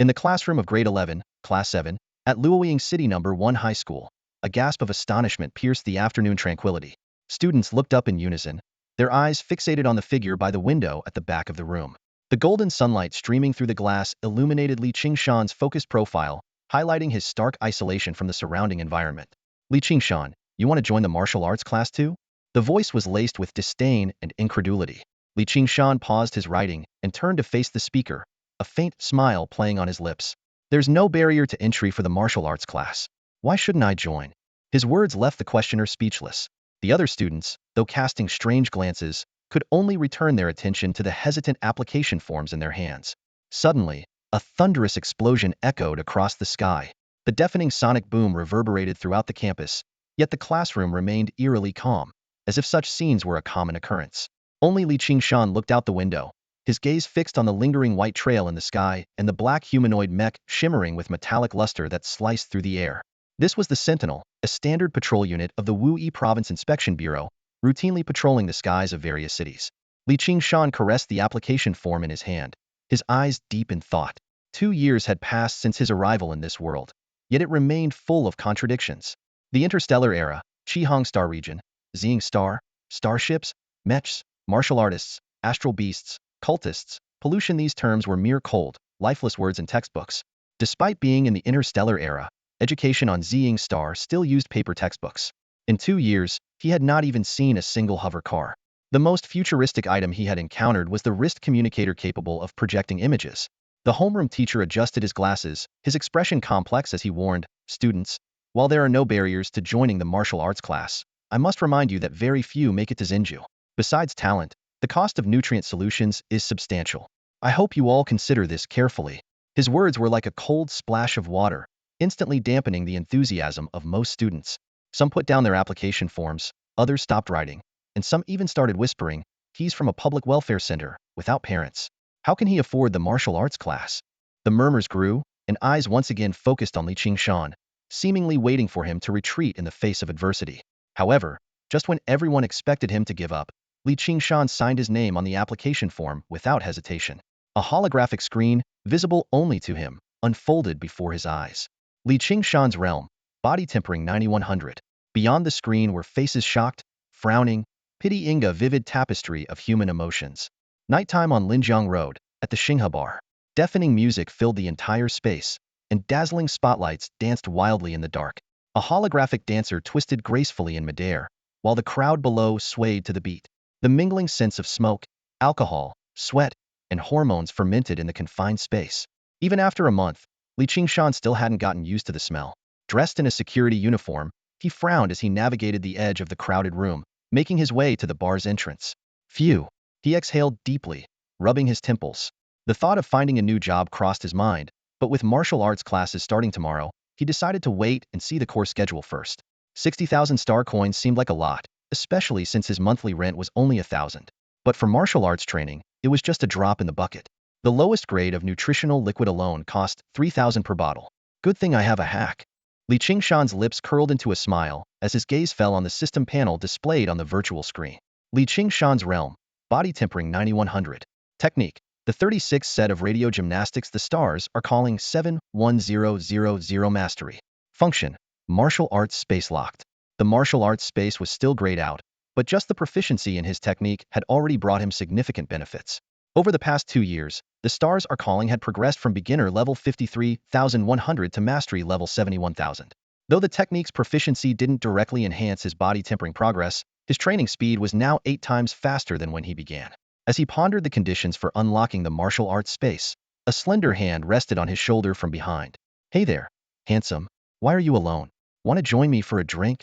In the classroom of grade 11, class 7, at Luoying City number 1 high school, a gasp of astonishment pierced the afternoon tranquility. Students looked up in unison, their eyes fixated on the figure by the window at the back of the room. The golden sunlight streaming through the glass illuminated Qingshan's focused profile, highlighting his stark isolation from the surrounding environment. Qingshan, you want to join the martial arts class too? The voice was laced with disdain and incredulity. Qingshan paused his writing and turned to face the speaker, a faint smile playing on his lips. There's no barrier to entry for the martial arts class. Why shouldn't I join? His words left the questioner speechless. The other students, though casting strange glances, could only return their attention to the hesitant application forms in their hands. Suddenly, a thunderous explosion echoed across the sky. The deafening sonic boom reverberated throughout the campus, yet the classroom remained eerily calm, as if such scenes were a common occurrence. Only Qingshan looked out the window, his gaze fixed on the lingering white trail in the sky and the black humanoid mech shimmering with metallic luster that sliced through the air. This was the Sentinel, a standard patrol unit of the Wuyi Province Inspection Bureau, routinely patrolling the skies of various cities. Qingshan caressed the application form in his hand, his eyes deep in thought. 2 years had passed since his arrival in this world, yet it remained full of contradictions. The Interstellar era, Qihong Star region, Xing Star, starships, mechs, martial artists, astral beasts, cultists, pollution. These terms were mere cold, lifeless words in textbooks. Despite being in the Interstellar era, education on Xing Star still used paper textbooks. In 2 years, he had not even seen a single hover car. The most futuristic item he had encountered was the wrist communicator capable of projecting images. The homeroom teacher adjusted his glasses, his expression complex as he warned, "Students, while there are no barriers to joining the martial arts class, I must remind you that very few make it to Xinju. Besides talent, the cost of nutrient solutions is substantial. I hope you all consider this carefully." His words were like a cold splash of water, instantly dampening the enthusiasm of most students. Some put down their application forms, others stopped writing, and some even started whispering, "He's from a public welfare center, without parents. How can he afford the martial arts class?" The murmurs grew, and eyes once again focused on Qingshan, seemingly waiting for him to retreat in the face of adversity. However, just when everyone expected him to give up, Qingshan signed his name on the application form without hesitation. A holographic screen, visible only to him, unfolded before his eyes. Qingshan's realm, body tempering 9100. Beyond the screen were faces shocked, frowning, pitying, a vivid tapestry of human emotions. Nighttime on Linjiang Road, at the Xinghe Bar. Deafening music filled the entire space, and dazzling spotlights danced wildly in the dark. A holographic dancer twisted gracefully in midair, while the crowd below swayed to the beat. The mingling scents of smoke, alcohol, sweat, and hormones fermented in the confined space. Even after a month, Qingshan still hadn't gotten used to the smell. Dressed in a security uniform, he frowned as he navigated the edge of the crowded room, making his way to the bar's entrance. Phew! He exhaled deeply, rubbing his temples. The thought of finding a new job crossed his mind, but with martial arts classes starting tomorrow, he decided to wait and see the course schedule first. 60,000 star coins seemed like a lot, especially since his monthly rent was only 1,000. But for martial arts training, it was just a drop in the bucket. The lowest grade of nutritional liquid alone cost 3,000 per bottle. Good thing I have a hack. Qingshan's lips curled into a smile as his gaze fell on the system panel displayed on the virtual screen. Qingshan's realm, body tempering 9100. Technique, the 36th set of radio gymnastics the stars are calling 71000 mastery. Function, martial arts space locked. The martial arts space was still grayed out, but just the proficiency in his technique had already brought him significant benefits. Over the past 2 years, the stars are calling had progressed from beginner level 53,100 to mastery level 71,000. Though the technique's proficiency didn't directly enhance his body tempering progress, his training speed was now 8 times faster than when he began. As he pondered the conditions for unlocking the martial arts space, a slender hand rested on his shoulder from behind. "Hey there, handsome. Why are you alone? Want to join me for a drink?"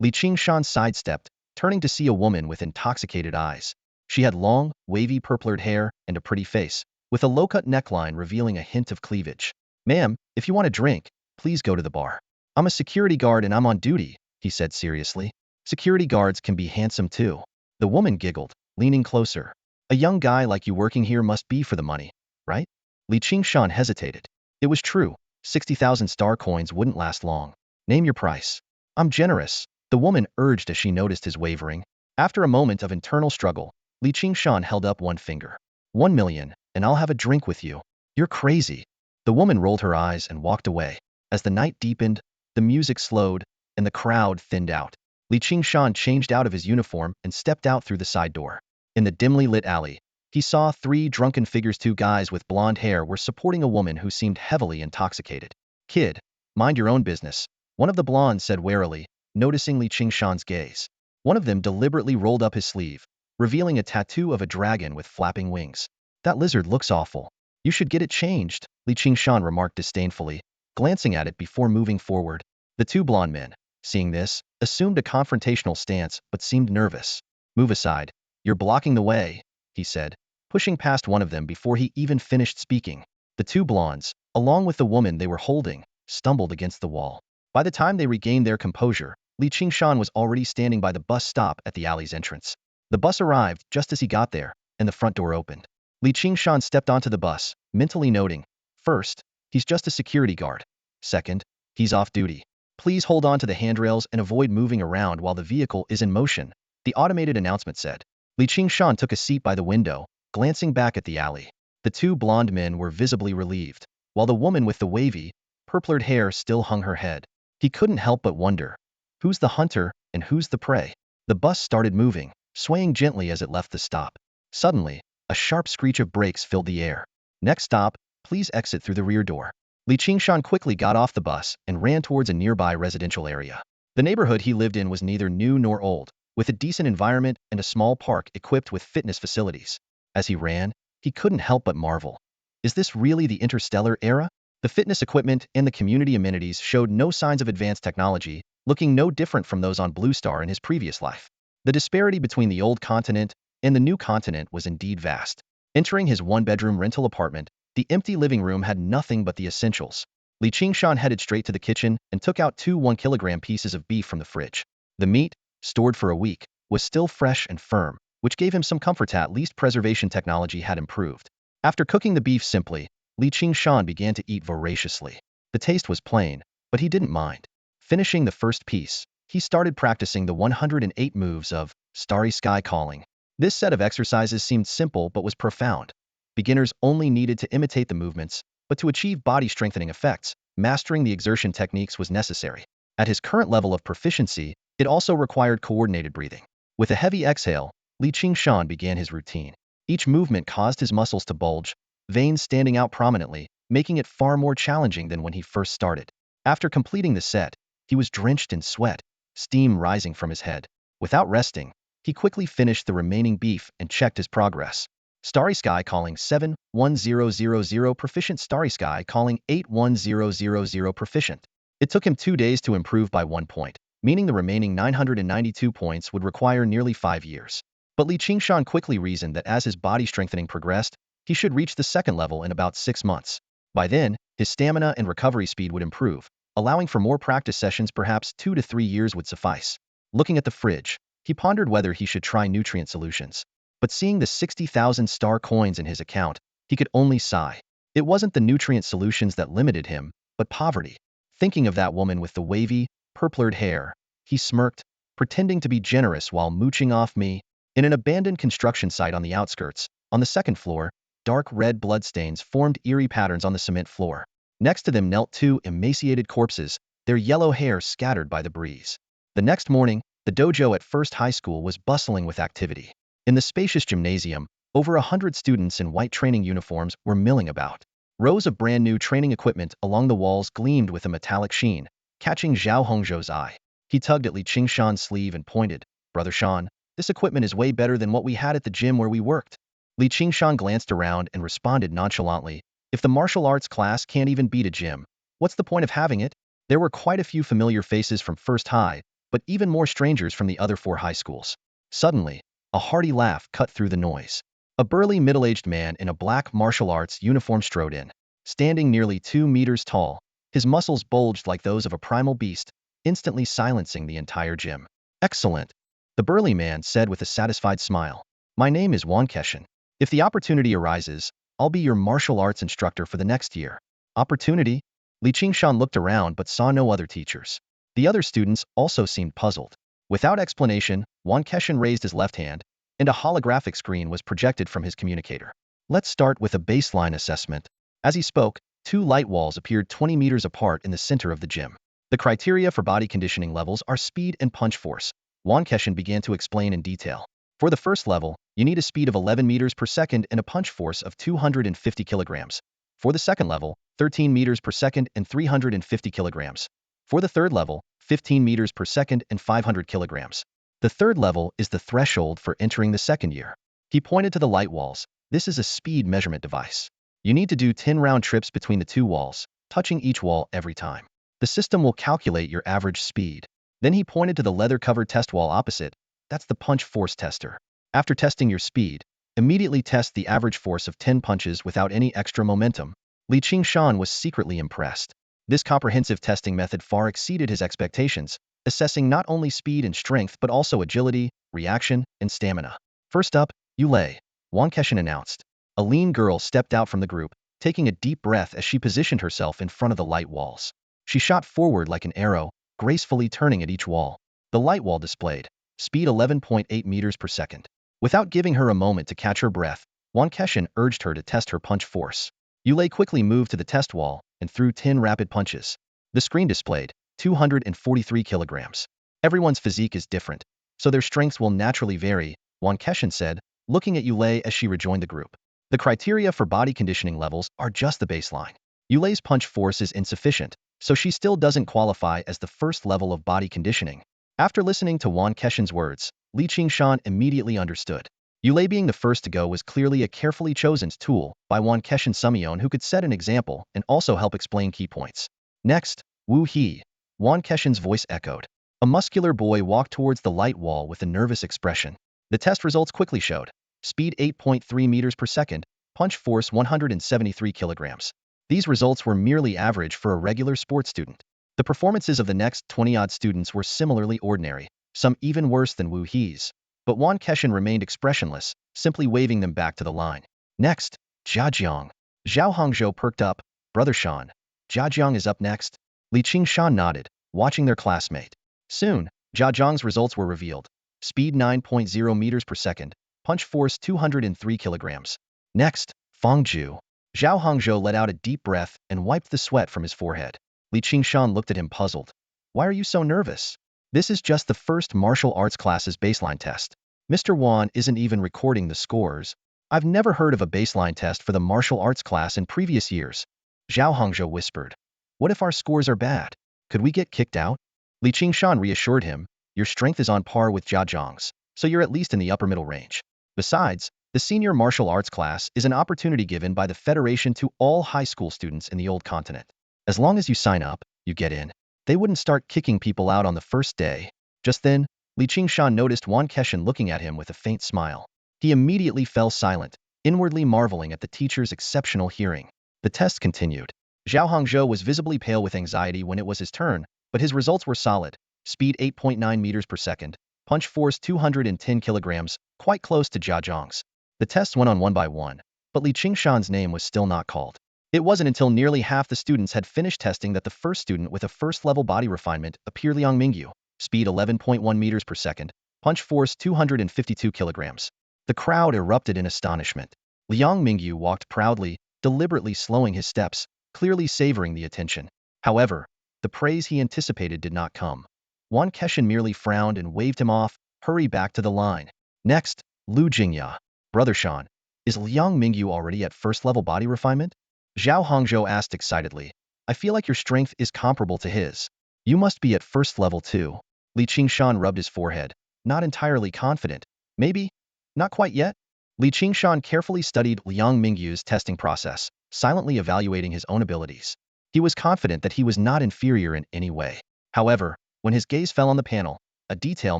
Qingshan sidestepped, turning to see a woman with intoxicated eyes. She had long, wavy purple-haired hair and a pretty face, with a low-cut neckline revealing a hint of cleavage. "Ma'am, if you want a drink, please go to the bar. I'm a security guard and I'm on duty," he said seriously. "Security guards can be handsome too." The woman giggled, leaning closer. "A young guy like you working here must be for the money, right?" Qingshan hesitated. It was true, 60,000 star coins wouldn't last long. "Name your price." "I'm generous," the woman urged as she noticed his wavering. After a moment of internal struggle, Qingshan held up one finger. 1 million, and I'll have a drink with you." "You're crazy." The woman rolled her eyes and walked away. As the night deepened, the music slowed, and the crowd thinned out. Qingshan changed out of his uniform and stepped out through the side door. In the dimly lit alley, he saw three drunken figures. Two guys with blonde hair were supporting a woman who seemed heavily intoxicated. Kid, mind your own business, one of the blondes said warily, noticing Qingshan's gaze. One of them deliberately rolled up his sleeve, revealing a tattoo of a dragon with flapping wings. That lizard looks awful. You should get it changed, Qingshan remarked disdainfully, glancing at it before moving forward. The two blonde men, seeing this, assumed a confrontational stance but seemed nervous. Move aside. You're blocking the way, he said, pushing past one of them before he even finished speaking. The two blondes, along with the woman they were holding, stumbled against the wall. By the time they regained their composure, Qingshan was already standing by the bus stop at the alley's entrance. The bus arrived just as he got there, and the front door opened. Qingshan stepped onto the bus, mentally noting, first, he's just a security guard. Second, he's off duty. Please hold on to the handrails and avoid moving around while the vehicle is in motion, the automated announcement said. Qingshan took a seat by the window, glancing back at the alley. The two blonde men were visibly relieved, while the woman with the wavy, purplered hair still hung her head. He couldn't help but wonder, who's the hunter and who's the prey? The bus started moving, swaying gently as it left the stop. Suddenly, a sharp screech of brakes filled the air. Next stop, please exit through the rear door. Qingshan quickly got off the bus and ran towards a nearby residential area. The neighborhood he lived in was neither new nor old, with a decent environment and a small park equipped with fitness facilities. As he ran, he couldn't help but marvel. Is this really the Interstellar era? The fitness equipment and the community amenities showed no signs of advanced technology, looking no different from those on Blue Star in his previous life. The disparity between the old continent and the new continent was indeed vast. Entering his one-bedroom rental apartment, the empty living room had nothing but the essentials. Qingshan headed straight to the kitchen and took out two 1-kilogram pieces of beef from the fridge. The meat, stored for a week, was still fresh and firm, which gave him some comfort. At least preservation technology had improved. After cooking the beef simply, Qingshan began to eat voraciously. The taste was plain, but he didn't mind. Finishing the first piece, he started practicing the 108 moves of Starry Sky Calling. This set of exercises seemed simple but was profound. Beginners only needed to imitate the movements, but to achieve body-strengthening effects, mastering the exertion techniques was necessary. At his current level of proficiency, it also required coordinated breathing. With a heavy exhale, Qingshan began his routine. Each movement caused his muscles to bulge, veins standing out prominently, making it far more challenging than when he first started. After completing the set, he was drenched in sweat, steam rising from his head. Without resting, he quickly finished the remaining beef and checked his progress. Starry Sky Calling 71000 proficient. Starry Sky Calling 81000 proficient. It took him 2 days to improve by 1 point, meaning the remaining 992 points would require nearly 5 years. But Qingshan quickly reasoned that as his body strengthening progressed, he should reach the second level in about 6 months. By then, his stamina and recovery speed would improve, allowing for more practice sessions. Perhaps 2 to 3 years would suffice. Looking at the fridge, he pondered whether he should try nutrient solutions. But seeing the 60,000 star coins in his account, he could only sigh. It wasn't the nutrient solutions that limited him, but poverty. Thinking of that woman with the wavy, purplered hair, he smirked, pretending to be generous while mooching off me. In an abandoned construction site on the outskirts, on the second floor, dark red bloodstains formed eerie patterns on the cement floor. Next to them knelt two emaciated corpses, their yellow hair scattered by the breeze. The next morning, the dojo at First High School was bustling with activity. In the spacious gymnasium, over 100 students in white training uniforms were milling about. Rows of brand new training equipment along the walls gleamed with a metallic sheen, catching Zhao Hongzhou's eye. He tugged at Qingshan's sleeve and pointed, "Brother Shan, this equipment is way better than what we had at the gym where we worked." Qingshan glanced around and responded nonchalantly, "If the martial arts class can't even beat a gym, what's the point of having it?" There were quite a few familiar faces from First High, but even more strangers from the other 4 high schools. Suddenly, a hearty laugh cut through the noise. A burly middle-aged man in a black martial arts uniform strode in. Standing nearly 2 meters tall, his muscles bulged like those of a primal beast, instantly silencing the entire gym. "Excellent," the burly man said with a satisfied smile. "My name is Qingshan. If the opportunity arises, I'll be your martial arts instructor for the next year." Opportunity? Qingshan looked around but saw no other teachers. The other students also seemed puzzled. Without explanation, Qingshan raised his left hand, and a holographic screen was projected from his communicator. "Let's start with a baseline assessment." As he spoke, Two light walls appeared 20 meters apart in the center of the gym. The criteria for body conditioning levels are speed and punch force. Guan began to explain in detail. For the first level, you need a speed of 11 meters per second and a punch force of 250 kilograms. For the second level, 13 meters per second and 350 kilograms. For the third level, 15 meters per second and 500 kilograms. The third level is the threshold for entering the second year. He pointed to the light walls. This is a speed measurement device. You need to do 10 round trips between the two walls, touching each wall every time. The system will calculate your average speed. Then he pointed to the leather-covered test wall opposite. That's the punch force tester. After testing your speed, immediately test the average force of 10 punches without any extra momentum. Qingshan was secretly impressed. This comprehensive testing method far exceeded his expectations, assessing not only speed and strength but also agility, reaction, and stamina. First up, Yulei, Guan announced. A lean girl stepped out from the group, taking a deep breath as she positioned herself in front of the light walls. She shot forward like an arrow, gracefully turning at each wall. The light wall displayed speed 11.8 meters per second. Without giving her a moment to catch her breath, Guan urged her to test her punch force. Yulei quickly moved to the test wall and threw 10 rapid punches. The screen displayed 243 kilograms. Everyone's physique is different, so their strengths will naturally vary, Guan said, looking at Yulei as she rejoined the group. The criteria for body conditioning levels are just the baseline. Yulei's punch force is insufficient, so she still doesn't qualify as the first level of body conditioning. After listening to Guan words, Qingshan immediately understood. Yulei being the first to go was clearly a carefully chosen tool by Guan Sumion who could set an example and also help explain key points. Next, Wu He. Guan voice echoed. A muscular boy walked towards the light wall with a nervous expression. The test results quickly showed. Speed 8.3 meters per second, punch force 173 kilograms. These results were merely average for a regular sports student. The performances of the next 20-odd students were similarly ordinary, some even worse than Wu He's. But Guan remained expressionless, simply waving them back to the line. Next, Jiajiang. Zhao Hongzhou perked up. Brother Shan, Jiajiang is up next. Qingshan nodded, watching their classmate. Soon, Jiajiang's results were revealed. Speed 9.0 meters per second, punch force 203 kilograms. Next, Fangju. Zhao Hongzhou let out a deep breath and wiped the sweat from his forehead. Qingshan looked at him puzzled. Why are you so nervous? This is just the first martial arts class's baseline test. Mr. Guan isn't even recording the scores. I've never heard of a baseline test for the martial arts class in previous years. Zhao Hongzhou whispered. What if our scores are bad? Could we get kicked out? Qingshan reassured him. Your strength is on par with Jiajiang's, so you're at least in the upper middle range. Besides, the senior martial arts class is an opportunity given by the Federation to all high school students in the old continent. As long as you sign up, you get in. They wouldn't start kicking people out on the first day. Just then, Qingshan noticed Guan looking at him with a faint smile. He immediately fell silent, inwardly marveling at the teacher's exceptional hearing. The test continued. Zhao Hongzhou was visibly pale with anxiety when it was his turn, but his results were solid. Speed 8.9 meters per second, punch force 210 kilograms, quite close to Jiajiang's. The tests went on one by one, but Qingshan's name was still not called. It wasn't until nearly half the students had finished testing that the first student with a first-level body refinement appeared. Liang Mingyu, speed 11.1 meters per second, punch force 252 kilograms. The crowd erupted in astonishment. Liang Mingyu walked proudly, deliberately slowing his steps, clearly savoring the attention. However, the praise he anticipated did not come. Guan merely frowned and waved him off. Hurry back to the line. Next, Lu Jingya. Brother Shan, is Liang Mingyu already at first-level body refinement? Zhao Hongzhou asked excitedly. I feel like your strength is comparable to his. You must be at first level too. Qingshan rubbed his forehead, not entirely confident. Maybe? Not quite yet? Qingshan carefully studied Liang Mingyu's testing process, silently evaluating his own abilities. He was confident that he was not inferior in any way. However, when his gaze fell on the panel, a detail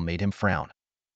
made him frown.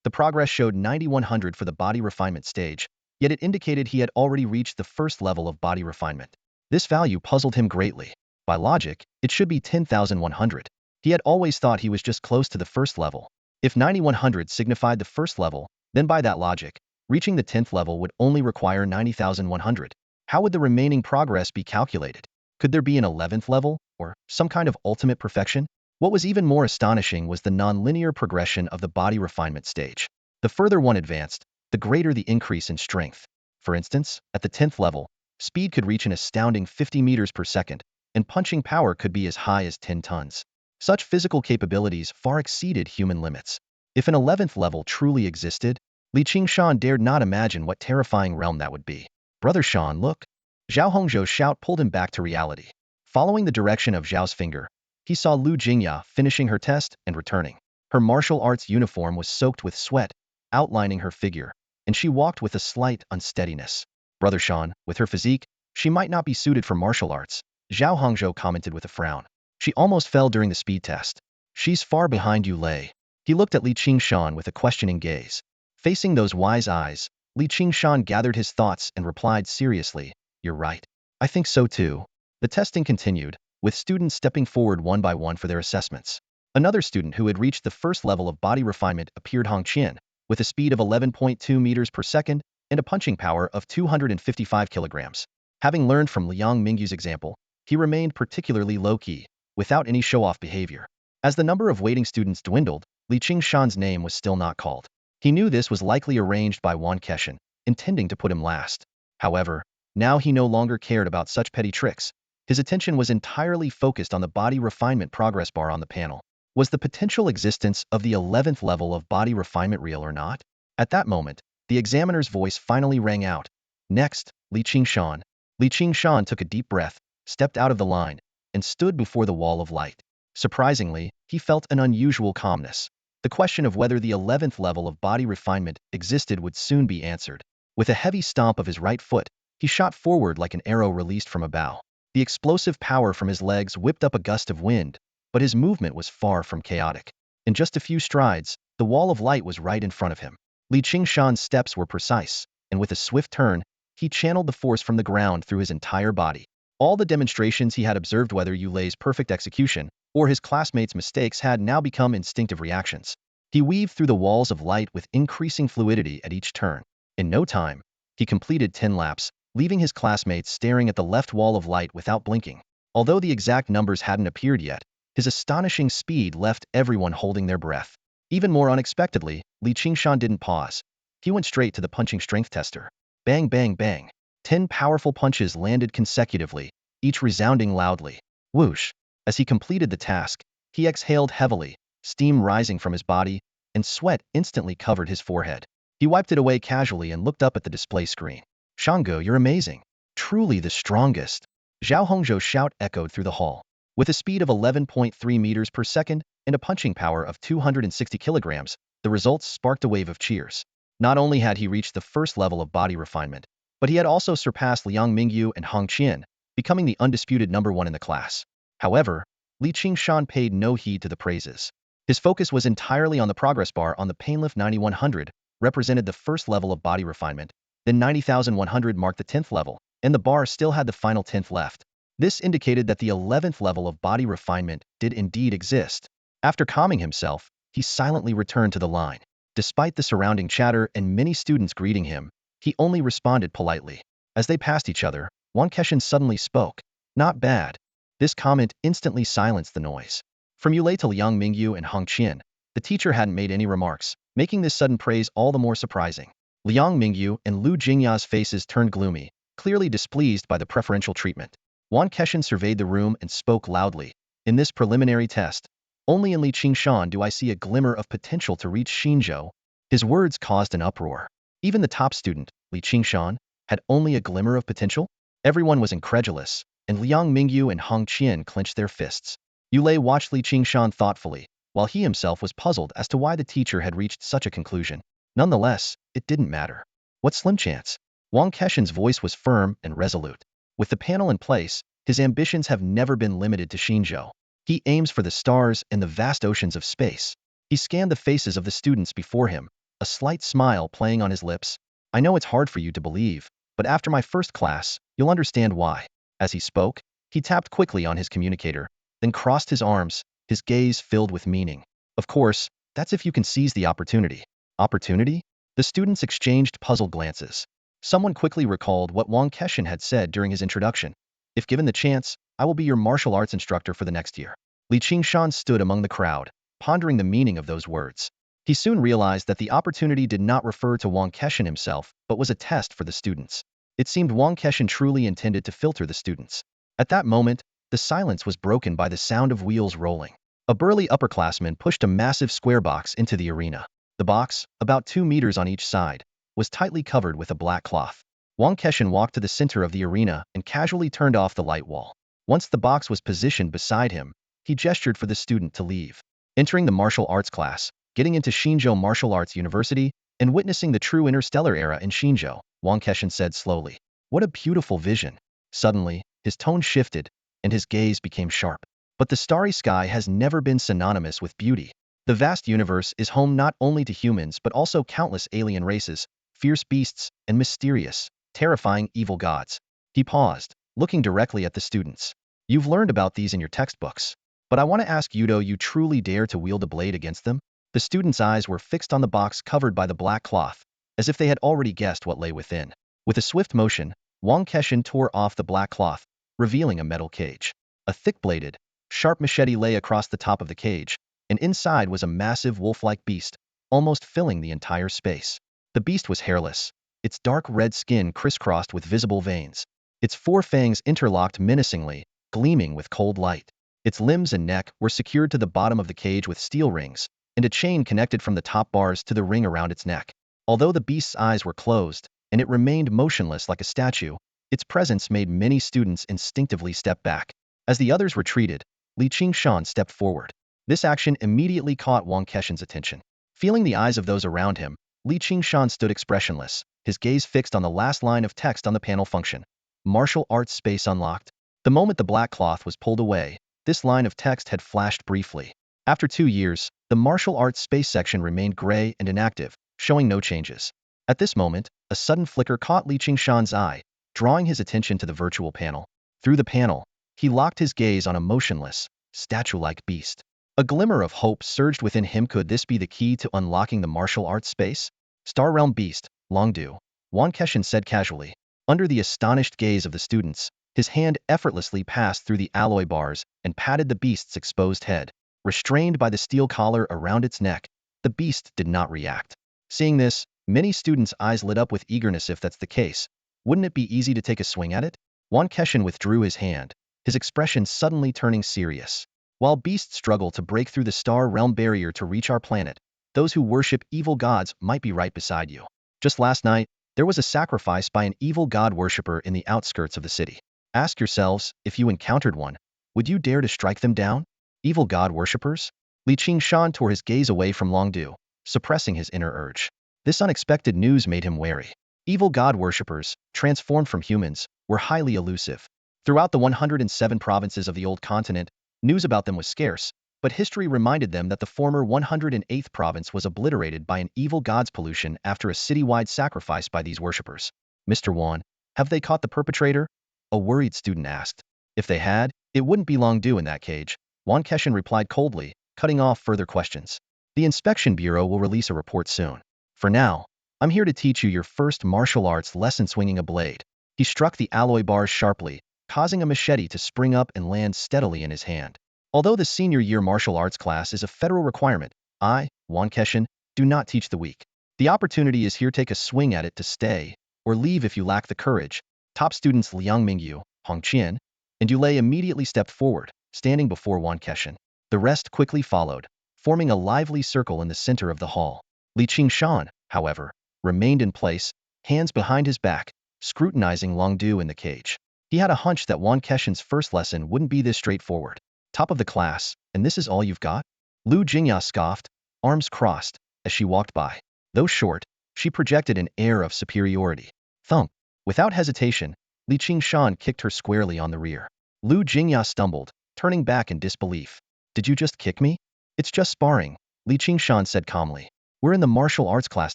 The progress showed 9100 for the body refinement stage, yet it indicated he had already reached the first level of body refinement. This value puzzled him greatly. By logic, it should be 10,100. He had always thought he was just close to the first level. If 9100 signified the first level, then by that logic, reaching the 10th level would only require 90,100. How would the remaining progress be calculated? Could there be an 11th level, or some kind of ultimate perfection? What was even more astonishing was the non-linear progression of the body refinement stage. The further one advanced, the greater the increase in strength. For instance, at the 10th level, Speed could reach an astounding 50 meters per second, and punching power could be as high as 10 tons. Such physical capabilities far exceeded human limits. If an 11th level truly existed, Qingshan dared not imagine what terrifying realm that would be. Brother Shan, look! Zhao Hongzhou's shout pulled him back to reality. Following the direction of Zhao's finger, he saw Lu Jingya finishing her test and returning. Her martial arts uniform was soaked with sweat, outlining her figure, and she walked with a slight unsteadiness. Brother Shan, with her physique, she might not be suited for martial arts, Zhao Hongzhou commented with a frown. She almost fell during the speed test. She's far behind you, Lei. He looked at Qingshan with a questioning gaze. Facing those wise eyes, Qingshan gathered his thoughts and replied seriously, "You're right. I think so too." The testing continued, with students stepping forward one by one for their assessments. Another student who had reached the first level of body refinement appeared, Hongqian, with a speed of 11.2 meters per second and a punching power of 255 kilograms. Having learned from Liang Mingyu's example, he remained particularly low-key, without any show-off behavior. As the number of waiting students dwindled, Qingshan's name was still not called. He knew this was likely arranged by Guan Keshin, intending to put him last. However, now he no longer cared about such petty tricks. His attention was entirely focused on the body refinement progress bar on the panel. Was the potential existence of the 11th level of body refinement real or not? At that moment, the examiner's voice finally rang out. Next, Qingshan. Qingshan took a deep breath, stepped out of the line, and stood before the wall of light. Surprisingly, he felt an unusual calmness. The question of whether the 11th level of body refinement existed would soon be answered. With a heavy stomp of his right foot, he shot forward like an arrow released from a bow. The explosive power from his legs whipped up a gust of wind, but his movement was far from chaotic. In just a few strides, the wall of light was right in front of him. Qingshan's steps were precise, and with a swift turn, he channeled the force from the ground through his entire body. All the demonstrations he had observed, whether Yu Lei's perfect execution or his classmates' mistakes, had now become instinctive reactions. He weaved through the walls of light with increasing fluidity at each turn. In no time, he completed 10 laps, leaving his classmates staring at the left wall of light without blinking. Although the exact numbers hadn't appeared yet, his astonishing speed left everyone holding their breath. Even more unexpectedly, Qingshan didn't pause. He went straight to the punching strength tester. Bang, bang, bang. 10 powerful punches landed consecutively, each resounding loudly. Whoosh! As he completed the task, he exhaled heavily, steam rising from his body, and sweat instantly covered his forehead. He wiped it away casually and looked up at the display screen. Shango, you're amazing. Truly the strongest. Zhao Hongzhou's shout echoed through the hall. With a speed of 11.3 meters per second and a punching power of 260 kilograms, the results sparked a wave of cheers. Not only had he reached the first level of body refinement, but he had also surpassed Liang Mingyu and Hongqian, becoming the undisputed #1 in the class. However, Qingshan paid no heed to the praises. His focus was entirely on the progress bar on the Painlift. 9100 represented the first level of body refinement, then 90,100 marked the 10th level, and the bar still had the final 10th left. This indicated that the 11th level of body refinement did indeed exist. After calming himself, he silently returned to the line. Despite the surrounding chatter and many students greeting him, he only responded politely. As they passed each other, Guan Keshin suddenly spoke. Not bad. This comment instantly silenced the noise. From Yu Lei to Liang Mingyu and Hongqian, the teacher hadn't made any remarks, making this sudden praise all the more surprising. Liang Mingyu and Lu Jingya's faces turned gloomy, clearly displeased by the preferential treatment. Guan Keshin surveyed the room and spoke loudly. In this preliminary test, only in Qingshan do I see a glimmer of potential to reach Xinzhou. His words caused an uproar. Even the top student, Qingshan, had only a glimmer of potential? Everyone was incredulous, and Liang Mingyu and Hongqian clenched their fists. Yu Lei watched Qingshan thoughtfully, while he himself was puzzled as to why the teacher had reached such a conclusion. Nonetheless, it didn't matter. What slim chance? Guan Keshin's voice was firm and resolute. With the panel in place, his ambitions have never been limited to Xinzhou. He aims for the stars and the vast oceans of space. He scanned the faces of the students before him, a slight smile playing on his lips. I know it's hard for you to believe, but after my first class, you'll understand why. As he spoke, he tapped quickly on his communicator, then crossed his arms, his gaze filled with meaning. Of course, that's if you can seize the opportunity. Opportunity? The students exchanged puzzled glances. Someone quickly recalled what Guan Keshin had said during his introduction. If given the chance, I will be your martial arts instructor for the next year. Qingshan stood among the crowd, pondering the meaning of those words. He soon realized that the opportunity did not refer to Guan Keshin himself, but was a test for the students. It seemed Wang Keshan truly intended to filter the students. At that moment, the silence was broken by the sound of wheels rolling. A burly upperclassman pushed a massive square box into the arena. The box, about 2 meters on each side, was tightly covered with a black cloth. Wang Keshan walked to the center of the arena and casually turned off the light wall. Once the box was positioned beside him, he gestured for the student to leave. Entering the martial arts class, getting into Xinzhou Martial Arts University, and witnessing the true Interstellar era in Xinzhou, Wang Keshan said slowly. What a beautiful vision. Suddenly, his tone shifted, and his gaze became sharp. But the starry sky has never been synonymous with beauty. The vast universe is home not only to humans but also countless alien races, fierce beasts, and mysterious, terrifying evil gods. He paused, looking directly at the students. You've learned about these in your textbooks. But I want to ask you, do you truly dare to wield a blade against them? The students' eyes were fixed on the box covered by the black cloth, as if they had already guessed what lay within. With a swift motion, Wang Keshan tore off the black cloth, revealing a metal cage. A thick-bladed, sharp machete lay across the top of the cage, and inside was a massive wolf-like beast, almost filling the entire space. The beast was hairless, its dark red skin crisscrossed with visible veins. Its 4 fangs interlocked menacingly, gleaming with cold light. Its limbs and neck were secured to the bottom of the cage with steel rings, and a chain connected from the top bars to the ring around its neck. Although the beast's eyes were closed, and it remained motionless like a statue, its presence made many students instinctively step back. As the others retreated, Qingshan stepped forward. This action immediately caught Wang Keshan's attention. Feeling the eyes of those around him, Qingshan stood expressionless, his gaze fixed on the last line of text on the panel function. Martial arts space unlocked. The moment the black cloth was pulled away, this line of text had flashed briefly. After 2 years, the martial arts space section remained gray and inactive, showing no changes. At this moment, a sudden flicker caught Qingshan's eye, drawing his attention to the virtual panel. Through the panel, he locked his gaze on a motionless, statue-like beast. A glimmer of hope surged within him. Could this be the key to unlocking the martial arts space? Star Realm Beast, Longdu, Wang Keshan said casually. Under the astonished gaze of the students, his hand effortlessly passed through the alloy bars and patted the beast's exposed head. Restrained by the steel collar around its neck, the beast did not react. Seeing this, many students' eyes lit up with eagerness. If that's the case, wouldn't it be easy to take a swing at it? Wang Keshan withdrew his hand, his expression suddenly turning serious. While beasts struggle to break through the star realm barrier to reach our planet, those who worship evil gods might be right beside you. Just last night, there was a sacrifice by an evil god worshipper in the outskirts of the city. Ask yourselves, if you encountered one, would you dare to strike them down? Evil god worshippers? Qingshan tore his gaze away from Longdu, suppressing his inner urge. This unexpected news made him wary. Evil god worshippers, transformed from humans, were highly elusive. Throughout the 107 provinces of the old continent, news about them was scarce, but history reminded them that the former 108th province was obliterated by an evil god's pollution after a citywide sacrifice by these worshippers. Mr. Guan, have they caught the perpetrator? A worried student asked. If they had, it wouldn't be Longdu in that cage, Wang Keshan replied coldly, cutting off further questions. The Inspection Bureau will release a report soon. For now, I'm here to teach you your first martial arts lesson, swinging a blade. He struck the alloy bars sharply, causing a machete to spring up and land steadily in his hand. Although the senior year martial arts class is a federal requirement, I, Wang Keshan, do not teach the weak. The opportunity is here. Take a swing at it to stay, or leave if you lack the courage. Top students Liang Mingyu, Hong Qian, and Yulei immediately stepped forward, standing before Wang Keshan. The rest quickly followed, forming a lively circle in the center of the hall. Qingshan, however, remained in place, hands behind his back, scrutinizing Longdu in the cage. He had a hunch that Wang Keshan's first lesson wouldn't be this straightforward. Top of the class, and this is all you've got? Lu Jingya scoffed, arms crossed, as she walked by. Though short, she projected an air of superiority. Thump. Without hesitation, Qingshan kicked her squarely on the rear. Lu Jingya stumbled, turning back in disbelief. Did you just kick me? It's just sparring, Qingshan said calmly. We're in the martial arts class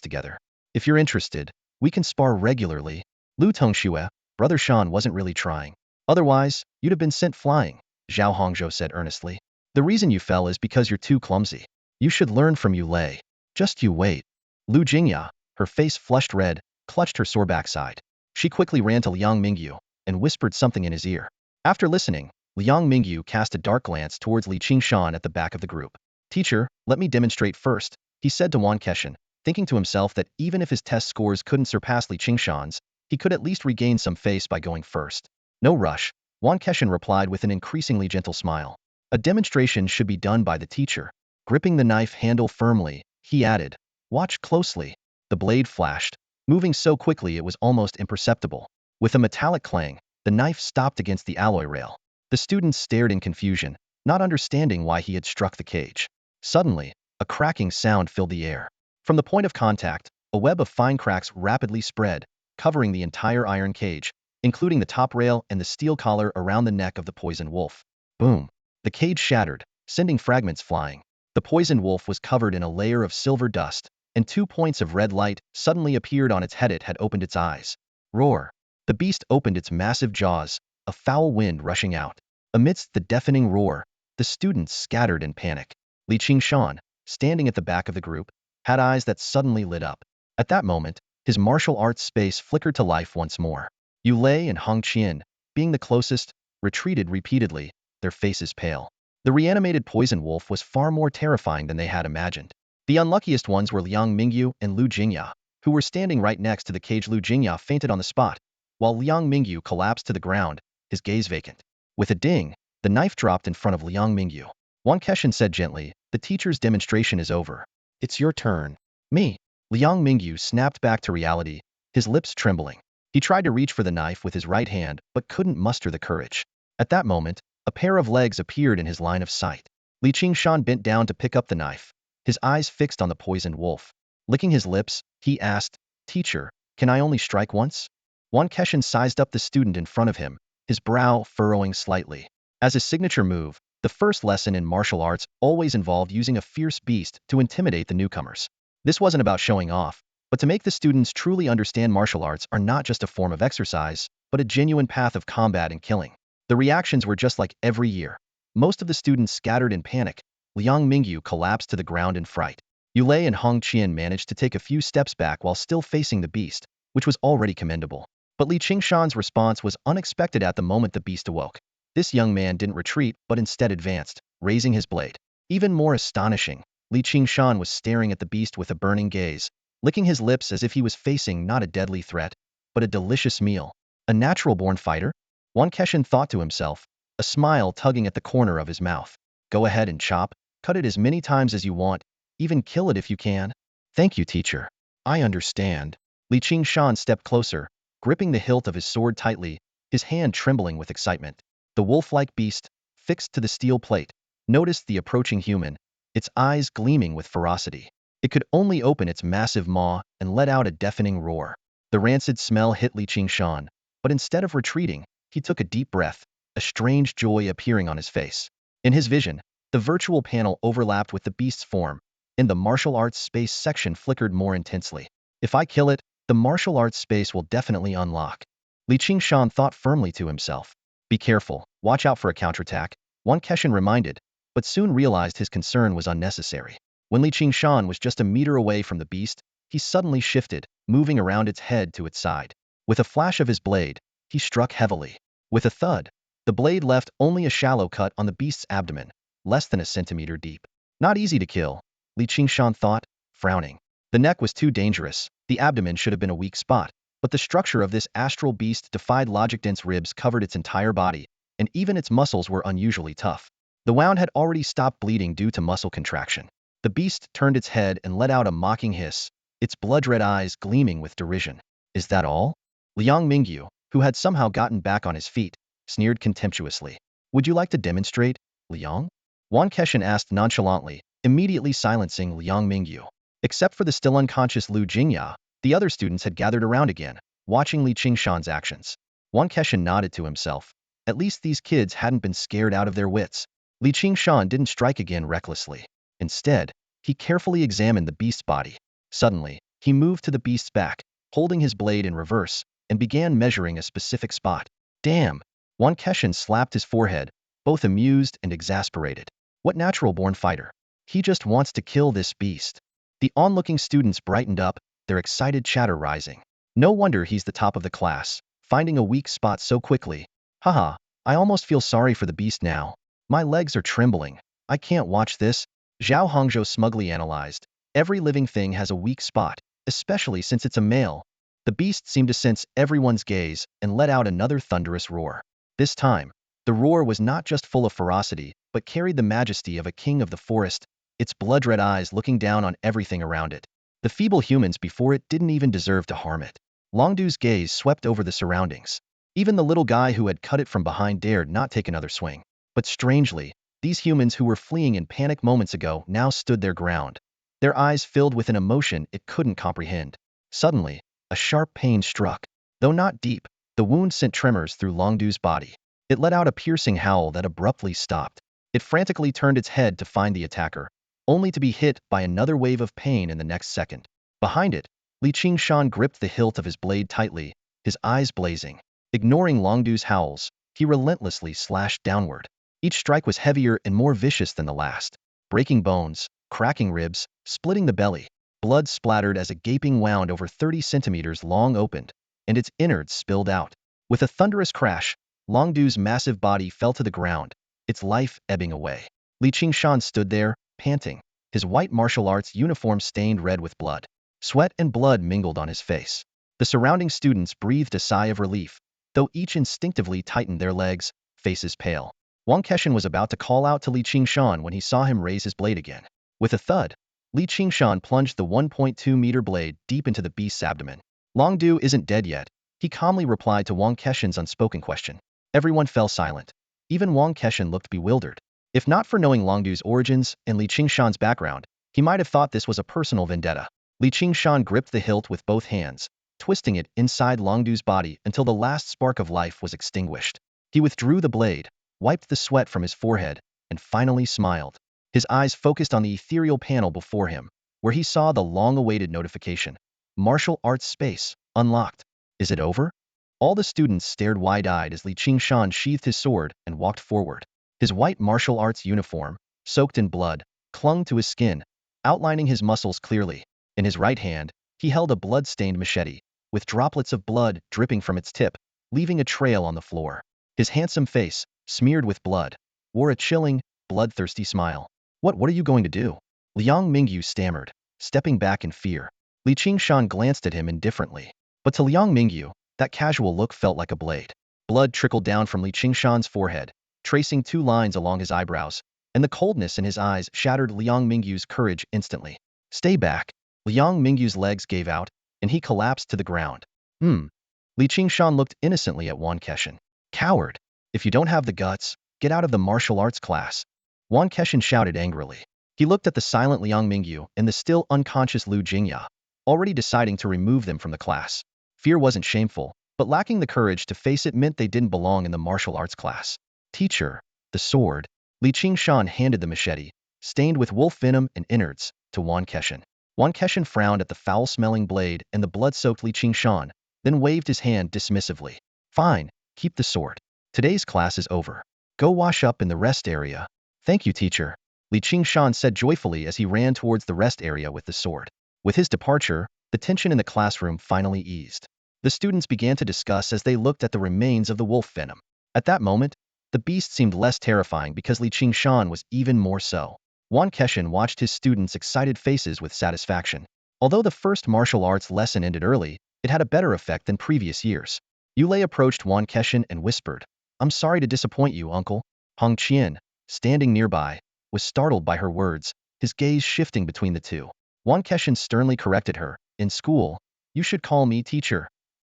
together. If you're interested, we can spar regularly. Lu Tongxue, Brother Shan wasn't really trying. Otherwise, you'd have been sent flying, Zhao Hongzhou said earnestly. The reason you fell is because you're too clumsy. You should learn from Yulei. Just you wait. Lu Jingya, her face flushed red, clutched her sore backside. She quickly ran to Liang Mingyu and whispered something in his ear. After listening, Liang Mingyu cast a dark glance towards Qingshan at the back of the group. Teacher, let me demonstrate first, he said to Wang Keshan, thinking to himself that even if his test scores couldn't surpass Qingshan's, He could at least regain some face by going first. No rush, Qingshan replied with an increasingly gentle smile. A demonstration should be done by the teacher. Gripping the knife handle firmly, he added, "Watch closely." The blade flashed, moving so quickly it was almost imperceptible. With a metallic clang, the knife stopped against the alloy rail. The students stared in confusion, not understanding why he had struck the cage. Suddenly, a cracking sound filled the air. From the point of contact, a web of fine cracks rapidly spread, covering the entire iron cage, including the top rail and the steel collar around the neck of the poisoned wolf. Boom! The cage shattered, sending fragments flying. The poisoned wolf was covered in a layer of silver dust, and 2 points of red light suddenly appeared on its head. It had opened its eyes. Roar! The beast opened its massive jaws, a foul wind rushing out. Amidst the deafening roar, the students scattered in panic. Qingshan, standing at the back of the group, had eyes that suddenly lit up. At that moment, his martial arts space flickered to life once more. Yulei and Hongqian, being the closest, retreated repeatedly, their faces pale. The reanimated poison wolf was far more terrifying than they had imagined. The unluckiest ones were Liang Mingyu and Lu Jingya, who were standing right next to the cage. Lu Jingya fainted on the spot, while Liang Mingyu collapsed to the ground, his gaze vacant. With a ding, the knife dropped in front of Liang Mingyu. Qingshan said gently, "The teacher's demonstration is over. It's your turn." "Me." Liang Mingyu snapped back to reality, his lips trembling. He tried to reach for the knife with his right hand, but couldn't muster the courage. At that moment, a pair of legs appeared in his line of sight. Qingshan bent down to pick up the knife, his eyes fixed on the poisoned wolf. Licking his lips, he asked, "Teacher, can I only strike once?" Qingshan sized up the student in front of him, his brow furrowing slightly. As his signature move, the first lesson in martial arts always involved using a fierce beast to intimidate the newcomers. This wasn't about showing off, but to make the students truly understand martial arts are not just a form of exercise, but a genuine path of combat and killing. The reactions were just like every year. Most of the students scattered in panic. Liang Mingyu collapsed to the ground in fright. Yulei and Hongqian managed to take a few steps back while still facing the beast, which was already commendable. But Qingshan's response was unexpected. At the moment the beast awoke, this young man didn't retreat but instead advanced, raising his blade. Even more astonishing, Qingshan was staring at the beast with a burning gaze, licking his lips as if he was facing not a deadly threat, but a delicious meal. A natural-born fighter? Qingshan thought to himself, a smile tugging at the corner of his mouth. Go ahead and chop, cut it as many times as you want, even kill it if you can. Thank you, teacher. I understand. Qingshan stepped closer, gripping the hilt of his sword tightly, his hand trembling with excitement. The wolf-like beast, fixed to the steel plate, noticed the approaching human, its eyes gleaming with ferocity. It could only open its massive maw and let out a deafening roar. The rancid smell hit Qingshan, but instead of retreating, he took a deep breath, a strange joy appearing on his face. In his vision, the virtual panel overlapped with the beast's form, and the martial arts space section flickered more intensely. If I kill it, the martial arts space will definitely unlock. Qingshan thought firmly to himself. Be careful, watch out for a counterattack, Qingshan reminded, but soon realized his concern was unnecessary. When Qingshan was just a meter away from the beast, he suddenly shifted, moving around its head to its side. With a flash of his blade, he struck heavily. With a thud, the blade left only a shallow cut on the beast's abdomen, less than a centimeter deep. Not easy to kill, Qingshan thought, frowning. The neck was too dangerous, the abdomen should have been a weak spot, but the structure of this astral beast defied logic. Dense ribs covered its entire body, and even its muscles were unusually tough. The wound had already stopped bleeding due to muscle contraction. The beast turned its head and let out a mocking hiss, its blood-red eyes gleaming with derision. Is that all? Liang Mingyu, who had somehow gotten back on his feet, sneered contemptuously. Would you like to demonstrate, Liang? Qingshan asked nonchalantly, immediately silencing Liang Mingyu. Except for the still unconscious Lu Jingya, the other students had gathered around again, watching Qingshan's actions. Qingshan nodded to himself. At least these kids hadn't been scared out of their wits. Qingshan didn't strike again recklessly. Instead, he carefully examined the beast's body. Suddenly, he moved to the beast's back, holding his blade in reverse, and began measuring a specific spot. Damn! Qingshan slapped his forehead, both amused and exasperated. What natural-born fighter? He just wants to kill this beast. The onlooking students brightened up, their excited chatter rising. No wonder he's the top of the class, finding a weak spot so quickly. Haha, I almost feel sorry for the beast now. My legs are trembling. I can't watch this. Zhao Hongzhou smugly analyzed. Every living thing has a weak spot, especially since it's a male. The beast seemed to sense everyone's gaze and let out another thunderous roar. This time, the roar was not just full of ferocity, but carried the majesty of a king of the forest, its blood-red eyes looking down on everything around it. The feeble humans before it didn't even deserve to harm it. Longdu's gaze swept over the surroundings. Even the little guy who had cut it from behind dared not take another swing. But strangely, these humans who were fleeing in panic moments ago now stood their ground. Their eyes filled with an emotion it couldn't comprehend. Suddenly, a sharp pain struck. Though not deep, the wound sent tremors through Longdu's body. It let out a piercing howl that abruptly stopped. It frantically turned its head to find the attacker, only to be hit by another wave of pain in the next second. Behind it, Qingshan gripped the hilt of his blade tightly, his eyes blazing. Ignoring Longdu's howls, he relentlessly slashed downward. Each strike was heavier and more vicious than the last, breaking bones, cracking ribs, splitting the belly. Blood splattered as a gaping wound over 30 centimeters long opened, and its innards spilled out. With a thunderous crash, Longdu's massive body fell to the ground, its life ebbing away. Qingshan stood there, panting, his white martial arts uniform stained red with blood. Sweat and blood mingled on his face. The surrounding students breathed a sigh of relief, though each instinctively tightened their legs, faces pale. Qingshan was about to call out to Qingshan when he saw him raise his blade again. With a thud, Qingshan plunged the 1.2-meter blade deep into the beast's abdomen. Longdu isn't dead yet, he calmly replied to Qingshan's unspoken question. Everyone fell silent. Even Qingshan looked bewildered. If not for knowing Longdu's origins and Qingshan's background, he might have thought this was a personal vendetta. Qingshan gripped the hilt with both hands, twisting it inside Longdu's body until the last spark of life was extinguished. He withdrew the blade, wiped the sweat from his forehead, and finally smiled. His eyes focused on the ethereal panel before him, where he saw the long-awaited notification. Martial arts space, unlocked. Is it over? All the students stared wide-eyed as Qingshan sheathed his sword and walked forward. His white martial arts uniform, soaked in blood, clung to his skin, outlining his muscles clearly. In his right hand, he held a blood-stained machete, with droplets of blood dripping from its tip, leaving a trail on the floor. His handsome face, smeared with blood, wore a chilling, bloodthirsty smile. What are you going to do? Liang Mingyu stammered, stepping back in fear. Qingshan glanced at him indifferently. But to Liang Mingyu, that casual look felt like a blade. Blood trickled down from Qingshan's forehead, tracing 2 lines along his eyebrows, and the coldness in his eyes shattered Liang Mingyu's courage instantly. Stay back. Liang Mingyu's legs gave out, and he collapsed to the ground. Qingshan looked innocently at Qingshan. Coward! If you don't have the guts, get out of the martial arts class. Qingshan shouted angrily. He looked at the silent Liang Mingyu and the still unconscious Lu Jingya, already deciding to remove them from the class. Fear wasn't shameful, but lacking the courage to face it meant they didn't belong in the martial arts class. Teacher, the sword. Qingshan handed the machete, stained with wolf venom and innards, to Qingshan. Qingshan frowned at the foul-smelling blade and the blood-soaked Qingshan, then waved his hand dismissively. Fine, keep the sword. Today's class is over. Go wash up in the rest area. Thank you, teacher. Qingshan said joyfully as he ran towards the rest area with the sword. With his departure, the tension in the classroom finally eased. The students began to discuss as they looked at the remains of the wolf venom. At that moment, the beast seemed less terrifying because Qingshan was even more so. Qingshan watched his students' excited faces with satisfaction. Although the first martial arts lesson ended early, it had a better effect than previous years. Yulei approached Qingshan and whispered, I'm sorry to disappoint you, uncle. Hong Qian, standing nearby, was startled by her words, his gaze shifting between the two. Qingshan sternly corrected her, in school, you should call me teacher.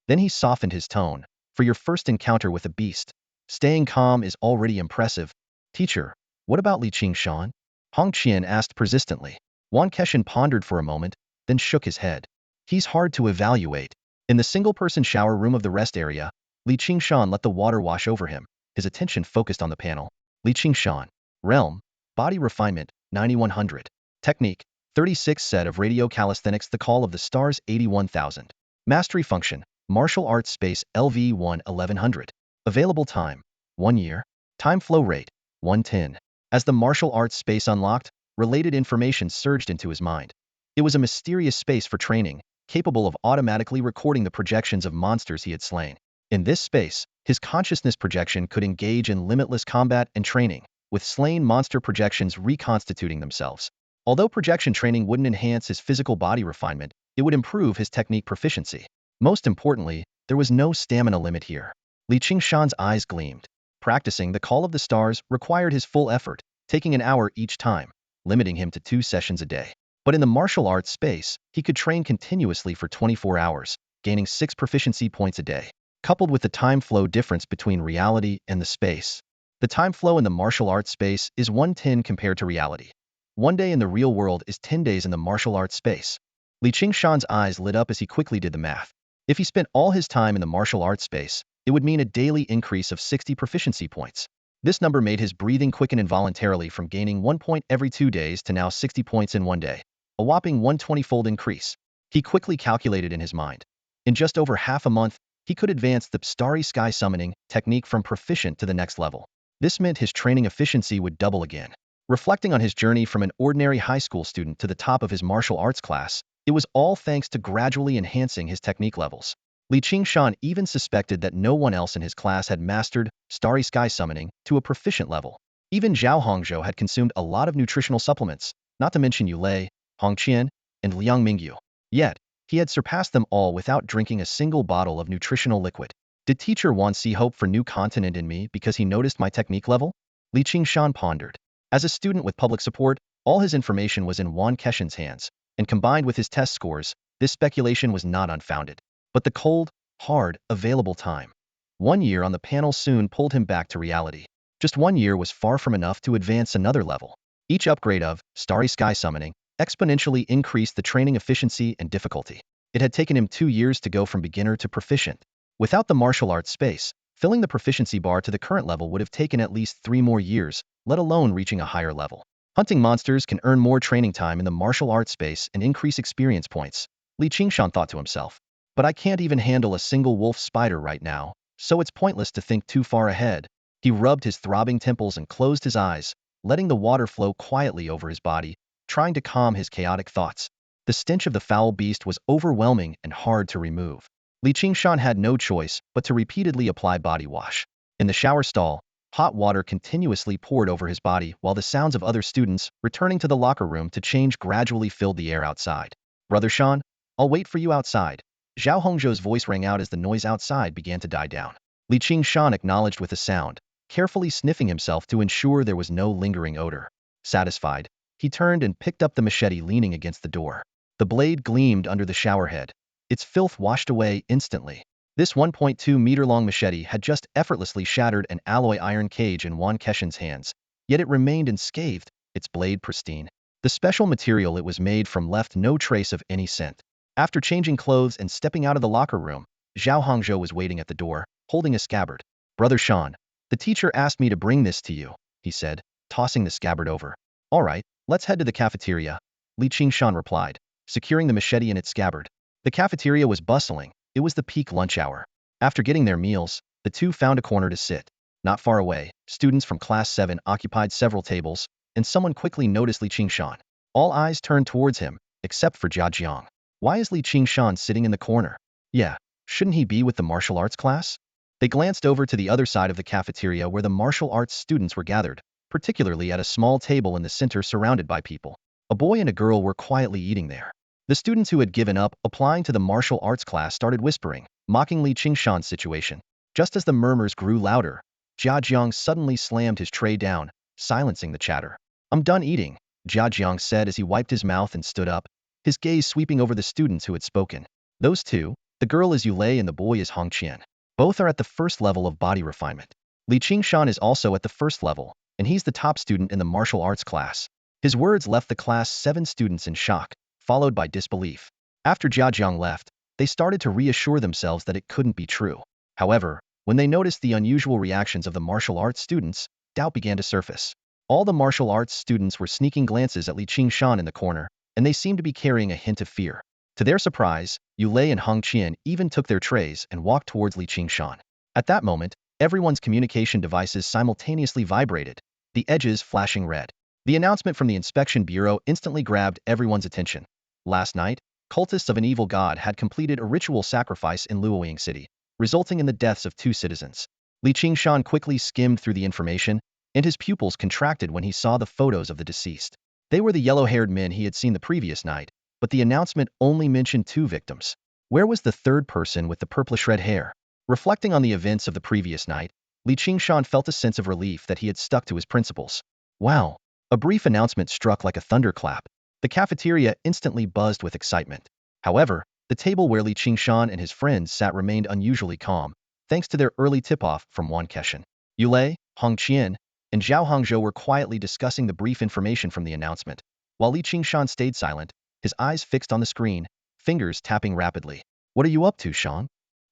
Then he softened his tone, for your first encounter with a beast, staying calm is already impressive. Teacher, what about Qingshan? Hong Qian asked persistently. Qingshan pondered for a moment, then shook his head. He's hard to evaluate. In the single-person shower room of the rest area, Qingshan let the water wash over him, his attention focused on the panel. Qingshan. Realm, Body Refinement, 9100. Technique, 36 Set of Radio Calisthenics The Call of the Stars 81,000. Mastery Function, Martial Arts Space LV1 1100. Available Time, 1 year. Time Flow Rate, 110. As the martial arts space unlocked, related information surged into his mind. It was a mysterious space for training, capable of automatically recording the projections of monsters he had slain. In this space, his consciousness projection could engage in limitless combat and training, with slain monster projections reconstituting themselves. Although projection training wouldn't enhance his physical body refinement, it would improve his technique proficiency. Most importantly, there was no stamina limit here. Li Qingshan's eyes gleamed. Practicing the Call of the Stars required his full effort, taking an hour each time, limiting him to 2 sessions a day. But in the martial arts space, he could train continuously for 24 hours, gaining 6 proficiency points a day. Coupled with the time flow difference between reality and the space. The time flow in the martial arts space is 110 compared to reality. 1 day in the real world is 10 days in the martial arts space. Li Qingshan's eyes lit up as he quickly did the math. If he spent all his time in the martial arts space, it would mean a daily increase of 60 proficiency points. This number made his breathing quicken involuntarily from gaining 1 point every 2 days to now 60 points in 1 day. A whopping 120-fold increase. He quickly calculated in his mind. In just over half a month, he could advance the Starry Sky Summoning technique from proficient to the next level. This meant his training efficiency would double again. Reflecting on his journey from an ordinary high school student to the top of his martial arts class, it was all thanks to gradually enhancing his technique levels. Li Qingshan even suspected that no one else in his class had mastered Starry Sky Summoning to a proficient level. Even Zhao Hongzhou had consumed a lot of nutritional supplements, not to mention Yulei, Hongqian, and Liang Mingyu. Yet, he had surpassed them all without drinking a single bottle of nutritional liquid. Did Teacher Wan see hope for new content in me because he noticed my technique level? Li Qingshan pondered. As a student with public support, all his information was in Wan Keshan's hands, and combined with his test scores, this speculation was not unfounded. But the cold, hard, available time. 1 year on the panel soon pulled him back to reality. Just 1 year was far from enough to advance another level. Each upgrade of Starry Sky Summoning exponentially increased the training efficiency and difficulty. It had taken him 2 years to go from beginner to proficient. Without the martial arts space, filling the proficiency bar to the current level would have taken at least 3 more years, let alone reaching a higher level. Hunting monsters can earn more training time in the martial arts space and increase experience points, Li Qingshan thought to himself. But I can't even handle a single wolf spider right now, so it's pointless to think too far ahead. He rubbed his throbbing temples and closed his eyes, letting the water flow quietly over his body, trying to calm his chaotic thoughts. The stench of the foul beast was overwhelming and hard to remove. Li Qingshan had no choice but to repeatedly apply body wash. In the shower stall, hot water continuously poured over his body while the sounds of other students returning to the locker room to change gradually filled the air outside. Brother Shan, I'll wait for you outside. Zhao Hongzhou's voice rang out as the noise outside began to die down. Li Qingshan acknowledged with a sound, carefully sniffing himself to ensure there was no lingering odor. Satisfied, he turned and picked up the machete leaning against the door. The blade gleamed under the shower head. Its filth washed away instantly. This 1.2-meter-long machete had just effortlessly shattered an alloy iron cage in Wan Keshan's hands, yet it remained unscathed, its blade pristine. The special material it was made from left no trace of any scent. After changing clothes and stepping out of the locker room, Zhao Hongzhou was waiting at the door, holding a scabbard. Brother Shan, the teacher asked me to bring this to you, he said, tossing the scabbard over. All right, let's head to the cafeteria, Li Qingshan replied, securing the machete in its scabbard. The cafeteria was bustling. It was the peak lunch hour. After getting their meals, the two found a corner to sit. Not far away, students from Class 7 occupied several tables, and someone quickly noticed Li Qingshan. All eyes turned towards him, except for Jia Jiang. Why is Li Qingshan sitting in the corner? Yeah, shouldn't he be with the martial arts class? They glanced over to the other side of the cafeteria where the martial arts students were gathered, particularly at a small table in the center surrounded by people. A boy and a girl were quietly eating there. The students who had given up applying to the martial arts class started whispering, mocking Li Qingshan's situation. Just as the murmurs grew louder, Jia Jiang suddenly slammed his tray down, silencing the chatter. I'm done eating, Jia Jiang said as he wiped his mouth and stood up, his gaze sweeping over the students who had spoken. Those two, the girl is Yulei and the boy is Hongqian. Both are at the first level of body refinement. Li Qingshan is also at the first level, and he's the top student in the martial arts class. His words left the class 7 students in shock, followed by disbelief. After Jia Jiang left, they started to reassure themselves that it couldn't be true. However, when they noticed the unusual reactions of the martial arts students, doubt began to surface. All the martial arts students were sneaking glances at Li Qingshan in the corner, and they seemed to be carrying a hint of fear. To their surprise, Yulei and Hongqian even took their trays and walked towards Li Qingshan. At that moment, everyone's communication devices simultaneously vibrated, the edges flashing red. The announcement from the inspection bureau instantly grabbed everyone's attention. Last night, cultists of an evil god had completed a ritual sacrifice in Luoying City, resulting in the deaths of 2 citizens. Li Qingshan quickly skimmed through the information, and his pupils contracted when he saw the photos of the deceased. They were the yellow-haired men he had seen the previous night, but the announcement only mentioned 2 victims. Where was the third person with the purplish red hair? Reflecting on the events of the previous night, Qingshan felt a sense of relief that he had stuck to his principles. Wow! A brief announcement struck like a thunderclap. The cafeteria instantly buzzed with excitement. However, the table where Qingshan and his friends sat remained unusually calm, thanks to their early tip-off from Qingshan. Yulei, Hong Qian, and Zhao Hongzhou were quietly discussing the brief information from the announcement, while Qingshan stayed silent, his eyes fixed on the screen, fingers tapping rapidly. What are you up to, Shang?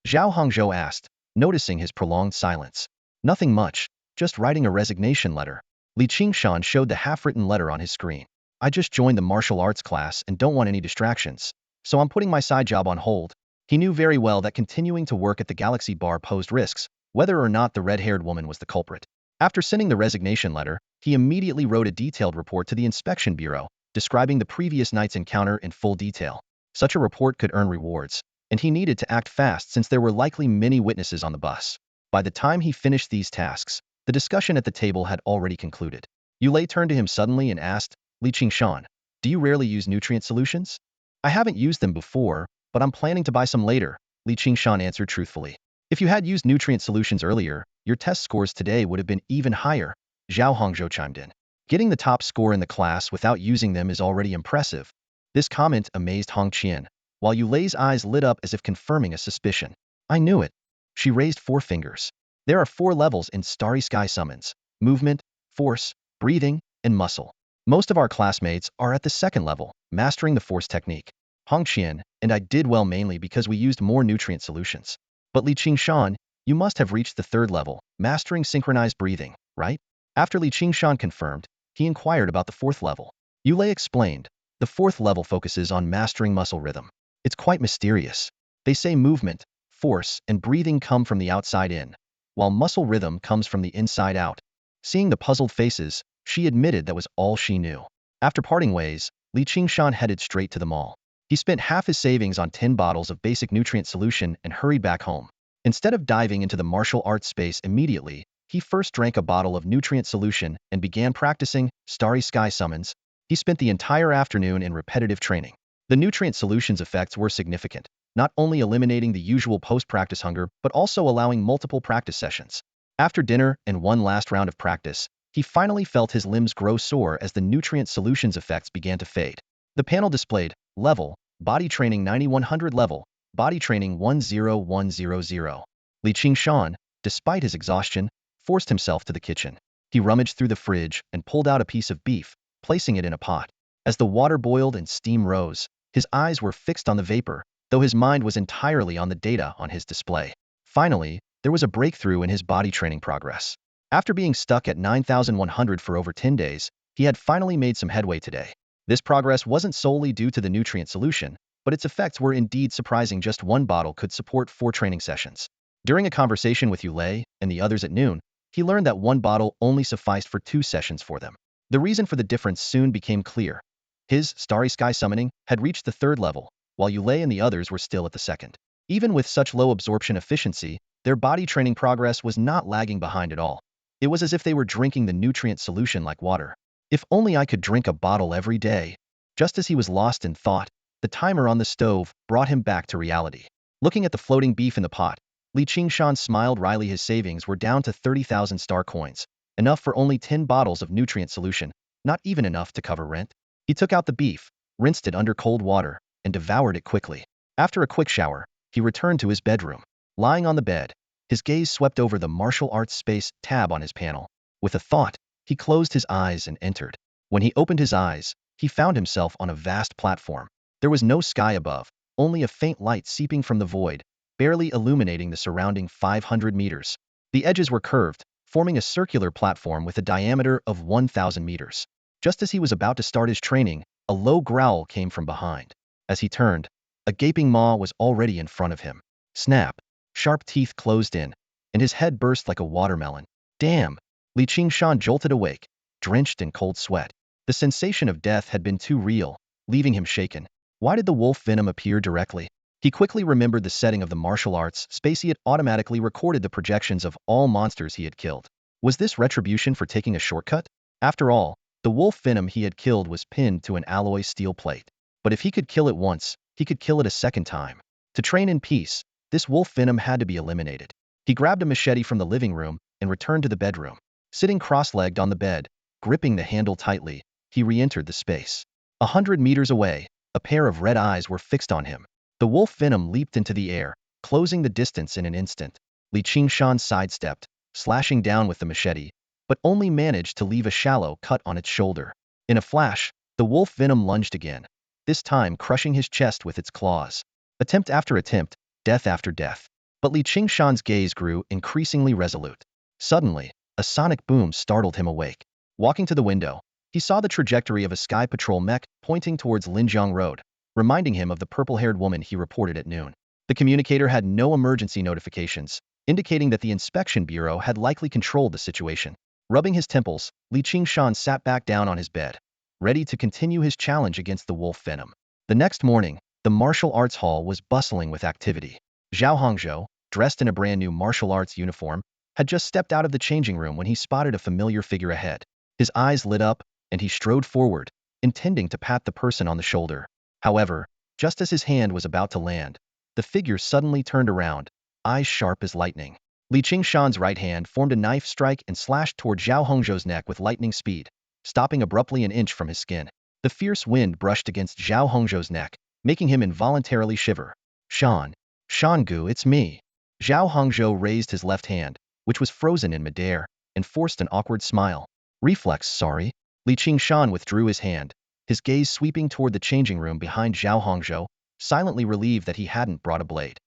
Zhao Hongzhou asked, noticing his prolonged silence. Nothing much, just writing a resignation letter. Qingshan showed the half-written letter on his screen. I just joined the martial arts class and don't want any distractions, so I'm putting my side job on hold. He knew very well that continuing to work at the Galaxy Bar posed risks, whether or not the red-haired woman was the culprit. After sending the resignation letter, he immediately wrote a detailed report to the Inspection Bureau, describing the previous night's encounter in full detail. Such a report could earn rewards, and he needed to act fast since there were likely many witnesses on the bus. By the time he finished these tasks, the discussion at the table had already concluded. Yulei turned to him suddenly and asked, Qingshan, do you rarely use nutrient solutions? I haven't used them before, but I'm planning to buy some later, Qingshan answered truthfully. If you had used nutrient solutions earlier, your test scores today would have been even higher, Zhao Hongzhou chimed in. Getting the top score in the class without using them is already impressive. This comment amazed Hong Qian, while Yulei's eyes lit up as if confirming a suspicion. I knew it. She raised 4 fingers. There are 4 levels in Starry Sky Summons: movement, force, breathing, and muscle. Most of our classmates are at the 2nd level, mastering the force technique. Hong Qian and I did well mainly because we used more nutrient solutions. But Qingshan, you must have reached the 3rd level, mastering synchronized breathing, right? After Qingshan confirmed, he inquired about the 4th level. Yulei explained, the 4th level focuses on mastering muscle rhythm. It's quite mysterious. They say movement, force, and breathing come from the outside in, while muscle rhythm comes from the inside out. Seeing the puzzled faces, she admitted that was all she knew. After parting ways, Qingshan headed straight to the mall. He spent half his savings on 10 bottles of basic nutrient solution and hurried back home. Instead of diving into the martial arts space immediately, he first drank a bottle of nutrient solution and began practicing Starry Sky Summons. He spent the entire afternoon in repetitive training. The nutrient solution's effects were significant, not only eliminating the usual post-practice hunger but also allowing multiple practice sessions. After dinner and one last round of practice, he finally felt his limbs grow sore as the nutrient solution's effects began to fade. The panel displayed, level, body training 9100 level, body training 10100. Qingshan, despite his exhaustion, forced himself to the kitchen. He rummaged through the fridge and pulled out a piece of beef, placing it in a pot. As the water boiled and steam rose, his eyes were fixed on the vapor, though his mind was entirely on the data on his display. Finally, there was a breakthrough in his body training progress. After being stuck at 9100 for over 10 days, he had finally made some headway today. This progress wasn't solely due to the nutrient solution, but its effects were indeed surprising. Just 1 bottle could support 4 training sessions. During a conversation with Yulei and the others at noon, he learned that 1 bottle only sufficed for 2 sessions for them. The reason for the difference soon became clear. His Starry Sky Summoning had reached the 3rd level, while Yulei and the others were still at the 2nd. Even with such low absorption efficiency, their body training progress was not lagging behind at all. It was as if they were drinking the nutrient solution like water. If only I could drink a bottle every day. Just as he was lost in thought, the timer on the stove brought him back to reality. Looking at the floating beef in the pot, Qingshan smiled wryly. His savings were down to 30,000 star coins, enough for only 10 bottles of nutrient solution, not even enough to cover rent. He took out the beef, rinsed it under cold water, and devoured it quickly. After a quick shower, he returned to his bedroom. Lying on the bed, his gaze swept over the martial arts space tab on his panel. With a thought, he closed his eyes and entered. When he opened his eyes, he found himself on a vast platform. There was no sky above, only a faint light seeping from the void, barely illuminating the surrounding 500 meters. The edges were curved, forming a circular platform with a diameter of 1,000 meters. Just as he was about to start his training, a low growl came from behind. As he turned, a gaping maw was already in front of him. Snap! Sharp teeth closed in, and his head burst like a watermelon. Damn! Qingshan jolted awake, drenched in cold sweat. The sensation of death had been too real, leaving him shaken. Why did the wolf venom appear directly? He quickly remembered the setting of the martial arts space. He had automatically recorded the projections of all monsters he had killed. Was this retribution for taking a shortcut? After all, the wolf venom he had killed was pinned to an alloy steel plate. But if he could kill it once, he could kill it a second time. To train in peace, this wolf venom had to be eliminated. He grabbed a machete from the living room and returned to the bedroom. Sitting cross-legged on the bed, gripping the handle tightly, he re-entered the space. 100 meters away, a pair of red eyes were fixed on him. The wolf venom leaped into the air, closing the distance in an instant. Qingshan sidestepped, slashing down with the machete, but only managed to leave a shallow cut on its shoulder. In a flash, the wolf venom lunged again, this time crushing his chest with its claws. Attempt after attempt, death after death. But Qingshan's gaze grew increasingly resolute. Suddenly, a sonic boom startled him awake. Walking to the window, he saw the trajectory of a Sky Patrol mech pointing towards Linjiang Road, reminding him of the purple-haired woman he reported at noon. The communicator had no emergency notifications, indicating that the inspection bureau had likely controlled the situation. Rubbing his temples, Qingshan sat back down on his bed, ready to continue his challenge against the wolf venom. The next morning, the martial arts hall was bustling with activity. Zhao Hongzhou, dressed in a brand new martial arts uniform, had just stepped out of the changing room when he spotted a familiar figure ahead. His eyes lit up, and he strode forward, intending to pat the person on the shoulder. However, just as his hand was about to land, the figure suddenly turned around, eyes sharp as lightning. Qingshan's right hand formed a knife strike and slashed toward Zhao Hongzhou's neck with lightning speed, stopping abruptly an inch from his skin. The fierce wind brushed against Zhao Hongzhou's neck, making him involuntarily shiver. Shangu, it's me. Zhao Hongzhou raised his left hand, which was frozen in midair, and forced an awkward smile. Reflex, sorry. Qingshan withdrew his hand, his gaze sweeping toward the changing room behind Zhao Hongzhou, silently relieved that he hadn't brought a blade.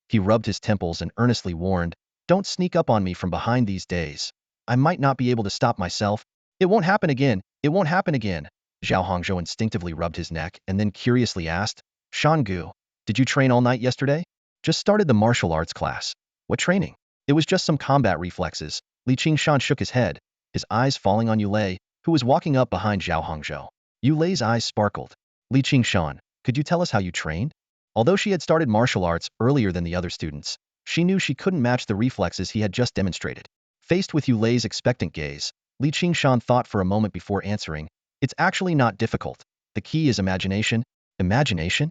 He rubbed his temples and earnestly warned, "Don't sneak up on me from behind these days. I might not be able to stop myself." "It won't happen again. It won't happen again." Zhao Hongzhou instinctively rubbed his neck and then curiously asked, "Shangu, did you train all night yesterday?" "Just started the martial arts class." "What training?" "It was just some combat reflexes." Qingshan shook his head, his eyes falling on Yulei, who was walking up behind Zhao Hongzhou. Yulei's eyes sparkled. "Qingshan, could you tell us how you trained?" Although she had started martial arts earlier than the other students, she knew she couldn't match the reflexes he had just demonstrated. Faced with Yulei's expectant gaze, Qingshan thought for a moment before answering, "It's actually not difficult. The key is imagination." "Imagination?"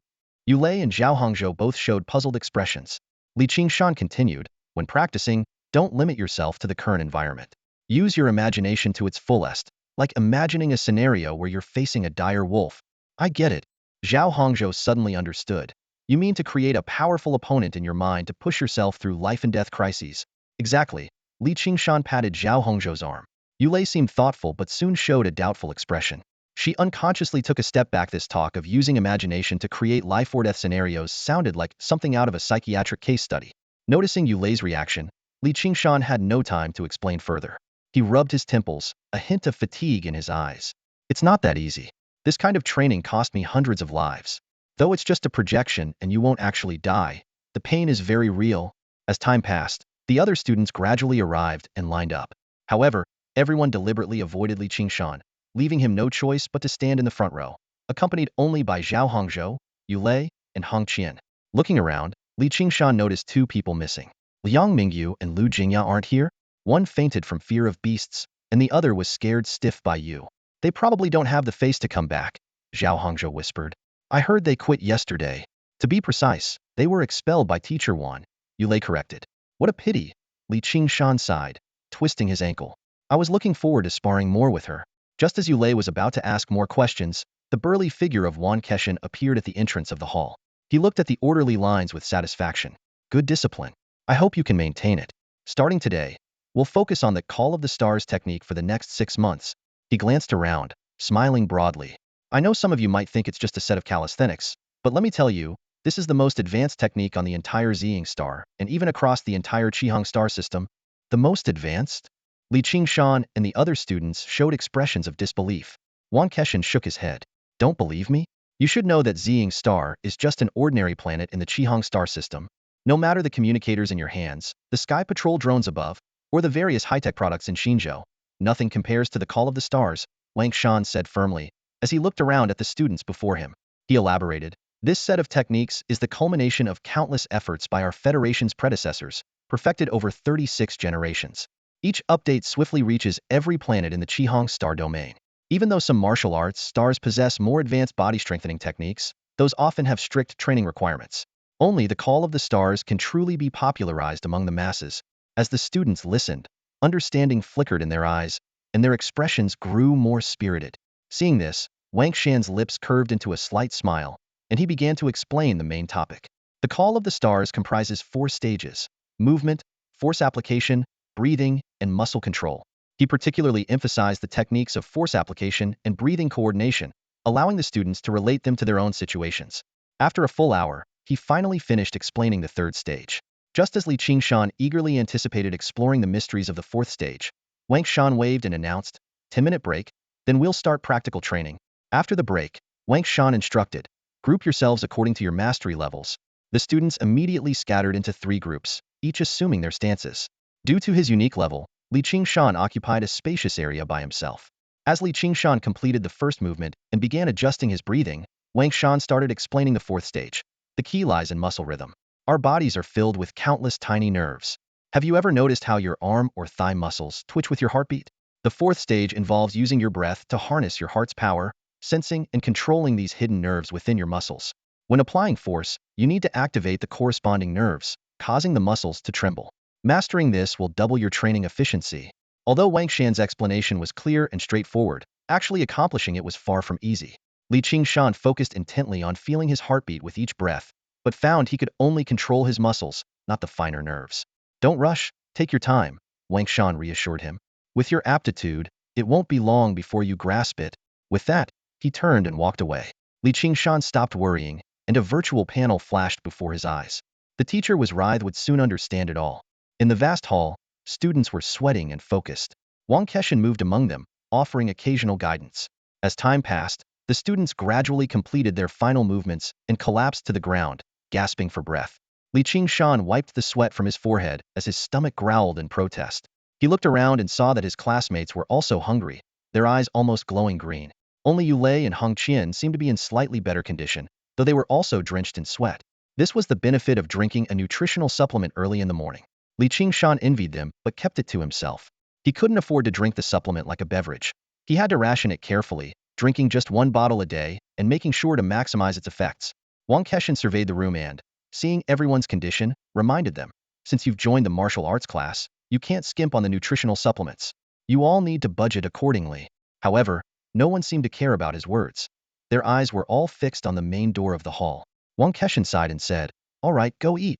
Yulei and Zhao Hongzhou both showed puzzled expressions. Qingshan continued, "When practicing, don't limit yourself to the current environment. Use your imagination to its fullest, like imagining a scenario where you're facing a dire wolf." "I get it." Zhao Hongzhou suddenly understood. "You mean to create a powerful opponent in your mind to push yourself through life-and-death crises." "Exactly." Qingshan patted Zhao Hongzhou's arm. Yulei seemed thoughtful but soon showed a doubtful expression. She unconsciously took a step back. This talk of using imagination to create life-or-death scenarios sounded like something out of a psychiatric case study. Noticing Yulei's reaction, Qingshan had no time to explain further. He rubbed his temples, a hint of fatigue in his eyes. "It's not that easy. This kind of training cost me hundreds of lives. Though it's just a projection and you won't actually die, the pain is very real." As time passed, the other students gradually arrived and lined up. However, everyone deliberately avoided Qingshan, leaving him no choice but to stand in the front row, accompanied only by Zhao Hongzhou, Yulei, and Hong Qian. Looking around, Qingshan noticed two people missing. Liang Mingyu and Lu Jingya aren't here? One fainted from fear of beasts, and the other was scared stiff by you. "They probably don't have the face to come back," Zhao Hongzhou whispered. "I heard they quit yesterday." "To be precise, they were expelled by Teacher Guan," Yulei corrected. "What a pity," Qingshan sighed, twisting his ankle. "I was looking forward to sparring more with her." Just as Yulei was about to ask more questions, the burly figure of Wan Keshan appeared at the entrance of the hall. He looked at the orderly lines with satisfaction. "Good discipline. I hope you can maintain it. Starting today, we'll focus on the Call of the Stars technique for the next 6 months." He glanced around, smiling broadly. "I know some of you might think it's just a set of calisthenics, but let me tell you, this is the most advanced technique on the entire Ziying star, and even across the entire Qihang star system." "The most advanced?" Qingshan and the other students showed expressions of disbelief. Wan Keshan shook his head. "Don't believe me? You should know that Ziying star is just an ordinary planet in the Qihang star system. No matter the communicators in your hands, the Sky Patrol drones above, or the various high-tech products in Xinzhou, nothing compares to the Call of the Stars," Wang Shan said firmly, as he looked around at the students before him. He elaborated, "This set of techniques is the culmination of countless efforts by our Federation's predecessors, perfected over 36 generations. Each update swiftly reaches every planet in the Qihang star domain. Even though some martial arts stars possess more advanced body strengthening techniques, those often have strict training requirements. Only the call of the stars can truly be popularized among the masses. As the students listened, understanding flickered in their eyes, and their expressions grew more spirited. Seeing this, Wang Shan's lips curved into a slight smile, and he began to explain the main topic. The call of the stars comprises 4 stages: movement, force application, breathing, and muscle control. He particularly emphasized the techniques of force application and breathing coordination, allowing the students to relate them to their own situations. After a full hour, he finally finished explaining the 3rd stage. Just as Qingshan eagerly anticipated exploring the mysteries of the 4th stage, Wang Shan waved and announced, 10-minute break, then we'll start practical training. After the break, Wang Shan instructed, group yourselves according to your mastery levels. The students immediately scattered into 3 groups, each assuming their stances. Due to his unique level, Qingshan occupied a spacious area by himself. As Qingshan completed the first movement and began adjusting his breathing, Wang Shan started explaining the 4th stage. The key lies in muscle rhythm. Our bodies are filled with countless tiny nerves. Have you ever noticed how your arm or thigh muscles twitch with your heartbeat? The 4th stage involves using your breath to harness your heart's power, sensing and controlling these hidden nerves within your muscles. When applying force, you need to activate the corresponding nerves, causing the muscles to tremble. Mastering this will double your training efficiency. Although Wang Shan's explanation was clear and straightforward, actually accomplishing it was far from easy. Qingshan focused intently on feeling his heartbeat with each breath, but found he could only control his muscles, not the finer nerves. Don't rush, take your time, Wang Shan reassured him. With your aptitude, it won't be long before you grasp it. With that, he turned and walked away. Qingshan stopped worrying, and a virtual panel flashed before his eyes. The teacher was writhed would soon understand it all. In the vast hall, students were sweating and focused. Wang Keshan moved among them, offering occasional guidance. As time passed, the students gradually completed their final movements and collapsed to the ground, gasping for breath. Qingshan wiped the sweat from his forehead as his stomach growled in protest. He looked around and saw that his classmates were also hungry, their eyes almost glowing green. Only Yulei and Hong Qian seemed to be in slightly better condition, though they were also drenched in sweat. This was the benefit of drinking a nutritional supplement early in the morning. Qingshan envied them but kept it to himself. He couldn't afford to drink the supplement like a beverage. He had to ration it carefully, drinking just 1 bottle a day and making sure to maximize its effects. Wang Keshan surveyed the room and, seeing everyone's condition, reminded them, since you've joined the martial arts class, you can't skimp on the nutritional supplements. You all need to budget accordingly. However, no one seemed to care about his words. Their eyes were all fixed on the main door of the hall. Wang Keshan sighed and said, all right, go eat.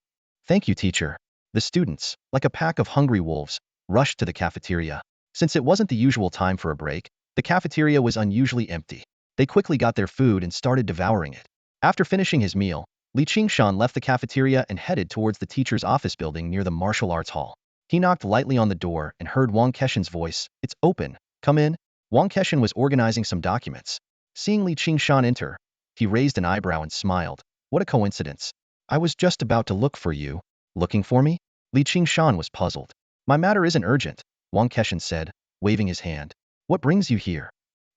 Thank you, teacher. The students, like a pack of hungry wolves, rushed to the cafeteria. Since it wasn't the usual time for a break, the cafeteria was unusually empty. They quickly got their food and started devouring it. After finishing his meal, Qingshan left the cafeteria and headed towards the teacher's office building near the martial arts hall. He knocked lightly on the door and heard Wang Keshan's voice, it's open, come in. Wang Keshan was organizing some documents. Seeing Qingshan enter, he raised an eyebrow and smiled. What a coincidence. I was just about to look for you. Looking for me? Qingshan was puzzled. My matter isn't urgent, Wang Keshan said, waving his hand. What brings you here?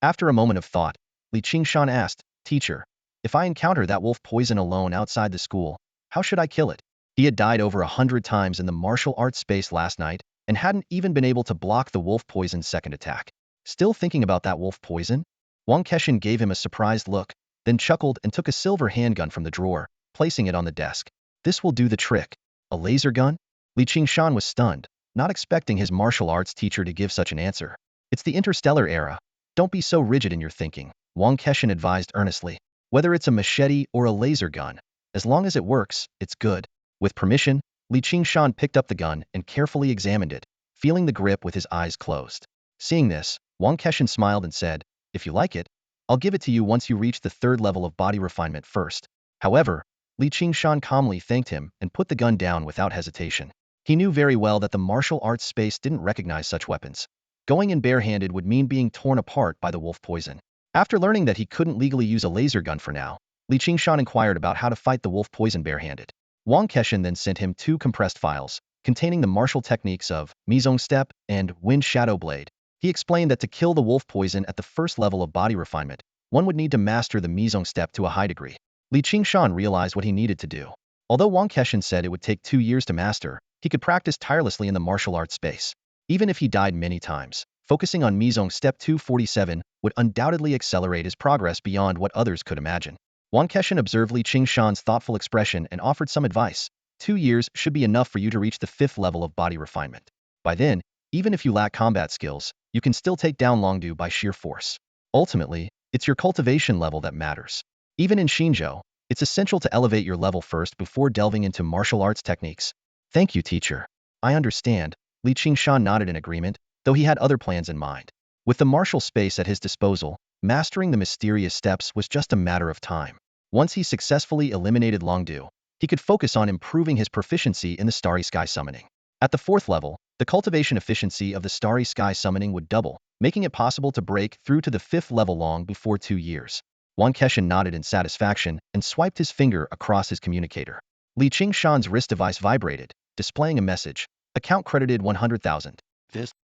After a moment of thought, Qingshan asked, teacher, if I encounter that wolf poison alone outside the school, how should I kill it? He had died over 100 times in the martial arts space last night and hadn't even been able to block the wolf poison's second attack. Still thinking about that wolf poison? Wang Keshan gave him a surprised look, then chuckled and took a silver handgun from the drawer, placing it on the desk. This will do the trick. A laser gun? Qingshan was stunned, not expecting his martial arts teacher to give such an answer. It's the Interstellar era. Don't be so rigid in your thinking, Wang Keshan advised earnestly. Whether it's a machete or a laser gun, as long as it works, it's good. With permission, Qingshan picked up the gun and carefully examined it, feeling the grip with his eyes closed. Seeing this, Wang Keshan smiled and said, if you like it, I'll give it to you once you reach the 3rd level of body refinement first. However, Qingshan calmly thanked him and put the gun down without hesitation. He knew very well that the martial arts space didn't recognize such weapons. Going in barehanded would mean being torn apart by the wolf poison. After learning that he couldn't legally use a laser gun for now, Qingshan inquired about how to fight the wolf poison barehanded. Wang Keshan then sent him 2 compressed files, containing the martial techniques of Mizong Step and Wind Shadow Blade. He explained that to kill the wolf poison at the 1st level of body refinement, one would need to master the Mizong Step to a high degree. Qingshan realized what he needed to do. Although Wang Keshan said it would take 2 years to master, he could practice tirelessly in the martial arts space. Even if he died many times, focusing on Mizong Step 247 would undoubtedly accelerate his progress beyond what others could imagine. Guan Keshan observed Li Qingshan's thoughtful expression and offered some advice. 2 years should be enough for you to reach the 5th level of body refinement. By then, even if you lack combat skills, you can still take down Longdu by sheer force. Ultimately, it's your cultivation level that matters. Even in Xinzhou, it's essential to elevate your level first before delving into martial arts techniques. Thank you, teacher. I understand. Li Qingshan nodded in agreement, though he had other plans in mind. With the martial space at his disposal, mastering the mysterious steps was just a matter of time. Once he successfully eliminated Longdu, he could focus on improving his proficiency in the Starry Sky summoning. At the 4th level, the cultivation efficiency of the Starry Sky summoning would double, making it possible to break through to the 5th level long before 2 years. Guan Keshan nodded in satisfaction and swiped his finger across his communicator. Li Qingshan's wrist device vibrated, displaying a message. Account credited 100,000.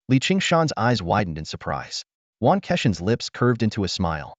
Li Qingshan's eyes widened in surprise. Guan Keshan's lips curved into a smile.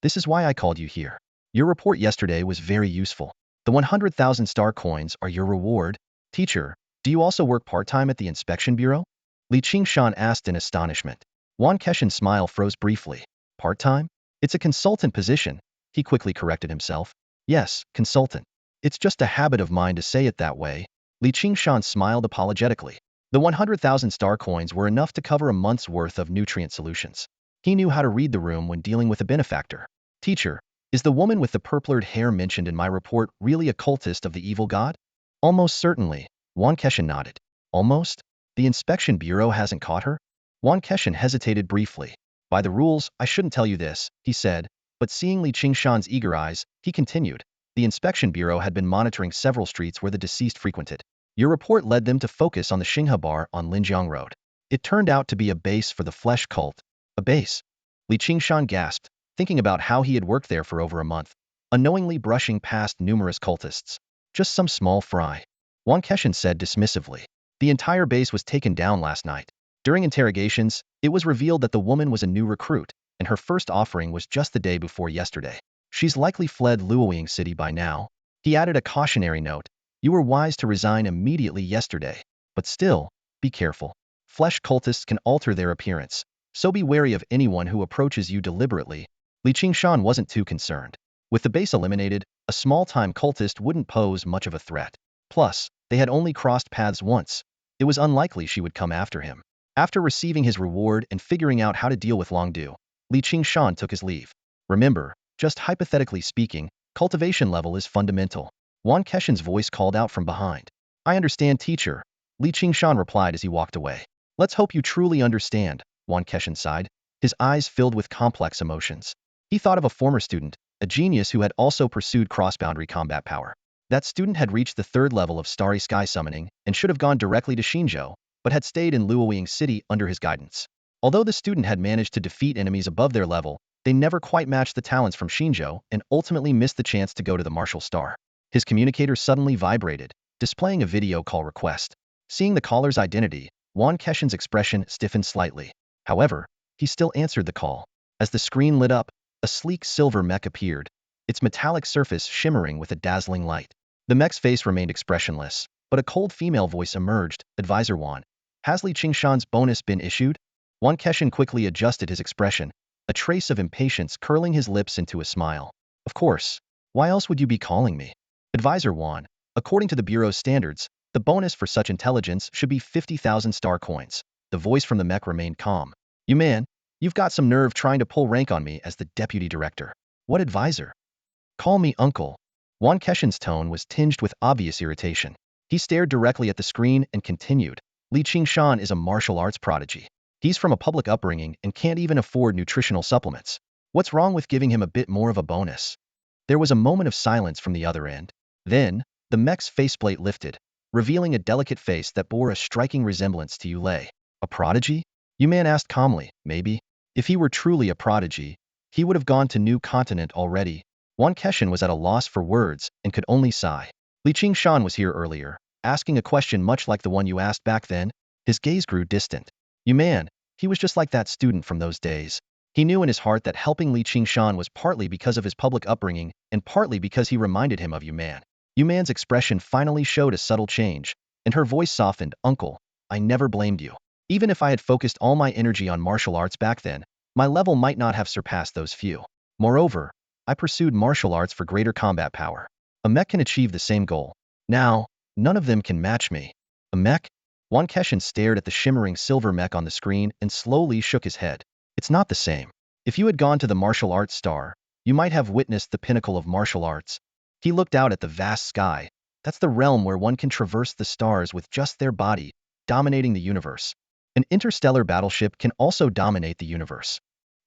This is why I called you here. Your report yesterday was very useful. The 100,000 star coins are your reward. Teacher, do you also work part-time at the inspection bureau? Li Qingshan asked in astonishment. Guan Keshan's smile froze briefly. Part-time? It's a consultant position. He quickly corrected himself. Yes, consultant. It's just a habit of mine to say it that way. Li Qingshan smiled apologetically. The 100,000 star coins were enough to cover a month's worth of nutrient solutions. He knew how to read the room when dealing with a benefactor. Teacher, is the woman with the purplered hair mentioned in my report really a cultist of the evil god? Almost certainly. Guan Keshan nodded. Almost? The inspection bureau hasn't caught her? Guan Keshan hesitated briefly. By the rules, I shouldn't tell you this, he said, but seeing Li Qingshan's eager eyes, he continued. The inspection bureau had been monitoring several streets where the deceased frequented. Your report led them to focus on the Xinghe bar on Linjiang Road. It turned out to be a base for the flesh cult. A base? Li Qingshan gasped, thinking about how he had worked there for over a month, unknowingly brushing past numerous cultists. Just some small fry. Guan Keshan said dismissively. The entire base was taken down last night. During interrogations, it was revealed that the woman was a new recruit, and her first offering was just the day before yesterday. She's likely fled Luoying City by now. He added a cautionary note. You were wise to resign immediately yesterday. But still, be careful. Flesh cultists can alter their appearance, so be wary of anyone who approaches you deliberately. Li Qingshan wasn't too concerned. With the base eliminated, a small-time cultist wouldn't pose much of a threat. Plus, they had only crossed paths once. It was unlikely she would come after him. After receiving his reward and figuring out how to deal with Longdu, Li Qingshan took his leave. Remember, just hypothetically speaking, cultivation level is fundamental. Guan Keshan's voice called out from behind. I understand, teacher. Li Qingshan replied as he walked away. Let's hope you truly understand, Guan Keshan sighed, his eyes filled with complex emotions. He thought of a former student, a genius who had also pursued cross-boundary combat power. That student had reached the 3rd level of Starry Sky summoning and should have gone directly to Xinzhou, but had stayed in Luoying City under his guidance. Although the student had managed to defeat enemies above their level, they never quite matched the talents from Xinzhou and ultimately missed the chance to go to the Martial Star. His communicator suddenly vibrated, displaying a video call request. Seeing the caller's identity, Guan Keshan's expression stiffened slightly. However, he still answered the call. As the screen lit up, a sleek silver mech appeared, its metallic surface shimmering with a dazzling light. The mech's face remained expressionless, but a cold female voice emerged. Advisor Guan, has Li Qingshan's bonus been issued? Guan Keshan quickly adjusted his expression, a trace of impatience curling his lips into a smile. Of course. Why else would you be calling me? Advisor Guan, according to the Bureau's standards, the bonus for such intelligence should be 50,000 star coins. The voice from the mech remained calm. You man, you've got some nerve trying to pull rank on me as the deputy director. What advisor? Call me uncle. Guan Keshan's tone was tinged with obvious irritation. He stared directly at the screen and continued. Li Qingshan is a martial arts prodigy. He's from a public upbringing and can't even afford nutritional supplements. What's wrong with giving him a bit more of a bonus? There was a moment of silence from the other end. Then, the mech's faceplate lifted, revealing a delicate face that bore a striking resemblance to Yulei. A prodigy? Yuman asked calmly. Maybe. If he were truly a prodigy, he would have gone to New Continent already. Guan Keshan was at a loss for words and could only sigh. Li Qingshan was here earlier, asking a question much like the one you asked back then. His gaze grew distant. Yuman, he was just like that student from those days. He knew in his heart that helping Li Qingshan was partly because of his public upbringing and partly because he reminded him of Yuman. Yuman's expression finally showed a subtle change, and her voice softened. Uncle, I never blamed you. Even if I had focused all my energy on martial arts back then, my level might not have surpassed those few. Moreover, I pursued martial arts for greater combat power. A mech can achieve the same goal. Now, none of them can match me. A mech? Qingshan stared at the shimmering silver mech on the screen and slowly shook his head. It's not the same. If you had gone to the martial arts star, you might have witnessed the pinnacle of martial arts. He looked out at the vast sky. That's the realm where one can traverse the stars with just their body, dominating the universe. An interstellar battleship can also dominate the universe.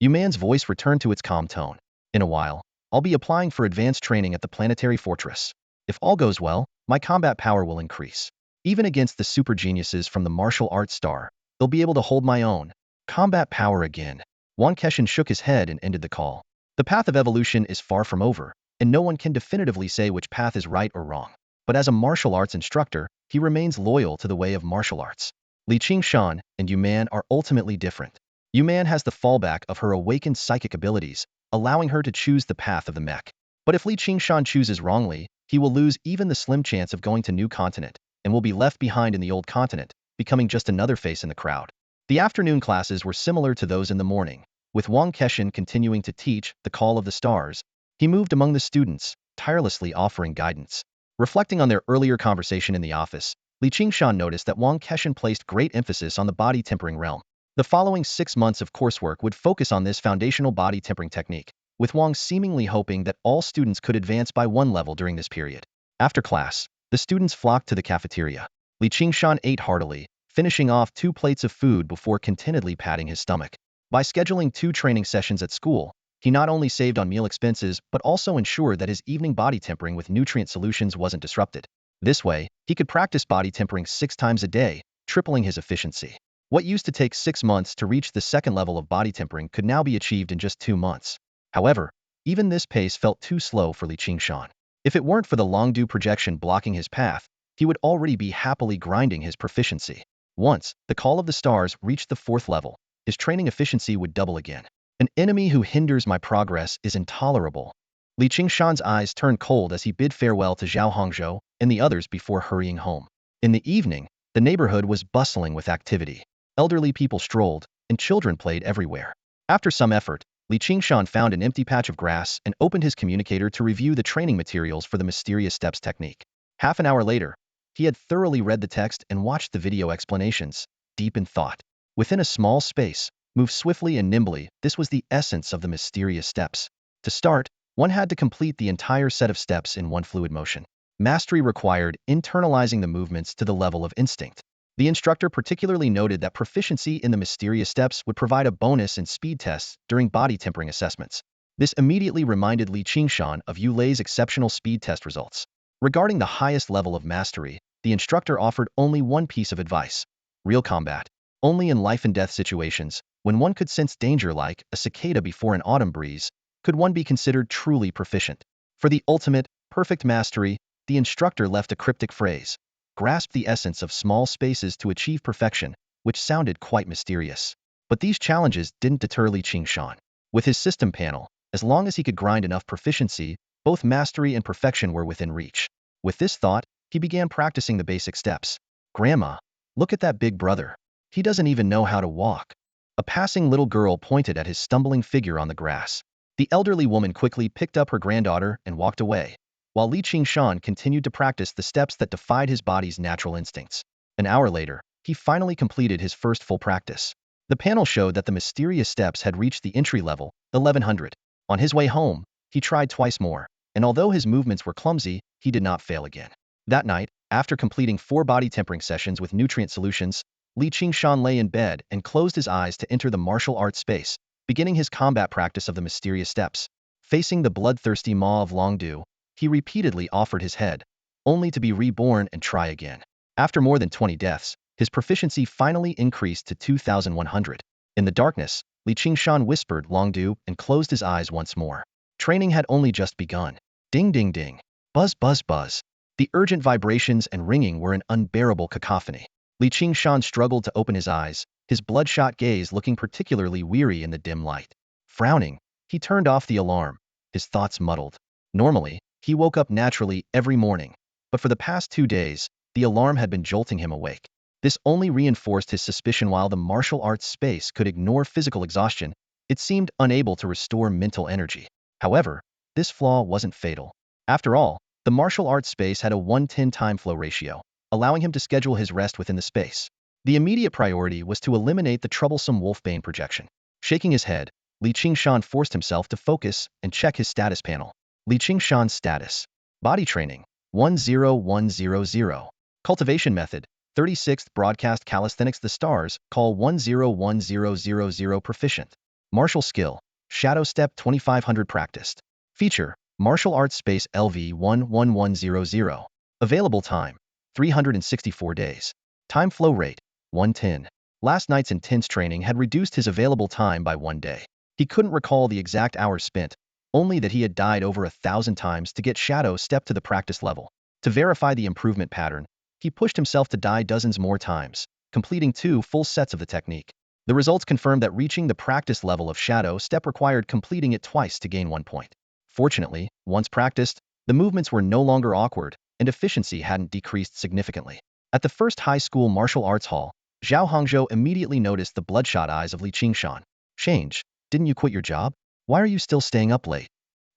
Yuman's voice returned to its calm tone. In a while, I'll be applying for advanced training at the planetary fortress. If all goes well, my combat power will increase. Even against the super geniuses from the martial arts star, they'll be able to hold my own. Combat power again. Qingshan shook his head and ended the call. The path of evolution is far from over, and no one can definitively say which path is right or wrong. But as a martial arts instructor, he remains loyal to the way of martial arts. Qingshan and Yuman are ultimately different. Yuman has the fallback of her awakened psychic abilities, allowing her to choose the path of the mech. But if Qingshan chooses wrongly, he will lose even the slim chance of going to new continent, and will be left behind in the old continent, becoming just another face in the crowd. The afternoon classes were similar to those in the morning. With Qingshan continuing to teach the call of the stars, he moved among the students, tirelessly offering guidance. Reflecting on their earlier conversation in the office, Qingshan noticed that Qingshan placed great emphasis on the body tempering realm. The following 6 months of coursework would focus on this foundational body tempering technique, with Wang seemingly hoping that all students could advance by one level during this period. After class, the students flocked to the cafeteria. Qingshan ate heartily, finishing off 2 plates of food before contentedly patting his stomach. By scheduling 2 training sessions at school, he not only saved on meal expenses but also ensured that his evening body tempering with nutrient solutions wasn't disrupted. This way, he could practice body tempering 6 times a day, tripling his efficiency. What used to take 6 months to reach the second level of body tempering could now be achieved in just 2 months. However, even this pace felt too slow for Qingshan. If it weren't for the long-due projection blocking his path, he would already be happily grinding his proficiency. Once the call of the stars reached the 4th level, his training efficiency would double again. An enemy who hinders my progress is intolerable. Qingshan's eyes turned cold as he bid farewell to Zhao Hongzhou and the others before hurrying home. In the evening, the neighborhood was bustling with activity. Elderly people strolled, and children played everywhere. After some effort, Qingshan found an empty patch of grass and opened his communicator to review the training materials for the mysterious steps technique. Half an hour later, he had thoroughly read the text and watched the video explanations, deep in thought. Within a small space, move swiftly and nimbly, this was the essence of the mysterious steps. To start, one had to complete the entire set of steps in one fluid motion. Mastery required internalizing the movements to the level of instinct. The instructor particularly noted that proficiency in the mysterious steps would provide a bonus in speed tests during body tempering assessments. This immediately reminded Qingshan of Yulei's exceptional speed test results. Regarding the highest level of mastery, the instructor offered only one piece of advice: real combat. Only in life-and-death situations, when one could sense danger like a cicada before an autumn breeze, could one be considered truly proficient. For the ultimate, perfect mastery, the instructor left a cryptic phrase: grasp the essence of small spaces to achieve perfection, which sounded quite mysterious. But these challenges didn't deter Qingshan. With his system panel, as long as he could grind enough proficiency, both mastery and perfection were within reach. With this thought, he began practicing the basic steps. Grandma, look at that big brother. He doesn't even know how to walk. A passing little girl pointed at his stumbling figure on the grass. The elderly woman quickly picked up her granddaughter and walked away, while Qingshan continued to practice the steps that defied his body's natural instincts. An hour later, he finally completed his first full practice. The panel showed that the mysterious steps had reached the entry level, 1100. On his way home, he tried twice more, and although his movements were clumsy, he did not fail again. That night, after completing 4 body tempering sessions with nutrient solutions, Qingshan lay in bed and closed his eyes to enter the martial arts space, beginning his combat practice of the mysterious steps. Facing the bloodthirsty maw of Longdu, he repeatedly offered his head, only to be reborn and try again. After more than 20 deaths, his proficiency finally increased to 2,100. In the darkness, Qingshan whispered Longdu and closed his eyes once more. Training had only just begun. Ding ding ding. Buzz buzz buzz. The urgent vibrations and ringing were an unbearable cacophony. Qingshan struggled to open his eyes, his bloodshot gaze looking particularly weary in the dim light. Frowning, he turned off the alarm, his thoughts muddled. Normally, he woke up naturally every morning, but for the past 2 days, the alarm had been jolting him awake. This only reinforced his suspicion. While the martial arts space could ignore physical exhaustion, it seemed unable to restore mental energy. However, this flaw wasn't fatal. After all, the martial arts space had a 1:10 time flow ratio, allowing him to schedule his rest within the space. The immediate priority was to eliminate the troublesome Wolfbane projection. Shaking his head, Qingshan forced himself to focus and check his status panel. Qingshan's status. Body training, 10100. Cultivation method, 36th broadcast calisthenics the stars, call 10100 proficient. Martial skill, shadow step 2500 practiced. Feature, martial arts space LV 11100. Available time, 364 days. Time flow rate, 1:10. Last night's intense training had reduced his available time by 1 day. He couldn't recall the exact hours spent, only that he had died over 1,000 times to get shadow step to the practice level. To verify the improvement pattern, he pushed himself to die dozens more times, completing 2 full sets of the technique. The results confirmed that reaching the practice level of shadow step required completing it twice to gain 1 point. Fortunately, once practiced, the movements were no longer awkward, and efficiency hadn't decreased significantly. At the first high school martial arts hall, Zhao Hongzhou immediately noticed the bloodshot eyes of Qingshan. Change, didn't you quit your job? Why are you still staying up late?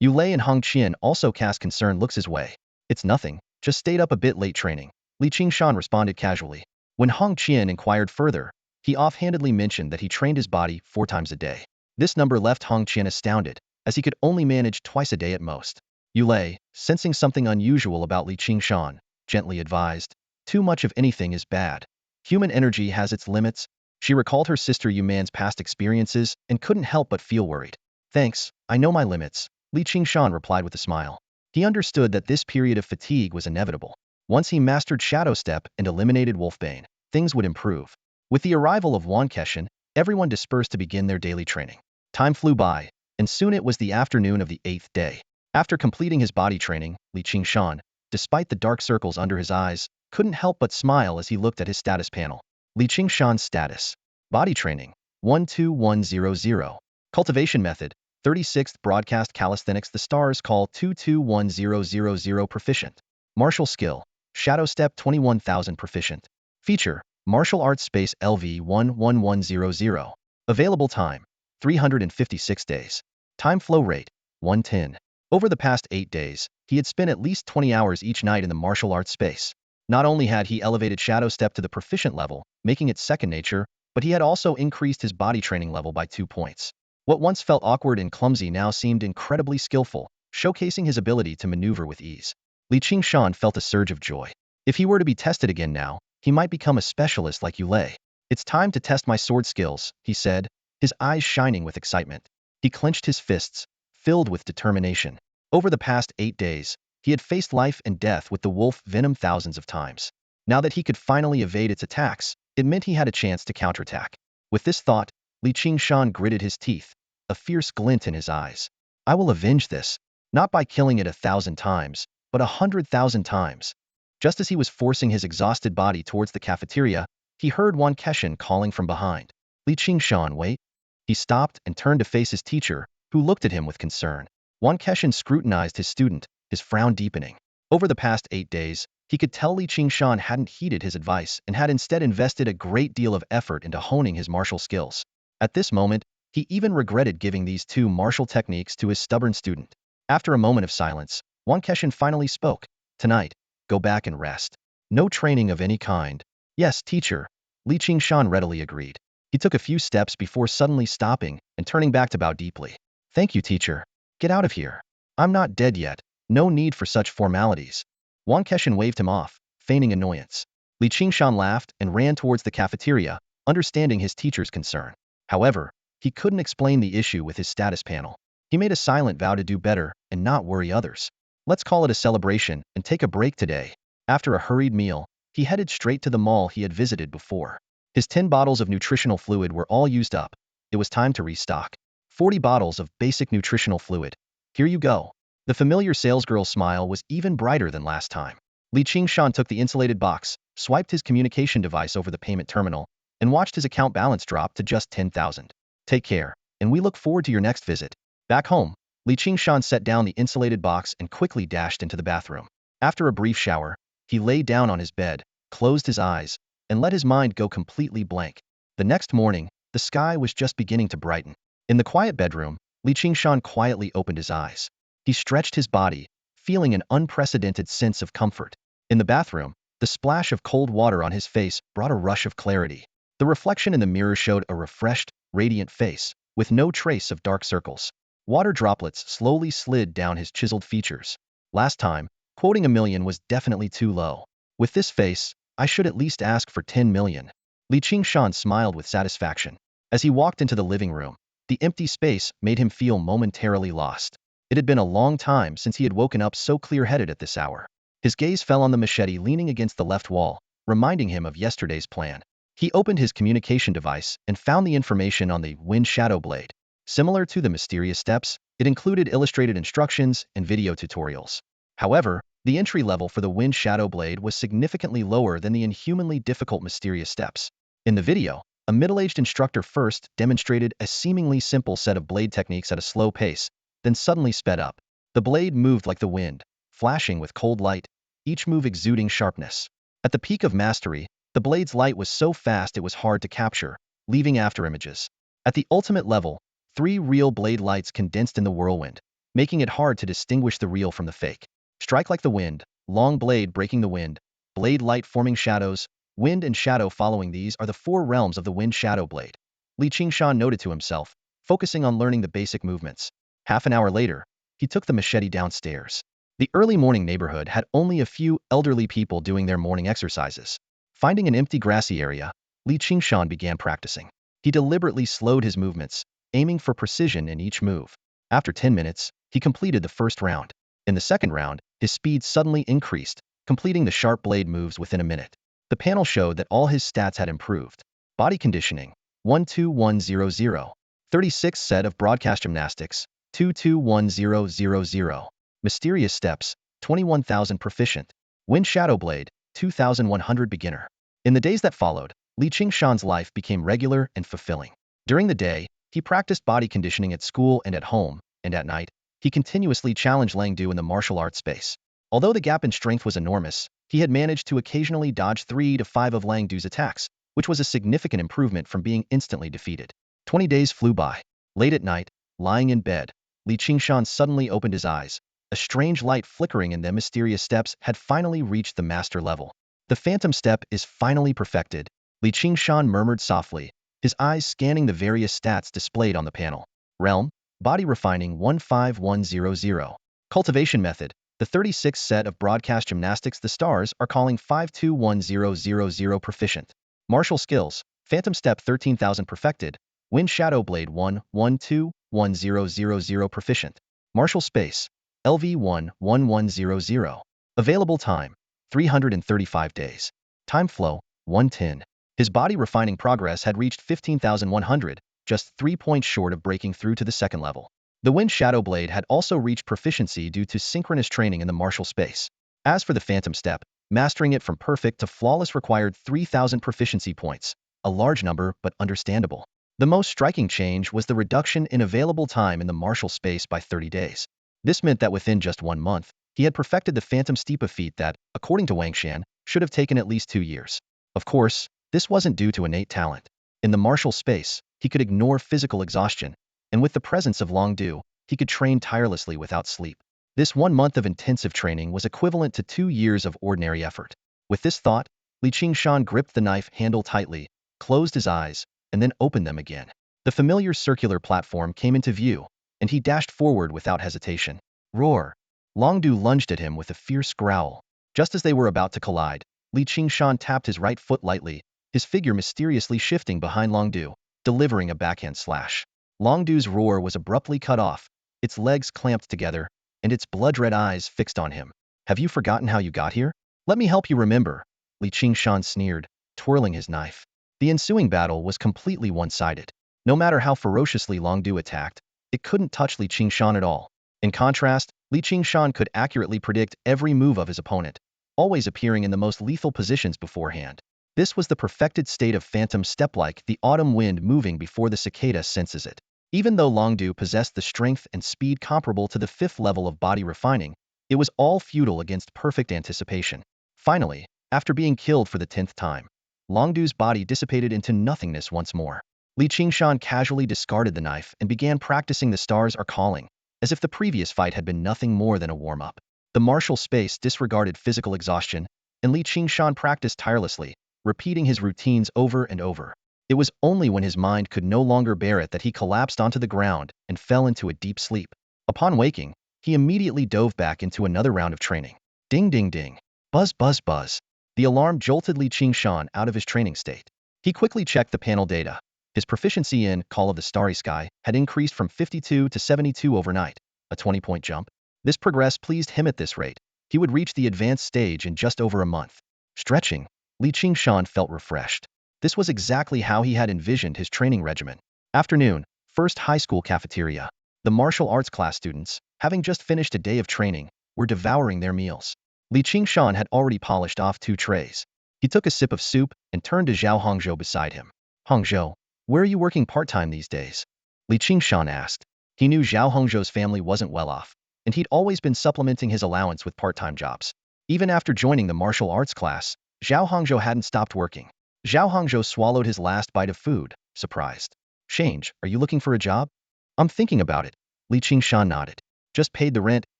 Yu Lei and Hong Qian also cast concerned looks his way. It's nothing, just stayed up a bit late training. Qingshan responded casually. When Hong Qian inquired further, he offhandedly mentioned that he trained his body 4 times a day. This number left Hong Qian astounded, as he could only manage twice a day at most. Yu Lei, sensing something unusual about Qingshan, gently advised, too much of anything is bad. Human energy has its limits. She recalled her sister Yuman's past experiences and couldn't help but feel worried. Thanks, I know my limits, Qingshan replied with a smile. He understood that this period of fatigue was inevitable. Once he mastered Shadow Step and eliminated Wolfbane, things would improve. With the arrival of Qingshan, everyone dispersed to begin their daily training. Time flew by, and soon it was the afternoon of the 8th day. After completing his body training, Qingshan, despite the dark circles under his eyes, couldn't help but smile as he looked at his status panel. Qingshan's status. Body training, 12100. Cultivation method, 36th broadcast calisthenics the stars call 221000 proficient. Martial skill, shadow step 21000 proficient. Feature, martial arts space LV 11100. Available time, 356 days. Time flow rate, 1:10. Over the past 8 days, he had spent at least 20 hours each night in the martial arts space. Not only had he elevated Shadow Step to the proficient level, making it second nature, but he had also increased his body training level by 2 points. What once felt awkward and clumsy now seemed incredibly skillful, showcasing his ability to maneuver with ease. Qingshan felt a surge of joy. If he were to be tested again now, he might become a specialist like Yu Lei. It's time to test my sword skills, he said, his eyes shining with excitement. He clenched his fists, filled with determination. Over the past 8 days, he had faced life and death with the wolf venom thousands of times. Now that he could finally evade its attacks, it meant he had a chance to counterattack. With this thought, Qingshan gritted his teeth, a fierce glint in his eyes. I will avenge this, not by killing it 1,000 times, but 100,000 times. Just as he was forcing his exhausted body towards the cafeteria, he heard Qingshan calling from behind. Qingshan, wait. He stopped and turned to face his teacher, who looked at him with concern. Qingshan scrutinized his student, his frown deepening. Over the past 8 days, he could tell Qingshan hadn't heeded his advice and had instead invested a great deal of effort into honing his martial skills. At this moment, he even regretted giving these 2 martial techniques to his stubborn student. After a moment of silence, Qingshan finally spoke. Tonight, go back and rest. No training of any kind. Yes, teacher. Qingshan readily agreed. He took a few steps before suddenly stopping and turning back to bow deeply. Thank you, teacher. Get out of here. I'm not dead yet. No need for such formalities. Qingshan waved him off, feigning annoyance. Qingshan laughed and ran towards the cafeteria, understanding his teacher's concern. However, he couldn't explain the issue with his status panel. He made a silent vow to do better and not worry others. Let's call it a celebration and take a break today. After a hurried meal, he headed straight to the mall he had visited before. His 10 bottles of nutritional fluid were all used up. It was time to restock. 40 bottles of basic nutritional fluid. Here you go. The familiar salesgirl's smile was even brighter than last time. Qingshan took the insulated box, swiped his communication device over the payment terminal, and watched his account balance drop to just 10,000. Take care, and we look forward to your next visit. Back home, Qingshan set down the insulated box and quickly dashed into the bathroom. After a brief shower, he lay down on his bed, closed his eyes, and let his mind go completely blank. The next morning, the sky was just beginning to brighten. In the quiet bedroom, Qingshan quietly opened his eyes. He stretched his body, feeling an unprecedented sense of comfort. In the bathroom, the splash of cold water on his face brought a rush of clarity. The reflection in the mirror showed a refreshed, radiant face, with no trace of dark circles. Water droplets slowly slid down his chiseled features. Last time, quoting a million was definitely too low. With this face, I should at least ask for 10 million. Qingshan smiled with satisfaction. As he walked into the living room, the empty space made him feel momentarily lost. It had been a long time since he had woken up so clear-headed at this hour. His gaze fell on the machete leaning against the left wall, reminding him of yesterday's plan. He opened his communication device and found the information on the Wind Shadow Blade. Similar to the mysterious steps, it included illustrated instructions and video tutorials. However, the entry level for the Wind Shadow Blade was significantly lower than the inhumanly difficult mysterious steps. In the video, a middle-aged instructor first demonstrated a seemingly simple set of blade techniques at a slow pace, then suddenly sped up. The blade moved like the wind, flashing with cold light, each move exuding sharpness. At the peak of mastery, the blade's light was so fast it was hard to capture, leaving afterimages. At the ultimate level, 3 real blade lights condensed in the whirlwind, making it hard to distinguish the real from the fake. Strike like the wind, long blade breaking the wind, blade light forming shadows, wind and shadow following. These are the 4 realms of the Wind Shadow Blade. Qingshan noted to himself, focusing on learning the basic movements. Half an hour later, he took the machete downstairs. The early morning neighborhood had only a few elderly people doing their morning exercises. Finding an empty grassy area, Qingshan began practicing. He deliberately slowed his movements, aiming for precision in each move. After 10 minutes, he completed the first round. In the second round, his speed suddenly increased, completing the sharp blade moves within a minute. The panel showed that all his stats had improved. Body conditioning, 12100. 36 set of broadcast gymnastics, 221000. Mysterious steps, 21,000 proficient. Wind Shadow Blade, 2,100 beginner. In the days that followed, Qingshan's life became regular and fulfilling. During the day, he practiced body conditioning at school and at home, and at night, he continuously challenged Langdu in the martial arts space. Although the gap in strength was enormous, he had managed to occasionally dodge 3 to 5 of Langdu's attacks, which was a significant improvement from being instantly defeated. 20 days flew by. Late at night, lying in bed, Qingshan suddenly opened his eyes. A strange light flickering in them. Mysterious steps had finally reached the master level. The phantom step is finally perfected, Qingshan murmured softly, his eyes scanning the various stats displayed on the panel. Realm, body refining 15100. Cultivation method, the 36 set of broadcast gymnastics. The stars are calling 521000 proficient. Martial skills, phantom step 13,000 perfected, Wind Shadow Blade 1121000 proficient. Martial space, LV11100. Available time, 335 days. Time flow, 110. His body refining progress had reached 15,100, just 3 points short of breaking through to the second level. The Wind Shadow Blade had also reached proficiency due to synchronous training in the martial space. As for the phantom step, mastering it from perfect to flawless required 3,000 proficiency points, a large number but understandable. The most striking change was the reduction in available time in the martial space by 30 days. This meant that within just 1 month, he had perfected the Phantom Steepa feat that, according to Qingshan, should have taken at least 2 years. Of course, this wasn't due to innate talent. In the martial space, he could ignore physical exhaustion, and with the presence of Langdu, he could train tirelessly without sleep. This 1 month of intensive training was equivalent to 2 years of ordinary effort. With this thought, Qingshan gripped the knife handle tightly, closed his eyes, and then opened them again. The familiar circular platform came into view, and he dashed forward without hesitation. Roar! Langdu lunged at him with a fierce growl. Just as they were about to collide, Qingshan tapped his right foot lightly, his figure mysteriously shifting behind Langdu, delivering a backhand slash. Langdu's roar was abruptly cut off, its legs clamped together, and its blood-red eyes fixed on him. Have you forgotten how you got here? Let me help you remember, Qingshan sneered, twirling his knife. The ensuing battle was completely one-sided. No matter how ferociously Langdu attacked, it couldn't touch Qingshan at all. In contrast, Qingshan could accurately predict every move of his opponent, always appearing in the most lethal positions beforehand. This was the perfected state of phantom step, like the autumn wind moving before the cicada senses it. Even though Langdu possessed the strength and speed comparable to the 5th level of body refining, it was all futile against perfect anticipation. Finally, after being killed for the 10th time, Langdu's body dissipated into nothingness once more. Qingshan casually discarded the knife and began practicing the stars are calling, as if the previous fight had been nothing more than a warm-up. The martial space disregarded physical exhaustion, and Qingshan practiced tirelessly, repeating his routines over and over. It was only when his mind could no longer bear it that he collapsed onto the ground and fell into a deep sleep. Upon waking, he immediately dove back into another round of training. Ding ding ding. Buzz buzz buzz. The alarm jolted Qingshan out of his training state. He quickly checked the panel data. His proficiency in Call of the Starry Sky had increased from 52 to 72 overnight, a 20-point jump. This progress pleased him at this rate. He would reach the advanced stage in just over a month. Stretching, Qingshan felt refreshed. This was exactly how he had envisioned his training regimen. Afternoon, first high school cafeteria. The martial arts class students, having just finished a day of training, were devouring their meals. Qingshan had already polished off 2 trays. He took a sip of soup and turned to Zhao Hongzhou beside him. Hongzhou, where are you working part-time these days? Qingshan asked. He knew Zhao Hongzhou's family wasn't well off, and he'd always been supplementing his allowance with part-time jobs. Even after joining the martial arts class, Zhao Hongzhou hadn't stopped working. Zhao Hongzhou swallowed his last bite of food, surprised. Change, are you looking for a job? I'm thinking about it. Qingshan nodded. Just paid the rent,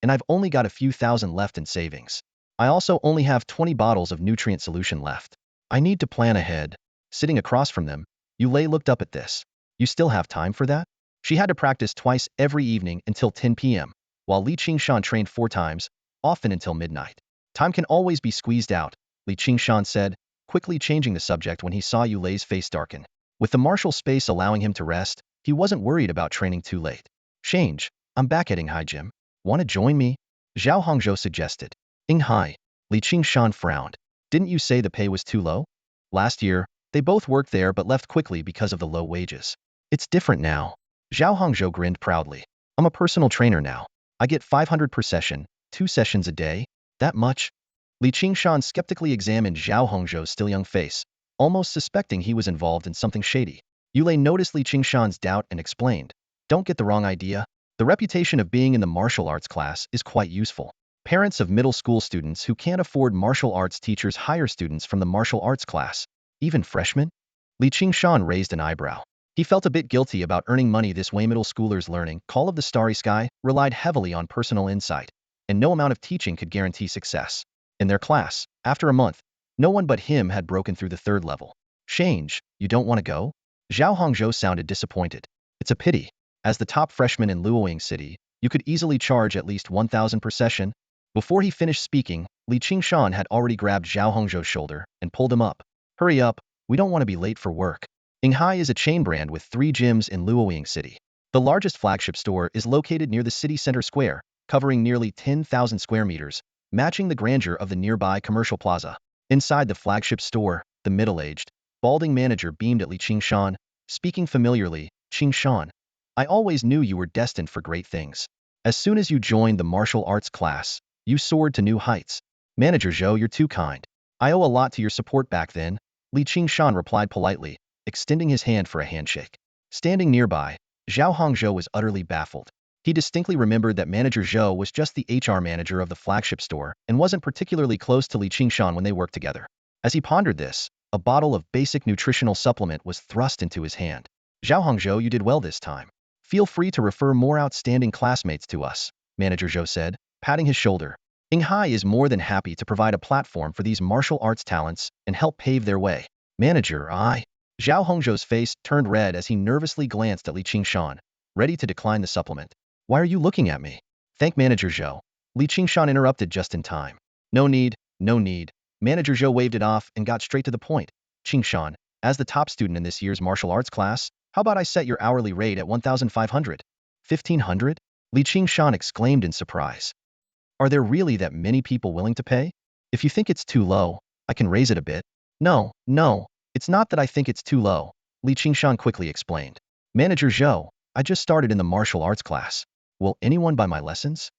and I've only got a few thousand left in savings. I also only have 20 bottles of nutrient solution left. I need to plan ahead. Sitting across from them, Yulei looked up at this. You still have time for that? She had to practice twice every evening until 10 p.m., while Qingshan trained 4 times, often until midnight. Time can always be squeezed out, Qingshan said, quickly changing the subject when he saw Yulei's face darken. With the martial space allowing him to rest, he wasn't worried about training too late. Change, I'm back at Inai Gym. Want to join me? Zhao Hongzhou suggested. Inai. Qingshan frowned. Didn't you say the pay was too low? Last year, they both worked there but left quickly because of the low wages. It's different now. Zhao Hongzhou grinned proudly. I'm a personal trainer now. I get 500 per session, 2 sessions a day. That much? Qingshan skeptically examined Zhao Hongzhou's still young face, almost suspecting he was involved in something shady. Yulei noticed Qingshan's doubt and explained. Don't get the wrong idea. The reputation of being in the martial arts class is quite useful. Parents of middle school students who can't afford martial arts teachers hire students from the martial arts class. Even freshmen? Qingshan raised an eyebrow. He felt a bit guilty about earning money this way. Middle schoolers learning Call of the Starry Sky relied heavily on personal insight, and no amount of teaching could guarantee success. In their class, after a month, no one but him had broken through the 3rd level. Change, you don't want to go? Zhao Hongzhou sounded disappointed. It's a pity. As the top freshman in Luoying City, you could easily charge at least 1,000 per session. Before he finished speaking, Qingshan had already grabbed Zhao Hongzhou's shoulder and pulled him up. Hurry up, we don't want to be late for work. Inai is a chain brand with 3 gyms in Luoying City. The largest flagship store is located near the city center square, covering nearly 10,000 square meters, matching the grandeur of the nearby commercial plaza. Inside the flagship store, the middle-aged, balding manager beamed at Qingshan, speaking familiarly. Ching-Shan, I always knew you were destined for great things. As soon as you joined the martial arts class, you soared to new heights. Manager Zhou, you're too kind. I owe a lot to your support back then, Qingshan replied politely, extending his hand for a handshake. Standing nearby, Zhao Hongzhou was utterly baffled. He distinctly remembered that Manager Zhou was just the HR manager of the flagship store and wasn't particularly close to Qingshan when they worked together. As he pondered this, a bottle of basic nutritional supplement was thrust into his hand. Zhao Hongzhou, you did well this time. Feel free to refer more outstanding classmates to us, Manager Zhou said, patting his shoulder. Inai is more than happy to provide a platform for these martial arts talents and help pave their way. Manager, Zhao Hongzhou's face turned red as he nervously glanced at Qingshan, ready to decline the supplement. Why are you looking at me? Thank Manager Zhou. Qingshan interrupted just in time. No need, no need. Manager Zhou waved it off and got straight to the point. Ching-Shan, as the top student in this year's martial arts class, how about I set your hourly rate at 1,500? 1,500? Qingshan exclaimed in surprise. Are there really that many people willing to pay? If you think it's too low, I can raise it a bit. No, it's not that I think it's too low, Qingshan quickly explained. Manager Zhou, I just started in the martial arts class. Will anyone buy my lessons?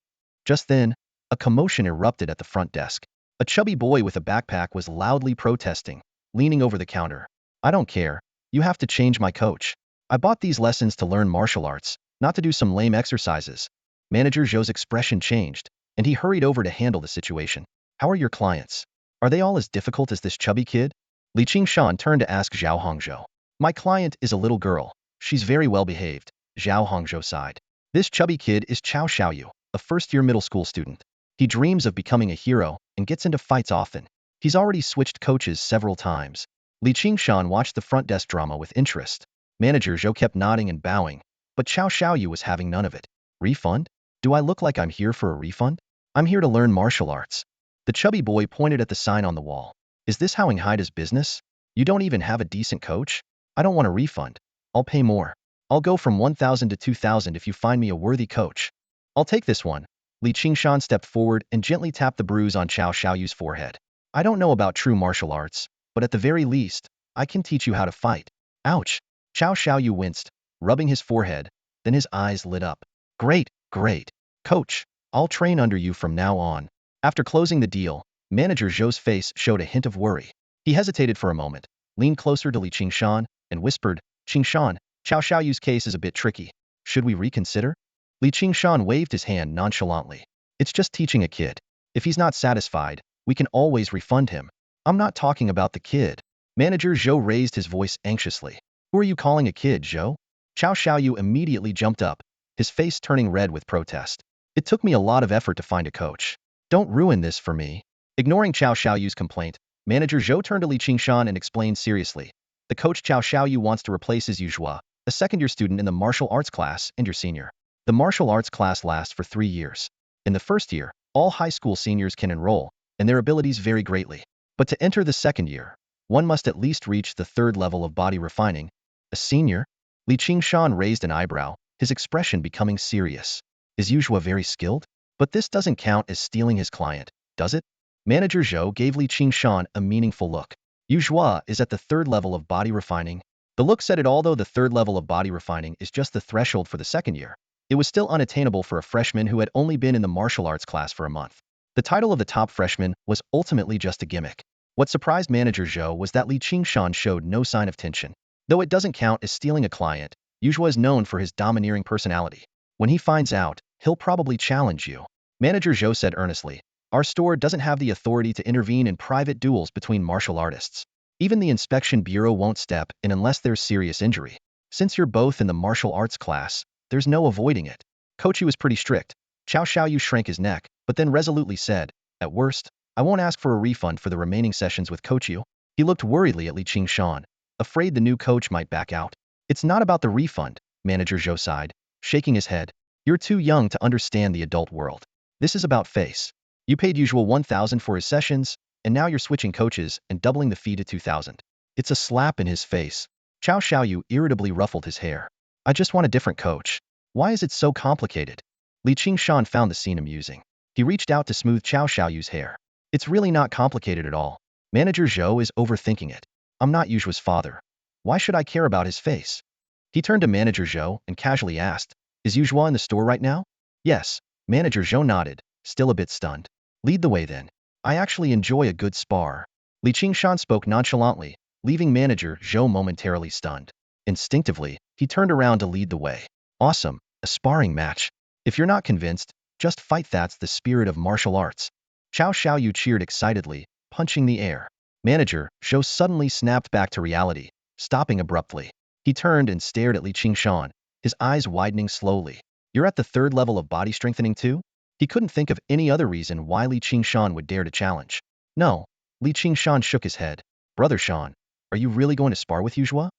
Just then, a commotion erupted at the front desk. A chubby boy with a backpack was loudly protesting, leaning over the counter. I don't care. You have to change my coach. I bought these lessons to learn martial arts, not to do some lame exercises. Manager Zhou's expression changed, and he hurried over to handle the situation. How are your clients? Are they all as difficult as this chubby kid? Qingshan turned to ask Zhao Hongzhou. My client is a little girl. She's very well behaved, Zhao Hongzhou sighed. This chubby kid is Chao Xiaoyu, a first-year middle school student. He dreams of becoming a hero and gets into fights often. He's already switched coaches several times. Qingshan watched the front desk drama with interest. Manager Zhou kept nodding and bowing, but Chao Xiaoyu was having none of it. Refund? Do I look like I'm here for a refund? I'm here to learn martial arts. The chubby boy pointed at the sign on the wall. Is this how Inai does business? You don't even have a decent coach? I don't want a refund. I'll pay more. I'll go from 1,000 to 2,000 if you find me a worthy coach. I'll take this one. Qingshan stepped forward and gently tapped the bruise on Chao Xiaoyu's forehead. I don't know about true martial arts, but at the very least, I can teach you how to fight. Ouch! Chao Xiaoyu winced, rubbing his forehead, then his eyes lit up. Great, great. Coach, I'll train under you from now on. After closing the deal, Manager Zhou's face showed a hint of worry. He hesitated for a moment, leaned closer to Qingshan, and whispered, Ching-Shan, Chao Xiaoyu's case is a bit tricky. Should we reconsider? Qingshan waved his hand nonchalantly. It's just teaching a kid. If he's not satisfied, we can always refund him. I'm not talking about the kid. Manager Zhou raised his voice anxiously. Who are you calling a kid, Zhou? Chao Xiaoyu immediately jumped up, his face turning red with protest. It took me a lot of effort to find a coach. Don't ruin this for me. Ignoring Chao Xiaoyu's complaint, Manager Zhou turned to Qingshan and explained seriously. The coach Chao Xiaoyu wants to replace his Yuzhua, a second-year student in the martial arts class, and your senior. The martial arts class lasts for 3 years. In the first year, all high school seniors can enroll, and their abilities vary greatly. But to enter the second year, one must at least reach the 3rd level of body refining. A senior? Qingshan raised an eyebrow, his expression becoming serious. Is Yuzhua very skilled? But this doesn't count as stealing his client, does it? Manager Zhou gave Qingshan a meaningful look. Yuzhua is at the 3rd level of body refining. The look said it. Although the 3rd level of body refining is just the threshold for the second year, it was still unattainable for a freshman who had only been in the martial arts class for a month. The title of the top freshman was ultimately just a gimmick. What surprised Manager Zhou was that Qingshan showed no sign of tension. Though it doesn't count as stealing a client, Yuzhua is known for his domineering personality. When he finds out, he'll probably challenge you. Manager Zhou said earnestly. Our store doesn't have the authority to intervene in private duels between martial artists. Even the inspection bureau won't step in unless there's serious injury. Since you're both in the martial arts class, there's no avoiding it. Coach, was pretty strict. Chao Xiaoyu shrank his neck, but then resolutely said, at worst, I won't ask for a refund for the remaining sessions with Coach Yu. He looked worriedly at Qingshan, afraid the new coach might back out. It's not about the refund, Manager Zhou sighed, shaking his head. You're too young to understand the adult world. This is about face. You paid usual 1,000 for his sessions, and now you're switching coaches and doubling the fee to 2,000. It's a slap in his face. Chao Xiaoyu irritably ruffled his hair. I just want a different coach. Why is it so complicated? Qingshan found the scene amusing. He reached out to smooth Chao Xiaoyu's hair. It's really not complicated at all. Manager Zhou is overthinking it. I'm not Yuzhua's father. Why should I care about his face? He turned to Manager Zhou and casually asked, Is Yuzhua in the store right now? Yes. Manager Zhou nodded, still a bit stunned. Lead the way then. I actually enjoy a good spar. Qingshan spoke nonchalantly, leaving Manager Zhou momentarily stunned. Instinctively, he turned around to lead the way. Awesome, a sparring match. If you're not convinced, just fight. That's the spirit of martial arts. Chao Xiaoyu cheered excitedly, punching the air. Manager Zhou suddenly snapped back to reality, stopping abruptly. He turned and stared at Qingshan, his eyes widening slowly. You're at the 3rd level of body strengthening too? He couldn't think of any other reason why Qingshan would dare to challenge. No. Qingshan shook his head. Brother Shan, are you really going to spar with Yuzhua?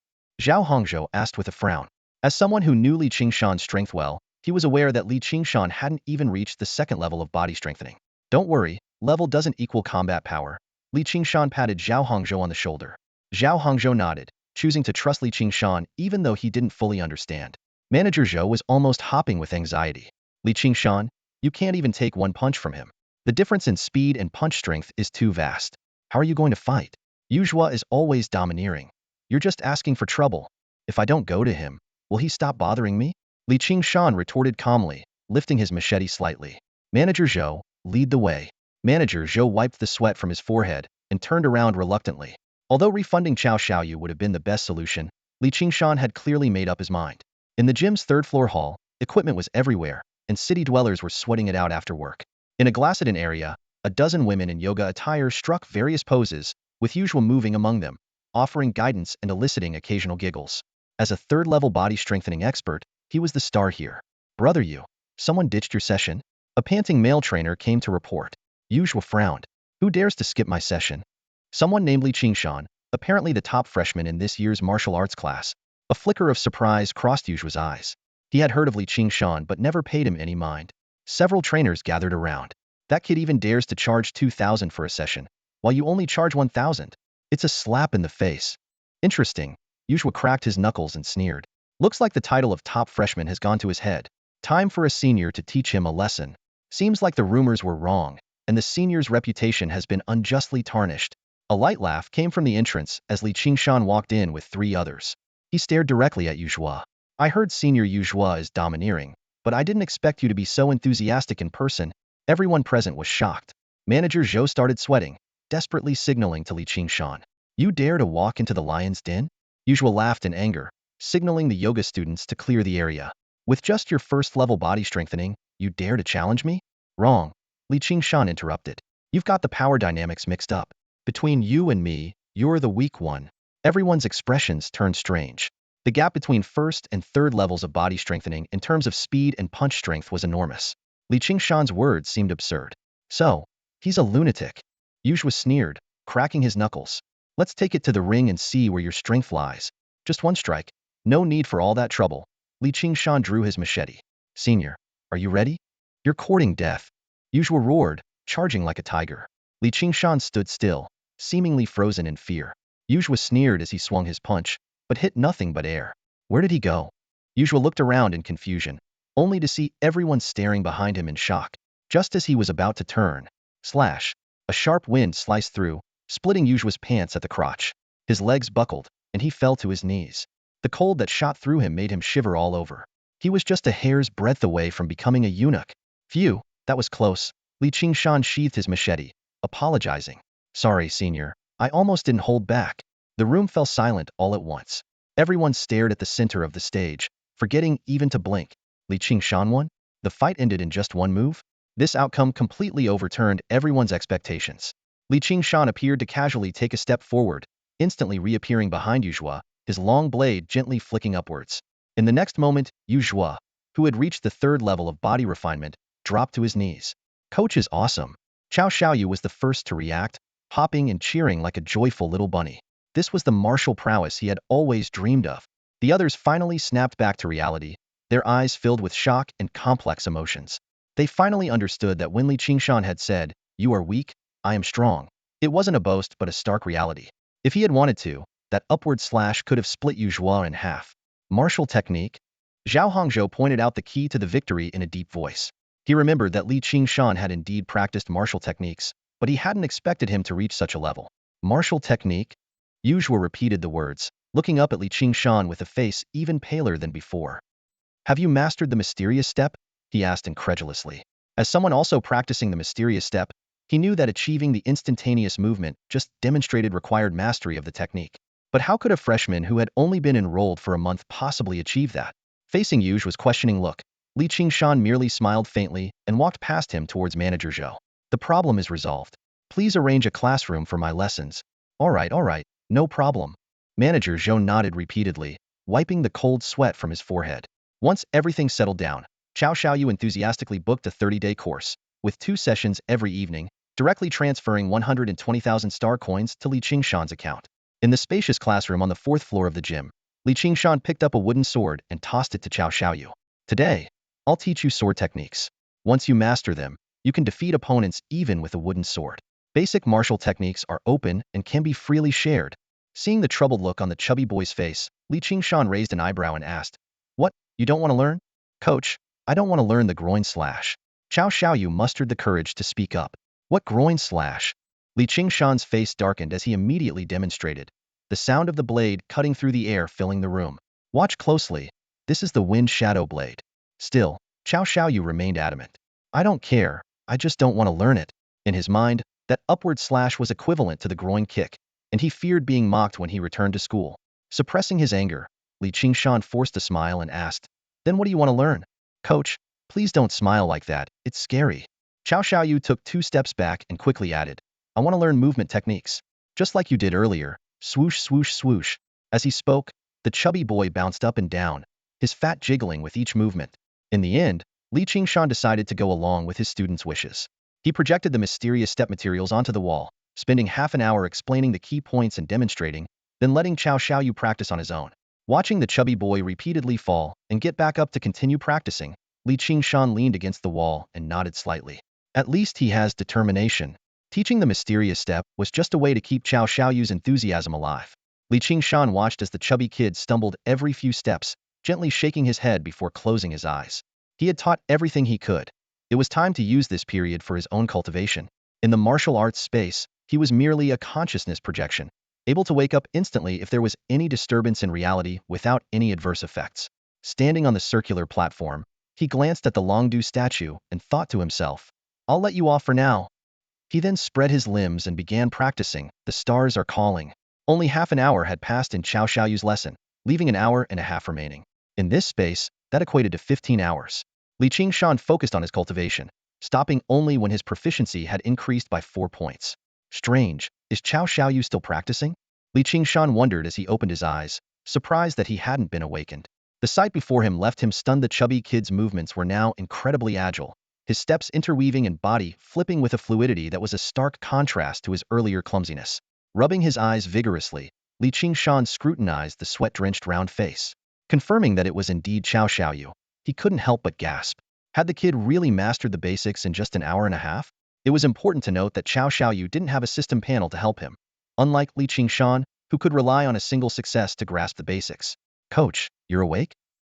Zhao Hongzhou asked with a frown. As someone who knew Qingshan's strength well, he was aware that Qingshan hadn't even reached the 2nd level of body strengthening. Don't worry, level doesn't equal combat power. Qingshan patted Zhao Hongzhou on the shoulder. Zhao Hongzhou nodded, choosing to trust Qingshan even though he didn't fully understand. Manager Zhou was almost hopping with anxiety. Qingshan, you can't even take one punch from him. The difference in speed and punch strength is too vast. How are you going to fight? Yuzhua is always domineering. You're just asking for trouble. If I don't go to him, will he stop bothering me? Qingshan retorted calmly, lifting his machete slightly. Manager Zhou, lead the way. Manager Zhou wiped the sweat from his forehead and turned around reluctantly. Although refunding Chao Xiaoyu would have been the best solution, Qingshan had clearly made up his mind. In the gym's 3rd-floor hall, equipment was everywhere, and city dwellers were sweating it out after work. In a glass-hidden area, a dozen women in yoga attire struck various poses, with Yuzhua moving among them, offering guidance and eliciting occasional giggles. As a 3rd-level body strengthening expert, he was the star here. Brother you. Someone ditched your session? A panting male trainer came to report. Yuzhua frowned. Who dares to skip my session? Someone named Qingshan, apparently the top freshman in this year's martial arts class. A flicker of surprise crossed Yuzhua's eyes. He had heard of Qingshan but never paid him any mind. Several trainers gathered around. That kid even dares to charge 2,000 for a session, while you only charge 1,000. It's a slap in the face. Interesting. Yuzhua cracked his knuckles and sneered. Looks like the title of top freshman has gone to his head. Time for a senior to teach him a lesson. Seems like the rumors were wrong, and the senior's reputation has been unjustly tarnished. A light laugh came from the entrance as Qingshan walked in with 3 others. He stared directly at Yuzhua. I heard Senior Yuzhua is domineering, but I didn't expect you to be so enthusiastic in person. Everyone present was shocked. Manager Zhou started sweating, desperately signaling to Qingshan. You dare to walk into the lion's den? Yuzhua laughed in anger, signaling the yoga students to clear the area. With just your first level body strengthening, you dare to challenge me? Wrong. Qingshan interrupted. You've got the power dynamics mixed up. Between you and me, you're the weak one. Everyone's expressions turned strange. The gap between first and third levels of body strengthening in terms of speed and punch strength was enormous. Qingshan's words seemed absurd. So, he's a lunatic. Yuzhua sneered, cracking his knuckles. Let's take it to the ring and see where your strength lies. Just one strike. No need for all that trouble. Qingshan drew his machete. Senior, are you ready? You're courting death. Yuzhua roared, charging like a tiger. Qingshan stood still, seemingly frozen in fear. Yuzhua sneered as he swung his punch, but hit nothing but air. Where did he go? Yuzhua looked around in confusion, only to see everyone staring behind him in shock. Just as he was about to turn, slash, a sharp wind sliced through, splitting Yuzhua's pants at the crotch. His legs buckled, and he fell to his knees. The cold that shot through him made him shiver all over. He was just a hair's breadth away from becoming a eunuch. Phew, that was close. Qingshan sheathed his machete, apologizing. Sorry, senior. I almost didn't hold back. The room fell silent all at once. Everyone stared at the center of the stage, forgetting even to blink. Qingshan won? The fight ended in just one move? This outcome completely overturned everyone's expectations. Qingshan appeared to casually take a step forward, instantly reappearing behind Yuzhua, his long blade gently flicking upwards. In the next moment, Yuzhua, who had reached the 3rd level of body refinement, dropped to his knees. Coach is awesome. Cao Xiaoyu was the first to react, hopping and cheering like a joyful little bunny. This was the martial prowess he had always dreamed of. The others finally snapped back to reality, their eyes filled with shock and complex emotions. They finally understood that when Qingshan had said, "You are weak, I am strong," it wasn't a boast but a stark reality. If he had wanted to, that upward slash could have split Yuzhua in half. Martial technique? Zhao Hongzhou pointed out the key to the victory in a deep voice. He remembered that Qingshan had indeed practiced martial techniques, but he hadn't expected him to reach such a level. Martial technique? Yuzhua repeated the words, looking up at Qingshan with a face even paler than before. Have you mastered the mysterious step? He asked incredulously. As someone also practicing the mysterious step, he knew that achieving the instantaneous movement just demonstrated required mastery of the technique. But how could a freshman who had only been enrolled for a month possibly achieve that? Facing Yuzhua's questioning look, Qingshan merely smiled faintly and walked past him towards Manager Zhou. The problem is resolved. Please arrange a classroom for my lessons. All right, no problem. Manager Zhou nodded repeatedly, wiping the cold sweat from his forehead. Once everything settled down, Cao Xiaoyu enthusiastically booked a 30-day course, with 2 sessions every evening, directly transferring 120,000 star coins to Qingshan's account. In the spacious classroom on the 4th floor of the gym, Qingshan picked up a wooden sword and tossed it to Cao Xiaoyu. Today, I'll teach you sword techniques. Once you master them, you can defeat opponents even with a wooden sword. Basic martial techniques are open and can be freely shared. Seeing the troubled look on the chubby boy's face, Qingshan raised an eyebrow and asked, "What, you don't want to learn?" "Coach, I don't want to learn the groin slash." Cao Xiaoyu mustered the courage to speak up. "What groin slash?" Qingshan's face darkened as he immediately demonstrated, the sound of the blade cutting through the air filling the room. "Watch closely. This is the wind shadow blade." Still, Cao Xiaoyu remained adamant. "I don't care, I just don't want to learn it." In his mind, that upward slash was equivalent to the groin kick, and he feared being mocked when he returned to school. Suppressing his anger, Qingshan forced a smile and asked, "Then what do you want to learn?" "Coach, please don't smile like that, it's scary." Cao Xiaoyu took 2 steps back and quickly added, "I want to learn movement techniques. Just like you did earlier, swoosh swoosh swoosh." As he spoke, the chubby boy bounced up and down, his fat jiggling with each movement. In the end, Qingshan decided to go along with his students' wishes. He projected the mysterious step materials onto the wall, spending half an hour explaining the key points and demonstrating, then letting Xiaoyu practice on his own. Watching the chubby boy repeatedly fall and get back up to continue practicing, Qingshan leaned against the wall and nodded slightly. At least he has determination. Teaching the mysterious step was just a way to keep Xiaoyu's enthusiasm alive. Qingshan watched as the chubby kid stumbled every few steps, gently shaking his head before closing his eyes. He had taught everything he could. It was time to use this period for his own cultivation. In the martial arts space, he was merely a consciousness projection, able to wake up instantly if there was any disturbance in reality without any adverse effects. Standing on the circular platform, he glanced at the Longdu statue and thought to himself, "I'll let you off for now." He then spread his limbs and began practicing. The stars are calling. Only half an hour had passed in Xiaoyu's lesson, leaving an hour and a half remaining. In this space, that equated to 15 hours. Qingshan focused on his cultivation, stopping only when his proficiency had increased by 4 points. Strange, is Xiaoyu still practicing? Qingshan wondered as he opened his eyes, surprised that he hadn't been awakened. The sight before him left him stunned. The chubby kid's movements were now incredibly agile, his steps interweaving and body flipping with a fluidity that was a stark contrast to his earlier clumsiness. Rubbing his eyes vigorously, Qingshan scrutinized the sweat-drenched round face. Confirming that it was indeed Xiaoyu, he couldn't help but gasp. Had the kid really mastered the basics in just an hour and a half? It was important to note that Xiaoyu didn't have a system panel to help him, unlike Qingshan, who could rely on a single success to grasp the basics. "Coach, you're awake?"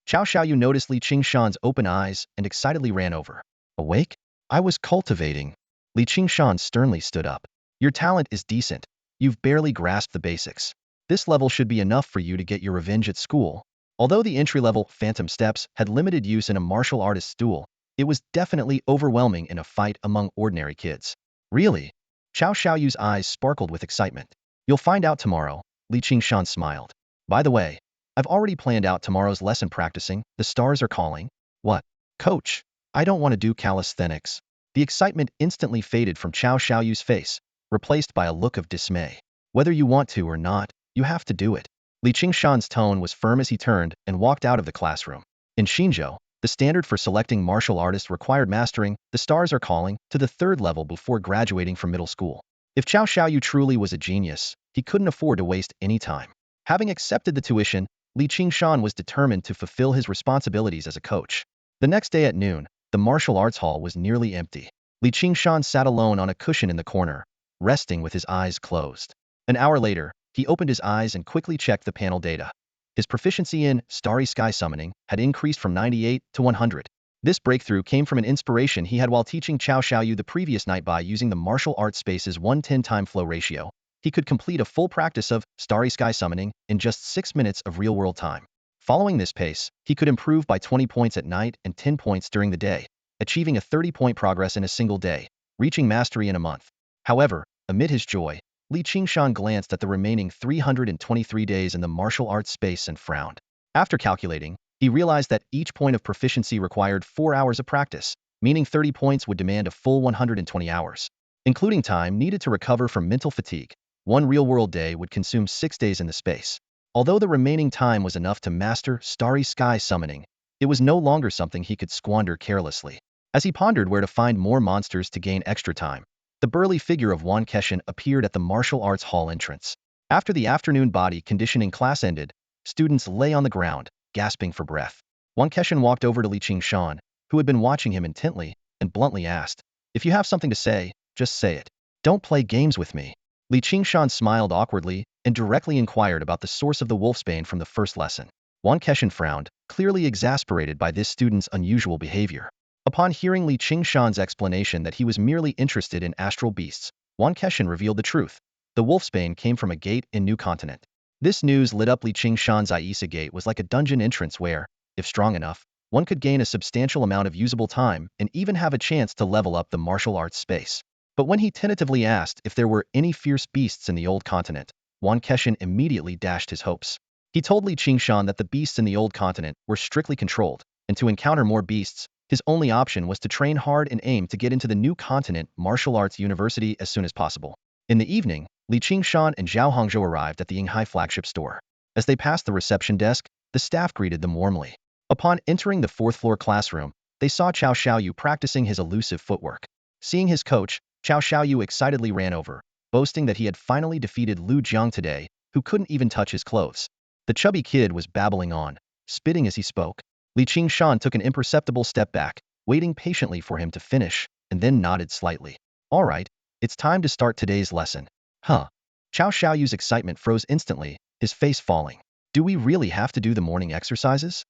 Xiaoyu noticed Qingshan's open eyes and excitedly ran over. "Awake? I was cultivating." Qingshan sternly stood up. "Your talent is decent. You've barely grasped the basics. This level should be enough for you to get your revenge at school." Although the entry-level Phantom Steps had limited use in a martial artist's duel, it was definitely overwhelming in a fight among ordinary kids. "Really?" Xiaoyu's eyes sparkled with excitement. "You'll find out tomorrow," Qingshan smiled. "By the way, I've already planned out tomorrow's lesson practicing. The stars are calling." "What? Coach, I don't want to do calisthenics." The excitement instantly faded from Xiaoyu's face, replaced by a look of dismay. "Whether you want to or not, you have to do it." Qingshan's tone was firm as he turned and walked out of the classroom. In Xinzhou, the standard for selecting martial artists required mastering The Stars Are Calling to the 3rd level before graduating from middle school. If Xiaoyu truly was a genius, he couldn't afford to waste any time. Having accepted the tuition, Qingshan was determined to fulfill his responsibilities as a coach. The next day at noon, the martial arts hall was nearly empty. Qingshan sat alone on a cushion in the corner, resting with his eyes closed. An hour later, he opened his eyes and quickly checked the panel data. His proficiency in Starry Sky Summoning had increased from 98 to 100. This breakthrough came from an inspiration he had while teaching Xiaoyu the previous night. By using the martial arts space's 1:10 time flow ratio, he could complete a full practice of Starry Sky Summoning in just 6 minutes of real-world time. Following this pace, he could improve by 20 points at night and 10 points during the day, achieving a 30-point progress in a single day, reaching mastery in a month. However, amid his joy, Qingshan glanced at the remaining 323 days in the martial arts space and frowned. After calculating, he realized that each point of proficiency required 4 hours of practice, meaning 30 points would demand a full 120 hours. Including time needed to recover from mental fatigue, one real-world day would consume 6 days in the space. Although the remaining time was enough to master Starry Sky Summoning, it was no longer something he could squander carelessly. As he pondered where to find more monsters to gain extra time, the burly figure of Guan appeared at the martial arts hall entrance. After the afternoon body conditioning class ended, students lay on the ground, gasping for breath. Guan walked over to Qingshan, who had been watching him intently, and bluntly asked, "If you have something to say, just say it. Don't play games with me." Qingshan smiled awkwardly and directly inquired about the source of the wolfsbane from the first lesson. Guan frowned, clearly exasperated by this student's unusual behavior. Upon hearing Qingshan's explanation that he was merely interested in astral beasts, Guan revealed the truth. The wolfsbane came from a gate in New Continent. This news lit up Qingshan's eyes. A gate was like a dungeon entrance where, if strong enough, one could gain a substantial amount of usable time and even have a chance to level up the martial arts space. But when he tentatively asked if there were any fierce beasts in the old continent, Guan immediately dashed his hopes. He told Qingshan that the beasts in the old continent were strictly controlled, and to encounter more beasts, his only option was to train hard and aim to get into the New Continent Martial Arts University as soon as possible. In the evening, Qingshan and Zhao Hongzhou arrived at the Inai flagship store. As they passed the reception desk, the staff greeted them warmly. Upon entering the fourth-floor classroom, they saw Qiao Xiaoyu practicing his elusive footwork. Seeing his coach, Qiao Xiaoyu excitedly ran over, boasting that he had finally defeated Lu Jiang today, who couldn't even touch his clothes. The chubby kid was babbling on, spitting as he spoke. Qingshan took an imperceptible step back, waiting patiently for him to finish, and then nodded slightly. All right, it's time to start today's lesson. Huh. Qiao Xiaoyu's excitement froze instantly, his face falling. Do we really have to do the morning exercises?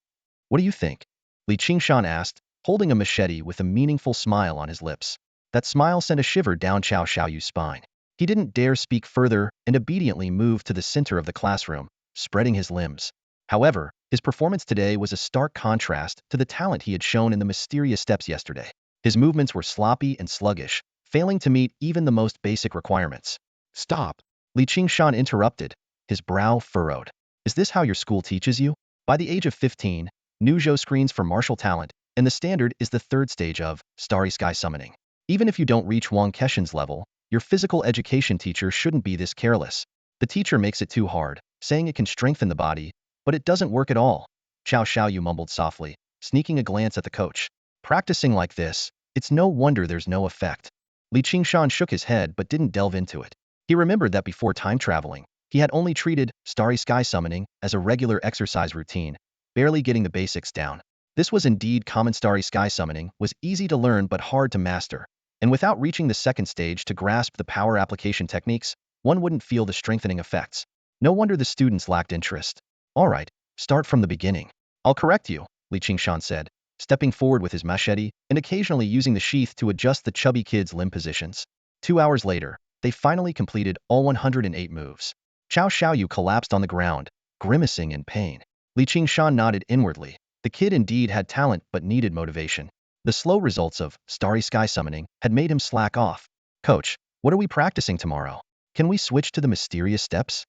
What do you think? Qingshan asked, holding a machete with a meaningful smile on his lips. That smile sent a shiver down Qiao Xiaoyu's spine. He didn't dare speak further and obediently moved to the center of the classroom, spreading his limbs. However, his performance today was a stark contrast to the talent he had shown in the mysterious steps yesterday. His movements were sloppy and sluggish, failing to meet even the most basic requirements. Stop! Qingshan interrupted, his brow furrowed. Is this how your school teaches you? By the age of 15, Nuzhou screens for martial talent, and the standard is the third stage of Starry Sky Summoning. Even if you don't reach Wang Keshan's level, your physical education teacher shouldn't be this careless. The teacher makes it too hard, saying it can strengthen the body, but it doesn't work at all. Qiao Xiaoyu mumbled softly, sneaking a glance at the coach. Practicing like this, it's no wonder there's no effect. Qingshan shook his head but didn't delve into it. He remembered that before time traveling, he had only treated Starry Sky Summoning as a regular exercise routine, barely getting the basics down. This was indeed common. Starry Sky Summoning was easy to learn but hard to master, and without reaching the second stage to grasp the power application techniques, one wouldn't feel the strengthening effects. No wonder the students lacked interest. All right, start from the beginning. I'll correct you, Qingshan said, stepping forward with his machete and occasionally using the sheath to adjust the chubby kid's limb positions. 2 hours later, they finally completed all 108 moves. Qiao Xiaoyu collapsed on the ground, grimacing in pain. Qingshan nodded inwardly. The kid indeed had talent but needed motivation. The slow results of Starry Sky Summoning had made him slack off. Coach, what are we practicing tomorrow? Can we switch to the mysterious steps?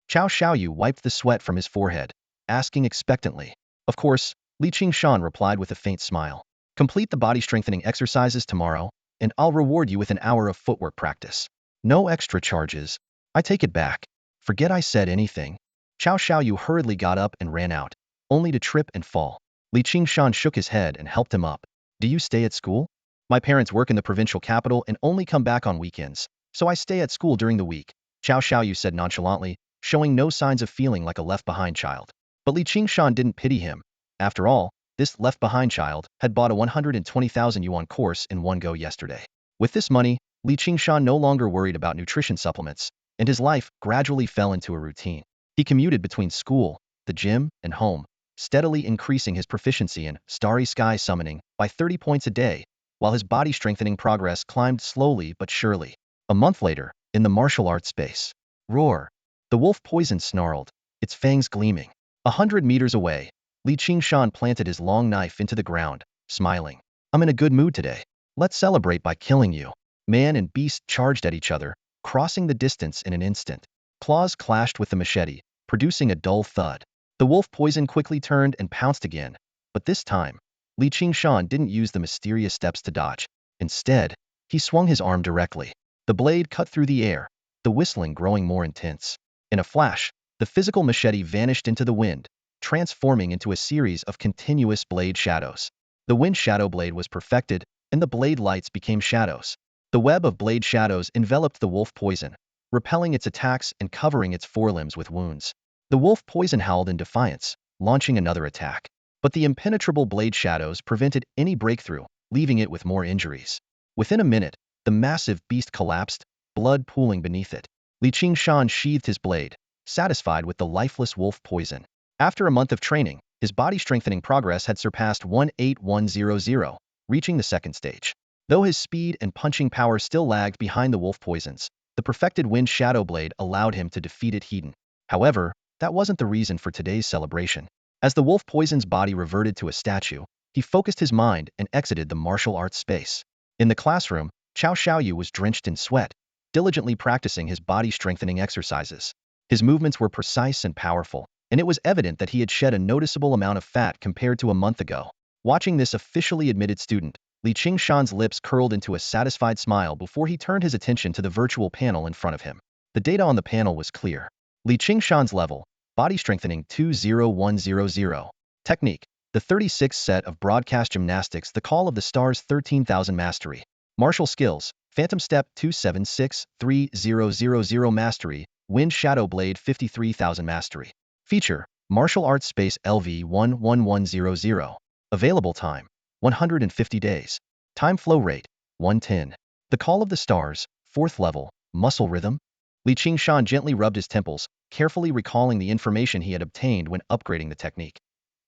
Qiao Xiaoyu wiped the sweat from his forehead, asking expectantly. Of course, Qingshan replied with a faint smile. Complete the body strengthening exercises tomorrow, and I'll reward you with an hour of footwork practice. No extra charges. I take it back. Forget I said anything. Qiao Xiaoyu hurriedly got up and ran out, only to trip and fall. Qingshan shook his head and helped him up. Do you stay at school? My parents work in the provincial capital and only come back on weekends, so I stay at school during the week, Qiao Xiaoyu said nonchalantly, showing no signs of feeling like a left-behind child. But Qingshan didn't pity him. After all, this left-behind child had bought a 120,000 yuan course in one go yesterday. With this money, Qingshan no longer worried about nutrition supplements, and his life gradually fell into a routine. He commuted between school, the gym, and home, steadily increasing his proficiency in Starry Sky Summoning by 30 points a day, while his body strengthening progress climbed slowly but surely. A month later, in the martial arts space. Roar! The wolf poison snarled, its fangs gleaming. 100 meters away, Qingshan planted his long knife into the ground, smiling. I'm in a good mood today. Let's celebrate by killing you. Man and beast charged at each other, crossing the distance in an instant. Claws clashed with the machete, producing a dull thud. The wolf poison quickly turned and pounced again, but this time, Qingshan didn't use the mysterious steps to dodge. Instead, he swung his arm directly. The blade cut through the air, the whistling growing more intense. In a flash, the physical machete vanished into the wind, transforming into a series of continuous blade shadows. The wind shadow blade was perfected, and the blade lights became shadows. The web of blade shadows enveloped the wolf poison, repelling its attacks and covering its forelimbs with wounds. The wolf poison howled in defiance, launching another attack. But the impenetrable blade shadows prevented any breakthrough, leaving it with more injuries. Within a minute, the massive beast collapsed, blood pooling beneath it. Qingshan sheathed his blade, satisfied with the lifeless wolf poison. After a month of training, his body strengthening progress had surpassed 18100, reaching the second stage. Though his speed and punching power still lagged behind the wolf poisons, the perfected wind shadow blade allowed him to defeat it Hedon. However, that wasn't the reason for today's celebration. As the wolf poison's body reverted to a statue, he focused his mind and exited the martial arts space. In the classroom, Qiao Xiaoyu was drenched in sweat, diligently practicing his body strengthening exercises. His movements were precise and powerful, and it was evident that he had shed a noticeable amount of fat compared to a month ago. Watching this officially admitted student, Qingshan's lips curled into a satisfied smile before he turned his attention to the virtual panel in front of him. The data on the panel was clear. Qingshan's level, body strengthening 20100. Technique, The 36th set of broadcast gymnastics, the Call of the Stars 13,000 Mastery. Martial skills, Phantom Step 276300 Mastery, Wind Shadow Blade 53,000 Mastery. Feature, Martial Arts Space LV 11100. Available time, 150 days. Time flow rate, 110. The Call of the Stars, 4th level, muscle rhythm. Qingshan gently rubbed his temples, carefully recalling the information he had obtained when upgrading the technique.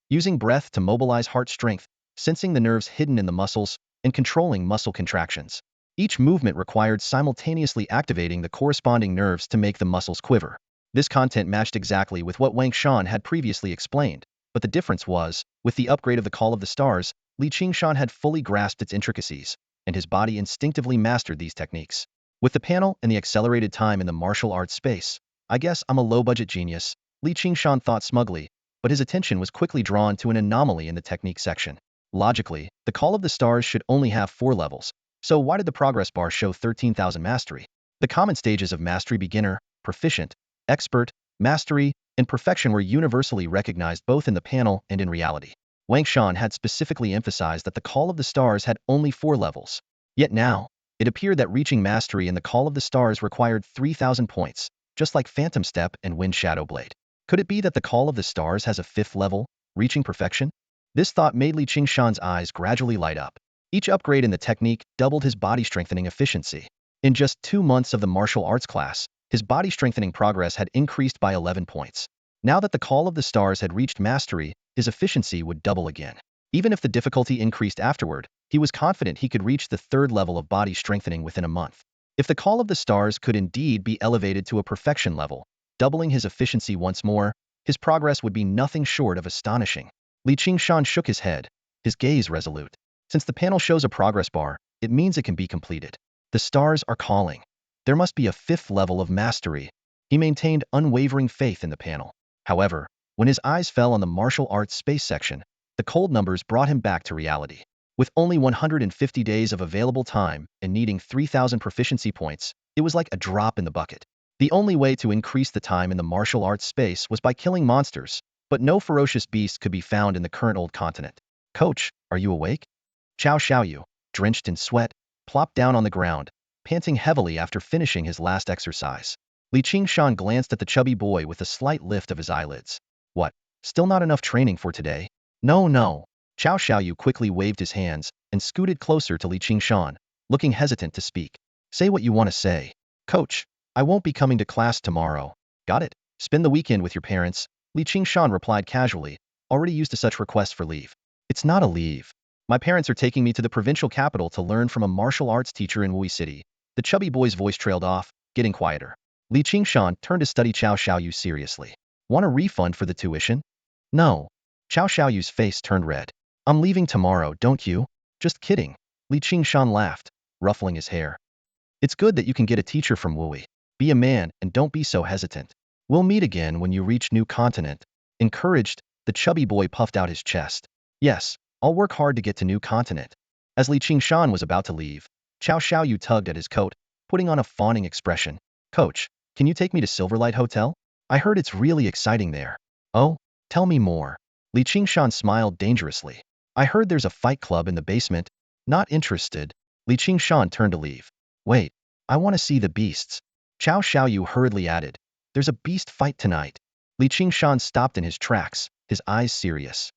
Using breath to mobilize heart strength, sensing the nerves hidden in the muscles, and controlling muscle contractions. Each movement required simultaneously activating the corresponding nerves to make the muscles quiver. This content matched exactly with what Qingshan had previously explained, but the difference was, with the upgrade of the Call of the Stars, Qingshan had fully grasped its intricacies, and his body instinctively mastered these techniques. With the panel and the accelerated time in the martial arts space, I guess I'm a low-budget genius, Qingshan thought smugly, but his attention was quickly drawn to an anomaly in the technique section. Logically, the Call of the Stars should only have 4 levels, so why did the progress bar show 13,000 mastery? The common stages of mastery, beginner, proficient, expert, mastery, and perfection were universally recognized both in the panel and in reality. Qingshan had specifically emphasized that the Call of the Stars had only 4 levels. Yet now, it appeared that reaching mastery in the Call of the Stars required 3,000 points, just like Phantom Step and Wind Shadow Blade. Could it be that the Call of the Stars has a 5th level, reaching perfection? This thought made Qingshan's eyes gradually light up. Each upgrade in the technique doubled his body-strengthening efficiency. In just 2 months of the martial arts class, his body-strengthening progress had increased by 11 points. Now that the Call of the Stars had reached mastery, his efficiency would double again. Even if the difficulty increased afterward, he was confident he could reach the 3rd level of body strengthening within a month. If the Call of the Stars could indeed be elevated to a perfection level, doubling his efficiency once more, his progress would be nothing short of astonishing. Qingshan shook his head, his gaze resolute. Since the panel shows a progress bar, it means it can be completed. The stars are calling. There must be a 5th level of mastery. He maintained unwavering faith in the panel. However, when his eyes fell on the martial arts space section, the cold numbers brought him back to reality. With only 150 days of available time and needing 3,000 proficiency points, it was like a drop in the bucket. The only way to increase the time in the martial arts space was by killing monsters, but no ferocious beast could be found in the current old continent. Coach, are you awake? Cao Xiaoyu, drenched in sweat, plopped down on the ground, panting heavily after finishing his last exercise. Qingshan glanced at the chubby boy with a slight lift of his eyelids. What, still not enough training for today? No, no. Cao Xiaoyu quickly waved his hands and scooted closer to Qingshan, looking hesitant to speak. Say what you want to say. Coach, I won't be coming to class tomorrow. Got it? Spend the weekend with your parents, Qingshan replied casually, already used to such requests for leave. It's not a leave. My parents are taking me to the provincial capital to learn from a martial arts teacher in Wui City. The chubby boy's voice trailed off, getting quieter. Qingshan turned to study Cao Xiaoyu seriously. Want a refund for the tuition? No. Cao Xiaoyu's face turned red. I'm leaving tomorrow, don't you? Just kidding. Qingshan laughed, ruffling his hair. It's good that you can get a teacher from Wui. Be a man and don't be so hesitant. We'll meet again when you reach new continent. Encouraged, the chubby boy puffed out his chest. Yes, I'll work hard to get to new continent. As Qingshan was about to leave, Cao Xiaoyu tugged at his coat, putting on a fawning expression. Coach, can you take me to Silverlight Hotel? I heard it's really exciting there. Oh, tell me more. Qingshan smiled dangerously. I heard there's a fight club in the basement. Not interested. Qingshan turned to leave. Wait, I want to see the beasts. Cao Xiaoyu hurriedly added. There's a beast fight tonight. Qingshan stopped in his tracks, his eyes serious.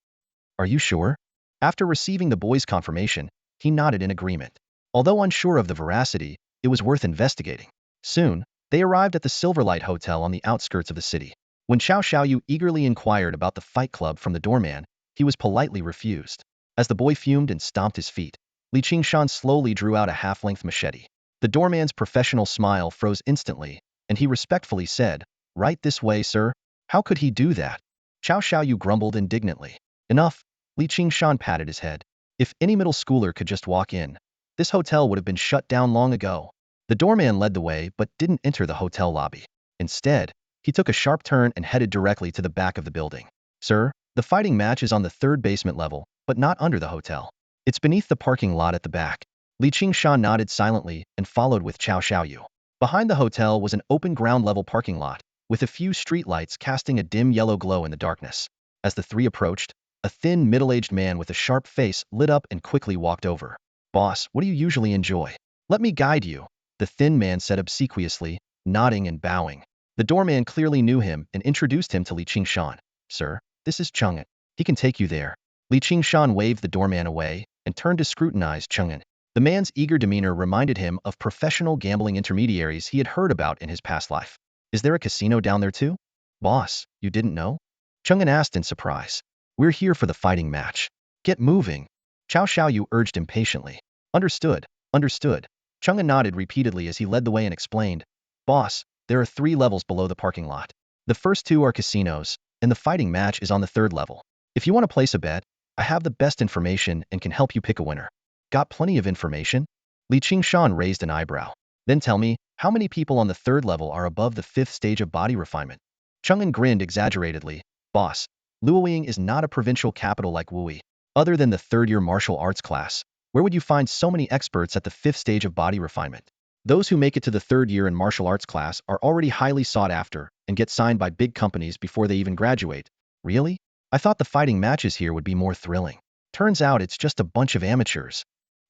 Are you sure? After receiving the boy's confirmation, he nodded in agreement. Although unsure of the veracity, it was worth investigating. Soon, they arrived at the Silverlight Hotel on the outskirts of the city. When Cao Xiaoyu eagerly inquired about the fight club from the doorman, he was politely refused. As the boy fumed and stomped his feet, Qingshan slowly drew out a half-length machete. The doorman's professional smile froze instantly, and he respectfully said, Right this way, sir. How could he do that? Cao Xiaoyu grumbled indignantly. Enough. Qingshan patted his head. If any middle schooler could just walk in, this hotel would have been shut down long ago. The doorman led the way but didn't enter the hotel lobby. Instead, he took a sharp turn and headed directly to the back of the building. Sir, the fighting match is on the 3rd basement level, but not under the hotel. It's beneath the parking lot at the back. Qingshan nodded silently and followed with Cao Xiaoyu. Behind the hotel was an open ground-level parking lot, with a few streetlights casting a dim yellow glow in the darkness. As the three approached, A thin, middle-aged man with a sharp face lit up and quickly walked over. Boss, what do you usually enjoy? Let me guide you, the thin man said obsequiously, nodding and bowing. The doorman clearly knew him and introduced him to Qingshan. Sir, this is Chang'an. He can take you there. Qingshan waved the doorman away and turned to scrutinize Chang'an. The man's eager demeanor reminded him of professional gambling intermediaries he had heard about in his past life. Is there a casino down there too? Boss, you didn't know? Chang'an asked in surprise. We're here for the fighting match. Get moving. Cao Xiaoyu urged impatiently. Understood, understood. Chang'an nodded repeatedly as he led the way and explained. Boss, there are 3 levels below the parking lot. The first 2 are casinos, and the fighting match is on the 3rd level. If you want to place a bet, I have the best information and can help you pick a winner. Got plenty of information? Qingshan raised an eyebrow. Then tell me, how many people on the 3rd level are above the 5th stage of body refinement? Chang'an grinned exaggeratedly. Boss, Luoying is not a provincial capital like Wui. Other than the 3rd-year martial arts class, where would you find so many experts at the 5th stage of body refinement? Those who make it to the 3rd year in martial arts class are already highly sought after and get signed by big companies before they even graduate. Really? I thought the fighting matches here would be more thrilling. Turns out it's just a bunch of amateurs.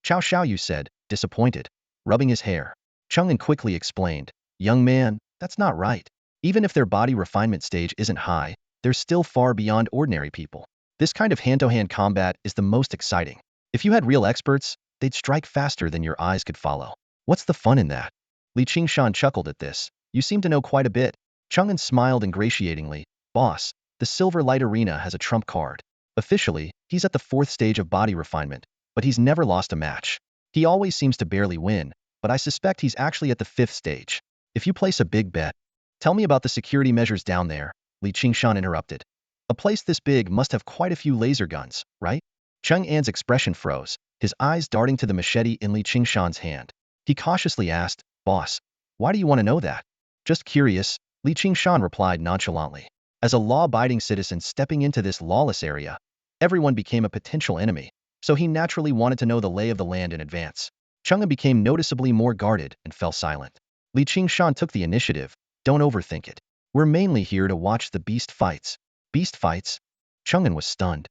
Cao Xiaoyu said, disappointed, rubbing his hair. Chang'an quickly explained, young man, that's not right. Even if their body refinement stage isn't high, they're still far beyond ordinary people. This kind of hand-to-hand combat is the most exciting. If you had real experts, they'd strike faster than your eyes could follow. What's the fun in that? Qingshan chuckled at this. You seem to know quite a bit. Chang'an smiled ingratiatingly. Boss, the Silver Light Arena has a trump card. Officially, he's at the 4th stage of body refinement, but he's never lost a match. He always seems to barely win, but I suspect he's actually at the 5th stage. If you place a big bet, tell me about the security measures down there, Qingshan interrupted. A place this big must have quite a few laser guns, right? Chang'an's expression froze, his eyes darting to the machete in Qingshan's hand. He cautiously asked, Boss, why do you want to know that? Just curious, Qingshan replied nonchalantly. As a law-abiding citizen stepping into this lawless area, everyone became a potential enemy, so he naturally wanted to know the lay of the land in advance. Chang'an became noticeably more guarded and fell silent. Qingshan took the initiative. Don't overthink it. We're mainly here to watch the beast fights. Beast fights? Chang'an was stunned.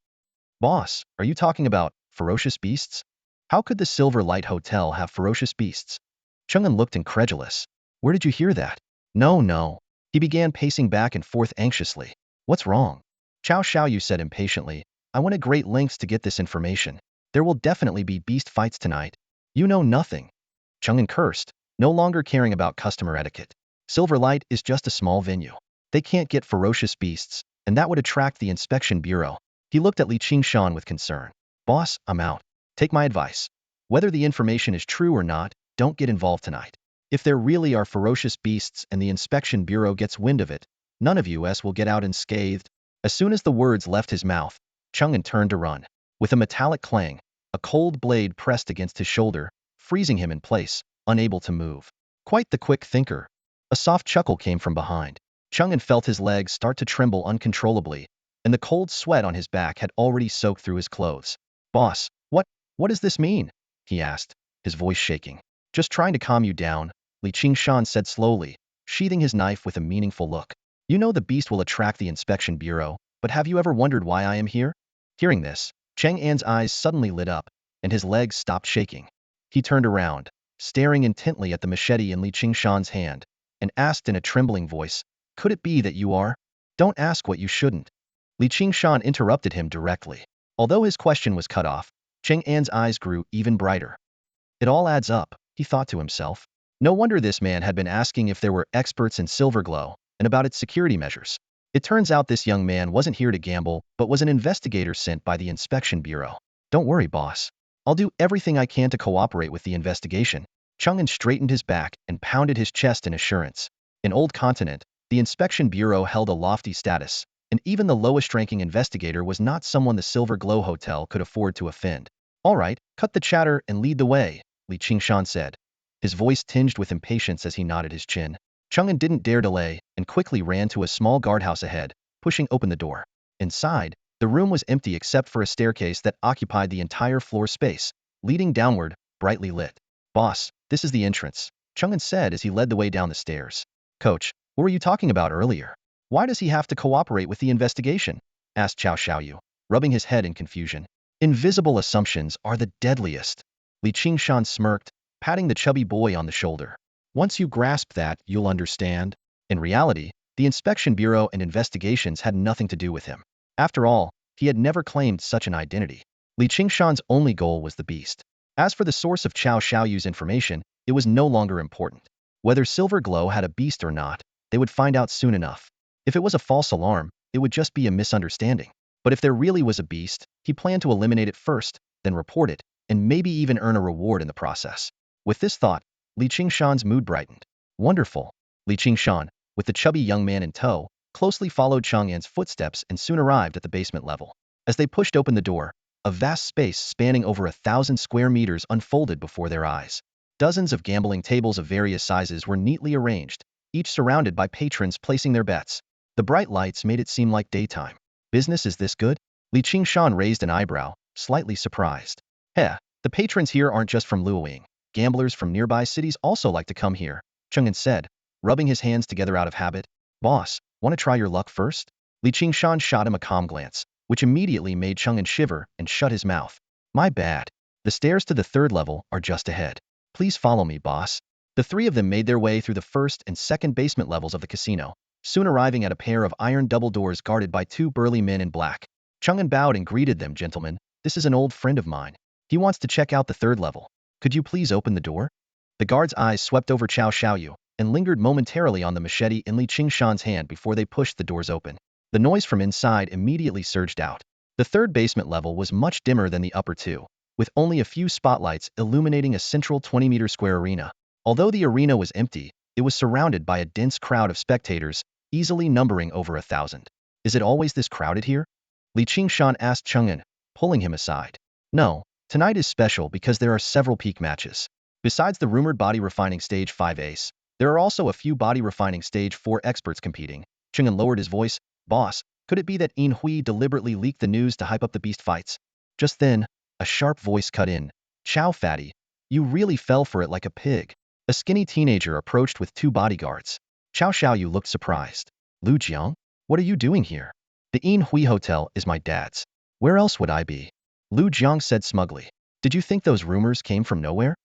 Boss, are you talking about ferocious beasts? How could the Silver Light Hotel have ferocious beasts? Chang'an looked incredulous. Where did you hear that? No. He began pacing back and forth anxiously. What's wrong? Cao Xiaoyu said impatiently. I went to great lengths to get this information. There will definitely be beast fights tonight. You know nothing. Chang'an cursed, no longer caring about customer etiquette. Silver Light is just a small venue. They can't get ferocious beasts, and that would attract the inspection bureau. He looked at Qingshan with concern. Boss, I'm out. Take my advice. Whether the information is true or not, don't get involved tonight. If there really are ferocious beasts and the inspection bureau gets wind of it, none of us will get out unscathed. As soon as the words left his mouth, Chang'an turned to run. With a metallic clang, a cold blade pressed against his shoulder, freezing him in place, unable to move. Quite the quick thinker. A soft chuckle came from behind. Chang'an felt his legs start to tremble uncontrollably, and the cold sweat on his back had already soaked through his clothes. Boss, what does this mean? He asked, his voice shaking. Just trying to calm you down, Qingshan said slowly, sheathing his knife with a meaningful look. You know the beast will attract the inspection bureau, but have you ever wondered why I am here? Hearing this, Chang'an's eyes suddenly lit up, and his legs stopped shaking. He turned around, staring intently at the machete in Qingshan's hand, and asked in a trembling voice, could it be that you are? Don't ask what you shouldn't. Qingshan interrupted him directly. Although his question was cut off, Chang'an's eyes grew even brighter. It all adds up, he thought to himself. No wonder this man had been asking if there were experts in Silverglow and about its security measures. It turns out this young man wasn't here to gamble, but was an investigator sent by the inspection bureau. Don't worry, boss. I'll do everything I can to cooperate with the investigation. Chang'an straightened his back and pounded his chest in assurance. In Old Continent, the inspection bureau held a lofty status, and even the lowest-ranking investigator was not someone the Silver Glow Hotel could afford to offend. All right, cut the chatter and lead the way, Qingshan said, his voice tinged with impatience as he nodded his chin. Chang'an didn't dare delay and quickly ran to a small guardhouse ahead, pushing open the door. Inside, the room was empty except for a staircase that occupied the entire floor space, leading downward, brightly lit. Boss, this is the entrance, Chang'an said as he led the way down the stairs. Coach, what were you talking about earlier? Why does he have to cooperate with the investigation? Asked Cao Xiaoyu. rubbing his head in confusion. Invisible assumptions are the deadliest. Qingshan smirked, patting the chubby boy on the shoulder. Once you grasp that, you'll understand. In reality, the Inspection Bureau and investigations had nothing to do with him. After all, he had never claimed such an identity. Qingshan's only goal was the beast. As for the source of Cao Xiaoyu's information, it was no longer important. Whether Silver Glow had a beast or not, they would find out soon enough. If it was a false alarm, it would just be a misunderstanding. But if there really was a beast, he planned to eliminate it first, then report it, and maybe even earn a reward in the process. With this thought, Qingshan's mood brightened. Wonderful. Qingshan, with the chubby young man in tow, closely followed Chang'an's footsteps and soon arrived at the basement level. As they pushed open the door, a vast space spanning over 1,000 square meters unfolded before their eyes. Dozens of gambling tables of various sizes were neatly arranged, each surrounded by patrons placing their bets. The bright lights made it seem like daytime. Business is this good? Qingshan raised an eyebrow, slightly surprised. Heh, the patrons here aren't just from Luoying. Gamblers from nearby cities also like to come here, Chang'an said, rubbing his hands together out of habit. Boss, want to try your luck first? Qingshan shot him a calm glance, which immediately made Chang'an shiver and shut his mouth. My bad. The stairs to the third level are just ahead. Please follow me, boss. The three of them made their way through the first and second basement levels of the casino, soon arriving at a pair of iron double doors guarded by two burly men in black. Chang'an bowed and greeted them. Gentlemen, this is an old friend of mine. He wants to check out the third level. Could you please open the door? The guard's eyes swept over Cao Xiaoyu and lingered momentarily on the machete in Qingshan's hand before they pushed the doors open. The noise from inside immediately surged out. The third basement level was much dimmer than the upper two, with only a few spotlights illuminating a central 20-meter square arena. Although the arena was empty, it was surrounded by a dense crowd of spectators, easily numbering over 1,000. Is it always this crowded here? Qingshan asked Chang'an, pulling him aside. No, tonight is special because there are several peak matches. Besides the rumored body refining stage 5 ace, there are also a few body refining stage 4 experts competing. Chang'an lowered his voice. Boss, could it be that Inai deliberately leaked the news to hype up the beast fights? Just then, a sharp voice cut in. Chow fatty, you really fell for it like a pig. A skinny teenager approached with two bodyguards. Cao Xiaoyu looked surprised. Lu Jiang? What are you doing here? The Inai Hotel is my dad's. Where else would I be? Lu Jiang said smugly. Did you think those rumors came from nowhere?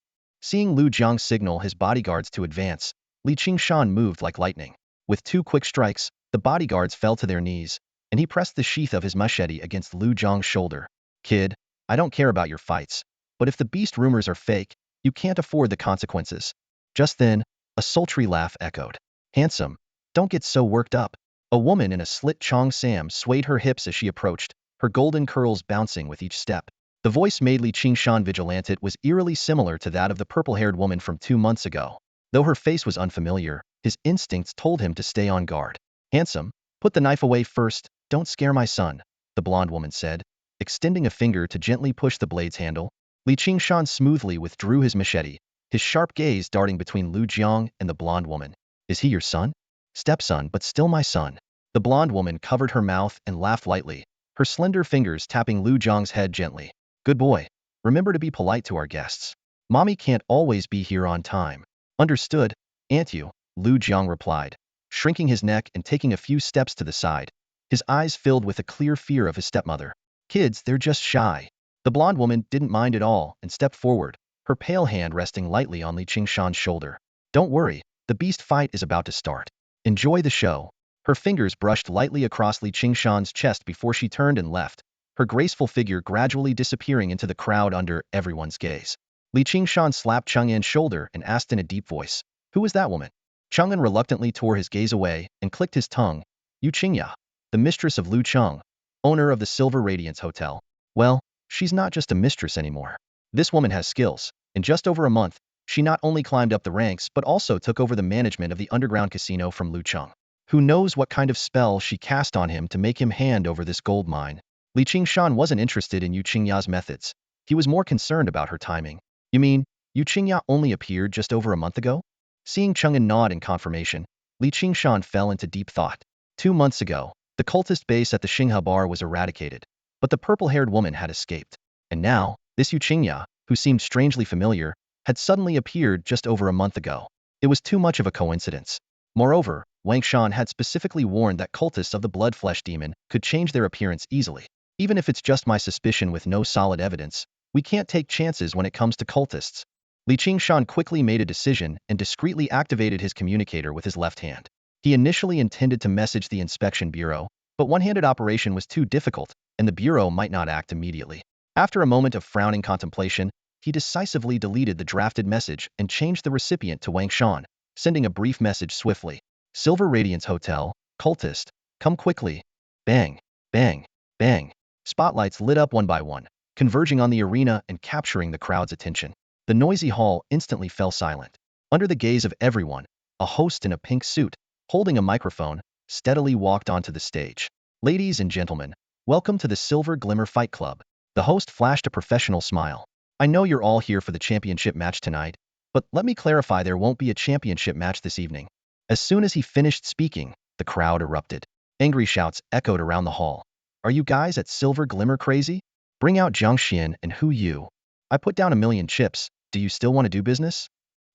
Seeing Lu Jiang signal his bodyguards to advance, Qingshan moved like lightning. With two quick strikes, the bodyguards fell to their knees, and he pressed the sheath of his machete against Lu Jiang's shoulder. Kid, I don't care about your fights, but if the beast rumors are fake, you can't afford the consequences. Just then, a sultry laugh echoed. Handsome, don't get so worked up. A woman in a slit Chong Sam swayed her hips as she approached, her golden curls bouncing with each step. The voice made Qingshan Vigilante was eerily similar to that of the purple-haired woman from 2 months ago. Though her face was unfamiliar, his instincts told him to stay on guard. Handsome, put the knife away first, don't scare my son, the blonde woman said, extending a finger to gently push the blade's handle. Qingshan smoothly withdrew his machete, his sharp gaze darting between Lu Jiang and the blonde woman. Is he your son? Stepson, but still my son. The blonde woman covered her mouth and laughed lightly, her slender fingers tapping Lu Jiang's head gently. Good boy. Remember to be polite to our guests. Mommy can't always be here on time. Understood, Aunt you, Lu Jiang replied, shrinking his neck and taking a few steps to the side. His eyes filled with a clear fear of his stepmother. Kids, they're just shy. The blonde woman didn't mind at all and stepped forward, her pale hand resting lightly on Qingshan's shoulder. Don't worry, the beast fight is about to start. Enjoy the show. Her fingers brushed lightly across Qingshan's chest before she turned and left, her graceful figure gradually disappearing into the crowd under everyone's gaze. Qingshan slapped Chang'an's shoulder and asked in a deep voice, who was that woman? Chang'an reluctantly tore his gaze away and clicked his tongue. Yu Qingya, the mistress of Lu Cheng, owner of the Silver Radiance Hotel. Well, she's not just a mistress anymore. This woman has skills. In just over a month, she not only climbed up the ranks but also took over the management of the underground casino from Lu Cheng. Who knows what kind of spell she cast on him to make him hand over this gold mine. Qingshan wasn't interested in Yu Qingya's methods. He was more concerned about her timing. You mean, Yu Qingya only appeared just over a month ago? Seeing Chang'an nod in confirmation, Qingshan fell into deep thought. 2 months ago, the cultist base at the Xinghe bar was eradicated, but the purple-haired woman had escaped. And now, this Yu Qingya, who seemed strangely familiar, had suddenly appeared just over a month ago. It was too much of a coincidence. Moreover, Wang Shan had specifically warned that cultists of the blood-flesh demon could change their appearance easily. Even if it's just my suspicion with no solid evidence, we can't take chances when it comes to cultists. Qingshan quickly made a decision and discreetly activated his communicator with his left hand. He initially intended to message the inspection bureau, but one-handed operation was too difficult, and the bureau might not act immediately. After a moment of frowning contemplation, he decisively deleted the drafted message and changed the recipient to Wang Shan, sending a brief message swiftly. Silver Radiance Hotel, Cultist, come quickly. Bang, bang, bang. Spotlights lit up one by one, converging on the arena and capturing the crowd's attention. The noisy hall instantly fell silent. Under the gaze of everyone, a host in a pink suit, holding a microphone, steadily walked onto the stage. Ladies and gentlemen, welcome to the Silver Glimmer Fight Club. The host flashed a professional smile. I know you're all here for the championship match tonight, but let me clarify, there won't be a championship match this evening. As soon as he finished speaking, the crowd erupted. Angry shouts echoed around the hall. Are you guys at Silver Glimmer crazy? Bring out Jiangxian and Hu Yu. I put down 1,000,000 chips. Do you still want to do business?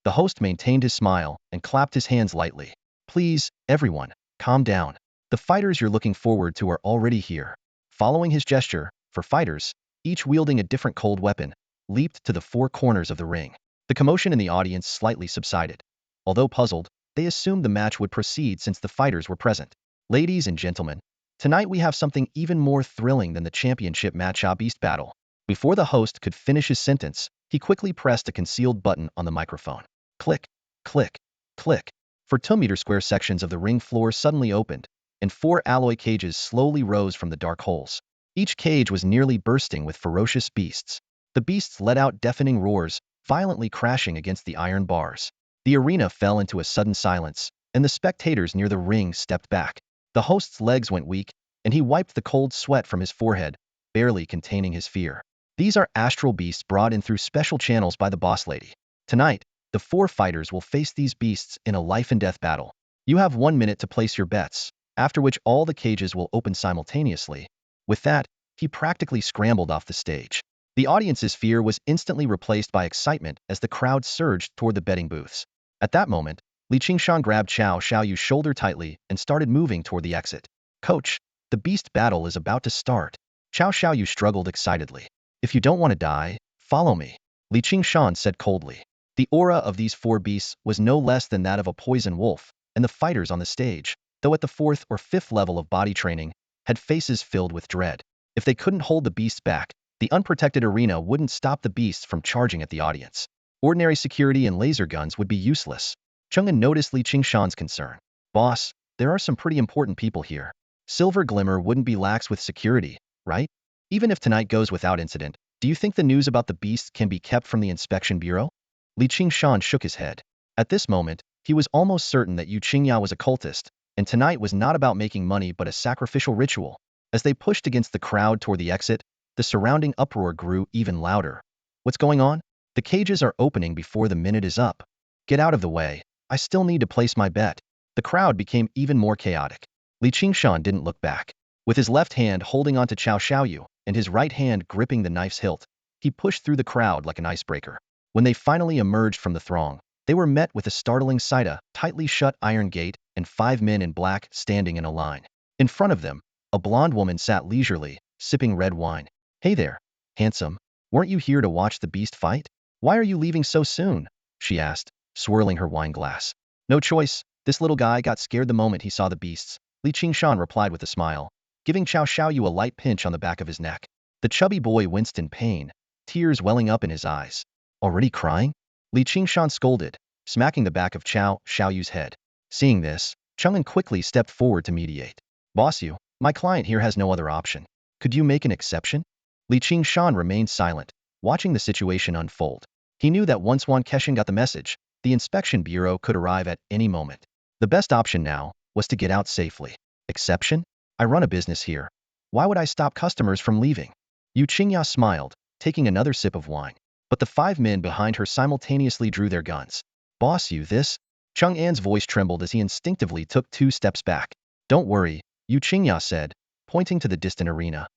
The host maintained his smile and clapped his hands lightly. Please, everyone, calm down. The fighters you're looking forward to are already here. Following his gesture, for fighters, each wielding a different cold weapon, leaped to the four corners of the ring. The commotion in the audience slightly subsided. Although puzzled, they assumed the match would proceed since the fighters were present. Ladies and gentlemen, tonight we have something even more thrilling than the championship match, a beast battle. Before the host could finish his sentence, he quickly pressed a concealed button on the microphone. Click, click, click. For 2-meter square sections of the ring floor suddenly opened, and 4 alloy cages slowly rose from the dark holes. Each cage was nearly bursting with ferocious beasts. The beasts let out deafening roars, violently crashing against the iron bars. The arena fell into a sudden silence, and the spectators near the ring stepped back. The host's legs went weak, and he wiped the cold sweat from his forehead, barely containing his fear. These are astral beasts brought in through special channels by the boss lady. Tonight, the 4 fighters will face these beasts in a life-and-death battle. You have 1 minute to place your bets, after which all the cages will open simultaneously. With that, he practically scrambled off the stage. The audience's fear was instantly replaced by excitement as the crowd surged toward the betting booths. At that moment, Qingshan grabbed Cao Xiaoyu's shoulder tightly and started moving toward the exit. Coach, the beast battle is about to start. Cao Xiaoyu struggled excitedly. If you don't want to die, follow me, Qingshan said coldly. The aura of these 4 beasts was no less than that of a poison wolf, and the fighters on the stage, though at the 4th or 5th level of body training, had faces filled with dread. If they couldn't hold the beasts back, the unprotected arena wouldn't stop the beasts from charging at the audience. Ordinary security and laser guns would be useless. Chang'an noticed Qingshan's concern. Boss, there are some pretty important people here. Silver Glimmer wouldn't be lax with security, right? Even if tonight goes without incident, do you think the news about the beasts can be kept from the inspection bureau? Qingshan shook his head. At this moment, he was almost certain that Yu Qingya was a cultist, and tonight was not about making money but a sacrificial ritual. As they pushed against the crowd toward the exit, the surrounding uproar grew even louder. What's going on? The cages are opening before the minute is up. Get out of the way. I still need to place my bet. The crowd became even more chaotic. Qingshan didn't look back. With his left hand holding onto Cao Xiaoyu and his right hand gripping the knife's hilt, he pushed through the crowd like an icebreaker. When they finally emerged from the throng, they were met with a startling sight: a tightly shut iron gate and 5 men in black standing in a line. In front of them, a blonde woman sat leisurely, sipping red wine. Hey there, handsome. Weren't you here to watch the beast fight? Why are you leaving so soon? She asked, swirling her wine glass. No choice. This little guy got scared the moment he saw the beasts, Qingshan replied with a smile, giving Cao Xiaoyu a light pinch on the back of his neck. The chubby boy winced in pain, tears welling up in his eyes. Already crying? Qingshan scolded, smacking the back of Cao Xiaoyu's head. Seeing this, Chang'an quickly stepped forward to mediate. Boss, my client here has no other option. Could you make an exception? Qingshan remained silent, watching the situation unfold. He knew that once Wan Keshan got the message, the inspection bureau could arrive at any moment. The best option now was to get out safely. Exception? I run a business here. Why would I stop customers from leaving? Yu Qingya smiled, taking another sip of wine. But the 5 men behind her simultaneously drew their guns. Boss, this? Chang'an's voice trembled as he instinctively took 2 steps back. Don't worry, Yu Qingya said, pointing to the distant arena.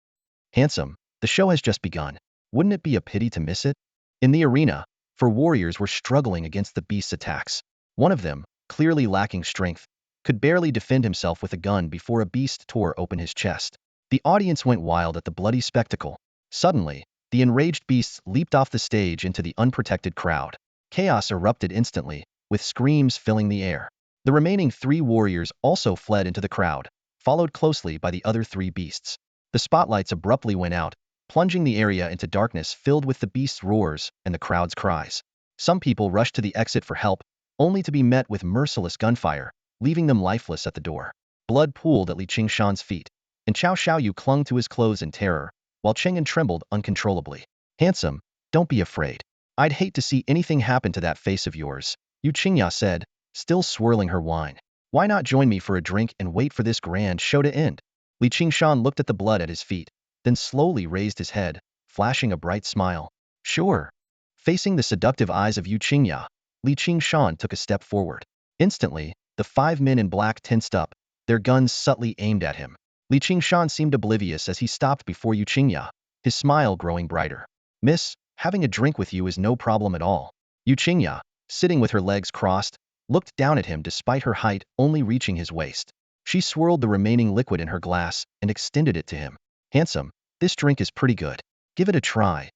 Handsome, the show has just begun. Wouldn't it be a pity to miss it? In the arena, 4 warriors were struggling against the beast's attacks. One of them, clearly lacking strength, could barely defend himself with a gun before a beast tore open his chest. The audience went wild at the bloody spectacle. Suddenly, the enraged beasts leaped off the stage into the unprotected crowd. Chaos erupted instantly, with screams filling the air. The remaining 3 warriors also fled into the crowd, followed closely by the other 3 beasts. The spotlights abruptly went out, plunging the area into darkness filled with the beasts' roars and the crowd's cries. Some people rushed to the exit for help, only to be met with merciless gunfire, leaving them lifeless at the door. Blood pooled at Qingshan's feet, and Cao Xiaoyu clung to his clothes in terror, while Chang'an trembled uncontrollably. Handsome, don't be afraid. I'd hate to see anything happen to that face of yours, Yu Qingya said, still swirling her wine. Why not join me for a drink and wait for this grand show to end? Qingshan looked at the blood at his feet, then slowly raised his head, flashing a bright smile. Sure. Facing the seductive eyes of Yu Qingya, Qingshan took a step forward. Instantly, the 5 men in black tensed up, their guns subtly aimed at him. Qingshan seemed oblivious as he stopped before Yu Qingya, his smile growing brighter. Miss, having a drink with you is no problem at all. Yu Qingya, sitting with her legs crossed, looked down at him despite her height only reaching his waist. She swirled the remaining liquid in her glass and extended it to him. Handsome, this drink is pretty good. Give it a try.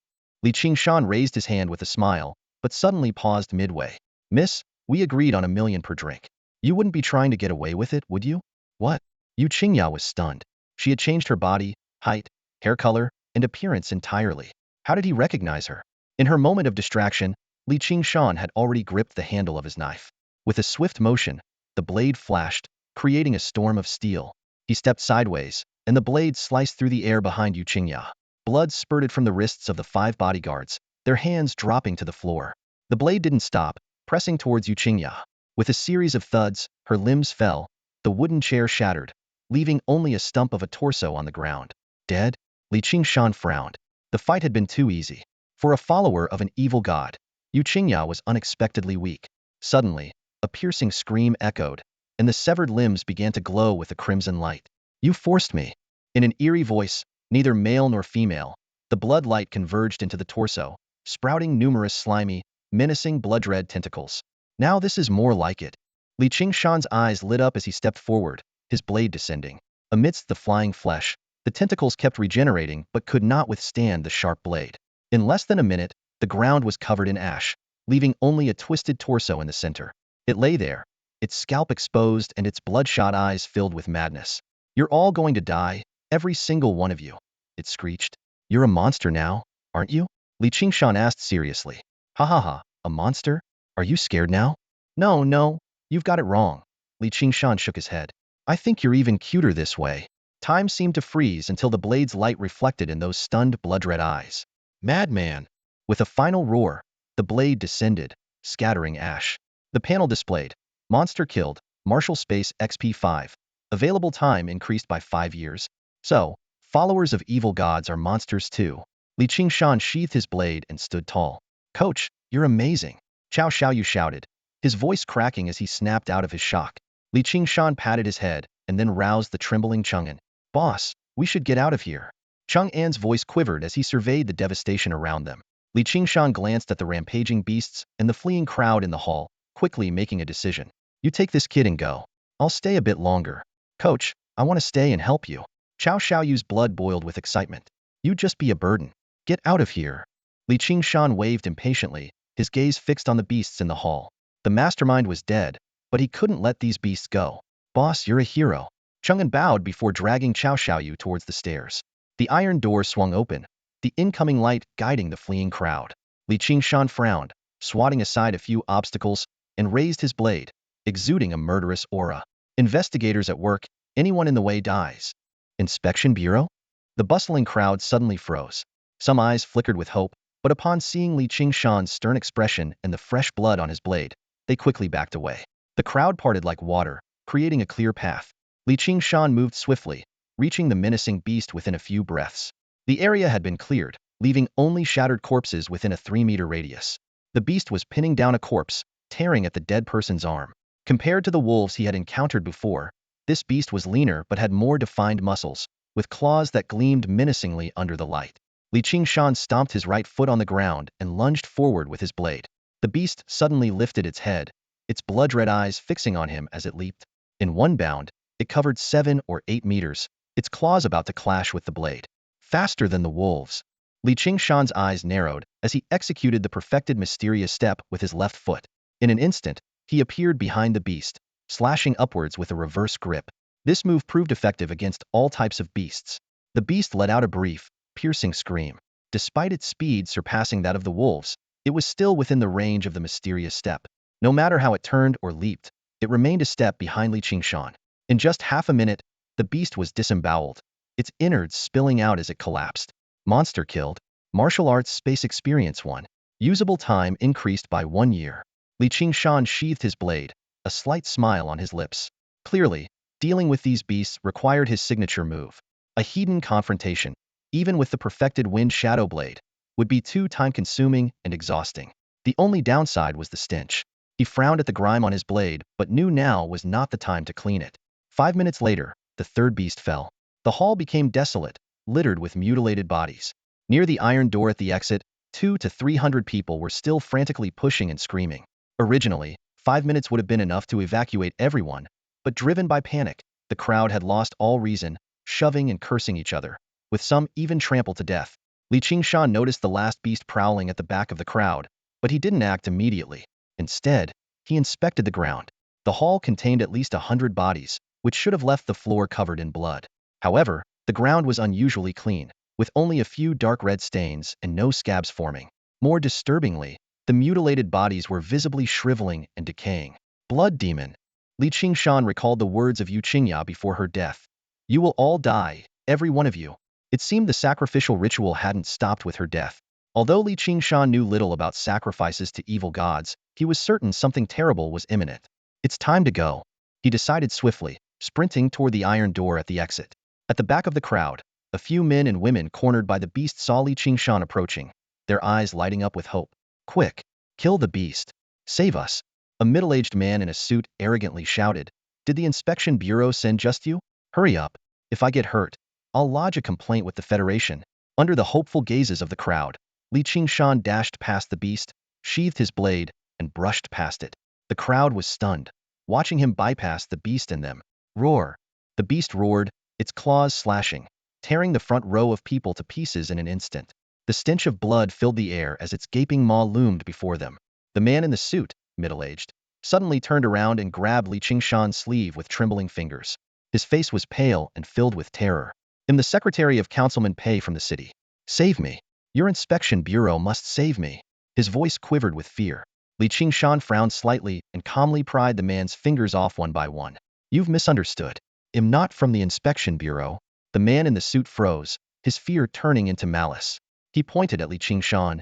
Qingshan raised his hand with a smile, but suddenly paused midway. Miss, we agreed on 1,000,000 per drink. You wouldn't be trying to get away with it, would you? What? Yu Qingya was stunned. She had changed her body, height, hair color, and appearance entirely. How did he recognize her? In her moment of distraction, Qingshan had already gripped the handle of his knife. With a swift motion, the blade flashed, creating a storm of steel. He stepped sideways, and the blade sliced through the air behind Yu Qingya. Blood spurted from the wrists of the 5 bodyguards, their hands dropping to the floor. The blade didn't stop, pressing towards Yu Qingya. With a series of thuds, her limbs fell, the wooden chair shattered, leaving only a stump of a torso on the ground. Dead? Qingshan frowned. The fight had been too easy. For a follower of an evil god, Yu Qingya was unexpectedly weak. Suddenly, a piercing scream echoed, and the severed limbs began to glow with a crimson light. You forced me. In an eerie voice, neither male nor female, the blood light converged into the torso, sprouting numerous slimy, menacing blood-red tentacles. Now this is more like it. Qingshan's eyes lit up as he stepped forward, his blade descending. Amidst the flying flesh, the tentacles kept regenerating but could not withstand the sharp blade. In less than a minute, the ground was covered in ash, leaving only a twisted torso in the center. It lay there, its scalp exposed and its bloodshot eyes filled with madness. You're all going to die, every single one of you, it screeched. You're a monster now, aren't you? Qingshan asked seriously. Ha ha ha, a monster? Are you scared now? No, you've got it wrong. Qingshan shook his head. I think you're even cuter this way. Time seemed to freeze until the blade's light reflected in those stunned blood-red eyes. Madman! With a final roar, the blade descended, scattering ash. The panel displayed, Monster killed, Martial Space XP 5. Available time increased by 5 years. So, followers of evil gods are monsters too. Qingshan sheathed his blade and stood tall. Coach, you're amazing. Cao Xiaoyu shouted, his voice cracking as he snapped out of his shock. Qingshan patted his head and then roused the trembling Chang'an. Boss, we should get out of here. Chang'an's voice quivered as he surveyed the devastation around them. Qingshan glanced at the rampaging beasts and the fleeing crowd in the hall, quickly making a decision. You take this kid and go. I'll stay a bit longer. Coach, I want to stay and help you. Cao Xiaoyu's blood boiled with excitement. You'd just be a burden. Get out of here. Qingshan waved impatiently, his gaze fixed on the beasts in the hall. The mastermind was dead, but he couldn't let these beasts go. Boss, you're a hero. Chang'an bowed before dragging Cao Xiaoyu towards the stairs. The iron door swung open, the incoming light guiding the fleeing crowd. Qingshan frowned, swatting aside a few obstacles, and raised his blade, exuding a murderous aura. Investigators at work, anyone in the way dies. Inspection Bureau? The bustling crowd suddenly froze. Some eyes flickered with hope, but upon seeing Qingshan's stern expression and the fresh blood on his blade, they quickly backed away. The crowd parted like water, creating a clear path. Qingshan moved swiftly, reaching the menacing beast within a few breaths. The area had been cleared, leaving only shattered corpses within a 3-meter radius. The beast was pinning down a corpse, tearing at the dead person's arm. Compared to the wolves he had encountered before, this beast was leaner but had more defined muscles, with claws that gleamed menacingly under the light. Qingshan stomped his right foot on the ground and lunged forward with his blade. The beast suddenly lifted its head, its blood-red eyes fixing on him as it leaped. In one bound, it covered 7 or 8 meters, its claws about to clash with the blade. Faster than the wolves. Qingshan's eyes narrowed as he executed the perfected mysterious step with his left foot. In an instant, he appeared behind the beast, slashing upwards with a reverse grip. This move proved effective against all types of beasts. The beast let out a brief, piercing scream. Despite its speed surpassing that of the wolves, it was still within the range of the mysterious step. No matter how it turned or leaped, it remained a step behind Qingshan. In just half a minute, the beast was disemboweled, its innards spilling out as it collapsed. Monster killed. Martial arts space experience 1. Usable time increased by 1 year. Qingshan sheathed his blade, a slight smile on his lips. Clearly, dealing with these beasts required his signature move. A hidden confrontation, even with the perfected wind shadow blade, would be too time-consuming and exhausting. The only downside was the stench. He frowned at the grime on his blade, but knew now was not the time to clean it. 5 minutes later, the third beast fell. The hall became desolate, littered with mutilated bodies. Near the iron door at the exit, 200 to 300 people were still frantically pushing and screaming. Originally, 5 minutes would have been enough to evacuate everyone, but driven by panic, the crowd had lost all reason, shoving and cursing each other, with some even trampled to death. Qingshan noticed the last beast prowling at the back of the crowd, but he didn't act immediately. Instead, he inspected the ground. The hall contained at least 100 bodies, which should have left the floor covered in blood. However, the ground was unusually clean, with only a few dark red stains and no scabs forming. More disturbingly, the mutilated bodies were visibly shriveling and decaying. Blood demon. Qingshan recalled the words of Yu Qingya before her death. You will all die, every one of you. It seemed the sacrificial ritual hadn't stopped with her death. Although Qingshan knew little about sacrifices to evil gods, he was certain something terrible was imminent. It's time to go. He decided swiftly, sprinting toward the iron door at the exit. At the back of the crowd, a few men and women cornered by the beast saw Qingshan approaching, their eyes lighting up with hope. Quick! Kill the beast! Save us! A middle-aged man in a suit arrogantly shouted. Did the inspection bureau send just you? Hurry up! If I get hurt, I'll lodge a complaint with the Federation. Under the hopeful gazes of the crowd, Qingshan dashed past the beast, sheathed his blade, and brushed past it. The crowd was stunned, watching him bypass the beast and them. Roar! The beast roared, its claws slashing, tearing the front row of people to pieces in an instant. The stench of blood filled the air as its gaping maw loomed before them. The man in the suit, middle-aged, suddenly turned around and grabbed Qingshan's sleeve with trembling fingers. His face was pale and filled with terror. I'm the secretary of Councilman Pei from the city. Save me. Your inspection bureau must save me. His voice quivered with fear. Qingshan frowned slightly and calmly pried the man's fingers off one by one. You've misunderstood. I'm not from the inspection bureau. The man in the suit froze, his fear turning into malice. He pointed at Qingshan.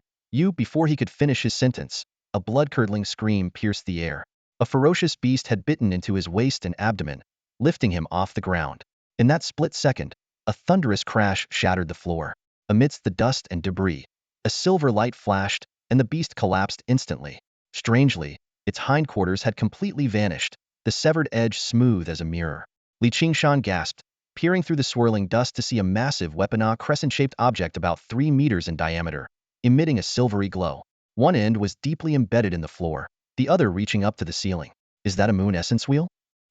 Before he could finish his sentence, a blood-curdling scream pierced the air. A ferocious beast had bitten into his waist and abdomen, lifting him off the ground. In that split second, a thunderous crash shattered the floor. Amidst the dust and debris, a silver light flashed, and the beast collapsed instantly. Strangely, its hindquarters had completely vanished, the severed edge smooth as a mirror. Qingshan gasped, peering through the swirling dust to see a massive weapon-a crescent-shaped object about 3 meters in diameter, emitting a silvery glow. One end was deeply embedded in the floor, the other reaching up to the ceiling. Is that a moon essence wheel?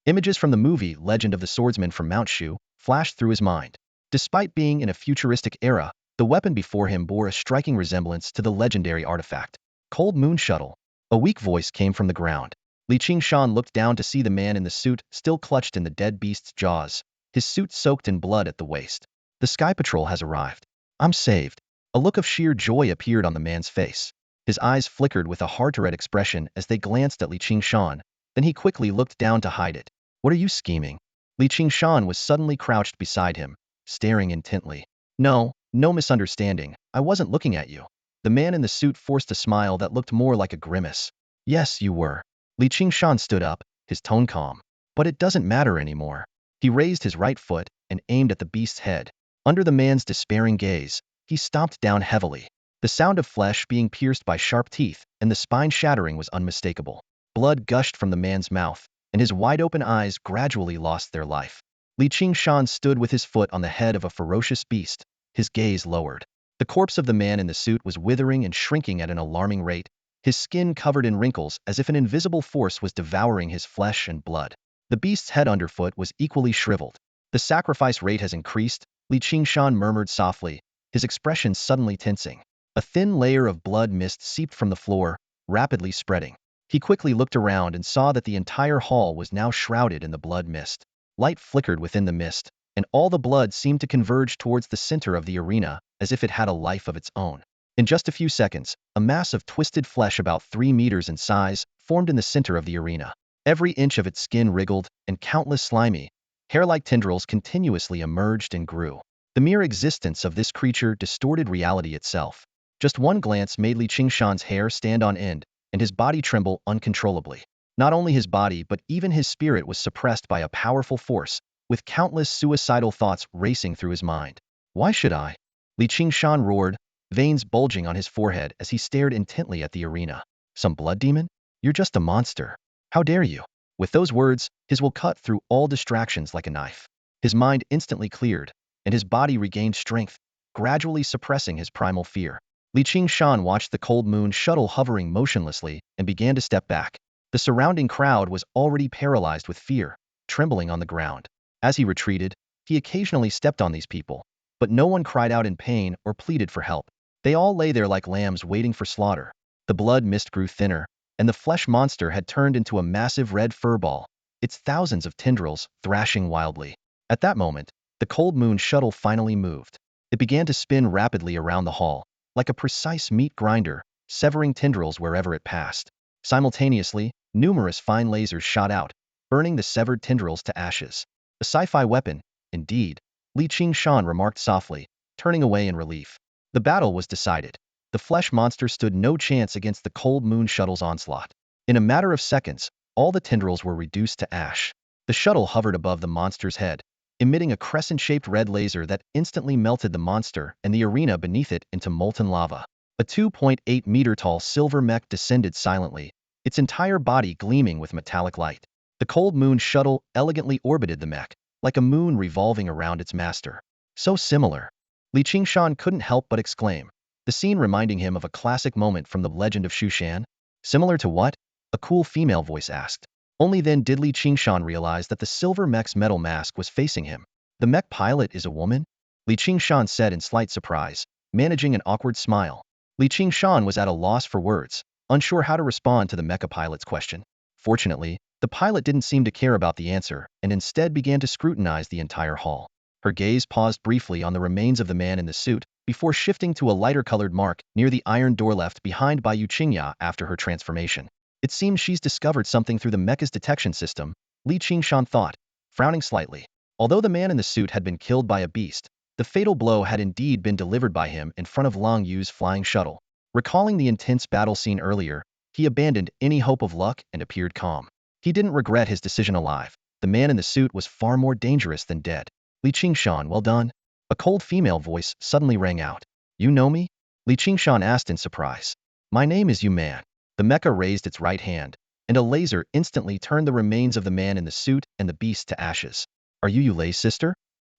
Images from the movie Legend of the Swordsman from Mount Shu flashed through his mind. Despite being in a futuristic era, the weapon before him bore a striking resemblance to the legendary artifact. Cold Moon Shuttle. A weak voice came from the ground. Qingshan looked down to see the man in the suit still clutched in the dead beast's jaws, his suit soaked in blood at the waist. The Sky Patrol has arrived. I'm saved. A look of sheer joy appeared on the man's face. His eyes flickered with a hard-to-read expression as they glanced at Qingshan, then he quickly looked down to hide it. What are you scheming? Qingshan was suddenly crouched beside him, staring intently. No misunderstanding. I wasn't looking at you. The man in the suit forced a smile that looked more like a grimace. Yes, you were. Qingshan stood up, his tone calm. But it doesn't matter anymore. He raised his right foot and aimed at the beast's head. Under the man's despairing gaze, he stomped down heavily. The sound of flesh being pierced by sharp teeth and the spine shattering was unmistakable. Blood gushed from the man's mouth, and his wide-open eyes gradually lost their life. Qingshan stood with his foot on the head of a ferocious beast, his gaze lowered. The corpse of the man in the suit was withering and shrinking at an alarming rate, his skin covered in wrinkles as if an invisible force was devouring his flesh and blood. The beast's head underfoot was equally shriveled. The sacrifice rate has increased, Qingshan murmured softly, his expression suddenly tensing. A thin layer of blood mist seeped from the floor, rapidly spreading. He quickly looked around and saw that the entire hall was now shrouded in the blood mist. Light flickered within the mist, and all the blood seemed to converge towards the center of the arena, as if it had a life of its own. In just a few seconds, a mass of twisted flesh about 3 meters in size formed in the center of the arena. Every inch of its skin wriggled, and countless slimy, hair-like tendrils continuously emerged and grew. The mere existence of this creature distorted reality itself. Just one glance made Qingshan's hair stand on end, and his body tremble uncontrollably. Not only his body but even his spirit was suppressed by a powerful force, with countless suicidal thoughts racing through his mind. Why should I? Qingshan roared, veins bulging on his forehead as he stared intently at the arena. Some blood demon? You're just a monster. How dare you? With those words, his will cut through all distractions like a knife. His mind instantly cleared, and his body regained strength, gradually suppressing his primal fear. Qingshan watched the cold moon shuttle hovering motionlessly and began to step back. The surrounding crowd was already paralyzed with fear, trembling on the ground. As he retreated, he occasionally stepped on these people, but no one cried out in pain or pleaded for help. They all lay there like lambs waiting for slaughter. The blood mist grew thinner, and the flesh monster had turned into a massive red furball, its thousands of tendrils thrashing wildly. At that moment, the cold moon shuttle finally moved. It began to spin rapidly around the hall, like a precise meat grinder, severing tendrils wherever it passed. Simultaneously, numerous fine lasers shot out, burning the severed tendrils to ashes. A sci-fi weapon, indeed, Qingshan remarked softly, turning away in relief. The battle was decided. The flesh monster stood no chance against the cold moon shuttle's onslaught. In a matter of seconds, all the tendrils were reduced to ash. The shuttle hovered above the monster's head, emitting a crescent-shaped red laser that instantly melted the monster and the arena beneath it into molten lava. A 2.8-meter-tall silver mech descended silently, its entire body gleaming with metallic light. The cold moon shuttle elegantly orbited the mech, like a moon revolving around its master. So similar. Qingshan couldn't help but exclaim, the scene reminding him of a classic moment from the legend of Shushan. Similar to what? A cool female voice asked. Only then did Qingshan realize that the silver mech's metal mask was facing him. The mech pilot is a woman? Qingshan said in slight surprise, managing an awkward smile. Qingshan was at a loss for words, unsure how to respond to the mecha pilot's question. Fortunately, the pilot didn't seem to care about the answer and instead began to scrutinize the entire hall. Her gaze paused briefly on the remains of the man in the suit, before shifting to a lighter-colored mark near the iron door left behind by Qingshan after her transformation. It seems she's discovered something through the mecha's detection system, Qingshan thought, frowning slightly. Although the man in the suit had been killed by a beast, the fatal blow had indeed been delivered by him in front of Long Yu's flying shuttle. Recalling the intense battle scene earlier, he abandoned any hope of luck and appeared calm. He didn't regret his decision alive. The man in the suit was far more dangerous than dead. Qingshan, well done. A cold female voice suddenly rang out. You know me? Qingshan asked in surprise. My name is Man. The mecha raised its right hand, and a laser instantly turned the remains of the man in the suit and the beast to ashes. Are you Yulei's sister?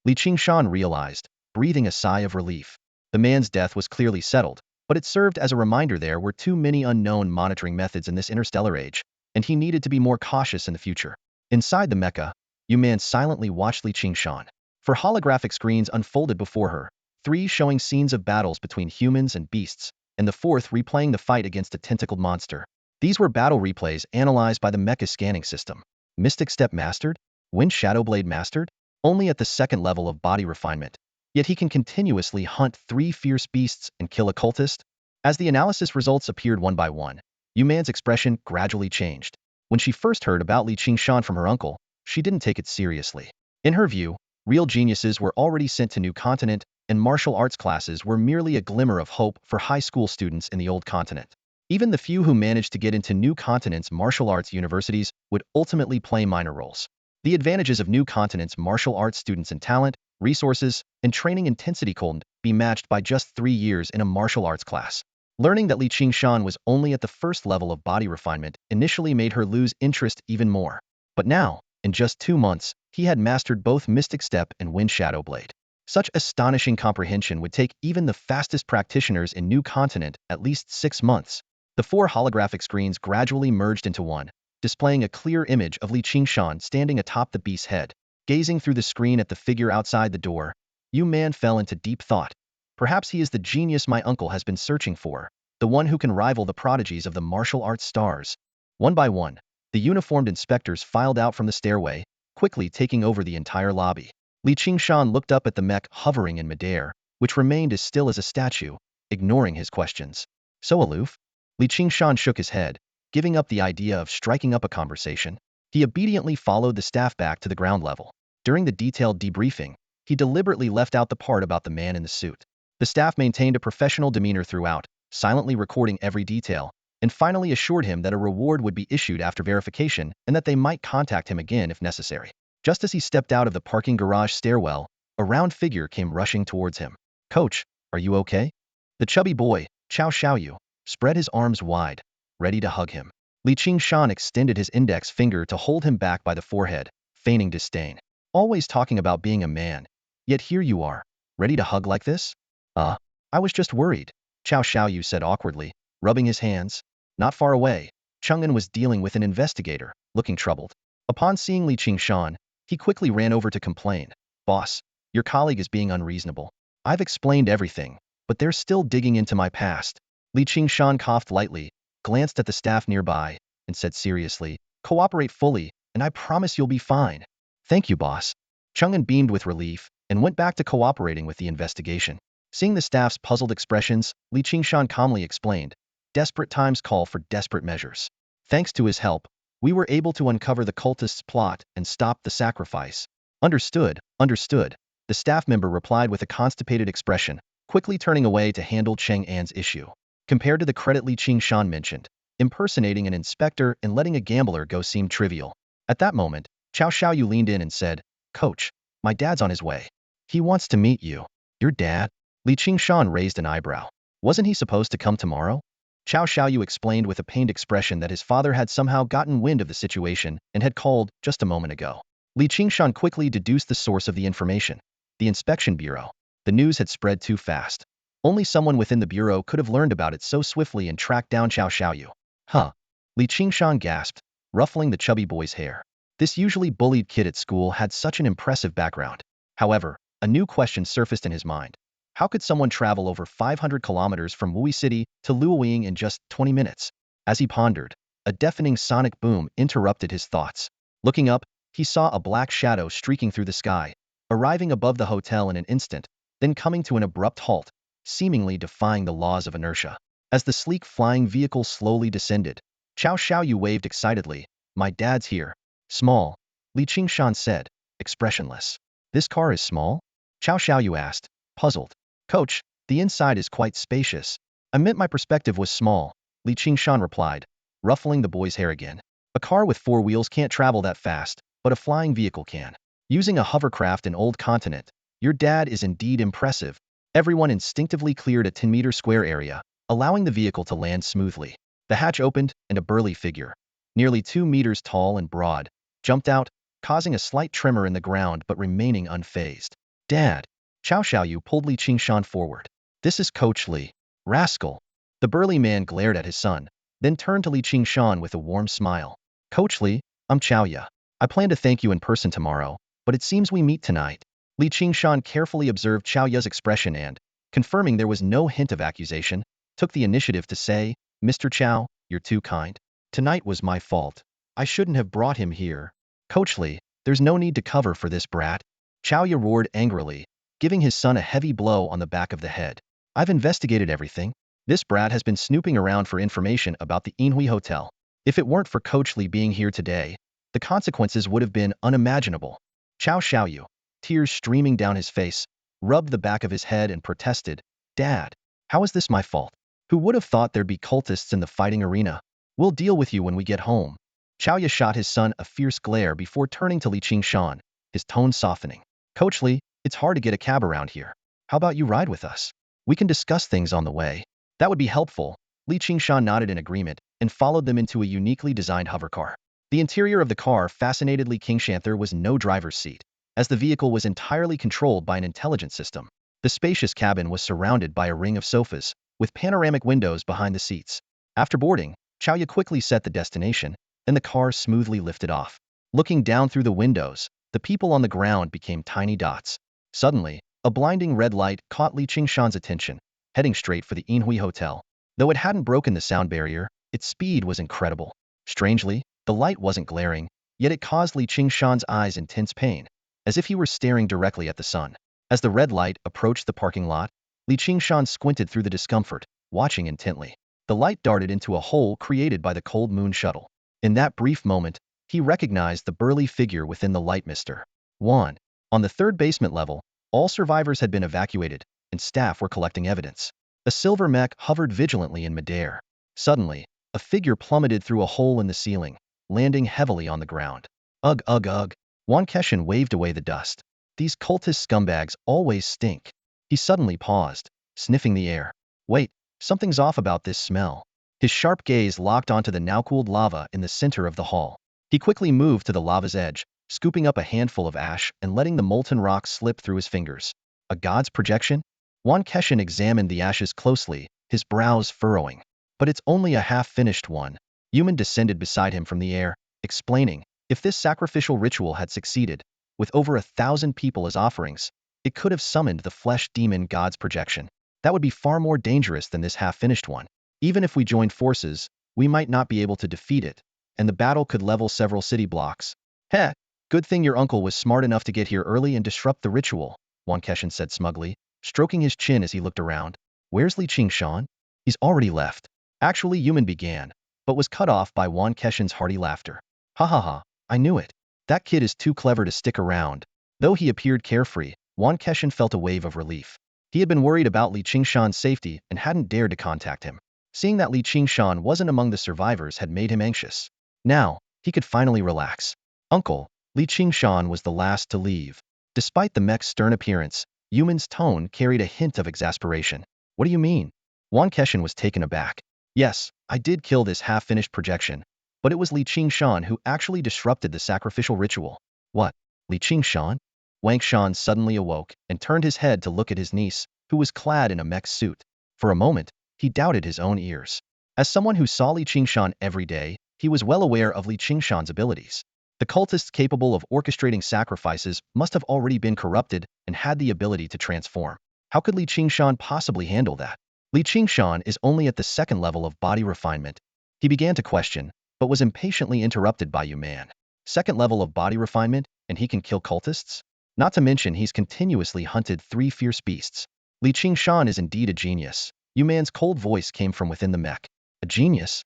Qingshan realized, breathing a sigh of relief. The man's death was clearly settled, but it served as a reminder there were too many unknown monitoring methods in this interstellar age, and he needed to be more cautious in the future. Inside the mecha, Man silently watched Qingshan. For holographic screens unfolded before her, 3 showing scenes of battles between humans and beasts, and the 4th replaying the fight against a tentacled monster. These were battle replays analyzed by the mecha scanning system. Mystic Step mastered? Wind Shadowblade mastered? Only at the 2nd level of body refinement. Yet he can continuously hunt 3 fierce beasts and kill a cultist? As the analysis results appeared one by one, Yuman's expression gradually changed. When she first heard about Qingshan from her uncle, she didn't take it seriously. In her view, real geniuses were already sent to New Continent, and martial arts classes were merely a glimmer of hope for high school students in the Old Continent. Even the few who managed to get into New Continent's martial arts universities would ultimately play minor roles. The advantages of New Continent's martial arts students in talent, resources, and training intensity couldn't be matched by just 3 years in a martial arts class. Learning that Qingshan was only at the 1st level of body refinement initially made her lose interest even more. But now, in just 2 months, he had mastered both Mystic Step and Wind Shadowblade. Such astonishing comprehension would take even the fastest practitioners in New Continent at least 6 months. The 4 holographic screens gradually merged into one, displaying a clear image of Qingshan standing atop the beast's head. Gazing through the screen at the figure outside the door, Yu Man fell into deep thought. Perhaps he is the genius my uncle has been searching for, the one who can rival the prodigies of the martial arts stars. One by one, the uniformed inspectors filed out from the stairway, quickly taking over the entire lobby. Qingshan looked up at the mech hovering in midair, which remained as still as a statue, ignoring his questions. So aloof? Qingshan shook his head, giving up the idea of striking up a conversation. He obediently followed the staff back to the ground level. During the detailed debriefing, he deliberately left out the part about the man in the suit. The staff maintained a professional demeanor throughout, silently recording every detail, and finally assured him that a reward would be issued after verification and that they might contact him again if necessary. Just as he stepped out of the parking garage stairwell, a round figure came rushing towards him. "Coach, are you okay?" The chubby boy, Chao Xiaoyu, spread his arms wide, ready to hug him. Qingshan extended his index finger to hold him back by the forehead, feigning disdain. "Always talking about being a man, yet here you are, ready to hug like this?" I was just worried," Chao Xiaoyu said awkwardly, rubbing his hands. Not far away, Chang'an was dealing with an investigator, looking troubled. Upon seeing Qingshan, he quickly ran over to complain. "Boss, your colleague is being unreasonable. I've explained everything, but they're still digging into my past." Qingshan coughed lightly, glanced at the staff nearby, and said seriously, "Cooperate fully, and I promise you'll be fine." "Thank you, boss." Chang'an beamed with relief and went back to cooperating with the investigation. Seeing the staff's puzzled expressions, Qingshan calmly explained, "Desperate times call for desperate measures. Thanks to his help, we were able to uncover the cultist's plot and stop the sacrifice." "Understood, understood," the staff member replied with a constipated expression, quickly turning away to handle Chang'an's issue. Compared to the credit Qingshan mentioned, impersonating an inspector and letting a gambler go seemed trivial. At that moment, Chao Xiaoyu leaned in and said, "Coach, my dad's on his way. He wants to meet you." "Your dad?" Qingshan raised an eyebrow. "Wasn't he supposed to come tomorrow?" Chao Xiaoyu explained with a pained expression that his father had somehow gotten wind of the situation and had called just a moment ago. Qingshan quickly deduced the source of the information. The inspection bureau. The news had spread too fast. Only someone within the bureau could have learned about it so swiftly and tracked down Chao Xiaoyu. "Huh?" Qingshan gasped, ruffling the chubby boy's hair. This usually bullied kid at school had such an impressive background. However, a new question surfaced in his mind. How could someone travel over 500 kilometers from Wui City to Luoying in just 20 minutes? As he pondered, a deafening sonic boom interrupted his thoughts. Looking up, he saw a black shadow streaking through the sky, arriving above the hotel in an instant, then coming to an abrupt halt, seemingly defying the laws of inertia. As the sleek flying vehicle slowly descended, Chao Xiaoyu waved excitedly. "My dad's here." "Small," Qingshan said, expressionless. "This car is small?" Chao Xiaoyu asked, puzzled. "Coach, the inside is quite spacious." "I meant my perspective was small," Qingshan replied, ruffling the boy's hair again. "A car with 4 wheels can't travel that fast, but a flying vehicle can. Using a hovercraft in old continent, your dad is indeed impressive." Everyone instinctively cleared a 10-meter square area, allowing the vehicle to land smoothly. The hatch opened, and a burly figure, nearly 2 meters tall and broad, jumped out, causing a slight tremor in the ground but remaining unfazed. "Dad!" Chao Xiaoyu pulled Qingshan forward. "This is Coach Li." "Rascal!" The burly man glared at his son, then turned to Qingshan with a warm smile. "Coach Li, I'm Xiaoya. I plan to thank you in person tomorrow, but it seems we meet tonight." Qingshan carefully observed Xiaoya's expression and, confirming there was no hint of accusation, took the initiative to say, "Mr. Chao, you're too kind. Tonight was my fault. I shouldn't have brought him here." "Coach Li, there's no need to cover for this brat." Xiaoya roared angrily, giving his son a heavy blow on the back of the head. "I've investigated everything. This brat has been snooping around for information about the Inai Hotel. If it weren't for Coach Li being here today, the consequences would have been unimaginable." Chao Xiaoyu, tears streaming down his face, rubbed the back of his head and protested, "Dad, how is this my fault? Who would have thought there'd be cultists in the fighting arena? We'll deal with you when we get home." Xiaoya shot his son a fierce glare before turning to Qingshan, his tone softening. "Coach Li, it's hard to get a cab around here. How about you ride with us? We can discuss things on the way." "That would be helpful." Qingshan nodded in agreement and followed them into a uniquely designed hovercar. The interior of the car fascinated Qingshan. There was no driver's seat, as the vehicle was entirely controlled by an intelligent system. The spacious cabin was surrounded by a ring of sofas, with panoramic windows behind the seats. After boarding, Xiaoya quickly set the destination, and the car smoothly lifted off. Looking down through the windows, The people on the ground became tiny dots. Suddenly, a blinding red light caught Qingshan's attention, heading straight for the Inai Hotel. Though it hadn't broken the sound barrier, its speed was incredible. Strangely, the light wasn't glaring, yet it caused Qingshan's eyes intense pain, as if he were staring directly at the sun. As the red light approached the parking lot, Qingshan squinted through the discomfort, watching intently. The light darted into a hole created by the cold moon shuttle. In that brief moment, he recognized the burly figure within the light, Mr. Guan. On the third basement level, all survivors had been evacuated, and staff were collecting evidence. A silver mech hovered vigilantly in midair. Suddenly, a figure plummeted through a hole in the ceiling, landing heavily on the ground. Ugh, ugh, ugh. Qingshan waved away the dust. These cultist scumbags always stink. He suddenly paused, sniffing the air. Wait, something's off about this smell. His sharp gaze locked onto the now-cooled lava in the center of the hall. He quickly moved to the lava's edge, scooping up a handful of ash and letting the molten rock slip through his fingers. A god's projection? Qingshan examined the ashes closely, his brows furrowing. But it's only a half-finished one. Human descended beside him from the air, explaining, if this sacrificial ritual had succeeded, with over 1,000 people as offerings, it could have summoned the flesh demon god's projection. That would be far more dangerous than this half-finished one. Even if we joined forces, we might not be able to defeat it, and the battle could level several city blocks. Heh, good thing your uncle was smart enough to get here early and disrupt the ritual, Qingshan said smugly, stroking his chin as he looked around. Where's Qingshan? He's already left. Actually, Human began, but was cut off by Qingshan's hearty laughter. Ha ha ha, I knew it. That kid is too clever to stick around. Though he appeared carefree, Qingshan felt a wave of relief. He had been worried about Qingshan's safety and hadn't dared to contact him. Seeing that Qingshan wasn't among the survivors had made him anxious. Now, he could finally relax. Uncle, Qingshan was the last to leave. Despite the mech's stern appearance, Human's tone carried a hint of exasperation. What do you mean? Qingshan was taken aback. Yes, I did kill this half-finished projection, but it was Qingshan who actually disrupted the sacrificial ritual. What? Qingshan? Qingshan suddenly awoke and turned his head to look at his niece, who was clad in a mech suit. For a moment, he doubted his own ears. As someone who saw Qingshan every day, he was well aware of Qingshan's abilities. The cultists capable of orchestrating sacrifices must have already been corrupted and had the ability to transform. How could Qingshan possibly handle that? Qingshan is only at the second level of body refinement. He began to question, but was impatiently interrupted by Human. Second level of body refinement, and he can kill cultists? Not to mention he's continuously hunted 3 fierce beasts. Qingshan is indeed a genius. Human's cold voice came from within the mech. A genius?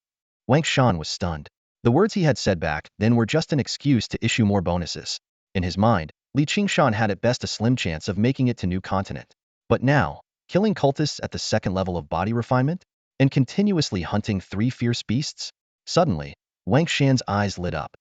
Qingshan was stunned. The words he had said back then were just an excuse to issue more bonuses. In his mind, Qingshan had at best a slim chance of making it to New Continent. But now, killing cultists at the second level of body refinement? And continuously hunting 3 fierce beasts? Suddenly, Qingshan's eyes lit up.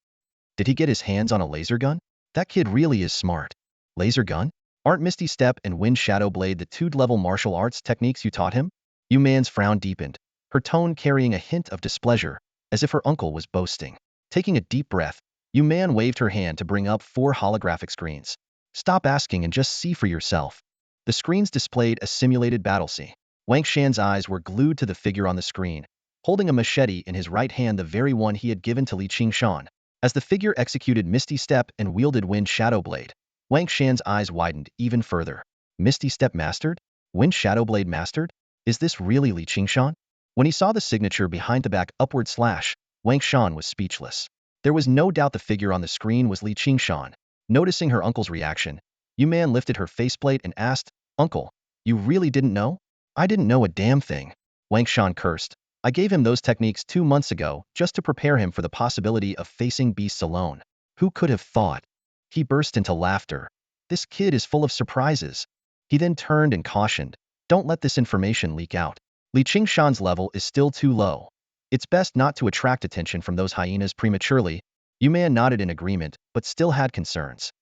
Did he get his hands on a laser gun? That kid really is smart. Laser gun? Aren't Misty Step and Wind Shadow Blade the 2nd-level martial arts techniques you taught him? Human's frown deepened, her tone carrying a hint of displeasure, as if her uncle was boasting. Taking a deep breath, Human waved her hand to bring up 4 holographic screens. Stop asking and just see for yourself. The screens displayed a simulated battle scene. Qingshan's eyes were glued to the figure on the screen, holding a machete in his right hand, the very one he had given to Qingshan. As the figure executed Misty Step and wielded Wind Shadow Blade, Qingshan's eyes widened even further. Misty Step mastered? Wind Shadow Blade mastered? Is this really Qingshan? When he saw the signature behind the back upward slash, Qingshan was speechless. There was no doubt the figure on the screen was Qingshan. Noticing her uncle's reaction, Human lifted her faceplate and asked, Uncle, you really didn't know? I didn't know a damn thing. Qingshan cursed. I gave him those techniques 2 months ago just to prepare him for the possibility of facing beasts alone. Who could have thought? He burst into laughter. This kid is full of surprises. He then turned and cautioned, don't let this information leak out. Qingshan's level is still too low. It's best not to attract attention from those hyenas prematurely. Human nodded in agreement, but still had concerns.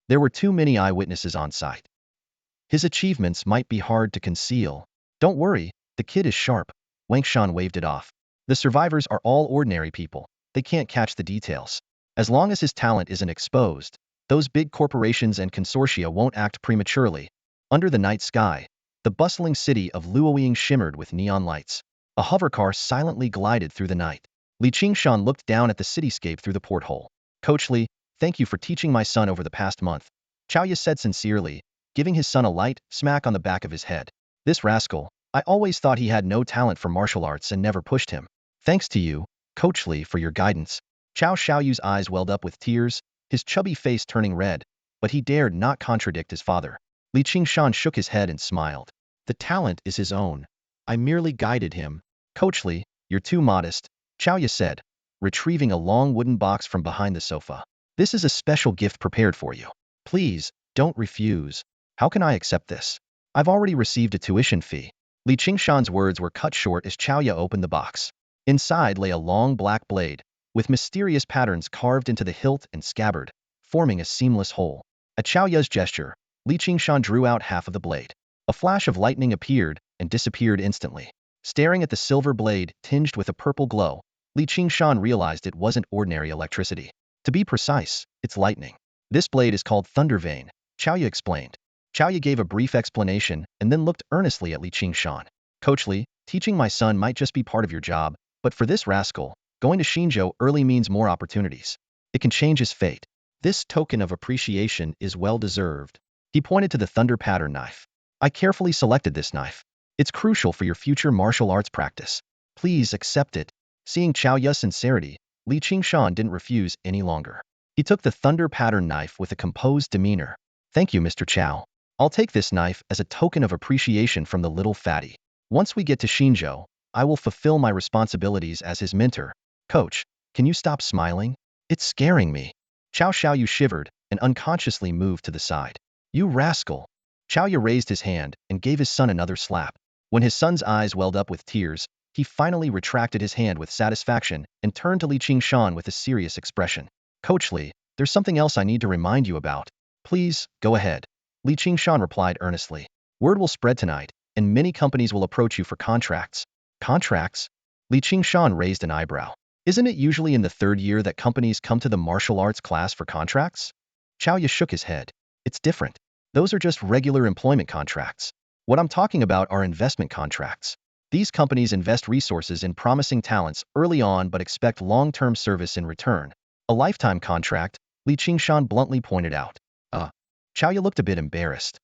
There were too many eyewitnesses on site. His achievements might be hard to conceal. Don't worry, the kid is sharp. Qingshan waved it off. The survivors are all ordinary people. They can't catch the details. As long as his talent isn't exposed, those big corporations and consortia won't act prematurely. Under the night sky, the bustling city of Luoying shimmered with neon lights. A hovercar silently glided through the night. Qingshan looked down at the cityscape through the porthole. Coach Li, Thank you for teaching my son over the past month, Chaoya said sincerely, giving his son a light smack on the back of his head. This rascal, I always thought he had no talent for martial arts and never pushed him. Thanks to you, Coach Li, for your guidance. Chao Xiaoyu's eyes welled up with tears, his chubby face turning red, but he dared not contradict his father. Li Qingshan shook his head and smiled. The talent is his own. I merely guided him. Coach Li, you're too modest, Chaoya said, retrieving a long wooden box from behind the sofa. This is a special gift prepared for you. Please, don't refuse. How can I accept this? I've already received a tuition fee. Li Qingshan's words were cut short as Chaoya opened the box. Inside lay a long black blade, with mysterious patterns carved into the hilt and scabbard, forming a seamless whole. At Chaoya's gesture, Li Qingshan drew out half of the blade. A flash of lightning appeared and disappeared instantly. Staring at the silver blade tinged with a purple glow, Li Qingshan realized it wasn't ordinary electricity. To be precise, it's lightning. This blade is called Thundervein, Chaoya explained. Chaoya gave a brief explanation and then looked earnestly at Li Qingshan. Coach Li, teaching my son might just be part of your job, but for this rascal, going to Xinzhou early means more opportunities. It can change his fate. This token of appreciation is well-deserved. He pointed to the thunder pattern knife. I carefully selected this knife. It's crucial for your future martial arts practice. Please accept it. Seeing Chaoya's sincerity, Li Qingshan didn't refuse any longer. He took the thunder pattern knife with a composed demeanor. Thank you, Mr. Chao. I'll take this knife as a token of appreciation from the little fatty. Once we get to Xinzhou, I will fulfill my responsibilities as his mentor. Coach, can you stop smiling? It's scaring me. Chao Xiaoyu shivered and unconsciously moved to the side. You rascal. Chaoya raised his hand and gave his son another slap. When his son's eyes welled up with tears, he finally retracted his hand with satisfaction and turned to Li Qingshan with a serious expression. Coach Li, there's something else I need to remind you about. Please, go ahead. Li Qingshan replied earnestly. Word will spread tonight, and many companies will approach you for contracts. Contracts? Li Qingshan raised an eyebrow. Isn't it usually in the third year that companies come to the martial arts class for contracts? Chaoya shook his head. It's different. Those are just regular employment contracts. What I'm talking about are investment contracts. These companies invest resources in promising talents early on but expect long-term service in return. A lifetime contract, Li Qingshan bluntly pointed out. Chaoya looked a bit embarrassed.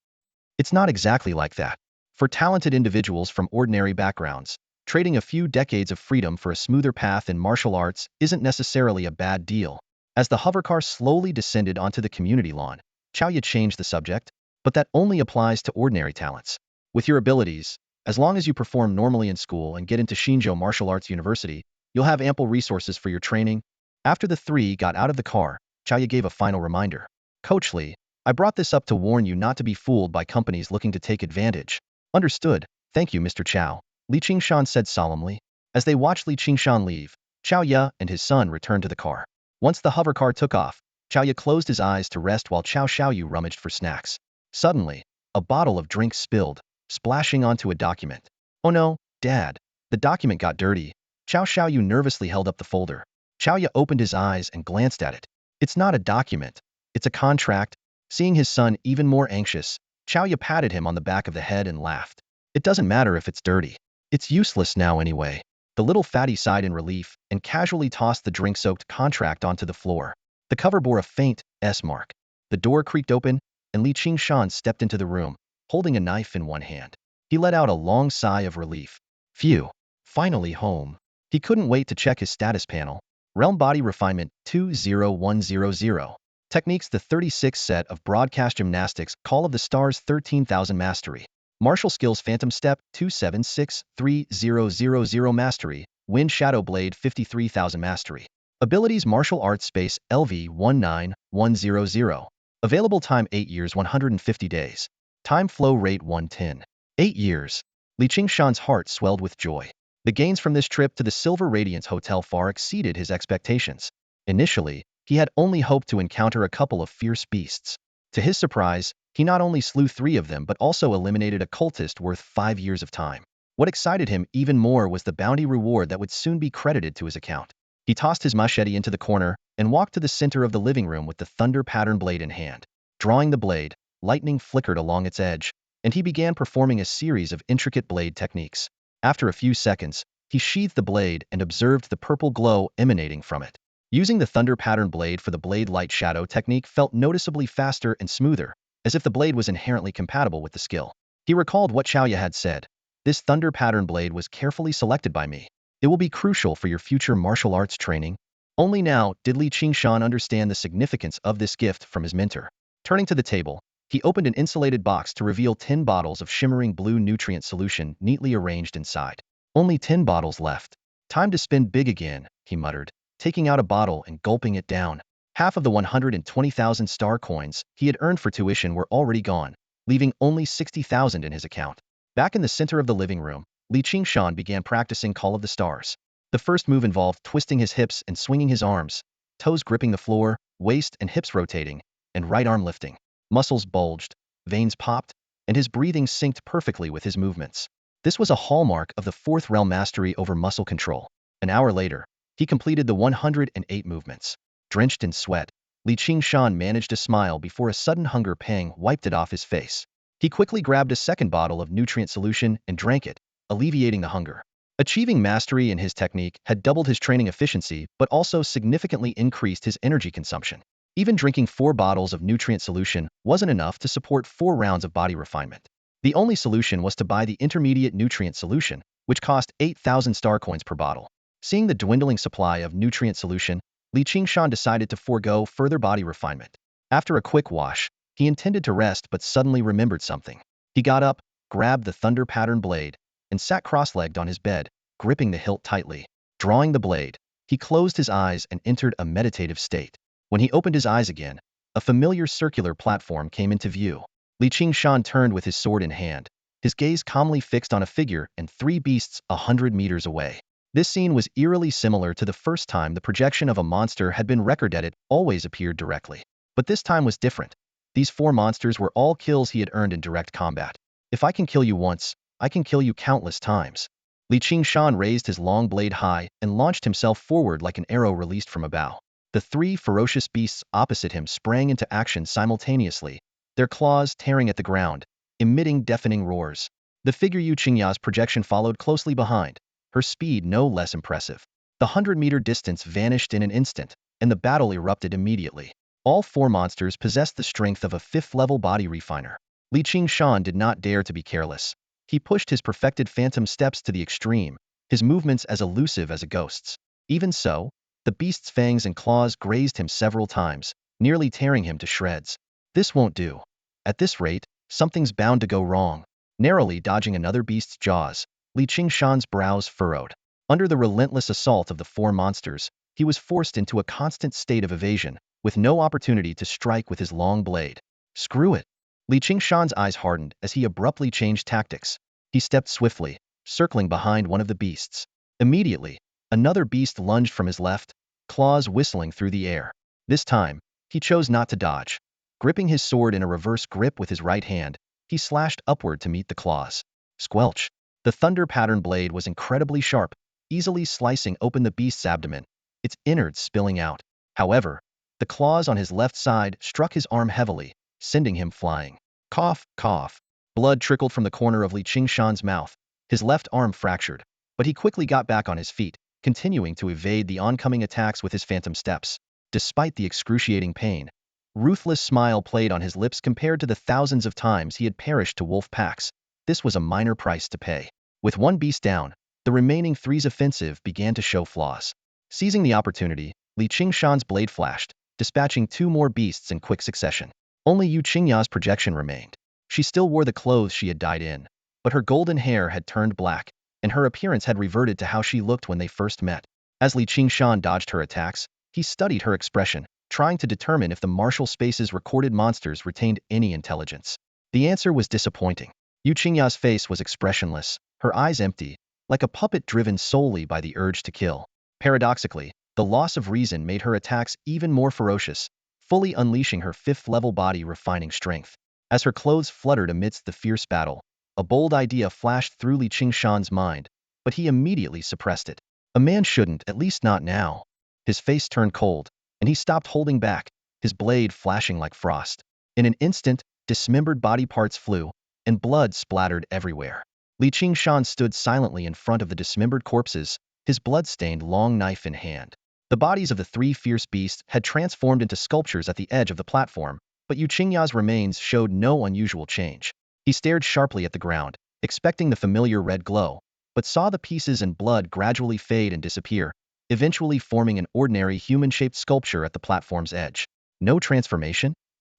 It's not exactly like that. For talented individuals from ordinary backgrounds, trading a few decades of freedom for a smoother path in martial arts isn't necessarily a bad deal. As the hovercar slowly descended onto the community lawn, Chaoya changed the subject, but that only applies to ordinary talents. With your abilities, as long as you perform normally in school and get into Xinzhou Martial Arts University, you'll have ample resources for your training. After the three got out of the car, Chaoya gave a final reminder. Coach Li, I brought this up to warn you not to be fooled by companies looking to take advantage. Understood. Thank you, Mr. Chao, Li Qingshan said solemnly. As they watched Li Qingshan leave, Chaoya and his son returned to the car. Once the hovercar took off, Chaoya closed his eyes to rest while Chao Xiaoyu rummaged for snacks. Suddenly, a bottle of drink spilled, splashing onto a document. Oh no, Dad. The document got dirty. Chao Xiaoyu nervously held up the folder. Chaoya opened his eyes and glanced at it. It's not a document. It's a contract. Seeing his son even more anxious, Chaoya patted him on the back of the head and laughed. It doesn't matter if it's dirty. It's useless now anyway. The little fatty sighed in relief and casually tossed the drink-soaked contract onto the floor. The cover bore a faint S mark. The door creaked open, and Li Qingshan stepped into the room, holding a knife in one hand. He let out a long sigh of relief. Phew. Finally home. He couldn't wait to check his status panel. Realm Body Refinement 20100. Techniques: the 36th set of Broadcast Gymnastics, Call of the Stars 13,000 Mastery. Martial Skills: Phantom Step 276300 Mastery. Wind Shadow Blade 53,000 Mastery. Abilities: Martial Arts Space LV 19100. Available time 8 years 150 days. Time flow rate 110. 8 years. Li Qingshan's heart swelled with joy. The gains from this trip to the Silver Radiance Hotel far exceeded his expectations. Initially, he had only hoped to encounter a couple of fierce beasts. To his surprise, he not only slew 3 of them but also eliminated a cultist worth 5 years of time. What excited him even more was the bounty reward that would soon be credited to his account. He tossed his machete into the corner and walked to the center of the living room with the thunder pattern blade in hand. Drawing the blade, lightning flickered along its edge, and he began performing a series of intricate blade techniques. After a few seconds, he sheathed the blade and observed the purple glow emanating from it. Using the thunder pattern blade for the blade light shadow technique felt noticeably faster and smoother, as if the blade was inherently compatible with the skill. He recalled what Xiaoya had said. This thunder pattern blade was carefully selected by me. It will be crucial for your future martial arts training. Only now did Li Qingshan understand the significance of this gift from his mentor. Turning to the table, he opened an insulated box to reveal 10 bottles of shimmering blue nutrient solution neatly arranged inside. Only 10 bottles left. Time to spin big again, he muttered, taking out a bottle and gulping it down. Half of the 120,000 star coins he had earned for tuition were already gone, leaving only 60,000 in his account. Back in the center of the living room, Li Qingshan began practicing Call of the Stars. The first move involved twisting his hips and swinging his arms, toes gripping the floor, waist and hips rotating, and right arm lifting. Muscles bulged, veins popped, and his breathing synced perfectly with his movements. This was a hallmark of the fourth realm mastery over muscle control. An hour later, he completed the 108 movements. Drenched in sweat, Li Qingshan managed to smile before a sudden hunger pang wiped it off his face. He quickly grabbed a second bottle of nutrient solution and drank it, alleviating the hunger. Achieving mastery in his technique had doubled his training efficiency but also significantly increased his energy consumption. Even drinking 4 bottles of nutrient solution wasn't enough to support 4 rounds of body refinement. The only solution was to buy the intermediate nutrient solution, which cost 8,000 star coins per bottle. Seeing the dwindling supply of nutrient solution, Li Qingshan decided to forego further body refinement. After a quick wash, he intended to rest but suddenly remembered something. He got up, grabbed the thunder pattern blade, and sat cross-legged on his bed, gripping the hilt tightly. Drawing the blade, he closed his eyes and entered a meditative state. When he opened his eyes again, a familiar circular platform came into view. Li Qingshan turned with his sword in hand, his gaze calmly fixed on a figure and 3 beasts 100 meters away. This scene was eerily similar to the first time the projection of a monster had been recorded. It always appeared directly. But this time was different. These 4 monsters were all kills he had earned in direct combat. If I can kill you once, I can kill you countless times. Li Qingshan raised his long blade high and launched himself forward like an arrow released from a bow. The 3 ferocious beasts opposite him sprang into action simultaneously, their claws tearing at the ground, emitting deafening roars. The figure Yu Qingya's projection followed closely behind, her speed no less impressive. The 100-meter distance vanished in an instant, and the battle erupted immediately. All 4 monsters possessed the strength of a 5th-level body refiner. Li Qingshan did not dare to be careless. He pushed his perfected phantom steps to the extreme, his movements as elusive as a ghost's. Even so, the beast's fangs and claws grazed him several times, nearly tearing him to shreds. This won't do. At this rate, something's bound to go wrong. Narrowly dodging another beast's jaws, Li Qingshan's brows furrowed. Under the relentless assault of the 4 monsters, he was forced into a constant state of evasion, with no opportunity to strike with his long blade. Screw it. Li Qingshan's eyes hardened as he abruptly changed tactics. He stepped swiftly, circling behind one of the beasts. Immediately, another beast lunged from his left, claws whistling through the air. This time, he chose not to dodge. Gripping his sword in a reverse grip with his right hand, he slashed upward to meet the claws. Squelch. The thunder pattern blade was incredibly sharp, easily slicing open the beast's abdomen, its innards spilling out. However, the claws on his left side struck his arm heavily, sending him flying. Cough, cough. Blood trickled from the corner of Li Qingshan's mouth. His left arm fractured, but he quickly got back on his feet, continuing to evade the oncoming attacks with his phantom steps. Despite the excruciating pain, ruthless smile played on his lips compared to the thousands of times he had perished to wolf packs. This was a minor price to pay. With 1 beast down, the remaining 3's offensive began to show flaws. Seizing the opportunity, Li Qingshan's blade flashed, dispatching 2 more beasts in quick succession. Only Yu Qingya's projection remained. She still wore the clothes she had dyed in, but her golden hair had turned black, and her appearance had reverted to how she looked when they first met. As Li Qingshan dodged her attacks, he studied her expression, trying to determine if the martial space's recorded monsters retained any intelligence. The answer was disappointing. Yu Qingya's face was expressionless, her eyes empty, like a puppet driven solely by the urge to kill. Paradoxically, the loss of reason made her attacks even more ferocious, fully unleashing her 5th-level body refining strength. As her clothes fluttered amidst the fierce battle, a bold idea flashed through Li Qingshan's mind, but he immediately suppressed it. A man shouldn't, at least not now. His face turned cold, and he stopped holding back, his blade flashing like frost. In an instant, dismembered body parts flew, and blood splattered everywhere. Li Qingshan stood silently in front of the dismembered corpses, his blood-stained long knife in hand. The bodies of the three fierce beasts had transformed into sculptures at the edge of the platform, but Yu Qingya's remains showed no unusual change. He stared sharply at the ground, expecting the familiar red glow, but saw the pieces and blood gradually fade and disappear, eventually forming an ordinary human-shaped sculpture at the platform's edge. No transformation?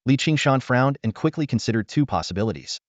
Li Qingshan frowned and quickly considered two possibilities.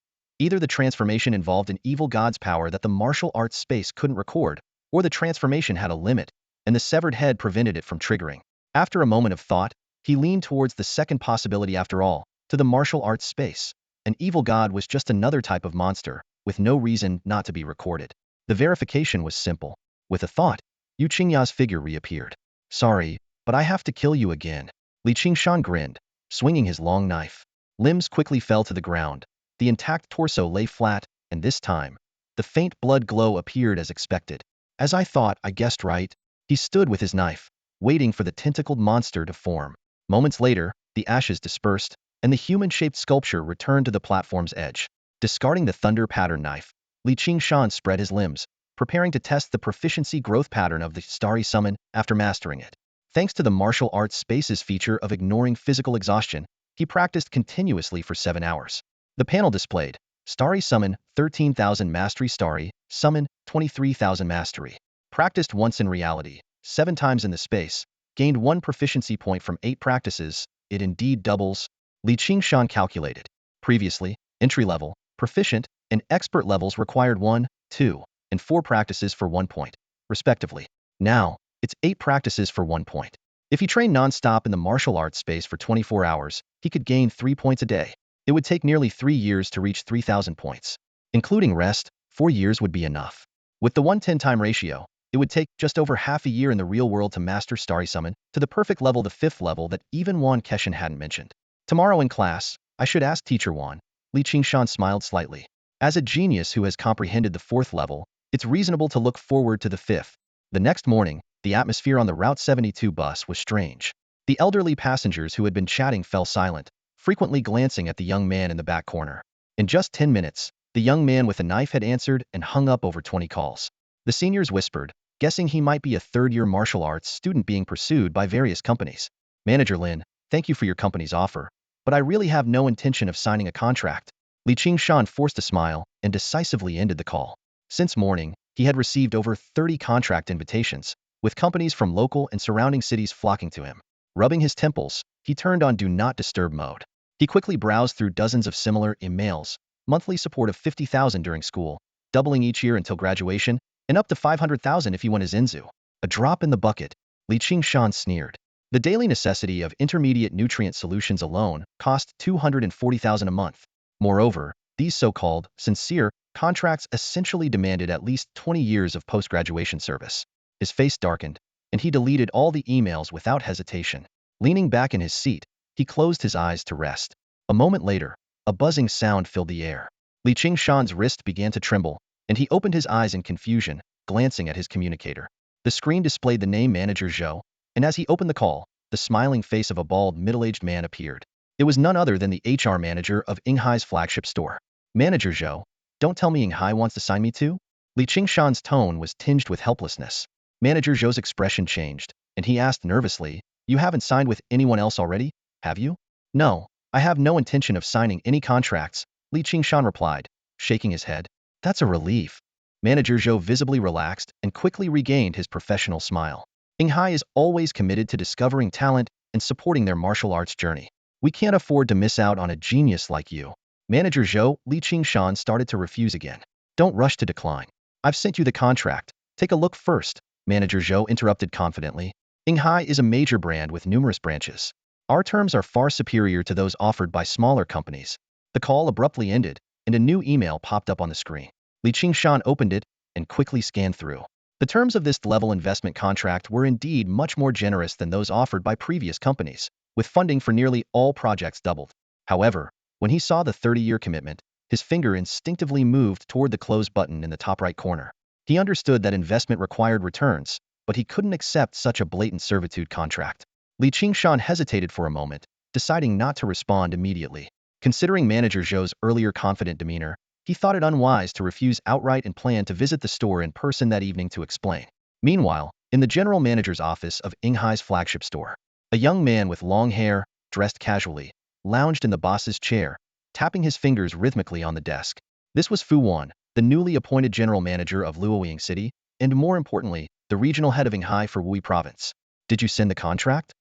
Either the transformation involved an evil god's power that the martial arts space couldn't record, or the transformation had a limit, and the severed head prevented it from triggering. After a moment of thought, he leaned towards the second possibility after all, to the martial arts space. An evil god was just another type of monster, with no reason not to be recorded. The verification was simple. With a thought, Yu Qingya's figure reappeared. Sorry, but I have to kill you again. Li Qingshan grinned, swinging his long knife. Limbs quickly fell to the ground. The intact torso lay flat, and this time, the faint blood glow appeared as expected. As I thought, I guessed right. He stood with his knife, waiting for the tentacled monster to form. Moments later, the ashes dispersed, and the human-shaped sculpture returned to the platform's edge. Discarding the thunder pattern knife, Li Qingshan spread his limbs, preparing to test the proficiency growth pattern of the starry summon after mastering it. Thanks to the martial arts space's feature of ignoring physical exhaustion, he practiced continuously for 7 hours. The panel displayed, Starry Summon, 13,000 Mastery Starry, Summon, 23,000 Mastery. Practiced once in reality, 7 times in the space, gained 1 proficiency point from 8 practices, it indeed doubles. Li Qingshan calculated. Previously, entry level, proficient, and expert levels required 1, 2, and 4 practices for 1 point, respectively. Now, it's 8 practices for 1 point. If he trained non-stop in the martial arts space for 24 hours, he could gain 3 points a day. It would take nearly 3 years to reach 3,000 points. Including rest, 4 years would be enough. With the 1:10 time ratio, it would take just over half a year in the real world to master Starry Summon to the perfect level, the 5th level that even Guan Keshan hadn't mentioned. Tomorrow in class, I should ask Teacher Guan. Li Qingshan smiled slightly. As a genius who has comprehended the 4th level, it's reasonable to look forward to the 5th. The next morning, the atmosphere on the Route 72 bus was strange. The elderly passengers who had been chatting fell silent, frequently glancing at the young man in the back corner. In just 10 minutes, the young man with a knife had answered and hung up over 20 calls. The seniors whispered, guessing he might be a third-year martial arts student being pursued by various companies. Manager Lin, thank you for your company's offer, but I really have no intention of signing a contract. Li Qingshan forced a smile and decisively ended the call. Since morning, he had received over 30 contract invitations, with companies from local and surrounding cities flocking to him. Rubbing his temples, he turned on Do Not Disturb mode. He quickly browsed through dozens of similar emails, monthly support of 50,000 during school, doubling each year until graduation, and up to 500,000 if he won his Inzu. A drop in the bucket, Li Qingshan sneered. The daily necessity of intermediate nutrient solutions alone cost 240,000 a month. Moreover, these so-called sincere contracts essentially demanded at least 20 years of post-graduation service. His face darkened, and he deleted all the emails without hesitation. Leaning back in his seat, he closed his eyes to rest. A moment later, a buzzing sound filled the air. Li Qingshan's wrist began to tremble, and he opened his eyes in confusion, glancing at his communicator. The screen displayed the name Manager Zhou, and as he opened the call, the smiling face of a bald, middle-aged man appeared. It was none other than the HR manager of Inai's flagship store. Manager Zhou, don't tell me Inai wants to sign me too? Li Qingshan's tone was tinged with helplessness. Manager Zhou's expression changed, and he asked nervously, you haven't signed with anyone else already, have you? No, I have no intention of signing any contracts, Li Qingshan replied, shaking his head. That's a relief. Manager Zhou visibly relaxed and quickly regained his professional smile. Inai is always committed to discovering talent and supporting their martial arts journey. We can't afford to miss out on a genius like you. Manager Zhou, Li Qingshan started to refuse again. Don't rush to decline. I've sent you the contract. Take a look first, Manager Zhou interrupted confidently. Inai is a major brand with numerous branches. Our terms are far superior to those offered by smaller companies. The call abruptly ended, and a new email popped up on the screen. Li Qingshan opened it and quickly scanned through. The terms of this level investment contract were indeed much more generous than those offered by previous companies, with funding for nearly all projects doubled. However, when he saw the 30-year commitment, his finger instinctively moved toward the close button in the top right corner. He understood that investment required returns, but he couldn't accept such a blatant servitude contract. Li Qingshan hesitated for a moment, deciding not to respond immediately. Considering Manager Zhou's earlier confident demeanor, he thought it unwise to refuse outright and planned to visit the store in person that evening to explain. Meanwhile, In the general manager's office of Inai's flagship store, a young man with long hair, dressed casually, lounged in the boss's chair, tapping his fingers rhythmically on the desk. This was Fu Wan, the newly appointed general manager of Luoying City, and more importantly, the regional head of Inai for Wui Province. Did you send the contract?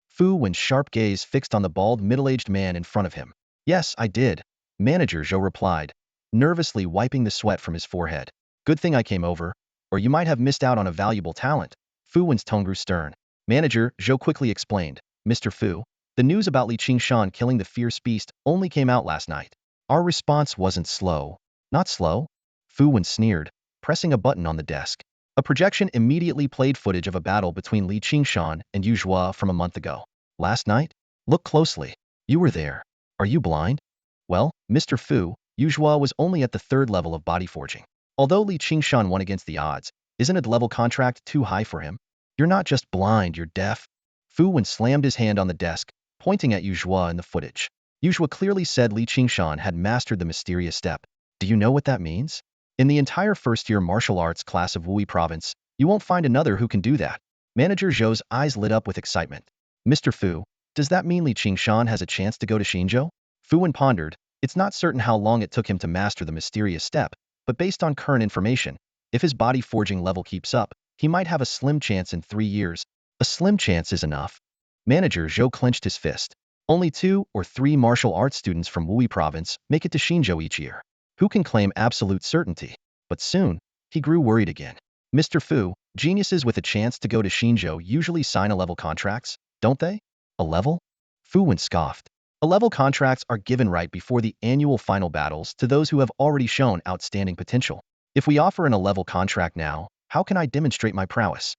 Fu Wan's sharp gaze fixed on the bald, middle-aged man in front of him. Yes, I did, Manager Zhou replied, nervously wiping the sweat from his forehead. Good thing I came over, or you might have missed out on a valuable talent. Fu Wan's tone grew stern. Manager Zhou quickly explained, Mr. Fu, the news about Qing-Shan killing the fierce beast only came out last night. Our response wasn't slow. Not slow? Fu Wan sneered, pressing a button on the desk. A projection immediately played footage of a battle between Qing-Shan and Yu Zhua from a month ago. Last night? Look closely. You were there. Are you blind? Well, Mr. Fu, Yu Zhua was only at the 3rd level of body forging. Although Qing-Shan won against the odds, isn't a level contract too high for him? You're not just blind, you're deaf. Fu Wan slammed his hand on the desk, pointing at Yu Zhua in the footage. Yu Zhua clearly said Qing-Shan had mastered the mysterious step. Do you know what that means? In the entire first-year martial arts class of Wui Province, you won't find another who can do that. Manager Zhou's eyes lit up with excitement. Mr. Fu, does that mean Qing-Shan has a chance to go to Xinzhou? Fu Wan pondered. It's not certain how long it took him to master the mysterious step, but based on current information, if his body forging level keeps up, he might have a slim chance in 3 years. A slim chance is enough. Manager Zhou clenched his fist. Only 2 or 3 martial arts students from Wui Province make it to Xinzhou each year. Who can claim absolute certainty? But soon, he grew worried again. Mr. Fu, geniuses with a chance to go to Xinzhou usually sign A-level contracts, don't they? A level? Fu Wan scoffed. A-level contracts are given right before the annual final battles to those who have already shown outstanding potential. If we offer an A-level contract now, how can I demonstrate my prowess?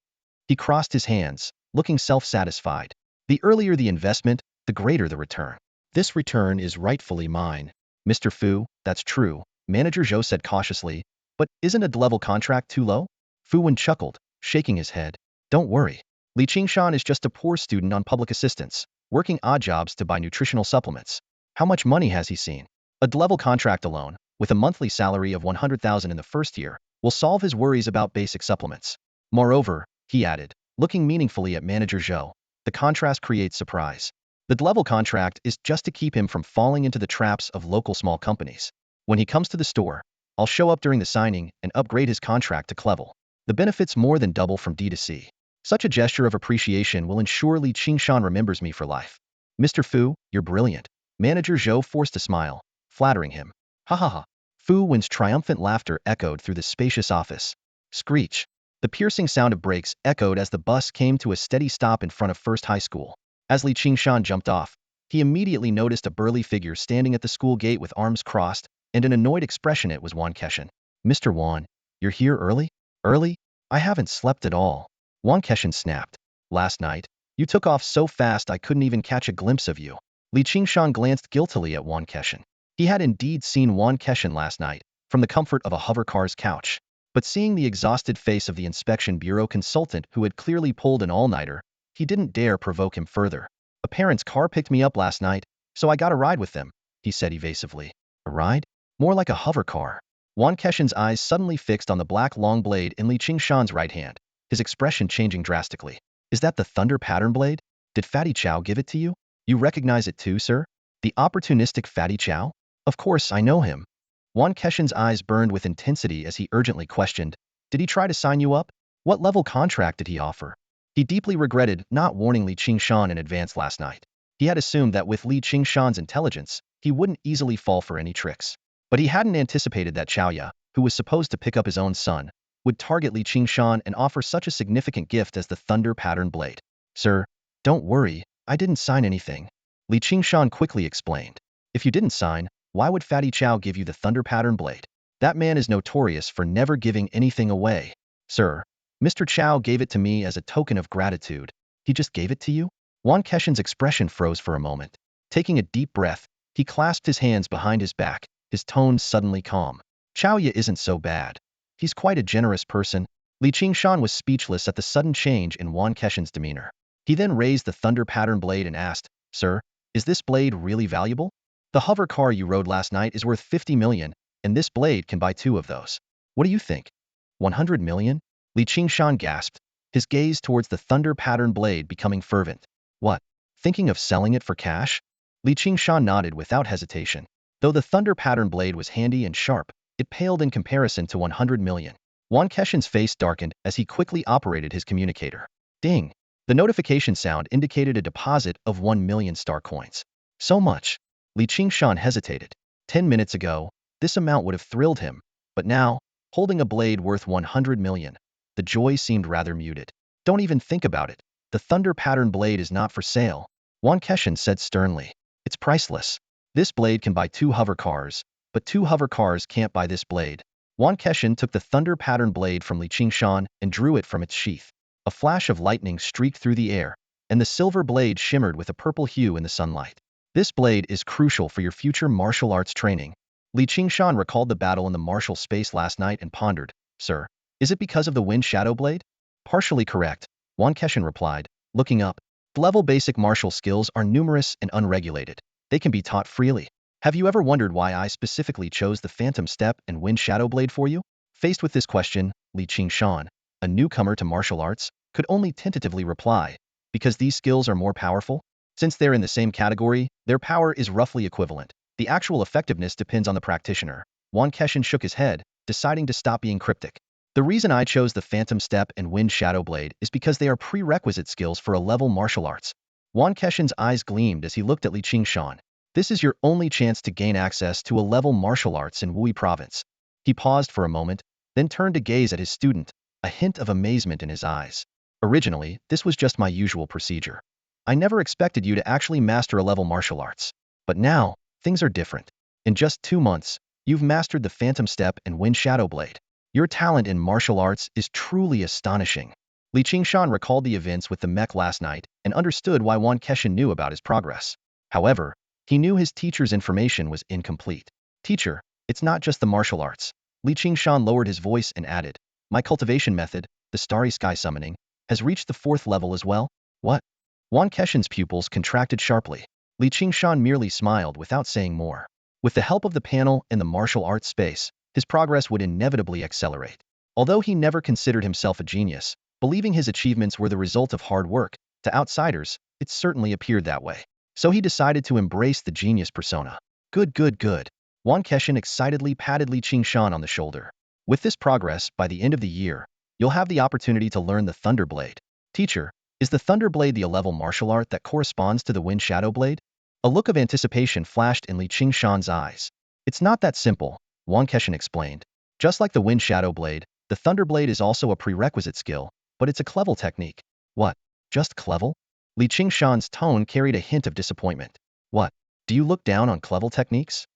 He crossed his hands, looking self-satisfied. The earlier the investment, the greater the return. This return is rightfully mine. Mr. Fu, that's true, Manager Zhou said cautiously, but isn't a level contract too low? Fu Wan chuckled, shaking his head. Don't worry. Qing-Shan is just a poor student on public assistance, working odd jobs to buy nutritional supplements. How much money has he seen? A level contract alone, with a monthly salary of 100,000 in the first year, will solve his worries about basic supplements. Moreover, he added, looking meaningfully at Manager Zhou, the contrast creates surprise. The level contract is just to keep him from falling into the traps of local small companies. When he comes to the store, I'll show up during the signing and upgrade his contract to level. The benefits more than double from D to C. Such a gesture of appreciation will ensure Qing-Shan remembers me for life. Mr. Fu, you're brilliant. Manager Zhou forced a smile, flattering him. Ha ha ha. Fu Wan's triumphant laughter echoed through the spacious office. Screech. The piercing sound of brakes echoed as the bus came to a steady stop in front of First High School. As Qing-Shan jumped off, he immediately noticed a burly figure standing at the school gate with arms crossed and an annoyed expression. It was Qingshan. Mr. Wan, you're here early? Early? I haven't slept at all. Qingshan snapped. Last night, you took off so fast I couldn't even catch a glimpse of you. Qing-Shan glanced guiltily at Qingshan. He had indeed seen Qingshan last night, from the comfort of a hovercar's couch. But seeing the exhausted face of the inspection bureau consultant who had clearly pulled an all-nighter, he didn't dare provoke him further. A parent's car picked me up last night, so I got a ride with them, he said evasively. A ride? More like a hovercar. Qingshan's eyes suddenly fixed on the black long blade in Qing-Shan's right hand, his expression changing drastically. Is that the thunder pattern blade? Did Fatty Chow give it to you? You recognize it too, sir? The opportunistic Fatty Chow? Of course, I know him. Qingshan's eyes burned with intensity as he urgently questioned, did he try to sign you up? What level contract did he offer? He deeply regretted not warning Qing-Shan in advance last night. He had assumed that with Qing-Shan's intelligence, he wouldn't easily fall for any tricks. But he hadn't anticipated that Chaoya, who was supposed to pick up his own son, would target Qing-Shan and offer such a significant gift as the thunder pattern blade. Sir, don't worry, I didn't sign anything. Qing-Shan quickly explained. If you didn't sign, why would Fatty Chow give you the thunder pattern blade? That man is notorious for never giving anything away. Sir, Mr. Chow gave it to me as a token of gratitude. He just gave it to you? Qingshan's expression froze for a moment. Taking a deep breath, he clasped his hands behind his back, his tone suddenly calm. Chaoya isn't so bad. He's quite a generous person. Qing-Shan was speechless at the sudden change in Qingshan's demeanor. He then raised the thunder pattern blade and asked, Sir, is this blade really valuable? The hover car you rode last night is worth 50 million, and this blade can buy 2 of those. What do you think? 100 million? Qing-Shan gasped, his gaze towards the thunder pattern blade becoming fervent. What? Thinking of selling it for cash? Qingshan nodded without hesitation. Though the thunder pattern blade was handy and sharp, it paled in comparison to 100 million. Guan Keshin's face darkened as he quickly operated his communicator. Ding! The notification sound indicated a deposit of 1 million star coins. So much. Qingshan hesitated. 10 minutes ago, this amount would have thrilled him, but now, holding a blade worth 100 million, the joy seemed rather muted. Don't even think about it. The thunder pattern blade is not for sale, Guan Keshin said sternly. It's priceless. This blade can buy 2 hover cars, but 2 hover cars can't buy this blade. Guan Keshin took the thunder pattern blade from Qingshan and drew it from its sheath. A flash of lightning streaked through the air, and the silver blade shimmered with a purple hue in the sunlight. This blade is crucial for your future martial arts training. Qingshan recalled the battle in the martial space last night and pondered. Sir, is it because of the wind shadow blade? Partially correct, Guan Keshin replied, looking up. Level basic martial skills are numerous and unregulated. They can be taught freely. Have you ever wondered why I specifically chose the Phantom Step and Wind Shadow Blade for you? Faced with this question, Qingshan, a newcomer to martial arts, could only tentatively reply, because these skills are more powerful? Since they're in the same category, their power is roughly equivalent. The actual effectiveness depends on the practitioner. Guan Keshin shook his head, deciding to stop being cryptic. The reason I chose the Phantom Step and Wind Shadow Blade is because they are prerequisite skills for a level martial arts. Guan Keshin's eyes gleamed as he looked at Qingshan. This is your only chance to gain access to a level martial arts in Wui province. He paused for a moment, then turned to gaze at his student, a hint of amazement in his eyes. Originally, this was just my usual procedure. I never expected you to actually master a level martial arts. But now, things are different. In just 2 months, you've mastered the Phantom Step and Wind Shadow Blade. Your talent in martial arts is truly astonishing. Qingshan recalled the events with the mech last night and understood why Guan Keshin knew about his progress. However, he knew his teacher's information was incomplete. Teacher, it's not just the martial arts. Qingshan lowered his voice and added, my cultivation method, the Starry Sky Summoning, has reached the 4th level as well? What? Guan Keshin's pupils contracted sharply. Qingshan merely smiled without saying more. With the help of the panel in the martial arts space, his progress would inevitably accelerate. Although he never considered himself a genius, believing his achievements were the result of hard work, to outsiders, it certainly appeared that way. So he decided to embrace the genius persona. Good. Guan Keshin excitedly patted Qingshan on the shoulder. With this progress, by the end of the year, you'll have the opportunity to learn the Thunder Blade. Teacher, is the Thunder Blade the A-level martial art that corresponds to the Wind Shadow Blade? A look of anticipation flashed in Qingshan's eyes. It's not that simple, Guan Keshin explained. Just like the Wind Shadow Blade, the Thunder Blade is also a prerequisite skill, but it's a clever technique. What? Just clever? Qingshan's tone carried a hint of disappointment. What? Do you look down on clever techniques?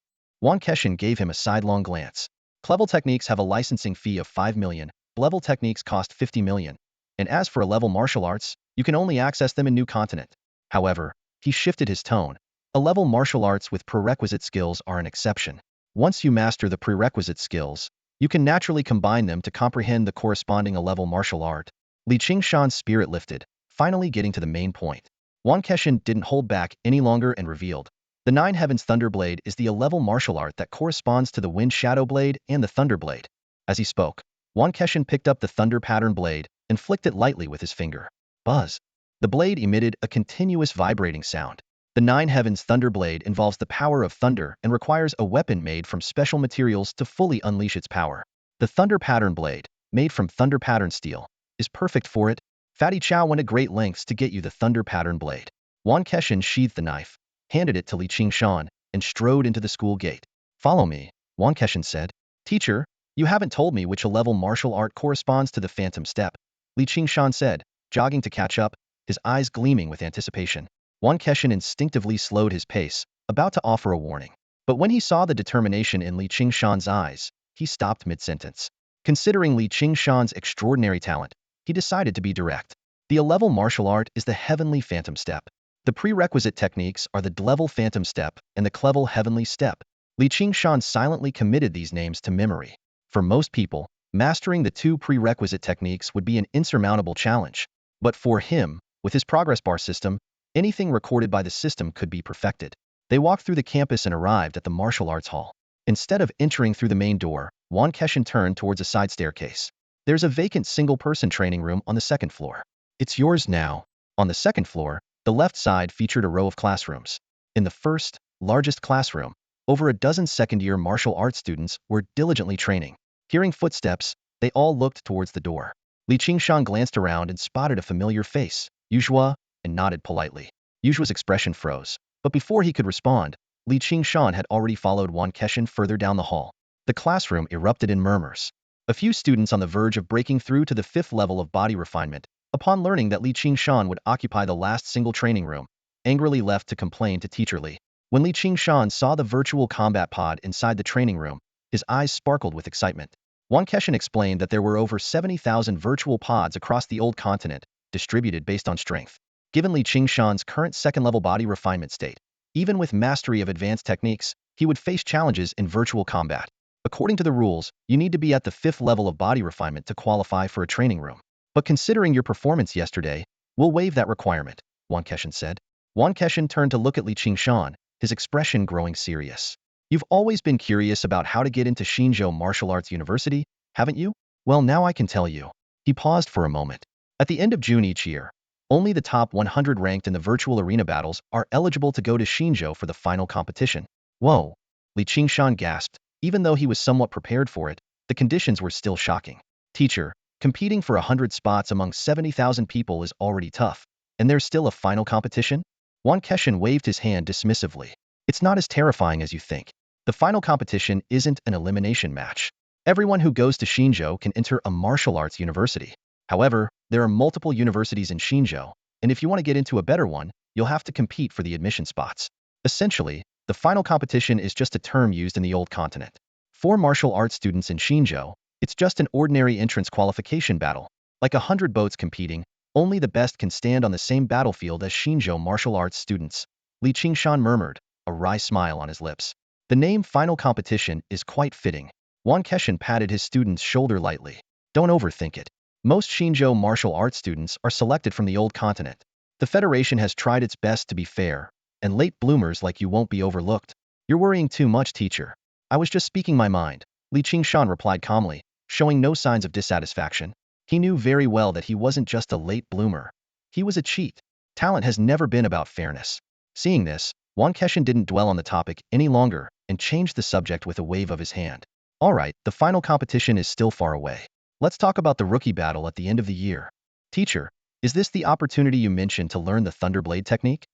Guan Keshin gave him a sidelong glance. Clever techniques have a licensing fee of 5 million, level techniques cost 50 million. And as for a level martial arts, you can only access them in New Continent. However, he shifted his tone. A level martial arts with prerequisite skills are an exception. Once you master the prerequisite skills, you can naturally combine them to comprehend the corresponding A-level martial art. Qingshan's spirit lifted, finally getting to the main point. Guan Keshin didn't hold back any longer and revealed. The Nine Heavens Thunder Blade is the A-level martial art that corresponds to the Wind Shadow Blade and the Thunder Blade. As he spoke, Guan Keshin picked up the Thunder Pattern Blade and flicked it lightly with his finger. Buzz. The blade emitted a continuous vibrating sound. The Nine Heavens Thunder Blade involves the power of thunder and requires a weapon made from special materials to fully unleash its power. The Thunder Pattern Blade, made from Thunder Pattern Steel, is perfect for it. Fatty Chow went to great lengths to get you the Thunder Pattern Blade. Guan Keshin sheathed the knife, handed it to Qingshan, and strode into the school gate. Follow me, Guan Keshin said. Teacher, you haven't told me which A-level martial art corresponds to the Phantom Step, Qingshan said, jogging to catch up, his eyes gleaming with anticipation. Guan Keshin instinctively slowed his pace, about to offer a warning. But when he saw the determination in Qingshan's eyes, he stopped mid-sentence. Considering Qingshan's extraordinary talent, he decided to be direct. The A-level martial art is the Heavenly Phantom Step. The prerequisite techniques are the D-level Phantom Step and the Clevel Heavenly Step. Qingshan silently committed these names to memory. For most people, mastering the 2 prerequisite techniques would be an insurmountable challenge. But for him, with his progress bar system, anything recorded by the system could be perfected. They walked through the campus and arrived at the martial arts hall. Instead of entering through the main door, Guan Keshin turned towards a side staircase. There's a vacant single-person training room on the second floor. It's yours now. On the second floor, the left side featured a row of classrooms. In the first, largest classroom, over a dozen second-year martial arts students were diligently training. Hearing footsteps, they all looked towards the door. Qingshan glanced around and spotted a familiar face, Yuzhua, and nodded politely. Yuzhua's expression froze, but before he could respond, Qingshan had already followed Guan further down the hall. The classroom erupted in murmurs. A few students on the verge of breaking through to the 5th level of body refinement, upon learning that Qingshan would occupy the last single training room, angrily left to complain to Teacher Li. When Qingshan saw the virtual combat pod inside the training room, his eyes sparkled with excitement. Guan explained that there were over 70,000 virtual pods across the old continent, distributed based on strength. Given Qingshan's current second-level body refinement state, even with mastery of advanced techniques, he would face challenges in virtual combat. According to the rules, you need to be at the 5th level of body refinement to qualify for a training room. But considering your performance yesterday, we'll waive that requirement, Guan said. Guan turned to look at Qingshan, his expression growing serious. You've always been curious about how to get into Xinzhou Martial Arts University, haven't you? Well, now I can tell you. He paused for a moment. At the end of June each year, only the top 100 ranked in the virtual arena battles are eligible to go to Xinzhou for the final competition. Whoa! Qingshan gasped. Even though he was somewhat prepared for it, the conditions were still shocking. Teacher, competing for 100 spots among 70,000 people is already tough, and there's still a final competition? Guan waved his hand dismissively. It's not as terrifying as you think. The final competition isn't an elimination match. Everyone who goes to Xinzhou can enter a martial arts university. However, there are multiple universities in Xinzhou, and if you want to get into a better one, you'll have to compete for the admission spots. Essentially, the final competition is just a term used in the old continent. For martial arts students in Xinzhou, it's just an ordinary entrance qualification battle. Like 100 boats competing, only the best can stand on the same battlefield as Xinzhou martial arts students. Qingshan murmured, a wry smile on his lips. The name final competition is quite fitting. Guan patted his student's shoulder lightly. Don't overthink it. Most Xinzhou martial arts students are selected from the old continent. The Federation has tried its best to be fair, and late bloomers like you won't be overlooked. You're worrying too much, teacher. I was just speaking my mind, Qingshan replied calmly, showing no signs of dissatisfaction. He knew very well that he wasn't just a late bloomer. He was a cheat. Talent has never been about fairness. Seeing this, Guan didn't dwell on the topic any longer and changed the subject with a wave of his hand. All right, the final competition is still far away. Let's talk about the rookie battle at the end of the year. Teacher, is this the opportunity you mentioned to learn the Thunderblade technique?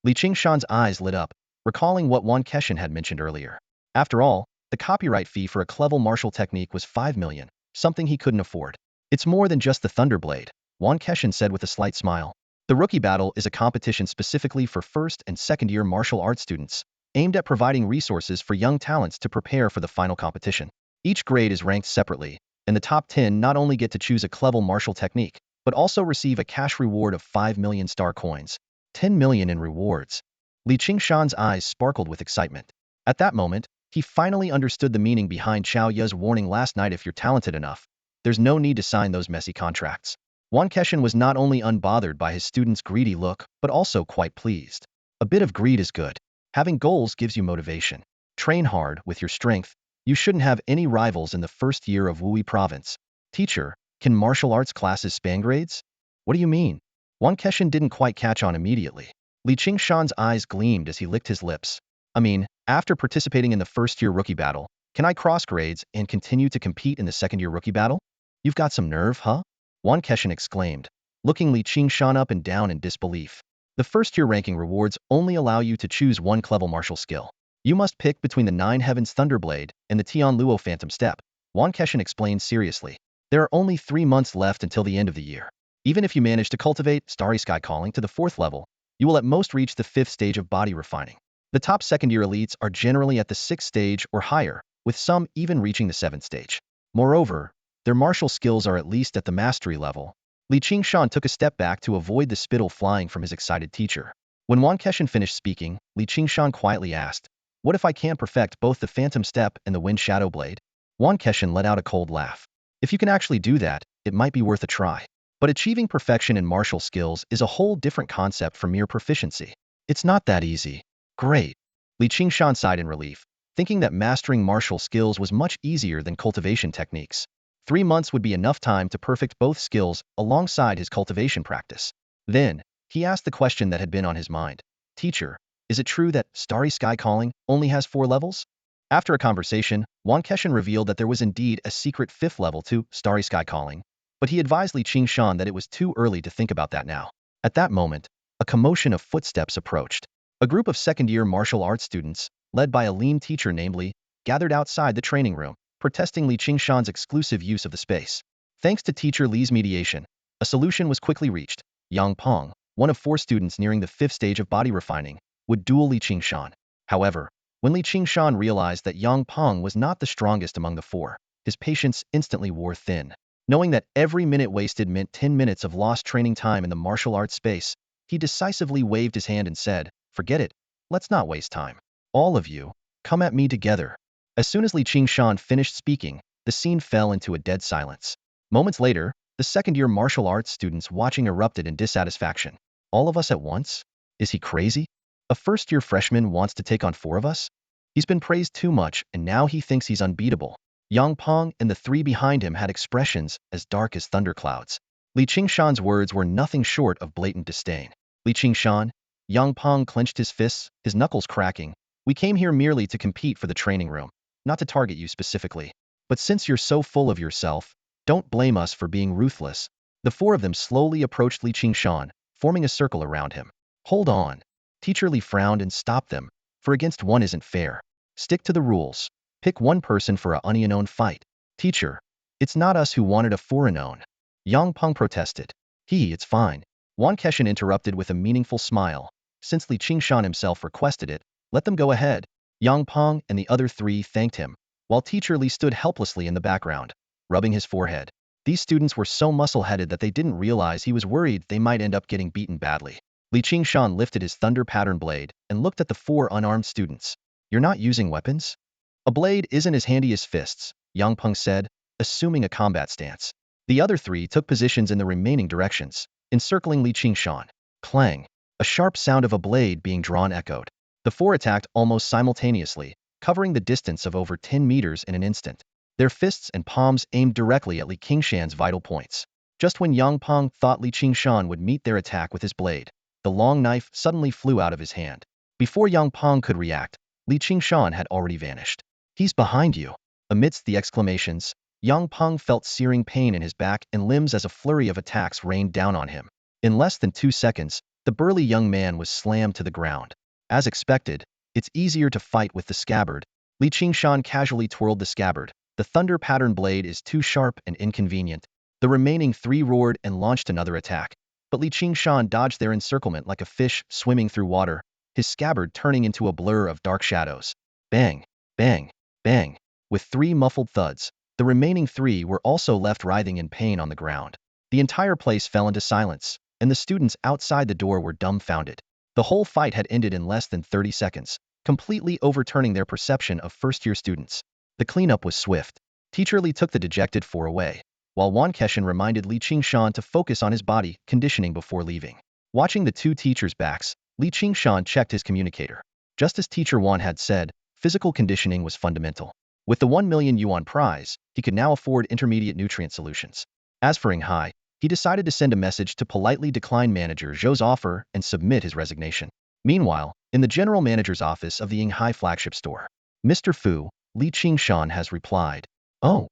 Qingshan's eyes lit up, recalling what Guan had mentioned earlier. After all, the copyright fee for a clever martial technique was 5 million, something he couldn't afford. It's more than just the Thunderblade, Guan said with a slight smile. The rookie battle is a competition specifically for first and second-year martial arts students, aimed at providing resources for young talents to prepare for the final competition. Each grade is ranked separately, and the top 10 not only get to choose a clever martial technique, but also receive a cash reward of 5 million star coins. 10 million in rewards. Qingshan's eyes sparkled with excitement. At that moment, he finally understood the meaning behind Qiao Ye's warning last night: if you're talented enough, there's no need to sign those messy contracts. Guan was not only unbothered by his student's greedy look, but also quite pleased. A bit of greed is good. Having goals gives you motivation. Train hard with your strength. You shouldn't have any rivals in the first year of Wui Province. Teacher, can martial arts classes span grades? What do you mean? Guan didn't quite catch on immediately. Qingshan's eyes gleamed as he licked his lips. I mean, after participating in the first-year rookie battle, can I cross grades and continue to compete in the second-year rookie battle? You've got some nerve, huh? Guan exclaimed, looking Qingshan up and down in disbelief. The first-year ranking rewards only allow you to choose one clever martial skill. You must pick between the Nine Heavens Thunderblade and the Tian Luo Phantom Step, Guan explained seriously. There are only 3 months left until the end of the year. Even if you manage to cultivate Starry Sky Calling to the 4th level, you will at most reach the 5th stage of body refining. The top second-year elites are generally at the 6th stage or higher, with some even reaching the 7th stage. Moreover, their martial skills are at least at the mastery level. Qingshan took a step back to avoid the spittle flying from his excited teacher. When Guan finished speaking, Qingshan quietly asked, "What if I can't perfect both the Phantom Step and the Wind Shadow Blade?" Guan let out a cold laugh. If you can actually do that, it might be worth a try. But achieving perfection in martial skills is a whole different concept from mere proficiency. It's not that easy. Great. Qingshan sighed in relief, thinking that mastering martial skills was much easier than cultivation techniques. 3 months would be enough time to perfect both skills alongside his cultivation practice. Then, he asked the question that had been on his mind. Teacher, is it true that Starry Sky Calling only has 4 levels? After a conversation, Qingshan revealed that there was indeed a secret 5th level to Starry Sky Calling, but he advised Qing-Shan that it was too early to think about that now. At that moment, a commotion of footsteps approached. A group of second-year martial arts students, led by a lean teacher named Li, gathered outside the training room, protesting Qing-Shan's exclusive use of the space. Thanks to teacher Li's mediation, a solution was quickly reached. Yang Peng, one of 4 students nearing the 5th stage of body refining, would duel Qing-Shan. However, when Qing-Shan realized that Yang Peng was not the strongest among the 4, his patience instantly wore thin. Knowing that every minute wasted meant 10 minutes of lost training time in the martial arts space, he decisively waved his hand and said, "Forget it. Let's not waste time. All of you, come at me together." As soon as Qing-Shan finished speaking, the scene fell into a dead silence. Moments later, the second-year martial arts students watching erupted in dissatisfaction. All of us at once? Is he crazy? A first-year freshman wants to take on 4 of us? He's been praised too much, and now he thinks he's unbeatable. Yang Peng and the 3 behind him had expressions as dark as thunderclouds. Qing-Shan's words were nothing short of blatant disdain. Qing-Shan, Yang Peng clenched his fists, his knuckles cracking. "We came here merely to compete for the training room, not to target you specifically. But since you're so full of yourself, don't blame us for being ruthless." The 4 of them slowly approached Qing-Shan, forming a circle around him. "Hold on." Teacher Li frowned and stopped them, "for against 1 isn't fair. Stick to the rules. Pick 1 person for a unknown fight." "Teacher, it's not us who wanted a foreign-known." Yang Peng protested. It's fine." Qingshan interrupted with a meaningful smile. "Since Qing-Shan himself requested it, let them go ahead." Yang Peng and the other 3 thanked him, while Teacher Li stood helplessly in the background, rubbing his forehead. These students were so muscle-headed that they didn't realize he was worried they might end up getting beaten badly. Qing-Shan lifted his thunder pattern blade and looked at the 4 unarmed students. "You're not using weapons?" "A blade isn't as handy as fists," Yang Peng said, assuming a combat stance. The other 3 took positions in the remaining directions, encircling Qing-Shan. Clang! A sharp sound of a blade being drawn echoed. The 4 attacked almost simultaneously, covering the distance of over 10 meters in an instant. Their fists and palms aimed directly at Qingshan's vital points. Just when Yang Peng thought Qing-Shan would meet their attack with his blade, the long knife suddenly flew out of his hand. Before Yang Peng could react, Qing-Shan had already vanished. "He's behind you." Amidst the exclamations, Yang Peng felt searing pain in his back and limbs as a flurry of attacks rained down on him. In less than 2 seconds, the burly young man was slammed to the ground. As expected, it's easier to fight with the scabbard. Qing-Shan casually twirled the scabbard. The thunder pattern blade is too sharp and inconvenient. The remaining 3 roared and launched another attack, but Qing-Shan dodged their encirclement like a fish swimming through water, his scabbard turning into a blur of dark shadows. Bang! Bang! Bang! With 3 muffled thuds, the remaining 3 were also left writhing in pain on the ground. The entire place fell into silence, and the students outside the door were dumbfounded. The whole fight had ended in less than 30 seconds, completely overturning their perception of first-year students. The cleanup was swift. Teacher Li took the dejected 4 away, while Qingshan reminded Qing-Shan to focus on his body conditioning before leaving. Watching the 2 teachers' backs, Qing-Shan checked his communicator. Just as Teacher Wan had said, physical conditioning was fundamental. With the 1 million yuan prize, he could now afford intermediate nutrient solutions. As for Inai, he decided to send a message to politely decline Manager Zhou's offer and submit his resignation. Meanwhile, in the general manager's office of the Inai flagship store, "Mr. Fu, Qing-Shan has replied." "Oh."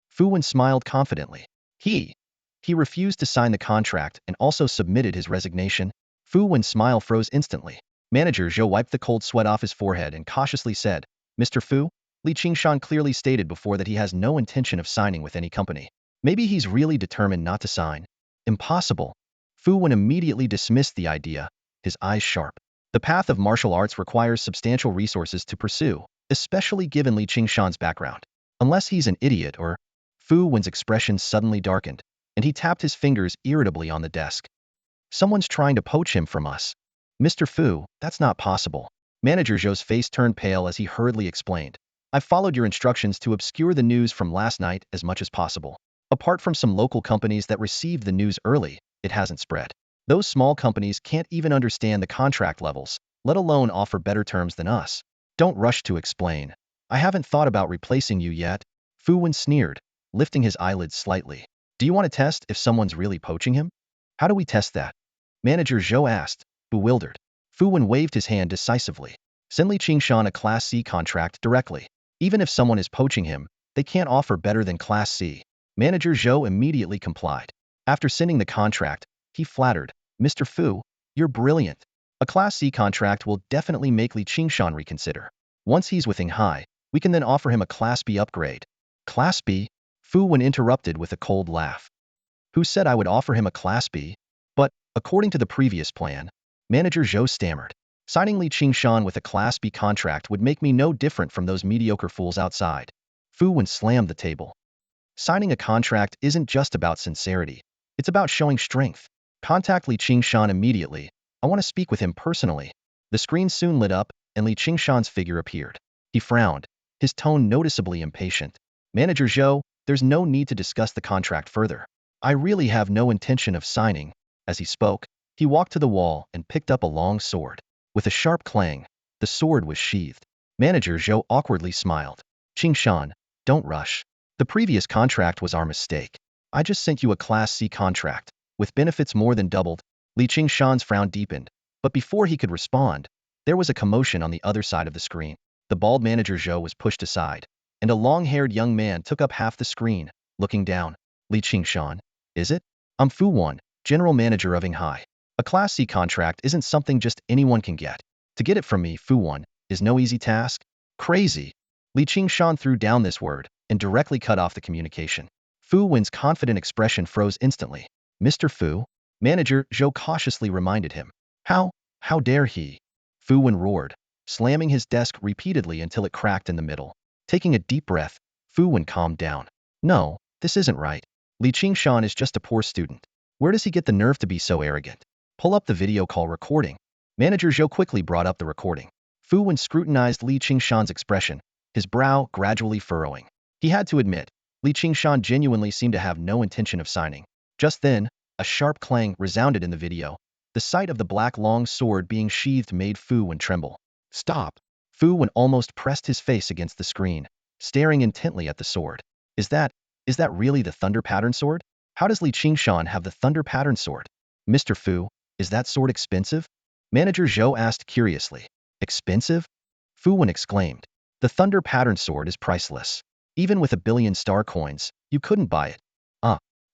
Fu Wen smiled confidently. He refused to sign the contract and also submitted his resignation. Fu Wen's smile froze instantly. Manager Zhou wiped the cold sweat off his forehead and cautiously said, "Mr. Fu, Qing-Shan clearly stated before that he has no intention of signing with any company. Maybe he's really determined not to sign." "Impossible." Fu Wen immediately dismissed the idea, his eyes sharp. The path of martial arts requires substantial resources to pursue, especially given Qing-Shan's background. Unless he's an idiot or... Fu Wen's expression suddenly darkened, and he tapped his fingers irritably on the desk. "Someone's trying to poach him from us." "Mr. Fu, that's not possible." Manager Zhou's face turned pale as he hurriedly explained. "I've followed your instructions to obscure the news from last night as much as possible. Apart from some local companies that received the news early, it hasn't spread. Those small companies can't even understand the contract levels, let alone offer better terms than us. Don't rush to explain. I haven't thought about replacing you yet." Fu Wen sneered. lifting his eyelids slightly. Do you want to test if someone's really poaching him? How do we test that? Manager Zhou asked, bewildered. Fu Wen waved his hand decisively. Send Li Qingshan a Class C contract directly. Even if someone is poaching him, they can't offer better than Class C. Manager Zhou immediately complied. After sending the contract, he flattered, Mr. Fu, you're brilliant. A Class C contract will definitely make Li Qingshan reconsider. Once he's with Inai, we can then offer him a Class B upgrade. Class B? Fu Wen interrupted with a cold laugh. Who said I would offer him a Class B? But, according to the previous plan, Manager Zhou stammered. Signing Li Qingshan with a Class B contract would make me no different from those mediocre fools outside. Fu Wen slammed the table. Signing a contract isn't just about sincerity. It's about showing strength. Contact Li Qingshan immediately. I want to speak with him personally. The screen soon lit up, and Li Qingshan's figure appeared. He frowned, his tone noticeably impatient. Manager Zhou, there's no need to discuss the contract further. I really have no intention of signing. As he spoke, he walked to the wall and picked up a long sword. With a sharp clang, the sword was sheathed. Manager Zhou awkwardly smiled. Ching-Shan, don't rush. The previous contract was our mistake. I just sent you a Class C contract, with benefits more than doubled. Li Qingshan's frown deepened, but before he could respond, there was a commotion on the other side of the screen. The bald Manager Zhou was pushed aside, and a long-haired young man took up half the screen, looking down. Li Qingshan, is it? I'm Fu Wen, General Manager of Inai. A Class C contract isn't something just anyone can get. To get it from me, Fu Wen, is no easy task. Crazy. Li Qingshan threw down this word and directly cut off the communication. Fu Wen's confident expression froze instantly. Mr. Fu? Manager Zhou cautiously reminded him. How dare he? Fu Wen roared, slamming his desk repeatedly until it cracked in the middle. Taking a deep breath, Fu Wen calmed down. No, this isn't right. Li Qingshan is just a poor student. Where does he get the nerve to be so arrogant? Pull up the video call recording. Manager Zhou quickly brought up the recording. Fu Wen scrutinized Li Qingshan's expression, his brow gradually furrowing. He had to admit, Li Qingshan genuinely seemed to have no intention of signing. Just then, a sharp clang resounded in the video. The sight of the black long sword being sheathed made Fu Wen tremble. Stop! Fu Wen almost pressed his face against the screen, staring intently at the sword. Is that really the Thunder Pattern sword? How does Li Qingshan have the Thunder Pattern sword? Mr. Fu, is that sword expensive? Manager Zhou asked curiously. Expensive? Fu Wen exclaimed. The Thunder Pattern sword is priceless. Even with 1 billion star coins, you couldn't buy it.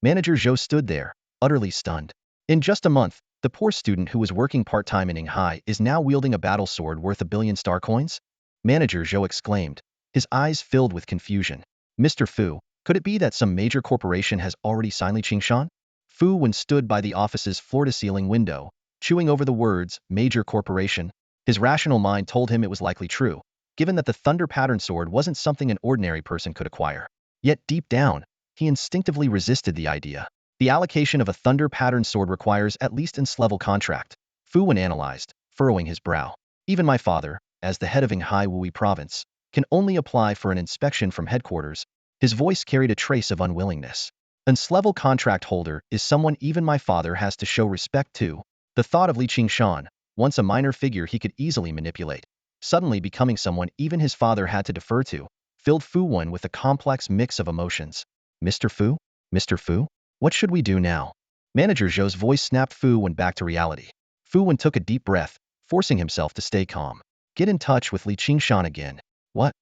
Manager Zhou stood there, utterly stunned. In just a month, the poor student who was working part-time in Inai is now wielding a battle sword worth 1 billion star coins? Manager Zhou exclaimed, his eyes filled with confusion. Mr. Fu, could it be that some major corporation has already signed Li Qingshan? Fu Wen stood by the office's floor-to-ceiling window, chewing over the words, major corporation. His rational mind told him it was likely true, given that the Thunder Pattern sword wasn't something an ordinary person could acquire. Yet deep down, he instinctively resisted the idea. The allocation of a Thunder Pattern sword requires at least an S-level contract. Fu Wen analyzed, furrowing his brow. Even my father, as the head of Inai Wui province, can only apply for an inspection from headquarters. His voice carried a trace of unwillingness. An S-level contract holder is someone even my father has to show respect to. The thought of Li Qingshan, once a minor figure he could easily manipulate, suddenly becoming someone even his father had to defer to, filled Fu Wen with a complex mix of emotions. Mr. Fu? Mr. Fu? What should we do now? Manager Zhou's voice snapped Fu Wen back to reality. Fu Wen took a deep breath, forcing himself to stay calm. Get in touch with Li Qingshan again. What?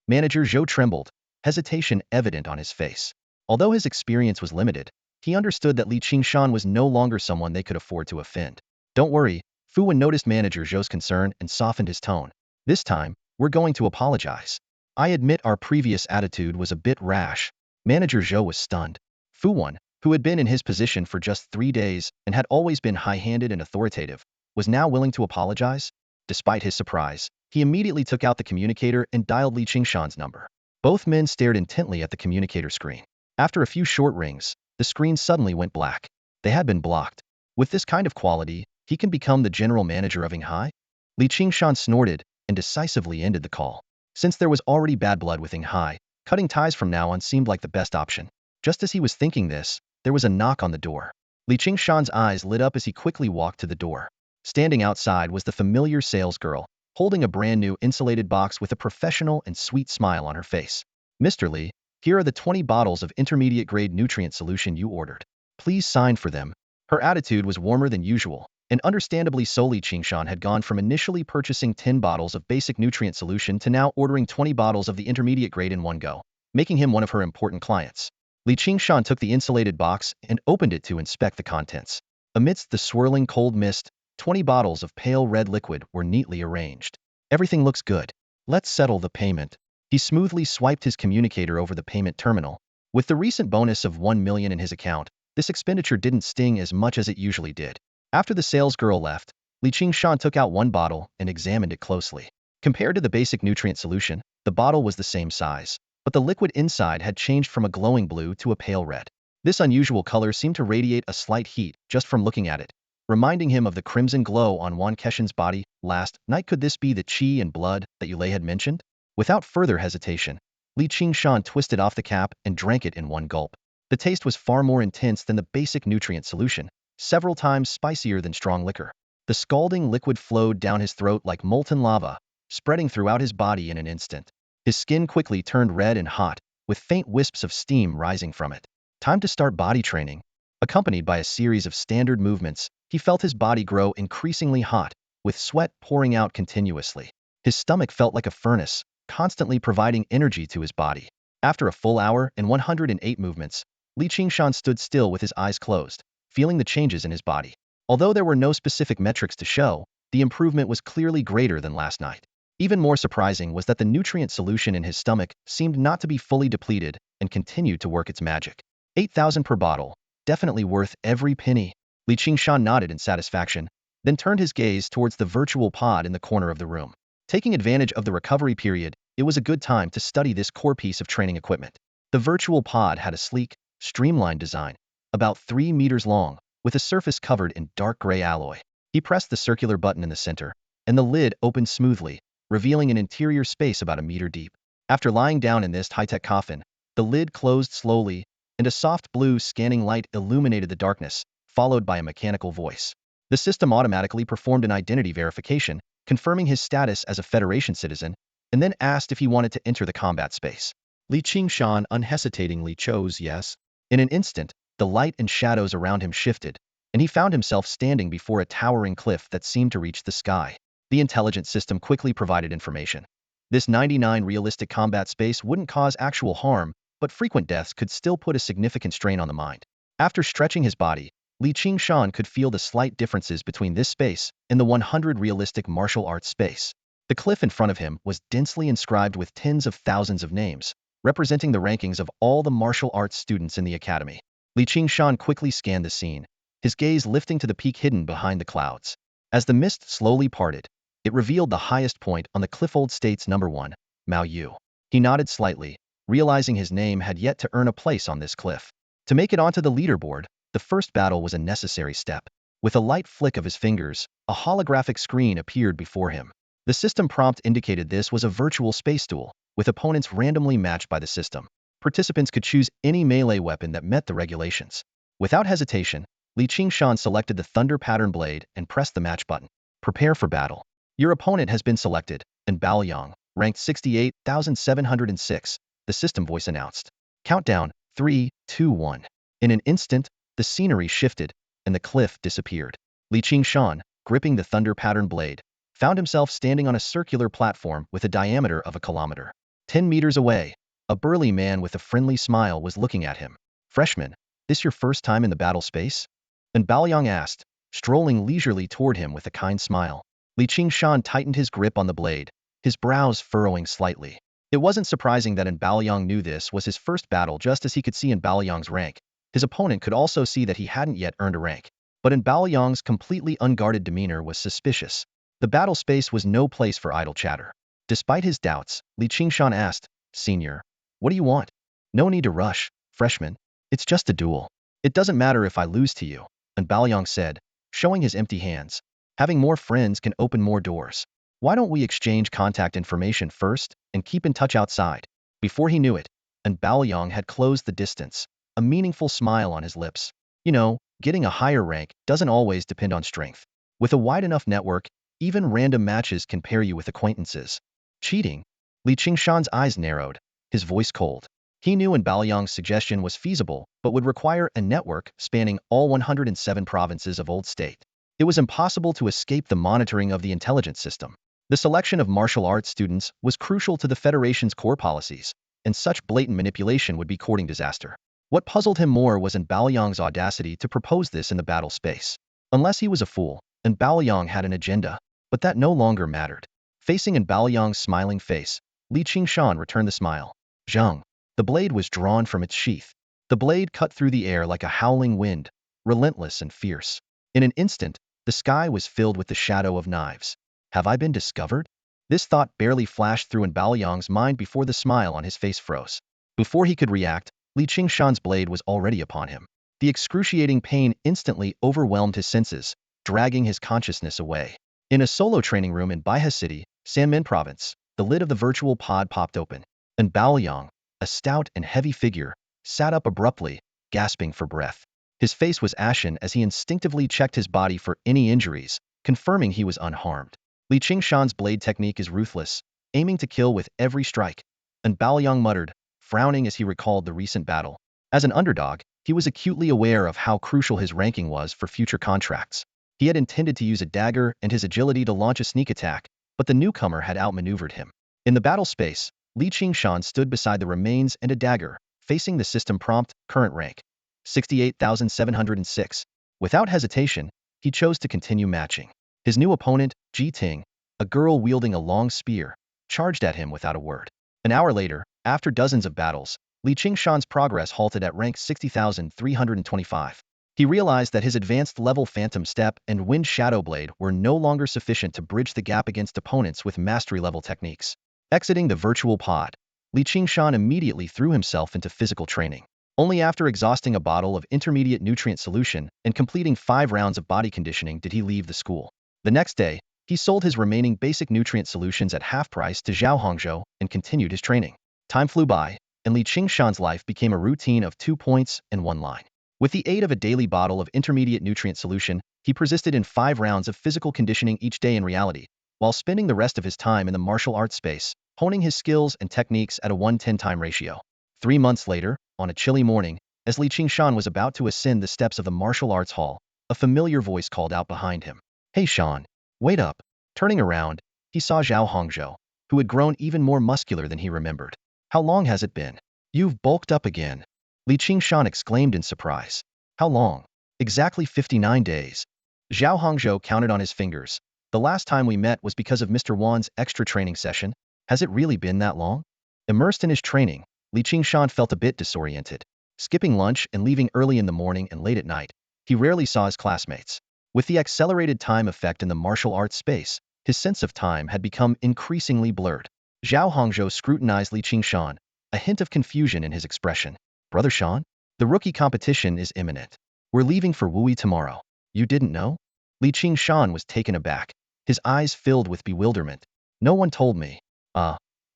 Manager Zhou trembled, hesitation evident on his face. Although his experience was limited, he understood that Li Qingshan was no longer someone they could afford to offend. Don't worry, Fu Wen noticed Manager Zhou's concern and softened his tone. This time, we're going to apologize. I admit our previous attitude was a bit rash. Manager Zhou was stunned. Fu Wen, who had been in his position for just 3 days and had always been high-handed and authoritative, was now willing to apologize? Despite his surprise, he immediately took out the communicator and dialed Li Qingshan's number. Both men stared intently at the communicator screen. After a few short rings, the screen suddenly went black. They had been blocked. With this kind of quality, he can become the general manager of Inai? Li Qingshan snorted and decisively ended the call. Since there was already bad blood with Inai, cutting ties from now on seemed like the best option. Just as he was thinking this, there was a knock on the door. Li Qingshan's eyes lit up as he quickly walked to the door. Standing outside was the familiar salesgirl, holding a brand new insulated box with a professional and sweet smile on her face. Mr. Li, Here are the 20 bottles of intermediate-grade nutrient solution you ordered. Please sign for them." Her attitude was warmer than usual, and understandably so. Qingshan had gone from initially purchasing 10 bottles of basic nutrient solution to now ordering 20 bottles of the intermediate grade in one go, making him one of her important clients. Qingshan took the insulated box and opened it to inspect the contents. Amidst the swirling cold mist, 20 bottles of pale red liquid were neatly arranged. "Everything looks good. Let's settle the payment." He smoothly swiped his communicator over the payment terminal. With the recent bonus of 1 million in his account, this expenditure didn't sting as much as it usually did. After the salesgirl left, Qingshan took out one bottle and examined it closely. Compared to the basic nutrient solution, the bottle was the same size, but the liquid inside had changed from a glowing blue to a pale red. This unusual color seemed to radiate a slight heat just from looking at it, reminding him of the crimson glow on Guan Keshan's body last night. Could this be the qi and blood that Yulei had mentioned? Without further hesitation, Qingshan twisted off the cap and drank it in one gulp. The taste was far more intense than the basic nutrient solution, several times spicier than strong liquor. The scalding liquid flowed down his throat like molten lava, spreading throughout his body in an instant. His skin quickly turned red and hot, with faint wisps of steam rising from it. Time to start body training. Accompanied by a series of standard movements, he felt his body grow increasingly hot, with sweat pouring out continuously. His stomach felt like a furnace, constantly providing energy to his body. After a full hour and 108 movements, Qingshan stood still with his eyes closed, feeling the changes in his body. Although there were no specific metrics to show, the improvement was clearly greater than last night. Even more surprising was that the nutrient solution in his stomach seemed not to be fully depleted and continued to work its magic. 8,000 per bottle, definitely worth every penny. Qingshan nodded in satisfaction, then turned his gaze towards the virtual pod in the corner of the room. Taking advantage of the recovery period, it was a good time to study this core piece of training equipment. The virtual pod had a sleek, streamlined design, about 3 meters long, with a surface covered in dark gray alloy. He pressed the circular button in the center, and the lid opened smoothly, revealing an interior space about a meter deep. After lying down in this high-tech coffin, the lid closed slowly, and a soft blue scanning light illuminated the darkness, followed by a mechanical voice. The system automatically performed an identity verification, confirming his status as a Federation citizen, and then asked if he wanted to enter the combat space. Qingshan unhesitatingly chose yes. In an instant, the light and shadows around him shifted, and he found himself standing before a towering cliff that seemed to reach the sky. The intelligent system quickly provided information. This 99 realistic combat space wouldn't cause actual harm, but frequent deaths could still put a significant strain on the mind. After stretching his body, Qingshan could feel the slight differences between this space and the 100 realistic martial arts space. The cliff in front of him was densely inscribed with tens of thousands of names, representing the rankings of all the martial arts students in the academy. Qingshan quickly scanned the scene, his gaze lifting to the peak hidden behind the clouds. As the mist slowly parted, it revealed the highest point on the cliff-old state's number 1, Mao Yu. He nodded slightly, realizing his name had yet to earn a place on this cliff. To make it onto the leaderboard, the first battle was a necessary step. With a light flick of his fingers, a holographic screen appeared before him. The system prompt indicated this was a virtual space duel, with opponents randomly matched by the system. Participants could choose any melee weapon that met the regulations. Without hesitation, Qingshan selected the Thunder Pattern Blade and pressed the match button. Prepare for battle. Your opponent has been selected, and Baoyang, ranked 68,706, the system voice announced. Countdown, 3, 2, 1. In an instant, the scenery shifted, and the cliff disappeared. Qingshan, gripping the Thunder Pattern Blade, found himself standing on a circular platform with a diameter of a kilometer. 10 meters away, a burly man with a friendly smile was looking at him. Freshman, this your first time in the battle space? And Baoyang asked, strolling leisurely toward him with a kind smile. Qingshan tightened his grip on the blade, his brows furrowing slightly. It wasn't surprising that Baoyang knew this was his first battle, just as he could see Baoyang's rank. His opponent could also see that he hadn't yet earned a rank. But Baoyang's completely unguarded demeanor was suspicious. The battle space was no place for idle chatter. Despite his doubts, Qingshan asked, Senior, what do you want? No need to rush, freshman. It's just a duel. It doesn't matter if I lose to you, Baoyang said, showing his empty hands. Having more friends can open more doors. Why don't we exchange contact information first and keep in touch outside? Before he knew it, Baoyang had closed the distance, a meaningful smile on his lips. You know, getting a higher rank doesn't always depend on strength. With a wide enough network, even random matches can pair you with acquaintances. Cheating? Qingshan's eyes narrowed, his voice cold. He knew Baoyang's suggestion was feasible, but would require a network spanning all 107 provinces of Old State. It was impossible to escape the monitoring of the intelligence system. The selection of martial arts students was crucial to the Federation's core policies, and such blatant manipulation would be courting disaster. What puzzled him more was Baoyang's audacity to propose this in the battle space. Unless he was a fool, Baoyang had an agenda, but that no longer mattered. Facing Baoyang's smiling face, Qingshan returned the smile. Zhang. The blade was drawn from its sheath. The blade cut through the air like a howling wind, relentless and fierce. In an instant, the sky was filled with the shadow of knives. Have I been discovered? This thought barely flashed through Baoyang's mind before the smile on his face froze. Before he could react, Qingshan's blade was already upon him. The excruciating pain instantly overwhelmed his senses, dragging his consciousness away. In a solo training room in Baihe City, Sanmen Province, the lid of the virtual pod popped open, and Baoyang, a stout and heavy figure, sat up abruptly, gasping for breath. His face was ashen as he instinctively checked his body for any injuries, confirming he was unharmed. Qingshan's blade technique is ruthless, aiming to kill with every strike, and Baoyang muttered, frowning as he recalled the recent battle. As an underdog, he was acutely aware of how crucial his ranking was for future contracts. He had intended to use a dagger and his agility to launch a sneak attack, but the newcomer had outmaneuvered him. In the battle space, Qingshan stood beside the remains and a dagger, facing the system prompt, current rank, 68,706. Without hesitation, he chose to continue matching. His new opponent, Ji Ting, a girl wielding a long spear, charged at him without a word. An hour later, after dozens of battles, Qingshan's progress halted at rank 60,325. He realized that his advanced level Phantom Step and Wind Shadow Blade were no longer sufficient to bridge the gap against opponents with mastery-level techniques. Exiting the virtual pod, Qingshan immediately threw himself into physical training. Only after exhausting a bottle of intermediate nutrient solution and completing 5 rounds of body conditioning did he leave the school. The next day, he sold his remaining basic nutrient solutions at half price to Zhao Hongzhou and continued his training. Time flew by, and Qingshan's life became a routine of 2 points and 1 line. With the aid of a daily bottle of intermediate nutrient solution, he persisted in 5 rounds of physical conditioning each day in reality, while spending the rest of his time in the martial arts space, honing his skills and techniques at a 1:10 time ratio. 3 months later, on a chilly morning, as Qingshan was about to ascend the steps of the martial arts hall, a familiar voice called out behind him. Hey Shan, wait up. Turning around, he saw Zhao Hongzhou, who had grown even more muscular than he remembered. How long has it been? You've bulked up again. Qingshan exclaimed in surprise. How long? Exactly 59 days. Zhao Hongzhou counted on his fingers. The last time we met was because of Mr. Wan's extra training session. Has it really been that long? Immersed in his training, Qingshan felt a bit disoriented. Skipping lunch and leaving early in the morning and late at night, he rarely saw his classmates. With the accelerated time effect in the martial arts space, his sense of time had become increasingly blurred. Zhao Hongzhou scrutinized Qingshan, a hint of confusion in his expression. Brother Shan? The rookie competition is imminent. We're leaving for Wui tomorrow. You didn't know? Qingshan was taken aback, his eyes filled with bewilderment. No one told me.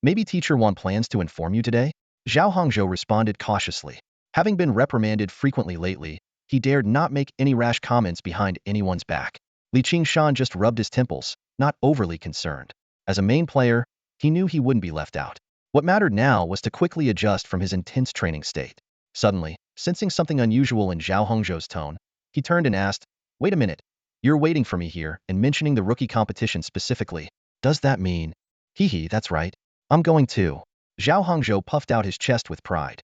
Maybe Teacher Wan plans to inform you today? Zhao Hongzhou responded cautiously. Having been reprimanded frequently lately, he dared not make any rash comments behind anyone's back. Qingshan just rubbed his temples, not overly concerned. As a main player, he knew he wouldn't be left out. What mattered now was to quickly adjust from his intense training state. Suddenly, sensing something unusual in Zhao Hongzhou's tone, he turned and asked, Wait a minute. You're waiting for me here and mentioning the rookie competition specifically. Does that mean? Hee, that's right. I'm going too. Zhao Hongzhou puffed out his chest with pride.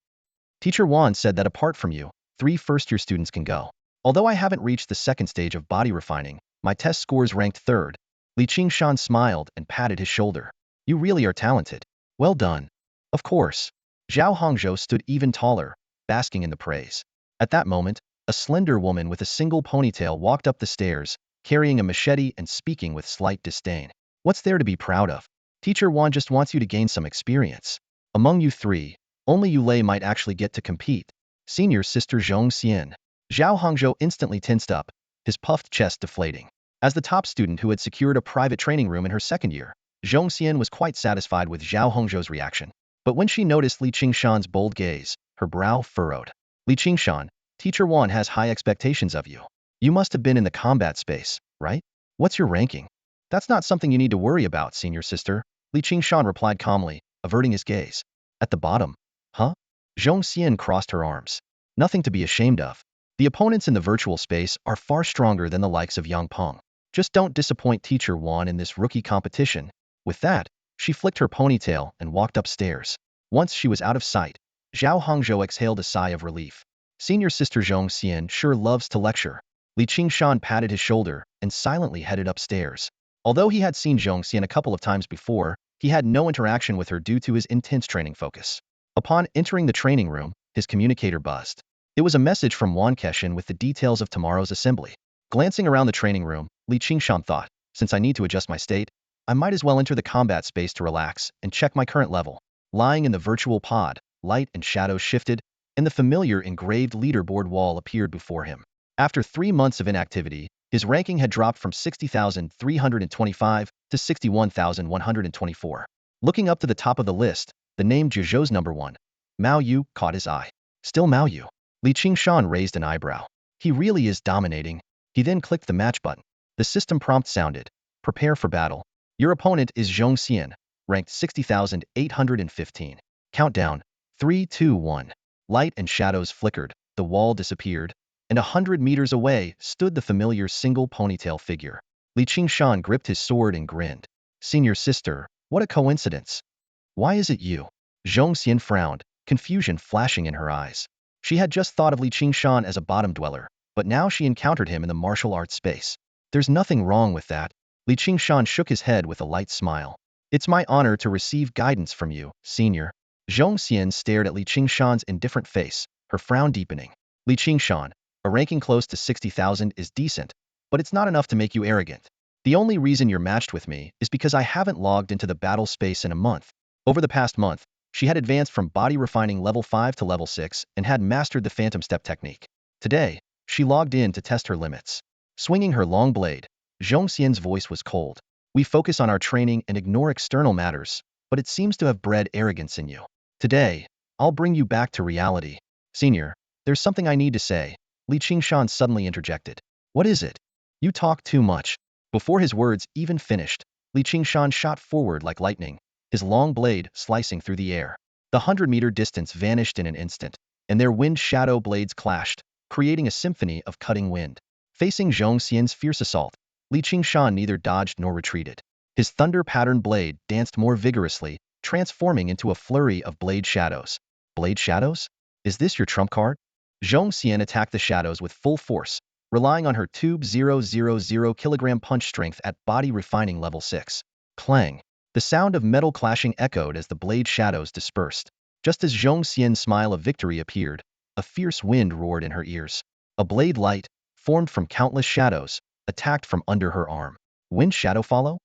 Teacher Wan said that apart from you, 3 first-year students can go. Although I haven't reached the second stage of body refining, my test scores ranked 3rd. Qingshan smiled and patted his shoulder. You really are talented. Well done. Of course. Zhao Hongzhou stood even taller, basking in the praise. At that moment, a slender woman with a single ponytail walked up the stairs, carrying a machete and speaking with slight disdain. What's there to be proud of? Teacher Wan just wants you to gain some experience. Among you 3, only Yulei might actually get to compete. Senior Sister Zhong Xian. Zhao Hongzhou instantly tensed up, his puffed chest deflating. As the top student who had secured a private training room in her second year, Zhong Xian was quite satisfied with Zhao Hongzhou's reaction. But when she noticed Qingshan's bold gaze, her brow furrowed. Qingshan, Teacher Wan has high expectations of you. You must have been in the combat space, right? What's your ranking? That's not something you need to worry about, senior sister. Qingshan replied calmly, averting his gaze. At the bottom. Huh? Zhong Xian crossed her arms. Nothing to be ashamed of. The opponents in the virtual space are far stronger than the likes of Yang Peng. Just don't disappoint teacher Guan in this rookie competition. With that, she flicked her ponytail and walked upstairs. Once she was out of sight, Zhao Hongzhou exhaled a sigh of relief. Senior sister Zhong Xian sure loves to lecture. Li Qingshan patted his shoulder and silently headed upstairs. Although he had seen Zhong Xian a couple of times before, he had no interaction with her due to his intense training focus. Upon entering the training room, his communicator buzzed. It was a message from Wan Keshin with the details of tomorrow's assembly. Glancing around the training room, Li Qingshan thought, since I need to adjust my state, I might as well enter the combat space to relax and check my current level. Lying in the virtual pod, light and shadows shifted, and the familiar engraved leaderboard wall appeared before him. After 3 months of inactivity, his ranking had dropped from 60,325 to 61,124. Looking up to the top of the list, the name Zhuzhou's number 1, Mao Yu, caught his eye. Still Mao Yu. Li Qingshan raised an eyebrow. He really is dominating. He then clicked the match button. The system prompt sounded. Prepare for battle. Your opponent is Zhong Xian, ranked 60,815. Countdown. 3, 2, 1. Light and shadows flickered, the wall disappeared, and 100 meters away stood the familiar single ponytail figure. Li Qingshan gripped his sword and grinned. Senior sister, what a coincidence. Why is it you? Zhong Xian frowned, confusion flashing in her eyes. She had just thought of Li Qingshan as a bottom dweller, but now she encountered him in the martial arts space. There's nothing wrong with that. Li Qingshan shook his head with a light smile. It's my honor to receive guidance from you, senior. Zhong Xian stared at Li Qingshan's indifferent face, her frown deepening. Li Qingshan, a ranking close to 60,000 is decent, but it's not enough to make you arrogant. The only reason you're matched with me is because I haven't logged into the battle space in a month. Over the past month, she had advanced from body refining level 5 to level 6 and had mastered the phantom step technique. Today, she logged in to test her limits. Swinging her long blade, Zhong Xian's voice was cold. We focus on our training and ignore external matters, but it seems to have bred arrogance in you. Today, I'll bring you back to reality. Senior, there's something I need to say. Li Qingshan suddenly interjected. What is it? You talk too much. Before his words even finished, Li Qingshan shot forward like lightning, his long blade slicing through the air. The 100-meter distance vanished in an instant, and their wind-shadow blades clashed, creating a symphony of cutting wind. Facing Zhong Xian's fierce assault, Li Qingshan neither dodged nor retreated. His thunder-patterned blade danced more vigorously, transforming into a flurry of blade shadows. Blade shadows? Is this your trump card? Zhong Xian attacked the shadows with full force, relying on her tube 000 kilogram punch strength at body refining level 6. Clang. The sound of metal clashing echoed as the blade shadows dispersed. Just as Zhong Xian's smile of victory appeared, a fierce wind roared in her ears. A blade light, formed from countless shadows, attacked from under her arm. Wind shadow follow?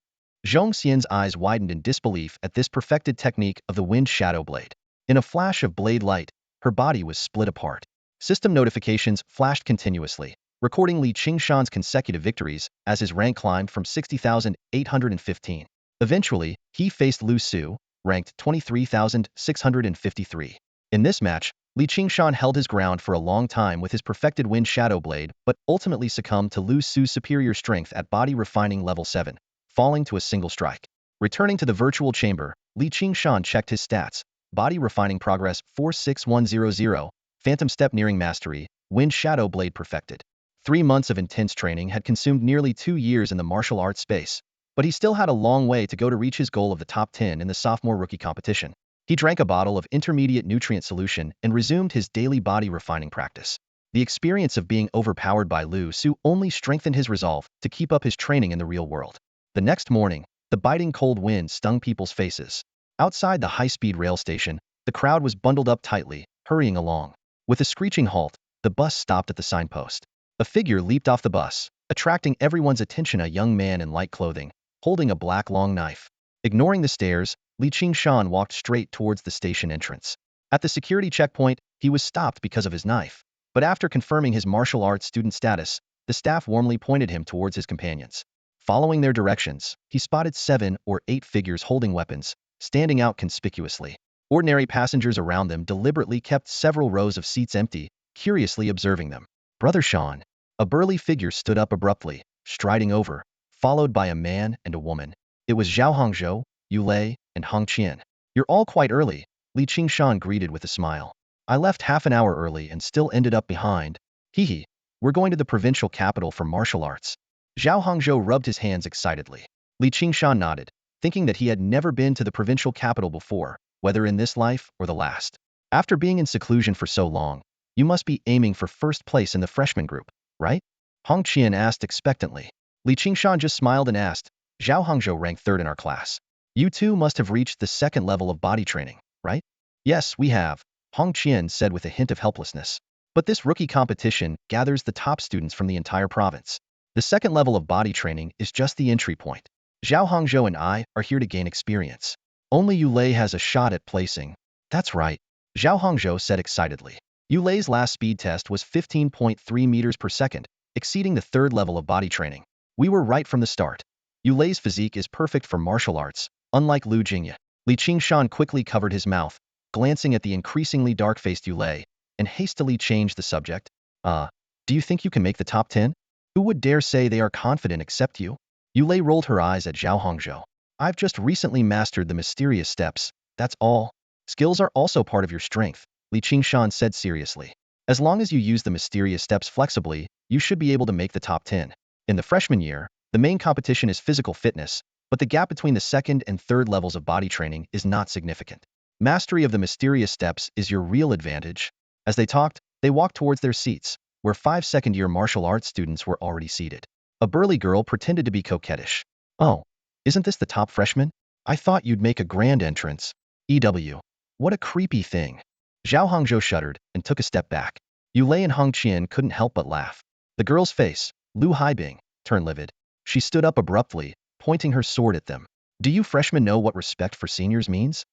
Zhong Xian's eyes widened in disbelief at this perfected technique of the wind shadow blade. In a flash of blade light, her body was split apart. System notifications flashed continuously, recording Li Qingshan's consecutive victories as his rank climbed from 60,815. Eventually, he faced Lu Su, ranked 23,653. In this match, Li Qingshan held his ground for a long time with his perfected wind shadow blade, but ultimately succumbed to Lu Su's superior strength at body refining level 7, falling to a single strike. Returning to the virtual chamber, Li Qingshan checked his stats. Body refining progress 46100, phantom step nearing mastery, wind shadow blade perfected. 3 months of intense training had consumed nearly 2 years in the martial arts space, but he still had a long way to go to reach his goal of the top 10 in the sophomore rookie competition. He drank a bottle of intermediate nutrient solution and resumed his daily body refining practice. The experience of being overpowered by Lu Su only strengthened his resolve to keep up his training in the real world. The next morning, the biting cold wind stung people's faces. Outside the high-speed rail station, the crowd was bundled up tightly, hurrying along. With a screeching halt, the bus stopped at the signpost. A figure leaped off the bus, attracting everyone's attention, a young man in light clothing, holding a black long knife. Ignoring the stares, Li Qingshan walked straight towards the station entrance. At the security checkpoint, he was stopped because of his knife. But after confirming his martial arts student status, the staff warmly pointed him towards his companions. Following their directions, he spotted 7 or 8 figures holding weapons, standing out conspicuously. Ordinary passengers around them deliberately kept several rows of seats empty, curiously observing them. Brother Sean. A burly figure stood up abruptly, striding over, followed by a man and a woman. It was Zhao Hongzhou, Yu Lei, and Hong Qian. You're all quite early, Li Qingshan greeted with a smile. I left half an hour early and still ended up behind. Hee. We're going to the provincial capital for martial arts. Zhao Hongzhou rubbed his hands excitedly. Li Qingshan nodded, thinking that he had never been to the provincial capital before, whether in this life or the last. After being in seclusion for so long, you must be aiming for first place in the freshman group, right? Hong Qian asked expectantly. Li Qingshan just smiled and asked, Zhao Hongzhou ranked third in our class. You two must have reached the second level of body training, right? Yes, we have, Hong Qian said with a hint of helplessness. But this rookie competition gathers the top students from the entire province. The second level of body training is just the entry point. Zhao Hongzhou and I are here to gain experience. Only Yulei has a shot at placing. That's right, Zhao Hongzhou said excitedly. Yulei's last speed test was 15.3 meters per second, exceeding the third level of body training. We were right from the start. Yulei's physique is perfect for martial arts, unlike Lu Jingye. Li Qingshan quickly covered his mouth, glancing at the increasingly dark-faced Yulei, and hastily changed the subject. Do you think you can make the top 10? Who would dare say they are confident except you? Yulei rolled her eyes at Zhao Hongzhou. I've just recently mastered the mysterious steps, that's all. Skills are also part of your strength, Li Qingshan said seriously. As long as you use the mysterious steps flexibly, you should be able to make the top 10. In the freshman year, the main competition is physical fitness, but the gap between the second and third levels of body training is not significant. Mastery of the mysterious steps is your real advantage. As they talked, they walked towards their seats, where 5 second-year martial arts students were already seated. A burly girl pretended to be coquettish. Oh, isn't this the top freshman? I thought you'd make a grand entrance. EW. What a creepy thing. Zhao Hongzhou shuddered and took a step back. Yulei and Hong Qian couldn't help but laugh. The girl's face, Lu Haibing, turned livid. She stood up abruptly, pointing her sword at them. Do you freshmen know what respect for seniors means?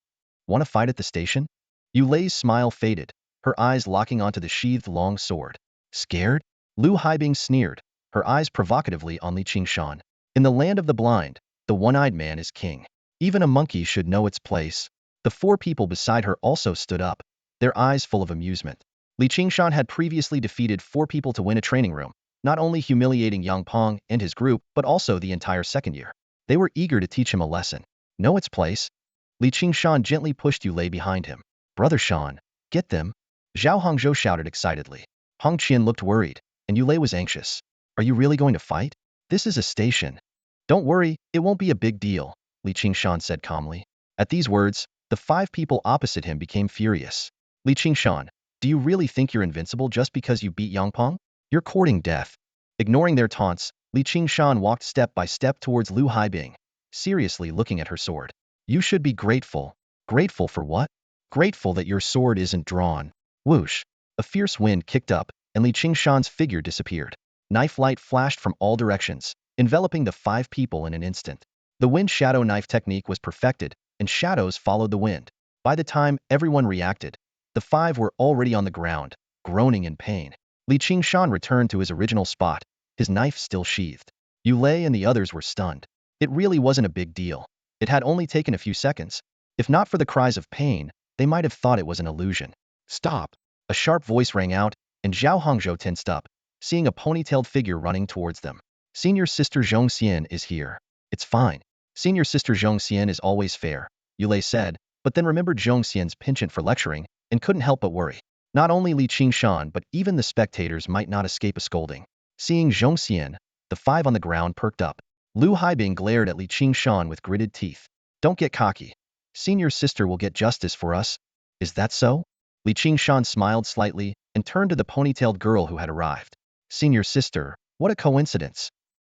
Want to fight at the station? Yulei's smile faded, her eyes locking onto the sheathed long sword. Scared? Lu Haibing sneered, her eyes provocatively on Li Qingshan. In the land of the blind, the one-eyed man is king. Even a monkey should know its place. The 4 people beside her also stood up, their eyes full of amusement. Li Qingshan had previously defeated 4 people to win a training room, not only humiliating Yang Peng and his group, but also the entire second year. They were eager to teach him a lesson. Know its place? Li Qingshan gently pushed Yulei behind him. Brother Shan, get them. Zhao Hongzhou shouted excitedly. Hong Qian looked worried, and Yulei was anxious. Are you really going to fight? This is a station. Don't worry, it won't be a big deal, Li Qingshan said calmly. At these words, the 5 people opposite him became furious. Li Qingshan, do you really think you're invincible just because you beat Yang Peng? You're courting death. Ignoring their taunts, Li Qingshan walked step by step towards Lu Haibing, seriously looking at her sword. You should be grateful. Grateful for what? Grateful that your sword isn't drawn. Whoosh. A fierce wind kicked up, and Li Qingshan's figure disappeared. Knife light flashed from all directions, enveloping the 5 people in an instant. The wind shadow knife technique was perfected, and shadows followed the wind. By the time everyone reacted, the 5 were already on the ground, groaning in pain. Li Qingshan returned to his original spot, his knife still sheathed. Yulei and the others were stunned. It really wasn't a big deal. It had only taken a few seconds. If not for the cries of pain, they might have thought it was an illusion. Stop! A sharp voice rang out, and Zhao Hongzhou tensed up, seeing a ponytailed figure running towards them. Senior Sister Zhongxian is here. It's fine. Senior Sister Zhongxian is always fair, Yulei said, but then remembered Zhongxian's penchant for lecturing, and couldn't help but worry. Not only Li Qingshan but even the spectators might not escape a scolding. Seeing Zhongxian, the 5 on the ground perked up. Lu Haibing glared at Li Qingshan with gritted teeth. Don't get cocky. Senior Sister will get justice for us. Is that so? Li Qingshan smiled slightly and turned to the ponytailed girl who had arrived. Senior Sister, what a coincidence.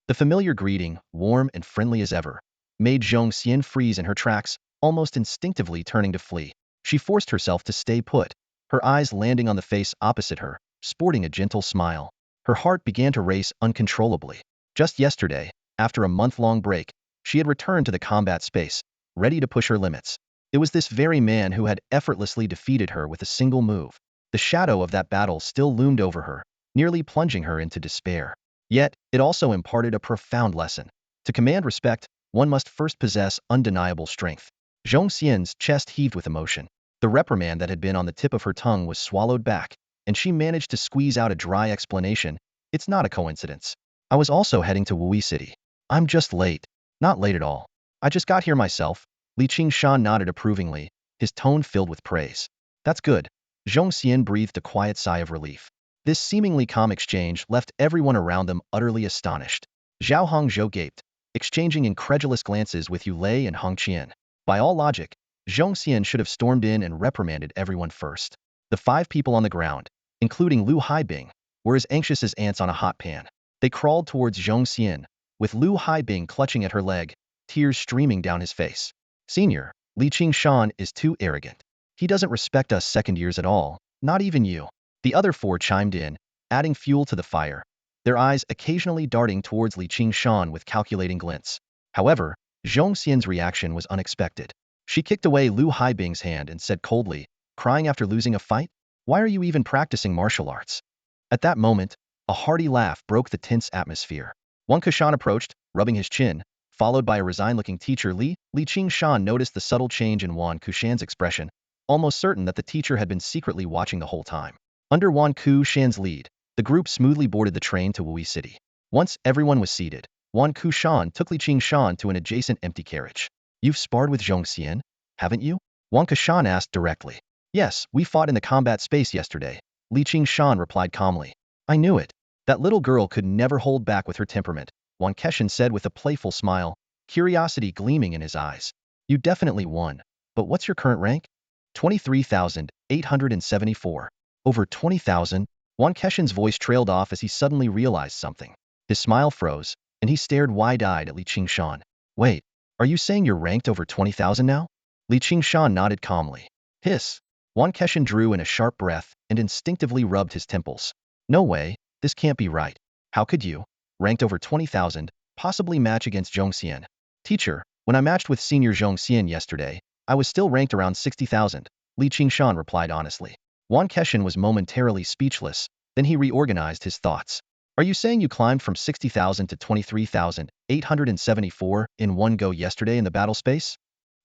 The familiar greeting, warm and friendly as ever, made Zhongxian freeze in her tracks, almost instinctively turning to flee. She forced herself to stay put, her eyes landing on the face opposite her, sporting a gentle smile. Her heart began to race uncontrollably. Just yesterday, after a month-long break, she had returned to the combat space, ready to push her limits. It was this very man who had effortlessly defeated her with a single move. The shadow of that battle still loomed over her, nearly plunging her into despair. Yet, it also imparted a profound lesson. To command respect, one must first possess undeniable strength. Zhongxian's chest heaved with emotion. The reprimand that had been on the tip of her tongue was swallowed back, and she managed to squeeze out a dry explanation. It's not a coincidence. I was also heading to Wui City. I'm just late. Not late at all. I just got here myself. Li Qingshan nodded approvingly, his tone filled with praise. That's good. Qingshan breathed a quiet sigh of relief. This seemingly calm exchange left everyone around them utterly astonished. Zhao Hongzhou gaped, exchanging incredulous glances with Yu Lei and Hong Qian. By all logic, Qingshan should have stormed in and reprimanded everyone first. The 5 people on the ground, including Lu Haibing, were as anxious as ants on a hot pan. They crawled towards Qingshan, with Lu Haibing clutching at her leg, tears streaming down his face. Senior, Qingshan is too arrogant. He doesn't respect us second years at all, not even you. The other 4 chimed in, adding fuel to the fire, their eyes occasionally darting towards Qingshan with calculating glints. However, Zhongxian's reaction was unexpected. She kicked away Lu Haibing's hand and said coldly, crying after losing a fight, "Why are you even practicing martial arts?" At that moment, a hearty laugh broke the tense atmosphere. Qingshan approached, rubbing his chin, followed by a resigned-looking teacher. Qingshan noticed the subtle change in Qingshan's expression, almost certain that the teacher had been secretly watching the whole time. Under Qingshan's lead, the group smoothly boarded the train to Wui City. Once everyone was seated, Qingshan took Qingshan to an adjacent empty carriage. "You've sparred with Zhongxian, haven't you?" Qingshan asked directly. "Yes, we fought in the combat space yesterday," Qingshan replied calmly. "I knew it. That little girl could never hold back with her temperament," Qingshan said with a playful smile, curiosity gleaming in his eyes. "You definitely won. But what's your current rank?" 23,874. Over 20,000? Qingshan's voice trailed off as he suddenly realized something. His smile froze, and he stared wide-eyed at Qingshan. "Wait, are you saying you're ranked over 20,000 now?" Qingshan nodded calmly. "Hiss." Qingshan drew in a sharp breath and instinctively rubbed his temples. "No way, this can't be right. How could you, ranked over 20,000, possibly match against Zhongxian?" "Teacher, when I matched with senior Zhongxian yesterday, I was still ranked around 60,000, Qingshan replied honestly. Qingshan was momentarily speechless, then he reorganized his thoughts. "Are you saying you climbed from 60,000 to 23,874 in one go yesterday in the battle space?"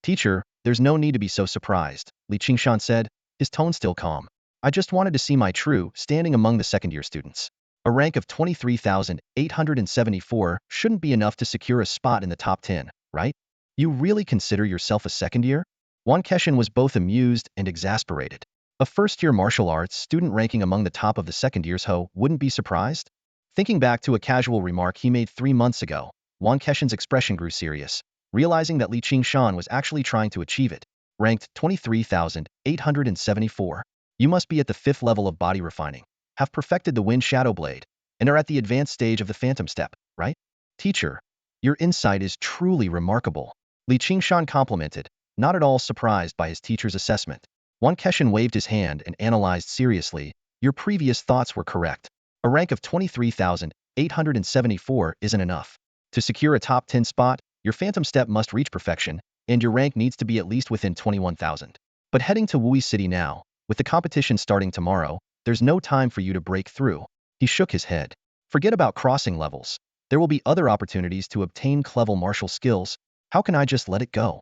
"Teacher, there's no need to be so surprised," Qingshan said, his tone still calm. "I just wanted to see my true standing among the second-year students. A rank of 23,874 shouldn't be enough to secure a spot in the top 10, right? You really consider yourself a second year?" Qingshan was both amused and exasperated. A first-year martial arts student ranking among the top of the second years wouldn't be surprised? Thinking back to a casual remark he made 3 months ago, Qingshan's expression grew serious, realizing that Qingshan was actually trying to achieve it. Ranked 23,874. You must be at the 5th level of body refining, have perfected the Wind Shadow Blade, and are at the advanced stage of the Phantom Step, right? "Teacher, your insight is truly remarkable," Qingshan complimented, not at all surprised by his teacher's assessment. Qingshan waved his hand and analyzed seriously, "Your previous thoughts were correct. A rank of 23,874 isn't enough. To secure a top 10 spot, your Phantom Step must reach perfection, and your rank needs to be at least within 21,000. But heading to Wui City now, with the competition starting tomorrow, there's no time for you to break through." He shook his head. "Forget about crossing levels. There will be other opportunities to obtain clever martial skills. How can I just let it go?"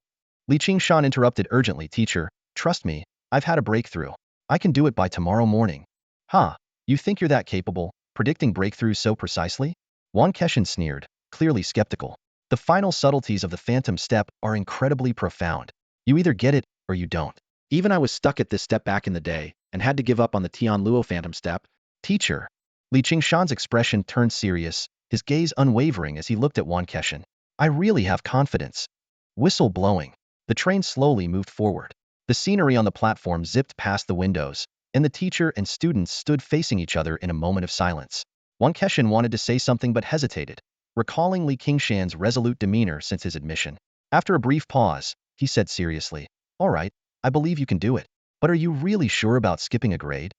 Qingshan interrupted urgently. "Teacher, trust me, I've had a breakthrough. I can do it by tomorrow morning." "Huh, you think you're that capable, predicting breakthroughs so precisely?" Qingshan sneered, clearly skeptical. "The final subtleties of the Phantom Step are incredibly profound. You either get it, or you don't. Even I was stuck at this step back in the day, and had to give up on the Tianluo Phantom Step." "Teacher." Qingshan's expression turned serious, his gaze unwavering as he looked at Qingshan. "I really have confidence." Whistle blowing. The train slowly moved forward. The scenery on the platform zipped past the windows, and the teacher and students stood facing each other in a moment of silence. Qingshan wanted to say something but hesitated, recalling Qingshan's resolute demeanor since his admission. After a brief pause, he said seriously, "All right, I believe you can do it. But are you really sure about skipping a grade?"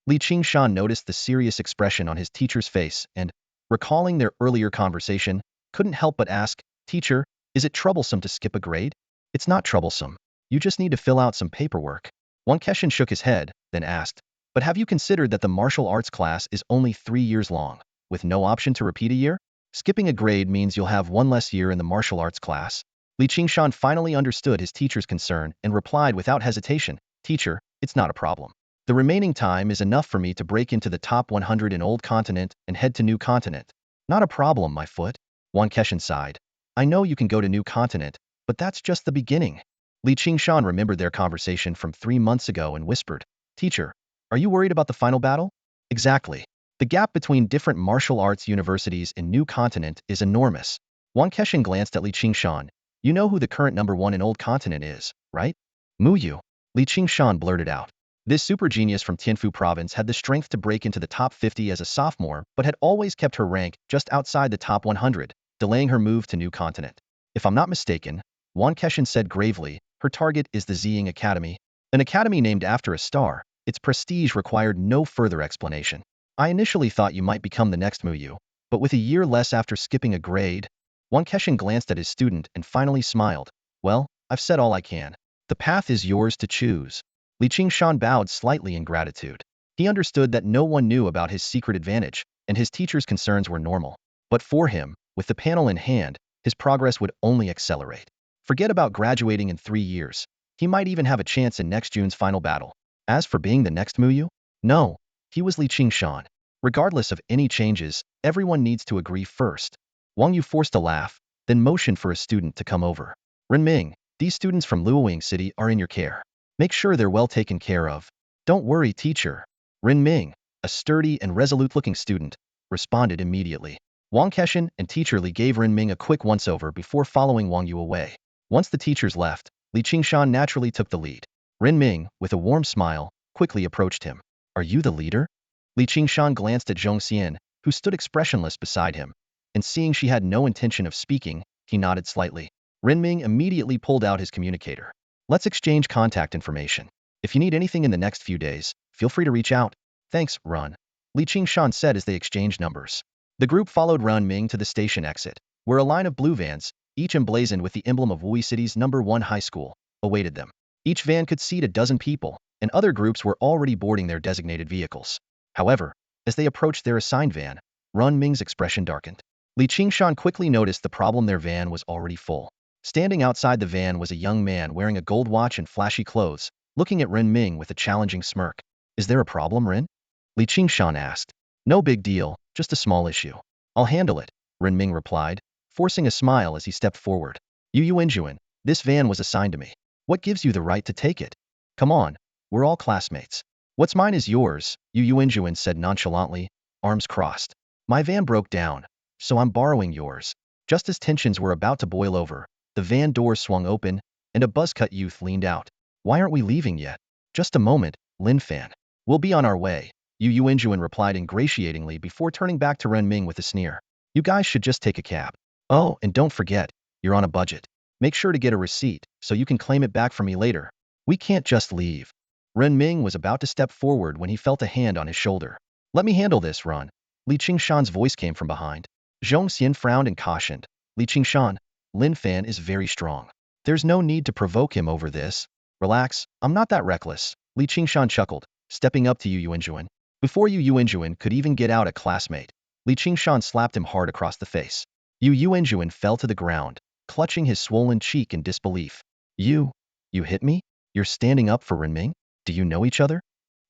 Qingshan noticed the serious expression on his teacher's face and, recalling their earlier conversation, couldn't help but ask, "Teacher, is it troublesome to skip a grade?" "It's not troublesome. You just need to fill out some paperwork." Qingshan shook his head, then asked, "But have you considered that the martial arts class is only 3 years long, with no option to repeat a year? Skipping a grade means you'll have 1 less year in the martial arts class." Qingshan finally understood his teacher's concern and replied without hesitation, "Teacher, it's not a problem. The remaining time is enough for me to break into the top 100 in Old Continent and head to New Continent." "Not a problem, my foot." Qingshan sighed. "I know you can go to New Continent, but that's just the beginning." Qingshan remembered their conversation from 3 months ago and whispered, "Teacher, Are you worried about the final battle? Exactly. The gap between different martial arts universities in New Continent is enormous. Wang Keshin glanced at Li Qingshan. You know who the current #1 in Old Continent is, right? Muyu. Li Qingshan blurted out. This super genius from Tianfu province had the strength to break into the top 50 as a sophomore, but had always kept her rank just outside the top 100, delaying her move to New Continent. If I'm not mistaken, Wang Keshin said gravely, her target is the Ziying Academy, an academy named after a star. Its prestige required no further explanation. I initially thought you might become the next Muyu, but with a year less after skipping a grade, Wang Keshin glanced at his student and finally smiled. Well, I've said all I can. The path is yours to choose. Li Qingshan bowed slightly in gratitude. He understood that no one knew about his secret advantage, and his teacher's concerns were normal. But for him, with the panel in hand, his progress would only accelerate. Forget about graduating in 3 years. He might even have a chance in next June's final battle. As for being the next Muyu? No, he was Li Qingshan. Regardless of any changes, everyone needs to agree first. Wang Yu forced a laugh, then motioned for a student to come over. Renming, these students from Luoying City are in your care. Make sure they're well taken care of. Don't worry, teacher. Renming, a sturdy and resolute-looking student, responded immediately. Wang Keshin and teacher Li gave Renming a quick once-over before following Wang Yu away. Once the teachers left, Li Qingshan naturally took the lead. Renming, with a warm smile, quickly approached him. Are you the leader? Li Qingshan glanced at Zhongxian, who stood expressionless beside him, and seeing she had no intention of speaking, he nodded slightly. Renming immediately pulled out his communicator. Let's exchange contact information. If you need anything in the next few days, feel free to reach out. Thanks, Run. Li Qingshan said as they exchanged numbers. The group followed Renming to the station exit, where a line of blue vans, each emblazoned with the emblem of Wuyi City's #1 high school, awaited them. Each van could seat a dozen people, and other groups were already boarding their designated vehicles. However, as they approached their assigned van, Renming's expression darkened. Li Qingshan quickly noticed the problem: their van was already full. Standing outside the van was a young man wearing a gold watch and flashy clothes, looking at Renming with a challenging smirk. Is there a problem, Ren? Li Qingshan asked. No big deal, just a small issue. I'll handle it, Renming replied, forcing a smile as he stepped forward. Yu Yuanjuan, this van was assigned to me. What gives you the right to take it? Come on, we're all classmates. What's mine is yours, Yu Yuanjuan said nonchalantly, arms crossed. My van broke down, so I'm borrowing yours. Just as tensions were about to boil over, the van door swung open, and a buzzcut youth leaned out. Why aren't we leaving yet? Just a moment, Lin Fan. We'll be on our way, Yu Yuanjuan replied ingratiatingly before turning back to Renming with a sneer. You guys should just take a cab. Oh, and don't forget, you're on a budget. Make sure to get a receipt, so you can claim it back from me later. We can't just leave. Renming was about to step forward when he felt a hand on his shoulder. Let me handle this, Ron. Li Qingshan's voice came from behind. Zhongxian frowned and cautioned. Li Qingshan, Lin Fan is very strong. There's no need to provoke him over this. Relax, I'm not that reckless. Li Qingshan chuckled, stepping up to Yu Yuanjuan. Before Yu Yuanjuan could even get out a classmate, Li Qingshan slapped him hard across the face. Yu Yuanjuan fell to the ground, clutching his swollen cheek in disbelief. You hit me? You're standing up for Renming? Do you know each other?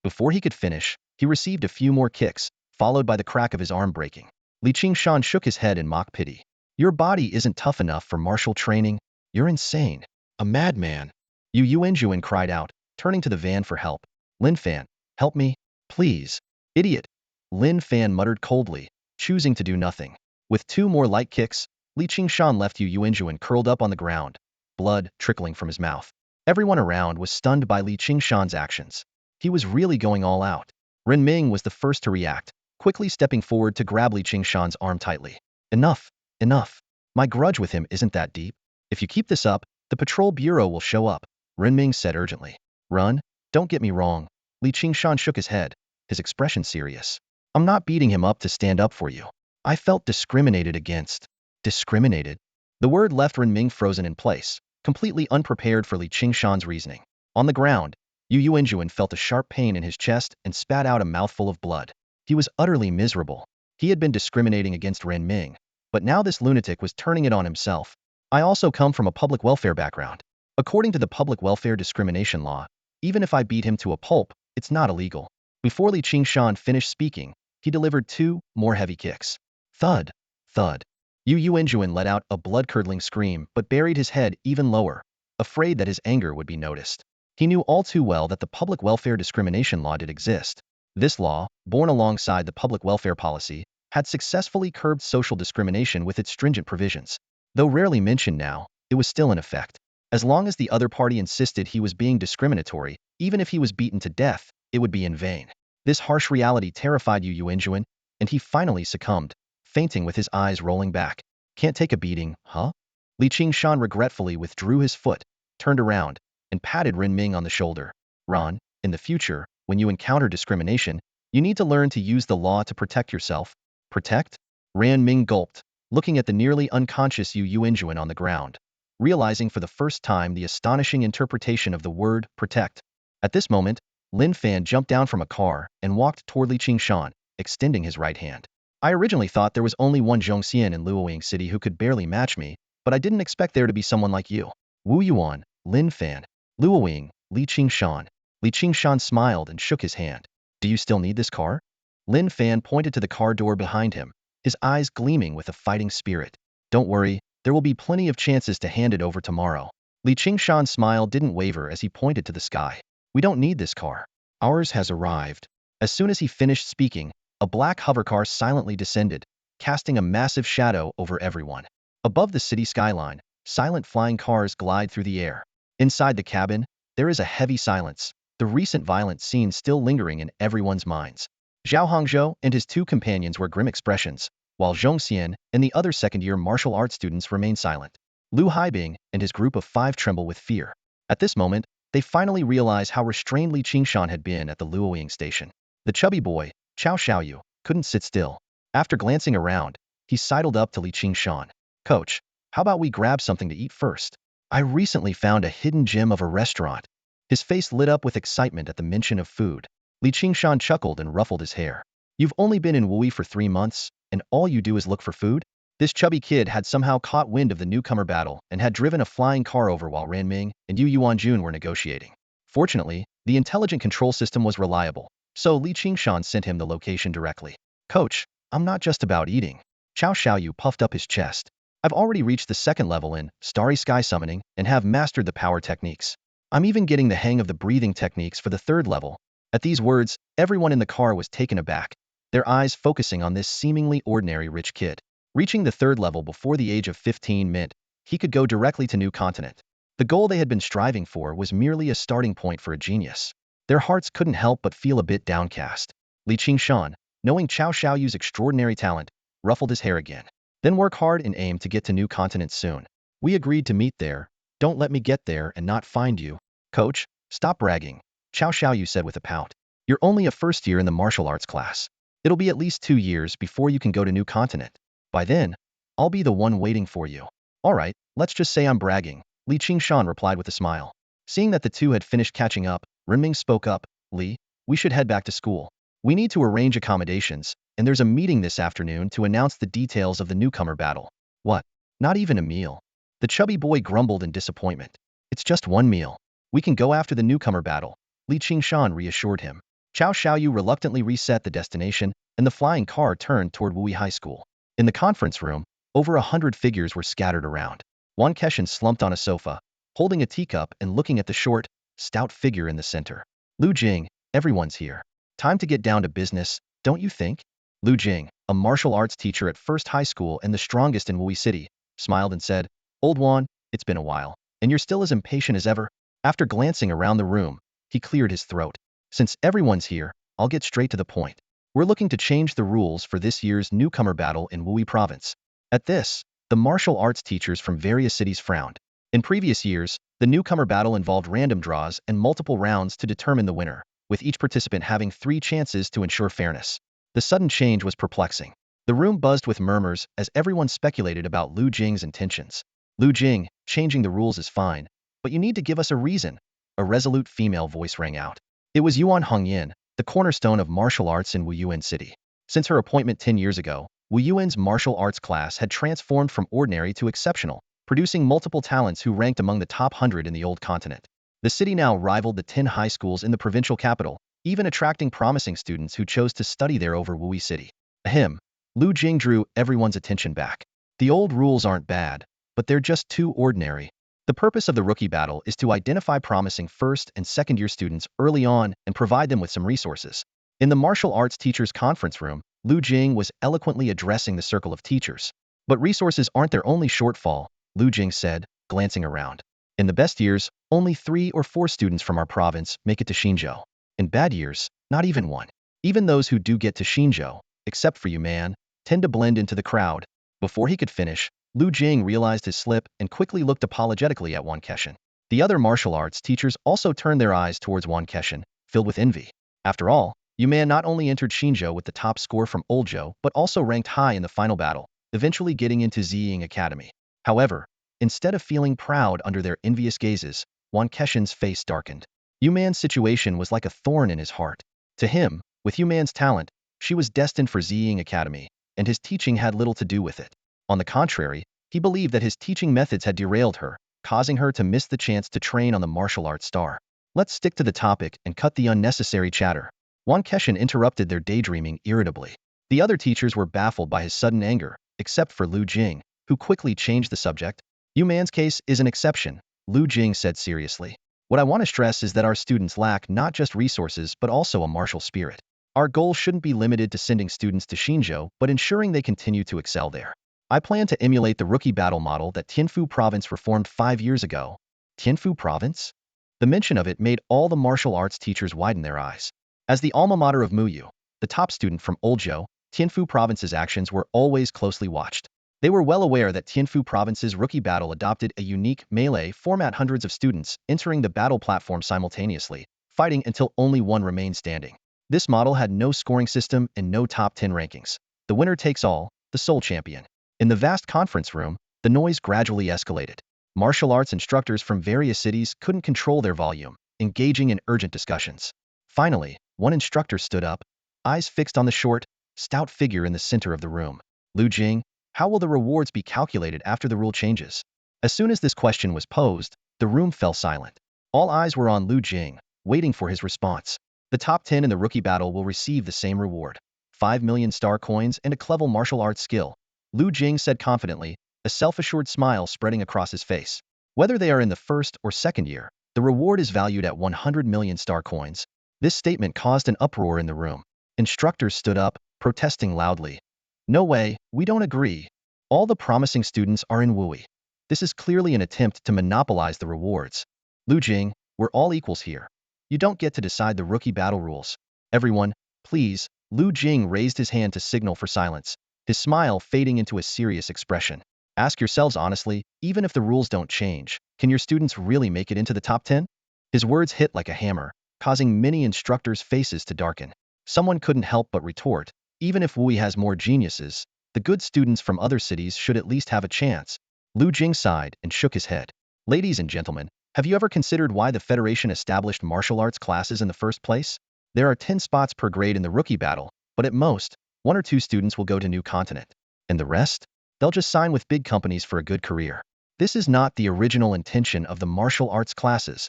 Before he could finish, he received a few more kicks, followed by the crack of his arm breaking. Li Qingshan shook his head in mock pity. Your body isn't tough enough for martial training. You're insane. A madman. Yu Yuanjuan cried out, turning to the van for help. Lin Fan, help me, please. Idiot. Lin Fan muttered coldly, choosing to do nothing. With 2 more light kicks, Li Qingshan left Yu Yuanjuan curled up on the ground, blood trickling from his mouth. Everyone around was stunned by Li Qingshan's actions. He was really going all out. Renming was the first to react, quickly stepping forward to grab Li Qingshan's arm tightly. Enough, enough. My grudge with him isn't that deep. If you keep this up, the patrol bureau will show up, Renming said urgently. Run, don't get me wrong. Li Qingshan shook his head, his expression serious. I'm not beating him up to stand up for you. I felt discriminated against. Discriminated? The word left Renming frozen in place, completely unprepared for Li Qingshan's reasoning. On the ground, Yu Yuanjuan felt a sharp pain in his chest and spat out a mouthful of blood. He was utterly miserable. He had been discriminating against Renming, but now this lunatic was turning it on himself. I also come from a public welfare background. According to the public welfare discrimination law, even if I beat him to a pulp, it's not illegal. Before Li Qingshan finished speaking, he delivered 2 more heavy kicks. Thud, thud. Yu Yuanjuan let out a blood-curdling scream but buried his head even lower, afraid that his anger would be noticed. He knew all too well that the public welfare discrimination law did exist. This law, born alongside the public welfare policy, had successfully curbed social discrimination with its stringent provisions. Though rarely mentioned now, it was still in effect. As long as the other party insisted he was being discriminatory, even if he was beaten to death, it would be in vain. This harsh reality terrified Yu Yuanjuan, and he finally succumbed, fainting with his eyes rolling back. Can't take a beating, huh? Li Qingshan regretfully withdrew his foot, turned around, and patted Ren Ming on the shoulder. Ron, in the future, when you encounter discrimination, you need to learn to use the law to protect yourself. Protect? Ran Ming gulped, looking at the nearly unconscious Yu Yuanjuan on the ground, realizing for the first time the astonishing interpretation of the word protect. At this moment, Lin Fan jumped down from a car and walked toward Li Qingshan, extending his right hand. I originally thought there was only one Zhongxian in Luoying City who could barely match me, but I didn't expect there to be someone like you. Wu Yuan, Lin Fan, Luoying, Li Qingshan. Li Qingshan smiled and shook his hand. Do you still need this car? Lin Fan pointed to the car door behind him, his eyes gleaming with a fighting spirit. Don't worry, there will be plenty of chances to hand it over tomorrow. Li Qingshan's smile didn't waver as he pointed to the sky. We don't need this car. Ours has arrived. As soon as he finished speaking, a black hovercar silently descended, casting a massive shadow over everyone. Above the city skyline, silent flying cars glide through the air. Inside the cabin, there is a heavy silence, the recent violent scene still lingering in everyone's minds. Zhao Hongzhou and his two companions wear grim expressions, while Zhongxian and the other second-year martial arts students remain silent. Lu Haibing and his group of 5 tremble with fear. At this moment, they finally realize how restrained Li Qingshan had been at the Luoying station. The chubby boy, Chao Xiaoyu, couldn't sit still. After glancing around, he sidled up to Li Qingshan. Coach, how about we grab something to eat first? I recently found a hidden gem of a restaurant. His face lit up with excitement at the mention of food. Li Qingshan chuckled and ruffled his hair. You've only been in Wui for 3 months, and all you do is look for food? This chubby kid had somehow caught wind of the newcomer battle and had driven a flying car over while Ran Ming and Yu Yuanjun were negotiating. Fortunately, the intelligent control system was reliable, so Li Qingshan sent him the location directly. Coach, I'm not just about eating. Chao Xiaoyu puffed up his chest. I've already reached the 2nd level in Starry Sky Summoning and have mastered the power techniques. I'm even getting the hang of the breathing techniques for the 3rd level. At these words, everyone in the car was taken aback, their eyes focusing on this seemingly ordinary rich kid. Reaching the 3rd level before the age of 15 meant he could go directly to New Continent. The goal they had been striving for was merely a starting point for a genius. Their hearts couldn't help but feel a bit downcast. Li Qingshan, knowing Chao Xiaoyu's extraordinary talent, ruffled his hair again. Then work hard and aim to get to New Continent soon. We agreed to meet there. Don't let me get there and not find you. Coach, stop bragging, Chao Xiaoyu said with a pout. You're only a 1st year in the martial arts class. It'll be at least 2 years before you can go to New Continent. By then, I'll be the one waiting for you. All right, let's just say I'm bragging, Li Qingshan replied with a smile. Seeing that the two had finished catching up, Renming spoke up. Li, we should head back to school. We need to arrange accommodations, and there's a meeting this afternoon to announce the details of the newcomer battle. What? Not even a meal? The chubby boy grumbled in disappointment. It's just 1 meal. We can go after the newcomer battle, Li Qingshan reassured him. Chao Xiaoyu reluctantly reset the destination, and the flying car turned toward Wui High School. In the conference room, over 100 figures were scattered around. Guan Keshan slumped on a sofa, holding a teacup and looking at the short, stout figure in the center. Lu Jing, everyone's here. Time to get down to business, don't you think? Lu Jing, a martial arts teacher at First High School and the strongest in Wui City, smiled and said, Old Guan, it's been a while, and you're still as impatient as ever? After glancing around the room, he cleared his throat. Since everyone's here, I'll get straight to the point. We're looking to change the rules for this year's newcomer battle in Wui Province. At this, the martial arts teachers from various cities frowned. In previous years, the newcomer battle involved random draws and multiple rounds to determine the winner, with each participant having 3 chances to ensure fairness. The sudden change was perplexing. The room buzzed with murmurs as everyone speculated about Lu Jing's intentions. Lu Jing, changing the rules is fine, but you need to give us a reason. A resolute female voice rang out. It was Yuan Hongyan, the cornerstone of martial arts in Wuyuan City. Since her appointment 10 years ago, Wuyuan's martial arts class had transformed from ordinary to exceptional, producing multiple talents who ranked among the top 100 in the old continent. The city now rivaled the 10 high schools in the provincial capital, even attracting promising students who chose to study there over Wui City. Ahem. Lu Jing drew everyone's attention back. The old rules aren't bad, but they're just too ordinary. The purpose of the rookie battle is to identify promising first and second-year students early on and provide them with some resources. In the martial arts teachers' conference room, Lu Jing was eloquently addressing the circle of teachers. But resources aren't their only shortfall, Lu Jing said, glancing around. In the best years, only 3 or 4 students from our province make it to Xinzhou. In bad years, not even one. Even those who do get to Xinzhou, except for you, man, tend to blend into the crowd. Before he could finish, Lu Jing realized his slip and quickly looked apologetically at Guan Keshan. The other martial arts teachers also turned their eyes towards Guan Keshan, filled with envy. After all, Yu Man not only entered Xinzhou with the top score from Oldzhou but also ranked high in the final battle, eventually getting into Ziying Academy. However, instead of feeling proud under their envious gazes, Guan Keshan's face darkened. Yu Man's situation was like a thorn in his heart. To him, with Yu Man's talent, she was destined for Ziying Academy, and his teaching had little to do with it. On the contrary, he believed that his teaching methods had derailed her, causing her to miss the chance to train on the martial arts star. Let's stick to the topic and cut the unnecessary chatter. Guan Keshan interrupted their daydreaming irritably. The other teachers were baffled by his sudden anger, except for Lu Jing, who quickly changed the subject. Yu Man's case is an exception, Lu Jing said seriously. What I want to stress is that our students lack not just resources but also a martial spirit. Our goal shouldn't be limited to sending students to Xinzhou but ensuring they continue to excel there. I plan to emulate the rookie battle model that Tianfu Province reformed 5 years ago. Tianfu Province? The mention of it made all the martial arts teachers widen their eyes. As the alma mater of Muyu, the top student from Oldzhou, Tianfu Province's actions were always closely watched. They were well aware that Tianfu Province's rookie battle adopted a unique melee format, hundreds of students entering the battle platform simultaneously, fighting until only one remained standing. This model had no scoring system and no top 10 rankings. The winner takes all, the sole champion. In the vast conference room, the noise gradually escalated. Martial arts instructors from various cities couldn't control their volume, engaging in urgent discussions. Finally, one instructor stood up, eyes fixed on the short, stout figure in the center of the room. Lu Jing, how will the rewards be calculated after the rule changes? As soon as this question was posed, the room fell silent. All eyes were on Lu Jing, waiting for his response. The top 10 in the rookie battle will receive the same reward. 5 million star coins and a clever martial arts skill. Lu Jing said confidently, a self-assured smile spreading across his face. Whether they are in the first or second year, the reward is valued at 100 million star coins. This statement caused an uproar in the room. Instructors stood up, protesting loudly. No way, we don't agree. All the promising students are in Wui. This is clearly an attempt to monopolize the rewards. Lu Jing, we're all equals here. You don't get to decide the rookie battle rules. Everyone, please. Lu Jing raised his hand to signal for silence, his smile fading into a serious expression. Ask yourselves honestly, even if the rules don't change, can your students really make it into the top 10? His words hit like a hammer, causing many instructors' faces to darken. Someone couldn't help but retort, even if Wui has more geniuses, the good students from other cities should at least have a chance. Lu Jing sighed and shook his head. Ladies and gentlemen, have you ever considered why the Federation established martial arts classes in the first place? There are 10 spots per grade in the rookie battle, but at most, 1 or 2 students will go to New Continent. And the rest? They'll just sign with big companies for a good career. This is not the original intention of the martial arts classes.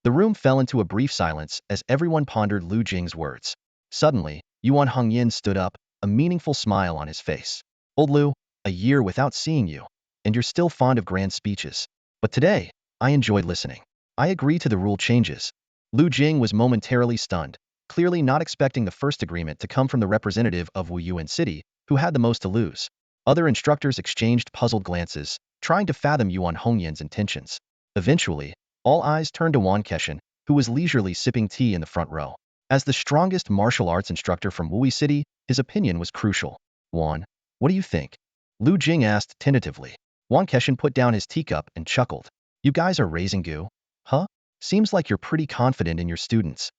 The room fell into a brief silence as everyone pondered Lu Jing's words. Suddenly, Yuan Hongyan stood up, a meaningful smile on his face. Old Lu, a year without seeing you, and you're still fond of grand speeches. But today, I enjoyed listening. I agree to the rule changes. Lu Jing was momentarily stunned, clearly not expecting the first agreement to come from the representative of Wuyuan City, who had the most to lose. Other instructors exchanged puzzled glances, trying to fathom Yuan Hongyan's intentions. Eventually, all eyes turned to Guan Keshan, who was leisurely sipping tea in the front row. As the strongest martial arts instructor from Wui City, his opinion was crucial. Guan, what do you think? Lu Jing asked tentatively. Guan Keshan put down his teacup and chuckled. You guys are raising goo? Huh? Seems like you're pretty confident in your students.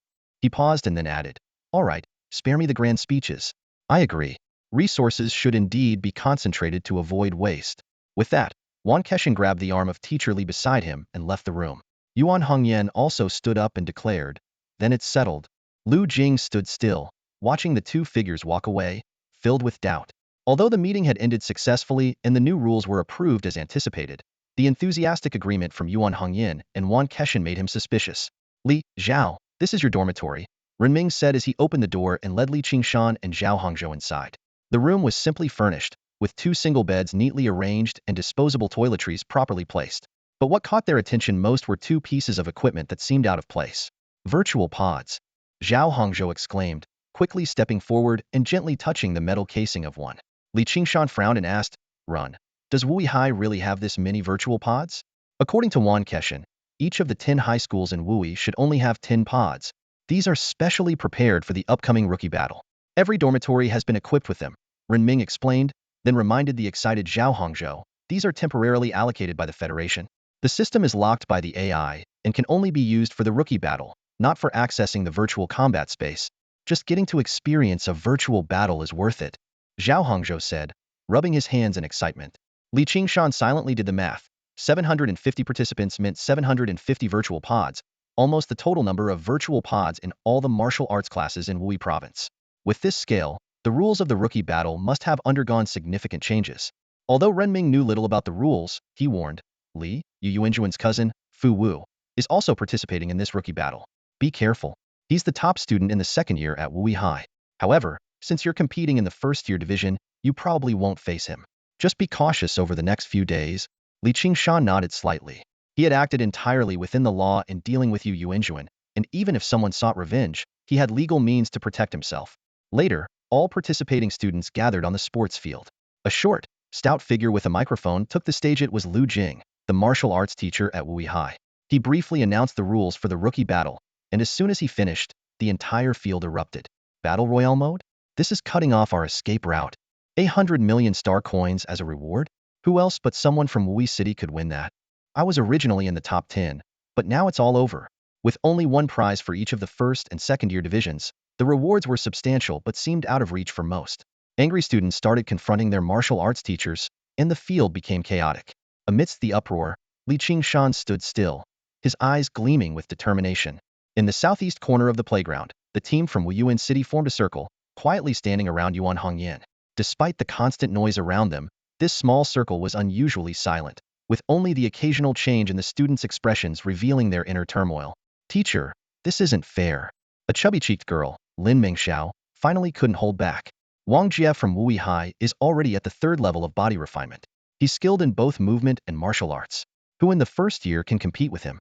He paused and then added, all right, spare me the grand speeches. I agree. Resources should indeed be concentrated to avoid waste. With that, Guan Keshan grabbed the arm of Teacher Li beside him and left the room. Yuan Hongyan also stood up and declared, then it's settled. Lu Jing stood still, watching the two figures walk away, filled with doubt. Although the meeting had ended successfully and the new rules were approved as anticipated, the enthusiastic agreement from Yuan Hongyan and Guan Keshan made him suspicious. Li, Zhao, this is your dormitory, Renming said as he opened the door and led Li Qingshan and Zhao Hongzhou inside. The room was simply furnished, with 2 single beds neatly arranged and disposable toiletries properly placed. But what caught their attention most were two pieces of equipment that seemed out of place. Virtual pods. Zhao Hongzhou exclaimed, quickly stepping forward and gently touching the metal casing of one. Qingshan frowned and asked, "Run. Does Wuyi High really have this many virtual pods?" According to Wan Keshan, each of the 10 high schools in Wuyi should only have 10 pods. These are specially prepared for the upcoming rookie battle. Every dormitory has been equipped with them, Renming explained, then reminded the excited Zhao Hongzhou, these are temporarily allocated by the Federation. The system is locked by the AI and can only be used for the rookie battle, not for accessing the virtual combat space. Just getting to experience a virtual battle is worth it, Zhao Hongzhou said, rubbing his hands in excitement. Qingshan silently did the math. 750 participants meant 750 virtual pods, almost the total number of virtual pods in all the martial arts classes in Wuyi province. With this scale, the rules of the rookie battle must have undergone significant changes. Although Renming knew little about the rules, he warned, Li, Yu Yuanjuan's cousin, Fu Wu, is also participating in this rookie battle. Be careful. He's the top student in the second year at Wuyi High. However, since you're competing in the first-year division, you probably won't face him. Just be cautious over the next few days. Qingshan nodded slightly. He had acted entirely within the law in dealing with Yu Yuanjuan, and even if someone sought revenge, he had legal means to protect himself. Later, all participating students gathered on the sports field. A short, stout figure with a microphone took the stage. It was Lu Jing, the martial arts teacher at Wuyi High. He briefly announced the rules for the rookie battle, and as soon as he finished, the entire field erupted. Battle Royale mode? This is cutting off our escape route. 100 million star coins as a reward? Who else but someone from Wuyi City could win that? I was originally in the top 10, but now it's all over. With only one prize for each of the first and second year divisions, the rewards were substantial but seemed out of reach for most. Angry students started confronting their martial arts teachers, and the field became chaotic. Amidst the uproar, Qingshan stood still, his eyes gleaming with determination. In the southeast corner of the playground, the team from Wuyuan City formed a circle, quietly standing around Yuan Hongyan. Despite the constant noise around them, this small circle was unusually silent, with only the occasional change in the students' expressions revealing their inner turmoil. Teacher, this isn't fair. A chubby-cheeked girl, Lin Mingxiao, finally couldn't hold back. Wang Jie from Wuyi High is already at the 3rd level of body refinement. He's skilled in both movement and martial arts. Who in the first year can compete with him?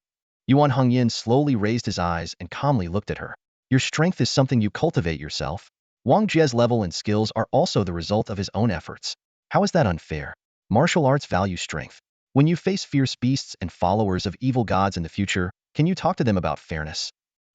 Yuan Hongyan slowly raised his eyes and calmly looked at her. Your strength is something you cultivate yourself. Wang Jie's level and skills are also the result of his own efforts. How is that unfair? Martial arts value strength. When you face fierce beasts and followers of evil gods in the future, can you talk to them about fairness?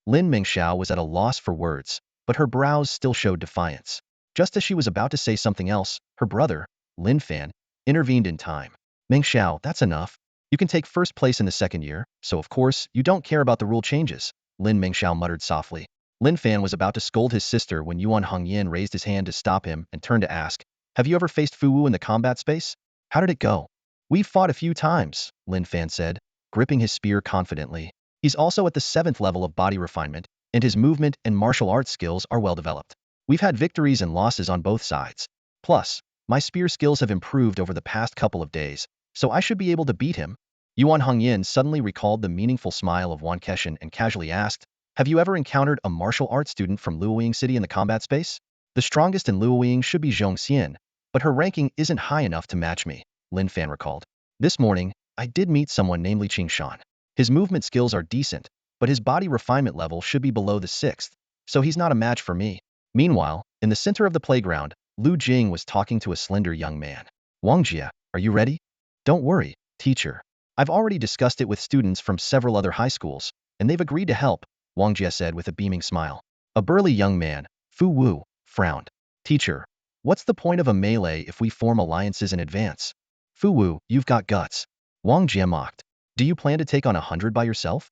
Lin Mingxiao was at a loss for words, but her brows still showed defiance. Just as she was about to say something else, her brother, Lin Fan, intervened in time. Mingxiao, that's enough. You can take first place in the second year, so of course, you don't care about the rule changes, Lin Mingxiao muttered softly. Lin Fan was about to scold his sister when Yuan Hongyan raised his hand to stop him and turned to ask, have you ever faced Fu Wu in the combat space? How did it go? We've fought a few times, Lin Fan said, gripping his spear confidently. He's also at the 7th level of body refinement, and his movement and martial arts skills are well developed. We've had victories and losses on both sides. Plus, my spear skills have improved over the past couple of days, so I should be able to beat him. Yuan Hongyan suddenly recalled the meaningful smile of Wan Keshan and casually asked, have you ever encountered a martial arts student from Luoying City in the combat space? The strongest in Luoying should be Zhong Xian, but her ranking isn't high enough to match me, Lin Fan recalled. This morning, I did meet someone named Qing-Shan. His movement skills are decent, but his body refinement level should be below the 6th, so he's not a match for me. Meanwhile, in the center of the playground, Lu Jing was talking to a slender young man. Wang Jie, are you ready? Don't worry, teacher. I've already discussed it with students from several other high schools, and they've agreed to help, Wang Jie said with a beaming smile. A burly young man, Fu Wu, frowned. Teacher, what's the point of a melee if we form alliances in advance? Fu Wu, you've got guts. Wang Jie mocked. Do you plan to take on 100 by yourself?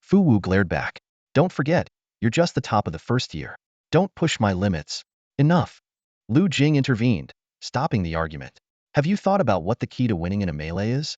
Fu Wu glared back. Don't forget, you're just the top of the first year. Don't push my limits. Enough. Lu Jing intervened, stopping the argument. Have you thought about what the key to winning in a melee is?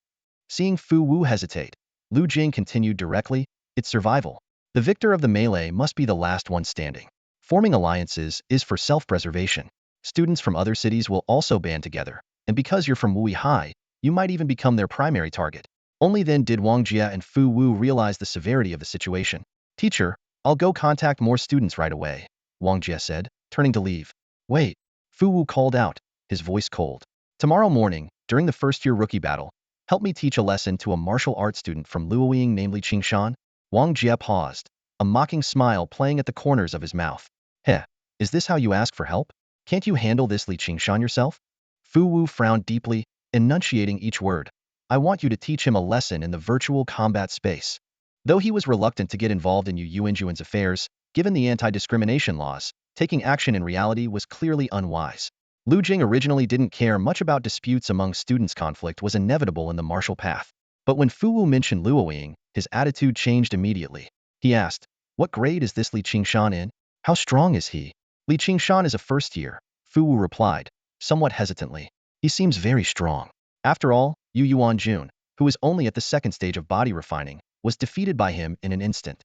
Seeing Fu Wu hesitate, Lu Jing continued directly, it's survival. The victor of the melee must be the last one standing. Forming alliances is for self-preservation. Students from other cities will also band together, and because you're from Wuyi High, you might even become their primary target. Only then did Wang Jie and Fu Wu realize the severity of the situation. Teacher, I'll go contact more students right away, Wang Jie said, turning to leave. Wait, Fu Wu called out, his voice cold. Tomorrow morning, during the first-year rookie battle, Help me teach a lesson to a martial arts student from Luoying, namely Qingshan? Wang Jie paused, a mocking smile playing at the corners of his mouth. Heh, is this how you ask for help? Can't you handle this Li Qingshan yourself? Fu Wu frowned deeply, enunciating each word. I want you to teach him a lesson in the virtual combat space. Though he was reluctant to get involved in Yu Yuanjuan's affairs, given the anti-discrimination laws, taking action in reality was clearly unwise. Lu Jing originally didn't care much about disputes among students. Conflict was inevitable in the martial path. But when Fu Wu mentioned Luoying, his attitude changed immediately. He asked, what grade is this Li Qingshan in? How strong is he? Li Qingshan is a first year, Fu Wu replied, somewhat hesitantly. He seems very strong. After all, Yu Yuanjun, who is only at the second stage of body refining, was defeated by him in an instant.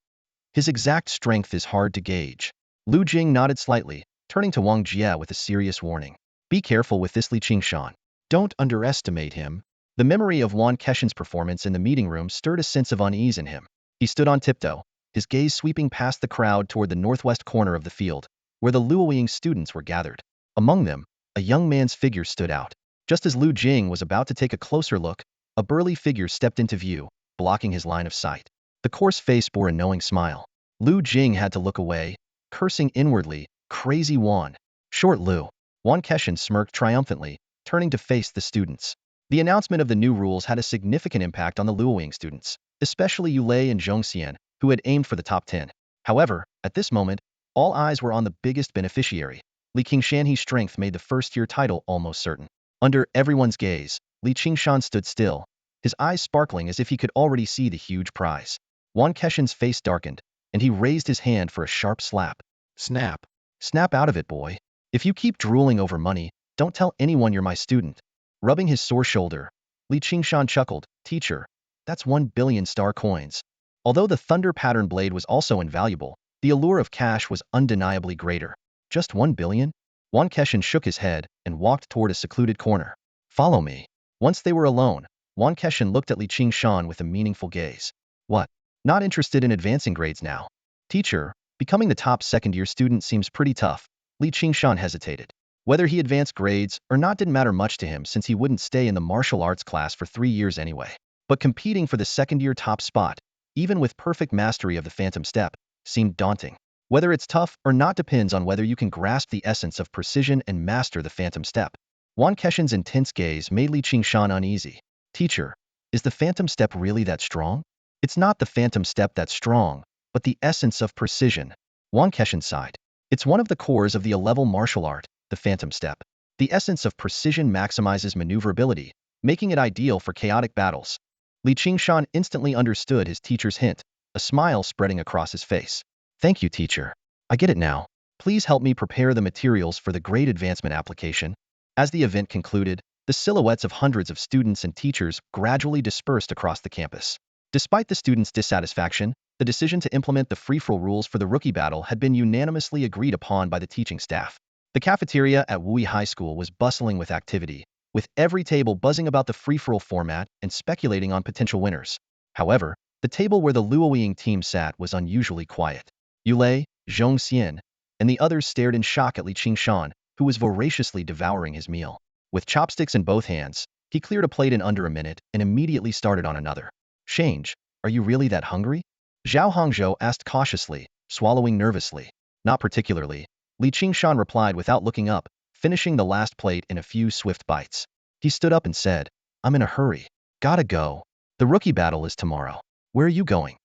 His exact strength is hard to gauge. Lu Jing nodded slightly, turning to Wang Jie with a serious warning. Be careful with this Li Qingshan. Don't underestimate him. The memory of Wan Keshan's performance in the meeting room stirred a sense of unease in him. He stood on tiptoe, his gaze sweeping past the crowd toward the northwest corner of the field, where the Luoying students were gathered. Among them, a young man's figure stood out. Just as Lu Jing was about to take a closer look, a burly figure stepped into view, blocking his line of sight. The coarse face bore a knowing smile. Lu Jing had to look away, cursing inwardly, crazy Wan. Short Lu. Wan Keshan smirked triumphantly, turning to face the students. The announcement of the new rules had a significant impact on the Luoying students, especially Yulei and Zhongxian, who had aimed for the top 10. However, at this moment, all eyes were on the biggest beneficiary. Li Qingshan's strength made the first-year title almost certain. Under everyone's gaze, Li Qingshan stood still, his eyes sparkling as if he could already see the huge prize. Wan Keshan's face darkened, and he raised his hand for a sharp slap. Snap. Snap out of it, boy. If you keep drooling over money, don't tell anyone you're my student. Rubbing his sore shoulder, Li Qingshan chuckled, teacher, that's 1 billion star coins. Although the thunder pattern blade was also invaluable, the allure of cash was undeniably greater. Just 1 billion? Wan Keshan shook his head and walked toward a secluded corner. Follow me. Once they were alone, Wan Keshan looked at Li Qingshan with a meaningful gaze. What? Not interested in advancing grades now? Teacher, becoming the top second-year student seems pretty tough. Li Qingshan hesitated. Whether he advanced grades or not didn't matter much to him since he wouldn't stay in the martial arts class for 3 years anyway. But competing for the second-year top spot, even with perfect mastery of the phantom step, seemed daunting. Whether it's tough or not depends on whether you can grasp the essence of precision and master the phantom step. Wan Keshan's intense gaze made Li Qingshan uneasy. Teacher, is the phantom step really that strong? It's not the phantom step that's strong, but the essence of precision. Wan Keshan sighed. It's one of the cores of the A-level martial art, the phantom step. The essence of precision maximizes maneuverability, making it ideal for chaotic battles. Li Qingshan instantly understood his teacher's hint, a smile spreading across his face. Thank you, teacher. I get it now. Please help me prepare the materials for the grade advancement application. As the event concluded, the silhouettes of hundreds of students and teachers gradually dispersed across the campus. Despite the students' dissatisfaction, the decision to implement the free-for-all rules for the rookie battle had been unanimously agreed upon by the teaching staff. The cafeteria at Wui High School was bustling with activity, with every table buzzing about the free-for-all format and speculating on potential winners. However, the table where the Luoying team sat was unusually quiet. Yulei, Zhongxian, and the others stared in shock at Li Qingshan, who was voraciously devouring his meal. With chopsticks in both hands, he cleared a plate in under a minute and immediately started on another. Change, are you really that hungry? Zhao Hongzhou asked cautiously, swallowing nervously. Not particularly, Li Qingshan replied without looking up, finishing the last plate in a few swift bites. He stood up and said, I'm in a hurry. Gotta go. The rookie battle is tomorrow. Where are you going?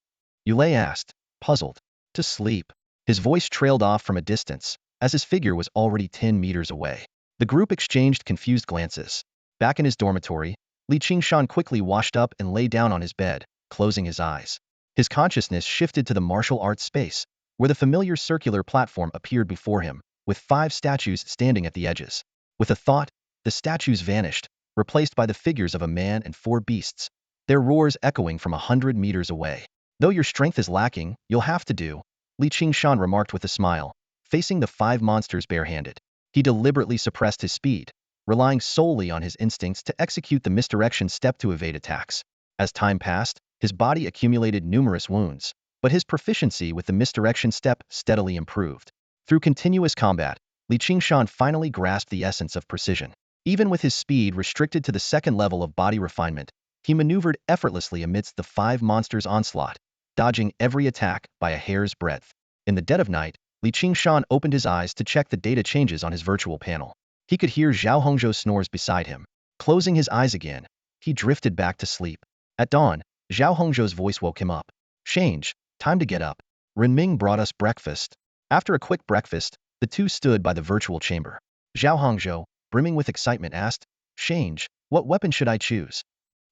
Yulei asked, puzzled. To sleep. His voice trailed off from a distance, as his figure was already 10 meters away. The group exchanged confused glances. Back in his dormitory, Li Qingshan quickly washed up and lay down on his bed, closing his eyes. His consciousness shifted to the martial arts space, where the familiar circular platform appeared before him, with 5 statues standing at the edges. With a thought, the statues vanished, replaced by the figures of a man and 4 beasts, their roars echoing from 100 meters away. Though your strength is lacking, you'll have to do, Li Qingshan remarked with a smile, facing the 5 monsters barehanded. He deliberately suppressed his speed, relying solely on his instincts to execute the misdirection step to evade attacks. As time passed, his body accumulated numerous wounds, but his proficiency with the misdirection step steadily improved. Through continuous combat, Li Qingshan finally grasped the essence of precision. Even with his speed restricted to the second level of body refinement, He maneuvered effortlessly amidst the 5 monsters' onslaught, dodging every attack by a hair's breadth. In the dead of night, Qingshan opened his eyes to check the data changes on his virtual panel. He could hear Zhao Hongzhou's snores beside him. Closing his eyes again, he drifted back to sleep. At dawn, Zhao Hongzhou's voice woke him up. "Change, time to get up. Renming brought us breakfast." After a quick breakfast, the two stood by the virtual chamber. Zhao Hongzhou, brimming with excitement, asked, "Change, what weapon should I choose?"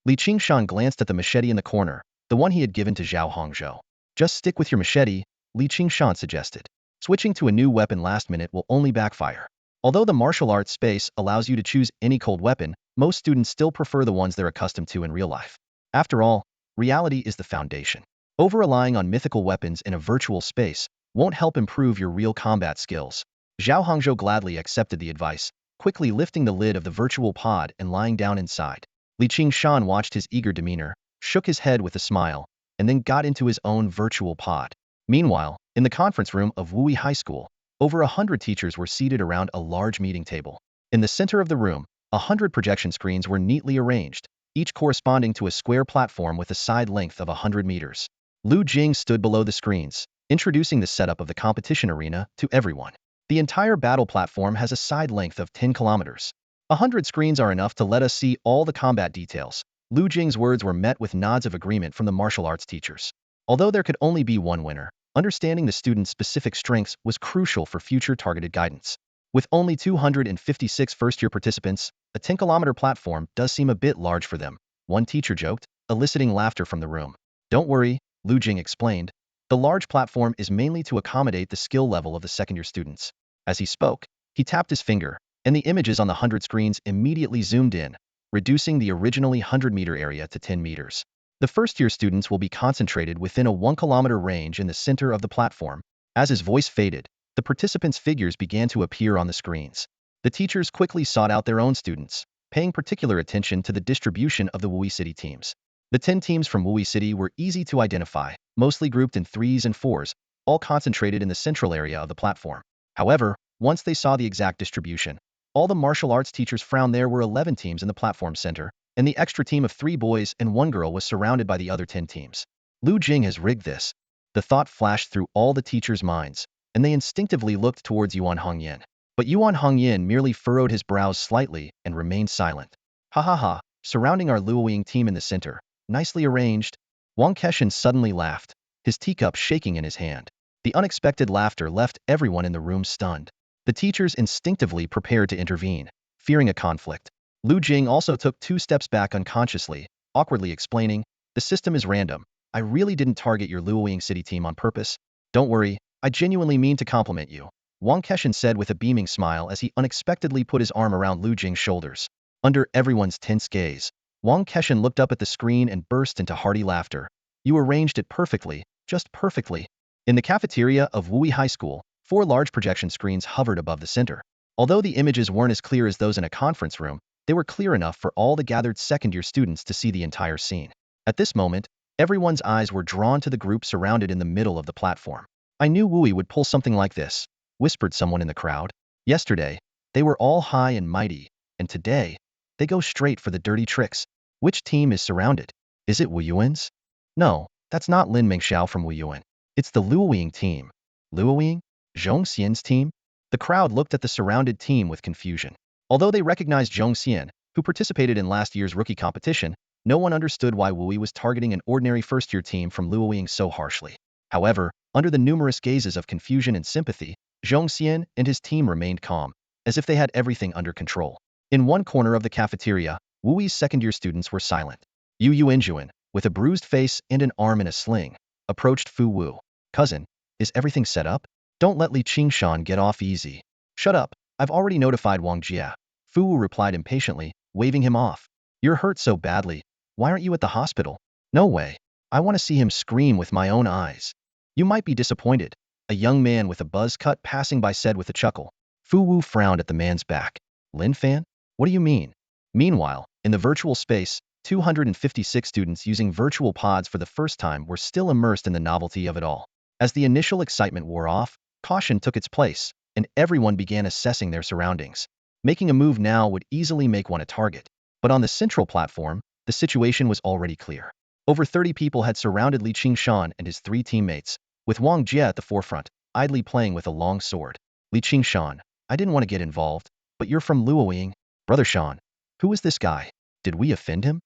Qingshan glanced at the machete in the corner, the one he had given to Zhao Hongzhou. "Just stick with your machete," Qingshan suggested. "Switching to a new weapon last minute will only backfire." Although the martial arts space allows you to choose any cold weapon, most students still prefer the ones they're accustomed to in real life. After all, reality is the foundation. Over-relying on mythical weapons in a virtual space won't help improve your real combat skills. Zhao Hongzhou gladly accepted the advice, quickly lifting the lid of the virtual pod and lying down inside. Qingshan watched his eager demeanor, shook his head with a smile, and then got into his own virtual pod. Meanwhile, in the conference room of Wuyi High School, over 100 teachers were seated around a large meeting table. In the center of the room, 100 projection screens were neatly arranged, each corresponding to a square platform with a side length of 100 meters. Lu Jing stood below the screens, introducing the setup of the competition arena to everyone. The entire battle platform has a side length of 10 kilometers. 100 screens are enough to let us see all the combat details. Lu Jing's words were met with nods of agreement from the martial arts teachers. Although there could only be one winner, understanding the students' specific strengths was crucial for future targeted guidance. With only 256 first-year participants, a 10-kilometer platform does seem a bit large for them, one teacher joked, eliciting laughter from the room. "Don't worry," Lu Jing explained. "The large platform is mainly to accommodate the skill level of the second-year students." As he spoke, he tapped his finger, and the images on the 100 screens immediately zoomed in, reducing the originally 100-meter area to 10 meters. The first-year students will be concentrated within a 1-kilometer range in the center of the platform. As his voice faded, the participants' figures began to appear on the screens. The teachers quickly sought out their own students, paying particular attention to the distribution of the Wuyi City teams. The 10 teams from Wuyi City were easy to identify, mostly grouped in 3s and 4s, all concentrated in the central area of the platform. However, once they saw the exact distribution, all the martial arts teachers frowned. There were 11 teams in the platform center, and the extra team of 3 boys and 1 girl was surrounded by the other 10 teams. Lu Jing has rigged this. The thought flashed through all the teachers' minds, and they instinctively looked towards Yuan Hongyan. But Yuan Hongyan merely furrowed his brows slightly and remained silent. "Ha ha ha," surrounding our Luoying team in the center, nicely arranged. Wang Keshan suddenly laughed, his teacup shaking in his hand. The unexpected laughter left everyone in the room stunned. The teachers instinctively prepared to intervene, fearing a conflict. Lu Jing also took 2 steps back unconsciously, awkwardly explaining, "The system is random. I really didn't target your Luoying City team on purpose. Don't worry, I genuinely mean to compliment you," Wang Keshan said with a beaming smile as he unexpectedly put his arm around Lu Jing's shoulders. Under everyone's tense gaze, Wang Keshan looked up at the screen and burst into hearty laughter. "You arranged it perfectly, just perfectly." In the cafeteria of Wuyi High School, 4 large projection screens hovered above the center. Although the images weren't as clear as those in a conference room, they were clear enough for all the gathered second-year students to see the entire scene. At this moment, everyone's eyes were drawn to the group surrounded in the middle of the platform. "I knew Wuyi would pull something like this," whispered someone in the crowd. "Yesterday, they were all high and mighty, and today, they go straight for the dirty tricks." Which team is surrounded? Is it Wu Yuan's? No, that's not Lin Mengxiao from Wu Yuan. It's the Luoying team. Luoying? Zhong Xian's team? The crowd looked at the surrounded team with confusion. Although they recognized Zhong Xian, who participated in last year's rookie competition, no one understood why Wuyi was targeting an ordinary first-year team from Luoying so harshly. However, under the numerous gazes of confusion and sympathy, Zhong Xian and his team remained calm, as if they had everything under control. In one corner of the cafeteria, Wuyi's second-year students were silent. Yu Yuanjuan, with a bruised face and an arm in a sling, approached Fu Wu. "Cousin, is everything set up? Don't let Qingshan get off easy." "Shut up, I've already notified Wang Jia," Fu Wu replied impatiently, waving him off. "You're hurt so badly. Why aren't you at the hospital?" "No way. I want to see him scream with my own eyes." "You might be disappointed," a young man with a buzz cut passing by said with a chuckle. Fu Wu frowned at the man's back. "Lin Fan? What do you mean?" Meanwhile, in the virtual space, 256 students using virtual pods for the first time were still immersed in the novelty of it all. As the initial excitement wore off, caution took its place, and everyone began assessing their surroundings. Making a move now would easily make one a target. But on the central platform, the situation was already clear. Over 30 people had surrounded Qingshan and his 3 teammates, with Wang Jie at the forefront, idly playing with a long sword. Qingshan, I didn't want to get involved, but you're from Luoying. Brother Shan, who is this guy? Did we offend him?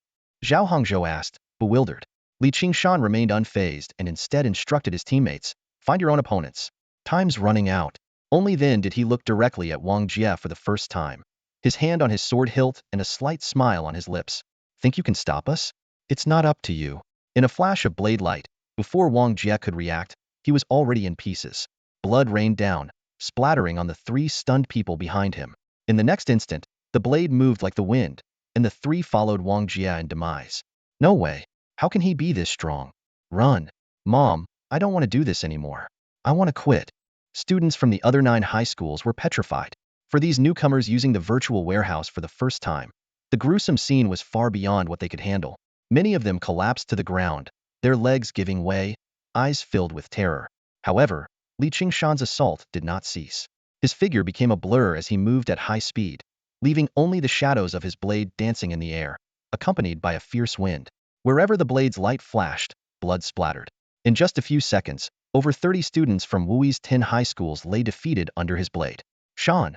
Zhao Hongzhou asked, bewildered. Qingshan remained unfazed and instead instructed his teammates, find your own opponents. Time's running out. Only then did he look directly at Wang Jie for the first time, his hand on his sword hilt and a slight smile on his lips. Think you can stop us? It's not up to you. In a flash of blade light, before Wang Jie could react, he was already in pieces. Blood rained down, splattering on the 3 stunned people behind him. In the next instant, the blade moved like the wind, and the 3 followed Wang Jie in demise. No way. How can he be this strong? Run. Mom, I don't want to do this anymore. I want to quit. Students from the other 9 high schools were petrified. For these newcomers using the virtual warehouse for the first time, the gruesome scene was far beyond what they could handle. Many of them collapsed to the ground, their legs giving way, eyes filled with terror. However, Qingshan's assault did not cease. His figure became a blur as he moved at high speed, leaving only the shadows of his blade dancing in the air, accompanied by a fierce wind. Wherever the blade's light flashed, blood splattered. In just a few seconds, over 30 students from Wuyi's 10 high schools lay defeated under his blade. Shan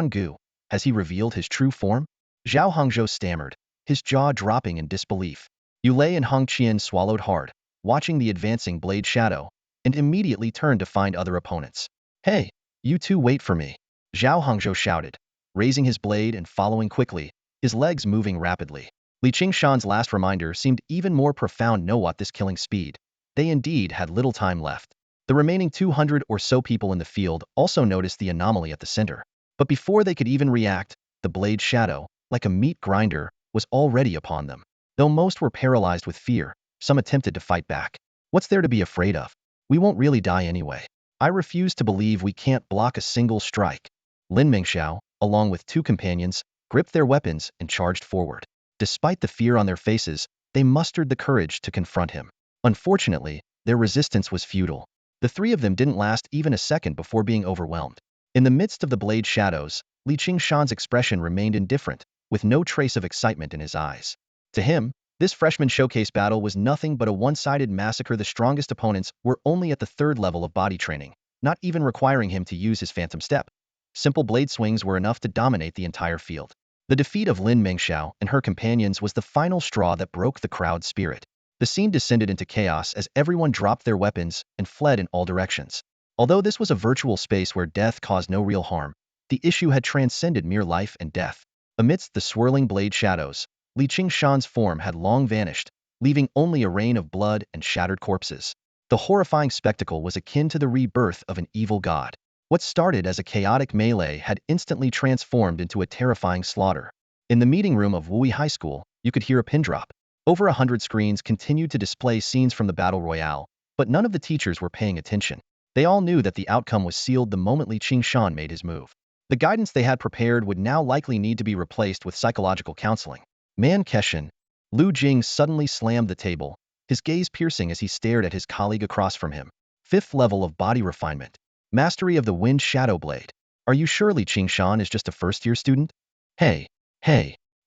Gu, has he revealed his true form? Zhao Hongzhou stammered, his jaw dropping in disbelief. Yulei and Hong Qian swallowed hard, watching the advancing blade shadow, and immediately turned to find other opponents. Hey, you two wait for me, Zhao Hongzhou shouted, raising his blade and following quickly, his legs moving rapidly. Qingshan's last reminder seemed even more profound. Know at this killing speed. They indeed had little time left. The remaining 200 or so people in the field also noticed the anomaly at the center. But before they could even react, the blade shadow, like a meat grinder, was already upon them. Though most were paralyzed with fear, some attempted to fight back. What's there to be afraid of? We won't really die anyway. I refuse to believe we can't block a single strike. Lin Mengxiao, along with 2 companions, gripped their weapons and charged forward. Despite the fear on their faces, they mustered the courage to confront him. Unfortunately, their resistance was futile. The 3 of them didn't last even a second before being overwhelmed. In the midst of the blade shadows, Qingshan's expression remained indifferent, with no trace of excitement in his eyes. To him, this freshman showcase battle was nothing but a one-sided massacre. The strongest opponents were only at the 3rd level of body training, not even requiring him to use his phantom step. Simple blade swings were enough to dominate the entire field. The defeat of Lin Mengxiao and her companions was the final straw that broke the crowd's spirit. The scene descended into chaos as everyone dropped their weapons and fled in all directions. Although this was a virtual space where death caused no real harm, the issue had transcended mere life and death. Amidst the swirling blade shadows, Qingshan's form had long vanished, leaving only a rain of blood and shattered corpses. The horrifying spectacle was akin to the rebirth of an evil god. What started as a chaotic melee had instantly transformed into a terrifying slaughter. In the meeting room of Wuyi High School, you could hear a pin drop. Over 100 screens continued to display scenes from the Battle Royale, but none of the teachers were paying attention. They all knew that the outcome was sealed the moment Qingshan made his move. The guidance they had prepared would now likely need to be replaced with psychological counseling. Man Keshin. Lu Jing suddenly slammed the table, his gaze piercing as he stared at his colleague across from him. 5th level of body refinement. Mastery of the Wind Shadow Blade. Are you sure Qingshan is just a first-year student? Hey,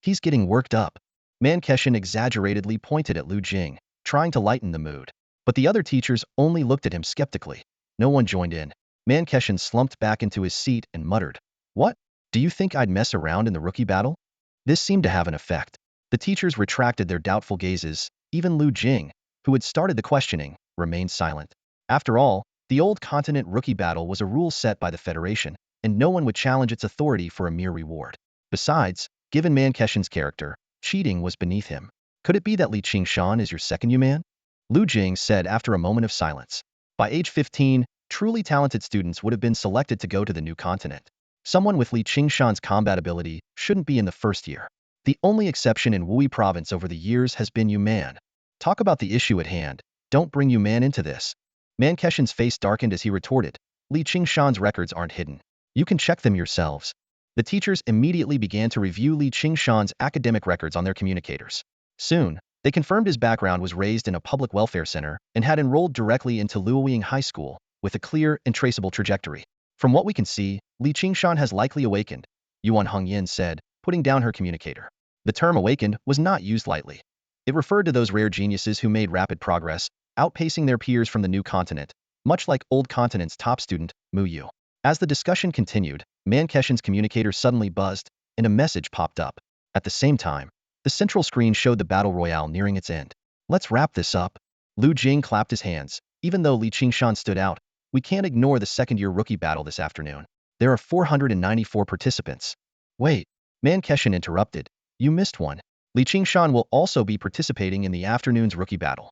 he's getting worked up. Man Keshin exaggeratedly pointed at Lu Jing, trying to lighten the mood. But the other teachers only looked at him skeptically. No one joined in. Man Keshin slumped back into his seat and muttered, "What? Do you think I'd mess around in the rookie battle?" This seemed to have an effect. The teachers retracted their doubtful gazes. Even Lu Jing, who had started the questioning, remained silent. After all, the old continent rookie battle was a rule set by the Federation, and no one would challenge its authority for a mere reward. Besides, given Man Keshin's character, cheating was beneath him. Could it be that Qingshan is your second man? Lu Jing said after a moment of silence. By age 15, truly talented students would have been selected to go to the new continent. Someone with Qingshan's combat ability shouldn't be in the first year. The only exception in Wuyi province over the years has been Yuman. Talk about the issue at hand. Don't bring Yuman into this. Man Keshin's face darkened as he retorted, Qingshan's records aren't hidden. You can check them yourselves. The teachers immediately began to review Qingshan's academic records on their communicators. Soon, they confirmed his background was raised in a public welfare center and had enrolled directly into Luoying High School, with a clear and traceable trajectory. From what we can see, Qingshan has likely awakened, Yuan Hongyan said, putting down her communicator. The term awakened was not used lightly. It referred to those rare geniuses who made rapid progress, outpacing their peers from the new continent, much like old continent's top student, Mu Yu. As the discussion continued, Mankeshan's communicator suddenly buzzed, and a message popped up. At the same time, the central screen showed the battle royale nearing its end. Let's wrap this up. Lu Jing clapped his hands. Even though Qingshan stood out, we can't ignore the second-year rookie battle this afternoon. There are 494 participants. Wait, Mankeshan interrupted. You missed one. Qingshan will also be participating in the afternoon's rookie battle.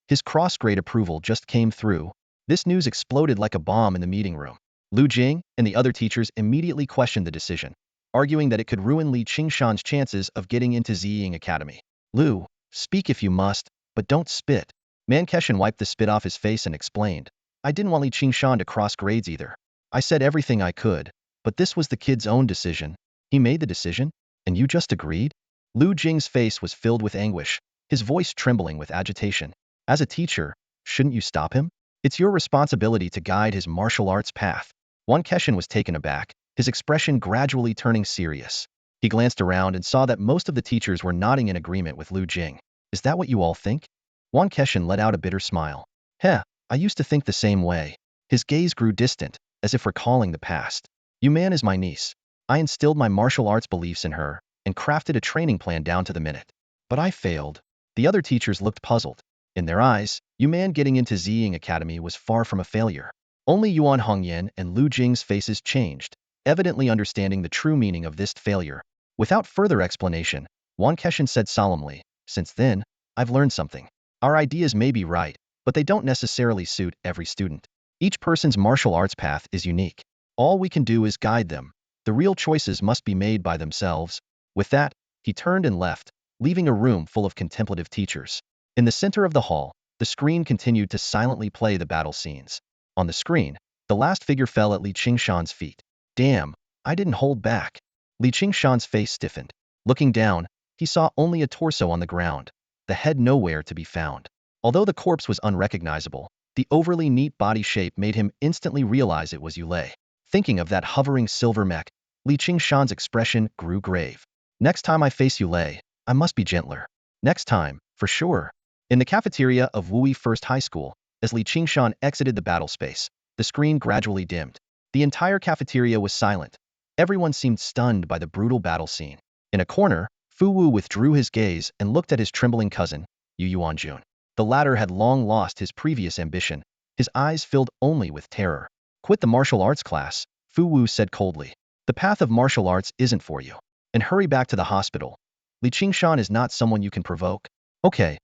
His cross-grade approval just came through. This news exploded like a bomb in the meeting room. Lu Jing and the other teachers immediately questioned the decision, arguing that it could ruin Qingshan's chances of getting into Ziying Academy. Lu, speak if you must, but don't spit. Mankeshan wiped the spit off his face and explained. I didn't want Qingshan to cross grades either. I said everything I could, but this was the kid's own decision. He made the decision, and you just agreed? Lu Jing's face was filled with anguish, his voice trembling with agitation. As a teacher, shouldn't you stop him? It's your responsibility to guide his martial arts path. Mankeshan was taken aback, his expression gradually turning serious. He glanced around and saw that most of the teachers were nodding in agreement with Lu Jing. Is that what you all think? Mankeshan let out a bitter smile. Heh, I used to think the same way. His gaze grew distant, as if recalling the past. You man is my niece. I instilled my martial arts beliefs in her, and crafted a training plan down to the minute. But I failed. The other teachers looked puzzled. In their eyes, Yuman getting into Ziying Academy was far from a failure. Only Yuan Hongyan and Lu Jing's faces changed, evidently understanding the true meaning of this failure. Without further explanation, Mankeshan said solemnly, since then, I've learned something. Our ideas may be right, but they don't necessarily suit every student. Each person's martial arts path is unique. All we can do is guide them. The real choices must be made by themselves. With that, he turned and left, leaving a room full of contemplative teachers. In the center of the hall, the screen continued to silently play the battle scenes. On the screen, the last figure fell at Qingshan's feet. Damn, I didn't hold back. Qingshan's face stiffened. Looking down, he saw only a torso on the ground, the head nowhere to be found. Although the corpse was unrecognizable, the overly neat body shape made him instantly realize it was Yulei. Thinking of that hovering silver mech, Qingshan's expression grew grave. Next time I face Yulei, I must be gentler. Next time, for sure. In the cafeteria of Wui First High School, as Qingshan exited the battle space, the screen gradually dimmed. The entire cafeteria was silent. Everyone seemed stunned by the brutal battle scene. In a corner, Fu Wu withdrew his gaze and looked at his trembling cousin, Yu Yuanjun. The latter had long lost his previous ambition, his eyes filled only with terror. Quit the martial arts class, Fu Wu said coldly. The path of martial arts isn't for you. And hurry back to the hospital. Qingshan is not someone you can provoke. Okay.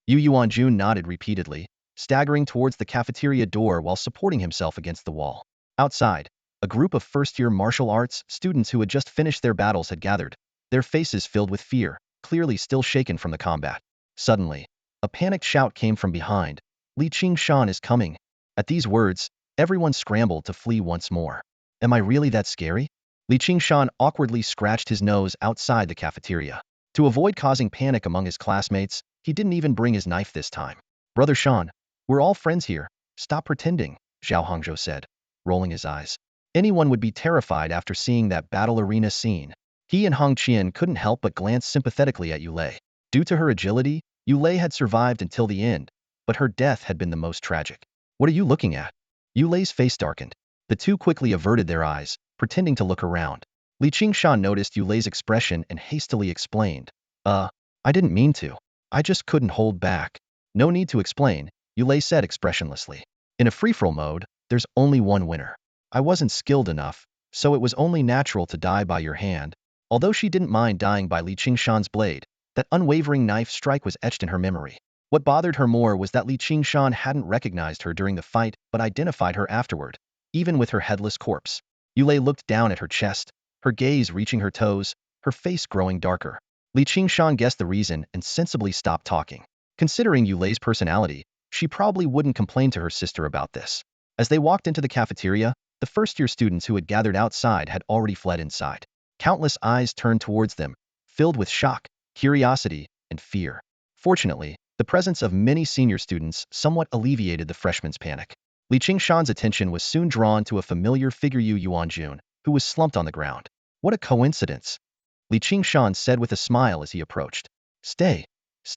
Yu Yuanjun nodded repeatedly, staggering towards the cafeteria door while supporting himself against the wall. Outside, a group of first-year martial arts students who had just finished their battles had gathered, their faces filled with fear, clearly still shaken from the combat. Suddenly, a panicked shout came from behind. Qingshan is coming. At these words, everyone scrambled to flee once more. Am I really that scary? Qingshan awkwardly scratched his nose outside the cafeteria. To avoid causing panic among his classmates, he didn't even bring his knife this time. Brother Shan, we're all friends here. Stop pretending, Zhao Hongzhou said, rolling his eyes. Anyone would be terrified after seeing that battle arena scene. He and Hong Qian couldn't help but glance sympathetically at Yulei. Due to her agility, Yulei had survived until the end, but her death had been the most tragic. What are you looking at? Yulei's face darkened. The two quickly averted their eyes, pretending to look around. Qingshan noticed Yulei's expression and hastily explained. I didn't mean to. I just couldn't hold back. No need to explain, Yulei said expressionlessly. In a free-for-all mode, there's only one winner. I wasn't skilled enough, so it was only natural to die by your hand. Although she didn't mind dying by Qingshan's blade, that unwavering knife strike was etched in her memory. What bothered her more was that Qingshan hadn't recognized her during the fight but identified her afterward, even with her headless corpse. Yulei looked down at her chest, her gaze reaching her toes, her face growing darker. Qingshan guessed the reason and sensibly stopped talking. Considering Yulei's personality, she probably wouldn't complain to her sister about this. As they walked into the cafeteria, the first-year students who had gathered outside had already fled inside. Countless eyes turned towards them, filled with shock, curiosity, and fear. Fortunately, the presence of many senior students somewhat alleviated the freshmen's panic. Qingshan's attention was soon drawn to a familiar figure Yu Yuanjun, who was slumped on the ground. What a coincidence! Qingshan said with a smile as he approached. Stay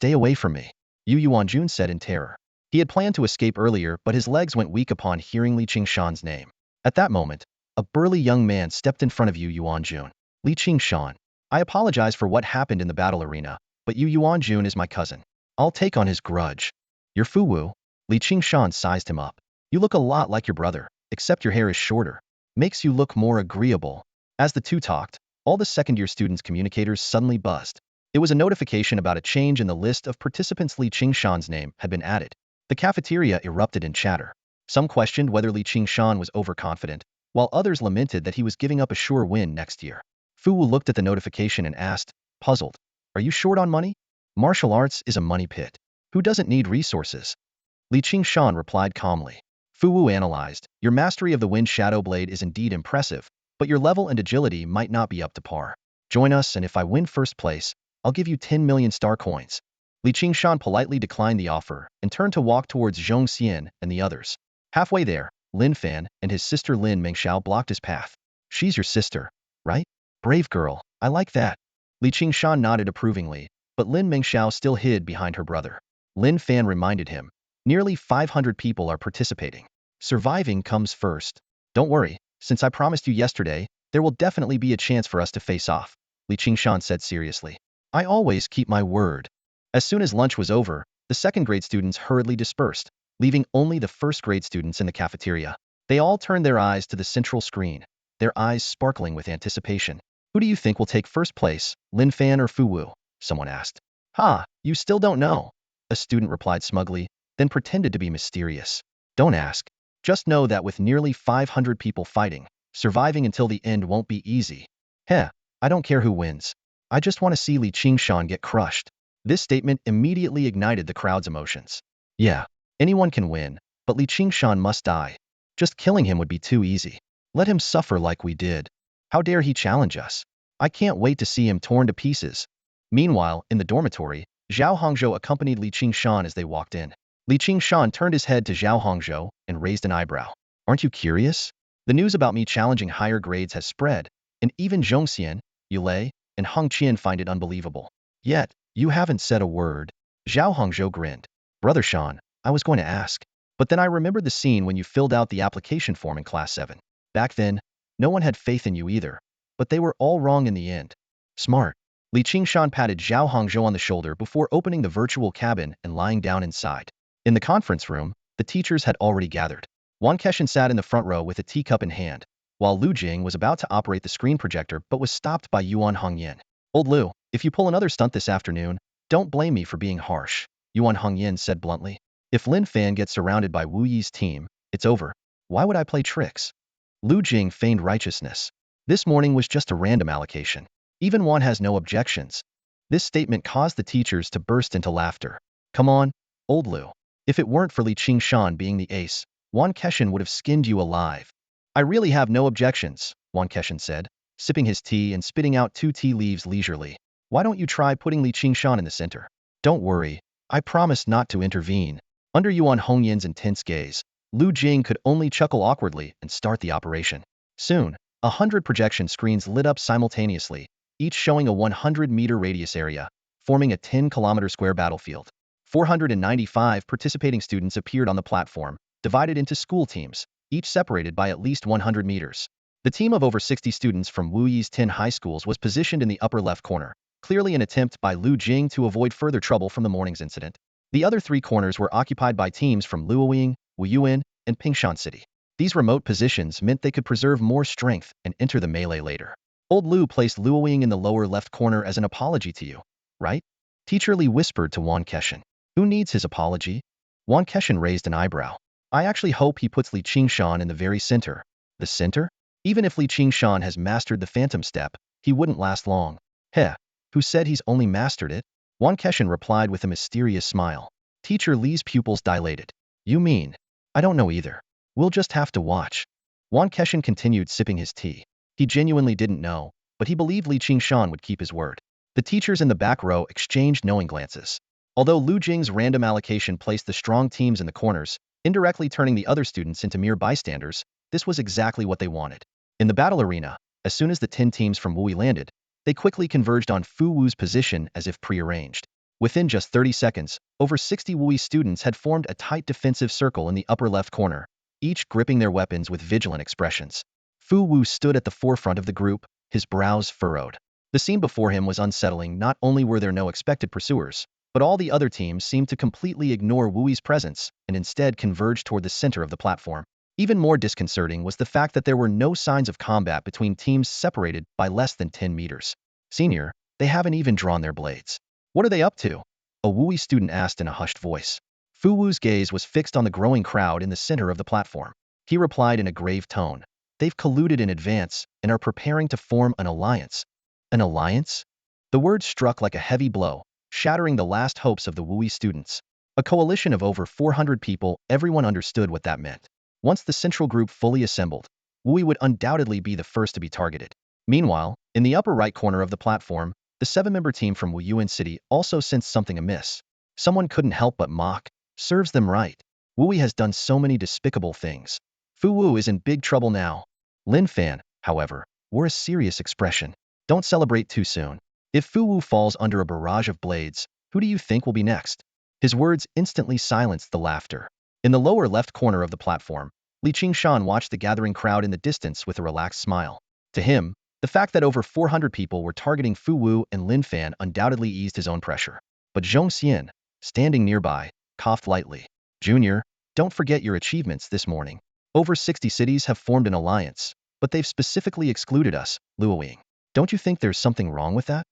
away from me, Yu Yuanjun said in terror. He had planned to escape earlier, but his legs went weak upon hearing Qingshan's name. At that moment, a burly young man stepped in front of Yu Yuanjun. Qingshan, I apologize for what happened in the battle arena, but Yu Yuanjun is my cousin. I'll take on his grudge. Your Fuwu? Qingshan sized him up. You look a lot like your brother, except your hair is shorter. Makes you look more agreeable. As the two talked, all the second-year students' communicators suddenly buzzed. It was a notification about a change in the list of participants. Qingshan's name had been added. The cafeteria erupted in chatter. Some questioned whether Qingshan was overconfident, while others lamented that he was giving up a sure win next year. Fuwu looked at the notification and asked, puzzled, are you short on money? Martial arts is a money pit. Who doesn't need resources? Qingshan replied calmly. Fuwu analyzed, your mastery of the Wind Shadow Blade is indeed impressive, but your level and agility might not be up to par. Join us, and if I win first place, I'll give you 10 million star coins. Qingshan politely declined the offer and turned to walk towards Zhong Xian and the others. Halfway there, Lin Fan and his sister Lin Mengxiao blocked his path. She's your sister, right? Brave girl, I like that. Qingshan nodded approvingly, but Lin Mengxiao still hid behind her brother. Lin Fan reminded him, nearly 500 people are participating. Surviving comes first. Don't worry, since I promised you yesterday, there will definitely be a chance for us to face off, Qingshan said seriously. I always keep my word. As soon as lunch was over, the second-grade students hurriedly dispersed, leaving only the first-grade students in the cafeteria. They all turned their eyes to the central screen, their eyes sparkling with anticipation. Who do you think will take first place, Lin Fan or Fuwu? Someone asked. Ha, you still don't know, a student replied smugly, then pretended to be mysterious. Don't ask. Just know that with nearly 500 people fighting, surviving until the end won't be easy. Heh, I don't care who wins. I just want to see Qingshan get crushed. This statement immediately ignited the crowd's emotions. Yeah, anyone can win, but Qingshan must die. Just killing him would be too easy. Let him suffer like we did. How dare he challenge us? I can't wait to see him torn to pieces. Meanwhile, in the dormitory, Zhao Hongzhou accompanied Qingshan as they walked in. Qingshan turned his head to Zhao Hongzhou and raised an eyebrow. Aren't you curious? The news about me challenging higher grades has spread, and even Zhongxian, Yulei, and Hong Qian find it unbelievable. Yet, you haven't said a word. Zhao Hongzhou grinned. Brother Shan, I was going to ask. But then I remembered the scene when you filled out the application form in Class 7. Back then, no one had faith in you either. But they were all wrong in the end. Smart. Qingshan patted Zhao Hongzhou on the shoulder before opening the virtual cabin and lying down inside. In the conference room, the teachers had already gathered. Guan Keshan sat in the front row with a teacup in hand, while Lu Jing was about to operate the screen projector but was stopped by Yuan Hongyan. Old Lu, if you pull another stunt this afternoon, don't blame me for being harsh, Yuan Hongyan said bluntly. If Lin Fan gets surrounded by Wu Yi's team, it's over. Why would I play tricks? Lu Jing feigned righteousness. This morning was just a random allocation. Even Wan has no objections. This statement caused the teachers to burst into laughter. Come on, old Lu. If it weren't for Qingshan being the ace, Guan Keshan would have skinned you alive. I really have no objections, Guan Keshan said, sipping his tea and spitting out 2 tea leaves leisurely. Why don't you try putting Qingshan in the center? Don't worry, I promise not to intervene. Under Yuan Hongyan's intense gaze, Lu Jing could only chuckle awkwardly and start the operation. Soon, 100 projection screens lit up simultaneously, each showing a 100-meter radius area, forming a 10-kilometer square battlefield. 495 participating students appeared on the platform, divided into school teams, each separated by at least 100 meters. The team of over 60 students from Wu Yi's 10 high schools was positioned in the upper left corner, clearly an attempt by Lu Jing to avoid further trouble from the morning's incident. The other 3 corners were occupied by teams from Luoying, Wuyuan, and Qingshan City. These remote positions meant they could preserve more strength and enter the melee later. Old Lu placed Luoying in the lower left corner as an apology to you, right? Teacher Li whispered to Guan Keshan. Who needs his apology? Guan Keshan raised an eyebrow. I actually hope he puts Qingshan in the very center. The center? Even if Qingshan has mastered the phantom step, he wouldn't last long. Heh, who said he's only mastered it? Guan Keshan replied with a mysterious smile. Teacher Li's pupils dilated. You mean? I don't know either. We'll just have to watch. Guan Keshan continued sipping his tea. He genuinely didn't know, but he believed Qingshan would keep his word. The teachers in the back row exchanged knowing glances. Although Lu Jing's random allocation placed the strong teams in the corners, indirectly turning the other students into mere bystanders, this was exactly what they wanted. In the battle arena, as soon as the 10 teams from Wu Yi landed, They quickly converged on Fu Wu's position as if prearranged. Within just 30 seconds, over 60 Wui students had formed a tight defensive circle in the upper left corner, each gripping their weapons with vigilant expressions. Fu Wu stood at the forefront of the group, his brows furrowed. The scene before him was unsettling. Not only were there no expected pursuers, but all the other teams seemed to completely ignore Wui's presence and instead converge toward the center of the platform. Even more disconcerting was the fact that there were no signs of combat between teams separated by less than 10 meters. Senior, they haven't even drawn their blades. What are they up to? A Wui student asked in a hushed voice. Fu Wu's gaze was fixed on the growing crowd in the center of the platform. He replied in a grave tone. They've colluded in advance and are preparing to form an alliance. An alliance? The word struck like a heavy blow, shattering the last hopes of the Wui students. A coalition of over 400 people, everyone understood what that meant. Once the central group fully assembled, Wui would undoubtedly be the first to be targeted. Meanwhile, in the upper right corner of the platform, the 7-member team from Wuyuan City also sensed something amiss. Someone couldn't help but mock. Serves them right. Wui has done so many despicable things. Fu Wu is in big trouble now. Lin Fan, however, wore a serious expression. Don't celebrate too soon. If Fu Wu falls under a barrage of blades, who do you think will be next? His words instantly silenced the laughter. In the lower left corner of the platform, Qingshan watched the gathering crowd in the distance with a relaxed smile. To him, the fact that over 400 people were targeting Fu Wu and Lin Fan undoubtedly eased his own pressure. But Zhong Xian, standing nearby, coughed lightly. Junior, don't forget your achievements this morning. Over 60 cities have formed an alliance, but they've specifically excluded us, Luoying. Don't you think there's something wrong with that?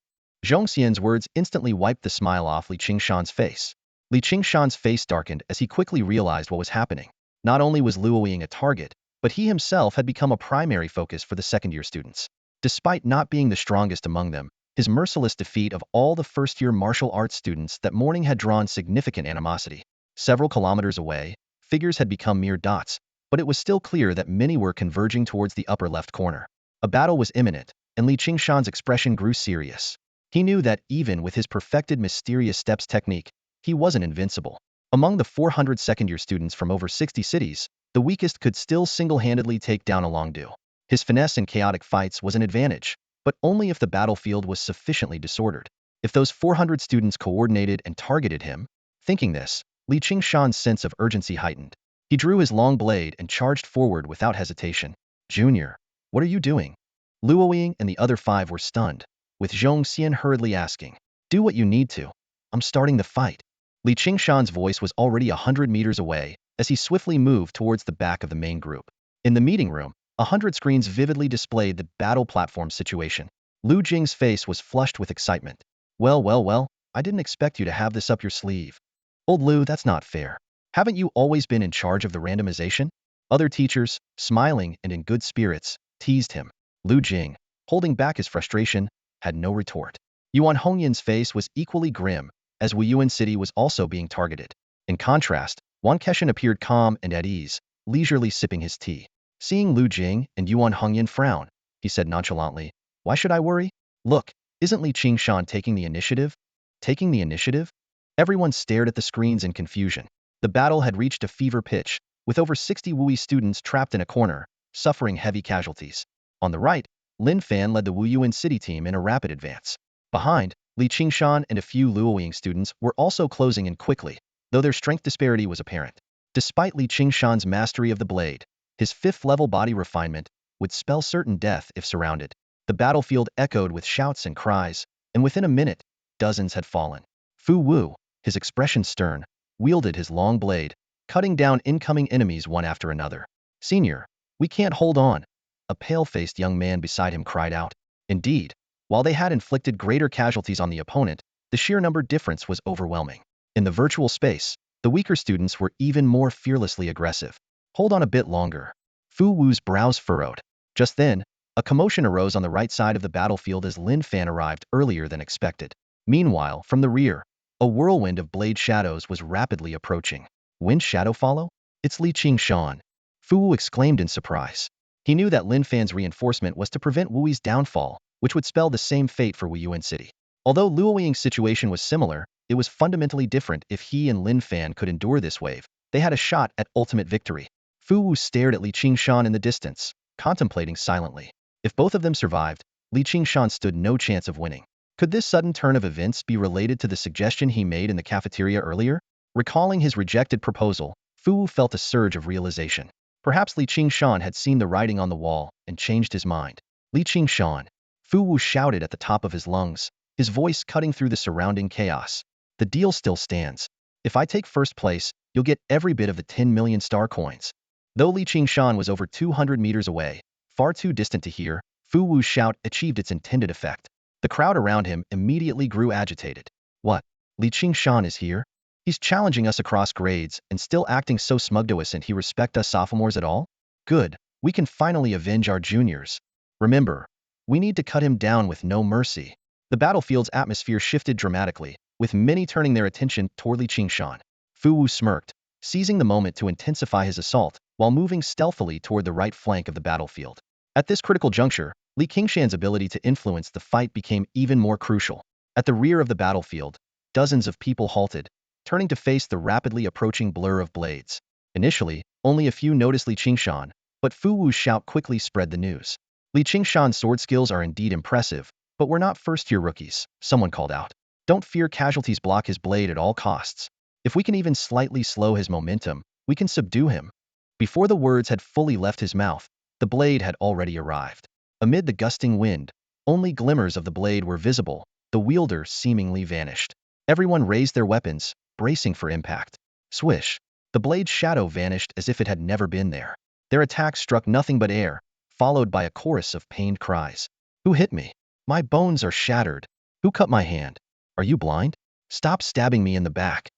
Zhong Xian's words instantly wiped the smile off Qingshan's face. Qingshan's face darkened as he quickly realized what was happening. Not only was Luoying a target, but he himself had become a primary focus for the second-year students. Despite not being the strongest among them, his merciless defeat of all the first-year martial arts students that morning had drawn significant animosity. Several kilometers away, figures had become mere dots, but it was still clear that many were converging towards the upper left corner. A battle was imminent, and Qingshan's expression grew serious. He knew that even with his perfected mysterious steps technique, he wasn't invincible. Among the 400 second-year students from over 60 cities, the weakest could still single-handedly take down a Longdu. His finesse in chaotic fights was an advantage, but only if the battlefield was sufficiently disordered. If those 400 students coordinated and targeted him, thinking this, Qingshan's sense of urgency heightened. He drew his long blade and charged forward without hesitation. Junior, what are you doing? Luoying and the other 5 were stunned, with Zhong Xian hurriedly asking, do what you need to. I'm starting the fight. Qingshan's voice was already 100 meters away as he swiftly moved towards the back of the main group. In the meeting room, 100 screens vividly displayed the battle platform situation. Lu Jing's face was flushed with excitement. Well, I didn't expect you to have this up your sleeve. Old Lu, that's not fair. Haven't you always been in charge of the randomization? Other teachers, smiling and in good spirits, teased him. Lu Jing, holding back his frustration, had no retort. Yuan Hongyan's face was equally grim, as Wuyuan City was also being targeted. In contrast, Wan Keshan appeared calm and at ease, leisurely sipping his tea. Seeing Lu Jing and Yuan Hongyan frown, he said nonchalantly, why should I worry? Look, isn't Qingshan taking the initiative? Taking the initiative? Everyone stared at the screens in confusion. The battle had reached a fever pitch, with over 60 Wui students trapped in a corner, suffering heavy casualties. On the right, Lin Fan led the Wuyuan City team in a rapid advance. Behind, Qingshan and a few Luoying students were also closing in quickly, though their strength disparity was apparent. Despite Qingshan's mastery of the blade, his 5th-level body refinement would spell certain death if surrounded. The battlefield echoed with shouts and cries, and within a minute, dozens had fallen. Fu Wu, his expression stern, wielded his long blade, cutting down incoming enemies one after another. Senior, we can't hold on, a pale-faced young man beside him cried out. Indeed, while they had inflicted greater casualties on the opponent, the sheer number difference was overwhelming. In the virtual space, the weaker students were even more fearlessly aggressive. Hold on a bit longer. Fu Wu's brows furrowed. Just then, a commotion arose on the right side of the battlefield as Lin Fan arrived earlier than expected. Meanwhile, from the rear, a whirlwind of blade shadows was rapidly approaching. Wind shadow follow? It's Qingshan. Fu Wu exclaimed in surprise. He knew that Lin Fan's reinforcement was to prevent Wui's downfall, which would spell the same fate for Wuyuan City. Although Luoying's situation was similar, it was fundamentally different. If he and Lin Fan could endure this wave, they had a shot at ultimate victory. Fu Wu stared at Qingshan in the distance, contemplating silently. If both of them survived, Li Qingshan stood no chance of winning. Could this sudden turn of events be related to the suggestion he made in the cafeteria earlier? Recalling his rejected proposal, Fu Wu felt a surge of realization. Perhaps Li Qingshan had seen the writing on the wall and changed his mind. Li Qingshan, Fu Wu shouted at the top of his lungs, his voice cutting through the surrounding chaos. The deal still stands. If I take first place, you'll get every bit of the 10 million star coins. Though Li Qingshan was over 200 meters away, far too distant to hear, Fu Wu's shout achieved its intended effect. The crowd around him immediately grew agitated. What? Li Qingshan is here? He's challenging us across grades and still acting so smug to us, and he respect us sophomores at all? Good. We can finally avenge our juniors. Remember, we need to cut him down with no mercy. The battlefield's atmosphere shifted dramatically, with many turning their attention toward Li Qingshan. Fu Wu smirked, seizing the moment to intensify his assault, while moving stealthily toward the right flank of the battlefield. At this critical juncture, Li Qingshan's ability to influence the fight became even more crucial. At the rear of the battlefield, dozens of people halted, turning to face the rapidly approaching blur of blades. Initially, only a few noticed Li Qingshan, but Fu Wu's shout quickly spread the news. Li Qingshan's sword skills are indeed impressive, but we're not first-year rookies, someone called out. Don't fear casualties, block his blade at all costs. If we can even slightly slow his momentum, we can subdue him. Before the words had fully left his mouth, the blade had already arrived. Amid the gusting wind, only glimmers of the blade were visible, the wielder seemingly vanished. Everyone raised their weapons, bracing for impact. Swish! The blade's shadow vanished as if it had never been there. Their attack struck nothing but air, followed by a chorus of pained cries. Who hit me? My bones are shattered. Who cut my hand? Are you blind? Stop stabbing me in the back.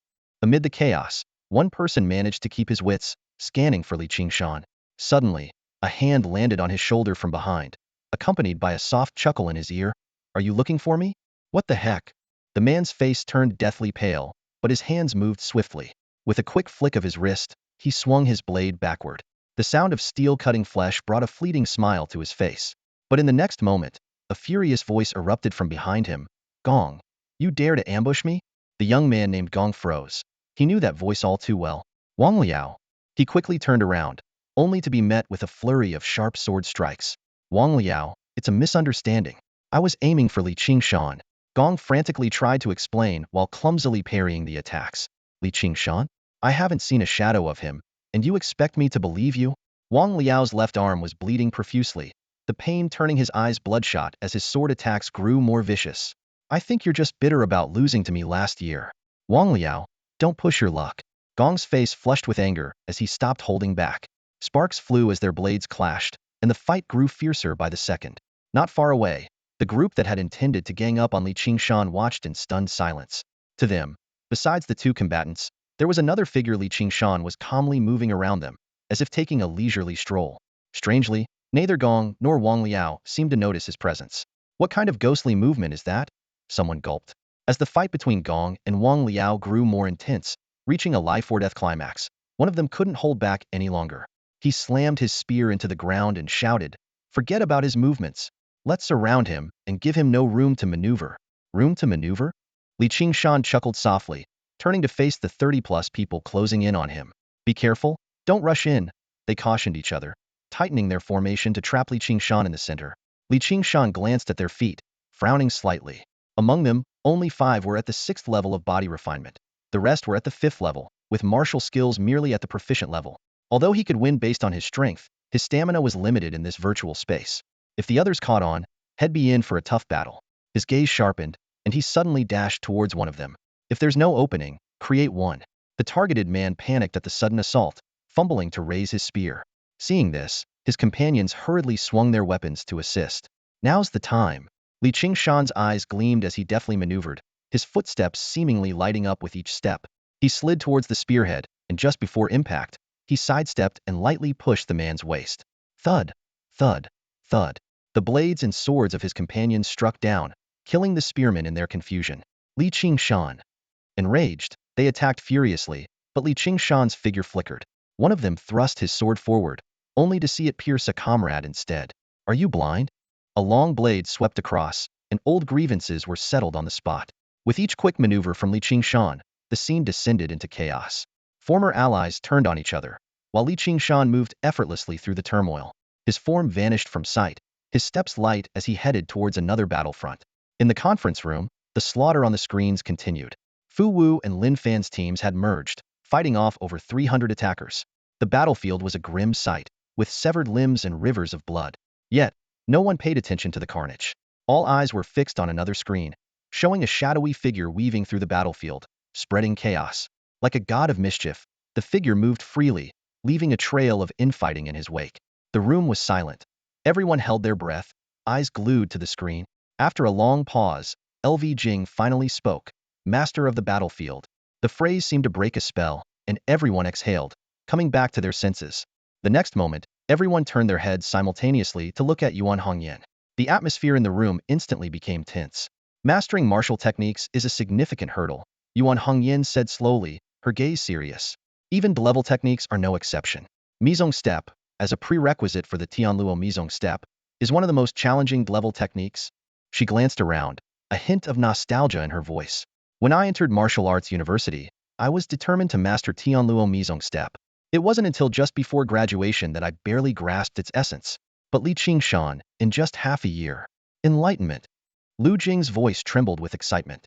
Amid the chaos, one person managed to keep his wits, scanning for Li Qingshan. Suddenly, a hand landed on his shoulder from behind, accompanied by a soft chuckle in his ear. Are you looking for me? What the heck? The man's face turned deathly pale, but his hands moved swiftly. With a quick flick of his wrist, he swung his blade backward. The sound of steel cutting flesh brought a fleeting smile to his face. But in the next moment, a furious voice erupted from behind him. Gong, you dare to ambush me? The young man named Gong froze. He knew that voice all too well. Wang Liao. He quickly turned around, only to be met with a flurry of sharp sword strikes. Wang Liao, it's a misunderstanding. I was aiming for Li Qingshan. Gong frantically tried to explain while clumsily parrying the attacks. Li Qingshan? I haven't seen a shadow of him, and you expect me to believe you? Wang Liao's left arm was bleeding profusely, the pain turning his eyes bloodshot as his sword attacks grew more vicious. I think you're just bitter about losing to me last year. Wang Liao, don't push your luck. Gong's face flushed with anger as he stopped holding back. Sparks flew as their blades clashed, and the fight grew fiercer by the second. Not far away, the group that had intended to gang up on Li Qingshan watched in stunned silence. To them, besides the two combatants, there was another figure. Li Qingshan was calmly moving around them, as if taking a leisurely stroll. Strangely, neither Gong nor Wang Liao seemed to notice his presence. What kind of ghostly movement is that? Someone gulped. As the fight between Gong and Wang Liao grew more intense, reaching a life-or-death climax, one of them couldn't hold back any longer. He slammed his spear into the ground and shouted, "Forget about his movements. Let's surround him and give him no room to maneuver." Room to maneuver? Li Qingshan chuckled softly, turning to face the 30-plus people closing in on him. Be careful, don't rush in, they cautioned each other, tightening their formation to trap Li Qingshan in the center. Li Qingshan glanced at their feet, frowning slightly. Among them, only 5 were at the 6th level of body refinement. The rest were at the 5th level, with martial skills merely at the proficient level. Although he could win based on his strength, his stamina was limited in this virtual space. If the others caught on, he'd be in for a tough battle. His gaze sharpened, and he suddenly dashed towards one of them. If there's no opening, create one. The targeted man panicked at the sudden assault, fumbling to raise his spear. Seeing this, his companions hurriedly swung their weapons to assist. Now's the time. Li Qingshan's eyes gleamed as he deftly maneuvered, his footsteps seemingly lighting up with each step. He slid towards the spearhead, and just before impact, he sidestepped and lightly pushed the man's waist. Thud, thud, thud. The blades and swords of his companions struck down, killing the spearmen in their confusion. Li Qingshan. Enraged, they attacked furiously, but Li Qingshan's figure flickered. One of them thrust his sword forward, only to see it pierce a comrade instead. Are you blind? A long blade swept across, and old grievances were settled on the spot. With each quick maneuver from Li Qingshan, the scene descended into chaos. Former allies turned on each other, while Li Qingshan moved effortlessly through the turmoil. His form vanished from sight, his steps light as he headed towards another battlefront. In the conference room, the slaughter on the screens continued. Fu Wu and Lin Fan's teams had merged, fighting off over 300 attackers. The battlefield was a grim sight, with severed limbs and rivers of blood. Yet, no one paid attention to the carnage. All eyes were fixed on another screen, showing a shadowy figure weaving through the battlefield, spreading chaos. Like a god of mischief, the figure moved freely, leaving a trail of infighting in his wake. The room was silent. Everyone held their breath, eyes glued to the screen. After a long pause, LV Jing finally spoke, master of the battlefield. The phrase seemed to break a spell, and everyone exhaled, coming back to their senses. The next moment, everyone turned their heads simultaneously to look at Yuan Hongyan. The atmosphere in the room instantly became tense. Mastering martial techniques is a significant hurdle, Yuan Hongyan said slowly, her gaze serious. Even level techniques are no exception. Mizong step, as a prerequisite for the Tianluo Mizong step, is one of the most challenging level techniques. She glanced around, a hint of nostalgia in her voice. When I entered martial arts university, I was determined to master Tianluo Mizong step. It wasn't until just before graduation that I barely grasped its essence. But Li Qingshan, in just half a year. Enlightenment. Lu Jing's voice trembled with excitement.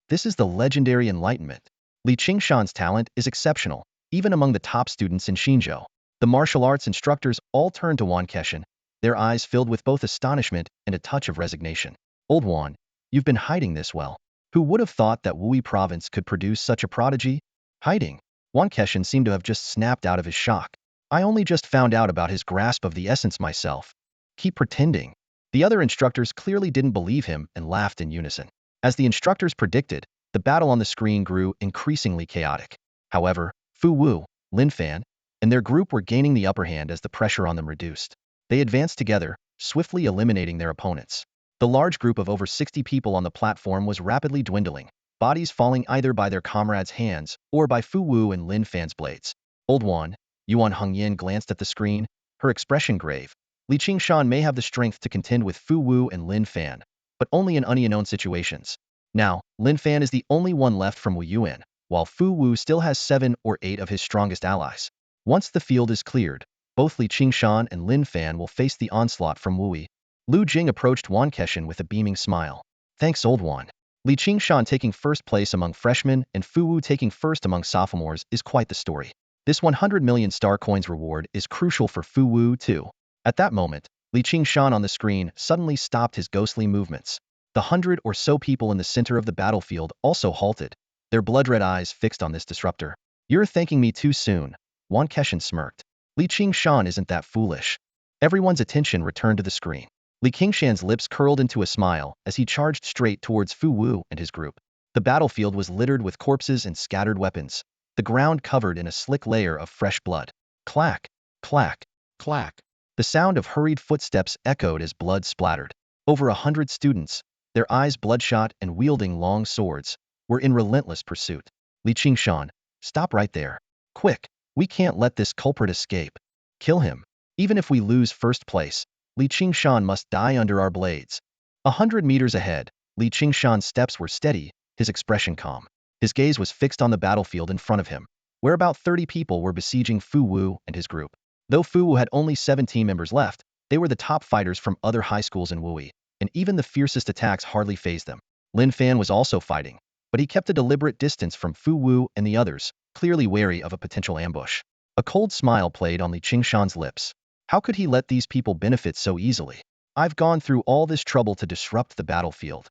This is the legendary enlightenment. Li Qingshan's talent is exceptional, even among the top students in Xinzhou. The martial arts instructors all turned to Wan Keshan, their eyes filled with both astonishment and a touch of resignation. Old Wan, you've been hiding this well. Who would have thought that Wui province could produce such a prodigy? Hiding? Wan Keshan seemed to have just snapped out of his shock. I only just found out about his grasp of the essence myself. Keep pretending. The other instructors clearly didn't believe him and laughed in unison. As the instructors predicted, the battle on the screen grew increasingly chaotic. However, Fu Wu, Lin Fan, and their group were gaining the upper hand as the pressure on them reduced. They advanced together, swiftly eliminating their opponents. The large group of over 60 people on the platform was rapidly dwindling, bodies falling either by their comrades' hands or by Fu Wu and Lin Fan's blades. Old Wan, Yuan Hongyan glanced at the screen, her expression grave. Li Qingshan may have the strength to contend with Fu Wu and Lin Fan, but only in unknown situations. Now, Lin Fan is the only one left from Wu Yuan, while Fu Wu still has 7 or 8 of his strongest allies. Once the field is cleared, both Li Qingshan and Lin Fan will face the onslaught from Wui. Lu Jing approached Wan Keshan with a beaming smile. Thanks, Old Wan. Li Qingshan taking first place among freshmen and Fu Wu taking first among sophomores is quite the story. This 100 million star coins reward is crucial for Fu Wu too. At that moment, Li Qingshan on the screen suddenly stopped his ghostly movements. The 100 or so people in the center of the battlefield also halted, their blood-red eyes fixed on this disruptor. You're thanking me too soon, Wan Keshan smirked. Li Qingshan isn't that foolish. Everyone's attention returned to the screen. Li Qingshan's lips curled into a smile as he charged straight towards Fu Wu and his group. The battlefield was littered with corpses and scattered weapons, the ground covered in a slick layer of fresh blood. Clack, clack, clack. The sound of hurried footsteps echoed as blood splattered. Over 100 students, their eyes bloodshot and wielding long swords, were in relentless pursuit. Li Qingshan, stop right there. Quick, we can't let this culprit escape. Kill him. Even if we lose first place, Li Qingshan must die under our blades. 100 meters ahead, Li Qingshan's steps were steady, his expression calm. His gaze was fixed on the battlefield in front of him, where about 30 people were besieging Fu Wu and his group. Though Fu Wu had only 7 team members left, they were the top fighters from other high schools in Wui, and even the fiercest attacks hardly fazed them. Lin Fan was also fighting, but he kept a deliberate distance from Fu Wu and the others, clearly wary of a potential ambush. A cold smile played on Li Qingshan's lips. How could he let these people benefit so easily? I've gone through all this trouble to disrupt the battlefield.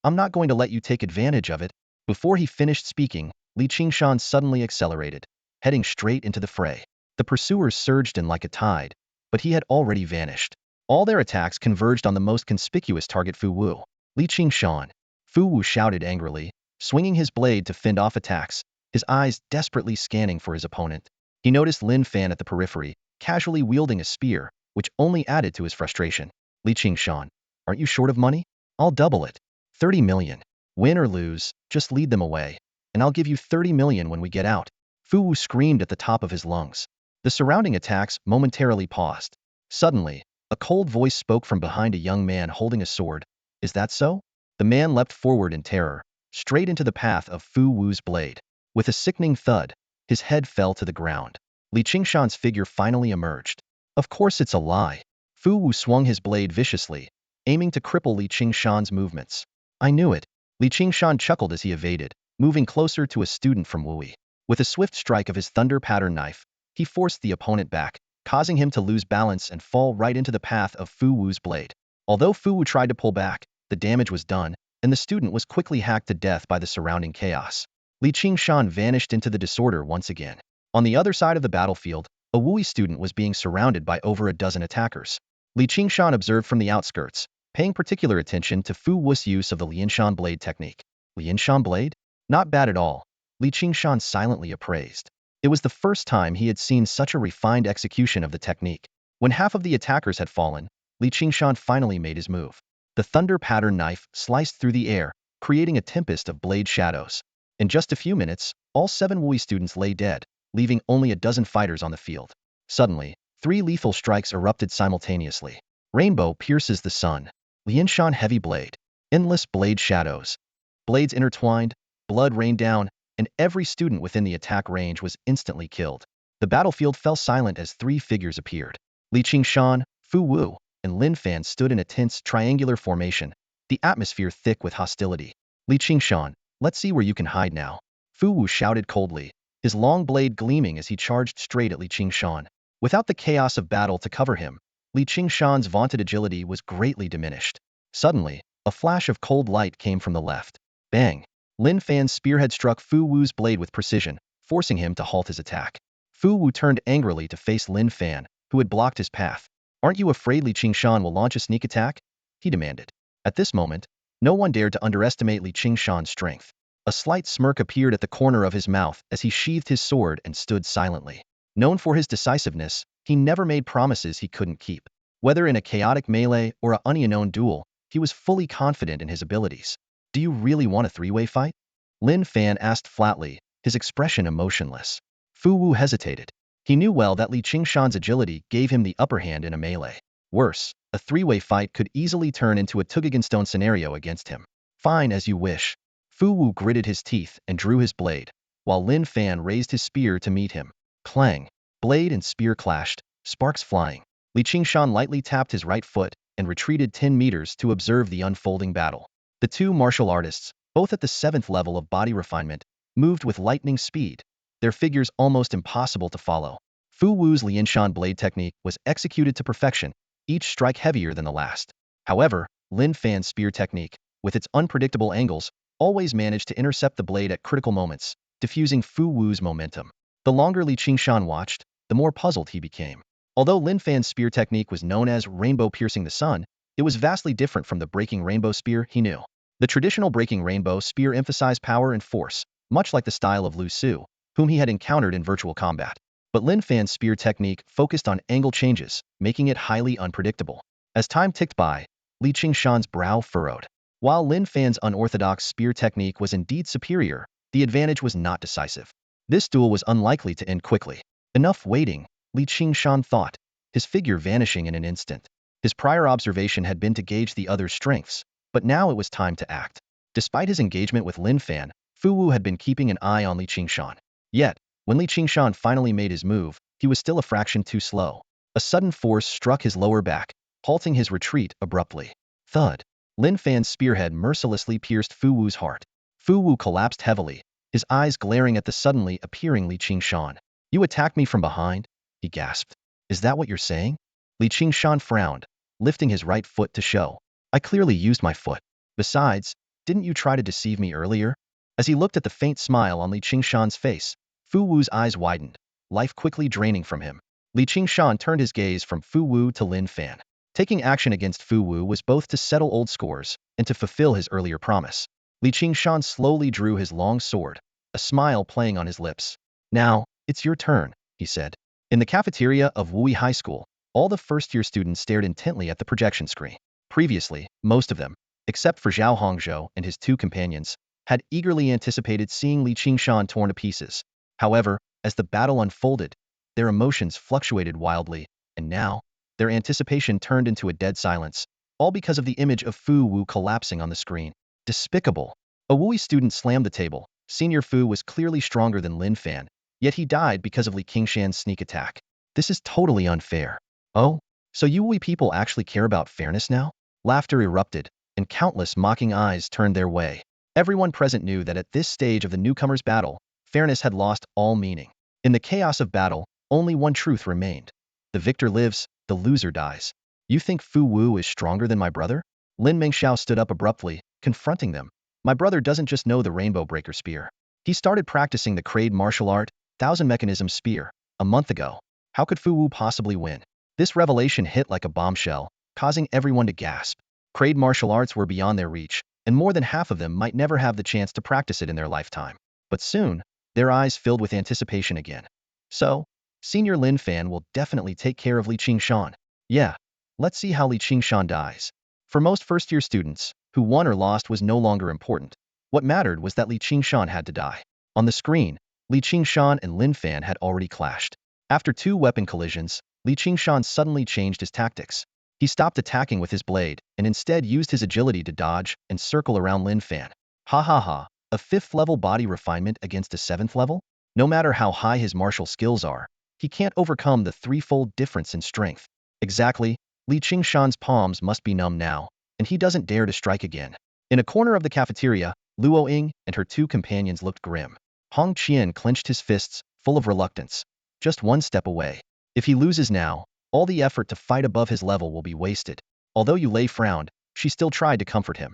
I'm not going to let you take advantage of it. Before he finished speaking, Li Qingshan suddenly accelerated, heading straight into the fray. The pursuers surged in like a tide, but he had already vanished. All their attacks converged on the most conspicuous target, Fu Wu. Li Qingshan. Fu Wu shouted angrily, swinging his blade to fend off attacks, his eyes desperately scanning for his opponent. He noticed Lin Fan at the periphery, casually wielding a spear, which only added to his frustration. Li Qingshan, aren't you short of money? I'll double it. 30 million. Win or lose, just lead them away, and I'll give you 30 million when we get out. Fu Wu screamed at the top of his lungs. The surrounding attacks momentarily paused. Suddenly, a cold voice spoke from behind a young man holding a sword. Is that so? The man leapt forward in terror, straight into the path of Fu Wu's blade. With a sickening thud, his head fell to the ground. Li Qingshan's figure finally emerged. Of course it's a lie. Fu Wu swung his blade viciously, aiming to cripple Li Qingshan's movements. I knew it. Li Qingshan chuckled as he evaded, moving closer to a student from Wuyi. With a swift strike of his thunder pattern knife, he forced the opponent back, causing him to lose balance and fall right into the path of Fu Wu's blade. Although Fu Wu tried to pull back, the damage was done, and the student was quickly hacked to death by the surrounding chaos. Li Qingshan vanished into the disorder once again. On the other side of the battlefield, a Wuyi student was being surrounded by over a dozen attackers. Li Qingshan observed from the outskirts, paying particular attention to Fu Wu's use of the Lianshan blade technique. Lianshan blade? Not bad at all, Li Qingshan silently appraised. It was the first time he had seen such a refined execution of the technique. When half of the attackers had fallen, Li Qingshan finally made his move. The thunder pattern knife sliced through the air, creating a tempest of blade shadows. In just a few minutes, all 7 Wuyi students lay dead, leaving only a dozen fighters on the field. Suddenly, 3 lethal strikes erupted simultaneously. Rainbow pierces the sun. Lianshan heavy blade. Endless blade shadows. Blades intertwined, blood rained down, and every student within the attack range was instantly killed. The battlefield fell silent as 3 figures appeared. Li Qingshan, Fu Wu, and Lin Fan stood in a tense triangular formation, the atmosphere thick with hostility. Li Qingshan, let's see where you can hide now. Fu Wu shouted coldly, his long blade gleaming as he charged straight at Li Qingshan. Without the chaos of battle to cover him, Li Qingshan's vaunted agility was greatly diminished. Suddenly, a flash of cold light came from the left. Bang! Lin Fan's spearhead struck Fu Wu's blade with precision, forcing him to halt his attack. Fu Wu turned angrily to face Lin Fan, who had blocked his path. Aren't you afraid Li Qingshan will launch a sneak attack? He demanded. At this moment, no one dared to underestimate Li Qingshan's strength. A slight smirk appeared at the corner of his mouth as he sheathed his sword and stood silently. Known for his decisiveness, he never made promises he couldn't keep. Whether in a chaotic melee or an unknown duel, he was fully confident in his abilities. Do you really want a 3-way fight? Lin Fan asked flatly, his expression emotionless. Fu Wu hesitated. He knew well that Li Qingshan's agility gave him the upper hand in a melee. Worse, a 3-way fight could easily turn into a Tugagenstone scenario against him. Fine, as you wish. Fu Wu gritted his teeth and drew his blade, while Lin Fan raised his spear to meet him. Clang! Blade and spear clashed, sparks flying. Li Qingshan lightly tapped his right foot and retreated 10 meters to observe the unfolding battle. The 2 martial artists, both at the 7th level of body refinement, moved with lightning speed, their figures almost impossible to follow. Fu Wu's Lianshan blade technique was executed to perfection, each strike heavier than the last. However, Lin Fan's spear technique, with its unpredictable angles, always managed to intercept the blade at critical moments, diffusing Fu Wu's momentum. The longer Li Qingshan watched, the more puzzled he became. Although Lin Fan's spear technique was known as rainbow piercing the sun, it was vastly different from the breaking rainbow spear he knew. The traditional breaking rainbow spear emphasized power and force, much like the style of Lu Su, whom he had encountered in virtual combat. But Lin Fan's spear technique focused on angle changes, making it highly unpredictable. As time ticked by, Li Qingshan's brow furrowed. While Lin Fan's unorthodox spear technique was indeed superior, the advantage was not decisive. This duel was unlikely to end quickly. Enough waiting, Li Qingshan thought, his figure vanishing in an instant. His prior observation had been to gauge the other's strengths, but now it was time to act. Despite his engagement with Lin Fan, Fu Wu had been keeping an eye on Li Qingshan. Yet, when Li Qingshan finally made his move, he was still a fraction too slow. A sudden force struck his lower back, halting his retreat abruptly. Thud! Lin Fan's spearhead mercilessly pierced Fu Wu's heart. Fu Wu collapsed heavily, his eyes glaring at the suddenly appearing Li Qingshan. You attacked me from behind? He gasped. Is that what you're saying? Li Qingshan frowned, lifting his right foot to show. I clearly used my foot. Besides, didn't you try to deceive me earlier? As he looked at the faint smile on Li Qingshan's face, Fu Wu's eyes widened, life quickly draining from him. Li Qingshan turned his gaze from Fu Wu to Lin Fan. Taking action against Fu Wu was both to settle old scores and to fulfill his earlier promise. Li Qingshan slowly drew his long sword, a smile playing on his lips. Now, it's your turn, he said. In the cafeteria of Wuyi High School, all the first-year students stared intently at the projection screen. Previously, most of them, except for Zhao Hongzhou and his 2 companions, had eagerly anticipated seeing Li Qingshan torn to pieces. However, as the battle unfolded, their emotions fluctuated wildly, and now, their anticipation turned into a dead silence, all because of the image of Fu Wu collapsing on the screen. Despicable. A Wuyi student slammed the table. Senior Fu was clearly stronger than Lin Fan, yet he died because of Li Qingshan's sneak attack. This is totally unfair. Oh? So you Wui people actually care about fairness now? Laughter erupted, and countless mocking eyes turned their way. Everyone present knew that at this stage of the newcomers' battle, fairness had lost all meaning. In the chaos of battle, only one truth remained. The victor lives, the loser dies. You think Fu Wu is stronger than my brother? Lin Mengxiao stood up abruptly, confronting them. My brother doesn't just know the Rainbow Breaker Spear. He started practicing the Crade martial art, Thousand Mechanism Spear, a month ago. How could Fu Wu possibly win? This revelation hit like a bombshell, causing everyone to gasp. Crade martial arts were beyond their reach, and more than half of them might never have the chance to practice it in their lifetime. But soon, their eyes filled with anticipation again. So, Senior Lin Fan will definitely take care of Li Qingshan. Yeah, let's see how Li Qingshan dies. For most first-year students, who won or lost was no longer important. What mattered was that Li Qingshan had to die. On the screen, Li Qingshan and Lin Fan had already clashed. After 2 weapon collisions, Li Qingshan suddenly changed his tactics. He stopped attacking with his blade, and instead used his agility to dodge and circle around Lin Fan. Ha ha ha, a 5th level body refinement against a 7th level? No matter how high his martial skills are, he can't overcome the 3-fold difference in strength. Exactly, Li Qingshan's palms must be numb now, and he doesn't dare to strike again. In a corner of the cafeteria, Luo Ying and her 2 companions looked grim. Hong Qian clenched his fists, full of reluctance. Just one step away. If he loses now, all the effort to fight above his level will be wasted. Although Yulei frowned, she still tried to comfort him.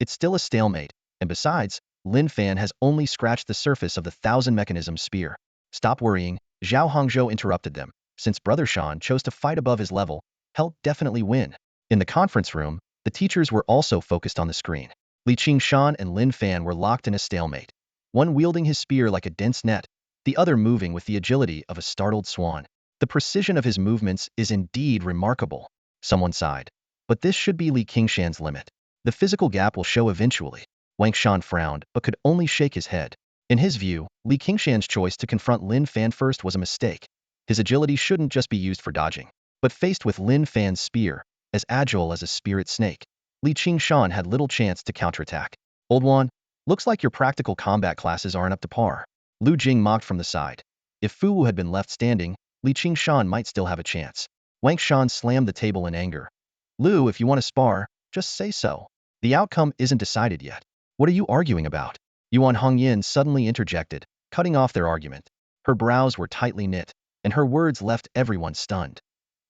It's still a stalemate, and besides, Lin Fan has only scratched the surface of the Thousand Mechanism Spear. Stop worrying, Zhao Hongzhou interrupted them. Since Brother Shan chose to fight above his level, he'll definitely win. In the conference room, the teachers were also focused on the screen. Li Qingshan and Lin Fan were locked in a stalemate. One wielding his spear like a dense net, the other moving with the agility of a startled swan. The precision of his movements is indeed remarkable. Someone sighed. But this should be Li Qingshan's limit. The physical gap will show eventually. Wang Shan frowned, but could only shake his head. In his view, Li Qingshan's choice to confront Lin Fan first was a mistake. His agility shouldn't just be used for dodging. But faced with Lin Fan's spear, as agile as a spirit snake, Li Qingshan had little chance to counterattack. Old one, looks like your practical combat classes aren't up to par. Lu Jing mocked from the side. If Fu Wu had been left standing, Li Qingshan might still have a chance. Wang Shan slammed the table in anger. Lu, if you want to spar, just say so. The outcome isn't decided yet. What are you arguing about? Yuan Hongyin suddenly interjected, cutting off their argument. Her brows were tightly knit, and her words left everyone stunned.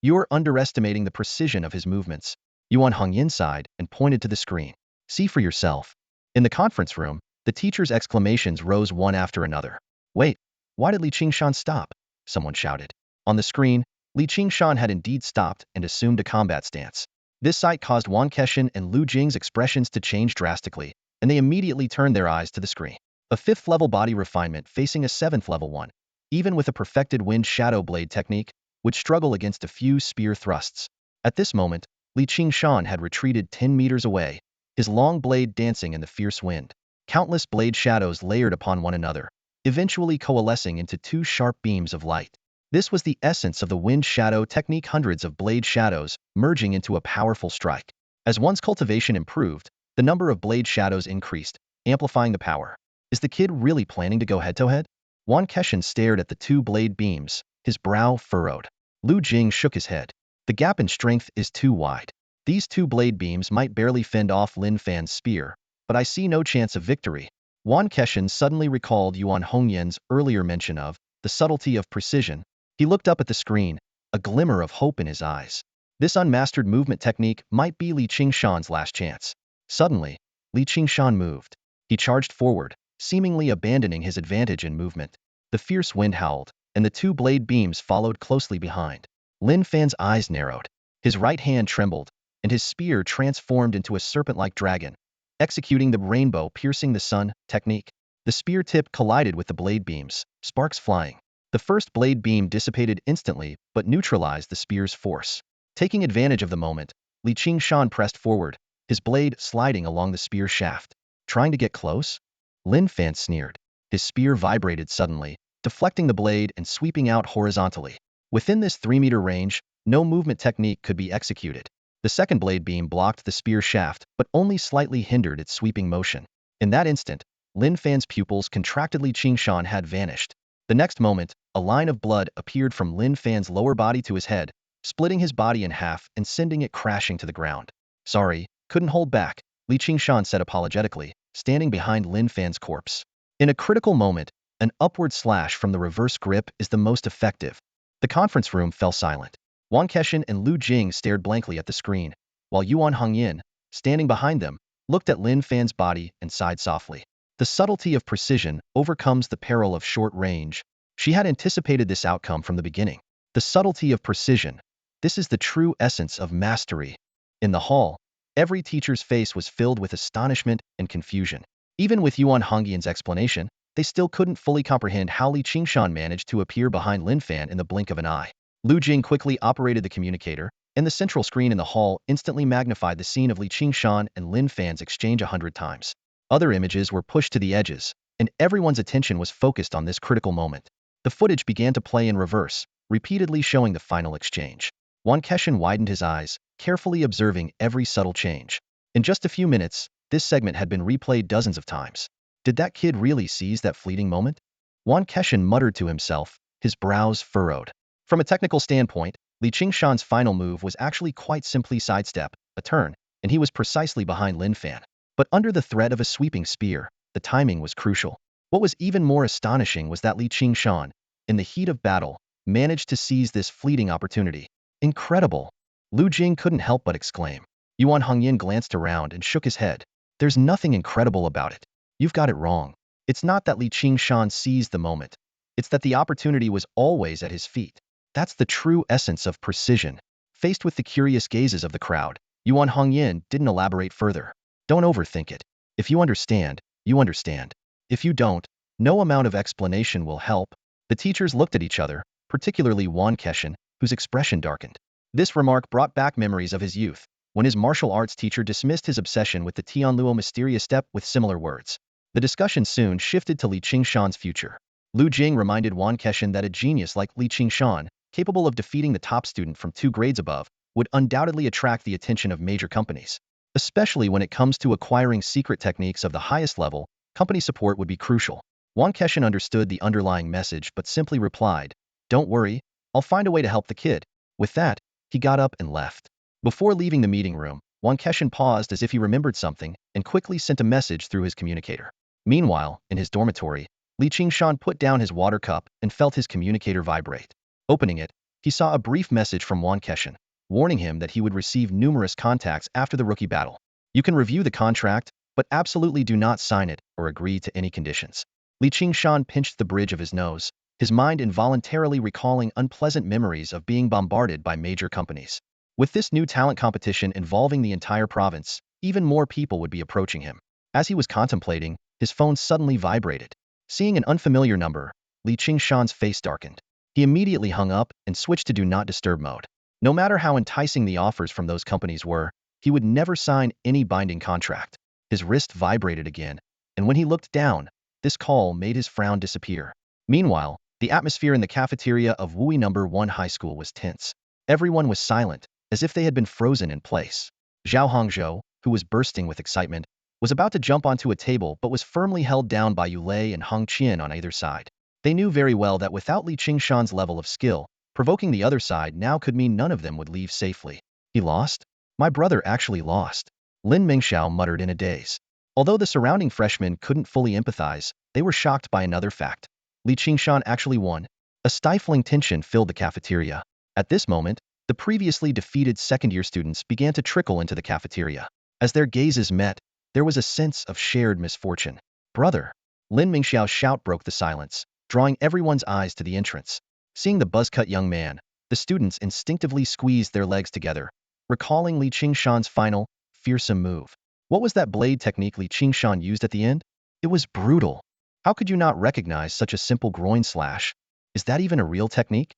You're underestimating the precision of his movements. Yuan Hongyin sighed and pointed to the screen. See for yourself. In the conference room, the teacher's exclamations rose one after another. Wait, why did Li Qingshan stop? Someone shouted. On the screen, Li Qingshan had indeed stopped and assumed a combat stance. This sight caused Wan Keshan and Lu Jing's expressions to change drastically, and they immediately turned their eyes to the screen. A 5th level body refinement facing a 7th level one, even with a perfected wind shadow blade technique, would struggle against a few spear thrusts. At this moment, Li Qingshan had retreated 10 meters away, his long blade dancing in the fierce wind. Countless blade shadows layered upon one another, eventually coalescing into 2 sharp beams of light. This was the essence of the wind shadow technique, hundreds of blade shadows merging into a powerful strike. As one's cultivation improved, the number of blade shadows increased, amplifying the power. Is the kid really planning to go head-to-head? Wan Keshan stared at the 2 blade beams, his brow furrowed. Lu Jing shook his head. The gap in strength is too wide. These 2 blade beams might barely fend off Lin Fan's spear, but I see no chance of victory. Wan Keshan suddenly recalled Yuan Hongyin's earlier mention of the subtlety of precision. He looked up at the screen, a glimmer of hope in his eyes. This unmastered movement technique might be Li Qingshan's last chance. Suddenly, Li Qingshan moved. He charged forward, seemingly abandoning his advantage in movement. The fierce wind howled, and the 2 blade beams followed closely behind. Lin Fan's eyes narrowed. His right hand trembled, and his spear transformed into a serpent-like dragon, executing the rainbow piercing the sun technique. The spear tip collided with the blade beams, sparks flying. The first blade beam dissipated instantly, but neutralized the spear's force. Taking advantage of the moment, Li Qingshan pressed forward, his blade sliding along the spear shaft. Trying to get close? Lin Fan sneered. His spear vibrated suddenly, deflecting the blade and sweeping out horizontally. Within this 3-meter range, no movement technique could be executed. The second blade beam blocked the spear shaft, but only slightly hindered its sweeping motion. In that instant, Lin Fan's pupils contracted. Li Qingshan had vanished. The next moment, a line of blood appeared from Lin Fan's lower body to his head, splitting his body in half and sending it crashing to the ground. Sorry, couldn't hold back, Qingshan said apologetically, standing behind Lin Fan's corpse. In a critical moment, an upward slash from the reverse grip is the most effective. The conference room fell silent. Wang Kexin and Lu Jing stared blankly at the screen, while Yuan Hongyin, standing behind them, looked at Lin Fan's body and sighed softly. The subtlety of precision overcomes the peril of short range. She had anticipated this outcome from the beginning. The subtlety of precision. This is the true essence of mastery. In the hall, every teacher's face was filled with astonishment and confusion. Even with Yuan Hongyan's explanation, they still couldn't fully comprehend how Qingshan managed to appear behind Lin Fan in the blink of an eye. Lu Jing quickly operated the communicator, and the central screen in the hall instantly magnified the scene of Qingshan and Lin Fan's exchange 100 times. Other images were pushed to the edges, and everyone's attention was focused on this critical moment. The footage began to play in reverse, repeatedly showing the final exchange. Wang Kexin widened his eyes, carefully observing every subtle change. In just a few minutes, this segment had been replayed dozens of times. Did that kid really seize that fleeting moment? Wang Kexin muttered to himself, his brows furrowed. From a technical standpoint, Qingshan's final move was actually quite simply sidestep, a turn, and he was precisely behind Lin Fan. But under the threat of a sweeping spear, the timing was crucial. What was even more astonishing was that Qingshan, in the heat of battle, managed to seize this fleeting opportunity. Incredible! Lu Jing couldn't help but exclaim. Yuan Hongyin glanced around and shook his head. There's nothing incredible about it. You've got it wrong. It's not that Qingshan seized the moment. It's that the opportunity was always at his feet. That's the true essence of precision. Faced with the curious gazes of the crowd, Yuan Hongyin didn't elaborate further. Don't overthink it. If you understand, you understand. If you don't, no amount of explanation will help. The teachers looked at each other, particularly Wang Kexin, whose expression darkened. This remark brought back memories of his youth, when his martial arts teacher dismissed his obsession with the Tianluo mysterious step with similar words. The discussion soon shifted to Qingshan's future. Lu Jing reminded Wang Kexin that a genius like Qingshan, capable of defeating the top student from 2 grades above, would undoubtedly attract the attention of major companies. Especially when it comes to acquiring secret techniques of the highest level, company support would be crucial. Wang Kexin understood the underlying message but simply replied, "Don't worry, I'll find a way to help the kid." With that, he got up and left. Before leaving the meeting room, Wang Kexin paused as if he remembered something and quickly sent a message through his communicator. Meanwhile, in his dormitory, Qingshan put down his water cup and felt his communicator vibrate. Opening it, he saw a brief message from Wang Kexin, warning him that he would receive numerous contacts after the rookie battle. You can review the contract, but absolutely do not sign it or agree to any conditions. Qingshan pinched the bridge of his nose, his mind involuntarily recalling unpleasant memories of being bombarded by major companies. With this new talent competition involving the entire province, even more people would be approaching him. As he was contemplating, his phone suddenly vibrated. Seeing an unfamiliar number, Qingshan's face darkened. He immediately hung up and switched to Do Not Disturb mode. No matter how enticing the offers from those companies were, he would never sign any binding contract. His wrist vibrated again, and when he looked down, this call made his frown disappear. Meanwhile, the atmosphere in the cafeteria of Wui No. 1 High School was tense. Everyone was silent, as if they had been frozen in place. Zhao Hongzhou, who was bursting with excitement, was about to jump onto a table but was firmly held down by Yu Lei and Hong Qian on either side. They knew very well that without Qingshan's level of skill, provoking the other side now could mean none of them would leave safely. He lost? My brother actually lost. Lin Mingxiao muttered in a daze. Although the surrounding freshmen couldn't fully empathize, they were shocked by another fact. Qingshan actually won. A stifling tension filled the cafeteria. At this moment, the previously defeated second-year students began to trickle into the cafeteria. As their gazes met, there was a sense of shared misfortune. Brother! Lin Mingxiao's shout broke the silence, drawing everyone's eyes to the entrance. Seeing the buzz-cut young man, the students instinctively squeezed their legs together, recalling Qingshan's final, fearsome move. What was that blade technique Qingshan used at the end? It was brutal. How could you not recognize such a simple groin slash? Is that even a real technique?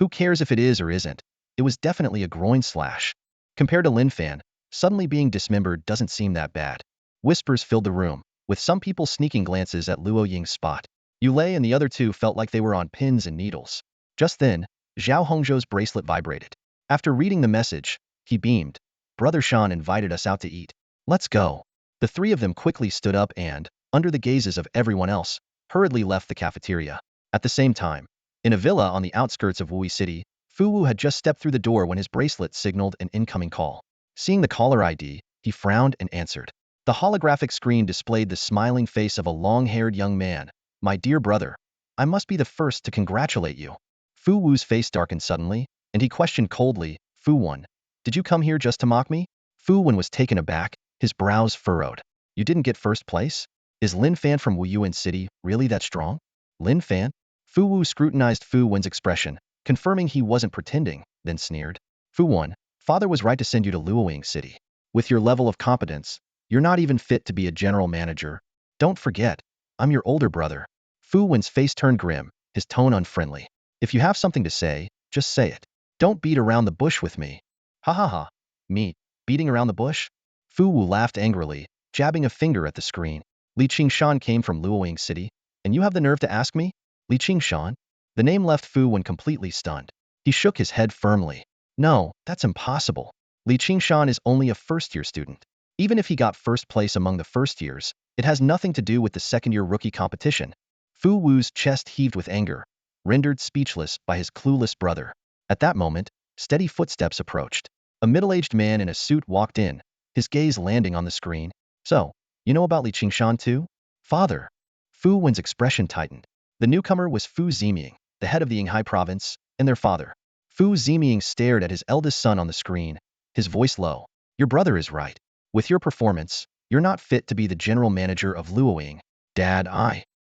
Who cares if it is or isn't? It was definitely a groin slash. Compared to Lin Fan, suddenly being dismembered doesn't seem that bad. Whispers filled the room, with some people sneaking glances at Luo Ying's spot. Yu Lei and the other two felt like they were on pins and needles. Just then, Zhao Hongzhou's bracelet vibrated. After reading the message, he beamed. Brother Shan invited us out to eat. Let's go. The three of them quickly stood up and, under the gazes of everyone else, hurriedly left the cafeteria. At the same time, in a villa on the outskirts of Wui City, Fu Wu had just stepped through the door when his bracelet signaled an incoming call. Seeing the caller ID, he frowned and answered. The holographic screen displayed the smiling face of a long-haired young man. My dear brother, I must be the first to congratulate you. Fu Wu's face darkened suddenly, and he questioned coldly, Fu Wen, did you come here just to mock me? Fu Wen was taken aback, his brows furrowed. You didn't get first place? Is Lin Fan from Wuyuan City really that strong? Lin Fan? Fu Wu scrutinized Fu Wen's expression, confirming he wasn't pretending, then sneered. Fu Wen, father was right to send you to Luoying City. With your level of competence, you're not even fit to be a general manager. Don't forget, I'm your older brother. Fu Wen's face turned grim, his tone unfriendly. If you have something to say, just say it. Don't beat around the bush with me. Ha ha ha. Me, beating around the bush? Fu Wu laughed angrily, jabbing a finger at the screen. Qingshan came from Luoying City, and you have the nerve to ask me? Qingshan? The name left Fu Wen completely stunned. He shook his head firmly. No, that's impossible. Qingshan is only a first-year student. Even if he got first place among the first years, it has nothing to do with the second-year rookie competition. Fu Wu's chest heaved with anger, rendered speechless by his clueless brother. At that moment, steady footsteps approached. A middle-aged man in a suit walked in, his gaze landing on the screen. So, you know about Qingshan too? Father. Fu Wen's expression tightened. The newcomer was Fu Ziming, the head of the Inai province, and their father. Fu Ziming stared at his eldest son on the screen, his voice low. Your brother is right. With your performance, you're not fit to be the general manager of Luoying. Dad,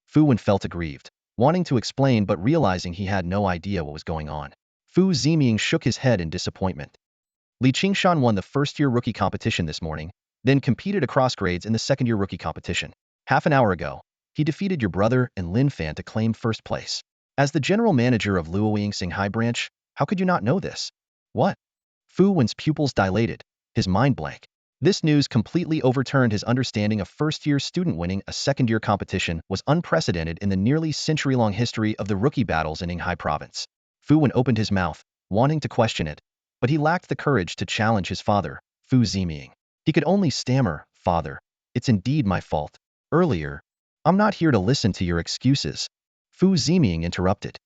Fu Wen felt aggrieved, wanting to explain but realizing he had no idea what was going on. Fu Ziming shook his head in disappointment. Qingshan won the first-year rookie competition this morning, then competed across grades in the second-year rookie competition. Half an hour ago, he defeated your brother and Lin Fan to claim first place. As the general manager of Luoying High Branch, how could you not know this? What? Fu Wen's pupils dilated, his mind blank. This news completely overturned his understanding of first-year student winning a second-year competition was unprecedented in the nearly century-long history of the rookie battles in Inai province. Fu Wen opened his mouth, wanting to question it, but he lacked the courage to challenge his father, Fu Ziming. He could only stammer, Father, it's indeed my fault. Earlier, I'm not here to listen to your excuses. Fu Ziming interrupted.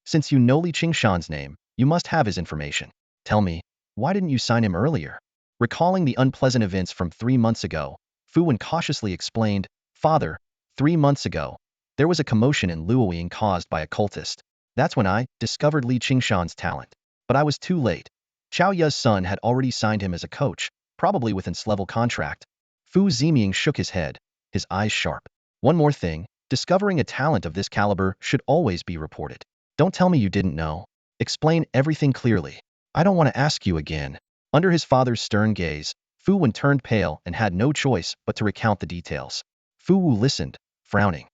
Since you know Qingshan's name, you must have his information. Tell me, why didn't you sign him earlier? Recalling the unpleasant events from 3 months ago, Fu Wen cautiously explained, Father, 3 months ago, there was a commotion in Luoying caused by a cultist. That's when I discovered Qingshan's talent. But I was too late. Qiao Ye's son had already signed him as a coach, probably with an S-level contract. Fu Ziming shook his head, his eyes sharp. One more thing, discovering a talent of this caliber should always be reported. Don't tell me you didn't know. Explain everything clearly. I don't want to ask you again. Under his father's stern gaze, Fu Wen turned pale and had no choice but to recount the details. Fu Wu listened, frowning.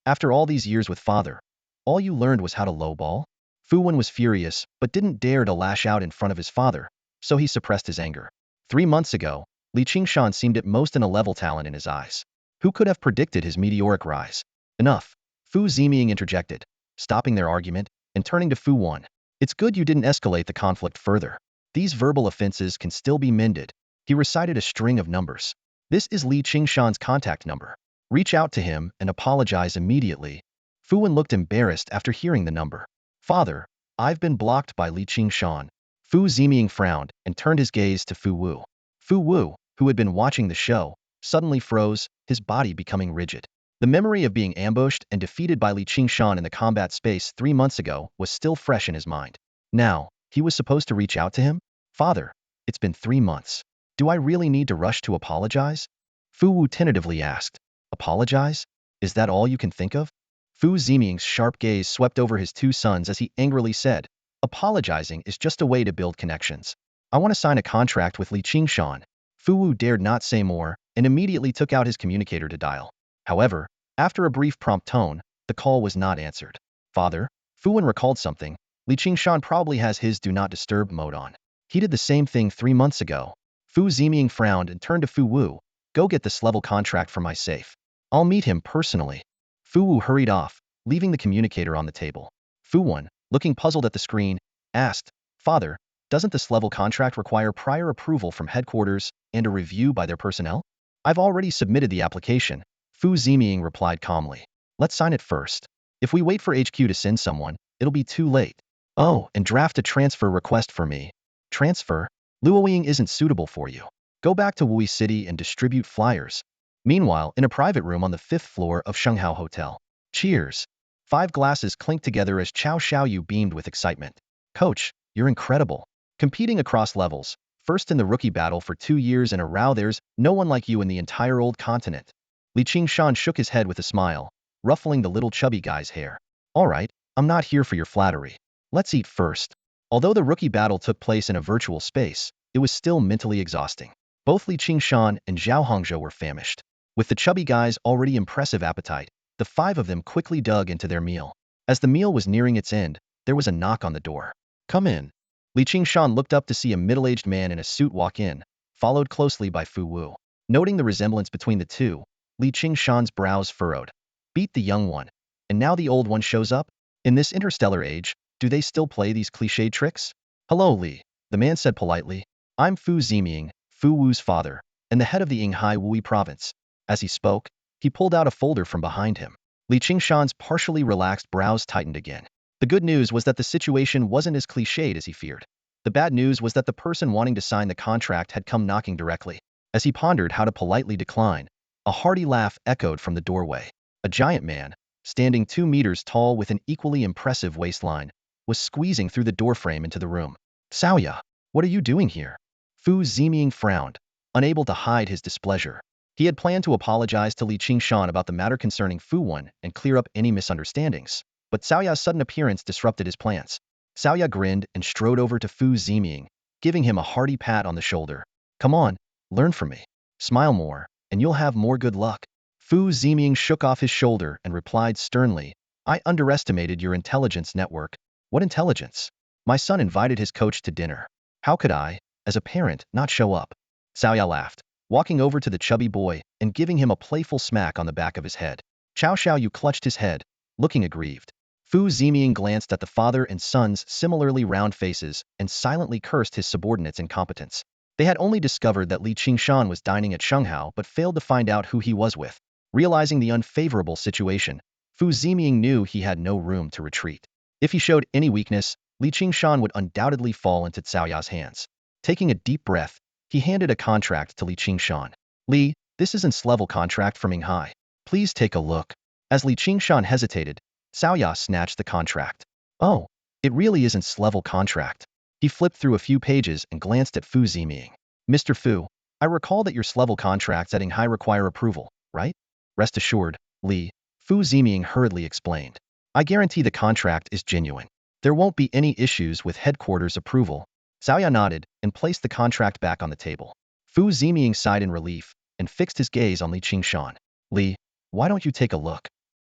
After all these years with father, all you learned was how to lowball? Fu Wen was furious, but didn't dare to lash out in front of his father, so he suppressed his anger. 3 months ago, Qingshan seemed at most an A-level talent in his eyes. Who could have predicted his meteoric rise? Enough. Fu Ziming interjected, stopping their argument, and turning to Fu Wen. It's good you didn't escalate the conflict further. These verbal offenses can still be mended. He recited a string of numbers. This is Qingshan's contact number. Reach out to him and apologize immediately. Fu Wen looked embarrassed after hearing the number. Father, I've been blocked by Qingshan. Fu Ziming frowned and turned his gaze to Fu Wu. Fu Wu, who had been watching the show, suddenly froze, his body becoming rigid. The memory of being ambushed and defeated by Qingshan in the combat space 3 months ago was still fresh in his mind. Now, he was supposed to reach out to him? Father, it's been 3 months. Do I really need to rush to apologize? Fu Wu tentatively asked. Apologize? Is that all you can think of? Fu Ziming's sharp gaze swept over his 2 sons as he angrily said, apologizing is just a way to build connections. I want to sign a contract with Qingshan. Fu Wu dared not say more and immediately took out his communicator to dial. However, after a brief prompt tone, the call was not answered. Father, Fu Wen recalled something. Qingshan probably has his do not disturb mode on. He did the same thing 3 months ago. Fu Ziming frowned and turned to Fu Wu. Go get this level contract for my safe. I'll meet him personally. Fu Wu hurried off, leaving the communicator on the table. Fu Wen, looking puzzled at the screen, asked, Father, doesn't this level contract require prior approval from headquarters and a review by their personnel? I've already submitted the application. Fu Ziming replied calmly. Let's sign it first. If we wait for HQ to send someone, it'll be too late. Oh, and draft a transfer request for me. Transfer? Luoying isn't suitable for you. Go back to Wui City and distribute flyers. Meanwhile, in a private room on the 5th floor of Shenghao Hotel. Cheers. 5 glasses clinked together as Chao Xiaoyu beamed with excitement. Coach, you're incredible. Competing across levels, first in the rookie battle for 2 years in a row, there's no one like you in the entire old continent. Qingshan shook his head with a smile, ruffling the little chubby guy's hair. All right, I'm not here for your flattery. Let's eat first. Although the rookie battle took place in a virtual space, it was still mentally exhausting. Both Qingshan and Zhao Hongzhou were famished. With the chubby guy's already impressive appetite, the 5 of them quickly dug into their meal. As the meal was nearing its end, there was a knock on the door. Come in. Qingshan looked up to see a middle-aged man in a suit walk in, followed closely by Fu Wu. Noting the resemblance between the two, Qingshan's brows furrowed. Beat the young one. And now the old one shows up? In this interstellar age, do they still play these cliched tricks? Hello, Li, the man said politely. I'm Fu Ziming, Fu Wu's father, and the head of the Inai Wui province. As he spoke, he pulled out a folder from behind him. Qingshan's partially relaxed brows tightened again. The good news was that the situation wasn't as cliched as he feared. The bad news was that the person wanting to sign the contract had come knocking directly. As he pondered how to politely decline, a hearty laugh echoed from the doorway. A giant man, standing 2 meters tall with an equally impressive waistline, was squeezing through the doorframe into the room. Xiaoya, what are you doing here? Fu Ziming frowned, unable to hide his displeasure. He had planned to apologize to Qingshan about the matter concerning Fu Wan and clear up any misunderstandings, but Xiaoya's sudden appearance disrupted his plans. Xiaoya grinned and strode over to Fu Ziming, giving him a hearty pat on the shoulder. Come on, learn from me. Smile more, and you'll have more good luck. Fu Ziming shook off his shoulder and replied sternly, I underestimated your intelligence network. What intelligence? My son invited his coach to dinner. How could I, as a parent, not show up? Xiaoya laughed, walking over to the chubby boy and giving him a playful smack on the back of his head. Chao Xiaoyu clutched his head, looking aggrieved. Fu Ziming glanced at the father and son's similarly round faces and silently cursed his subordinates' incompetence. They had only discovered that Qingshan was dining at Shenghao but failed to find out who he was with. Realizing the unfavorable situation, Fu Ziming knew he had no room to retreat. If he showed any weakness, Qingshan would undoubtedly fall into Xiaoya's hands. Taking a deep breath, he handed a contract to Qingshan. Li, this is an S-level contract from Inai. Please take a look. As Qingshan hesitated, Xiaoya snatched the contract. Oh, it really isn't S-level contract. He flipped through a few pages and glanced at Fu Ziming. Mr. Fu, I recall that your S-level contracts at Inai require approval, right? Rest assured, Li, Fu Ziming hurriedly explained. I guarantee the contract is genuine. There won't be any issues with headquarters approval. Xiaoya nodded and placed the contract back on the table. Fu Ziming sighed in relief and fixed his gaze on Qingshan. Li, why don't you take a look?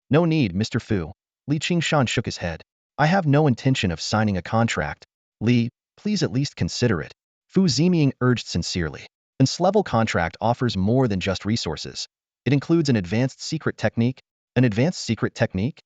No need, Mr. Fu. Qingshan shook his head. I have no intention of signing a contract. Li, please at least consider it. Fu Ziming urged sincerely. An S-level contract offers more than just resources. It includes an advanced secret technique. An advanced secret technique?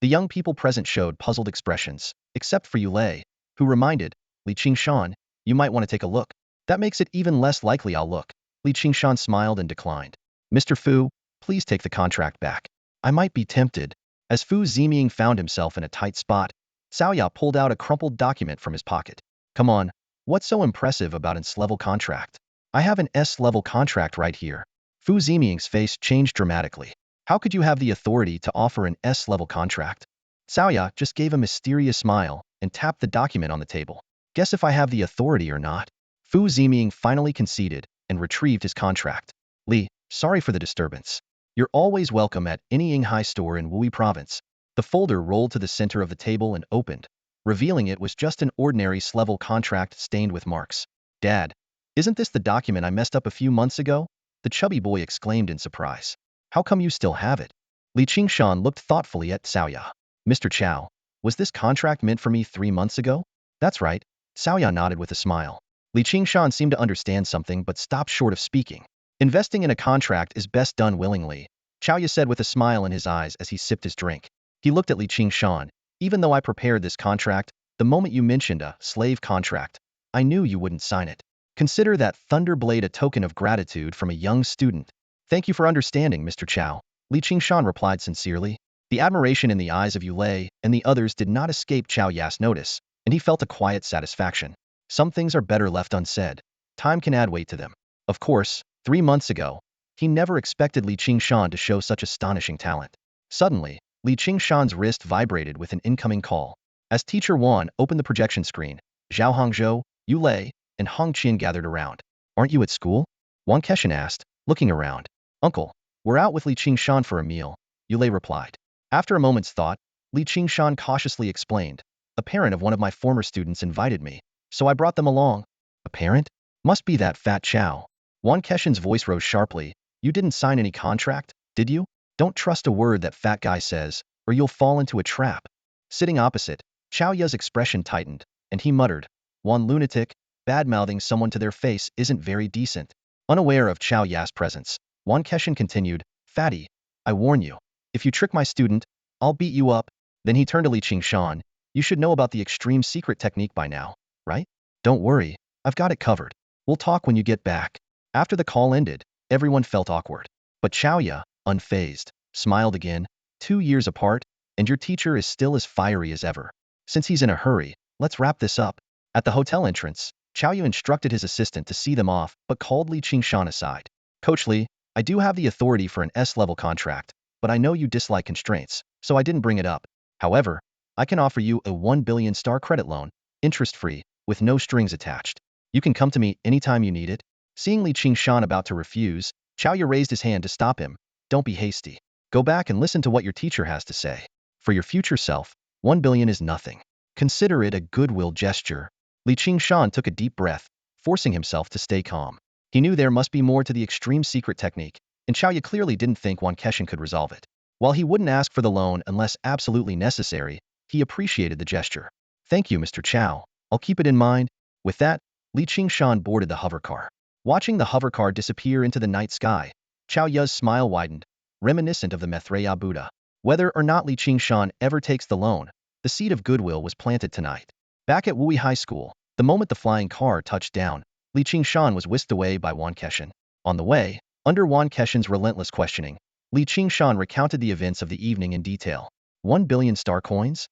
The young people present showed puzzled expressions, except for Yulei, who reminded Qingshan, you might want to take a look. That makes it even less likely I'll look. Qingshan smiled and declined. Mr. Fu, please take the contract back. I might be tempted. As Fu Ziming found himself in a tight spot, Xiaoya pulled out a crumpled document from his pocket. Come on, what's so impressive about an S-level contract? I have an S-level contract right here. Fu Ziming's face changed dramatically. How could you have the authority to offer an S-level contract? Xiaoya just gave a mysterious smile and tapped the document on the table. Guess if I have the authority or not. Fu Ziming finally conceded and retrieved his contract. Li, sorry for the disturbance. You're always welcome at any Inai store in Wui province. The folder rolled to the center of the table and opened, revealing it was just an ordinary S-level contract stained with marks. Dad, isn't this the document I messed up a few months ago? The chubby boy exclaimed in surprise. How come you still have it? Qingshan looked thoughtfully at Xiaoya. Mr. Chao, was this contract meant for me 3 months ago? That's right. Xiaoya nodded with a smile. Qingshan seemed to understand something but stopped short of speaking. Investing in a contract is best done willingly, Xiaoya said with a smile in his eyes as he sipped his drink. He looked at Qingshan. Even though I prepared this contract, the moment you mentioned a slave contract, I knew you wouldn't sign it. Consider that Thunderblade a token of gratitude from a young student. Thank you for understanding, Mr. Chao. Qingshan replied sincerely. The admiration in the eyes of Yulei and the others did not escape Xiaoya's notice, and he felt a quiet satisfaction. Some things are better left unsaid. Time can add weight to them. Of course, 3 months ago, he never expected Qingshan to show such astonishing talent. Suddenly, Qingshan's wrist vibrated with an incoming call. As teacher Guan opened the projection screen, Zhao Hangzhou, Yu Lei, and Hong Qian gathered around. Aren't you at school? Wan Keshan asked, looking around. Uncle, we're out with Qingshan for a meal, Yu Lei replied. After a moment's thought, Qingshan cautiously explained. A parent of one of my former students invited me, so I brought them along. A parent? Must be that fat Chow. Wan Keshan's voice rose sharply. You didn't sign any contract, did you? Don't trust a word that fat guy says, or you'll fall into a trap. Sitting opposite, Chow Ya's expression tightened, and he muttered, One lunatic, bad-mouthing someone to their face isn't very decent. Unaware of Chow Ya's presence, Wan Keshan continued, Fatty, I warn you, if you trick my student, I'll beat you up. Then he turned to Qingshan. You should know about the extreme secret technique by now, right? Don't worry, I've got it covered. We'll talk when you get back. After the call ended, everyone felt awkward. But Chow Ya, unfazed, smiled again. 2 years apart, and your teacher is still as fiery as ever. Since he's in a hurry, let's wrap this up. At the hotel entrance, Chow Ya instructed his assistant to see them off, but called Qingshan aside. Coach Li, I do have the authority for an S-level contract, but I know you dislike constraints, so I didn't bring it up. However, I can offer you a 1 billion star credit loan, interest-free, with no strings attached. You can come to me anytime you need it. Seeing Qingshan about to refuse, Chow Ya raised his hand to stop him. Don't be hasty. Go back and listen to what your teacher has to say. For your future self, 1 billion is nothing. Consider it a goodwill gesture. Qingshan took a deep breath, forcing himself to stay calm. He knew there must be more to the extreme secret technique, and Chow Ya clearly didn't think Wan Keshan could resolve it. While he wouldn't ask for the loan unless absolutely necessary, he appreciated the gesture. Thank you, Mr. Chow. I'll keep it in mind. With that, Qingshan boarded the hovercar. Watching the hovercar disappear into the night sky, Chow Ya's smile widened, reminiscent of the Maitreya Buddha. Whether or not Qingshan ever takes the loan, the seed of goodwill was planted tonight. Back at Wui High School, the moment the flying car touched down, Qingshan was whisked away by Wan Keshan. On the way, under Wan Keshan's relentless questioning, Qingshan recounted the events of the evening in detail. 1 billion star coins?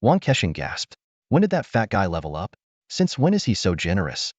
Wan Keshan gasped. When did that fat guy level up? Since when is he so generous?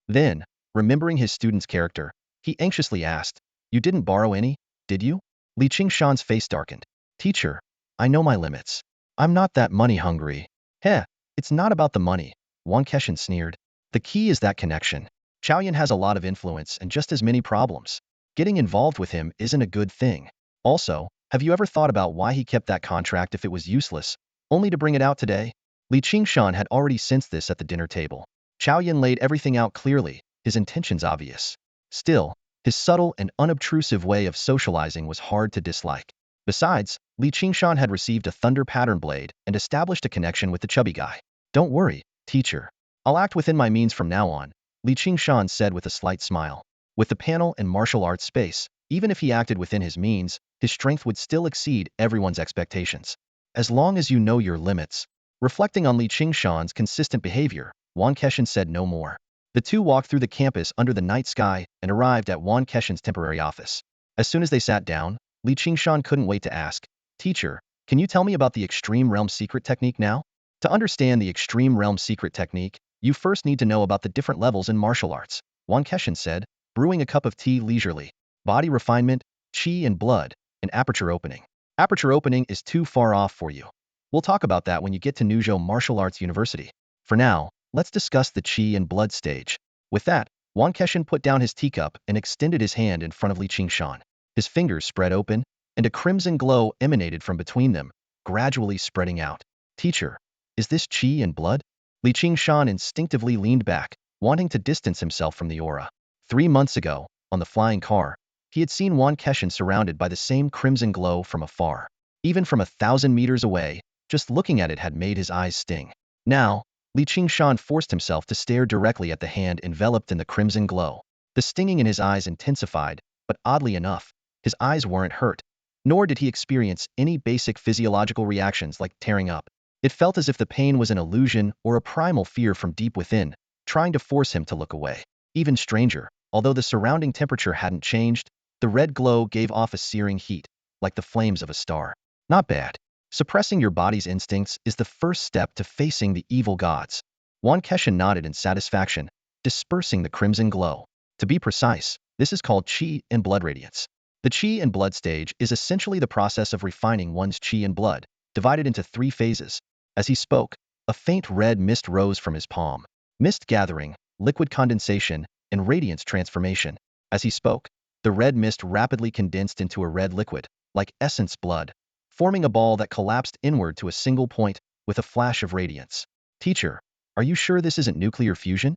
Then, remembering his student's character, he anxiously asked, You didn't borrow any, did you? Qingshan's face darkened. Teacher, I know my limits. I'm not that money hungry. Heh, it's not about the money, Wan Keshan sneered. The key is that connection. Chow Yan has a lot of influence and just as many problems. Getting involved with him isn't a good thing. Also, have you ever thought about why he kept that contract if it was useless, only to bring it out today? Qingshan had already sensed this at the dinner table. Chow Yan laid everything out clearly, his intentions obvious. Still, his subtle and unobtrusive way of socializing was hard to dislike. Besides, Qingshan had received a thunder pattern blade and established a connection with the chubby guy. Don't worry, teacher. I'll act within my means from now on, Qingshan said with a slight smile. With the panel and martial arts space, even if he acted within his means, his strength would still exceed everyone's expectations. As long as you know your limits. Reflecting on Qingshan's consistent behavior, Wan Keshan said no more. The two walked through the campus under the night sky and arrived at Wan Keshan's temporary office. As soon as they sat down, Qingshan couldn't wait to ask, Teacher, can you tell me about the Extreme Realm Secret Technique now? To understand the Extreme Realm Secret Technique, you first need to know about the different levels in martial arts, Wan Keshan said, brewing a cup of tea leisurely. Body refinement, chi and blood, and aperture opening. Aperture opening is too far off for you. We'll talk about that when you get to Nuzhou Martial Arts University. For now, let's discuss the chi and blood stage. With that, Wan Keshan put down his teacup and extended his hand in front of Qingshan. His fingers spread open, and a crimson glow emanated from between them, gradually spreading out. Teacher, is this chi and blood? Qingshan instinctively leaned back, wanting to distance himself from the aura. 3 months ago, on the flying car, he had seen Wan Keshan surrounded by the same crimson glow from afar. Even from 1,000 meters away, just looking at it had made his eyes sting. Now, Qingshan forced himself to stare directly at the hand enveloped in the crimson glow. The stinging in his eyes intensified, but oddly enough, his eyes weren't hurt, nor did he experience any basic physiological reactions like tearing up. It felt as if the pain was an illusion or a primal fear from deep within, trying to force him to look away. Even stranger, although the surrounding temperature hadn't changed, the red glow gave off a searing heat, like the flames of a star. Not bad. Suppressing your body's instincts is the first step to facing the evil gods. Guan nodded in satisfaction, dispersing the crimson glow. To be precise, this is called Qi and blood radiance. The Qi and blood stage is essentially the process of refining one's Qi and blood, divided into 3 phases. As he spoke, a faint red mist rose from his palm. Mist gathering, liquid condensation, and radiance transformation. As he spoke, the red mist rapidly condensed into a red liquid, like essence blood, forming a ball that collapsed inward to a single point with a flash of radiance. Teacher, are you sure this isn't nuclear fusion?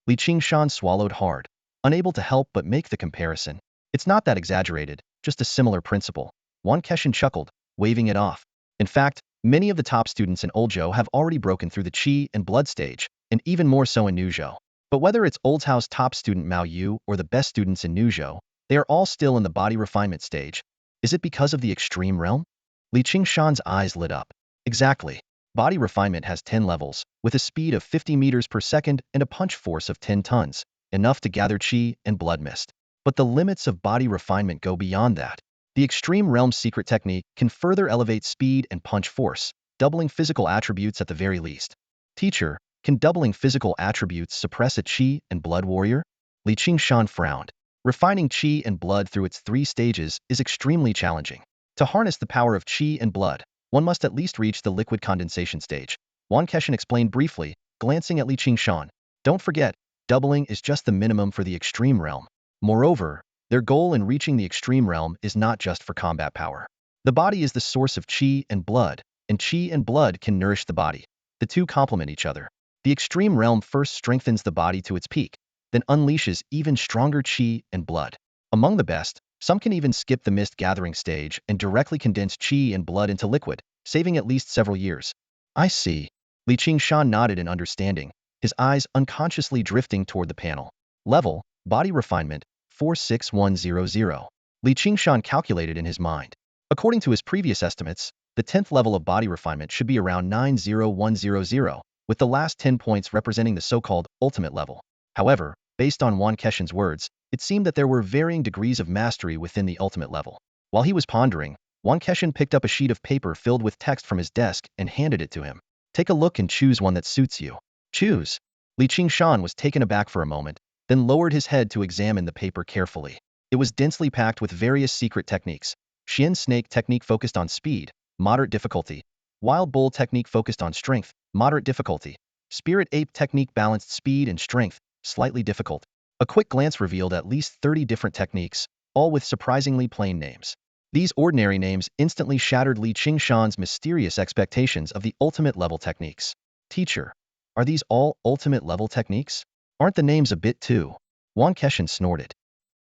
Qingshan swallowed hard, unable to help but make the comparison. It's not that exaggerated, just a similar principle. Guan chuckled, waving it off. In fact, many of the top students in Oldzhou have already broken through the Qi and blood stage, and even more so in Nuzhou. But whether it's Oldzhou's top student Mao Yu or the best students in Nuzhou, they are all still in the body refinement stage. Is it because of the extreme realm? Qingshan's eyes lit up. Exactly. Body refinement has 10 levels, with a speed of 50 meters per second and a punch force of 10 tons, enough to gather Qi and blood mist. But the limits of body refinement go beyond that. The extreme realm's secret technique can further elevate speed and punch force, doubling physical attributes at the very least. Teacher, can doubling physical attributes suppress a Qi and blood warrior? Qingshan frowned. Refining Qi and blood through its 3 stages is extremely challenging. To harness the power of Qi and blood, one must at least reach the liquid condensation stage. Guan explained briefly, glancing at Qingshan. Don't forget, doubling is just the minimum for the extreme realm. Moreover, their goal in reaching the extreme realm is not just for combat power. The body is the source of Qi and blood blood can nourish the body. The two complement each other. The extreme realm first strengthens the body to its peak, then unleashes even stronger Qi and blood. Among the best, some can even skip the mist gathering stage and directly condense Qi and blood into liquid, saving at least several years. I see. Qingshan nodded in understanding, his eyes unconsciously drifting toward the panel. Level, body refinement, 46100. Qingshan calculated in his mind. According to his previous estimates, the 10th level of body refinement should be around 90100, with the last 10 points representing the so-called ultimate level. However, based on Guan words, it seemed that there were varying degrees of mastery within the ultimate level. While he was pondering, Guan picked up a sheet of paper filled with text from his desk and handed it to him. Take a look and choose one that suits you. Choose. Qingshan was taken aback for a moment, then lowered his head to examine the paper carefully. It was densely packed with various secret techniques. Xian Snake technique focused on speed, moderate difficulty. Wild Bull technique focused on strength, moderate difficulty. Spirit Ape technique balanced speed and strength, slightly difficult. A quick glance revealed at least 30 different techniques, all with surprisingly plain names. These ordinary names instantly shattered Qingshan's mysterious expectations of the ultimate level techniques. Teacher, are these all ultimate level techniques? Aren't the names a bit too? Guan snorted.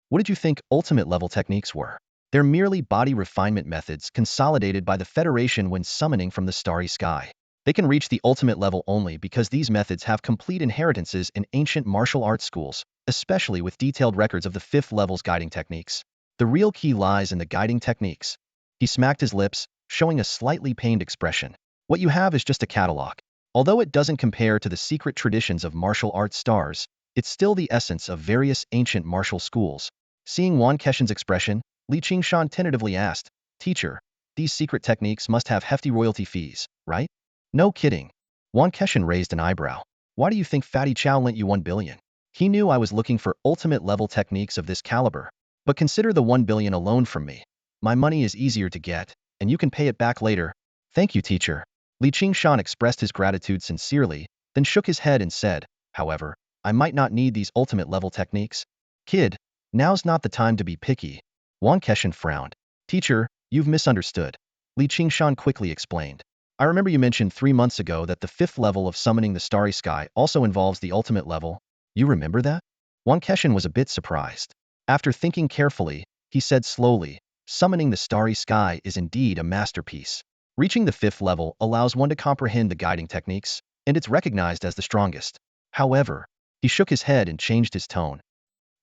What did you think ultimate level techniques were? They're merely body refinement methods consolidated by the Federation when summoning from the starry sky. They can reach the ultimate level only because these methods have complete inheritances in ancient martial arts schools, especially with detailed records of the 5th level's guiding techniques. The real key lies in the guiding techniques. He smacked his lips, showing a slightly pained expression. What you have is just a catalog. Although it doesn't compare to the secret traditions of martial arts stars, it's still the essence of various ancient martial schools. Seeing Guan expression, Qingshan tentatively asked, Teacher, these secret techniques must have hefty royalty fees, right? No kidding. Guan raised an eyebrow. Why do you think Fatty Chow lent you 1 billion? He knew I was looking for ultimate level techniques of this caliber. But consider the 1 billion alone from me. My money is easier to get, and you can pay it back later. Thank you, teacher. Qingshan expressed his gratitude sincerely, then shook his head and said, however, I might not need these ultimate level techniques. Kid, now's not the time to be picky. Guan frowned. Teacher, you've misunderstood. Qingshan quickly explained. I remember you mentioned 3 months ago that the 5th level of summoning the starry sky also involves the ultimate level. You remember that? Guan was a bit surprised. After thinking carefully, he said slowly, summoning the starry sky is indeed a masterpiece. Reaching the 5th level allows one to comprehend the guiding techniques, and it's recognized as the strongest. However, he shook his head and changed his tone.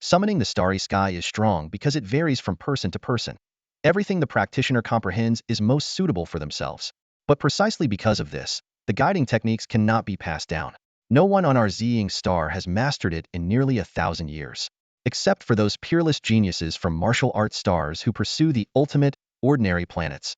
Summoning the starry sky is strong because it varies from person to person. Everything the practitioner comprehends is most suitable for themselves. But precisely because of this, the guiding techniques cannot be passed down. No one on our Ziying star has mastered it in nearly 1,000 years. Except for those peerless geniuses from martial arts stars who pursue the ultimate, ordinary planets.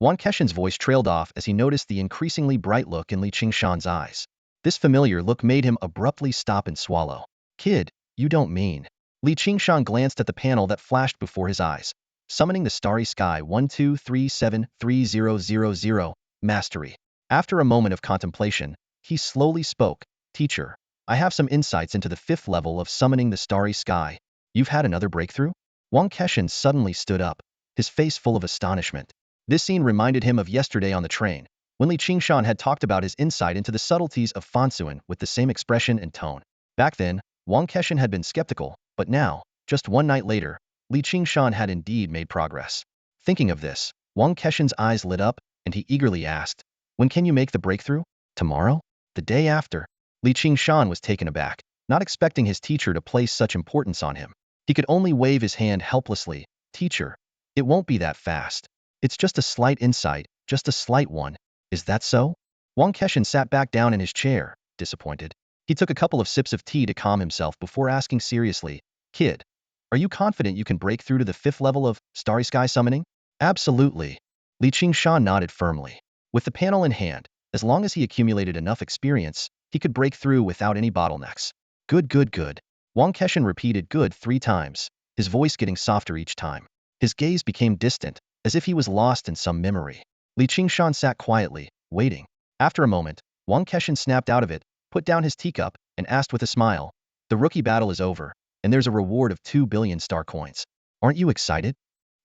Wang Keshan's voice trailed off as he noticed the increasingly bright look in Qingshan's eyes. This familiar look made him abruptly stop and swallow. Kid, you don't mean. Qingshan glanced at the panel that flashed before his eyes. Summoning the starry sky 12373000, mastery. After a moment of contemplation, he slowly spoke. Teacher, I have some insights into the 5th level of summoning the starry sky. You've had another breakthrough? Wang Keshan suddenly stood up, his face full of astonishment. This scene reminded him of yesterday on the train, when Qingshan had talked about his insight into the subtleties of Fansuan with the same expression and tone. Back then, Wang Keshan had been skeptical, but now, just one night later, Qingshan had indeed made progress. Thinking of this, Wang Keshan's eyes lit up, and he eagerly asked, when can you make the breakthrough? Tomorrow? The day after? Qingshan was taken aback, not expecting his teacher to place such importance on him. He could only wave his hand helplessly. Teacher, it won't be that fast. It's just a slight insight, just a slight one. Is that so? Wang Keshan sat back down in his chair, disappointed. He took a couple of sips of tea to calm himself before asking seriously, Kid, are you confident you can break through to the 5th level of starry sky summoning? Absolutely. Qingshan nodded firmly. With the panel in hand, as long as he accumulated enough experience, he could break through without any bottlenecks. Good, good, good. Wang Keshan repeated good 3 times, his voice getting softer each time. His gaze became distant, as if he was lost in some memory. Qingshan sat quietly, waiting. After a moment, Wang Keshan snapped out of it, put down his teacup, and asked with a smile, the rookie battle is over, and there's a reward of 2 billion star coins. Aren't you excited?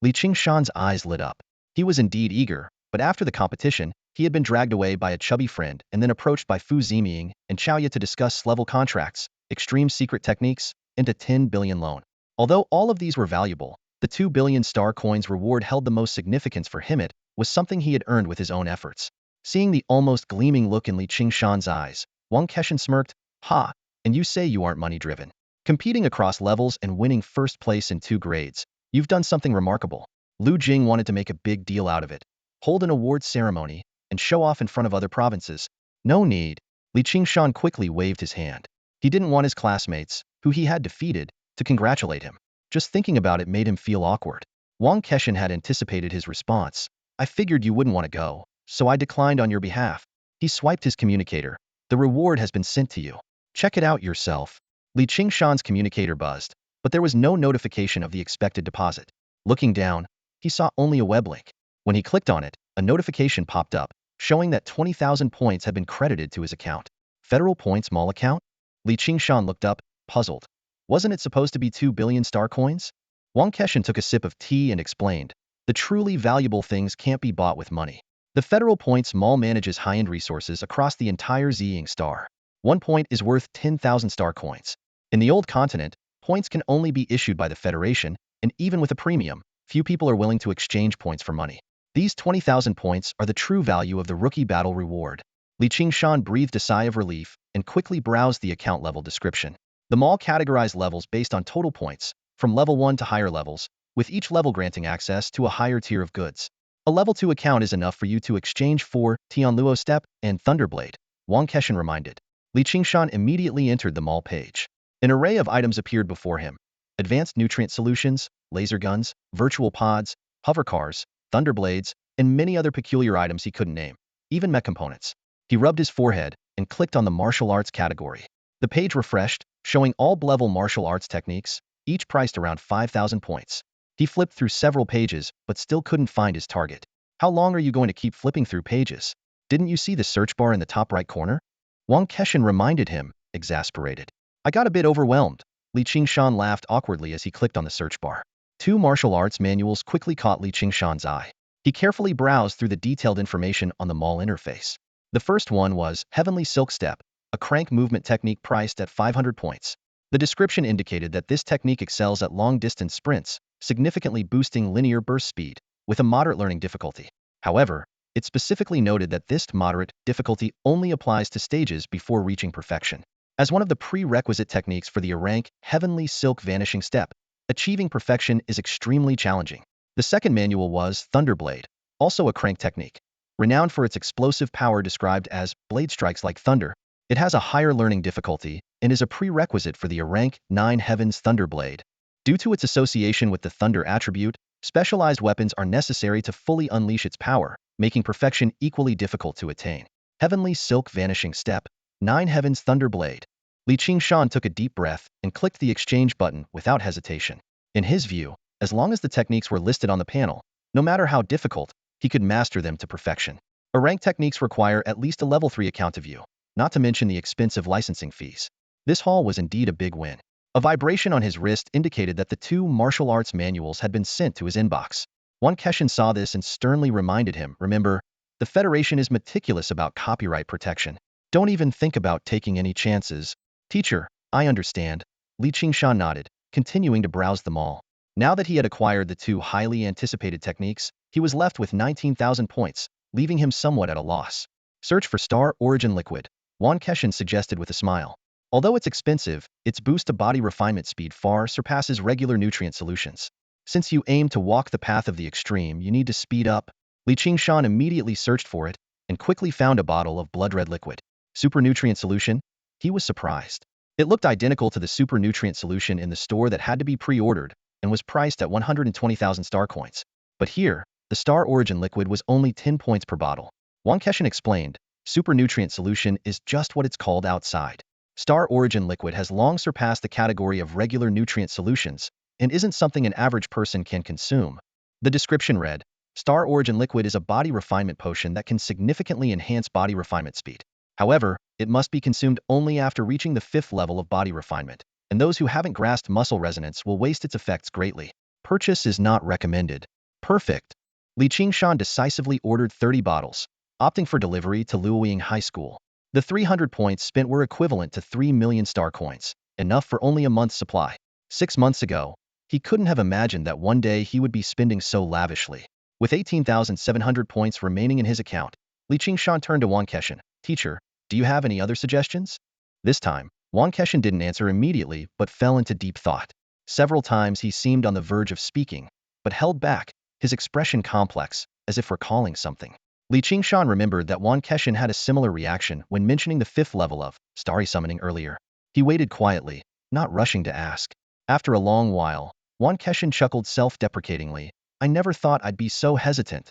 Qingshan's eyes lit up. He was indeed eager, but after the competition, he had been dragged away by a chubby friend and then approached by Fu Ziming and Chaoya to discuss level contracts, extreme secret techniques, and a 10 billion loan. Although all of these were valuable, the 2 billion star coins reward held the most significance for him. It was something he had earned with his own efforts. Seeing the almost gleaming look in Qingshan's eyes, Wang Keshan smirked, Ha, and you say you aren't money-driven. Competing across levels and winning first place in 2 grades, you've done something remarkable. Lu Jing wanted to make a big deal out of it, hold an awards ceremony, and show off in front of other provinces. No need. Qingshan quickly waved his hand. He didn't want his classmates, who he had defeated, to congratulate him. Just thinking about it made him feel awkward. Wang Keshan had anticipated his response. I figured you wouldn't want to go, so I declined on your behalf. He swiped his communicator. The reward has been sent to you. Check it out yourself. Qingshan's communicator buzzed, but there was no notification of the expected deposit. Looking down, he saw only a web link. When he clicked on it, a notification popped up, showing that 20,000 points had been credited to his account. Federal Points Mall account? Qingshan looked up, puzzled. Wasn't it supposed to be 2 billion star coins? Wang Keshan took a sip of tea and explained, the truly valuable things can't be bought with money. The Federal Points Mall manages high-end resources across the entire Ziying star. 1 point is worth 10,000 star coins. In the old continent, points can only be issued by the Federation, and even with a premium, few people are willing to exchange points for money. These 20,000 points are the true value of the rookie battle reward. Qingshan breathed a sigh of relief and quickly browsed the account level description. The mall categorized levels based on total points, from level 1 to higher levels, with each level granting access to a higher tier of goods. A level 2 account is enough for you to exchange for Tianluo Step and Thunderblade, Wang Keshan reminded. Qingshan immediately entered the mall page. An array of items appeared before him. Advanced nutrient solutions, laser guns, virtual pods, hover cars, Thunderblades, and many other peculiar items he couldn't name, even mech components. He rubbed his forehead and clicked on the martial arts category. The page refreshed, showing all level martial arts techniques, each priced around 5,000 points. He flipped through several pages, but still couldn't find his target. How long are you going to keep flipping through pages? Didn't you see the search bar in the top right corner? Wang Keshan reminded him, exasperated. I got a bit overwhelmed. Qingshan laughed awkwardly as he clicked on the search bar. 2 martial arts manuals quickly caught Qingshan's eye. He carefully browsed through the detailed information on the mall interface. The first one was Heavenly Silk Step, a crank movement technique priced at 500 points. The description indicated that this technique excels at long-distance sprints, significantly boosting linear burst speed, with a moderate learning difficulty. However, it specifically noted that this moderate difficulty only applies to stages before reaching perfection. As one of the prerequisite techniques for the rank Heavenly Silk Vanishing Step, achieving perfection is extremely challenging. The second manual was Thunderblade, also a crank technique. Renowned for its explosive power described as blade strikes like thunder, it has a higher learning difficulty and is a prerequisite for the rank 9 Heavens Thunderblade. Due to its association with the thunder attribute, Specialized weapons are necessary to fully unleash its power, making perfection equally difficult to attain. Heavenly Silk Vanishing Step, 9 Heavens Thunder Blade. Qingshan took a deep breath and clicked the exchange button without hesitation. In his view, as long as the techniques were listed on the panel, no matter how difficult, he could master them to perfection. Rank techniques require at least a level 3 account view, not to mention the expensive licensing fees. This haul was indeed a big win. A vibration on his wrist indicated that the 2 martial arts manuals had been sent to his inbox. Qingshan saw this and sternly reminded him, remember, the Federation is meticulous about copyright protection. Don't even think about taking any chances. Teacher, I understand. Qingshan nodded, continuing to browse them all. Now that he had acquired the 2 highly anticipated techniques, he was left with 19,000 points, leaving him somewhat at a loss. Search for Star Origin Liquid, Qingshan suggested with a smile. Although it's expensive, its boost to body refinement speed far surpasses regular nutrient solutions. Since you aim to walk the path of the extreme, you need to speed up. Qingshan immediately searched for it and quickly found a bottle of blood red liquid. Super nutrient solution? He was surprised. It looked identical to the super nutrient solution in the store that had to be pre-ordered and was priced at 120,000 star coins. But here, the Star Origin liquid was only 10 points per bottle. Qingshan explained, super nutrient solution is just what it's called outside. Star Origin liquid has long surpassed the category of regular nutrient solutions and isn't something an average person can consume. The description read, Star Origin liquid is a body refinement potion that can significantly enhance body refinement speed. However, it must be consumed only after reaching the 5th level of body refinement, and those who haven't grasped muscle resonance will waste its effects greatly. Purchase is not recommended. Perfect. Qingshan decisively ordered 30 bottles, opting for delivery to Luoying High School. The 300 points spent were equivalent to 3 million star coins, enough for only a month's supply. 6 months ago, he couldn't have imagined that one day he would be spending so lavishly. With 18,700 points remaining in his account, Qingshan turned to Qingshan. Teacher, do you have any other suggestions? This time, Qingshan didn't answer immediately but fell into deep thought. Several times he seemed on the verge of speaking, but held back, his expression complex, as if recalling something. Qingshan remembered that Qingshan had a similar reaction when mentioning the 5th level of starry summoning earlier. He waited quietly, not rushing to ask. After a long while, Qingshan chuckled self-deprecatingly. I never thought I'd be so hesitant.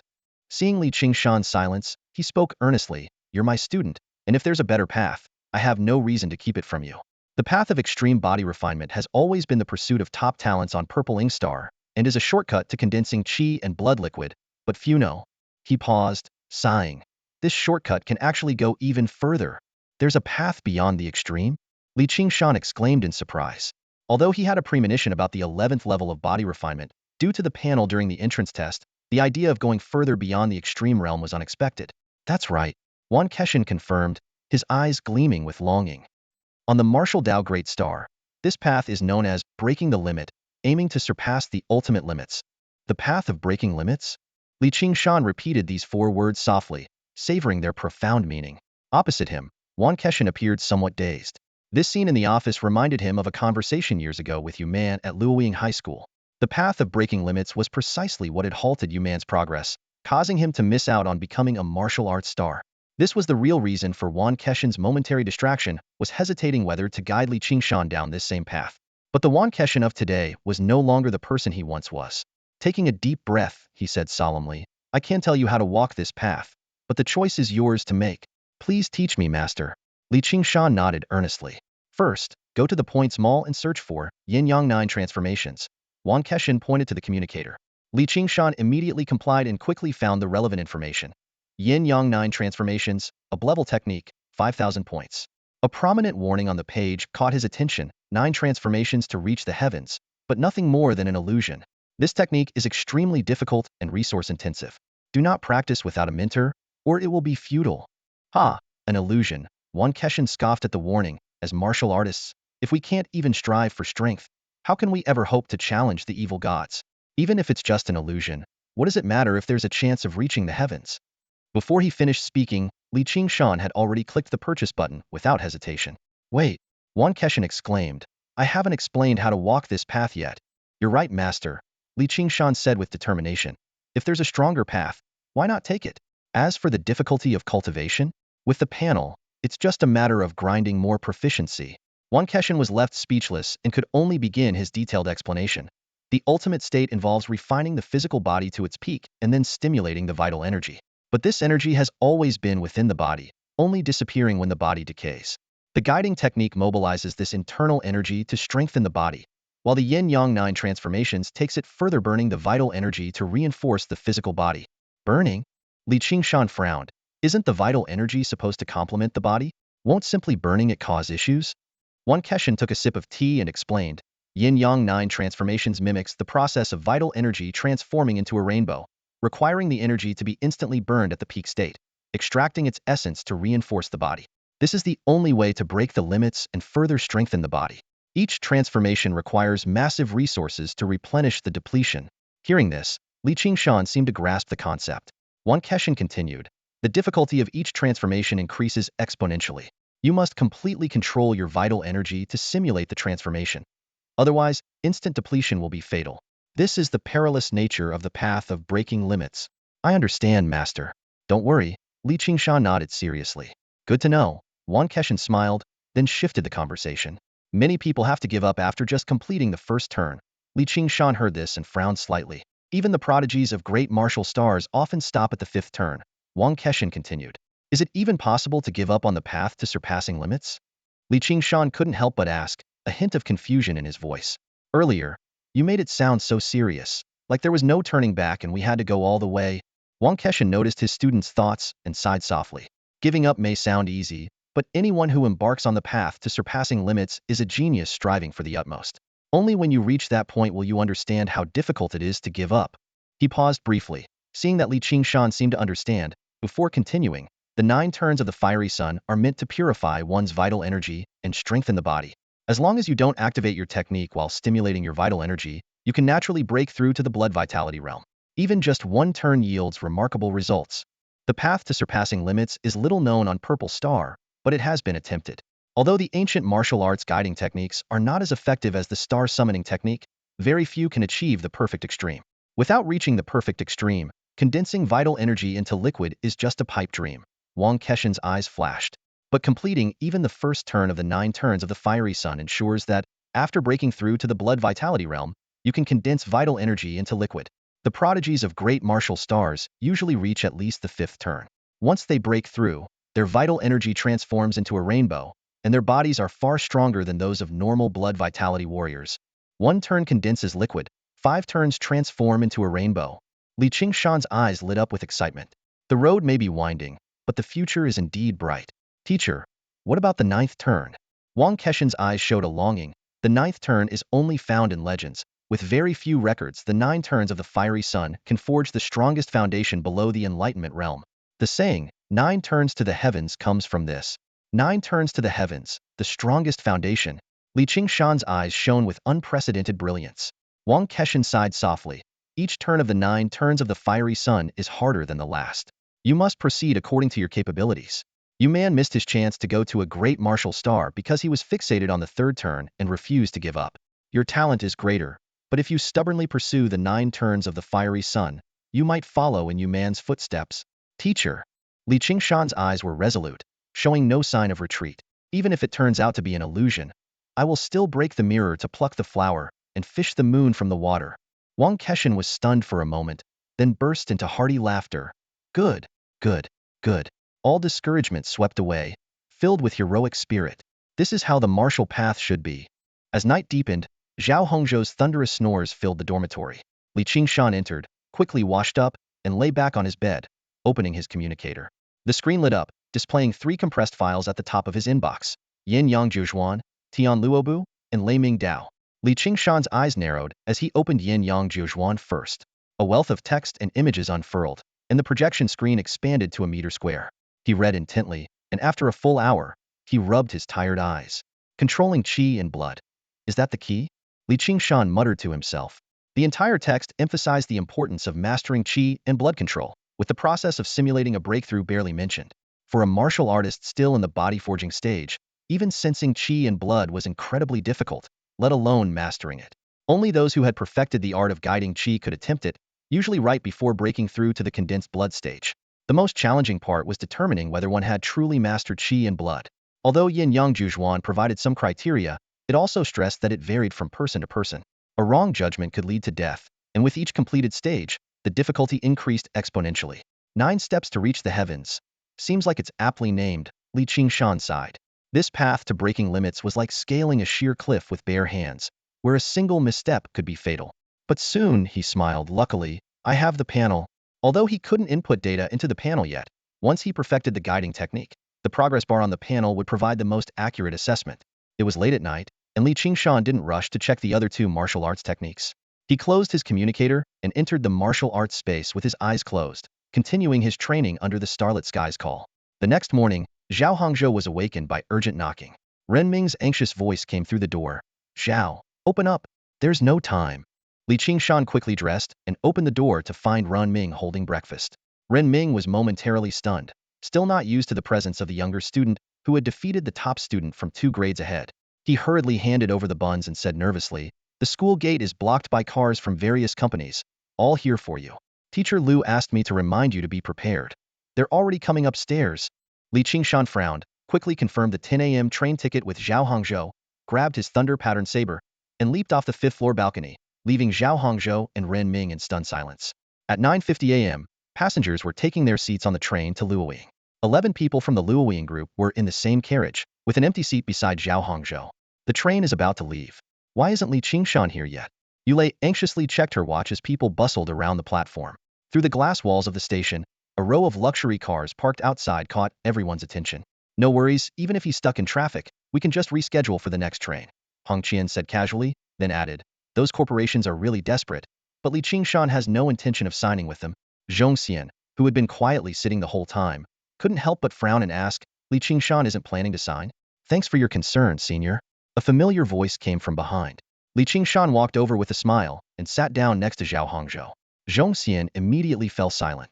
Seeing Qingshan's silence, he spoke earnestly. You're my student, and if there's a better path, I have no reason to keep it from you. The path of extreme body refinement has always been the pursuit of top talents on Purple Ink Star, and is a shortcut to condensing chi and blood liquid, but few know. He paused, sighing. This shortcut can actually go even further. There's a path beyond the extreme? Qingshan exclaimed in surprise. Although he had a premonition about the 11th level of body refinement, due to the panel during the entrance test, the idea of going further beyond the extreme realm was unexpected. That's right, Qingshan confirmed, his eyes gleaming with longing. On the Martial Dao Great Star, this path is known as breaking the limit, aiming to surpass the ultimate limits. The path of breaking limits? Qingshan repeated these 4 words softly, savoring their profound meaning. Opposite him, Qingshan appeared somewhat dazed. This scene in the office reminded him of a conversation years ago with Yuman at Luoying High School. The path of breaking limits was precisely what had halted Yuman's progress, causing him to miss out on becoming a martial arts star. This was the real reason for Qingshan's momentary distraction, was hesitating whether to guide Qingshan down this same path. But the Qingshan of today was no longer the person he once was. Taking a deep breath, he said solemnly, I can't tell you how to walk this path, but the choice is yours to make. Please teach me, master. Qingshan nodded earnestly. First, go to the Points Mall and search for Yin-Yang 9 transformations. Qingshan pointed to the communicator. Qingshan immediately complied and quickly found the relevant information. Yin-Yang 9 transformations, a level technique, 5,000 points. A prominent warning on the page caught his attention, 9 transformations to reach the heavens, but nothing more than an illusion. This technique is extremely difficult and resource-intensive. Do not practice without a mentor, or it will be futile. Ha, an illusion. Qingshan scoffed at the warning. As martial artists, if we can't even strive for strength, how can we ever hope to challenge the evil gods? Even if it's just an illusion, what does it matter if there's a chance of reaching the heavens? Before he finished speaking, Qingshan had already clicked the purchase button without hesitation. Wait, Qingshan exclaimed. I haven't explained how to walk this path yet. You're right, master, Qingshan said with determination. If there's a stronger path, why not take it? As for the difficulty of cultivation, with the panel, it's just a matter of grinding more proficiency. Qingshan was left speechless and could only begin his detailed explanation. The ultimate state involves refining the physical body to its peak and then stimulating the vital energy. But this energy has always been within the body, only disappearing when the body decays. The guiding technique mobilizes this internal energy to strengthen the body, while the yin-yang 9 transformations takes it further, burning the vital energy to reinforce the physical body. Burning? Qingshan frowned. Isn't the vital energy supposed to complement the body? Won't simply burning it cause issues? Guan took a sip of tea and explained, Yin-Yang 9 transformations mimics the process of vital energy transforming into a rainbow, requiring the energy to be instantly burned at the peak state, extracting its essence to reinforce the body. This is the only way to break the limits and further strengthen the body. Each transformation requires massive resources to replenish the depletion. Hearing this, Qingshan seemed to grasp the concept. Guan continued, the difficulty of each transformation increases exponentially. You must completely control your vital energy to simulate the transformation. Otherwise, instant depletion will be fatal. This is the perilous nature of the path of breaking limits. I understand, Master. Don't worry, Qingshan nodded seriously. Good to know. Guan smiled, then shifted the conversation. Many people have to give up after just completing the first turn. Qingshan heard this and frowned slightly. Even the prodigies of great martial stars often stop at the 5th turn. Guan continued. Is it even possible to give up on the path to surpassing limits? Qingshan couldn't help but ask, a hint of confusion in his voice. Earlier, you made it sound so serious, like there was no turning back and we had to go all the way. Guan noticed his student's thoughts and sighed softly. Giving up may sound easy, but anyone who embarks on the path to surpassing limits is a genius striving for the utmost. Only when you reach that point will you understand how difficult it is to give up. He paused briefly, seeing that Qingshan seemed to understand, before continuing. The 9 turns of the fiery sun are meant to purify one's vital energy and strengthen the body. As long as you don't activate your technique while stimulating your vital energy, you can naturally break through to the blood vitality realm. Even just 1 turn yields remarkable results. The path to surpassing limits is little known on Purple Star, but it has been attempted. Although the ancient martial arts guiding techniques are not as effective as the star summoning technique, very few can achieve the perfect extreme. Without reaching the perfect extreme, condensing vital energy into liquid is just a pipe dream. Guan eyes flashed. But completing even the first turn of the 9 turns of the fiery sun ensures that, after breaking through to the blood vitality realm, you can condense vital energy into liquid. The prodigies of great martial stars usually reach at least the 5th turn. Once they break through, their vital energy transforms into a rainbow, and their bodies are far stronger than those of normal blood vitality warriors. 1 turn condenses liquid, 5 turns transform into a rainbow. Qingshan's eyes lit up with excitement. The road may be winding, but the future is indeed bright. Teacher, what about the 9th turn? Guan eyes showed a longing. The 9th turn is only found in legends. With very few records, the 9 turns of the fiery sun can forge the strongest foundation below the enlightenment realm. The saying, 9 turns to the heavens, comes from this. 9 turns to the heavens, the strongest foundation. Qingshan's eyes shone with unprecedented brilliance. Guan sighed softly. Each turn of the 9 turns of the fiery sun is harder than the last. You must proceed according to your capabilities. Man missed his chance to go to a great martial star because he was fixated on the 3rd turn and refused to give up. Your talent is greater, but if you stubbornly pursue the 9 turns of the fiery sun, you might follow in man's footsteps. Teacher. Qingshan's eyes were resolute, showing no sign of retreat. Even if it turns out to be an illusion, I will still break the mirror to pluck the flower and fish the moon from the water. Guan was stunned for a moment, then burst into hearty laughter. Good, good, good. All discouragement swept away, filled with heroic spirit. This is how the martial path should be. As night deepened, Zhao Hongzhou's thunderous snores filled the dormitory. Qingshan entered, quickly washed up, and lay back on his bed, opening his communicator. The screen lit up, displaying 3 compressed files at the top of his inbox: Yin Yang Zhuozuan, Tian Luobu, and Lei Ming Dao. Qingshan's eyes narrowed as he opened Yin Yang Zhuozuan first. A wealth of text and images unfurled, and the projection screen expanded to a meter square. He read intently, and after a full hour, he rubbed his tired eyes. Controlling qi and blood. Is that the key? Qingshan muttered to himself. The entire text emphasized the importance of mastering qi and blood control, with the process of simulating a breakthrough barely mentioned. For a martial artist still in the body-forging stage, even sensing qi and blood was incredibly difficult, let alone mastering it. Only those who had perfected the art of guiding qi could attempt it, usually right before breaking through to the condensed blood stage. The most challenging part was determining whether one had truly mastered qi and blood. Although Yin Yang Zhuozuan provided some criteria, it also stressed that it varied from person to person. A wrong judgment could lead to death, and with each completed stage, the difficulty increased exponentially. 9 steps to reach the heavens. Seems like it's aptly named, Qingshan sighed. This path to breaking limits was like scaling a sheer cliff with bare hands, where a single misstep could be fatal. But soon, he smiled, luckily, I have the panel. Although he couldn't input data into the panel yet, once he perfected the guiding technique, the progress bar on the panel would provide the most accurate assessment. It was late at night, and Qingshan didn't rush to check the other 2 martial arts techniques. He closed his communicator and entered the martial arts space with his eyes closed, continuing his training under the starlit skies call. The next morning, Zhao Hongzhou was awakened by urgent knocking. Ren Ming's anxious voice came through the door. Zhao, open up. There's no time. Qingshan quickly dressed and opened the door to find Ren Ming holding breakfast. Ren Ming was momentarily stunned, still not used to the presence of the younger student who had defeated the top student from 2 grades ahead. He hurriedly handed over the buns and said nervously, the school gate is blocked by cars from various companies, all here for you. Teacher Liu asked me to remind you to be prepared. They're already coming upstairs. Qingshan frowned, quickly confirmed the 10 a.m. train ticket with Zhao Hongzhou, grabbed his thunder pattern saber, and leaped off the 5th floor balcony, leaving Zhao Hongzhou and Ren Ming in stunned silence. At 9:50 a.m., passengers were taking their seats on the train to Luoying. 11 people from the Luoying group were in the same carriage, with an empty seat beside Zhao Hongzhou. The train is about to leave. Why isn't Qingshan here yet? Yulei anxiously checked her watch as people bustled around the platform. Through the glass walls of the station, a row of luxury cars parked outside caught everyone's attention. No worries, even if he's stuck in traffic, we can just reschedule for the next train, Hong Qian said casually, then added, those corporations are really desperate, but Qingshan has no intention of signing with them. Zhong Xian, who had been quietly sitting the whole time, couldn't help but frown and ask, Qingshan isn't planning to sign? Thanks for your concern, senior. A familiar voice came from behind. Qingshan walked over with a smile and sat down next to Zhao Hongzhou. Zhong Xian immediately fell silent.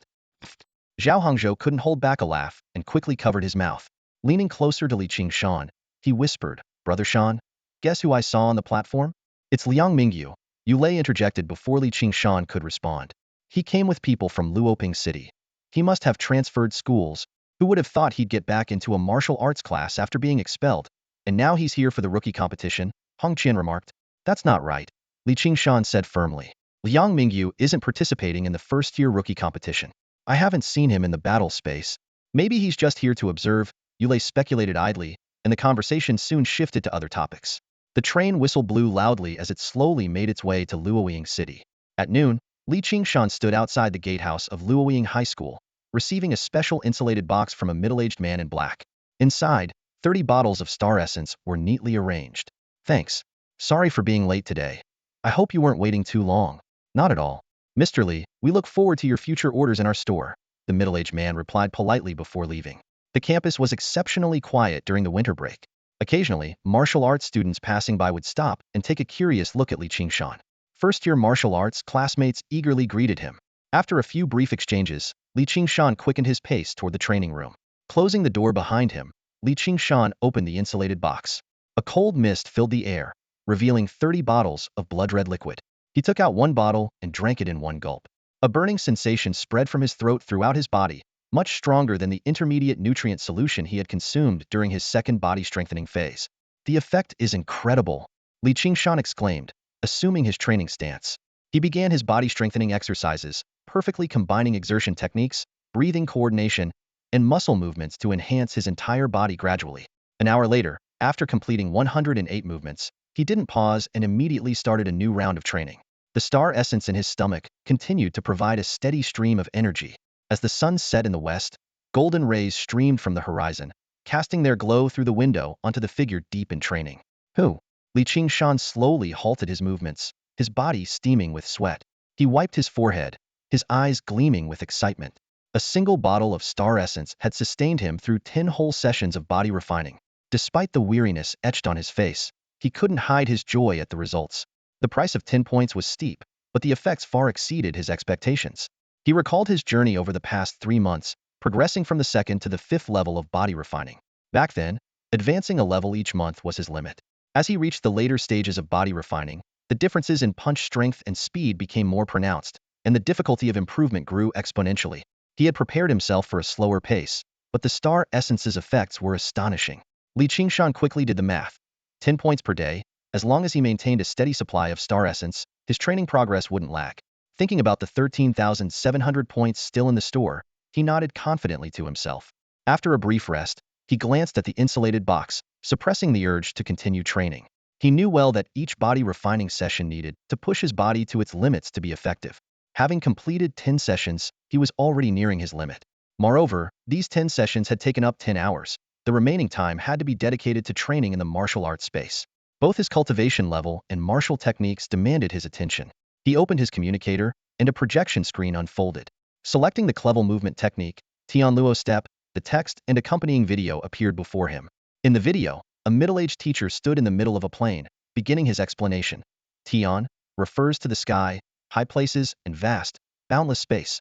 Zhao Hongzhou couldn't hold back a laugh and quickly covered his mouth. Leaning closer to Qingshan, he whispered, Brother Shan, guess who I saw on the platform? It's Liang Mingyu. Yulei interjected before Qingshan could respond. He came with people from Luoping City. He must have transferred schools. Who would have thought he'd get back into a martial arts class after being expelled? And now he's here for the rookie competition, Hong Qian remarked. That's not right, Qingshan said firmly. Liang Mingyu isn't participating in the first-year rookie competition. I haven't seen him in the battle space. Maybe he's just here to observe, Yulei speculated idly, and the conversation soon shifted to other topics. The train whistle blew loudly as it slowly made its way to Luoying City. At noon, Qingshan stood outside the gatehouse of Luoying High School, receiving a special insulated box from a middle-aged man in black. Inside, 30 bottles of star essence were neatly arranged. Thanks. Sorry for being late today. I hope you weren't waiting too long. Not at all. Mr. Li, we look forward to your future orders in our store, the middle-aged man replied politely before leaving. The campus was exceptionally quiet during the winter break. Occasionally, martial arts students passing by would stop and take a curious look at Qingshan. First-year martial arts classmates eagerly greeted him. After a few brief exchanges, Qingshan quickened his pace toward the training room. Closing the door behind him, Qingshan opened the insulated box. A cold mist filled the air, revealing 30 bottles of blood-red liquid. He took out one bottle and drank it in one gulp. A burning sensation spread from his throat throughout his body, much stronger than the intermediate nutrient solution he had consumed during his second body-strengthening phase. The effect is incredible, Qingshan exclaimed, assuming his training stance. He began his body-strengthening exercises, perfectly combining exertion techniques, breathing coordination, and muscle movements to enhance his entire body gradually. An hour later, after completing 108 movements, he didn't pause and immediately started a new round of training. The star essence in his stomach continued to provide a steady stream of energy. As the sun set in the west, golden rays streamed from the horizon, casting their glow through the window onto the figure deep in training. Who? Qingshan slowly halted his movements, his body steaming with sweat. He wiped his forehead, his eyes gleaming with excitement. A single bottle of star essence had sustained him through 10 whole sessions of body refining. Despite the weariness etched on his face, he couldn't hide his joy at the results. The price of 10 points was steep, but the effects far exceeded his expectations. He recalled his journey over the past 3 months, progressing from the 2nd to the 5th level of body refining. Back then, advancing a level each month was his limit. As he reached the later stages of body refining, the differences in punch strength and speed became more pronounced, and the difficulty of improvement grew exponentially. He had prepared himself for a slower pace, but the star essence's effects were astonishing. Qingshan quickly did the math. 10 points per day, As long as he maintained a steady supply of star essence, his training progress wouldn't lack. Thinking about the 13,700 points still in the store, he nodded confidently to himself. After a brief rest, he glanced at the insulated box, suppressing the urge to continue training. He knew well that each body refining session needed to push his body to its limits to be effective. Having completed 10 sessions, he was already nearing his limit. Moreover, these 10 sessions had taken up 10 hours. The remaining time had to be dedicated to training in the martial arts space. Both his cultivation level and martial techniques demanded his attention. He opened his communicator, and a projection screen unfolded. Selecting the clever movement technique, Tianluo step, the text and accompanying video appeared before him. In the video, a middle-aged teacher stood in the middle of a plain, beginning his explanation. Tian refers to the sky, high places, and vast, boundless space.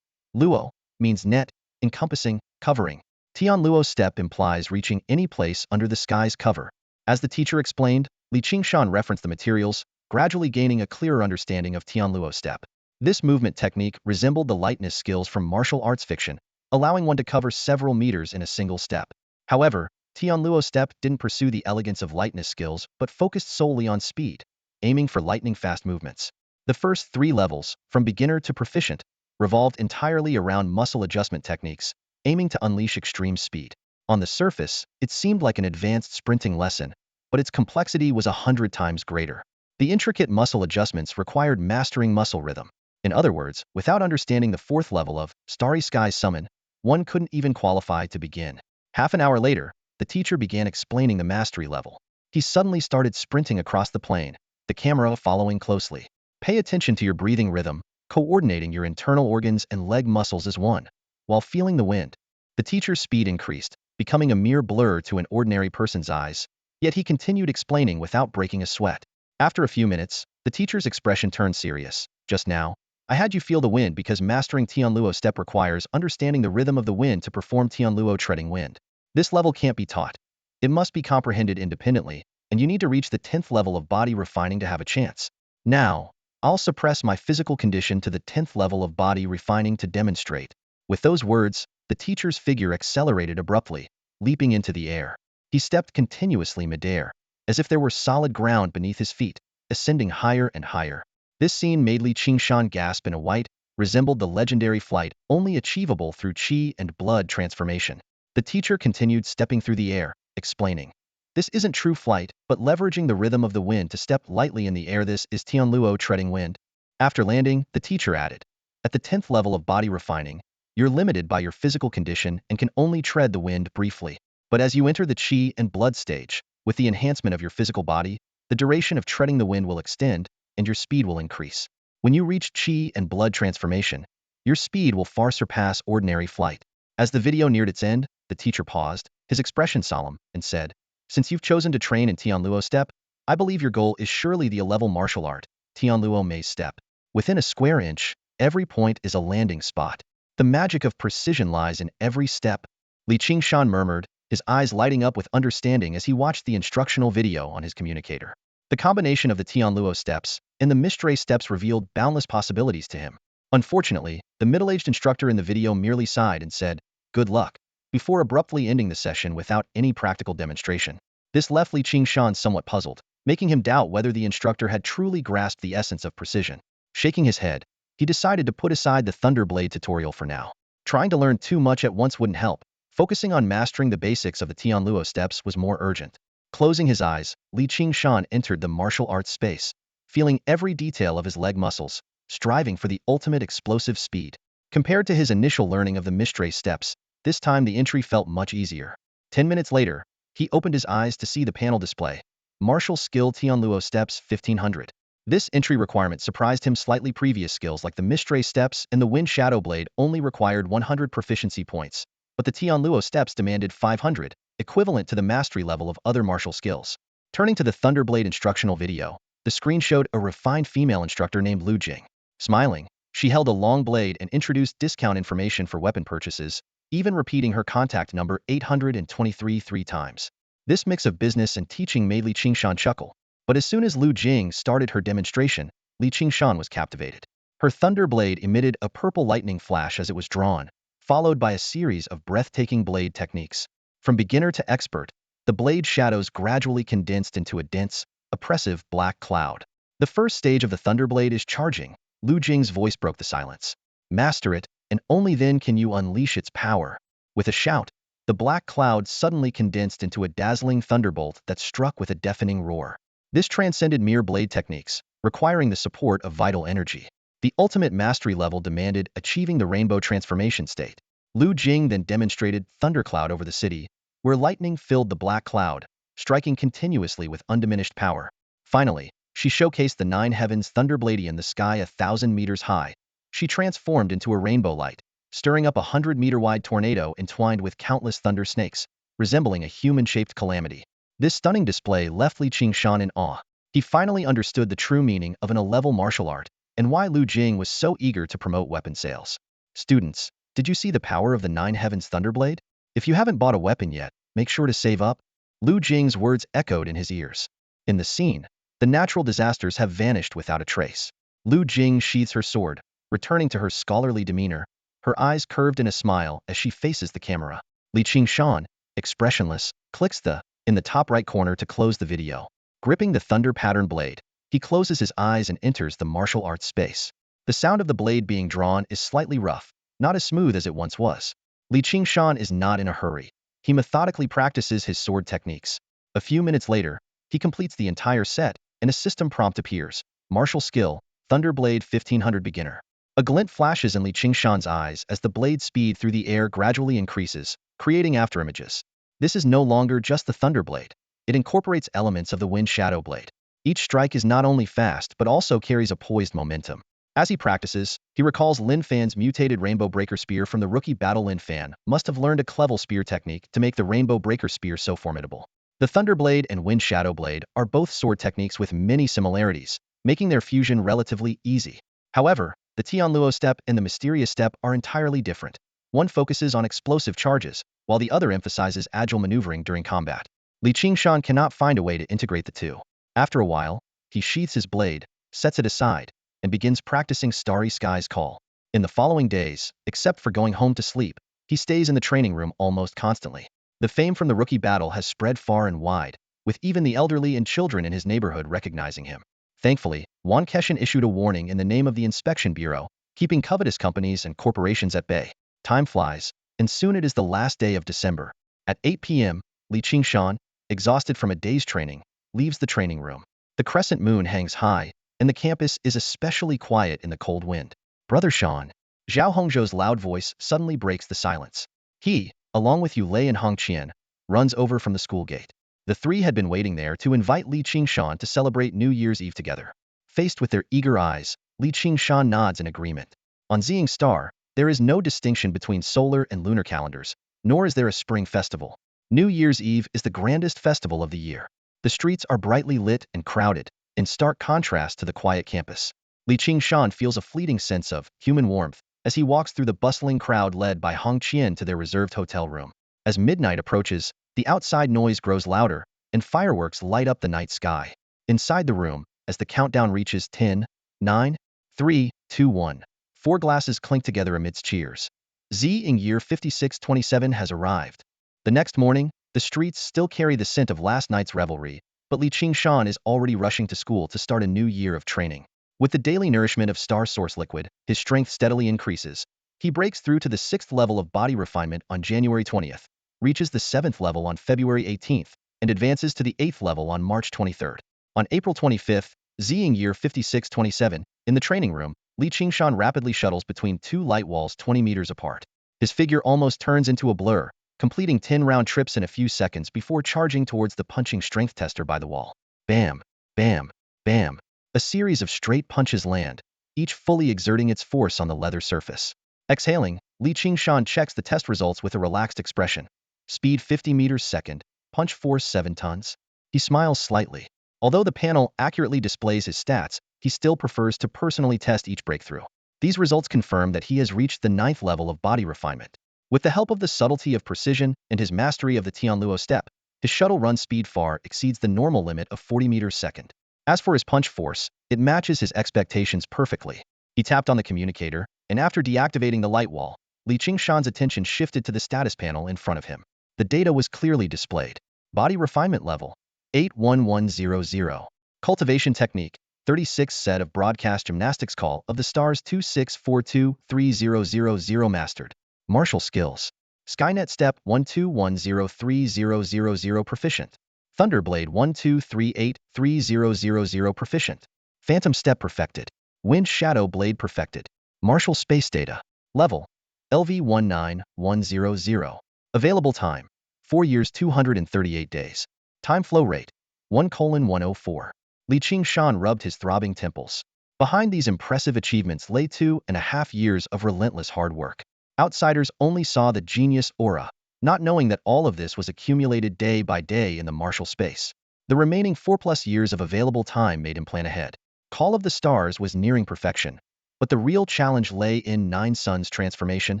Luo means net, encompassing, covering. Tianluo step implies reaching any place under the sky's cover. As the teacher explained, Qingshan referenced the materials, gradually gaining a clearer understanding of Tianluo step. This movement technique resembled the lightness skills from martial arts fiction, allowing one to cover several meters in a single step. However, Tianluo step didn't pursue the elegance of lightness skills but focused solely on speed, aiming for lightning-fast movements. The first 3 levels, from beginner to proficient, revolved entirely around muscle adjustment techniques, aiming to unleash extreme speed. On the surface, it seemed like an advanced sprinting lesson, but its complexity was 100 times greater. The intricate muscle adjustments required mastering muscle rhythm. In other words, without understanding the 4th level of Starry Sky Summon, one couldn't even qualify to begin. Half an hour later, the teacher began explaining the mastery level. He suddenly started sprinting across the plain, the camera following closely. Pay attention to your breathing rhythm, coordinating your internal organs and leg muscles as one, while feeling the wind. The teacher's speed increased, becoming a mere blur to an ordinary person's eyes, yet he continued explaining without breaking a sweat. After a few minutes, the teacher's expression turned serious. Just now, I had you feel the wind because mastering Tianluo step requires understanding the rhythm of the wind to perform Tianluo treading wind. This level can't be taught. It must be comprehended independently, and you need to reach the 10th level of body refining to have a chance. Now, I'll suppress my physical condition to the 10th level of body refining to demonstrate. With those words, the teacher's figure accelerated abruptly, leaping into the air. He stepped continuously midair, as if there were solid ground beneath his feet, ascending higher and higher. This scene made Qingshan gasp in a white, resembled the legendary flight only achievable through qi and blood transformation. The teacher continued stepping through the air, explaining. This isn't true flight, but leveraging the rhythm of the wind to step lightly in the air. This is Tianluo treading wind. After landing, the teacher added. At the 10th level of body refining, you're limited by your physical condition and can only tread the wind briefly. But as you enter the qi and blood stage, with the enhancement of your physical body, the duration of treading the wind will extend, and your speed will increase. When you reach qi and blood transformation, your speed will far surpass ordinary flight. As the video neared its end, the teacher paused, his expression solemn, and said, Since you've chosen to train in Tianluo step, I believe your goal is surely the A-level martial art, Tianluo maze step. Within a square inch, every point is a landing spot. The magic of precision lies in every step. Qingshan murmured, his eyes lighting up with understanding as he watched the instructional video on his communicator. The combination of the Tianluo steps and the Mistray steps revealed boundless possibilities to him. Unfortunately, the middle-aged instructor in the video merely sighed and said, Good luck, before abruptly ending the session without any practical demonstration. This left Qingshan somewhat puzzled, making him doubt whether the instructor had truly grasped the essence of precision. Shaking his head, he decided to put aside the Thunderblade tutorial for now. Trying to learn too much at once wouldn't help. Focusing on mastering the basics of the Tianluo steps was more urgent. Closing his eyes, Qingshan entered the martial arts space, feeling every detail of his leg muscles, striving for the ultimate explosive speed. Compared to his initial learning of the Mistray steps, this time the entry felt much easier. 10 minutes later, he opened his eyes to see the panel display. Martial skill Tianluo steps 1500. This entry requirement surprised him slightly. Previous skills like the Mistray steps and the Wind Shadow Blade only required 100 proficiency points, but the Tianluo steps demanded 500, equivalent to the mastery level of other martial skills. Turning to the Thunderblade instructional video, the screen showed a refined female instructor named Lu Jing. Smiling, she held a long blade and introduced discount information for weapon purchases, even repeating her contact number 823 3 times. This mix of business and teaching made Qingshan chuckle. But as soon as Lu Jing started her demonstration, Qingshan was captivated. Her thunder blade emitted a purple lightning flash as it was drawn, followed by a series of breathtaking blade techniques. From beginner to expert, the blade shadows gradually condensed into a dense, oppressive black cloud. The first stage of the Thunderblade is charging. Lu Jing's voice broke the silence. Master it, and only then can you unleash its power. With a shout, the black cloud suddenly condensed into a dazzling thunderbolt that struck with a deafening roar. This transcended mere blade techniques, requiring the support of vital energy. The ultimate mastery level demanded achieving the rainbow transformation state. Lu Jing then demonstrated Thundercloud over the city, where lightning filled the black cloud, striking continuously with undiminished power. Finally, she showcased the nine heavens Thunderblade in the sky 1,000 meters high. She transformed into a rainbow light, stirring up a 100-meter-wide tornado entwined with countless thunder snakes, resembling a human-shaped calamity. This stunning display left Qingshan in awe. He finally understood the true meaning of an A-level martial art, and why Lu Jing was so eager to promote weapon sales. Students, did you see the power of the Nine Heavens Thunderblade? If you haven't bought a weapon yet, make sure to save up. Lu Jing's words echoed in his ears. In the scene, the natural disasters have vanished without a trace. Lu Jing sheathes her sword, returning to her scholarly demeanor, her eyes curved in a smile as she faces the camera. Qingshan, expressionless, clicks in the top right corner to close the video. Gripping the thunder pattern blade, he closes his eyes and enters the martial arts space. The sound of the blade being drawn is slightly rough, not as smooth as it once was. Qingshan is not in a hurry. He methodically practices his sword techniques. A few minutes later, he completes the entire set, and a system prompt appears. Martial skill, Thunderblade 1500 beginner. A glint flashes in Qingshan's eyes as the blade's speed through the air gradually increases, creating afterimages. This is no longer just the Thunderblade. It incorporates elements of the Wind Shadow Blade. Each strike is not only fast but also carries a poised momentum. As he practices, he recalls Lin Fan's mutated Rainbow Breaker Spear from the rookie battle. Lin Fan must have learned a clever spear technique to make the Rainbow Breaker Spear so formidable. The Thunderblade and Wind Shadow Blade are both sword techniques with many similarities, making their fusion relatively easy. However, the Tianluo step and the Mysterious step are entirely different. One focuses on explosive charges, while the other emphasizes agile maneuvering during combat. Qingshan cannot find a way to integrate the two. After a while, he sheaths his blade, sets it aside, and begins practicing Starry Sky's Call. In the following days, except for going home to sleep, he stays in the training room almost constantly. The fame from the rookie battle has spread far and wide, with even the elderly and children in his neighborhood recognizing him. Thankfully, Guan issued a warning in the name of the Inspection Bureau, keeping covetous companies and corporations at bay. Time flies, and soon it is the last day of December. At 8 p.m., Qingshan, exhausted from a day's training, leaves the training room. The crescent moon hangs high, and the campus is especially quiet in the cold wind. Brother Shan, Zhao Hongzhou's loud voice suddenly breaks the silence. He, along with Yu Lei and Hong Qian, runs over from the school gate. The three had been waiting there to invite Qingshan to celebrate New Year's Eve together. Faced with their eager eyes, Qingshan nods in agreement. On Xing Star, there is no distinction between solar and lunar calendars, nor is there a spring festival. New Year's Eve is the grandest festival of the year. The streets are brightly lit and crowded, in stark contrast to the quiet campus. Qingshan feels a fleeting sense of human warmth as he walks through the bustling crowd led by Hong Qian to their reserved hotel room. As midnight approaches, the outside noise grows louder, and fireworks light up the night sky. Inside the room, as the countdown reaches 10, 9, 3, 2, 1, four glasses clink together amidst cheers. Xing year 5627 has arrived. The next morning, the streets still carry the scent of last night's revelry, but Qingshan is already rushing to school to start a new year of training. With the daily nourishment of Star Source liquid, his strength steadily increases. He breaks through to the 6th level of body refinement on January 20th, reaches the 7th level on February 18th, and advances to the 8th level on March 23rd. On April 25th, Xing year 5627, in the training room, Qingshan rapidly shuttles between two light walls 20 meters apart. His figure almost turns into a blur, completing 10 round trips in a few seconds before charging towards the punching strength tester by the wall. Bam, bam, bam. A series of straight punches land, each fully exerting its force on the leather surface. Exhaling, Qingshan checks the test results with a relaxed expression. Speed 50 meters second, punch force 7 tons. He smiles slightly. Although the panel accurately displays his stats, he still prefers to personally test each breakthrough. These results confirm that he has reached the 9th level of body refinement. With the help of the subtlety of precision and his mastery of the Tianluo step, his shuttle run speed far exceeds the normal limit of 40 meters second. As for his punch force, it matches his expectations perfectly. He tapped on the communicator, and after deactivating the light wall, Qingshan's attention shifted to the status panel in front of him. The data was clearly displayed. Body refinement level, 81100. Cultivation technique, 36 set of broadcast gymnastics call of the stars 26423000 mastered. Martial skills. Skynet step 12103000 proficient. Thunderblade 12383000 proficient. Phantom step perfected. Wind shadow blade perfected. Martial space data. Level. LV19100. Available time. 4 years 238 days. Time flow rate. 1:104. Qingshan rubbed his throbbing temples. Behind these impressive achievements lay 2.5 years of relentless hard work. Outsiders only saw the genius aura, not knowing that all of this was accumulated day by day in the martial space. The remaining 4+ years of available time made him plan ahead. Call of the Stars was nearing perfection, but the real challenge lay in Nine Suns transformation.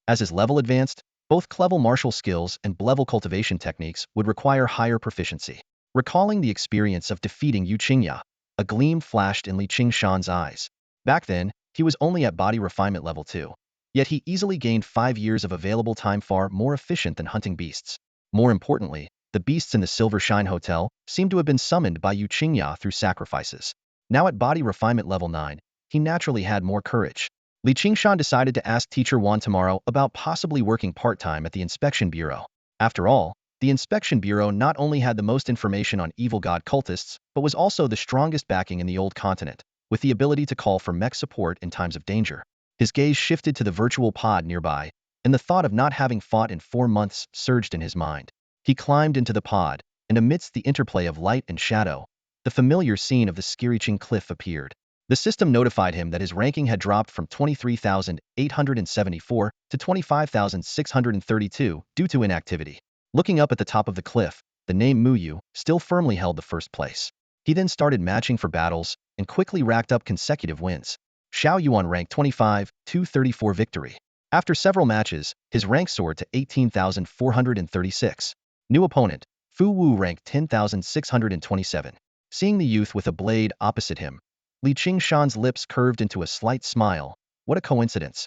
As his level advanced, both clever martial skills and level cultivation techniques would require higher proficiency. Recalling the experience of defeating Yu Qingya, a gleam flashed in Qingshan's eyes. Back then, he was only at body refinement level 2. Yet he easily gained 5 years of available time, far more efficient than hunting beasts. More importantly, the beasts in the Silver Shine Hotel seemed to have been summoned by Yu Qingya through sacrifices. Now at body refinement level 9, he naturally had more courage. Qingshan decided to ask teacher Guan tomorrow about possibly working part-time at the inspection bureau. After all, the Inspection Bureau not only had the most information on evil god cultists, but was also the strongest backing in the old continent, with the ability to call for mech support in times of danger. His gaze shifted to the virtual pod nearby, and the thought of not having fought in 4 months surged in his mind. He climbed into the pod, and amidst the interplay of light and shadow, the familiar scene of the Skiriching Cliff appeared. The system notified him that his ranking had dropped from 23,874 to 25,632 due to inactivity. Looking up at the top of the cliff, the name Muyu still firmly held the first place. He then started matching for battles and quickly racked up consecutive wins. Xiao Yuan ranked 25, 234 victory. After several matches, his rank soared to 18,436. New opponent, Fu Wu ranked 10,627. Seeing the youth with a blade opposite him, Qingshan's lips curved into a slight smile. What a coincidence.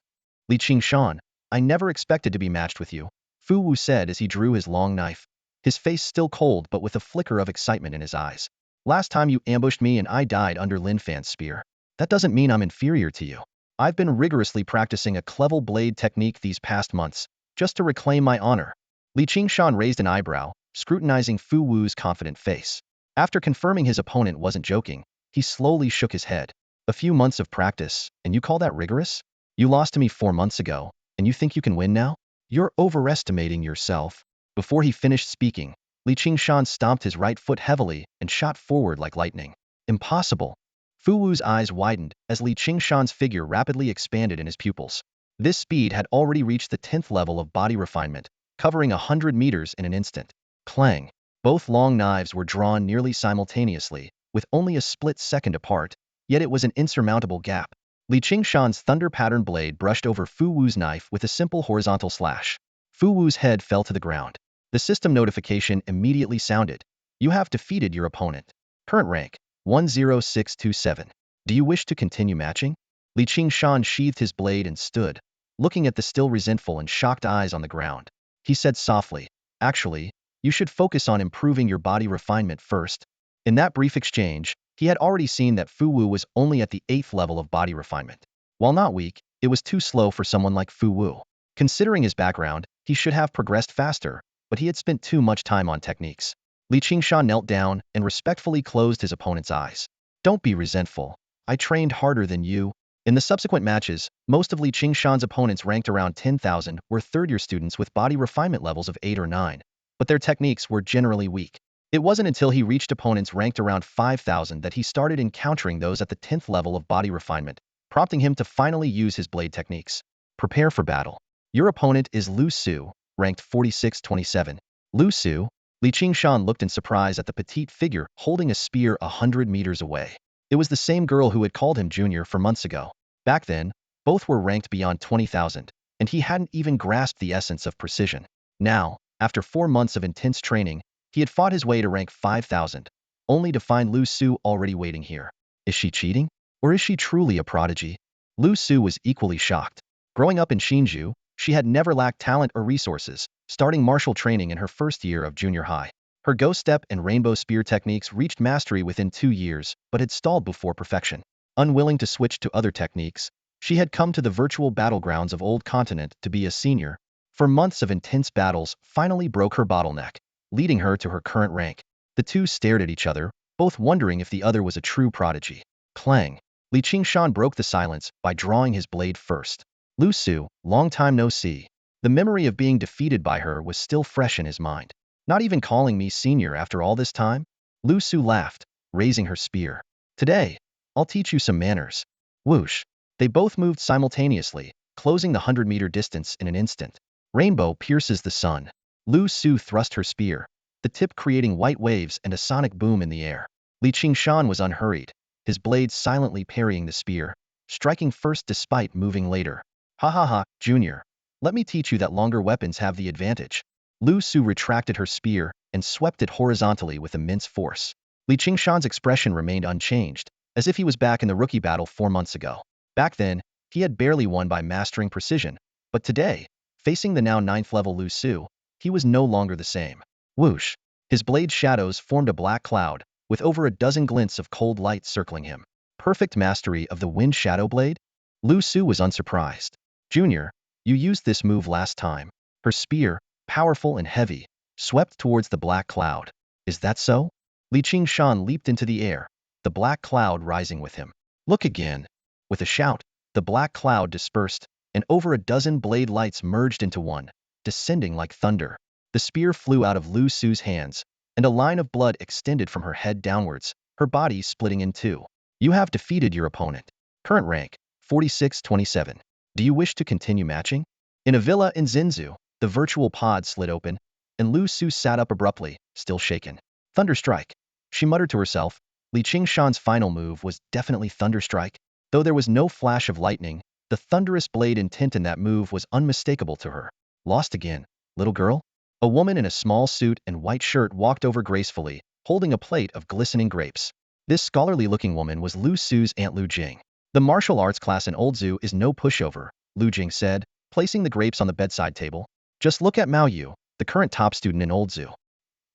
Qingshan, I never expected to be matched with you, Fu Wu said as he drew his long knife, his face still cold but with a flicker of excitement in his eyes. Last time you ambushed me and I died under Lin Fan's spear. That doesn't mean I'm inferior to you. I've been rigorously practicing a clever blade technique these past months, just to reclaim my honor. Qingshan raised an eyebrow, scrutinizing Fu Wu's confident face. After confirming his opponent wasn't joking, he slowly shook his head. A few months of practice, and you call that rigorous? You lost to me 4 months ago, and you think you can win now? You're overestimating yourself. Before he finished speaking, Qingshan stomped his right foot heavily and shot forward like lightning. Impossible. Fu Wu's eyes widened as Qingshan's figure rapidly expanded in his pupils. This speed had already reached the 10th level of body refinement, covering 100 meters in an instant. Clang. Both long knives were drawn nearly simultaneously, with only a split second apart, yet it was an insurmountable gap. Qingshan's thunder pattern blade brushed over Fu Wu's knife with a simple horizontal slash. Fu Wu's head fell to the ground. The system notification immediately sounded. You have defeated your opponent. Current rank, 10627. Do you wish to continue matching? Qingshan sheathed his blade and stood, looking at the still resentful and shocked eyes on the ground. He said softly, actually, you should focus on improving your body refinement first. In that brief exchange, he had already seen that Fu Wu was only at the 8th level of body refinement. While not weak, it was too slow for someone like Fu Wu. Considering his background, he should have progressed faster, but he had spent too much time on techniques. Qingshan knelt down and respectfully closed his opponent's eyes. Don't be resentful. I trained harder than you. In the subsequent matches, most of Qingshan's opponents ranked around 10,000 were third-year students with body refinement levels of 8 or 9, but their techniques were generally weak. It wasn't until he reached opponents ranked around 5,000 that he started encountering those at the 10th level of body refinement, prompting him to finally use his blade techniques. Prepare for battle. Your opponent is Lu Su, ranked 4627. Lu Su? Qingshan looked in surprise at the petite figure holding a spear 100 meters away. It was the same girl who had called him junior 4 months ago. Back then, both were ranked beyond 20,000, and he hadn't even grasped the essence of precision. Now, after 4 months of intense training, he had fought his way to rank 5,000, only to find Lu Su already waiting here. Is she cheating? Or is she truly a prodigy? Lu Su was equally shocked. Growing up in Xinzhou, she had never lacked talent or resources, starting martial training in her first year of junior high. Her ghost step and rainbow spear techniques reached mastery within 2 years, but had stalled before perfection. Unwilling to switch to other techniques, she had come to the virtual battlegrounds of Old Continent to be a senior. For months of intense battles finally broke her bottleneck, leading her to her current rank. The two stared at each other, both wondering if the other was a true prodigy. Clang. Qingshan broke the silence by drawing his blade first. Lu Su, long time no see. The memory of being defeated by her was still fresh in his mind. Not even calling me senior after all this time? Lu Su laughed, raising her spear. Today, I'll teach you some manners. Whoosh. They both moved simultaneously, closing the 100-meter distance in an instant. Rainbow pierces the sun. Lu Su thrust her spear, the tip creating white waves and a sonic boom in the air. Qingshan was unhurried, his blade silently parrying the spear, striking first despite moving later. Ha ha ha, Junior. Let me teach you that longer weapons have the advantage. Lu Su retracted her spear and swept it horizontally with immense force. Qingshan's expression remained unchanged, as if he was back in the rookie battle 4 months ago. Back then, he had barely won by mastering precision, but today, facing the now 9th level Lu Su, he was no longer the same. Whoosh. His blade shadows formed a black cloud, with over a dozen glints of cold light circling him. Perfect mastery of the wind shadow blade? Lu Su was unsurprised. Junior, you used this move last time. Her spear, powerful and heavy, swept towards the black cloud. Is that so? Qingshan leaped into the air, the black cloud rising with him. Look again. With a shout, the black cloud dispersed, and over a dozen blade lights merged into one, descending like thunder. The spear flew out of Lu Su's hands, and a line of blood extended from her head downwards, her body splitting in two. You have defeated your opponent. Current rank, 46-27. Do you wish to continue matching? In a villa in Zinzu, the virtual pod slid open, and Lu Su sat up abruptly, still shaken. Thunderstrike. She muttered to herself. Qingshan's final move was definitely Thunderstrike. Though there was no flash of lightning, the thunderous blade intent in that move was unmistakable to her. Lost again, little girl? A woman in a small suit and white shirt walked over gracefully, holding a plate of glistening grapes. This scholarly-looking woman was Lu Su's Aunt Lu Jing. The martial arts class in Old Zoo is no pushover, Lu Jing said, placing the grapes on the bedside table. Just look at Mao Yu, the current top student in Old Zoo.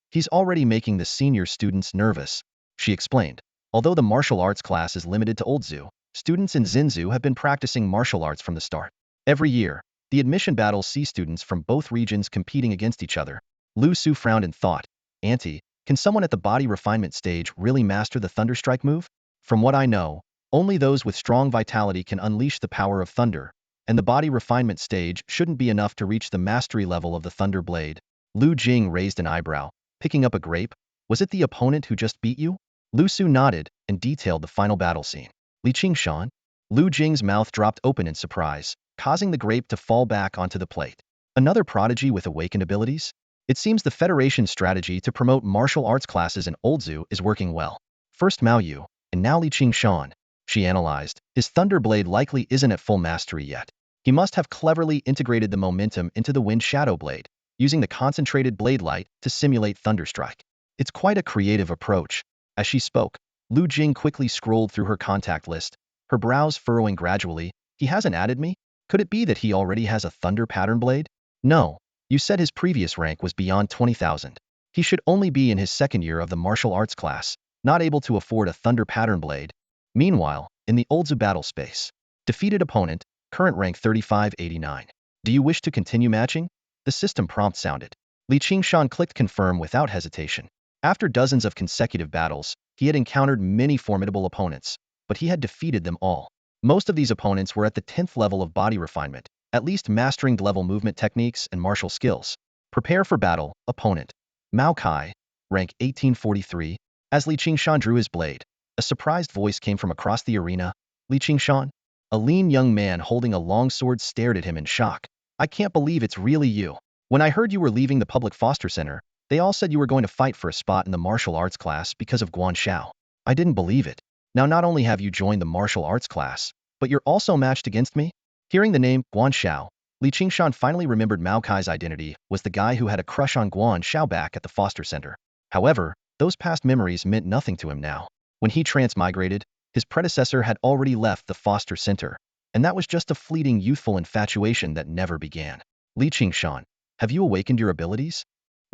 He's already making the senior students nervous, she explained. Although the martial arts class is limited to Old Zoo, students in Zinzu have been practicing martial arts from the start. Every year, the admission battles see students from both regions competing against each other. Lu Su frowned and thought, Auntie, can someone at the body refinement stage really master the Thunderstrike move? From what I know, only those with strong vitality can unleash the power of thunder, and the body refinement stage shouldn't be enough to reach the mastery level of the Thunder Blade. Lu Jing raised an eyebrow, picking up a grape. Was it the opponent who just beat you? Lu Su nodded and detailed the final battle scene. Qingshan? Lu Jing's mouth dropped open in surprise, causing the grape to fall back onto the plate. Another prodigy with awakened abilities? It seems the Federation's strategy to promote martial arts classes in Old Zoo is working well. First Mao Yu, and now Qingshan. She analyzed. His Thunder Blade likely isn't at full mastery yet. He must have cleverly integrated the momentum into the Wind Shadow Blade, using the concentrated blade light to simulate Thunderstrike. It's quite a creative approach. As she spoke, Lu Jing quickly scrolled through her contact list, her brows furrowing gradually. He hasn't added me? Could it be that he already has a Thunder Pattern Blade? No. You said his previous rank was beyond 20,000. He should only be in his second year of the martial arts class, not able to afford a Thunder Pattern Blade. Meanwhile, in the Oldzu battle space, defeated opponent, current rank 35-89. Do you wish to continue matching? The system prompt sounded. Qingshan clicked confirm without hesitation. After dozens of consecutive battles, he had encountered many formidable opponents, but he had defeated them all. Most of these opponents were at the 10th level of body refinement, at least mastering level movement techniques and martial skills. Prepare for battle, opponent. Mao Kai, rank 1843. As Qingshan drew his blade, a surprised voice came from across the arena. Qingshan? A lean young man holding a long sword stared at him in shock. I can't believe it's really you. When I heard you were leaving the public foster center, they all said you were going to fight for a spot in the martial arts class because of Guan Xiao. I didn't believe it. Now not only have you joined the martial arts class, but you're also matched against me? Hearing the name, Guan Xiao, Qingshan finally remembered Mao Kai's identity was the guy who had a crush on Guan Xiao back at the foster center. However, those past memories meant nothing to him now. When he transmigrated, his predecessor had already left the foster center, and that was just a fleeting youthful infatuation that never began. Qingshan, have you awakened your abilities?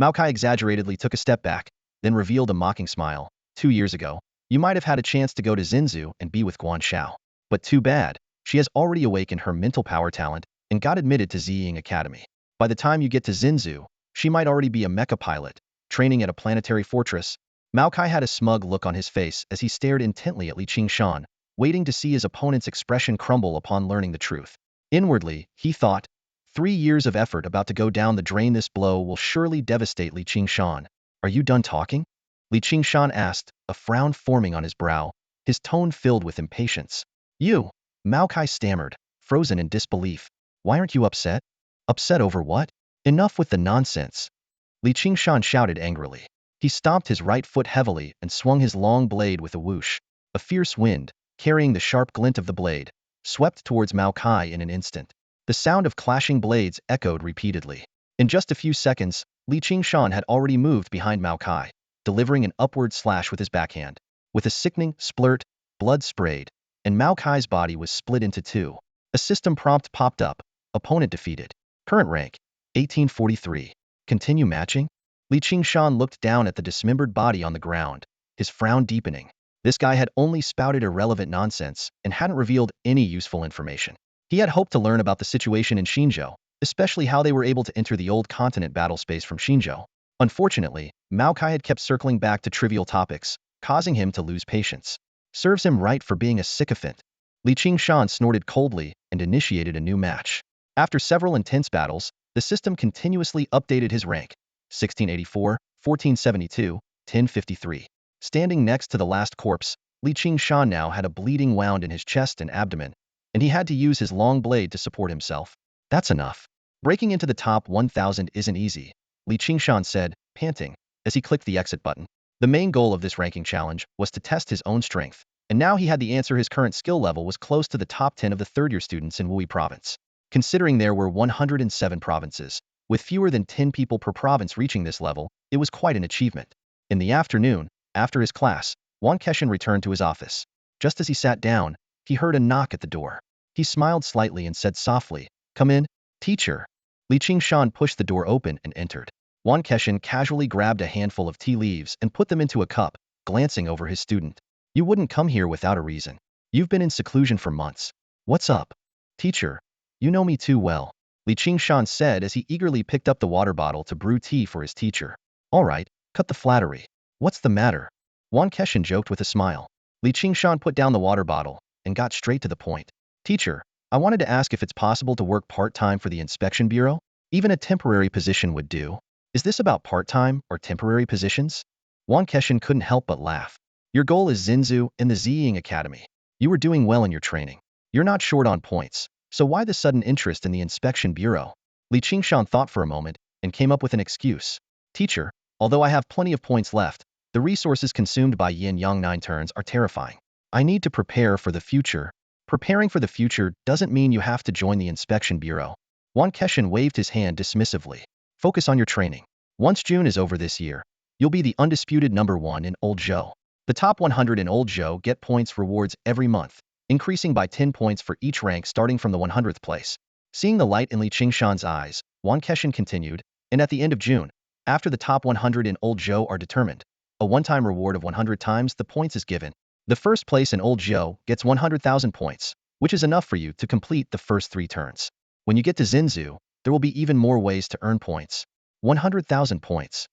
Maokai exaggeratedly took a step back, then revealed a mocking smile. 2 years ago, you might have had a chance to go to Xinzu and be with Guan Shao. But too bad, she has already awakened her mental power talent and got admitted to Ziying Academy. By the time you get to Xinzu, she might already be a mecha pilot, training at a planetary fortress. Maokai had a smug look on his face as he stared intently at Qingshan, waiting to see his opponent's expression crumble upon learning the truth. Inwardly, he thought, 3 years of effort about to go down the drain. This blow will surely devastate Qingshan. Are you done talking? Qingshan asked, a frown forming on his brow, his tone filled with impatience. You? Maokai stammered, frozen in disbelief. Why aren't you upset? Upset over what? Enough with the nonsense. Qingshan shouted angrily. He stomped his right foot heavily and swung his long blade with a whoosh. A fierce wind, carrying the sharp glint of the blade, swept towards Maokai in an instant. The sound of clashing blades echoed repeatedly. In just a few seconds, Qingshan had already moved behind Maokai, delivering an upward slash with his backhand. With a sickening splurt, blood sprayed, and Maokai's body was split into two. A system prompt popped up. Opponent defeated. Current rank, 1843. Continue matching? Qingshan looked down at the dismembered body on the ground, his frown deepening. This guy had only spouted irrelevant nonsense and hadn't revealed any useful information. He had hoped to learn about the situation in Xinzhou, especially how they were able to enter the old continent battle space from Xinzhou. Unfortunately, Maokai had kept circling back to trivial topics, causing him to lose patience. Serves him right for being a sycophant. Qingshan snorted coldly and initiated a new match. After several intense battles, the system continuously updated his rank. 1684, 1472, 1053. Standing next to the last corpse, Qingshan now had a bleeding wound in his chest and abdomen, and he had to use his long blade to support himself. That's enough. Breaking into the top 1000 isn't easy, Qingshan said, panting, as he clicked the exit button. The main goal of this ranking challenge was to test his own strength, and now he had the answer. His current skill level was close to the top 10 of the third-year students in Wui province. Considering there were 107 provinces, with fewer than 10 people per province reaching this level, it was quite an achievement. In the afternoon, after his class, Wan Keshin returned to his office. Just as he sat down, he heard a knock at the door. He smiled slightly and said softly, "Come in, teacher." Qingshan pushed the door open and entered. Wan Keshin casually grabbed a handful of tea leaves and put them into a cup, glancing over his student. "You wouldn't come here without a reason. You've been in seclusion for months. What's up?" "Teacher, you know me too well," Qingshan said as he eagerly picked up the water bottle to brew tea for his teacher. "All right, cut the flattery. What's the matter?" Wan Keshin joked with a smile. Qingshan put down the water bottle and got straight to the point. "Teacher, I wanted to ask if it's possible to work part-time for the inspection bureau? Even a temporary position would do." "Is this about part-time or temporary positions?" Wan Keshin couldn't help but laugh. "Your goal is Xinzu and the Ziying Academy. You were doing well in your training. You're not short on points, so why the sudden interest in the inspection bureau?" Qingshan thought for a moment and came up with an excuse. "Teacher, although I have plenty of points left, the resources consumed by Yin Yang 9 turns are terrifying. I need to prepare for the future." "Preparing for the future doesn't mean you have to join the inspection bureau." Wan Keshin waved his hand dismissively. "Focus on your training. Once June is over this year, you'll be the undisputed #1 in Old Zhou. The top 100 in Old Zhou get points rewards every month, increasing by 10 points for each rank starting from the 100th place." Seeing the light in Qingshan's eyes, Wan Keshin continued, "And at the end of June, after the top 100 in Old Zhou are determined, a one-time reward of 100 times the points is given. The first place in Old Zhou gets 100,000 points, which is enough for you to complete the first 3 turns. When you get to Xinzu, there will be even more ways to earn points." 100,000 points.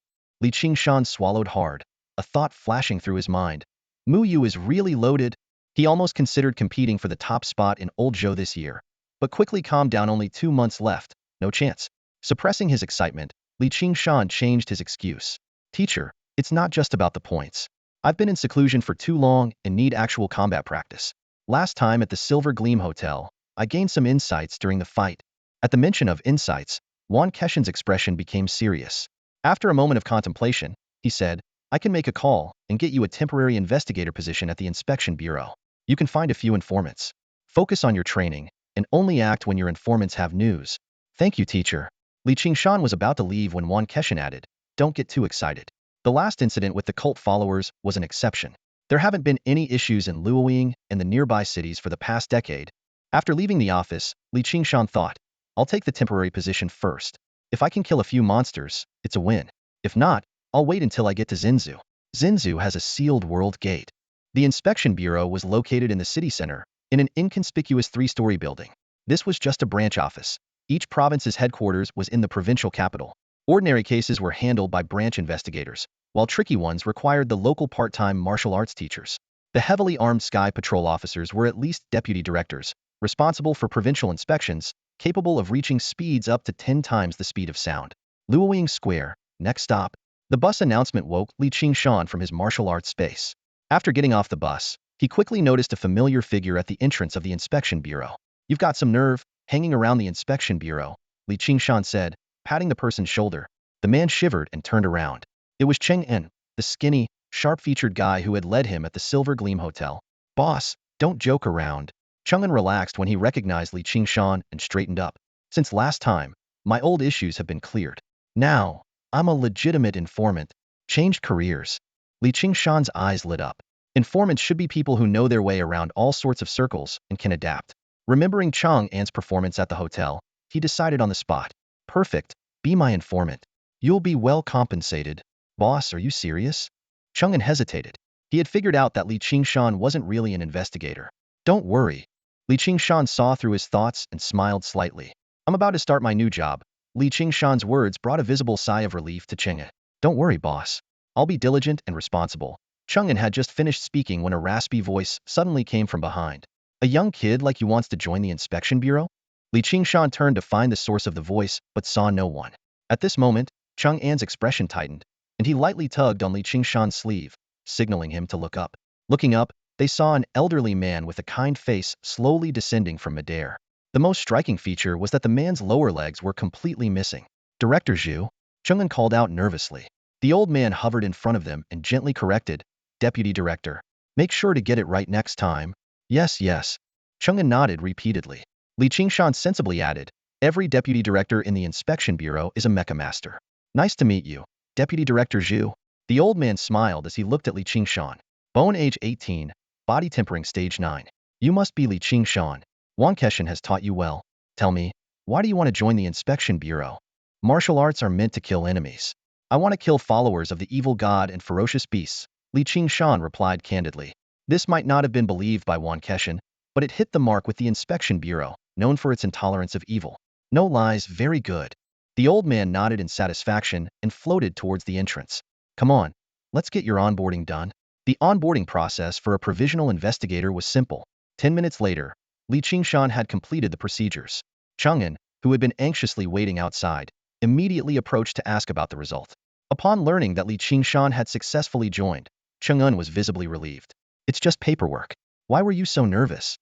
Qingshan swallowed hard, a thought flashing through his mind. Mu Yu is really loaded. He almost considered competing for the top spot in Old Zhou this year, but quickly calmed down. Only 2 months left, no chance. Suppressing his excitement, Qingshan changed his excuse. "Teacher, it's not just about the points. I've been in seclusion for too long and need actual combat practice. Last time at the Silver Gleam Hotel, I gained some insights during the fight." At the mention of insights, Wan Keshin's expression became serious. After a moment of contemplation, he said, "I can make a call and get you a temporary investigator position at the inspection bureau. You can find a few informants. Focus on your training and only act when your informants have news." "Thank you, teacher." Qingshan was about to leave when Wan Keshin added, "Don't get too excited. The last incident with the cult followers was an exception. There haven't been any issues in Luoying and the nearby cities for the past decade." After leaving the office, Qingshan thought, "I'll take the temporary position first. If I can kill a few monsters, it's a win." If not, I'll wait until I get to Zinzu. Zinzu has a sealed world gate. The inspection bureau was located in the city center, in an inconspicuous 3-story building. This was just a branch office. Each province's headquarters was in the provincial capital. Ordinary cases were handled by branch investigators, while tricky ones required the local part-time martial arts teachers. The heavily armed Sky Patrol officers were at least deputy directors, responsible for provincial inspections, capable of reaching speeds up to 10 times the speed of sound. Luoying Square, next stop. The bus announcement woke Qingshan from his martial arts space. After getting off the bus, he quickly noticed a familiar figure at the entrance of the inspection bureau. You've got some nerve, hanging around the inspection bureau, Qingshan said, patting the person's shoulder. The man shivered and turned around. It was Cheng-En, the skinny, sharp-featured guy who had led him at the Silver Gleam Hotel. Boss, don't joke around. Cheng-En relaxed when he recognized Qingshan and straightened up. Since last time, my old issues have been cleared. Now, I'm a legitimate informant. Changed careers. Qingshan's eyes lit up. Informants should be people who know their way around all sorts of circles and can adapt. Remembering Cheng-En's performance at the hotel, he decided on the spot. Perfect, be my informant. You'll be well compensated. Boss, are you serious? Cheng-En hesitated. He had figured out that Qingshan wasn't really an investigator. Don't worry. Qingshan saw through his thoughts and smiled slightly. I'm about to start my new job. Qingshan's words brought a visible sigh of relief to Cheng-En. Don't worry, boss. I'll be diligent and responsible. Cheng-En had just finished speaking when a raspy voice suddenly came from behind. A young kid like you wants to join the inspection bureau? Qingshan turned to find the source of the voice, but saw no one. At this moment, Cheng-En's expression tightened, and he lightly tugged on Qingshan's sleeve, signaling him to look up. Looking up, they saw an elderly man with a kind face slowly descending from midair. The most striking feature was that the man's lower legs were completely missing. Director Zhu, Cheng-En called out nervously. The old man hovered in front of them and gently corrected, Deputy Director. Make sure to get it right next time. Yes, yes. Cheng-En nodded repeatedly. Qingshan sensibly added, every deputy director in the inspection bureau is a mecha master. Nice to meet you, Deputy Director Zhu. The old man smiled as he looked at Qingshan. Bone age 18, body tempering stage 9. You must be Qingshan. Qingshan has taught you well. Tell me, why do you want to join the inspection bureau? Martial arts are meant to kill enemies. I want to kill followers of the evil god and ferocious beasts, Qingshan replied candidly. This might not have been believed by Qingshan, but it hit the mark with the inspection bureau, known for its intolerance of evil. No lies, very good. The old man nodded in satisfaction and floated towards the entrance. Come on, let's get your onboarding done. The onboarding process for a provisional investigator was simple. 10 minutes later, Qingshan had completed the procedures. Cheng-En, who had been anxiously waiting outside, immediately approached to ask about the result. Upon learning that Qingshan had successfully joined, Cheng-En was visibly relieved. It's just paperwork. Why were you so nervous?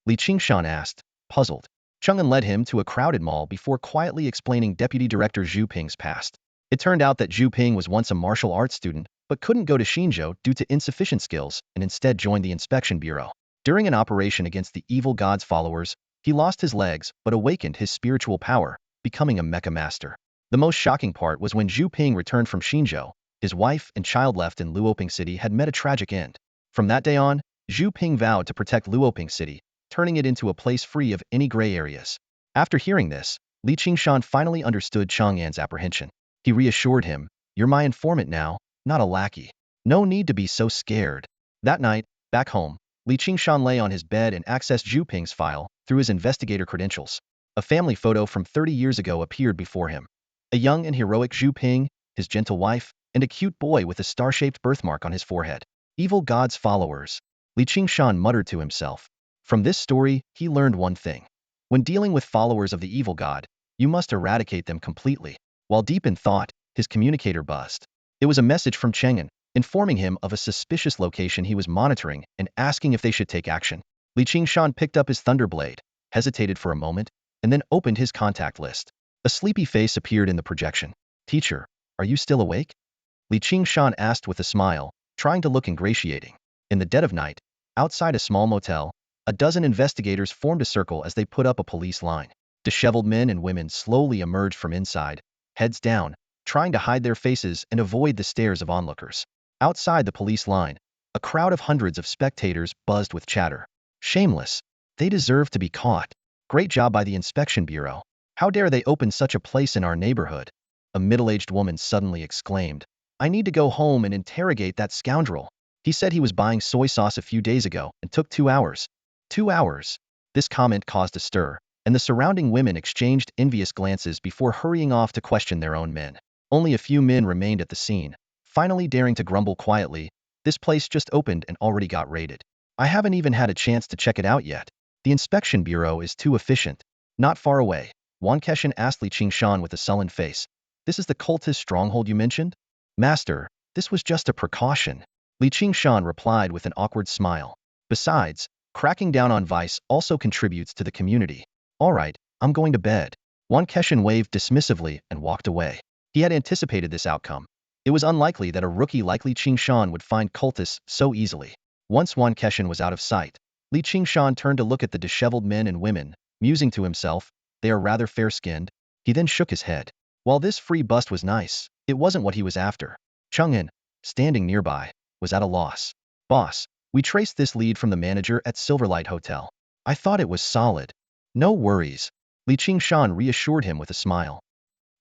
Qingshan asked, puzzled. Cheng-En led him to a crowded mall before quietly explaining Deputy Director Zhu Ping's past. It turned out that Zhu Ping was once a martial arts student, but couldn't go to Xinzhou due to insufficient skills and instead joined the inspection bureau. During an operation against the evil god's followers, he lost his legs but awakened his spiritual power, becoming a mecha master. The most shocking part was when Zhu Ping returned from Xinzhou, his wife and child left in Luoping City had met a tragic end. From that day on, Zhu Ping vowed to protect Luoping City, turning it into a place free of any gray areas. After hearing this, Qingshan finally understood Cheng-En's apprehension. He reassured him, you're my informant now, not a lackey. No need to be so scared. That night, back home, Qingshan lay on his bed and accessed Zhu Ping's file through his investigator credentials. A family photo from 30 years ago appeared before him. A young and heroic Zhu Ping, his gentle wife, and a cute boy with a star-shaped birthmark on his forehead. Evil god's followers. Qingshan muttered to himself. From this story, he learned one thing. When dealing with followers of the evil god, you must eradicate them completely. While deep in thought, his communicator buzzed. It was a message from Cheng-En, informing him of a suspicious location he was monitoring and asking if they should take action. Qingshan picked up his Thunderblade, hesitated for a moment, and then opened his contact list. A sleepy face appeared in the projection. Teacher, are you still awake? Qingshan asked with a smile, trying to look ingratiating. In the dead of night, outside a small motel, a dozen investigators formed a circle as they put up a police line. Disheveled men and women slowly emerged from inside, heads down, trying to hide their faces and avoid the stares of onlookers. Outside the police line, a crowd of hundreds of spectators buzzed with chatter. Shameless. They deserve to be caught. Great job by the inspection bureau. How dare they open such a place in our neighborhood? a middle-aged woman suddenly exclaimed. I need to go home and interrogate that scoundrel. He said he was buying soy sauce a few days ago and took 2 hours. 2 hours. This comment caused a stir, and the surrounding women exchanged envious glances before hurrying off to question their own men. Only a few men remained at the scene, finally daring to grumble quietly, this place just opened and already got raided. I haven't even had a chance to check it out yet. The inspection bureau is too efficient. Not far away, Qingshan asked Qingshan with a sullen face. This is the cultist stronghold you mentioned? Master, this was just a precaution. Qingshan replied with an awkward smile. Besides, cracking down on vice also contributes to the community. All right, I'm going to bed. Qingshan waved dismissively and walked away. He had anticipated this outcome. It was unlikely that a rookie like Qingshan would find cultists so easily. Once Qingshan was out of sight, Qingshan turned to look at the disheveled men and women, musing to himself, they are rather fair-skinned. He then shook his head. While this free bust was nice, it wasn't what he was after. Chang'an, standing nearby, was at a loss. Boss, we traced this lead from the manager at Silverlight Hotel. I thought it was solid. No worries. Qingshan reassured him with a smile.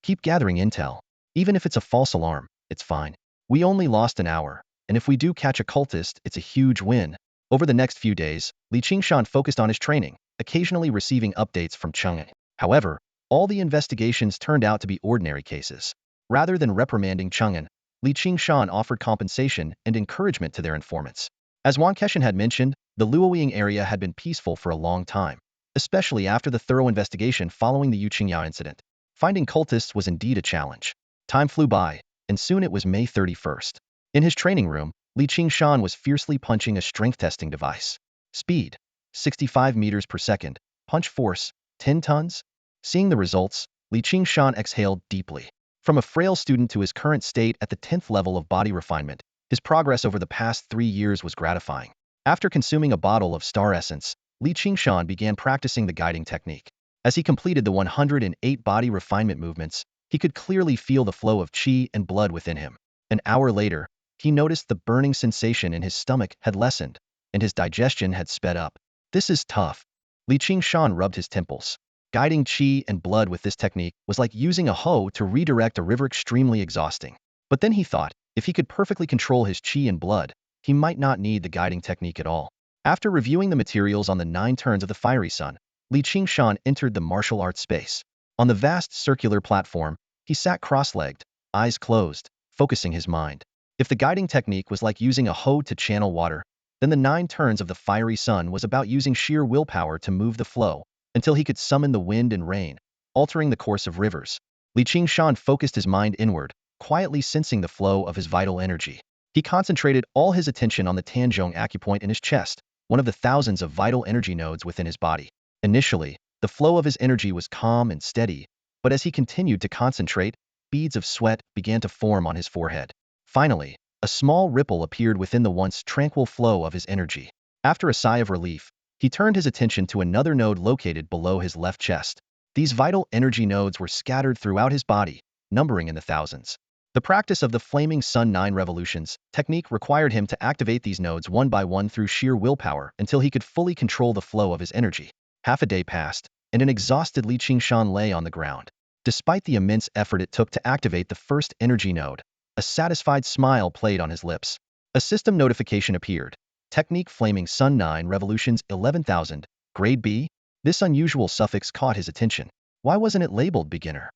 Keep gathering intel. Even if it's a false alarm, it's fine. We only lost an hour, and if we do catch a cultist, it's a huge win. Over the next few days, Qingshan focused on his training, occasionally receiving updates from Chang'an. However, all the investigations turned out to be ordinary cases. Rather than reprimanding Chang'an, Qingshan offered compensation and encouragement to their informants. As Qingshan had mentioned, the Luoying area had been peaceful for a long time, especially after the thorough investigation following the Yuqingyao incident. Finding cultists was indeed a challenge. Time flew by, and soon it was May 31st. In his training room, Qingshan was fiercely punching a strength testing device. Speed, 65 meters per second. Punch force, 10 tons? Seeing the results, Qingshan exhaled deeply. From a frail student to his current state at the 10th level of body refinement, his progress over the past 3 years was gratifying. After consuming a bottle of star essence, Qingshan began practicing the guiding technique. As he completed the 108 body refinement movements, he could clearly feel the flow of qi and blood within him. An hour later, he noticed the burning sensation in his stomach had lessened, and his digestion had sped up. This is tough. Qingshan rubbed his temples. Guiding qi and blood with this technique was like using a hoe to redirect a river, extremely exhausting. But then he thought, if he could perfectly control his qi and blood, he might not need the guiding technique at all. After reviewing the materials on the 9 turns of the fiery sun, Qingshan entered the martial arts space. On the vast circular platform, he sat cross-legged, eyes closed, focusing his mind. If the guiding technique was like using a hoe to channel water, then the 9 turns of the fiery sun was about using sheer willpower to move the flow, until he could summon the wind and rain, altering the course of rivers. Qingshan focused his mind inward, quietly sensing the flow of his vital energy. He concentrated all his attention on the Tanzhong acupoint in his chest, one of the thousands of vital energy nodes within his body. Initially, the flow of his energy was calm and steady, but as he continued to concentrate, beads of sweat began to form on his forehead. Finally, a small ripple appeared within the once tranquil flow of his energy. After a sigh of relief, he turned his attention to another node located below his left chest. These vital energy nodes were scattered throughout his body, numbering in the thousands. The practice of the Flaming Sun 9 Revolutions technique required him to activate these nodes one by one through sheer willpower until he could fully control the flow of his energy. Half a day passed, and an exhausted Qingshan lay on the ground. Despite the immense effort it took to activate the first energy node, a satisfied smile played on his lips. A system notification appeared. Technique Flaming Sun 9 Revolutions 11,000, Grade B? This unusual suffix caught his attention. Why wasn't it labeled beginner?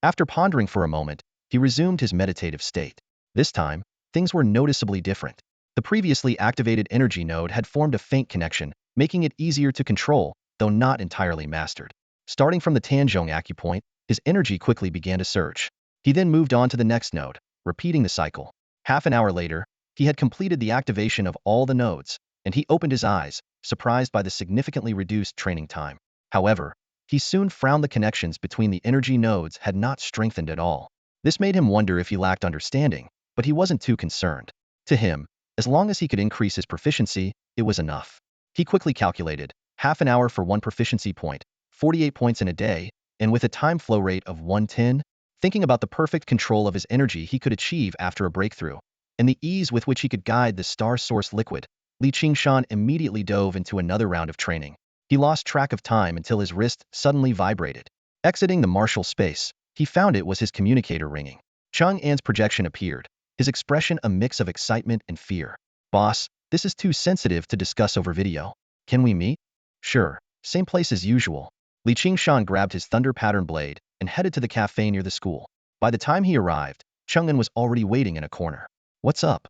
After pondering for a moment, he resumed his meditative state. This time, things were noticeably different. The previously activated energy node had formed a faint connection, making it easier to control, though not entirely mastered. Starting from the Tanzhong acupoint, his energy quickly began to surge. He then moved on to the next node, repeating the cycle. Half an hour later, he had completed the activation of all the nodes, and he opened his eyes, surprised by the significantly reduced training time. However, he soon found the connections between the energy nodes had not strengthened at all. This made him wonder if he lacked understanding, but he wasn't too concerned. To him, as long as he could increase his proficiency, it was enough. He quickly calculated, half an hour for 1 proficiency point, 48 points in a day, and with a time flow rate of 110, thinking about the perfect control of his energy he could achieve after a breakthrough, and the ease with which he could guide the star source liquid, Qingshan immediately dove into another round of training. He lost track of time until his wrist suddenly vibrated. Exiting the martial space, He found it was his communicator ringing. Chang-An's projection appeared, his expression a mix of excitement and fear. Boss, this is too sensitive to discuss over video. Can we meet? Sure, same place as usual. Qingshan grabbed his thunder pattern blade and headed to the cafe near the school. By the time he arrived, Chang'an was already waiting in a corner. What's up?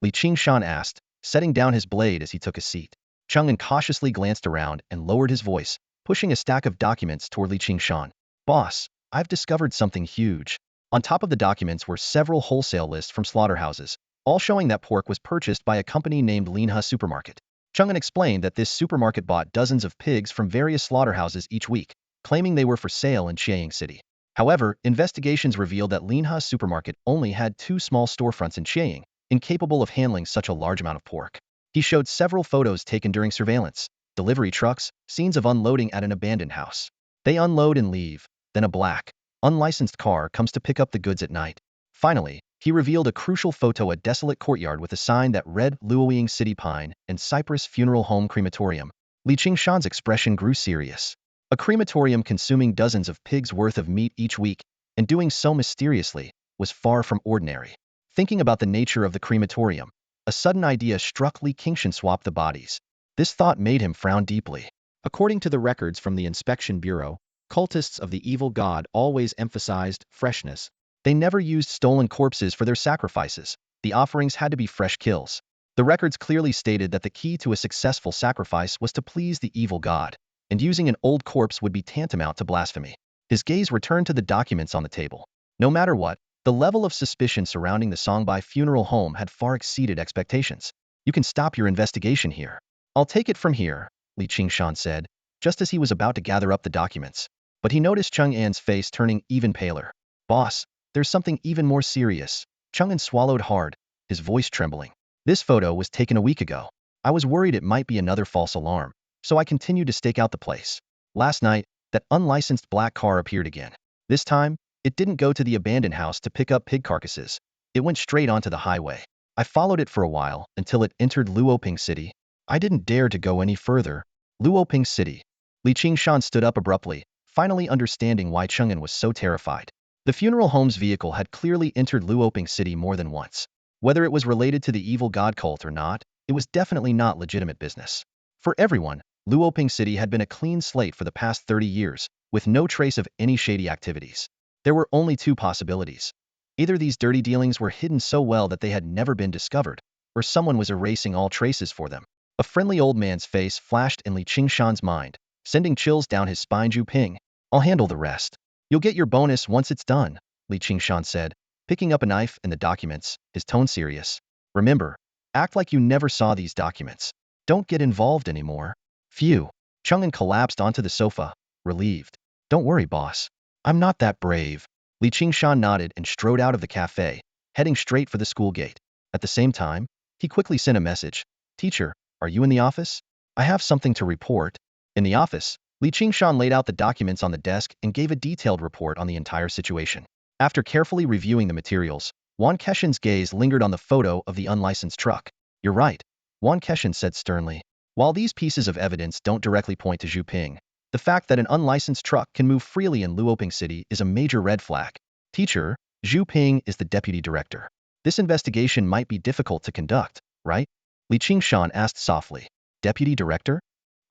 Qingshan asked, setting down his blade as he took a seat. Chang'an cautiously glanced around and lowered his voice, pushing a stack of documents toward Qingshan. Boss, I've discovered something huge. On top of the documents were several wholesale lists from slaughterhouses, all showing that pork was purchased by a company named Linha Supermarket. Chang'an explained that this supermarket bought dozens of pigs from various slaughterhouses each week, claiming they were for sale in Chiang City. However, investigations revealed that Linha Supermarket only had 2 small storefronts in Chiang, incapable of handling such a large amount of pork. He showed several photos taken during surveillance, delivery trucks, scenes of unloading at an abandoned house. They unload and leave, then a black, unlicensed car comes to pick up the goods at night. Finally, he revealed a crucial photo: a desolate courtyard with a sign that read Luoying City Pine and Cypress Funeral Home Crematorium. Qingshan's expression grew serious. A crematorium consuming dozens of pigs' worth of meat each week, and doing so mysteriously, was far from ordinary. Thinking about the nature of the crematorium, a sudden idea struck Qingshan: swap the bodies. This thought made him frown deeply. According to the records from the Inspection Bureau, cultists of the evil god always emphasized freshness. They never used stolen corpses for their sacrifices. The offerings had to be fresh kills. The records clearly stated that the key to a successful sacrifice was to please the evil god, and using an old corpse would be tantamount to blasphemy. His gaze returned to the documents on the table. No matter what, the level of suspicion surrounding the Songbai funeral home had far exceeded expectations. You can stop your investigation here. I'll take it from here, Qingshan said, just as he was about to gather up the documents. But he noticed Chang'an's face turning even paler. Boss, there's something even more serious. Chang'an swallowed hard, his voice trembling. This photo was taken a week ago. I was worried it might be another false alarm, so I continued to stake out the place. Last night, that unlicensed black car appeared again. This time, it didn't go to the abandoned house to pick up pig carcasses. It went straight onto the highway. I followed it for a while until it entered Luoping City. I didn't dare to go any further. Luoping City. Qingshan stood up abruptly, finally understanding why Chang'an was so terrified. The funeral home's vehicle had clearly entered Luoping City more than once. Whether it was related to the evil god cult or not, it was definitely not legitimate business. For everyone, Luoping City had been a clean slate for the past 30 years, with no trace of any shady activities. There were only 2 possibilities. Either these dirty dealings were hidden so well that they had never been discovered, or someone was erasing all traces for them. A friendly old man's face flashed in Qingshan's mind, sending chills down his spine. Zhu Ping, I'll handle the rest. You'll get your bonus once it's done, Qingshan said, picking up a knife and the documents, his tone serious. Remember, act like you never saw these documents. Don't get involved anymore. Phew. Chang'an collapsed onto the sofa, relieved. Don't worry, boss. I'm not that brave. Qingshan nodded and strode out of the cafe, heading straight for the school gate. At the same time, he quickly sent a message. Teacher, are you in the office? I have something to report. In the office, Qingshan laid out the documents on the desk and gave a detailed report on the entire situation. After carefully reviewing the materials, Guan Keshan's gaze lingered on the photo of the unlicensed truck. You're right, Guan Keshan said sternly. While these pieces of evidence don't directly point to Zhu Ping, the fact that an unlicensed truck can move freely in Luoping City is a major red flag. Teacher, Zhu Ping is the deputy director. This investigation might be difficult to conduct, right? Qingshan asked softly. Deputy director?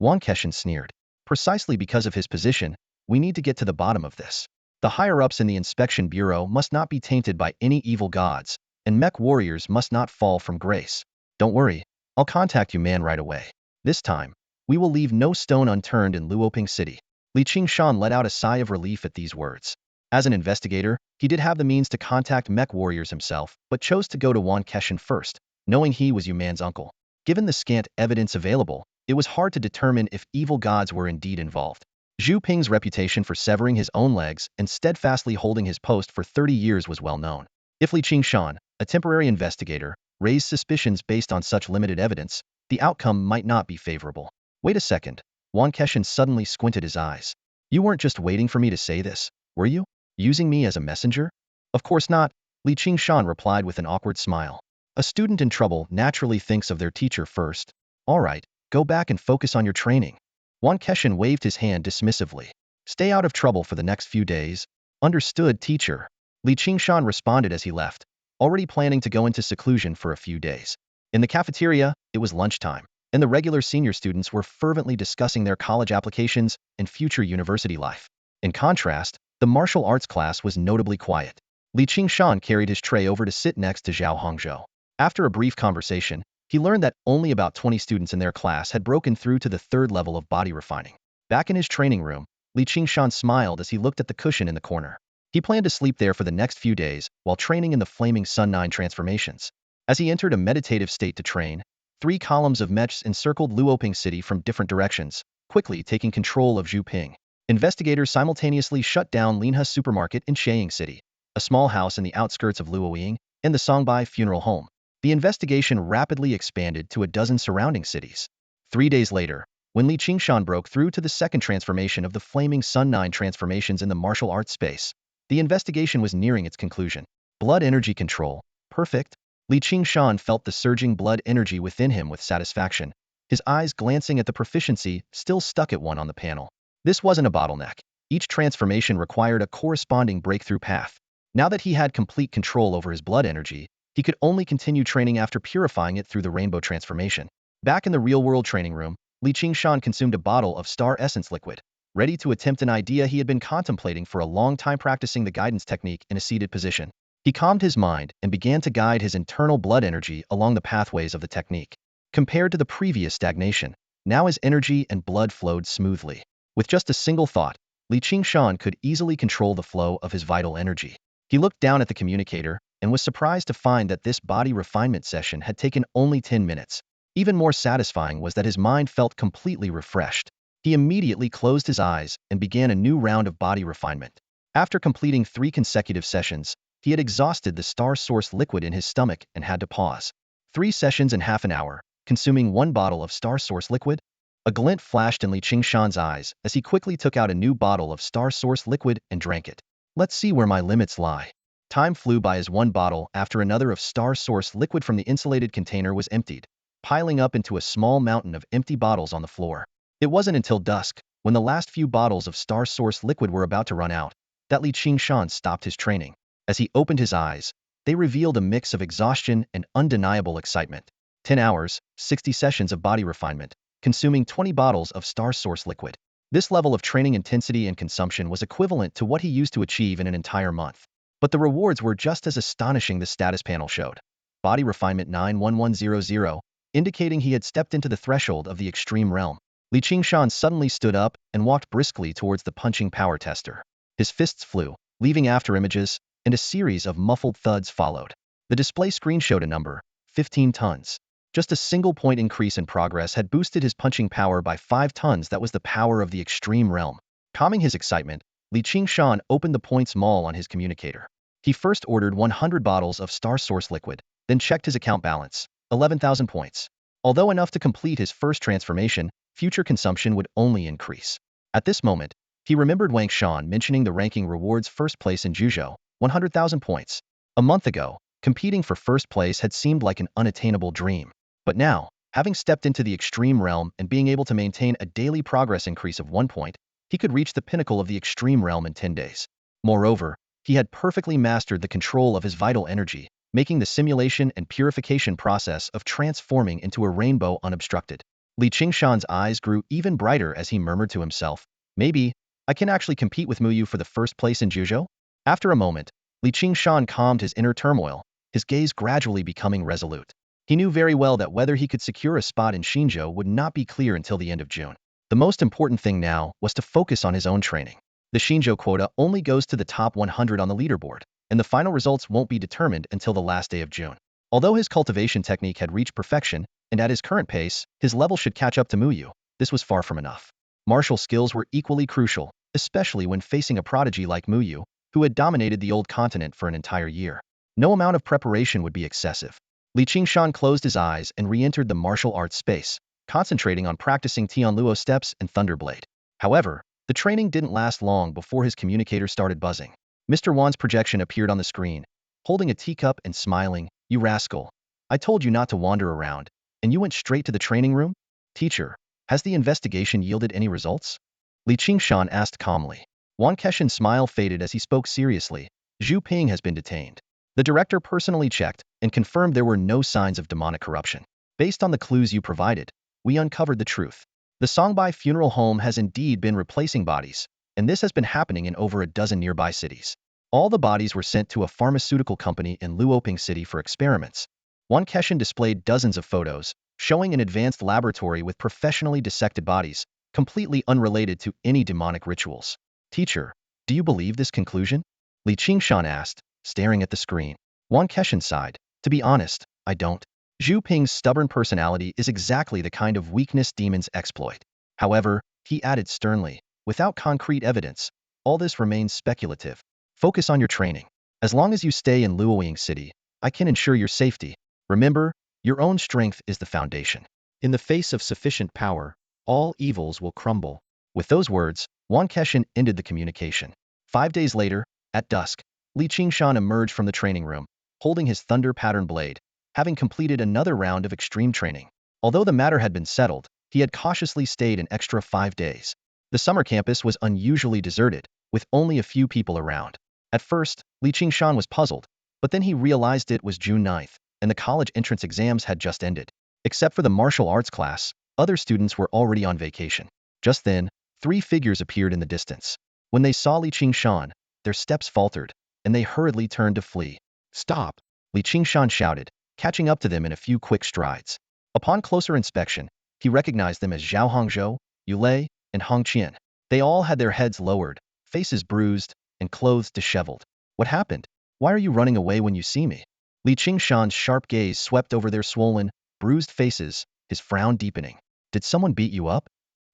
Guan Keshan sneered. Precisely because of his position, we need to get to the bottom of this. The higher-ups in the Inspection Bureau must not be tainted by any evil gods, and mech warriors must not fall from grace. Don't worry, I'll contact you man right away. This time, we will leave no stone unturned in Luoping City. Qingshan let out a sigh of relief at these words. As an investigator, he did have the means to contact mech warriors himself, but chose to go to Guan Keshan first, knowing he was Yu Man's uncle. Given the scant evidence available, it was hard to determine if evil gods were indeed involved. Zhu Ping's reputation for severing his own legs and steadfastly holding his post for 30 years was well known. If Qingshan, a temporary investigator, raised suspicions based on such limited evidence, the outcome might not be favorable. Wait a second. Guan Keshan suddenly squinted his eyes. You weren't just waiting for me to say this, were you? Using me as a messenger? Of course not, Qingshan replied with an awkward smile. A student in trouble naturally thinks of their teacher first. All right, go back and focus on your training. Guan Keshan waved his hand dismissively. Stay out of trouble for the next few days. Understood, teacher. Li Qingshan responded as he left, already planning to go into seclusion for a few days. In the cafeteria, it was lunchtime, and the regular senior students were fervently discussing their college applications and future university life. In contrast, the martial arts class was notably quiet. Li Qingshan carried his tray over to sit next to Zhao Hongzhou. After a brief conversation, he learned that only about 20 students in their class had broken through to the third level of body refining. Back in his training room, Li Qingshan smiled as he looked at the cushion in the corner. He planned to sleep there for the next few days while training in the Flaming Sun 9 transformations. As he entered a meditative state to train, 3 columns of mechs encircled Luoping City from different directions, quickly taking control of Zhuping. Investigators simultaneously shut down Linha Supermarket in Shaying City, a small house in the outskirts of Luoying, and the Songbai Funeral Home. The investigation rapidly expanded to a dozen surrounding cities. 3 days later, when Li Qingshan broke through to the second transformation of the Flaming Sun 9 transformations in the martial arts space, the investigation was nearing its conclusion. Blood energy control. Perfect. Li Qingshan felt the surging blood energy within him with satisfaction, his eyes glancing at the proficiency still stuck at 1 on the panel. This wasn't a bottleneck. Each transformation required a corresponding breakthrough path. Now that he had complete control over his blood energy, he could only continue training after purifying it through the rainbow transformation. Back in the real-world training room, Li Qingshan consumed a bottle of star essence liquid, ready to attempt an idea he had been contemplating for a long time, practicing the guidance technique in a seated position. He calmed his mind and began to guide his internal blood energy along the pathways of the technique. Compared to the previous stagnation, now his energy and blood flowed smoothly. With just a single thought, Li Qingshan could easily control the flow of his vital energy. He looked down at the communicator and was surprised to find that this body refinement session had taken only 10 minutes. Even more satisfying was that his mind felt completely refreshed. He immediately closed his eyes and began a new round of body refinement. After completing 3 consecutive sessions, he had exhausted the star source liquid in his stomach and had to pause. 3 sessions in half an hour, consuming 1 bottle of star source liquid? A glint flashed in Li Qingshan's eyes as he quickly took out a new bottle of star source liquid and drank it. Let's see where my limits lie. Time flew by as 1 bottle after another of star source liquid from the insulated container was emptied, piling up into a small mountain of empty bottles on the floor. It wasn't until dusk, when the last few bottles of star source liquid were about to run out, that Li Qingshan stopped his training. As he opened his eyes, they revealed a mix of exhaustion and undeniable excitement. 10 hours, 60 sessions of body refinement, consuming 20 bottles of star source liquid. This level of training intensity and consumption was equivalent to what he used to achieve in an entire month. But the rewards were just as astonishing, the status panel showed. Body refinement 91100, indicating he had stepped into the threshold of the extreme realm. Li Qingshan suddenly stood up and walked briskly towards the punching power tester. His fists flew, leaving after images, and a series of muffled thuds followed. The display screen showed a number, 15 tons. Just a single point increase in progress had boosted his punching power by 5 tons. That was the power of the extreme realm. Calming his excitement, Li Qingshan opened the points mall on his communicator. He first ordered 100 bottles of star source liquid, then checked his account balance, 11,000 points. Although enough to complete his first transformation, future consumption would only increase. At this moment, he remembered Wang Shan mentioning the ranking rewards: first place in Zhuzhou, 100,000 points. A month ago, competing for first place had seemed like an unattainable dream. But now, having stepped into the extreme realm and being able to maintain a daily progress increase of 1 point, he could reach the pinnacle of the extreme realm in 10 days. Moreover, he had perfectly mastered the control of his vital energy, making the simulation and purification process of transforming into a rainbow unobstructed. Li Qingshan's eyes grew even brighter as he murmured to himself, maybe I can actually compete with Muyu for the first place in Zhuzhou? After a moment, Li Qingshan calmed his inner turmoil, his gaze gradually becoming resolute. He knew very well that whether he could secure a spot in Xinzhou would not be clear until the end of June. The most important thing now was to focus on his own training. The Xinzhou quota only goes to the top 100 on the leaderboard, and the final results won't be determined until the last day of June. Although his cultivation technique had reached perfection, and at his current pace, his level should catch up to Muyu, this was far from enough. Martial skills were equally crucial, especially when facing a prodigy like Muyu, who had dominated the old continent for an entire year. No amount of preparation would be excessive. Li Qingshan closed his eyes and re-entered the martial arts space, concentrating on practicing Tianluo steps and Thunderblade. However, the training didn't last long before his communicator started buzzing. Mr. Wan's projection appeared on the screen, holding a teacup and smiling. You rascal. I told you not to wander around, and you went straight to the training room? Teacher, has the investigation yielded any results? Li Qingshan asked calmly. Wang Keshin's smile faded as he spoke seriously. Zhu Ping has been detained. The director personally checked and confirmed there were no signs of demonic corruption. Based on the clues you provided, we uncovered the truth. The Songbai funeral home has indeed been replacing bodies, and this has been happening in over a dozen nearby cities. All the bodies were sent to a pharmaceutical company in Luoping City for experiments. Wang Keshin displayed dozens of photos, showing an advanced laboratory with professionally dissected bodies, completely unrelated to any demonic rituals. Teacher, do you believe this conclusion? Li Qingshan asked, staring at the screen. Wang Keshin sighed. To be honest, I don't. Zhu Ping's stubborn personality is exactly the kind of weakness demons exploit. However, he added sternly, without concrete evidence, all this remains speculative. Focus on your training. As long as you stay in Luoying City, I can ensure your safety. Remember, your own strength is the foundation. In the face of sufficient power, all evils will crumble. With those words, Wang Keshin ended the communication. 5 days later, at dusk, Li Qingshan emerged from the training room, holding his thunder pattern blade, having completed another round of extreme training. Although the matter had been settled, he had cautiously stayed an extra 5 days. The summer campus was unusually deserted, with only a few people around. At first, Li Qingshan was puzzled, but then he realized it was June 9th, and the college entrance exams had just ended. Except for the martial arts class, other students were already on vacation. Just then, 3 figures appeared in the distance. When they saw Li Qingshan, their steps faltered, and they hurriedly turned to flee. Stop! Li Qingshan shouted, catching up to them in a few quick strides. Upon closer inspection, he recognized them as Zhao Hongzhou, Yu Lei, and Hong Qian. They all had their heads lowered, faces bruised, and clothes disheveled. What happened? Why are you running away when you see me? Li Qingshan's sharp gaze swept over their swollen, bruised faces, his frown deepening. Did someone beat you up?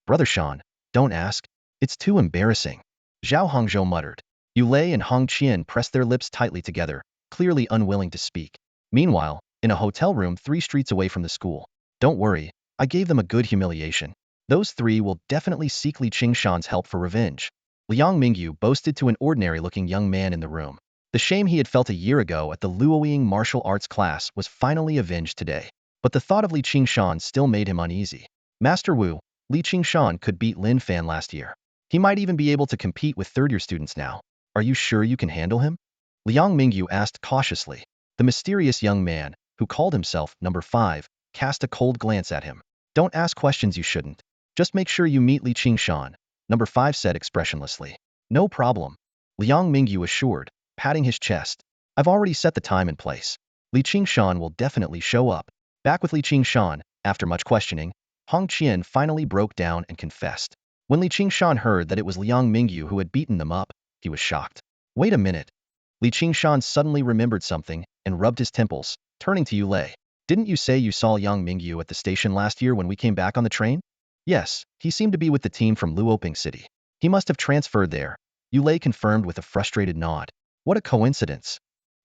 Brother Shan, don't ask. It's too embarrassing. Zhao Hongzhou muttered. Yu Lei and Hong Qian pressed their lips tightly together, clearly unwilling to speak. Meanwhile, in a hotel room 3 streets away from the school. Don't worry, I gave them a good humiliation. Those 3 will definitely seek Li Qingshan's help for revenge. Liang Mingyu boasted to an ordinary-looking young man in the room. The shame he had felt a year ago at the Luoying martial arts class was finally avenged today. But the thought of Li Qingshan still made him uneasy. Master Wu, Li Qingshan could beat Lin Fan last year. He might even be able to compete with third-year students now. Are you sure you can handle him? Liang Mingyu asked cautiously. The mysterious young man, who called himself Number 5, cast a cold glance at him. Don't ask questions you shouldn't. Just make sure you meet Li Qingshan, Number 5 said expressionlessly. No problem. Liang Mingyu assured, patting his chest. I've already set the time and place. Li Qingshan will definitely show up. Back with Li Qingshan, after much questioning, Hong Qian finally broke down and confessed. When Li Qingshan heard that it was Liang Mingyu who had beaten them up, he was shocked. Wait a minute. Li Qingshan suddenly remembered something and rubbed his temples, turning to Yu Lei. Didn't you say you saw Liang Mingyu at the station last year when we came back on the train? Yes, he seemed to be with the team from Luoping City. He must have transferred there. Yu Lei confirmed with a frustrated nod. What a coincidence.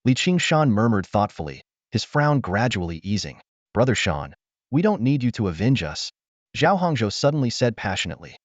Li Qingshan murmured thoughtfully, his frown gradually easing. Brother Shan, we don't need you to avenge us. Zhao Hongzhou suddenly said passionately.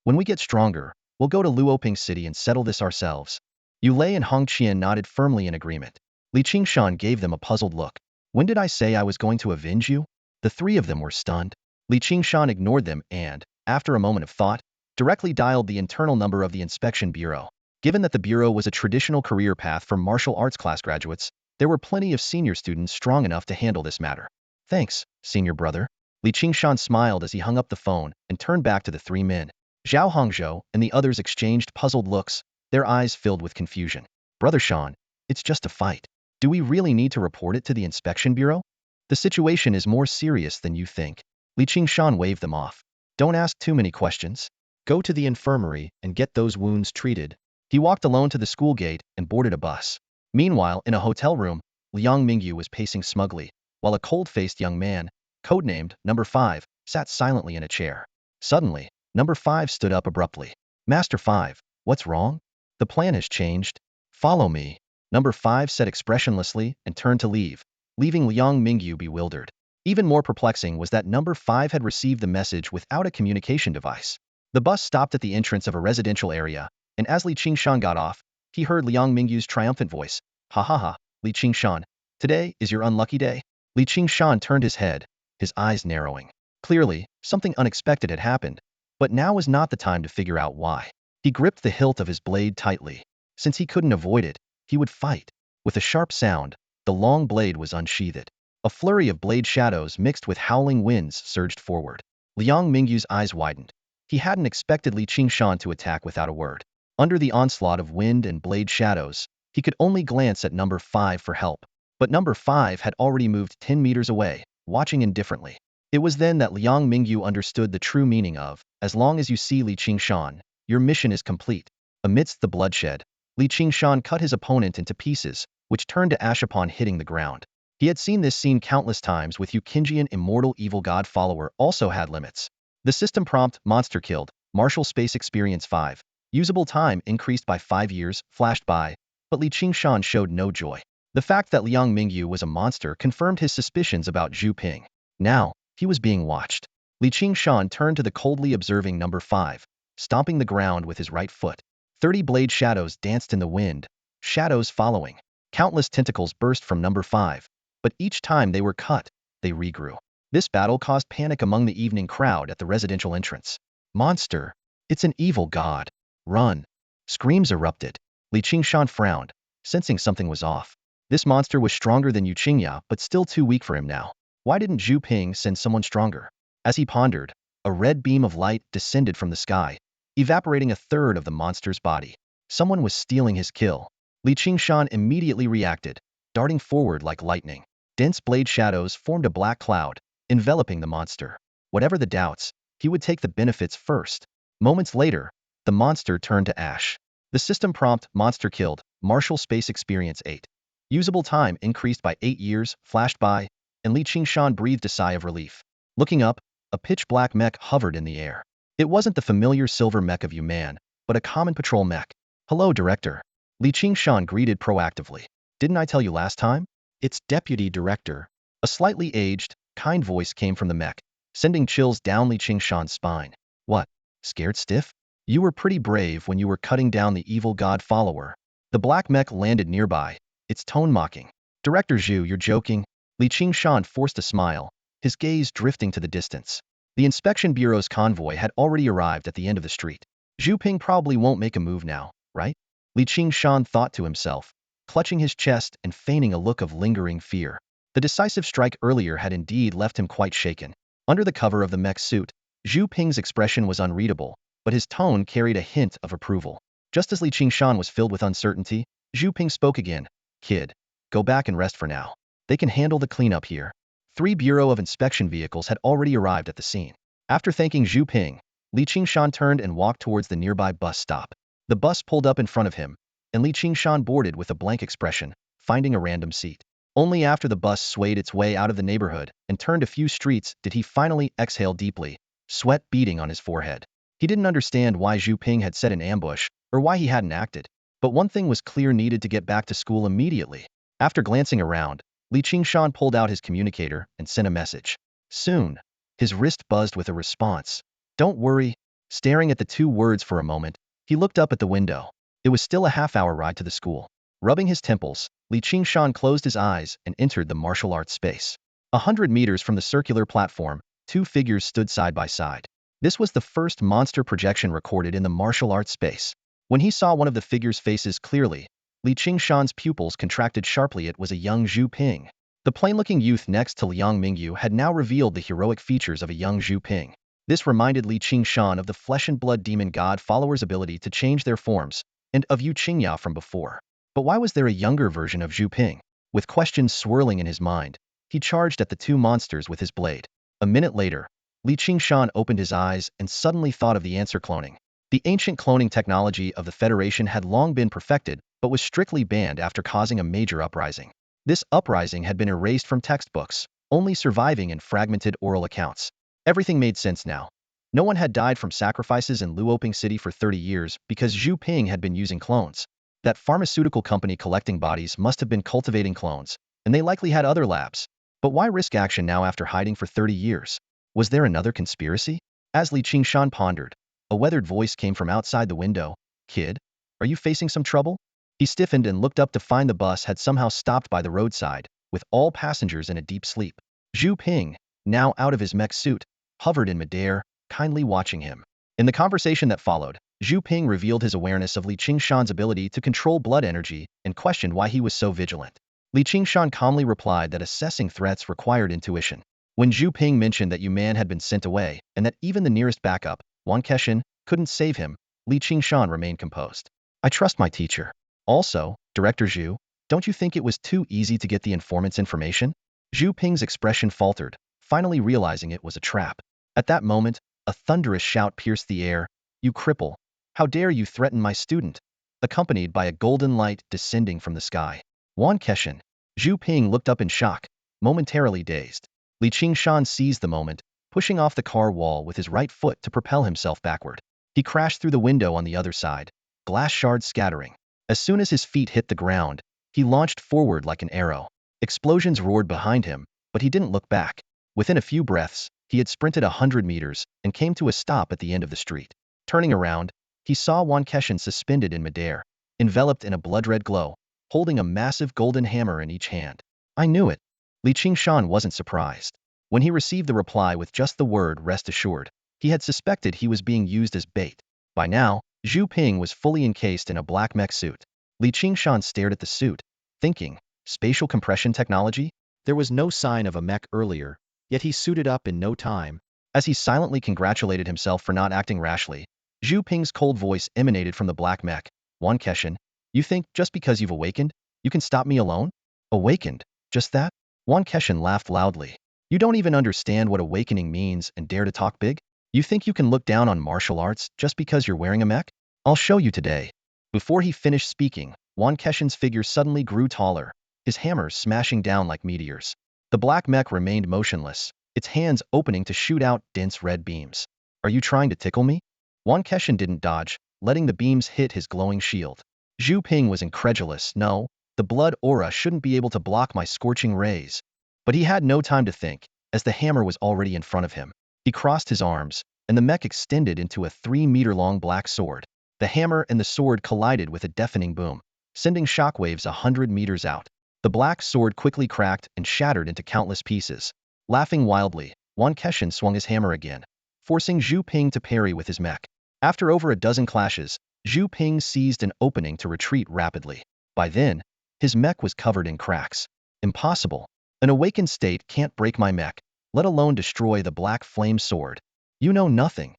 When we get stronger, we'll go to Luoping City and settle this ourselves. Yu Lei and Hong Qian nodded firmly in agreement. Li Qingshan gave them a puzzled look. When did I say I was going to avenge you? The 3 of them were stunned. Li Qingshan ignored them and, after a moment of thought, directly dialed the internal number of the inspection bureau. Given that the bureau was a traditional career path for martial arts class graduates, there were plenty of senior students strong enough to handle this matter. Thanks, senior brother. Li Qingshan smiled as he hung up the phone and turned back to the 3 men. Zhao Hongzhou and the others exchanged puzzled looks, their eyes filled with confusion. Brother Shan, it's just a fight. Do we really need to report it to the inspection bureau? The situation is more serious than you think. Li Qingshan waved them off. Don't ask too many questions. Go to the infirmary and get those wounds treated. He walked alone to the school gate and boarded a bus. Meanwhile, in a hotel room, Liang Mingyu was pacing smugly, while a cold-faced young man, codenamed Number 5, sat silently in a chair. Suddenly, Number 5 stood up abruptly. Master 5, what's wrong? The plan has changed. Follow me. Number 5 said expressionlessly and turned to leave, leaving Liang Mingyu bewildered. Even more perplexing was that Number 5 had received the message without a communication device. The bus stopped at the entrance of a residential area, and as Li Qingshan got off, he heard Liang Mingyu's triumphant voice. Ha ha ha, Li Qingshan, today is your unlucky day. Li Qingshan turned his head, his eyes narrowing. Clearly, something unexpected had happened, but now was not the time to figure out why. He gripped the hilt of his blade tightly. Since he couldn't avoid it, he would fight. With a sharp sound, the long blade was unsheathed. A flurry of blade shadows mixed with howling winds surged forward. Liang Mingyu's eyes widened. He hadn't expected Qingshan to attack without a word. Under the onslaught of wind and blade shadows, he could only glance at number 5 for help. But number 5 had already moved 10 meters away, watching indifferently. It was then that Liang Mingyu understood the true meaning of, as long as you see Qingshan, your mission is complete. Amidst the bloodshed, Qingshan cut his opponent into pieces, which turned to ash upon hitting the ground. He had seen this scene countless times with Qingshan. Immortal evil god follower also had limits. The system prompt, monster killed, Martial space experience 5. Usable time increased by 5 years, flashed by, but Qingshan showed no joy. The fact that Liang Mingyu was a monster confirmed his suspicions about Zhu Ping. Now, he was being watched. Qingshan turned to the coldly observing number 5, stomping the ground with his right foot. 30 blade shadows danced in the wind, shadows following. Countless tentacles burst from number 5, but each time they were cut, they regrew. This battle caused panic among the evening crowd at the residential entrance. Monster! It's an evil god! Run! Screams erupted. Qingshan frowned, sensing something was off. This monster was stronger than Qingya, but still too weak for him now. Why didn't Zhu Ping send someone stronger? As he pondered, a red beam of light descended from the sky, evaporating a third of the monster's body. Someone was stealing his kill. Qingshan immediately reacted, darting forward like lightning. Dense blade shadows formed a black cloud, enveloping the monster. Whatever the doubts, he would take the benefits first. Moments later, the monster turned to ash. The system prompt, monster killed, Martial space experience 8. Usable time increased by 8 years, flashed by, and Qingshan breathed a sigh of relief. Looking up, a pitch-black mech hovered in the air. It wasn't the familiar silver mech of Man, but a common patrol mech. Hello, Director. Qingshan greeted proactively. Didn't I tell you last time? It's Deputy Director. A slightly aged, kind voice came from the mech, sending chills down Qingshan's spine. What? Scared stiff? You were pretty brave when you were cutting down the evil god follower. The black mech landed nearby, its tone mocking. Director Zhu, you're joking? Qingshan forced a smile, his gaze drifting to the distance. The inspection bureau's convoy had already arrived at the end of the street. Zhu Ping probably won't make a move now, right? Qingshan thought to himself, clutching his chest and feigning a look of lingering fear. The decisive strike earlier had indeed left him quite shaken. Under the cover of the mech suit, Zhu Ping's expression was unreadable, but his tone carried a hint of approval. Just as Qingshan was filled with uncertainty, Zhu Ping spoke again. Kid, go back and rest for now. They can handle the cleanup here. 3 Bureau of Inspection vehicles had already arrived at the scene. After thanking Zhu Ping, Qingshan turned and walked towards the nearby bus stop. The bus pulled up in front of him, and Qingshan boarded with a blank expression, finding a random seat. Only after the bus swayed its way out of the neighborhood and turned a few streets did he finally exhale deeply, sweat beading on his forehead. He didn't understand why Zhu Ping had set an ambush, or why he hadn't acted. But one thing was clear: needed to get back to school immediately. After glancing around, Qingshan pulled out his communicator and sent a message. Soon. His wrist buzzed with a response. Don't worry. Staring at the 2 words for a moment, he looked up at the window. It was still a half-hour ride to the school. Rubbing his temples, Qingshan closed his eyes and entered the martial arts space. 100 meters from the circular platform, 2 figures stood side by side. This was the first monster projection recorded in the martial arts space. When he saw one of the figures' faces clearly, Qingshan's pupils contracted sharply. It was a young Zhu Ping. The plain-looking youth next to Liang Mingyu had now revealed the heroic features of a young Zhu Ping. This reminded Qingshan of the flesh-and-blood demon god followers' ability to change their forms, and of Qingya from before. But why was there a younger version of Zhu Ping? With questions swirling in his mind, he charged at the 2 monsters with his blade. A minute later, Qingshan opened his eyes and suddenly thought of the answer: cloning. The ancient cloning technology of the Federation had long been perfected, but was strictly banned after causing a major uprising. This uprising had been erased from textbooks, only surviving in fragmented oral accounts. Everything made sense now. No one had died from sacrifices in Luoping City for 30 years because Zhu Ping had been using clones. That pharmaceutical company collecting bodies must have been cultivating clones, and they likely had other labs. But why risk action now after hiding for 30 years? Was there another conspiracy? As Qingshan pondered, a weathered voice came from outside the window. Kid, are you facing some trouble? He stiffened and looked up to find the bus had somehow stopped by the roadside, with all passengers in a deep sleep. Zhu Ping, now out of his mech suit, hovered in midair, kindly watching him. In the conversation that followed, Zhu Ping revealed his awareness of Li Qingshan's ability to control blood energy and questioned why he was so vigilant. Li Qingshan calmly replied that assessing threats required intuition. When Zhu Ping mentioned that Yuman had been sent away and that even the nearest backup, Wan Keshan, couldn't save him, Li Qingshan remained composed. I trust my teacher. Also, Director Zhu, don't you think it was too easy to get the informant's information? Zhu Ping's expression faltered, finally realizing it was a trap. At that moment, a thunderous shout pierced the air. You cripple! How dare you threaten my student? Accompanied by a golden light descending from the sky. Wan Keshan. Zhu Ping looked up in shock, momentarily dazed. Li Qingshan seized the moment, pushing off the car wall with his right foot to propel himself backward. He crashed through the window on the other side, glass shards scattering. As soon as his feet hit the ground, he launched forward like an arrow. Explosions roared behind him, but he didn't look back. Within a few breaths, he had sprinted 100 meters and came to a stop at the end of the street. Turning around, he saw Wan Keshan suspended in midair, enveloped in a blood-red glow, holding a massive golden hammer in each hand. I knew it. Li Qingshan wasn't surprised. When he received the reply with just the word rest assured, he had suspected he was being used as bait. By now, Zhu Ping was fully encased in a black mech suit. Li Qingshan stared at the suit, thinking, spatial compression technology? There was no sign of a mech earlier, yet he suited up in no time. As he silently congratulated himself for not acting rashly, Zhu Ping's cold voice emanated from the black mech. Wan Keshan, you think just because you've awakened, you can stop me alone? Awakened? Just that? Wan Keshan laughed loudly. You don't even understand what awakening means and dare to talk big? You think you can look down on martial arts just because you're wearing a mech? I'll show you today. Before he finished speaking, Wan Keshan's figure suddenly grew taller, his hammers smashing down like meteors. The black mech remained motionless, its hands opening to shoot out dense red beams. Are you trying to tickle me? Wan Keshan didn't dodge, letting the beams hit his glowing shield. Zhu Ping was incredulous. No, the blood aura shouldn't be able to block my scorching rays. But he had no time to think, as the hammer was already in front of him. He crossed his arms, and the mech extended into a 3-meter-long black sword. The hammer and the sword collided with a deafening boom, sending shockwaves 100 meters out. The black sword quickly cracked and shattered into countless pieces. Laughing wildly, Wan Keshan swung his hammer again, forcing Zhu Ping to parry with his mech. After over a dozen clashes, Zhu Ping seized an opening to retreat rapidly. By then, his mech was covered in cracks. Impossible. An awakened state can't break my mech, let alone destroy the black flame sword. You know nothing.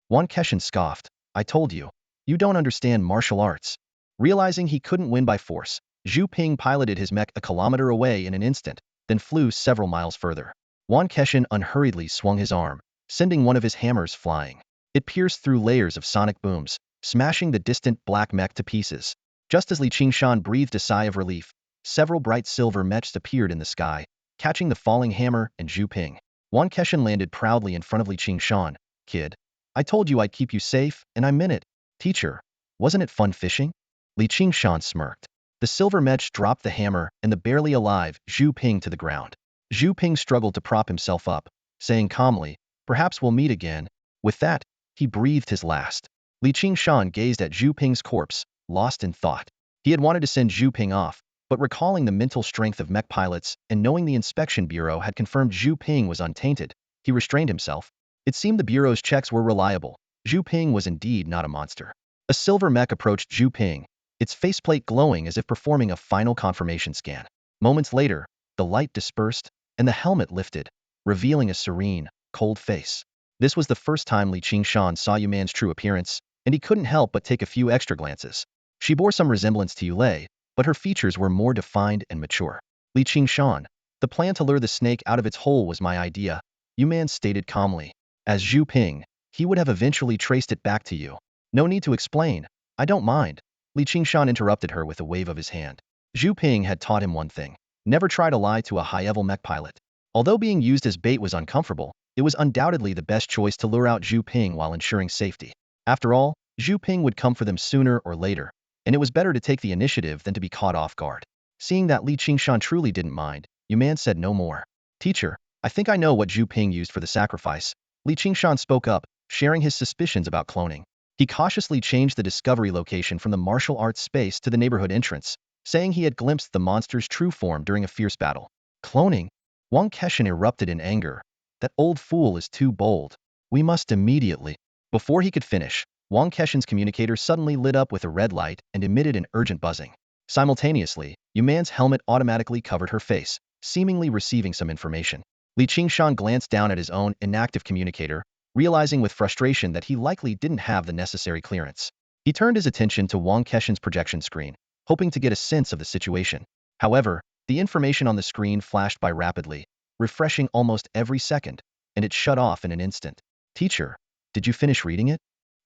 Wan Keshan scoffed. I told you. You don't understand martial arts. Realizing he couldn't win by force, Zhu Ping piloted his mech a kilometer away in an instant, then flew several miles further. Wan Keshan unhurriedly swung his arm, sending one of his hammers flying. It pierced through layers of sonic booms, smashing the distant black mech to pieces. Just as Li Qingshan breathed a sigh of relief, several bright silver mechs appeared in the sky, catching the falling hammer and Zhu Ping. Wan Keshan landed proudly in front of Li Qingshan. Kid, I told you I'd keep you safe, and I meant it. Teacher, wasn't it fun fishing? Li Qingshan smirked. The silver mech dropped the hammer and the barely alive Zhu Ping to the ground. Zhu Ping struggled to prop himself up, saying calmly, perhaps we'll meet again. With that, he breathed his last. Li Qingshan gazed at Zhu Ping's corpse, lost in thought. He had wanted to send Zhu Ping off, but recalling the mental strength of mech pilots and knowing the inspection bureau had confirmed Zhu Ping was untainted, he restrained himself. It seemed the bureau's checks were reliable. Zhu Ping was indeed not a monster. A silver mech approached Zhu Ping, its faceplate glowing as if performing a final confirmation scan. Moments later, the light dispersed, and the helmet lifted, revealing a serene, cold face. This was the first time Li Qingshan saw Yuman's true appearance, and he couldn't help but take a few extra glances. She bore some resemblance to Yulei, but her features were more defined and mature. Li Qingshan, the plan to lure the snake out of its hole was my idea, Yuman stated calmly. As Zhu Ping, he would have eventually traced it back to you. No need to explain. I don't mind. Li Qingshan interrupted her with a wave of his hand. Zhu Ping had taught him one thing. Never try to lie to a high-level mech pilot. Although being used as bait was uncomfortable, it was undoubtedly the best choice to lure out Zhu Ping while ensuring safety. After all, Zhu Ping would come for them sooner or later, and it was better to take the initiative than to be caught off guard. Seeing that Li Qingshan truly didn't mind, Yuman said no more. Teacher, I think I know what Zhu Ping used for the sacrifice. Li Qingshan spoke up, sharing his suspicions about cloning. He cautiously changed the discovery location from the martial arts space to the neighborhood entrance, saying he had glimpsed the monster's true form during a fierce battle. Cloning? Wan Keshan erupted in anger. That old fool is too bold. We must immediately. Before he could finish, Wang Keshan's communicator suddenly lit up with a red light and emitted an urgent buzzing. Simultaneously, Yuman's helmet automatically covered her face, seemingly receiving some information. Qingshan glanced down at his own inactive communicator, realizing with frustration that he likely didn't have the necessary clearance. He turned his attention to Wang Keshan's projection screen, hoping to get a sense of the situation. However, the information on the screen flashed by rapidly, refreshing almost every second, and it shut off in an instant. Teacher, did you finish reading it?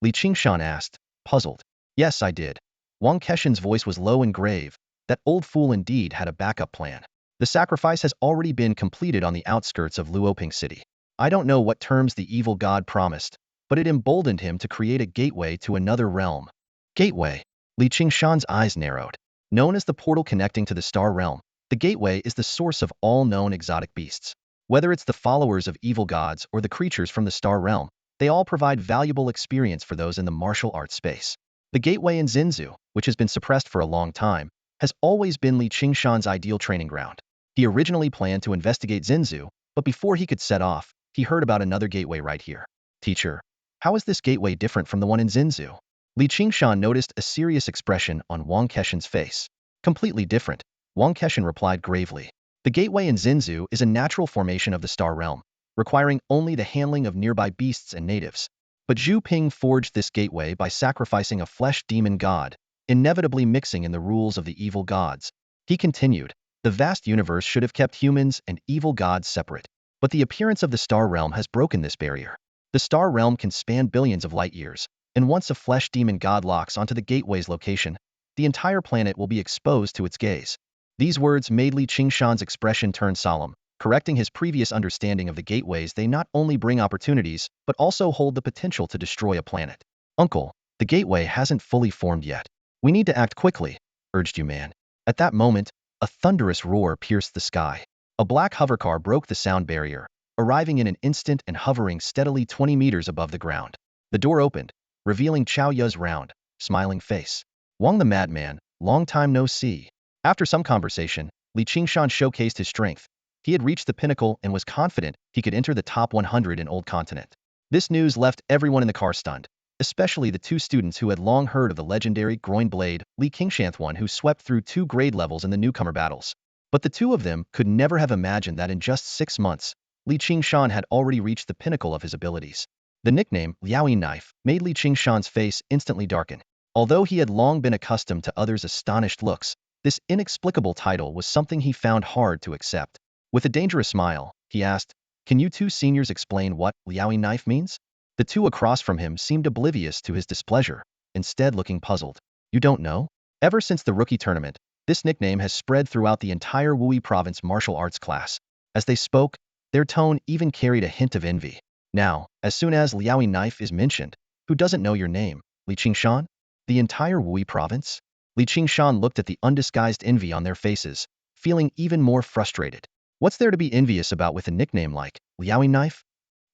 Qingshan asked, puzzled. Yes, I did. Wang Keshan's voice was low and grave. That old fool indeed had a backup plan. The sacrifice has already been completed on the outskirts of Luoping City. I don't know what terms the evil god promised, but it emboldened him to create a gateway to another realm. Gateway. Qingshan's eyes narrowed. Known as the portal connecting to the star realm, the gateway is the source of all known exotic beasts. Whether it's the followers of evil gods or the creatures from the star realm, they all provide valuable experience for those in the martial arts space. The gateway in Xinzu, which has been suppressed for a long time, has always been Qingshan's ideal training ground. He originally planned to investigate Xinzu, but before he could set off, he heard about another gateway right here. Teacher, how is this gateway different from the one in Xinzu? Qingshan noticed a serious expression on Wang Keshan's face. Completely different, Wang Keshan replied gravely. The gateway in Xinzu is a natural formation of the star realm, requiring only the handling of nearby beasts and natives. But Zhu Ping forged this gateway by sacrificing a flesh demon god, inevitably mixing in the rules of the evil gods. He continued, the vast universe should have kept humans and evil gods separate. But the appearance of the star realm has broken this barrier. The star realm can span billions of light years, and once a flesh demon god locks onto the gateway's location, the entire planet will be exposed to its gaze. These words made Qingshan's expression turn solemn, correcting his previous understanding of the gateways. They not only bring opportunities, but also hold the potential to destroy a planet. Uncle, the gateway hasn't fully formed yet. We need to act quickly, urged Yuman. At that moment, a thunderous roar pierced the sky. A black hovercar broke the sound barrier, arriving in an instant and hovering steadily 20 meters above the ground. The door opened, revealing Chao Yu's round, smiling face. Wang the madman, long time no see. After some conversation, Qingshan showcased his strength. He had reached the pinnacle and was confident he could enter the top 100 in Old Continent. This news left everyone in the car stunned, especially the two students who had long heard of the legendary groin blade, Qingshan, one who swept through 2 grade levels in the newcomer battles. But the two of them could never have imagined that in just 6 months, Qingshan had already reached the pinnacle of his abilities. The nickname, Liaoyi Knife, made Qingshan's face instantly darken. Although he had long been accustomed to others' astonished looks, this inexplicable title was something he found hard to accept. With a dangerous smile, he asked, can you two seniors explain what Liaoyi Knife means? The two across from him seemed oblivious to his displeasure, instead looking puzzled. You don't know? Ever since the rookie tournament, this nickname has spread throughout the entire Wui province martial arts class. As they spoke, their tone even carried a hint of envy. Now, as soon as Liaoyi Knife is mentioned, who doesn't know your name, Qingshan? The entire Wui province? Qingshan looked at the undisguised envy on their faces, feeling even more frustrated. What's there to be envious about with a nickname like Liaoyi Knife?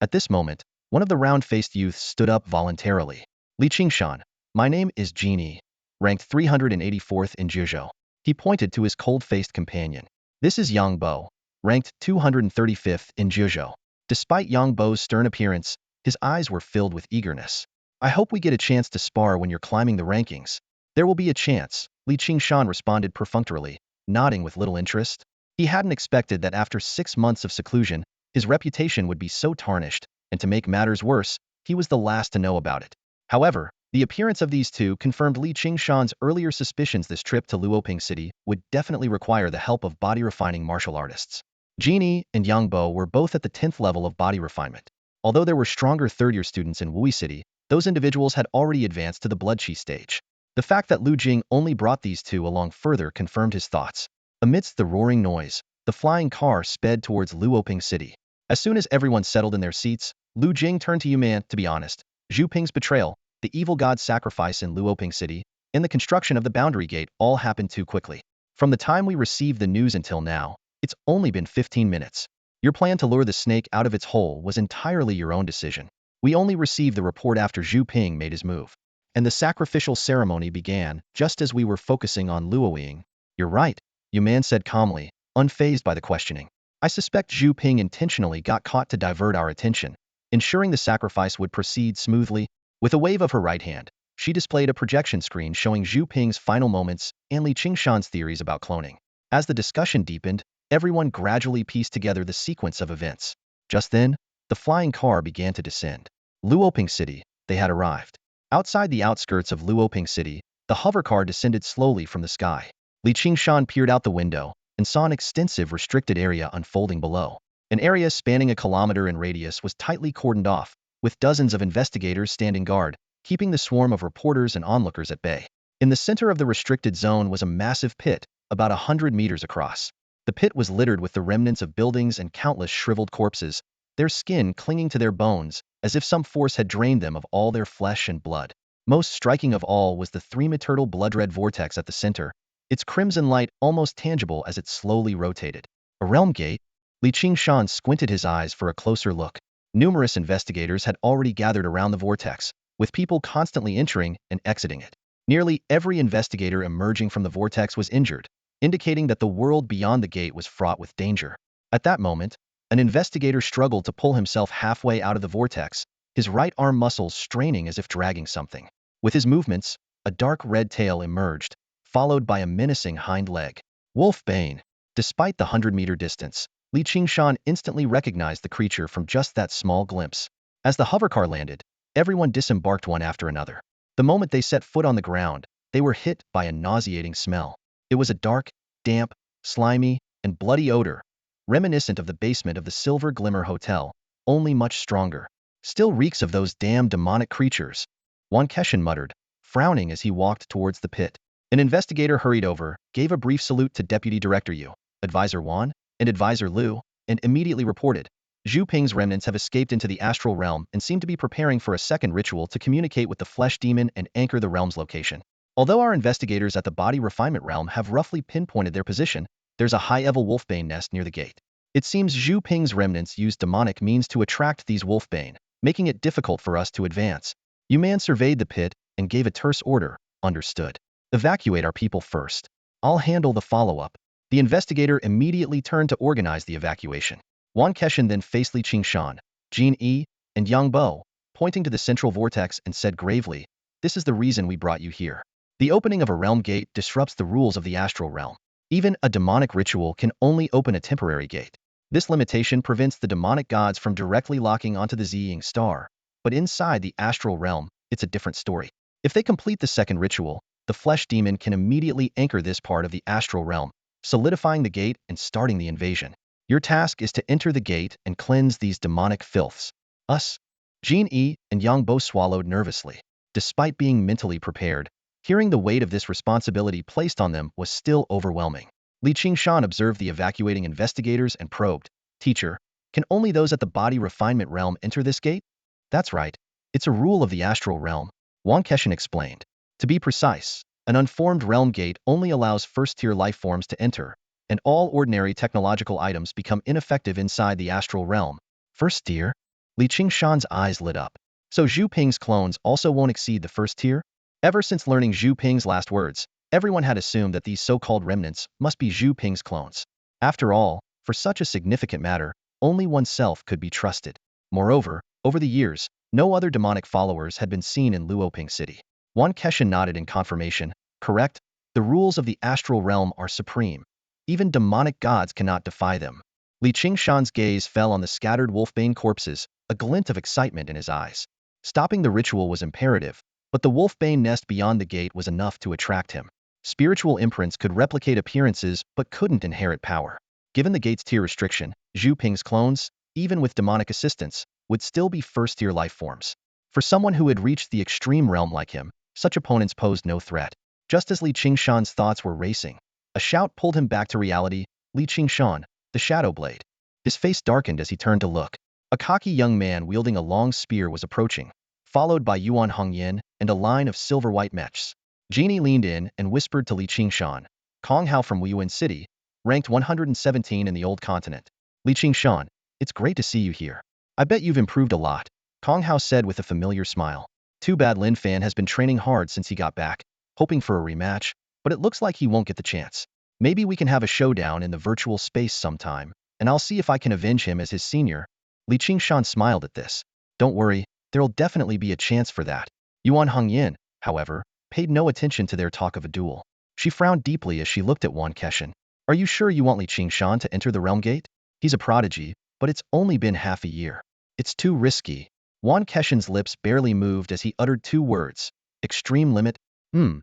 At this moment, one of the round-faced youths stood up voluntarily. Qingshan, my name is Genie, ranked 384th in Zhuzhou. He pointed to his cold-faced companion. This is Yang Bo, ranked 235th in Zhuzhou. Despite Yang Bo's stern appearance, his eyes were filled with eagerness. I hope we get a chance to spar when you're climbing the rankings. There will be a chance, Qingshan responded perfunctorily, nodding with little interest. He hadn't expected that after 6 months of seclusion, his reputation would be so tarnished, and to make matters worse, he was the last to know about it. However, the appearance of these two confirmed Qingshan's earlier suspicions. This trip to Luoping City would definitely require the help of body-refining martial artists. Genie and Yang Bo were both at the 10th level of body refinement. Although there were stronger third-year students in Wui City, those individuals had already advanced to the bloodqi stage. The fact that Lu Jing only brought these two along further confirmed his thoughts. Amidst the roaring noise, the flying car sped towards Luoping City. As soon as everyone settled in their seats, Lu Jing turned to Yuman. To be honest, Zhu Ping's betrayal, the evil god's sacrifice in Luoping City, and the construction of the boundary gate all happened too quickly. From the time we received the news until now, it's only been 15 minutes. Your plan to lure the snake out of its hole was entirely your own decision. We only received the report after Zhu Ping made his move. And the sacrificial ceremony began just as we were focusing on Luoying. You're right, Yuman said calmly, unfazed by the questioning. I suspect Zhu Ping intentionally got caught to divert our attention, ensuring the sacrifice would proceed smoothly. With a wave of her right hand, she displayed a projection screen showing Zhu Ping's final moments and Li Qingshan's theories about cloning. As the discussion deepened, everyone gradually pieced together the sequence of events. Just then, the flying car began to descend. Luoping City, they had arrived. Outside the outskirts of Luoping City, the hover car descended slowly from the sky. Li Qingshan peered out the window and saw an extensive restricted area unfolding below. An area spanning a kilometer in radius was tightly cordoned off, with dozens of investigators standing guard, keeping the swarm of reporters and onlookers at bay. In the center of the restricted zone was a massive pit, about 100 meters across. The pit was littered with the remnants of buildings and countless shriveled corpses, their skin clinging to their bones, as if some force had drained them of all their flesh and blood. Most striking of all was the three-metal blood-red vortex at the center, its crimson light almost tangible as it slowly rotated. A realm gate? Li Qingshan squinted his eyes for a closer look. Numerous investigators had already gathered around the vortex, with people constantly entering and exiting it. Nearly every investigator emerging from the vortex was injured, indicating that the world beyond the gate was fraught with danger. At that moment, an investigator struggled to pull himself halfway out of the vortex, his right arm muscles straining as if dragging something. With his movements, a dark red tail emerged, followed by a menacing hind leg. Wolfbane. Despite the 100-meter distance, Li Qingshan instantly recognized the creature from just that small glimpse. As the hovercar landed, everyone disembarked one after another. The moment they set foot on the ground, they were hit by a nauseating smell. It was a dark, damp, slimy, and bloody odor, reminiscent of the basement of the Silver Glimmer Hotel, only much stronger. Still reeks of those damn demonic creatures, Qingshan muttered, frowning as he walked towards the pit. An investigator hurried over, gave a brief salute to Deputy Director Yu, Advisor Guan, and Advisor Liu, and immediately reported, Zhu Ping's remnants have escaped into the astral realm and seem to be preparing for a second ritual to communicate with the flesh demon and anchor the realm's location. Although our investigators at the body refinement realm have roughly pinpointed their position, there's a high-level wolfbane nest near the gate. It seems Zhu Ping's remnants used demonic means to attract these wolfbane, making it difficult for us to advance. Yuman surveyed the pit and gave a terse order. Understood. Evacuate our people first. I'll handle the follow-up. The investigator immediately turned to organize the evacuation. Qingshan then faced Li Qingshan, Jin Yi, and Yang Bo, pointing to the central vortex and said gravely, "This is the reason we brought you here. The opening of a realm gate disrupts the rules of the astral realm. Even a demonic ritual can only open a temporary gate. This limitation prevents the demonic gods from directly locking onto the Ziying star, but inside the astral realm, it's a different story. If they complete the second ritual, the flesh demon can immediately anchor this part of the astral realm, solidifying the gate and starting the invasion. Your task is to enter the gate and cleanse these demonic filths." Us? Jin Yi and Yang Bo swallowed nervously. Despite being mentally prepared, hearing the weight of this responsibility placed on them was still overwhelming. Li Qingshan observed the evacuating investigators and probed, "Teacher, can only those at the body refinement realm enter this gate?" "That's right. It's a rule of the astral realm," Qingshan explained. "To be precise, an unformed realm gate only allows first-tier life forms to enter, and all ordinary technological items become ineffective inside the astral realm." First tier? Li Qingshan's eyes lit up. So Zhu Ping's clones also won't exceed the first tier? Ever since learning Zhu Ping's last words, everyone had assumed that these so-called remnants must be Zhu Ping's clones. After all, for such a significant matter, only oneself could be trusted. Moreover, over the years, no other demonic followers had been seen in Luoping City. Qingshan nodded in confirmation. Correct, the rules of the astral realm are supreme. Even demonic gods cannot defy them. Li Qingshan's gaze fell on the scattered wolfbane corpses, a glint of excitement in his eyes. Stopping the ritual was imperative, but the wolfbane nest beyond the gate was enough to attract him. Spiritual imprints could replicate appearances but couldn't inherit power. Given the gate's tier restriction, Zhu Ping's clones, even with demonic assistance, would still be first-tier life forms. For someone who had reached the extreme realm like him, such opponents posed no threat. Just as Li Qingshan's thoughts were racing, a shout pulled him back to reality. "Li Qingshan, the Shadow Blade." His face darkened as he turned to look. A cocky young man wielding a long spear was approaching, followed by Yuan Hongyan and a line of silver-white mechs. Genie leaned in and whispered to Li Qingshan, "Kong Hao from Wuyuan City, ranked 117 in the Old Continent. Li Qingshan, it's great to see you here. I bet you've improved a lot," Kong Hao said with a familiar smile. "Too bad Lin Fan has been training hard since he got back, hoping for a rematch, but it looks like he won't get the chance. Maybe we can have a showdown in the virtual space sometime, and I'll see if I can avenge him as his senior." Li Qingshan smiled at this. "Don't worry, There'll definitely be a chance for that. Yuan Hongyin, however, paid no attention to their talk of a duel. She frowned deeply as she looked at Wan Keshan. Are you sure you want Li Qingshan to enter the realm gate? He's a prodigy, but it's only been half a year. It's too risky. Wan Keshan's lips barely moved as he uttered two words. Extreme limit? Yuan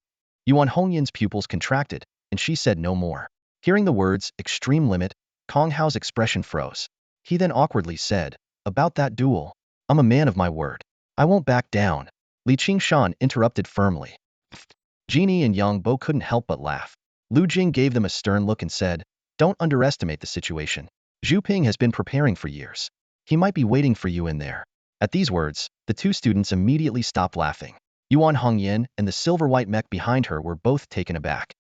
Hongyin's pupils contracted, and she said no more. Hearing the words, extreme limit, Kong Hao's expression froze. He then awkwardly said, about that duel. I'm a man of my word. I won't back down. Li Qingshan interrupted firmly. Genie and Yang Bo couldn't help but laugh. Lu Jing gave them a stern look and said, don't underestimate the situation. Zhu Ping has been preparing for years. He might be waiting for you in there. At these words, the two students immediately stopped laughing. Yuan Hongyin and the silver-white mech behind her were both taken aback.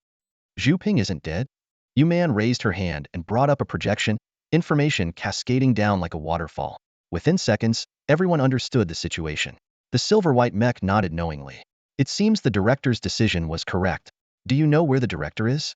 Zhu Ping isn't dead? Yu Man raised her hand and brought up a projection, information cascading down like a waterfall. Within seconds, everyone understood the situation. The silver-white mech nodded knowingly. It seems the director's decision was correct. Do you know where the director is?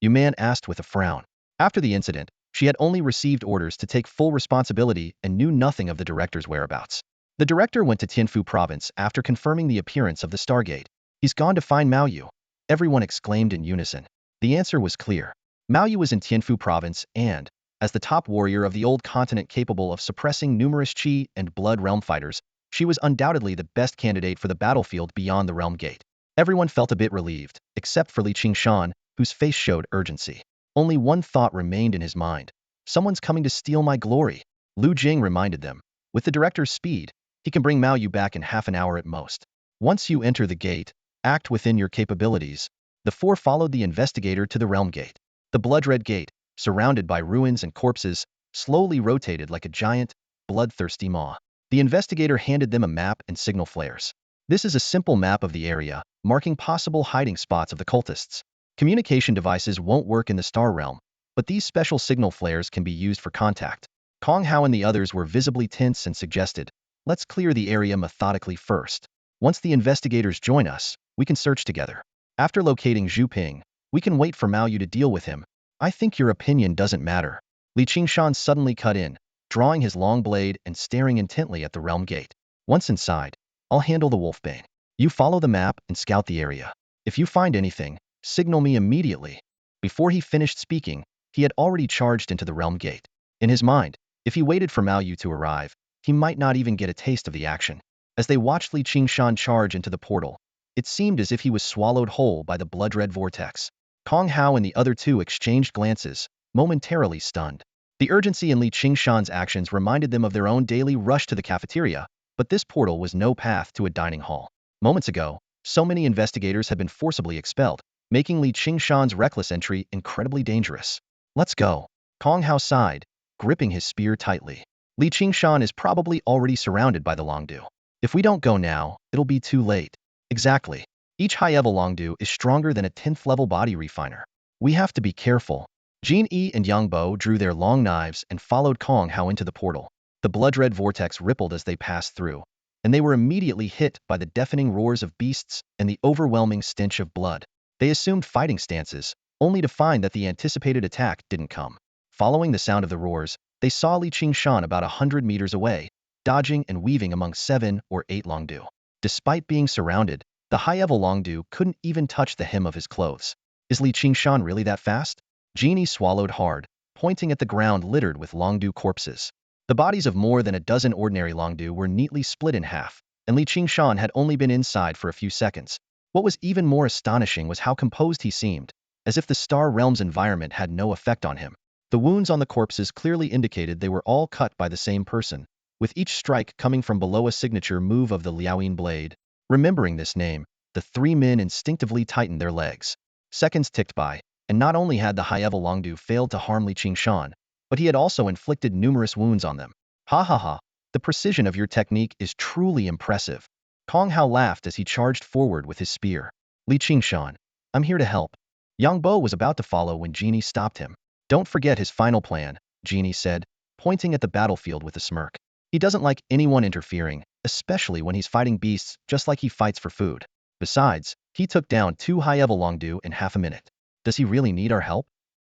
Yu Man asked with a frown. After the incident, she had only received orders to take full responsibility and knew nothing of the director's whereabouts. The director went to Tianfu province after confirming the appearance of the Stargate. He's gone to find Mao Yu. Everyone exclaimed in unison. The answer was clear. Mao Yu was in Tianfu province and, as the top warrior of the old continent capable of suppressing numerous Qi and Blood realm fighters, she was undoubtedly the best candidate for the battlefield beyond the realm gate. Everyone felt a bit relieved, except for Li Qingshan, whose face showed urgency. Only one thought remained in his mind. Someone's coming to steal my glory. Lu Jing reminded them. With the director's speed, he can bring Mao Yu back in half an hour at most. Once you enter the gate, act within your capabilities. The four followed the investigator to the realm gate. The blood-red gate, surrounded by ruins and corpses, slowly rotated like a giant, bloodthirsty maw. The investigator handed them a map and signal flares. This is a simple map of the area, marking possible hiding spots of the cultists. Communication devices won't work in the star realm, but these special signal flares can be used for contact. Kong Hao and the others were visibly tense and suggested, let's clear the area methodically first. Once the investigators join us, we can search together. After locating Zhu Ping, we can wait for Mao Yu to deal with him. I think your opinion doesn't matter. Li Qingshan suddenly cut in, drawing his long blade and staring intently at the realm gate. Once inside, I'll handle the wolfbane. You follow the map and scout the area. If you find anything, signal me immediately. Before he finished speaking, he had already charged into the realm gate. In his mind, if he waited for Mao Yu to arrive, he might not even get a taste of the action. As they watched Li Qingshan charge into the portal, it seemed as if he was swallowed whole by the blood-red vortex. Kong Hao and the other two exchanged glances, momentarily stunned. The urgency in Li Qingshan's actions reminded them of their own daily rush to the cafeteria, but this portal was no path to a dining hall. Moments ago, so many investigators had been forcibly expelled, making Li Qingshan's reckless entry incredibly dangerous. Let's go. Kong Hao sighed, gripping his spear tightly. Li Qingshan is probably already surrounded by the Longdu. If we don't go now, it'll be too late. Exactly. Each high-level Longdu is stronger than a 10th-level body refiner. We have to be careful. Jin Yi and Yang Bo drew their long knives and followed Kong Hao into the portal. The blood-red vortex rippled as they passed through, and they were immediately hit by the deafening roars of beasts and the overwhelming stench of blood. They assumed fighting stances, only to find that the anticipated attack didn't come. Following the sound of the roars, they saw Li Qingshan about 100 meters away, dodging and weaving among 7 or 8 Longdu. Despite being surrounded, the high-level Longdu couldn't even touch the hem of his clothes. Is Li Qingshan really that fast? Genie swallowed hard, pointing at the ground littered with Longdu corpses. The bodies of more than a dozen ordinary Longdu were neatly split in half, and Li Qingshan had only been inside for a few seconds. What was even more astonishing was how composed he seemed, as if the Star Realm's environment had no effect on him. The wounds on the corpses clearly indicated they were all cut by the same person, with each strike coming from below a signature move of the Liaoyin blade. Remembering this name, the three men instinctively tightened their legs. Seconds ticked by, and not only had the high-level Longdu failed to harm Li Qingshan, but he had also inflicted numerous wounds on them. Ha ha ha, the precision of your technique is truly impressive. Kong Hao laughed as he charged forward with his spear. Li Qingshan, I'm here to help. Yang Bo was about to follow when Genie stopped him. Don't forget his final plan, Genie said, pointing at the battlefield with a smirk. He doesn't like anyone interfering, especially when he's fighting beasts just like he fights for food. Besides, he took down 2 high-level Longdu in half a minute. Does he really need our help?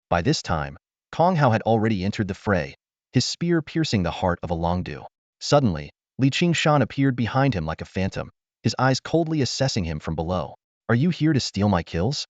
By this time, Kong Hao had already entered the fray, his spear piercing the heart of a Longdu. Suddenly, Qingshan appeared behind him like a phantom, his eyes coldly assessing him from below. Are you here to steal my kills?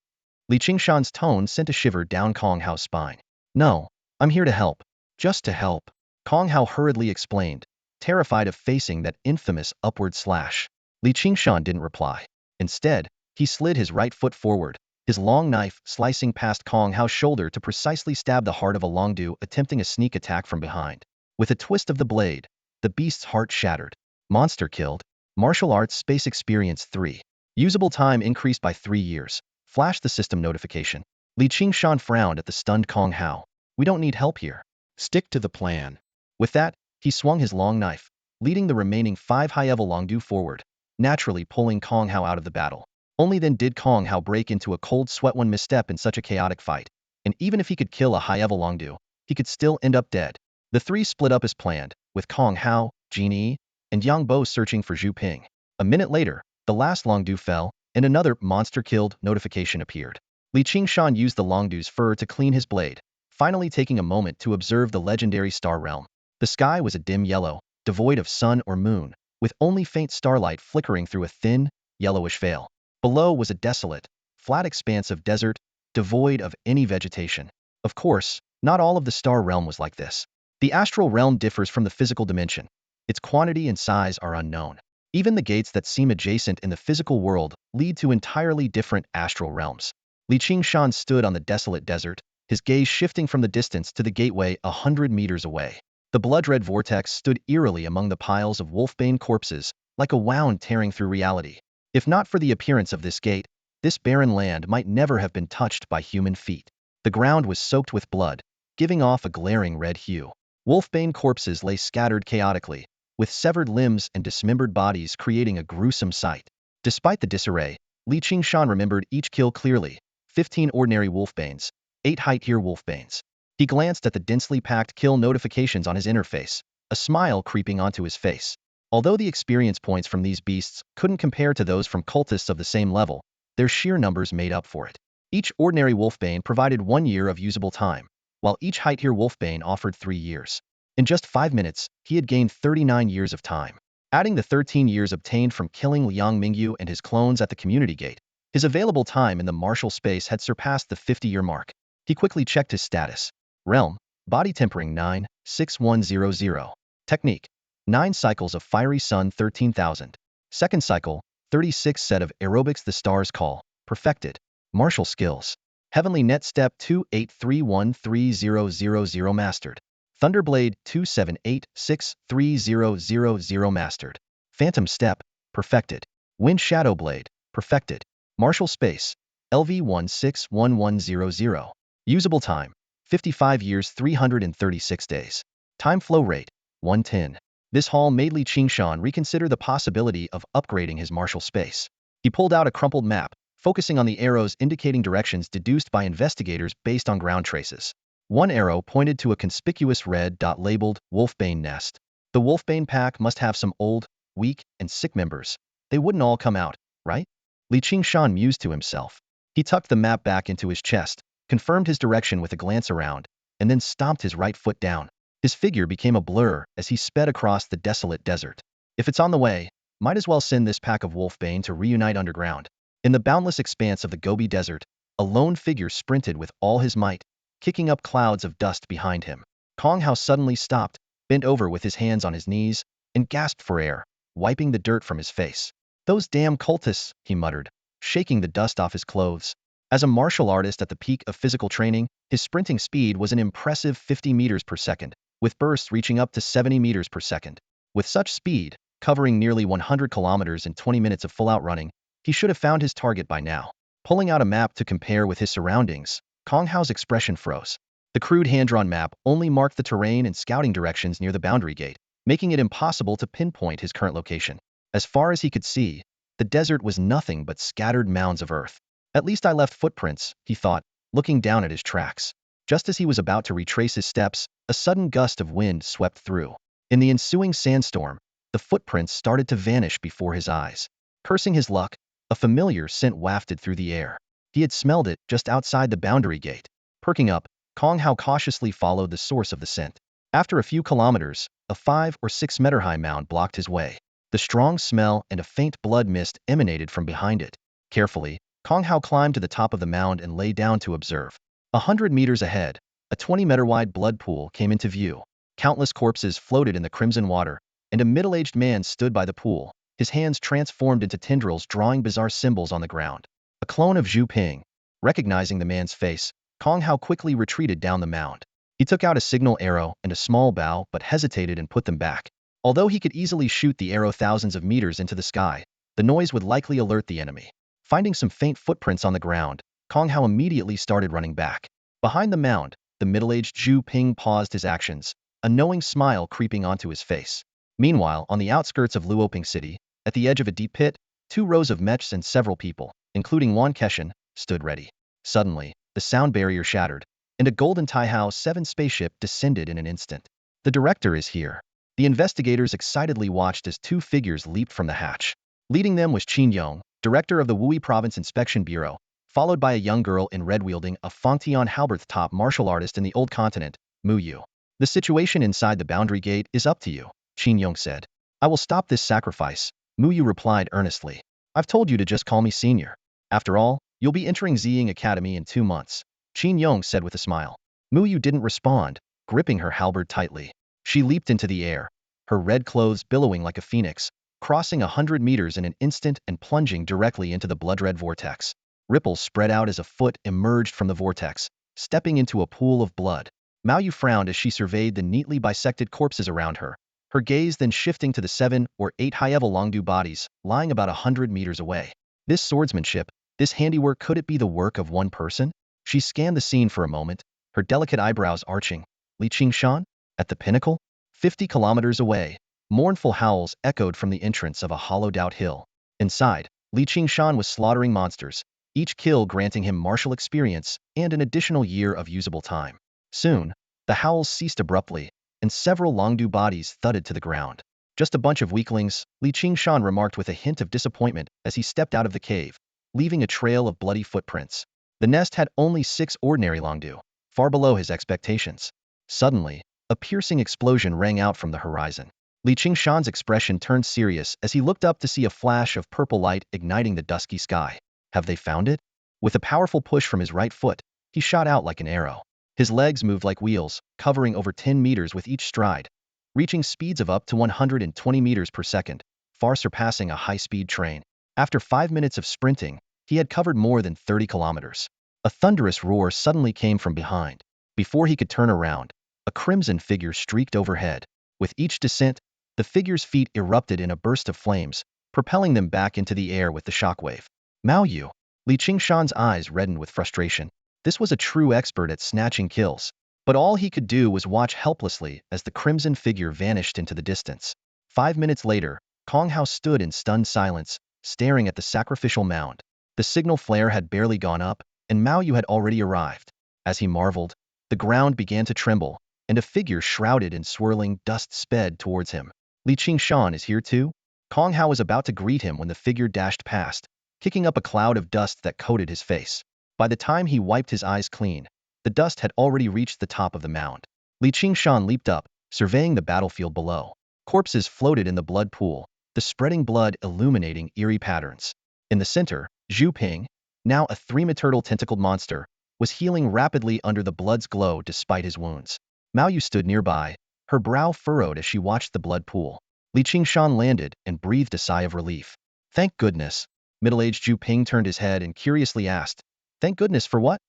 Qingshan's tone sent a shiver down Kong Hao's spine. No, I'm here to help. Just to help. Kong Hao hurriedly explained, terrified of facing that infamous upward slash. Qingshan didn't reply. Instead, he slid his right foot forward, his long knife slicing past Kong Hao's shoulder to precisely stab the heart of a Longdu attempting a sneak attack from behind. With a twist of the blade, the beast's heart shattered. Monster killed. Martial Arts Space Experience 3. Usable time increased by 3 years. Flash the system notification. Qingshan frowned at the stunned Kong Hao. We don't need help here. Stick to the plan. With that, he swung his long knife, leading the remaining 5 high-level Longdu forward, naturally pulling Kong Hao out of the battle. Only then did Kong Hao break into a cold sweat. One misstep in such a chaotic fight, and even if he could kill a high-level Longdu, he could still end up dead. The three split up as planned, with Kong Hao, Inai, and Yang Bo searching for Zhu Ping. A minute later, the last Longdu fell, and another monster killed notification appeared. Qingshan used the Longdu's fur to clean his blade, finally taking a moment to observe the legendary star realm. The sky was a dim yellow, devoid of sun or moon, with only faint starlight flickering through a thin, yellowish veil. Below was a desolate, flat expanse of desert, devoid of any vegetation. Of course, not all of the star realm was like this. The astral realm differs from the physical dimension. Its quantity and size are unknown. Even the gates that seem adjacent in the physical world lead to entirely different astral realms. Qingshan stood on the desolate desert, his gaze shifting from the distance to the gateway 100 meters away. The blood-red vortex stood eerily among the piles of wolfbane corpses, like a wound tearing through reality. If not for the appearance of this gate, this barren land might never have been touched by human feet. The ground was soaked with blood, giving off a glaring red hue. Wolfbane corpses lay scattered chaotically, with severed limbs and dismembered bodies creating a gruesome sight. Despite the disarray, Qingshan remembered each kill clearly: 15 ordinary wolfbanes, 8 height-tier wolfbanes. He glanced at the densely packed kill notifications on his interface, a smile creeping onto his face. Although the experience points from these beasts couldn't compare to those from cultists of the same level, their sheer numbers made up for it. Each ordinary wolfbane provided 1 year of usable time, while each height-tier wolfbane offered 3 years. In just 5 minutes, he had gained 39 years of time. Adding the 13 years obtained from killing Liang Mingyu and his clones at the community gate, his available time in the martial space had surpassed the 50-year mark. He quickly checked his status. Realm: Body Tempering 9, 6100. Technique: 9 cycles of Fiery Sun 13,000. Second cycle: 36 set of Aerobics The Stars Call, perfected. Martial Skills: Heavenly Net Step 28313000 mastered. Thunderblade 27863000 mastered. Phantom Step, perfected. Wind Shadow Blade, perfected. Martial Space, LV161100. Usable time: 55 years 336 days. Time flow rate: 110. This haul made Qingshan reconsider the possibility of upgrading his martial space. He pulled out a crumpled map, focusing on the arrows indicating directions deduced by investigators based on ground traces. One arrow pointed to a conspicuous red dot labeled Wolfbane Nest. The Wolfbane pack must have some old, weak, and sick members. They wouldn't all come out, right? Qingshan mused to himself. He tucked the map back into his chest, confirmed his direction with a glance around, and then stomped his right foot down. His figure became a blur as he sped across the desolate desert. If it's on the way, might as well send this pack of Wolfbane to reunite underground. In the boundless expanse of the Gobi Desert, a lone figure sprinted with all his might, kicking up clouds of dust behind him. Kong Hao suddenly stopped, bent over with his hands on his knees, and gasped for air, wiping the dirt from his face. Those damn cultists, he muttered, shaking the dust off his clothes. As a martial artist at the peak of physical training, his sprinting speed was an impressive 50 meters per second, with bursts reaching up to 70 meters per second. With such speed, covering nearly 100 kilometers in 20 minutes of full-out running, he should have found his target by now. Pulling out a map to compare with his surroundings, Kong Hao's expression froze. The crude hand-drawn map only marked the terrain and scouting directions near the boundary gate, making it impossible to pinpoint his current location. As far as he could see, the desert was nothing but scattered mounds of earth. At least I left footprints, he thought, looking down at his tracks. Just as he was about to retrace his steps, a sudden gust of wind swept through. In the ensuing sandstorm, the footprints started to vanish before his eyes. Cursing his luck, a familiar scent wafted through the air. He had smelled it just outside the boundary gate. Perking up, Kong Hao cautiously followed the source of the scent. After a few kilometers, a 5 or 6 meter high mound blocked his way. The strong smell and a faint blood mist emanated from behind it. Carefully, Kong Hao climbed to the top of the mound and lay down to observe. 100 meters ahead, a 20-meter-wide blood pool came into view. Countless corpses floated in the crimson water, and a middle-aged man stood by the pool, his hands transformed into tendrils drawing bizarre symbols on the ground. A clone of Zhu Ping. Recognizing the man's face, Kong Hao quickly retreated down the mound. He took out a signal arrow and a small bow but hesitated and put them back. Although he could easily shoot the arrow thousands of meters into the sky, the noise would likely alert the enemy. Finding some faint footprints on the ground, Kong Hao immediately started running back. Behind the mound, the middle-aged Zhu Ping paused his actions, a knowing smile creeping onto his face. Meanwhile, on the outskirts of Luoping City, at the edge of a deep pit, 2 rows of mechs and several people, including Qingshan, stood ready. Suddenly, the sound barrier shattered, and a golden Taihao 7 spaceship descended in an instant. The director is here. The investigators excitedly watched as 2 figures leaped from the hatch. Leading them was Qin Yong, director of the Wui Province Inspection Bureau, followed by a young girl in red wielding a Fengtian Halberth top martial artist in the old continent, Mu Yu. The situation inside the boundary gate is up to you, Qin Yong said. I will stop this sacrifice, Mu Yu replied earnestly. I've told you to just call me senior. After all, you'll be entering Ziying Academy in 2 months, Qin Yong said with a smile. Mu Yu didn't respond, gripping her halberd tightly. She leaped into the air, her red clothes billowing like a phoenix, crossing 100 meters in an instant and plunging directly into the blood-red vortex. Ripples spread out as a foot emerged from the vortex, stepping into a pool of blood. Mao Yu frowned as she surveyed the neatly bisected corpses around her, her gaze then shifting to the 7 or 8 high-level Longdu bodies, lying about 100 meters away. This swordsmanship, this handiwork, could it be the work of one person? She scanned the scene for a moment, her delicate eyebrows arching. Qingshan? At the pinnacle? 50 kilometers away, mournful howls echoed from the entrance of a hollowed-out hill. Inside, Qingshan was slaughtering monsters, each kill granting him martial experience and an additional year of usable time. Soon, the howls ceased abruptly, and several Longdu bodies thudded to the ground. Just a bunch of weaklings, Qingshan remarked with a hint of disappointment as he stepped out of the cave, leaving a trail of bloody footprints. The nest had only 6 ordinary Longdu, far below his expectations. Suddenly, a piercing explosion rang out from the horizon. Qingshan's expression turned serious as he looked up to see a flash of purple light igniting the dusky sky. Have they found it? With a powerful push from his right foot, he shot out like an arrow. His legs moved like wheels, covering over 10 meters with each stride, reaching speeds of up to 120 meters per second, far surpassing a high-speed train. After 5 minutes of sprinting, he had covered more than 30 kilometers. A thunderous roar suddenly came from behind. Before he could turn around, a crimson figure streaked overhead. With each descent, the figure's feet erupted in a burst of flames, propelling them back into the air with the shockwave. Mao Yu. Qingshan's eyes reddened with frustration. This was a true expert at snatching kills, but all he could do was watch helplessly as the crimson figure vanished into the distance. 5 minutes later, Kong Hao stood in stunned silence, staring at the sacrificial mound. The signal flare had barely gone up, and Mao Yu had already arrived. As he marveled, the ground began to tremble, and a figure shrouded in swirling dust sped towards him. Qingshan is here too? Kong Hao was about to greet him when the figure dashed past, kicking up a cloud of dust that coated his face. By the time he wiped his eyes clean, the dust had already reached the top of the mound. Qingshan leaped up, surveying the battlefield below. Corpses floated in the blood pool, the spreading blood illuminating eerie patterns. In the center, Zhu Ping, now a 3-meter tentacled monster, was healing rapidly under the blood's glow despite his wounds. Mao Yu stood nearby, her brow furrowed as she watched the blood pool. Qingshan landed and breathed a sigh of relief. Thank goodness. Middle-aged Zhu Ping turned his head and curiously asked, Thank goodness for what?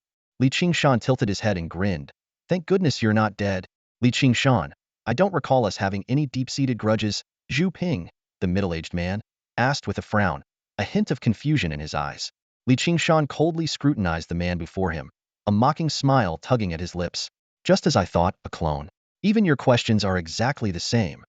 Qingshan tilted his head and grinned. Thank goodness you're not dead. Qingshan, I don't recall us having any deep-seated grudges. Zhu Ping, the middle-aged man, asked with a frown, a hint of confusion in his eyes. Qingshan coldly scrutinized the man before him, a mocking smile tugging at his lips. Just as I thought, a clone. Even your questions are exactly the same.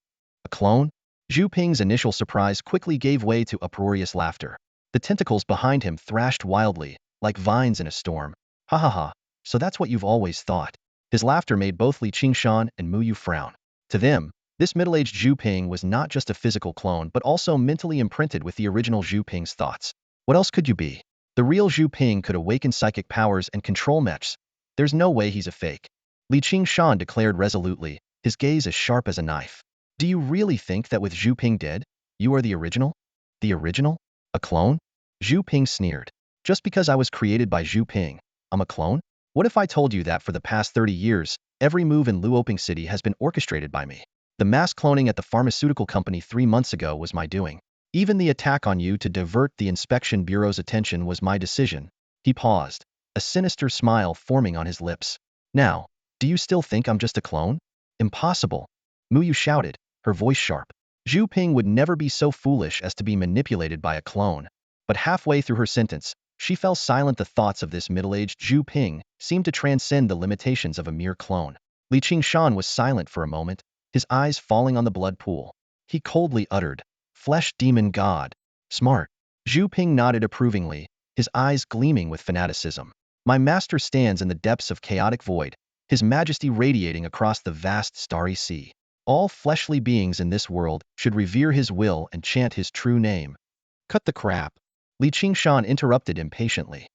A clone? Zhu Ping's initial surprise quickly gave way to uproarious laughter. The tentacles behind him thrashed wildly, like vines in a storm. Ha ha ha, so that's what you've always thought. His laughter made both Qingshan and Mu Yu frown. To them, this middle-aged Zhu Ping was not just a physical clone but also mentally imprinted with the original Zhu Ping's thoughts. What else could you be? The real Zhu Ping could awaken psychic powers and control mechs. There's no way he's a fake. Qingshan declared resolutely, his gaze as sharp as a knife. Do you really think that with Zhu Ping dead, you are the original? The original? A clone? Zhu Ping sneered. Just because I was created by Zhu Ping, I'm a clone? What if I told you that for the past 30 years, every move in Luoping City has been orchestrated by me? The mass cloning at the pharmaceutical company 3 months ago was my doing. Even the attack on you to divert the inspection bureau's attention was my decision. He paused, a sinister smile forming on his lips. Now, do you still think I'm just a clone? Impossible. Muyu shouted, her voice sharp. Zhu Ping would never be so foolish as to be manipulated by a clone. But halfway through her sentence, she fell silent. The thoughts of this middle-aged Zhu Ping seemed to transcend the limitations of a mere clone. Qingshan was silent for a moment, his eyes falling on the blood pool. He coldly uttered, "Flesh demon god." Smart. Zhu Ping nodded approvingly, his eyes gleaming with fanaticism. My master stands in the depths of chaotic void, his majesty radiating across the vast starry sea. All fleshly beings in this world should revere his will and chant his true name. Cut the crap. Qingshan interrupted impatiently.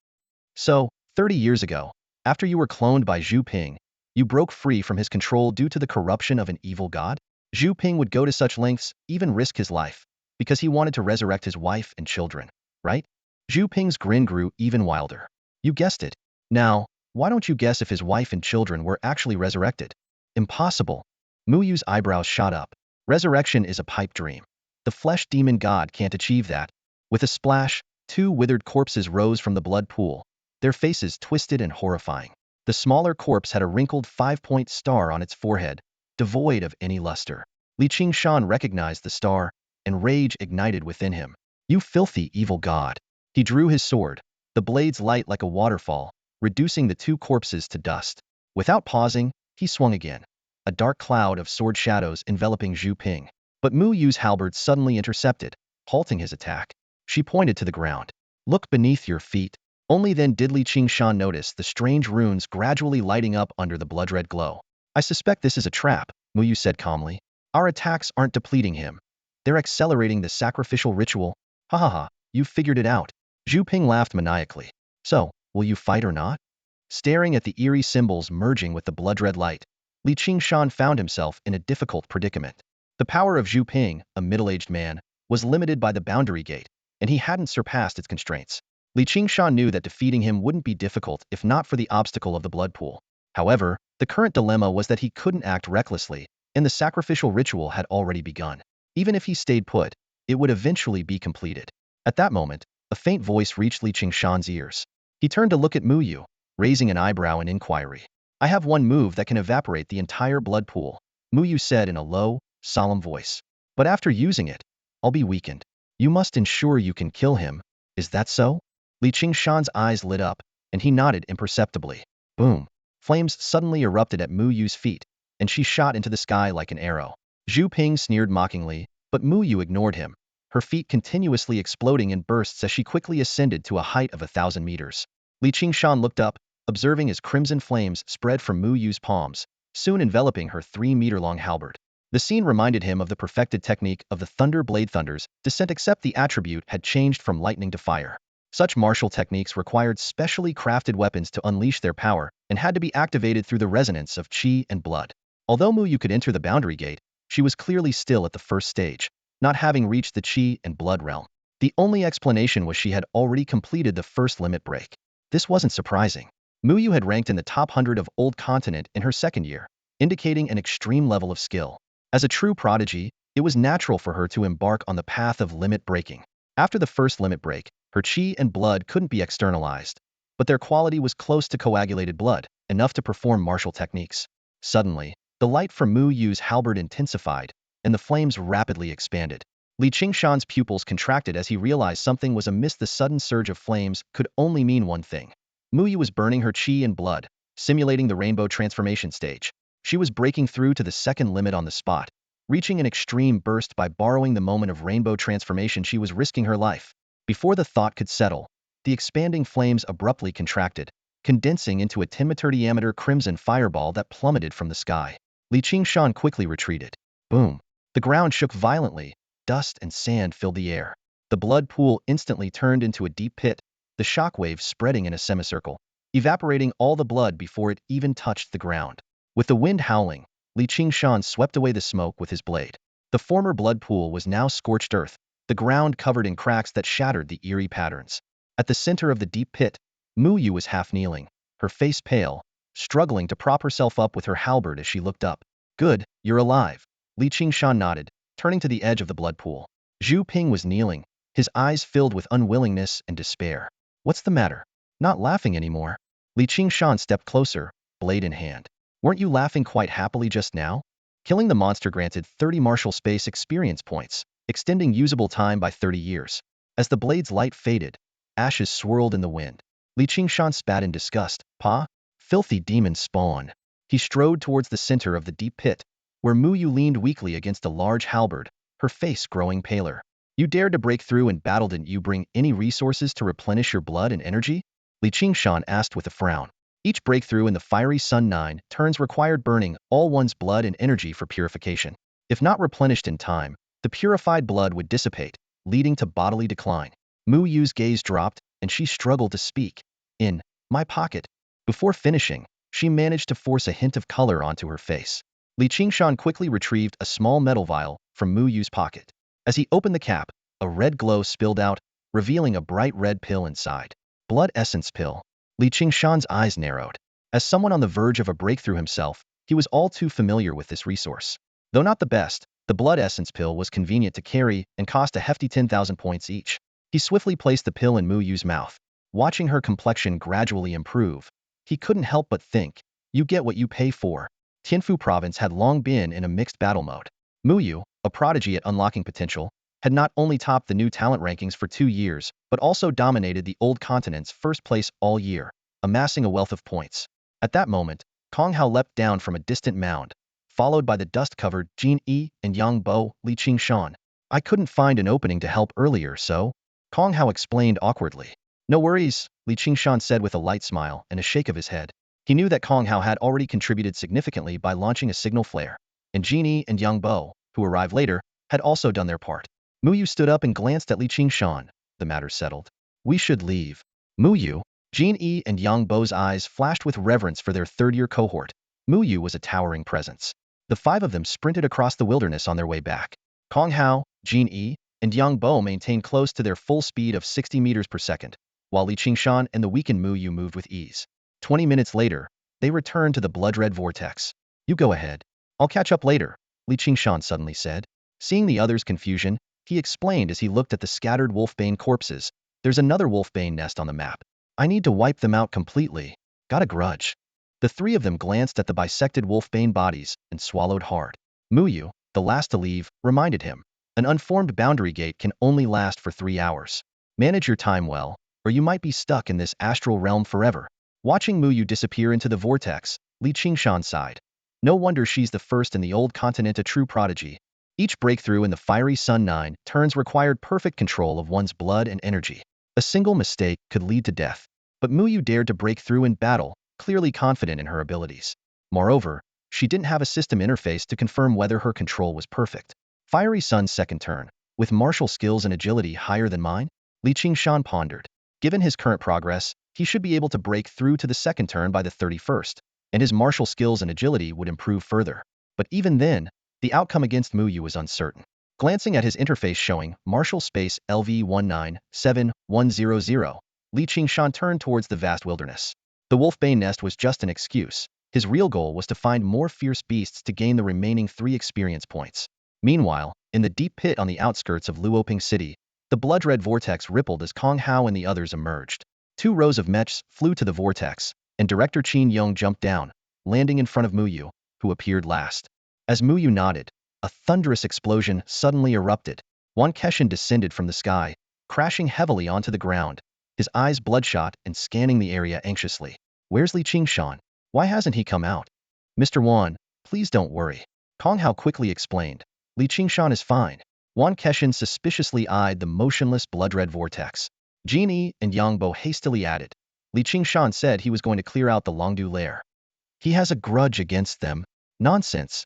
So, 30 years ago, after you were cloned by Zhu Ping, you broke free from his control due to the corruption of an evil god? Zhu Ping would go to such lengths, even risk his life, because he wanted to resurrect his wife and children, right? Zhu Ping's grin grew even wilder. You guessed it. Now, why don't you guess if his wife and children were actually resurrected? Impossible. Muyu's eyebrows shot up. Resurrection is a pipe dream. The flesh demon god can't achieve that. With a splash, 2 withered corpses rose from the blood pool, their faces twisted and horrifying. The smaller corpse had a wrinkled 5-point star on its forehead, devoid of any luster. Qingshan recognized the star, and rage ignited within him. You filthy evil god. He drew his sword, the blades light like a waterfall, reducing the 2 corpses to dust. Without pausing, he swung again, a dark cloud of sword shadows enveloping Zhu Ping. But Mu Yu's halberd suddenly intercepted, halting his attack. She pointed to the ground. Look beneath your feet. Only then did Qingshan notice the strange runes gradually lighting up under the blood-red glow. I suspect this is a trap, Mu Yu said calmly. Our attacks aren't depleting him. They're accelerating the sacrificial ritual. Ha ha ha, you've figured it out. Zhu Ping laughed maniacally. So, will you fight or not? Staring at the eerie symbols merging with the blood-red light, Qingshan found himself in a difficult predicament. The power of Zhu Ping, a middle-aged man, was limited by the boundary gate, and he hadn't surpassed its constraints. Qingshan knew that defeating him wouldn't be difficult if not for the obstacle of the blood pool. However, the current dilemma was that he couldn't act recklessly, and the sacrificial ritual had already begun. Even if he stayed put, it would eventually be completed. At that moment, a faint voice reached Qingshan's ears. He turned to look at Mu Yu, raising an eyebrow in inquiry. I have one move that can evaporate the entire blood pool, Mu Yu said in a low, solemn voice. But after using it, I'll be weakened. You must ensure you can kill him. Is that so? Qingshan's eyes lit up, and he nodded imperceptibly. Boom. Flames suddenly erupted at Mu Yu's feet, and she shot into the sky like an arrow. Zhu Ping sneered mockingly, but Mu Yu ignored him, her feet continuously exploding in bursts as she quickly ascended to a height of 1,000 meters. Qingshan looked up, observing as crimson flames spread from Mu Yu's palms, soon enveloping her 3-meter-long halberd. The scene reminded him of the perfected technique of the Thunder Blade Thunder's descent, except the attribute had changed from lightning to fire. Such martial techniques required specially crafted weapons to unleash their power and had to be activated through the resonance of qi and blood. Although Mu Yu could enter the boundary gate, she was clearly still at the first stage, not having reached the qi and blood realm. The only explanation was she had already completed the first limit break. This wasn't surprising. Mu Yu had ranked in the top 100 of Old Continent in her second year, indicating an extreme level of skill. As a true prodigy, it was natural for her to embark on the path of limit breaking. After the first limit break, her qi and blood couldn't be externalized, but their quality was close to coagulated blood, enough to perform martial techniques. Suddenly, the light from Mu Yu's halberd intensified, and the flames rapidly expanded. Qingshan's pupils contracted as he realized something was amiss. The sudden surge of flames could only mean one thing. Mu Yu was burning her qi and blood, simulating the rainbow transformation stage. She was breaking through to the second limit on the spot. Reaching an extreme burst by borrowing the moment of rainbow transformation, she was risking her life. Before the thought could settle, the expanding flames abruptly contracted, condensing into a 10-meter diameter crimson fireball that plummeted from the sky. Qingshan quickly retreated. Boom. The ground shook violently, dust and sand filled the air. The blood pool instantly turned into a deep pit, the shockwave spreading in a semicircle, evaporating all the blood before it even touched the ground. With the wind howling, Li Qingshan swept away the smoke with his blade. The former blood pool was now scorched earth, the ground covered in cracks that shattered the eerie patterns. At the center of the deep pit, Mu Yu was half kneeling, her face pale, struggling to prop herself up with her halberd as she looked up. Good, you're alive. Li Qingshan nodded, turning to the edge of the blood pool. Zhu Ping was kneeling, his eyes filled with unwillingness and despair. What's the matter? Not laughing anymore. Li Qingshan stepped closer, blade in hand. Weren't you laughing quite happily just now? Killing the monster granted 30 martial space experience points, extending usable time by 30 years. As the blade's light faded, ashes swirled in the wind. Li Qingshan spat in disgust. Pa? Filthy demon spawn. He strode towards the center of the deep pit, where Mu Yu leaned weakly against a large halberd, her face growing paler. You dared to break through in battle, didn't you bring any resources to replenish your blood and energy? Li Qingshan asked with a frown. Each breakthrough in the fiery Sun 9 turns required burning all one's blood and energy for purification. If not replenished in time, the purified blood would dissipate, leading to bodily decline. Mu Yu's gaze dropped, and she struggled to speak. In my pocket. Before finishing, she managed to force a hint of color onto her face. Li Qingshan quickly retrieved a small metal vial from Mu Yu's pocket. As he opened the cap, a red glow spilled out, revealing a bright red pill inside. Blood essence pill. Li Qingshan's eyes narrowed. As someone on the verge of a breakthrough himself, he was all too familiar with this resource. Though not the best, the blood essence pill was convenient to carry and cost a hefty 10,000 points each. He swiftly placed the pill in Mu Yu's mouth. Watching her complexion gradually improve, he couldn't help but think, you get what you pay for. Tianfu province had long been in a mixed battle mode. Mu Yu, a prodigy at unlocking potential, had not only topped the new talent rankings for 2 years, but also dominated the old continent's first place all year, amassing a wealth of points. At that moment, Kong Hao leapt down from a distant mound, followed by the dust-covered Jin Yi and Yang Bo, Li Qingshan. I couldn't find an opening to help earlier, so? Kong Hao explained awkwardly. No worries, Li Qingshan said with a light smile and a shake of his head. He knew that Kong Hao had already contributed significantly by launching a signal flare, and Jin Yi and Yang Bo, who arrived later, had also done their part. Mu Yu stood up and glanced at Li Qingshan. The matter settled. We should leave. Mu Yu, Jin Yi and Yang Bo's eyes flashed with reverence for their third-year cohort. Mu Yu was a towering presence. The 5 of them sprinted across the wilderness on their way back. Kong Hao, Jin Yi, and Yang Bo maintained close to their full speed of 60 meters per second, while Li Qingshan and the weakened Mu Yu moved with ease. 20 minutes later, they returned to the blood-red vortex. You go ahead. I'll catch up later, Li Qingshan suddenly said. Seeing the others' confusion, he explained as he looked at the scattered wolfbane corpses. There's another wolfbane nest on the map. I need to wipe them out completely. Got a grudge. The 3 of them glanced at the bisected wolfbane bodies and swallowed hard. Mu Yu, the last to leave, reminded him. An unformed boundary gate can only last for 3 hours. Manage your time well, or you might be stuck in this astral realm forever. Watching Mu Yu disappear into the vortex, Li Qingshan sighed. No wonder she's the first in the old continent, a true prodigy. Each breakthrough in the fiery Sun 9 turns required perfect control of one's blood and energy. A single mistake could lead to death. But Mu Yu dared to break through in battle, clearly confident in her abilities. Moreover, she didn't have a system interface to confirm whether her control was perfect. Fiery Sun's second turn, with martial skills and agility higher than mine? Li Qingshan pondered. Given his current progress, he should be able to break through to the second turn by the 31st, and his martial skills and agility would improve further. But even then, the outcome against Mu Yu was uncertain. Glancing at his interface showing Martial Space LV197100, Li Qingshan turned towards the vast wilderness. The wolfbane nest was just an excuse. His real goal was to find more fierce beasts to gain the remaining 3 experience points. Meanwhile, in the deep pit on the outskirts of Luoping City, the blood-red vortex rippled as Kong Hao and the others emerged. 2 rows of mechs flew to the vortex, and Director Qin Yong jumped down, landing in front of Mu Yu, who appeared last. As Mu Yu nodded, a thunderous explosion suddenly erupted. Guan Keshin descended from the sky, crashing heavily onto the ground, his eyes bloodshot and scanning the area anxiously. Where's Li Qingshan? Why hasn't he come out? Mr. Guan, please don't worry. Kong Hao quickly explained. Li Qingshan is fine. Guan Keshin suspiciously eyed the motionless blood-red vortex. Jin Yi and Yang Bo hastily added. Li Qingshan said he was going to clear out the Longdu lair. He has a grudge against them. Nonsense.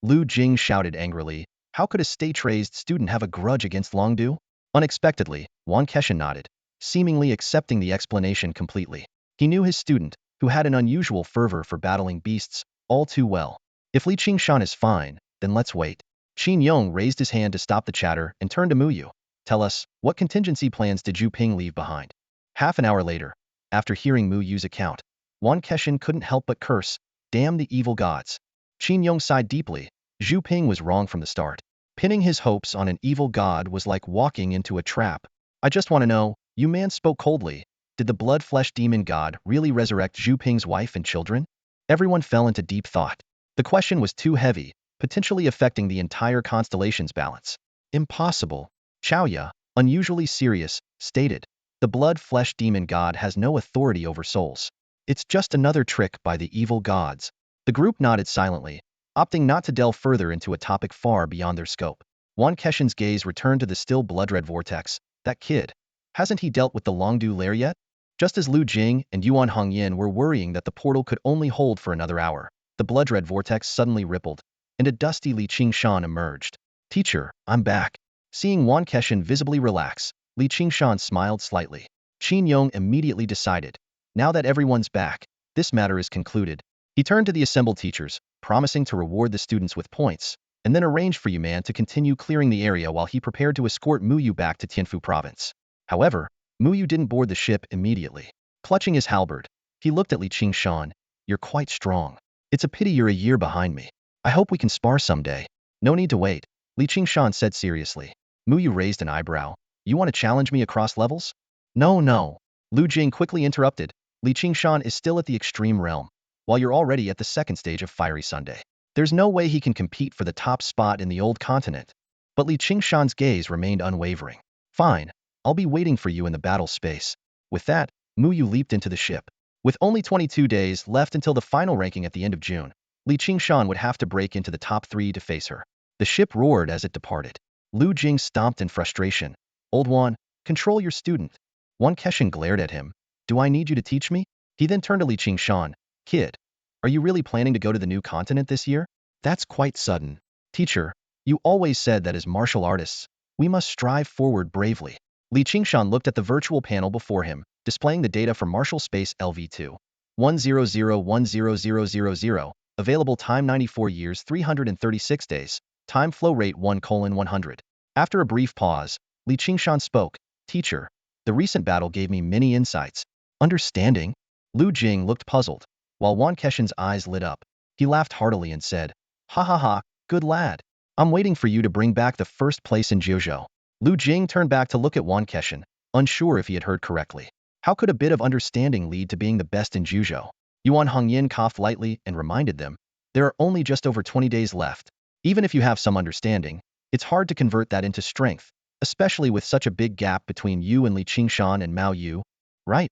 Lu Jing shouted angrily. How could a state-raised student have a grudge against Longdu? Unexpectedly, Guan Keshin nodded, seemingly accepting the explanation completely. He knew his student, who had an unusual fervor for battling beasts, all too well. If Li Qingshan is fine, then let's wait. Qin Yong raised his hand to stop the chatter and turned to Mu Yu. Tell us, what contingency plans did Zhu Ping leave behind? Half an hour later, after hearing Mu Yu's account, Wan Keshin couldn't help but curse, damn the evil gods. Qin Yong sighed deeply. Zhu Ping was wrong from the start. Pinning his hopes on an evil god was like walking into a trap. I just want to know, Yu Man spoke coldly. Did the blood-flesh demon god really resurrect Zhu Ping's wife and children? Everyone fell into deep thought. The question was too heavy, potentially affecting the entire constellation's balance. Impossible. Chaoya, unusually serious, stated. The blood-flesh demon god has no authority over souls. It's just another trick by the evil gods. The group nodded silently, opting not to delve further into a topic far beyond their scope. Wan Keshin's gaze returned to the still blood-red vortex. That kid. Hasn't he dealt with the Longdu lair yet? Just as Lu Jing and Yuan Hongyan were worrying that the portal could only hold for another hour, the blood-red vortex suddenly rippled, and a dusty Li Qingshan emerged. Teacher, I'm back. Seeing Wan Keshin visibly relax, Li Qingshan smiled slightly. Qin Yong immediately decided. Now that everyone's back, this matter is concluded. He turned to the assembled teachers, promising to reward the students with points, and then arranged for Yu Man to continue clearing the area while he prepared to escort Mu Yu back to Tianfu province. However, Mu Yu didn't board the ship immediately. Clutching his halberd, he looked at Li Qingshan. You're quite strong. It's a pity you're a year behind me. I hope we can spar someday. No need to wait, Li Qingshan said seriously. Mu Yu raised an eyebrow. You want to challenge me across levels? No. Lu Jing quickly interrupted. Li Qingshan is still at the extreme realm, while you're already at the second stage of Fiery Sunday. There's no way he can compete for the top spot in the old continent. But Li Qingshan's gaze remained unwavering. Fine, I'll be waiting for you in the battle space. With that, Mu Yu leaped into the ship. With only 22 days left until the final ranking at the end of June, Li Qingshan would have to break into the top 3 to face her. The ship roared as it departed. Lu Jing stomped in frustration. Old Wan, control your student. Wan Keshin glared at him. Do I need you to teach me? He then turned to Li Qingshan. Kid, are you really planning to go to the new continent this year? That's quite sudden. Teacher, you always said that as martial artists, we must strive forward bravely. Li Qingshan looked at the virtual panel before him, displaying the data for Martial Space LV2. 100100000, available time 94 years 336 days, time flow rate 1:100. After a brief pause, Li Qingshan spoke. Teacher, the recent battle gave me many insights. Understanding? Lu Jing looked puzzled, while Wan Keshin's eyes lit up. He laughed heartily and said, Ha ha ha, good lad. I'm waiting for you to bring back the first place in Jiuzhou. Lu Jing turned back to look at Wan Keshin, unsure if he had heard correctly. How could a bit of understanding lead to being the best in Jiuzhou? Yuan Hongyan coughed lightly and reminded them, there are only just over 20 days left. Even if you have some understanding, it's hard to convert that into strength, especially with such a big gap between you and Li Qingshan and Mao Yu. Right.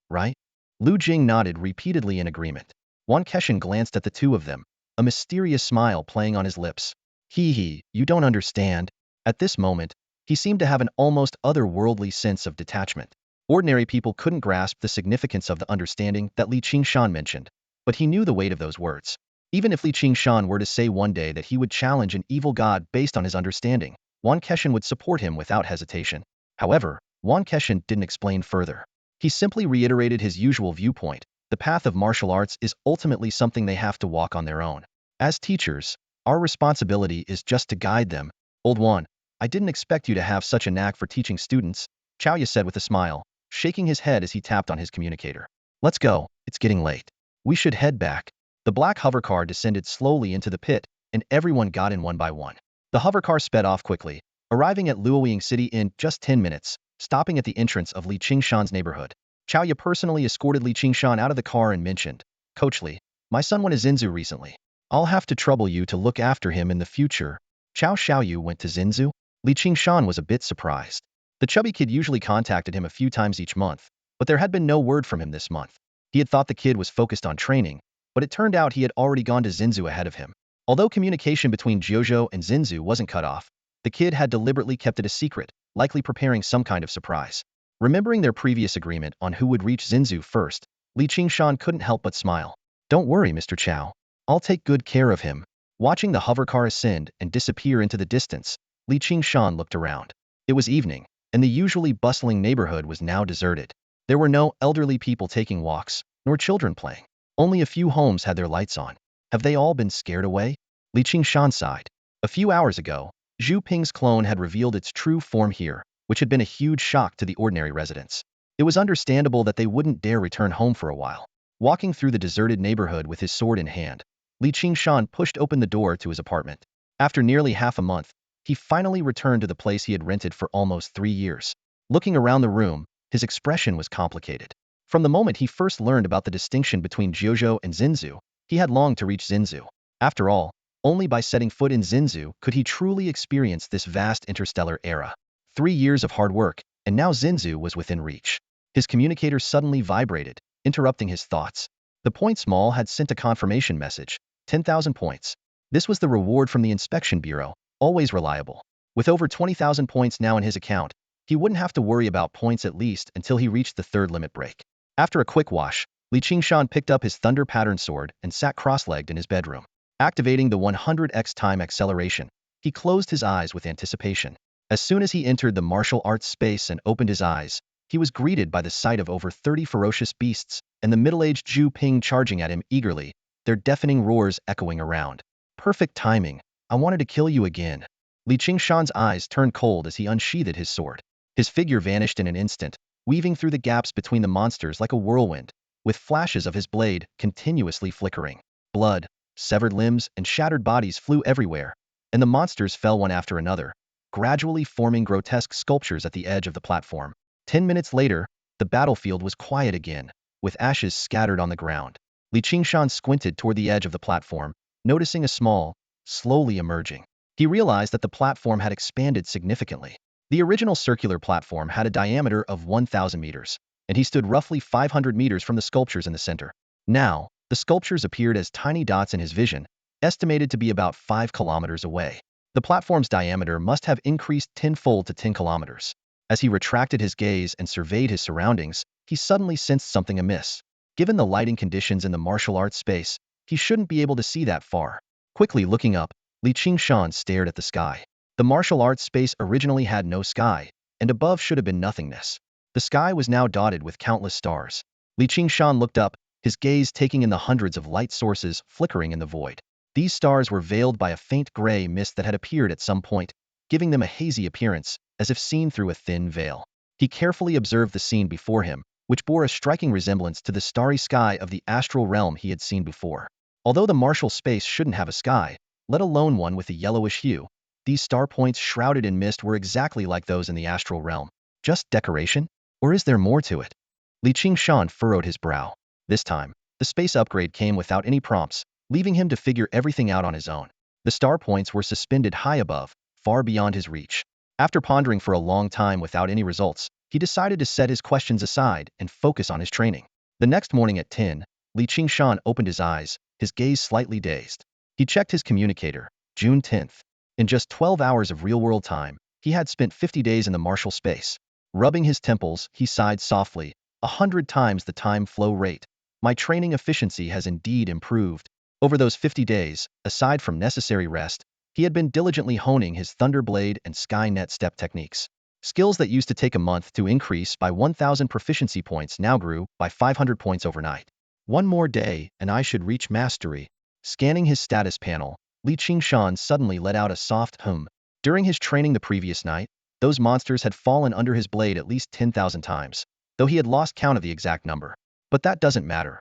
Lu Jing nodded repeatedly in agreement. Wan Keshin glanced at the two of them, a mysterious smile playing on his lips. He, you don't understand. At this moment, he seemed to have an almost otherworldly sense of detachment. Ordinary people couldn't grasp the significance of the understanding that Li Qingshan mentioned, but he knew the weight of those words. Even if Li Qingshan were to say one day that he would challenge an evil god based on his understanding, Wan Keshin would support him without hesitation. However, Wan Keshin didn't explain further. He simply reiterated his usual viewpoint. The path of martial arts is ultimately something they have to walk on their own. As teachers, our responsibility is just to guide them. Old Wan, I didn't expect you to have such a knack for teaching students, Chaoya said with a smile, shaking his head as he tapped on his communicator. Let's go, it's getting late. We should head back. The black hovercar descended slowly into the pit, and everyone got in one by one. The hovercar sped off quickly, arriving at Luoying City in just 10 minutes, stopping at the entrance of Li Qingshan's neighborhood. Chaoya personally escorted Li Qingshan out of the car and mentioned, Coach Li, my son went to Xinzu recently. I'll have to trouble you to look after him in the future. Chao Xiaoyu went to Xinzu? Li Qingshan was a bit surprised. The chubby kid usually contacted him a few times each month, but there had been no word from him this month. He had thought the kid was focused on training, but it turned out he had already gone to Xinzu ahead of him. Although communication between Jiuzhou and Xinzu wasn't cut off, the kid had deliberately kept it a secret, likely preparing some kind of surprise. Remembering their previous agreement on who would reach Xinzu first, Li Qingshan couldn't help but smile. Don't worry, Mr. Chao. I'll take good care of him. Watching the hovercar ascend and disappear into the distance, Li Qingshan looked around. It was evening, and the usually bustling neighborhood was now deserted. There were no elderly people taking walks, nor children playing. Only a few homes had their lights on. Have they all been scared away? Li Qingshan sighed. A few hours ago, Zhu Ping's clone had revealed its true form here, which had been a huge shock to the ordinary residents. It was understandable that they wouldn't dare return home for a while. Walking through the deserted neighborhood with his sword in hand, Li Qingshan pushed open the door to his apartment. After nearly half a month, he finally returned to the place he had rented for almost 3 years. Looking around the room, his expression was complicated. From the moment he first learned about the distinction between Jiuzhou and Xinzu, he had longed to reach Xinzu. After all, only by setting foot in Xinzu could he truly experience this vast interstellar era. 3 years of hard work, and now Xinzu was within reach. His communicator suddenly vibrated, interrupting his thoughts. The points mall had sent a confirmation message, 10,000 points. This was the reward from the inspection bureau, always reliable. With over 20,000 points now in his account, he wouldn't have to worry about points at least until he reached the 3rd limit break. After a quick wash, Li Qingshan picked up his thunder pattern sword and sat cross-legged in his bedroom. Activating the 100x time acceleration, he closed his eyes with anticipation. As soon as he entered the martial arts space and opened his eyes, he was greeted by the sight of over 30 ferocious beasts and the middle-aged Zhu Ping charging at him eagerly, their deafening roars echoing around. Perfect timing. I wanted to kill you again. Li Qingshan's eyes turned cold as he unsheathed his sword. His figure vanished in an instant, weaving through the gaps between the monsters like a whirlwind, with flashes of his blade continuously flickering. Blood, severed limbs, and shattered bodies flew everywhere, and the monsters fell one after another, gradually forming grotesque sculptures at the edge of the platform. 10 minutes later, the battlefield was quiet again, with ashes scattered on the ground. Li Qingshan squinted toward the edge of the platform, noticing a small, slowly emerging. He realized that the platform had expanded significantly. The original circular platform had a diameter of 1,000 meters, and he stood roughly 500 meters from the sculptures in the center. Now, the sculptures appeared as tiny dots in his vision, estimated to be about 5 kilometers away. The platform's diameter must have increased tenfold to 10 kilometers. As he retracted his gaze and surveyed his surroundings, he suddenly sensed something amiss. Given the lighting conditions in the martial arts space, he shouldn't be able to see that far. Quickly looking up, Li Qingshan stared at the sky. The martial arts space originally had no sky, and above should have been nothingness. The sky was now dotted with countless stars. Li Qingshan looked up, his gaze taking in the hundreds of light sources flickering in the void. These stars were veiled by a faint gray mist that had appeared at some point, giving them a hazy appearance, as if seen through a thin veil. He carefully observed the scene before him, which bore a striking resemblance to the starry sky of the astral realm he had seen before. Although the martial space shouldn't have a sky, let alone one with a yellowish hue, these star points shrouded in mist were exactly like those in the astral realm. Just decoration? Or is there more to it? Li Qingshan furrowed his brow. This time, the space upgrade came without any prompts, leaving him to figure everything out on his own. The star points were suspended high above, far beyond his reach. After pondering for a long time without any results, he decided to set his questions aside and focus on his training. The next morning at 10, Li Qingshan opened his eyes, his gaze slightly dazed. He checked his communicator, June 10th. In just 12 hours of real-world time, he had spent 50 days in the martial space. Rubbing his temples, he sighed softly, 100 times the time flow rate. My training efficiency has indeed improved. Over those 50 days, aside from necessary rest, he had been diligently honing his Thunderblade and Skynet step techniques. Skills that used to take a month to increase by 1,000 proficiency points now grew by 500 points overnight. One more day, and I should reach mastery. Scanning his status panel, Li Qingshan suddenly let out a soft hum. During his training the previous night, those monsters had fallen under his blade at least 10,000 times, though he had lost count of the exact number. But that doesn't matter.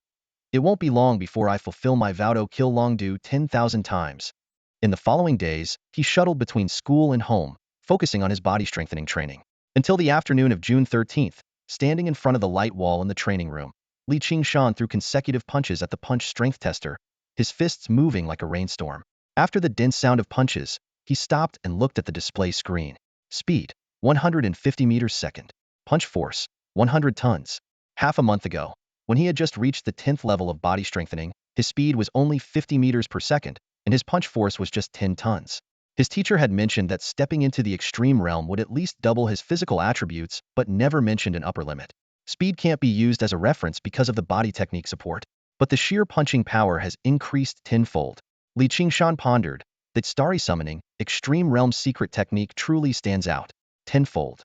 It won't be long before I fulfill my vow to kill Longdu 10,000 times. In the following days, he shuttled between school and home, focusing on his body strengthening training. Until the afternoon of June 13th, standing in front of the light wall in the training room, Li Qingshan threw consecutive punches at the punch strength tester, his fists moving like a rainstorm. After the dense sound of punches, he stopped and looked at the display screen. Speed, 150 meters second. Punch force, 100 tons. Half a month ago, when he had just reached the 10th level of body strengthening, his speed was only 50 meters per second, and his punch force was just 10 tons. His teacher had mentioned that stepping into the extreme realm would at least double his physical attributes, but never mentioned an upper limit. Speed can't be used as a reference because of the body technique support, but the sheer punching power has increased tenfold. Li Qingshan pondered that starry summoning, extreme realm secret technique truly stands out. Tenfold.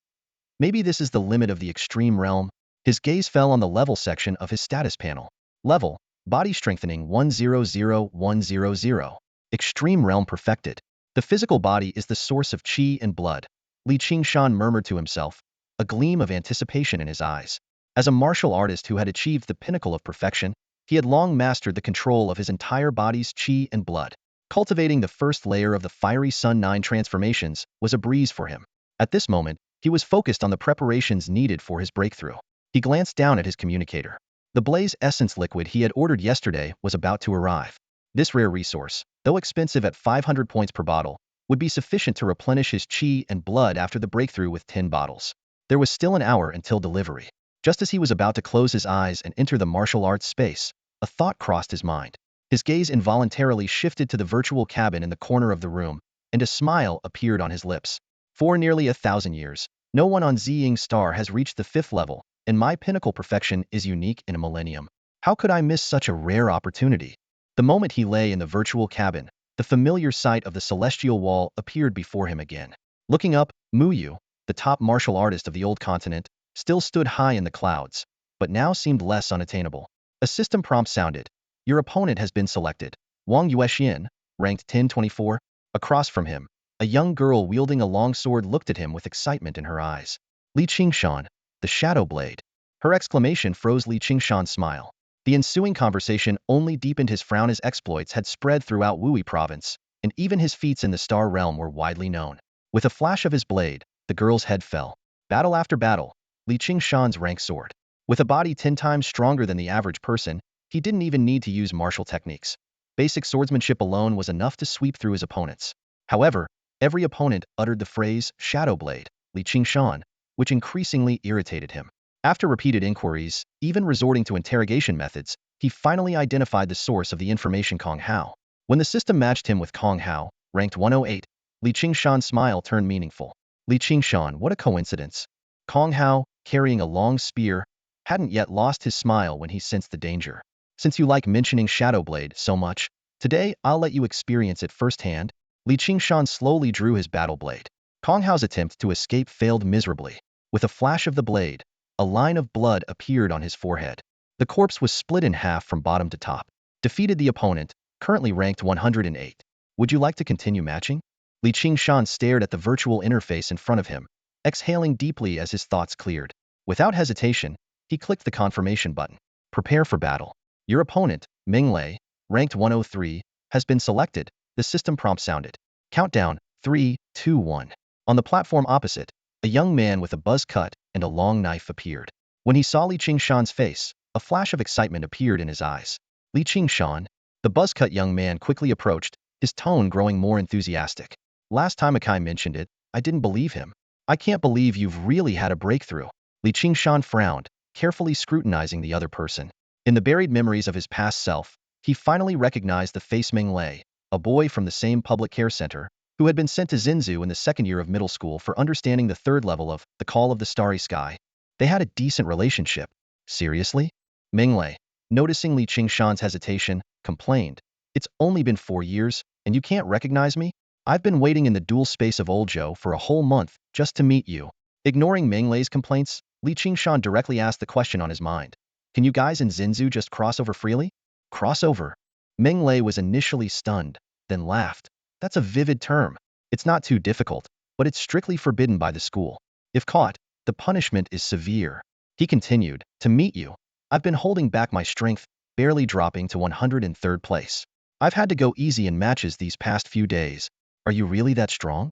Maybe this is the limit of the extreme realm. His gaze fell on the level section of his status panel. Level, body strengthening 100,100. Extreme realm perfected. The physical body is the source of qi and blood. Qingshan murmured to himself, a gleam of anticipation in his eyes. As a martial artist who had achieved the pinnacle of perfection, he had long mastered the control of his entire body's qi and blood. Cultivating the first layer of the fiery Sun 9 transformations was a breeze for him. At this moment, he was focused on the preparations needed for his breakthrough. He glanced down at his communicator. The blaze essence liquid he had ordered yesterday was about to arrive. This rare resource, though expensive at 500 points per bottle, would be sufficient to replenish his qi and blood after the breakthrough with 10 bottles. There was still an hour until delivery. Just as he was about to close his eyes and enter the martial arts space, a thought crossed his mind. His gaze involuntarily shifted to the virtual cabin in the corner of the room, and a smile appeared on his lips. For nearly 1,000 years, no one on Ziying Star has reached the 5th level, and my pinnacle perfection is unique in a millennium. How could I miss such a rare opportunity? The moment he lay in the virtual cabin, the familiar sight of the celestial wall appeared before him again. Looking up, Muyu, the top martial artist of the old continent, still stood high in the clouds, but now seemed less unattainable. A system prompt sounded. Your opponent has been selected. Wang Yuexian, ranked 1024. Across from him, a young girl wielding a long sword looked at him with excitement in her eyes. Qingshan, the Shadow Blade. Her exclamation froze Qingshan's smile. The ensuing conversation only deepened his frown as exploits had spread throughout Wui province, and even his feats in the Star Realm were widely known. With a flash of his blade, the girl's head fell. Battle after battle, Qingshan's rank soared. With a body 10 times stronger than the average person, he didn't even need to use martial techniques. Basic swordsmanship alone was enough to sweep through his opponents. However, every opponent uttered the phrase Shadow Blade, Qingshan, which increasingly irritated him. After repeated inquiries, even resorting to interrogation methods, he finally identified the source of the information: Kong Hao. When the system matched him with Kong Hao, ranked 108, Qingshan's smile turned meaningful. Qingshan, what a coincidence. Kong Hao, carrying a long spear, hadn't yet lost his smile when he sensed the danger. Since you like mentioning Shadowblade so much, today I'll let you experience it firsthand. Qingshan slowly drew his battle blade. Kong Hao's attempt to escape failed miserably. With a flash of the blade, a line of blood appeared on his forehead. The corpse was split in half from bottom to top. Defeated the opponent, currently ranked 108. Would you like to continue matching? Qingshan stared at the virtual interface in front of him, exhaling deeply as his thoughts cleared. Without hesitation, he clicked the confirmation button. Prepare for battle. Your opponent, Minglei, ranked 103, has been selected. The system prompt sounded. Countdown, 3, 2, 1. On the platform opposite, a young man with a buzz cut and a long knife appeared. When he saw Qingshan's face, a flash of excitement appeared in his eyes. Qingshan, the buzz-cut young man quickly approached, his tone growing more enthusiastic. Last time Akai mentioned it, I didn't believe him. I can't believe you've really had a breakthrough. Qingshan frowned, carefully scrutinizing the other person. In the buried memories of his past self, he finally recognized the face Minglei, a boy from the same public care center, who had been sent to Zinzu in the 2nd year of middle school for understanding the 3rd level of The Call of the Starry Sky. They had a decent relationship. Seriously? Minglei, noticing Qingshan's hesitation, complained. It's only been 4 years, and you can't recognize me? I've been waiting in the dual space of Olzhou for a whole month just to meet you. Ignoring Minglei's complaints, Qingshan directly asked the question on his mind. Can you guys in Zinzu just cross over freely? Cross over? Minglei was initially stunned, then laughed. That's a vivid term. It's not too difficult, but it's strictly forbidden by the school. If caught, the punishment is severe. He continued, to meet you. I've been holding back my strength, barely dropping to 103rd place. I've had to go easy in matches these past few days. Are you really that strong?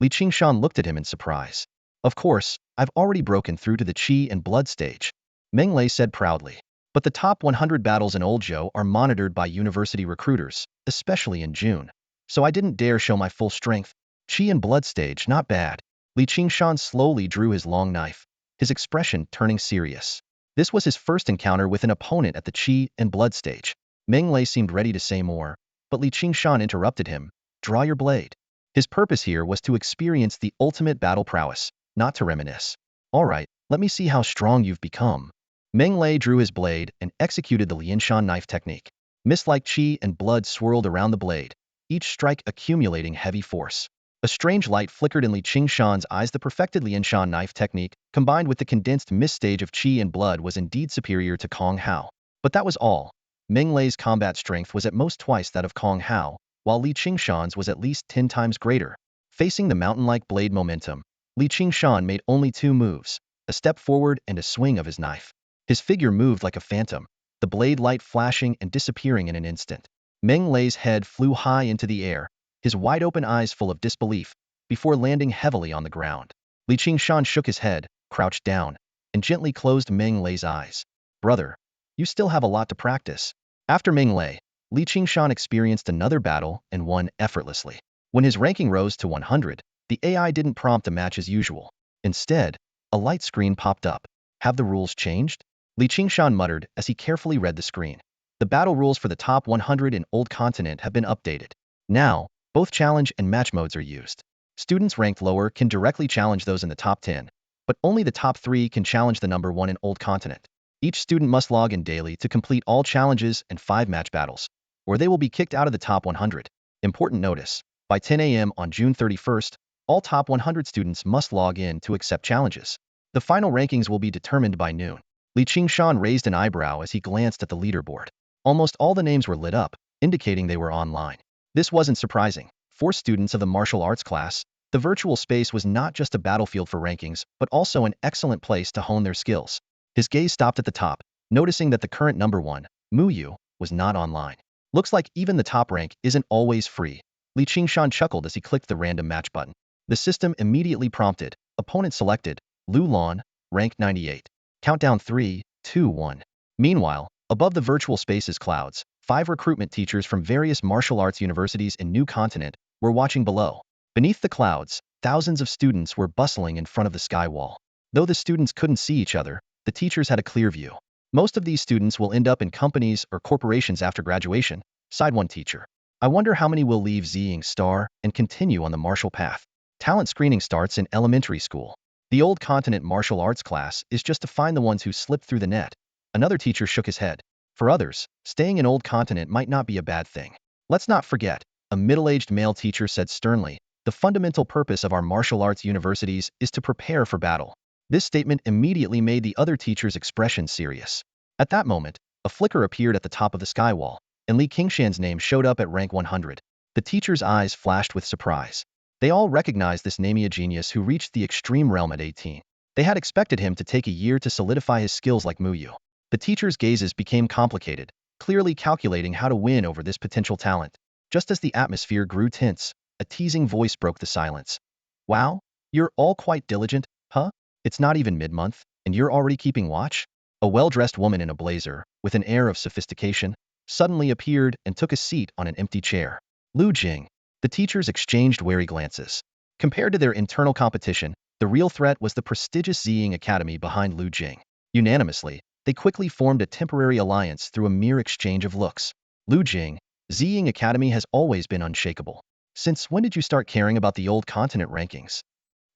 Qingshan looked at him in surprise. Of course, I've already broken through to the Qi and Blood stage, Minglei said proudly. But the top 100 battles in Olzhou are monitored by university recruiters, especially in June. So I didn't dare show my full strength. Qi and Blood stage, not bad. Qingshan slowly drew his long knife, his expression turning serious. This was his first encounter with an opponent at the Qi and Blood stage. Minglei seemed ready to say more, but Qingshan interrupted him. Draw your blade. His purpose here was to experience the ultimate battle prowess, not to reminisce. All right, let me see how strong you've become. Minglei drew his blade and executed the Lianshan knife technique. Mist-like Qi and blood swirled around the blade, each strike accumulating heavy force. A strange light flickered in Qingshan's eyes. The perfected Lianshan knife technique, combined with the condensed mist stage of Qi and blood, was indeed superior to Kong Hao. But that was all. Minglei's combat strength was at most twice that of Kong Hao, while Li Qingshan's was at least 10 times greater. Facing the mountain-like blade momentum, Li Qingshan made only 2 moves, a step forward and a swing of his knife. His figure moved like a phantom, the blade light flashing and disappearing in an instant. Meng Lei's head flew high into the air, his wide-open eyes full of disbelief, before landing heavily on the ground. Li Qingshan shook his head, crouched down, and gently closed Meng Lei's eyes. Brother, you still have a lot to practice. After Meng Lei, Li Qingshan experienced another battle and won effortlessly. When his ranking rose to 100, the AI didn't prompt a match as usual. Instead, a light screen popped up. Have the rules changed? Li Qingshan muttered as he carefully read the screen. The battle rules for the top 100 in Old Continent have been updated. Now, both challenge and match modes are used. Students ranked lower can directly challenge those in the top 10, but only the top 3 can challenge the number 1 in Old Continent. Each student must log in daily to complete all challenges and 5 match battles, or they will be kicked out of the top 100. Important notice: by 10 a.m. on June 31st, all top 100 students must log in to accept challenges. The final rankings will be determined by noon. Li Qingshan raised an eyebrow as he glanced at the leaderboard. Almost all the names were lit up, indicating they were online. This wasn't surprising. For students of the martial arts class, the virtual space was not just a battlefield for rankings, but also an excellent place to hone their skills. His gaze stopped at the top, noticing that the current number 1, Mu Yu, was not online. Looks like even the top rank isn't always free. Li Qingshan chuckled as he clicked the random match button. The system immediately prompted, opponent selected, Lu Lan, rank 98. Countdown 3, 2, 1. Meanwhile, above the virtual space's clouds, 5 recruitment teachers from various martial arts universities in New Continent were watching below. Beneath the clouds, thousands of students were bustling in front of the sky wall. Though the students couldn't see each other, the teachers had a clear view. Most of these students will end up in companies or corporations after graduation, sighed one teacher. I wonder how many will leave Ziying Star and continue on the martial path. Talent screening starts in elementary school. The Old Continent martial arts class is just to find the ones who slipped through the net. Another teacher shook his head. For others, staying in Old Continent might not be a bad thing. Let's not forget, a middle-aged male teacher said sternly, the fundamental purpose of our martial arts universities is to prepare for battle. This statement immediately made the other teacher's expression serious. At that moment, a flicker appeared at the top of the skywall, and Li Qingshan's name showed up at rank 100. The teacher's eyes flashed with surprise. They all recognized this Namia genius who reached the extreme realm at 18. They had expected him to take a year to solidify his skills like Mu Yu. The teacher's gazes became complicated, clearly calculating how to win over this potential talent. Just as the atmosphere grew tense, a teasing voice broke the silence. Wow, you're all quite diligent, huh? It's not even mid-month, and you're already keeping watch? A well-dressed woman in a blazer, with an air of sophistication, suddenly appeared and took a seat on an empty chair. Lu Jing. The teachers exchanged wary glances. Compared to their internal competition, the real threat was the prestigious Ziying Academy behind Lu Jing. Unanimously, they quickly formed a temporary alliance through a mere exchange of looks. Lu Jing, Ziying Academy has always been unshakable. Since when did you start caring about the Old Continent rankings?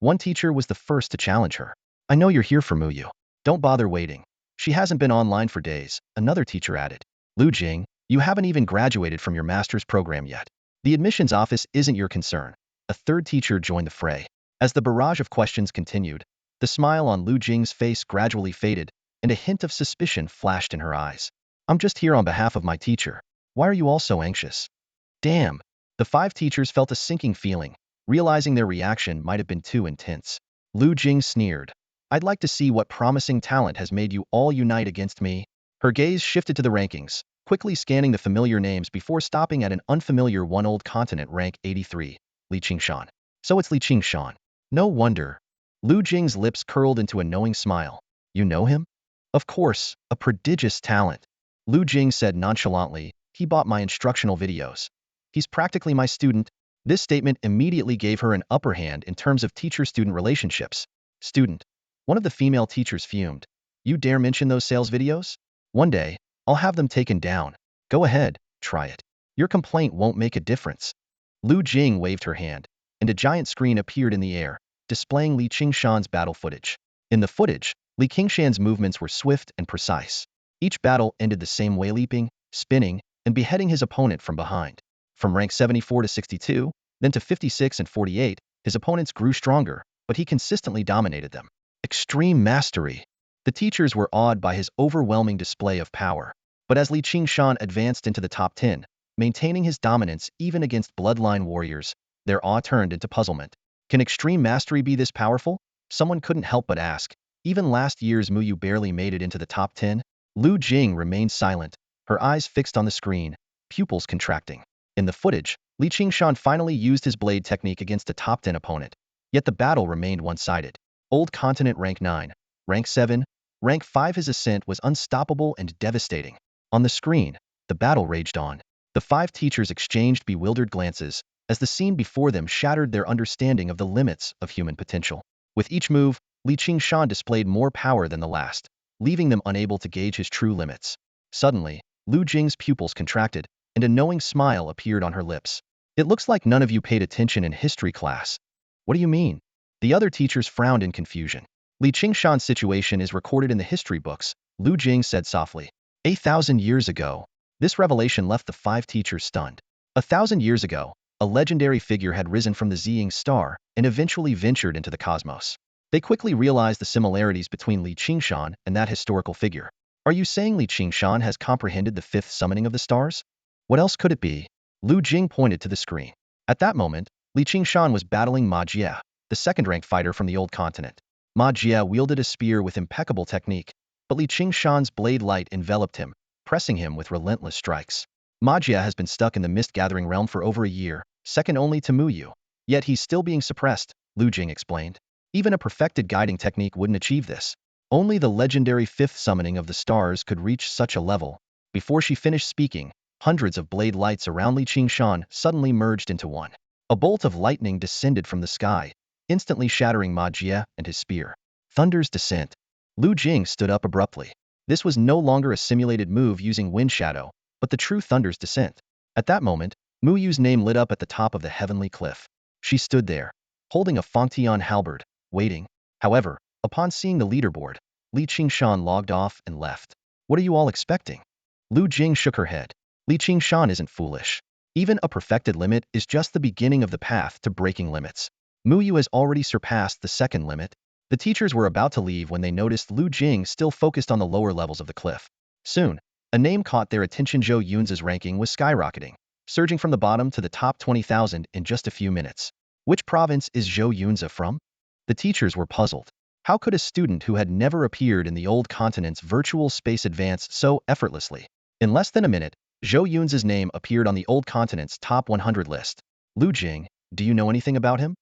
One teacher was the first to challenge her. I know you're here for Mu Yu. Don't bother waiting. She hasn't been online for days, another teacher added. Lu Jing, you haven't even graduated from your master's program yet. The admissions office isn't your concern. A third teacher joined the fray. As the barrage of questions continued, the smile on Lu Jing's face gradually faded, and a hint of suspicion flashed in her eyes. I'm just here on behalf of my teacher. Why are you all so anxious? Damn. The 5 teachers felt a sinking feeling, realizing their reaction might have been too intense. Lu Jing sneered. I'd like to see what promising talent has made you all unite against me. Her gaze shifted to the rankings, quickly scanning the familiar names before stopping at an unfamiliar one Old Continent rank 83, Li Qingshan. So it's Li Qingshan. No wonder. Lu Jing's lips curled into a knowing smile. You know him? Of course, a prodigious talent. Lu Jing said nonchalantly, he bought my instructional videos. He's practically my student. This statement immediately gave her an upper hand in terms of teacher-student relationships. Student. One of the female teachers fumed. You dare mention those sales videos? One day, I'll have them taken down. Go ahead, try it. Your complaint won't make a difference. Lu Jing waved her hand, and a giant screen appeared in the air, displaying Li Qingshan's battle footage. In the footage, Li Qingshan's movements were swift and precise. Each battle ended the same way, leaping, spinning, and beheading his opponent from behind. From rank 74 to 62, then to 56 and 48, his opponents grew stronger, but he consistently dominated them. Extreme mastery. The teachers were awed by his overwhelming display of power. But as Li Qingshan advanced into the top 10, maintaining his dominance even against bloodline warriors. Their awe turned into puzzlement. Can extreme mastery be this powerful? Someone couldn't help but ask. Even last year's Muyu barely made it into the top 10. Lu Jing remained silent, her eyes fixed on the screen, pupils contracting. In the footage, Qingshan finally used his blade technique against a top 10 opponent. Yet the battle remained one-sided. Old Continent rank 9, rank 7, rank 5. His ascent was unstoppable and devastating. On the screen, the battle raged on. The 5 teachers exchanged bewildered glances as the scene before them shattered their understanding of the limits of human potential. With each move, Qingshan displayed more power than the last, leaving them unable to gauge his true limits. Suddenly, Lu Jing's pupils contracted, and a knowing smile appeared on her lips. It looks like none of you paid attention in history class. What do you mean? The other teachers frowned in confusion. Qingshan's situation is recorded in the history books, Lu Jing said softly. 1,000 years ago. This revelation left the 5 teachers stunned. 1,000 years ago, a legendary figure had risen from the Ziying star and eventually ventured into the cosmos. They quickly realized the similarities between Qingshan and that historical figure. Are you saying Qingshan has comprehended the 5th summoning of the stars? What else could it be? Lu Jing pointed to the screen. At that moment, Qingshan was battling Ma Jie, the second-ranked fighter from the old continent. Ma Jie wielded a spear with impeccable technique, but Qingshan's blade light enveloped him, pressing him with relentless strikes. Ma Jie has been stuck in the mist-gathering realm for over a year, second only to Muyu. Yet he's still being suppressed, Lu Jing explained. Even a perfected guiding technique wouldn't achieve this. Only the legendary 5th summoning of the stars could reach such a level. Before she finished speaking, hundreds of blade lights around Qingshan suddenly merged into one. A bolt of lightning descended from the sky, instantly shattering Ma Jie and his spear. Thunder's descent. Lu Jing stood up abruptly. This was no longer a simulated move using wind shadow, but the true Thunder's descent. At that moment, Muyu's name lit up at the top of the heavenly cliff. She stood there, holding a Fangtian halberd, waiting. However, upon seeing the leaderboard, Qingshan logged off and left. What are you all expecting? Lu Jing shook her head. Qingshan isn't foolish. Even a perfected limit is just the beginning of the path to breaking limits. Muyu has already surpassed the second limit. The teachers were about to leave when they noticed Lu Jing still focused on the lower levels of the cliff. Soon, a name caught their attention. Zhou Yunza's ranking was skyrocketing, surging from the bottom to the top 20,000 in just a few minutes. Which province is Zhou Yunza from? The teachers were puzzled. How could a student who had never appeared in the old continent's virtual space advance so effortlessly? In less than a minute, Zhou Yunza's name appeared on the old continent's top 100 list. Lu Jing, do you know anything about him?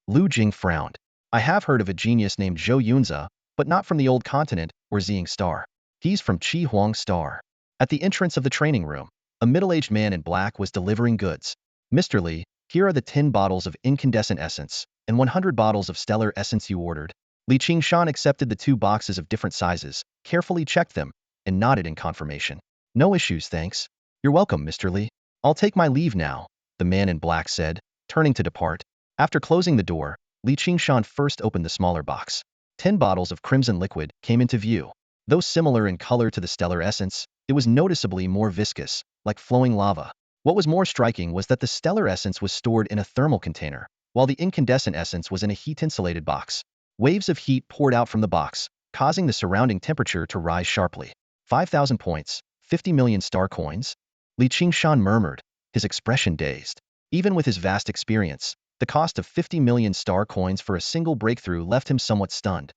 Lu Jing frowned. I have heard of a genius named Zhou Yunza, but not from the old continent or Ziying star. He's from Qi Huang star. At the entrance of the training room, a middle-aged man in black was delivering goods. Mr. Li, here are the 10 bottles of incandescent essence and 100 bottles of stellar essence you ordered. Qingshan accepted the 2 boxes of different sizes, carefully checked them, and nodded in confirmation. No issues, thanks. You're welcome, Mr. Li. I'll take my leave now, the man in black said, turning to depart. After closing the door, Qingshan first opened the smaller box. 10 bottles of crimson liquid came into view. Though similar in color to the stellar essence, it was noticeably more viscous, like flowing lava. What was more striking was that the stellar essence was stored in a thermal container, while the incandescent essence was in a heat-insulated box. Waves of heat poured out from the box, causing the surrounding temperature to rise sharply. 5,000 points, 50 million star coins? Qingshan murmured, his expression dazed. Even with his vast experience, the cost of 50 million star coins for a single breakthrough left him somewhat stunned.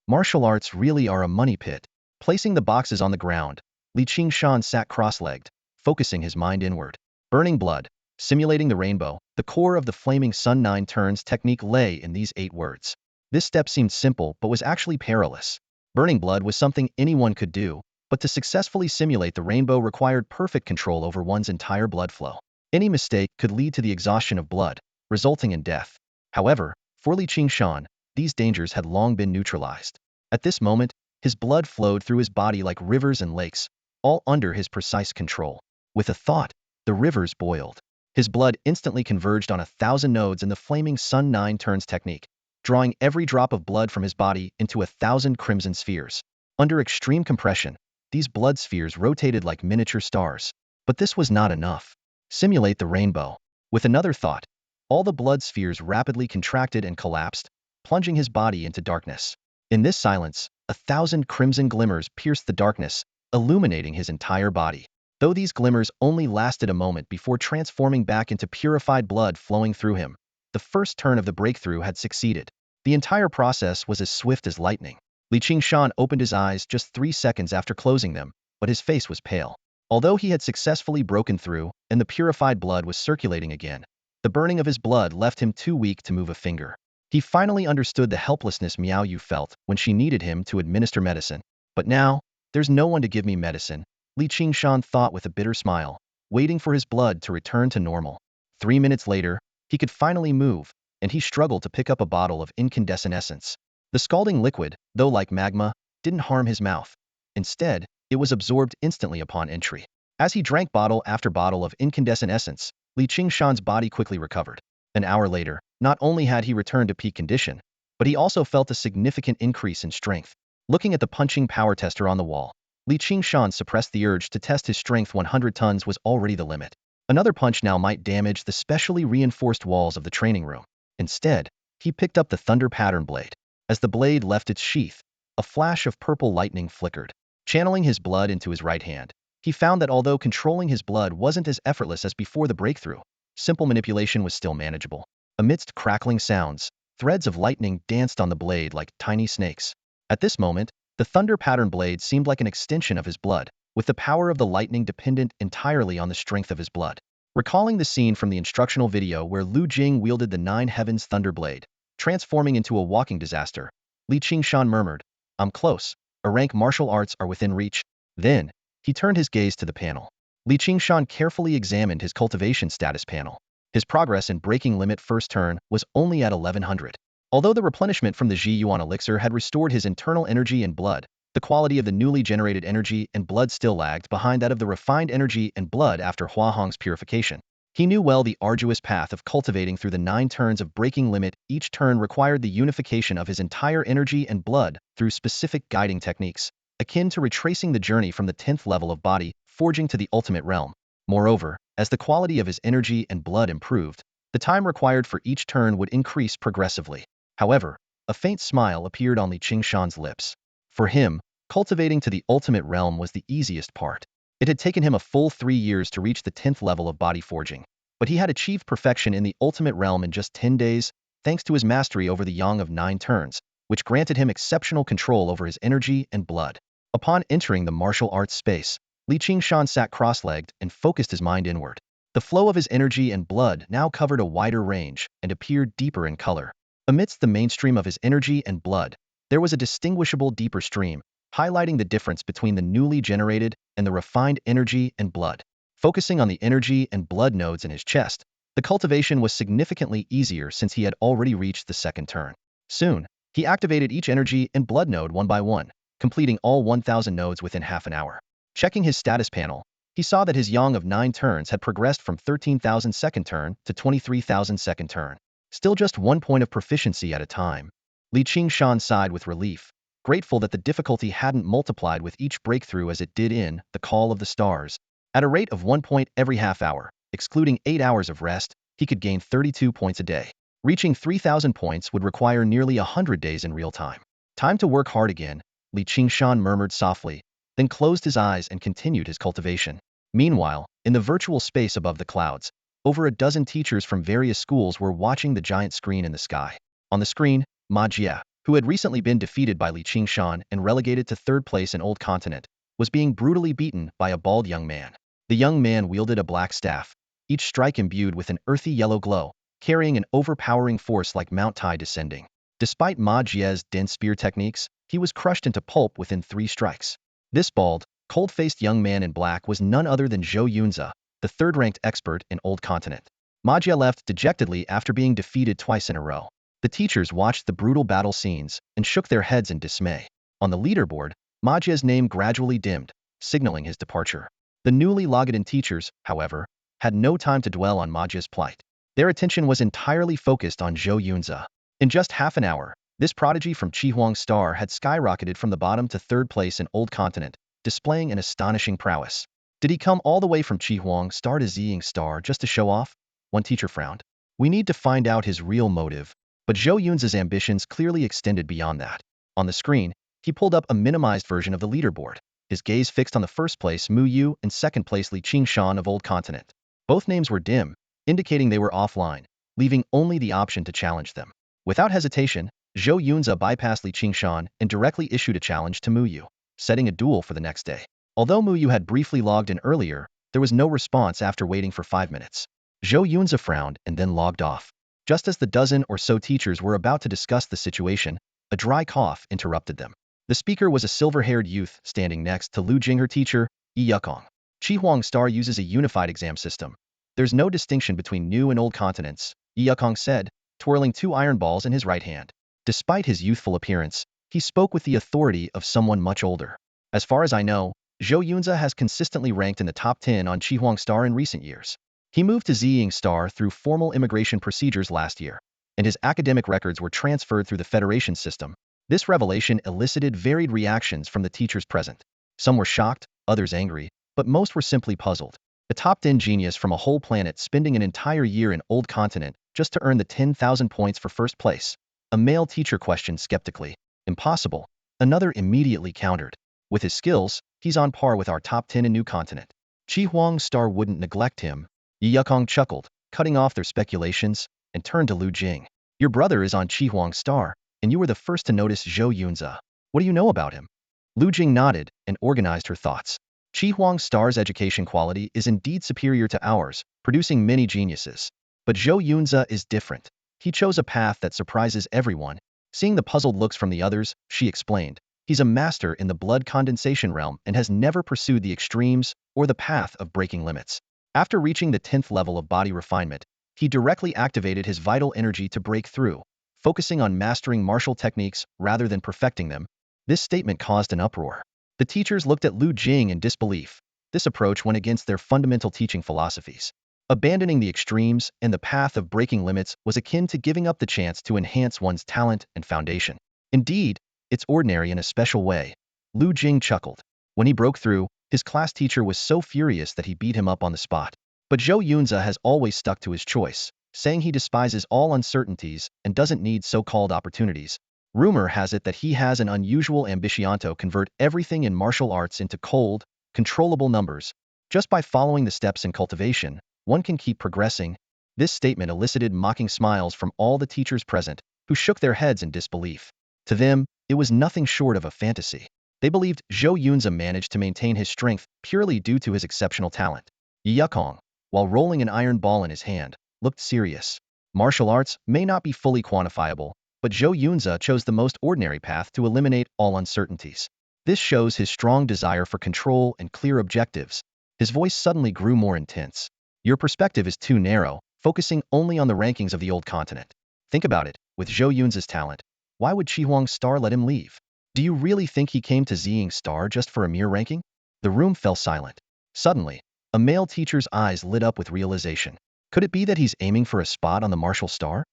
Martial arts really are a money pit. Placing the boxes on the ground, Qingshan sat cross-legged, focusing his mind inward. Burning blood, simulating the rainbow, the core of the flaming sun 9 turns technique lay in these 8 words. This step seemed simple but was actually perilous. Burning blood was something anyone could do, but to successfully simulate the rainbow required perfect control over one's entire blood flow. Any mistake could lead to the exhaustion of blood, resulting in death. However, for Qingshan, these dangers had long been neutralized. At this moment, his blood flowed through his body like rivers and lakes, all under his precise control. With a thought, the rivers boiled. His blood instantly converged on 1,000 nodes in the flaming sun 9 turns technique, drawing every drop of blood from his body into 1,000 crimson spheres. Under extreme compression, these blood spheres rotated like miniature stars. But this was not enough. Simulate the rainbow. With another thought, all the blood spheres rapidly contracted and collapsed, plunging his body into darkness. In this silence, 1,000 crimson glimmers pierced the darkness, illuminating his entire body. though these glimmers only lasted a moment before transforming back into purified blood flowing through him. The first turn of the breakthrough had succeeded. The entire process was as swift as lightning. Qingshan opened his eyes just 3 seconds after closing them, but his face was pale. Although he had successfully broken through and the purified blood was circulating again, the burning of his blood left him too weak to move a finger. He finally understood the helplessness Miao Yu felt when she needed him to administer medicine. But now, there's no one to give me medicine, Qingshan thought with a bitter smile, waiting for his blood to return to normal. 3 minutes later, he could finally move, and he struggled to pick up a bottle of incandescent essence. The scalding liquid, though like magma, didn't harm his mouth. Instead, it was absorbed instantly upon entry. As he drank bottle after bottle of incandescent essence, Qingshan's body quickly recovered. An hour later, not only had he returned to peak condition, but he also felt a significant increase in strength. Looking at the punching power tester on the wall, Qingshan suppressed the urge to test his strength. 100 tons was already the limit. Another punch now might damage the specially reinforced walls of the training room. Instead, he picked up the thunder pattern blade. As the blade left its sheath, a flash of purple lightning flickered. Channeling his blood into his right hand, he found that although controlling his blood wasn't as effortless as before the breakthrough, simple manipulation was still manageable. Amidst crackling sounds, threads of lightning danced on the blade like tiny snakes. At this moment, the thunder pattern blade seemed like an extension of his blood, with the power of the lightning dependent entirely on the strength of his blood. Recalling the scene from the instructional video where Lu Jing wielded the Nine Heavens Thunder Blade, transforming into a walking disaster, Qingshan murmured, "I'm close. A rank martial arts are within reach." Then, he turned his gaze to the panel. Qingshan carefully examined his cultivation status panel. His progress in breaking limit first turn was only at 1100. Although the replenishment from the Ji Yuan elixir had restored his internal energy and blood, the quality of the newly generated energy and blood still lagged behind that of the refined energy and blood after Hua Hong's purification. He knew well the arduous path of cultivating through the 9 turns of breaking limit. Each turn required the unification of his entire energy and blood through specific guiding techniques, akin to retracing the journey from the 10th level of body forging to the ultimate realm. Moreover, as the quality of his energy and blood improved, the time required for each turn would increase progressively. However, a faint smile appeared on Qingshan's lips. For him, cultivating to the ultimate realm was the easiest part. It had taken him a full 3 years to reach the 10th level of body forging, but he had achieved perfection in the ultimate realm in just 10 days, thanks to his mastery over the Yang of 9 turns, which granted him exceptional control over his energy and blood. Upon entering the martial arts space, Qingshan sat cross-legged and focused his mind inward. The flow of his energy and blood now covered a wider range and appeared deeper in color. Amidst the mainstream of his energy and blood, there was a distinguishable deeper stream, highlighting the difference between the newly generated and the refined energy and blood. Focusing on the energy and blood nodes in his chest, the cultivation was significantly easier since he had already reached the second turn. Soon, he activated each energy and blood node one by one, completing all 1000 nodes within half an hour. Checking his status panel, he saw that his Yang of 9 turns had progressed from 13,000 second turn to 23,000 second turn. Still just 1 point of proficiency at a time. Qingshan sighed with relief, grateful that the difficulty hadn't multiplied with each breakthrough as it did in The Call of the Stars. At a rate of 1 point every half hour, excluding 8 hours of rest, he could gain 32 points a day. Reaching 3,000 points would require nearly 100 days in real time. Time to work hard again, Qingshan murmured softly, then closed his eyes and continued his cultivation. Meanwhile, in the virtual space above the clouds, over a dozen teachers from various schools were watching the giant screen in the sky. On the screen, Ma Jie, who had recently been defeated by Qingshan and relegated to 3rd place in Old Continent, was being brutally beaten by a bald young man. The young man wielded a black staff, each strike imbued with an earthy yellow glow, carrying an overpowering force like Mount Tai descending. Despite Ma Jie's dense spear techniques, he was crushed into pulp within 3 strikes. This bald, cold-faced young man in black was none other than Zhou Yunze, the 3rd-ranked expert in Old Continent. Ma Jie left dejectedly after being defeated twice in a row. The teachers watched the brutal battle scenes and shook their heads in dismay. On the leaderboard, Ma Jie's name gradually dimmed, signaling his departure. The newly logged in teachers, however, had no time to dwell on Ma Jie's plight. Their attention was entirely focused on Zhou Yunze. In just half an hour, this prodigy from Qihuang Star had skyrocketed from the bottom to 3rd place in Old Continent, displaying an astonishing prowess. Did he come all the way from Qihuang Star to Ziying Star just to show off? One teacher frowned. We need to find out his real motive. But Zhou Yunze's ambitions clearly extended beyond that. On the screen, he pulled up a minimized version of the leaderboard. his gaze fixed on the first place Mu Yu and second place Qingshan of Old Continent. Both names were dim, indicating they were offline, leaving only the option to challenge them. Without hesitation, Zhou Yunze bypassed Qingshan and directly issued a challenge to Mu Yu, setting a duel for the next day. Although Mu Yu had briefly logged in earlier, there was no response after waiting for 5 minutes. Zhou Yunze frowned and then logged off. Just as the dozen or so teachers were about to discuss the situation, a dry cough interrupted them. The speaker was a silver-haired youth standing next to Lu Jing, her teacher, Yi Yukong. Qi Huang Star uses a unified exam system. There's no distinction between new and old continents, Yi Yukong said, twirling 2 iron balls in his right hand. Despite his youthful appearance, he spoke with the authority of someone much older. As far as I know, Zhou Yunze has consistently ranked in the top 10 on Qi Huang Star in recent years. He moved to Ziying Star through formal immigration procedures last year, and his academic records were transferred through the Federation system. This revelation elicited varied reactions from the teachers present. Some were shocked, others angry, but most were simply puzzled. The top 10 genius from a whole planet spending an entire year in Old Continent just to earn the 10,000 points for first place. A male teacher questioned skeptically. Impossible. Another immediately countered. With his skills, he's on par with our top 10 in New Continent. Qi Huang Star wouldn't neglect him. Yi Yukong chuckled, cutting off their speculations, and turned to Lu Jing. Your brother is on Qi Huang Star, and you were the first to notice Zhou Yunze. What do you know about him? Lu Jing nodded and organized her thoughts. Qi Huang Star's education quality is indeed superior to ours, producing many geniuses. But Zhou Yunze is different. He chose a path that surprises everyone. Seeing the puzzled looks from the others, she explained. He's a master in the blood condensation realm and has never pursued the extremes or the path of breaking limits. After reaching the 10th level of body refinement, he directly activated his vital energy to break through, focusing on mastering martial techniques rather than perfecting them. This statement caused an uproar. The teachers looked at Lu Jing in disbelief. This approach went against their fundamental teaching philosophies. Abandoning the extremes and the path of breaking limits was akin to giving up the chance to enhance one's talent and foundation. Indeed, it's ordinary in a special way. Lu Jing chuckled. When he broke through, his class teacher was so furious that he beat him up on the spot. But Zhou Yunze has always stuck to his choice, saying he despises all uncertainties and doesn't need so-called opportunities. Rumor has it that he has an unusual ambition to convert everything in martial arts into cold, controllable numbers. Just by following the steps in cultivation, one can keep progressing. This statement elicited mocking smiles from all the teachers present, who shook their heads in disbelief. To them, it was nothing short of a fantasy. They believed Zhou Yunze managed to maintain his strength purely due to his exceptional talent. Yi Yukong, while rolling an iron ball in his hand, looked serious. Martial arts may not be fully quantifiable, but Zhou Yunze chose the most ordinary path to eliminate all uncertainties. This shows his strong desire for control and clear objectives. His voice suddenly grew more intense. Your perspective is too narrow, focusing only on the rankings of the old continent. Think about it, with Zhou Yunze's talent, why would Qi Huang Star let him leave? Do you really think he came to Ziying Star just for a mere ranking? The room fell silent. Suddenly, a male teacher's eyes lit up with realization. Could it be that he's aiming for a spot on the Martial Star?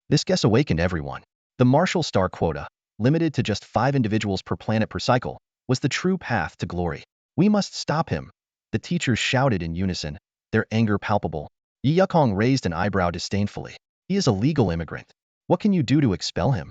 This guess awakened everyone. The Martial Star quota, limited to just 5 individuals per planet per cycle, was the true path to glory. We must stop him. The teachers shouted in unison, their anger palpable. Yi Yukong raised an eyebrow disdainfully. He is a legal immigrant. What can you do to expel him?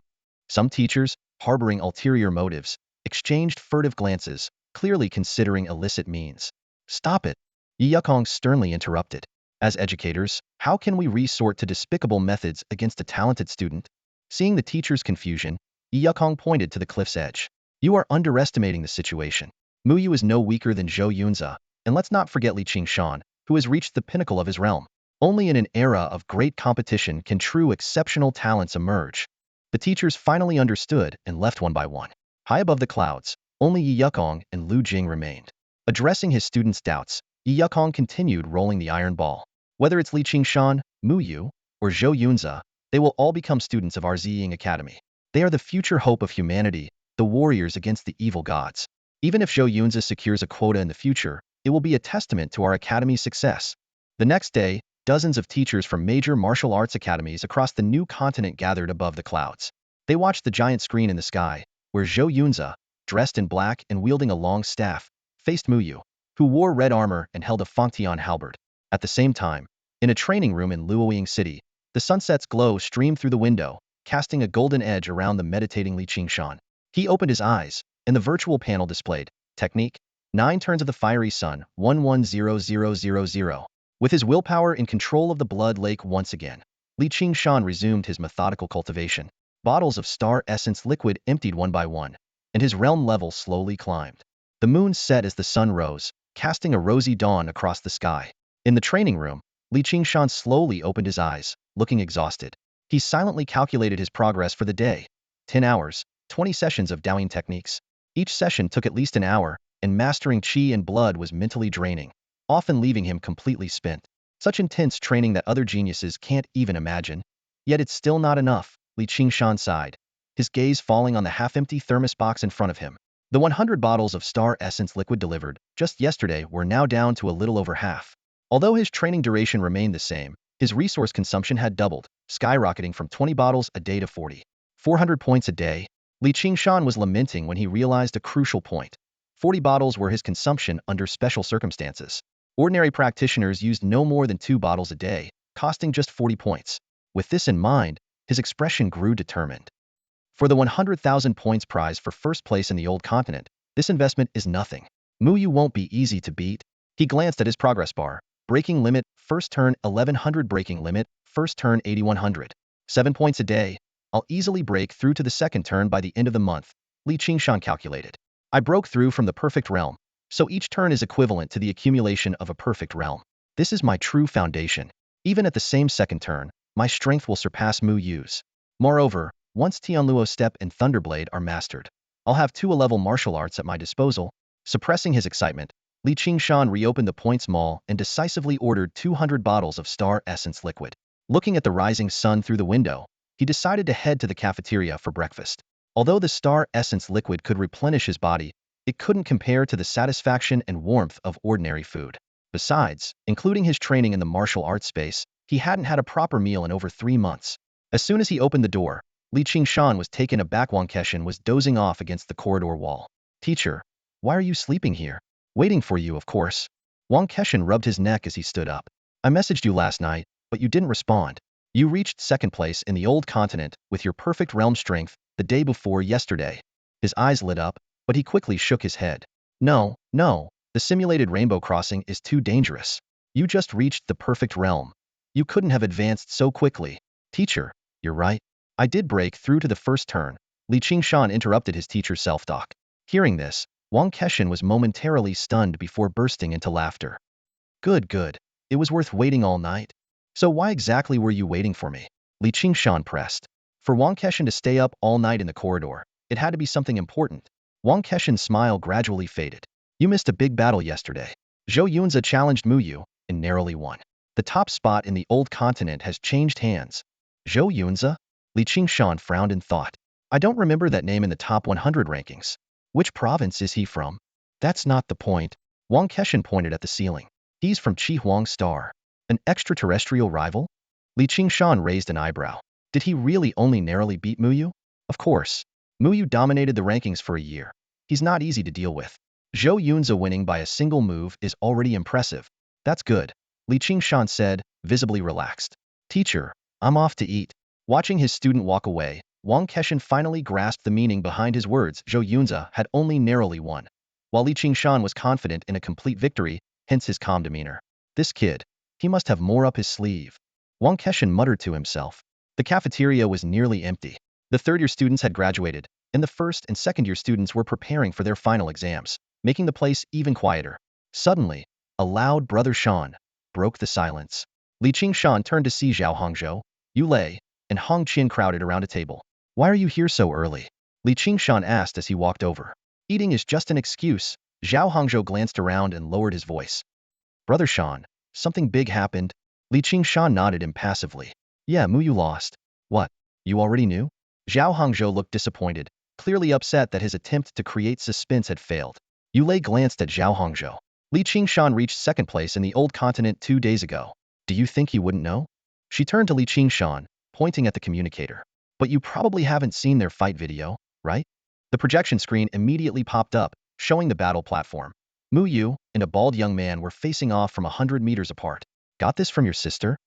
Some teachers, harboring ulterior motives, exchanged furtive glances, clearly considering illicit means. Stop it! Yi Yukong sternly interrupted. As educators, how can we resort to despicable methods against a talented student? Seeing the teacher's confusion, Yi Yukong pointed to the cliff's edge. You are underestimating the situation. Mu Yu is no weaker than Zhou Yunze, and let's not forget Qingshan, who has reached the pinnacle of his realm. Only in an era of great competition can true exceptional talents emerge. The teachers finally understood and left one by one. High above the clouds, only Yi Yukong and Lu Jing remained. Addressing his students' doubts, Yi Yukong continued rolling the iron ball. Whether it's Qingshan, Mu Yu, or Zhou Yunze, they will all become students of our Ziying Academy. They are the future hope of humanity, the warriors against the evil gods. Even if Zhou Yunze secures a quota in the future, it will be a testament to our academy's success. The next day, dozens of teachers from major martial arts academies across the new continent gathered above the clouds. They watched the giant screen in the sky, where Zhou Yunze, dressed in black and wielding a long staff, faced Mu Yu, who wore red armor and held a Fangtian halberd. At the same time, in a training room in Luoying City, the sunset's glow streamed through the window, casting a golden edge around the meditating Qingshan. He opened his eyes, and the virtual panel displayed technique, 9 turns of the fiery sun, 110000. With his willpower in control of the blood lake once again, Qingshan resumed his methodical cultivation. Bottles of star essence liquid emptied one by one, and his realm level slowly climbed. The moon set as the sun rose, casting a rosy dawn across the sky. In the training room, Qingshan slowly opened his eyes, looking exhausted. He silently calculated his progress for the day. 10 hours, 20 sessions of Duelling techniques. Each session took at least an hour, and mastering Qi and blood was mentally draining, often leaving him completely spent. Such intense training that other geniuses can't even imagine. Yet it's still not enough, Qingshan sighed, his gaze falling on the half-empty thermos box in front of him. The 100 bottles of star essence liquid delivered just yesterday were now down to a little over half. Although his training duration remained the same, his resource consumption had doubled, skyrocketing from 20 bottles a day to 40. 400 points a day. Qingshan was lamenting when he realized a crucial point. 40 bottles were his consumption under special circumstances. Ordinary practitioners used no more than 2 bottles a day, costing just 40 points. With this in mind, his expression grew determined. For the 100,000 points prize for first place in the old continent, this investment is nothing. Muyu won't be easy to beat. He glanced at his progress bar. Breaking limit, first turn 1100, breaking limit, first turn 8100. 7 points a day. I'll easily break through to the second turn by the end of the month, Qingshan calculated. I broke through from the perfect realm, so each turn is equivalent to the accumulation of a perfect realm. This is my true foundation. Even at the same second turn, my strength will surpass Muyu's. Moreover, once Tianluo Step and Thunderblade are mastered, I'll have 2 A-level martial arts at my disposal. Suppressing his excitement, Qingshan reopened the points mall and decisively ordered 200 bottles of star essence liquid. Looking at the rising sun through the window, he decided to head to the cafeteria for breakfast. Although the star essence liquid could replenish his body, it couldn't compare to the satisfaction and warmth of ordinary food. Besides, including his training in the martial arts space, he hadn't had a proper meal in over 3 months. As soon as he opened the door, Qingshan was taken aback. Qingshan was dozing off against the corridor wall. Teacher, why are you sleeping here? Waiting for you, of course. Qingshan rubbed his neck as he stood up. I messaged you last night, but you didn't respond. You reached second place in the old continent with your perfect realm strength the day before yesterday. His eyes lit up, but he quickly shook his head. No, the simulated rainbow crossing is too dangerous. You just reached the perfect realm. You couldn't have advanced so quickly. Teacher, you're right. I did break through to the first turn. Qingshan interrupted his teacher's self-talk. Hearing this, Qingshan was momentarily stunned before bursting into laughter. Good. It was worth waiting all night. So why exactly were you waiting for me? Qingshan pressed. For Qingshan to stay up all night in the corridor, it had to be something important. Qingshan's smile gradually faded. You missed a big battle yesterday. Zhou Yunzi challenged Muyu and narrowly won. The top spot in the old continent has changed hands. Zhou Yunzi? Qingshan frowned in thought. I don't remember that name in the top 100 rankings. Which province is he from? That's not the point. Qingshan pointed at the ceiling. He's from Qi Star. An extraterrestrial rival? Qingshan raised an eyebrow. Did he really only narrowly beat Muyu? Of course. Muyu dominated the rankings for a year. He's not easy to deal with. Zhou Yunzi winning by a single move is already impressive. That's good, Qingshan said, visibly relaxed. Teacher, I'm off to eat. Watching his student walk away, Qingshan finally grasped the meaning behind his words. Zhou Yunzi had only narrowly won, while Qingshan was confident in a complete victory, hence his calm demeanor. This kid, he must have more up his sleeve. Qingshan muttered to himself. The cafeteria was nearly empty. The third-year students had graduated, and the first and second-year students were preparing for their final exams, making the place even quieter. Suddenly, a loud "Brother Shan" broke the silence. Qingshan turned to see Zhao Hongzhou, Yu Lei, and Hong Qin crowded around a table. Why are you here so early? Qingshan asked as he walked over. Eating is just an excuse. Zhao Hongzhou glanced around and lowered his voice. Brother Shan, something big happened. Qingshan nodded impassively. Yeah, Muyu lost. What? You already knew? Zhao Hongzhou looked disappointed, clearly upset that his attempt to create suspense had failed. Yu Lei glanced at Zhao Hongzhou. Qingshan reached second place in the old continent 2 days ago. Do you think he wouldn't know? She turned to Qingshan, pointing at the communicator. But you probably haven't seen their fight video, right? The projection screen immediately popped up, showing the battle platform. Muyu and a bald young man were facing off from 100 meters apart. Got this from your sister?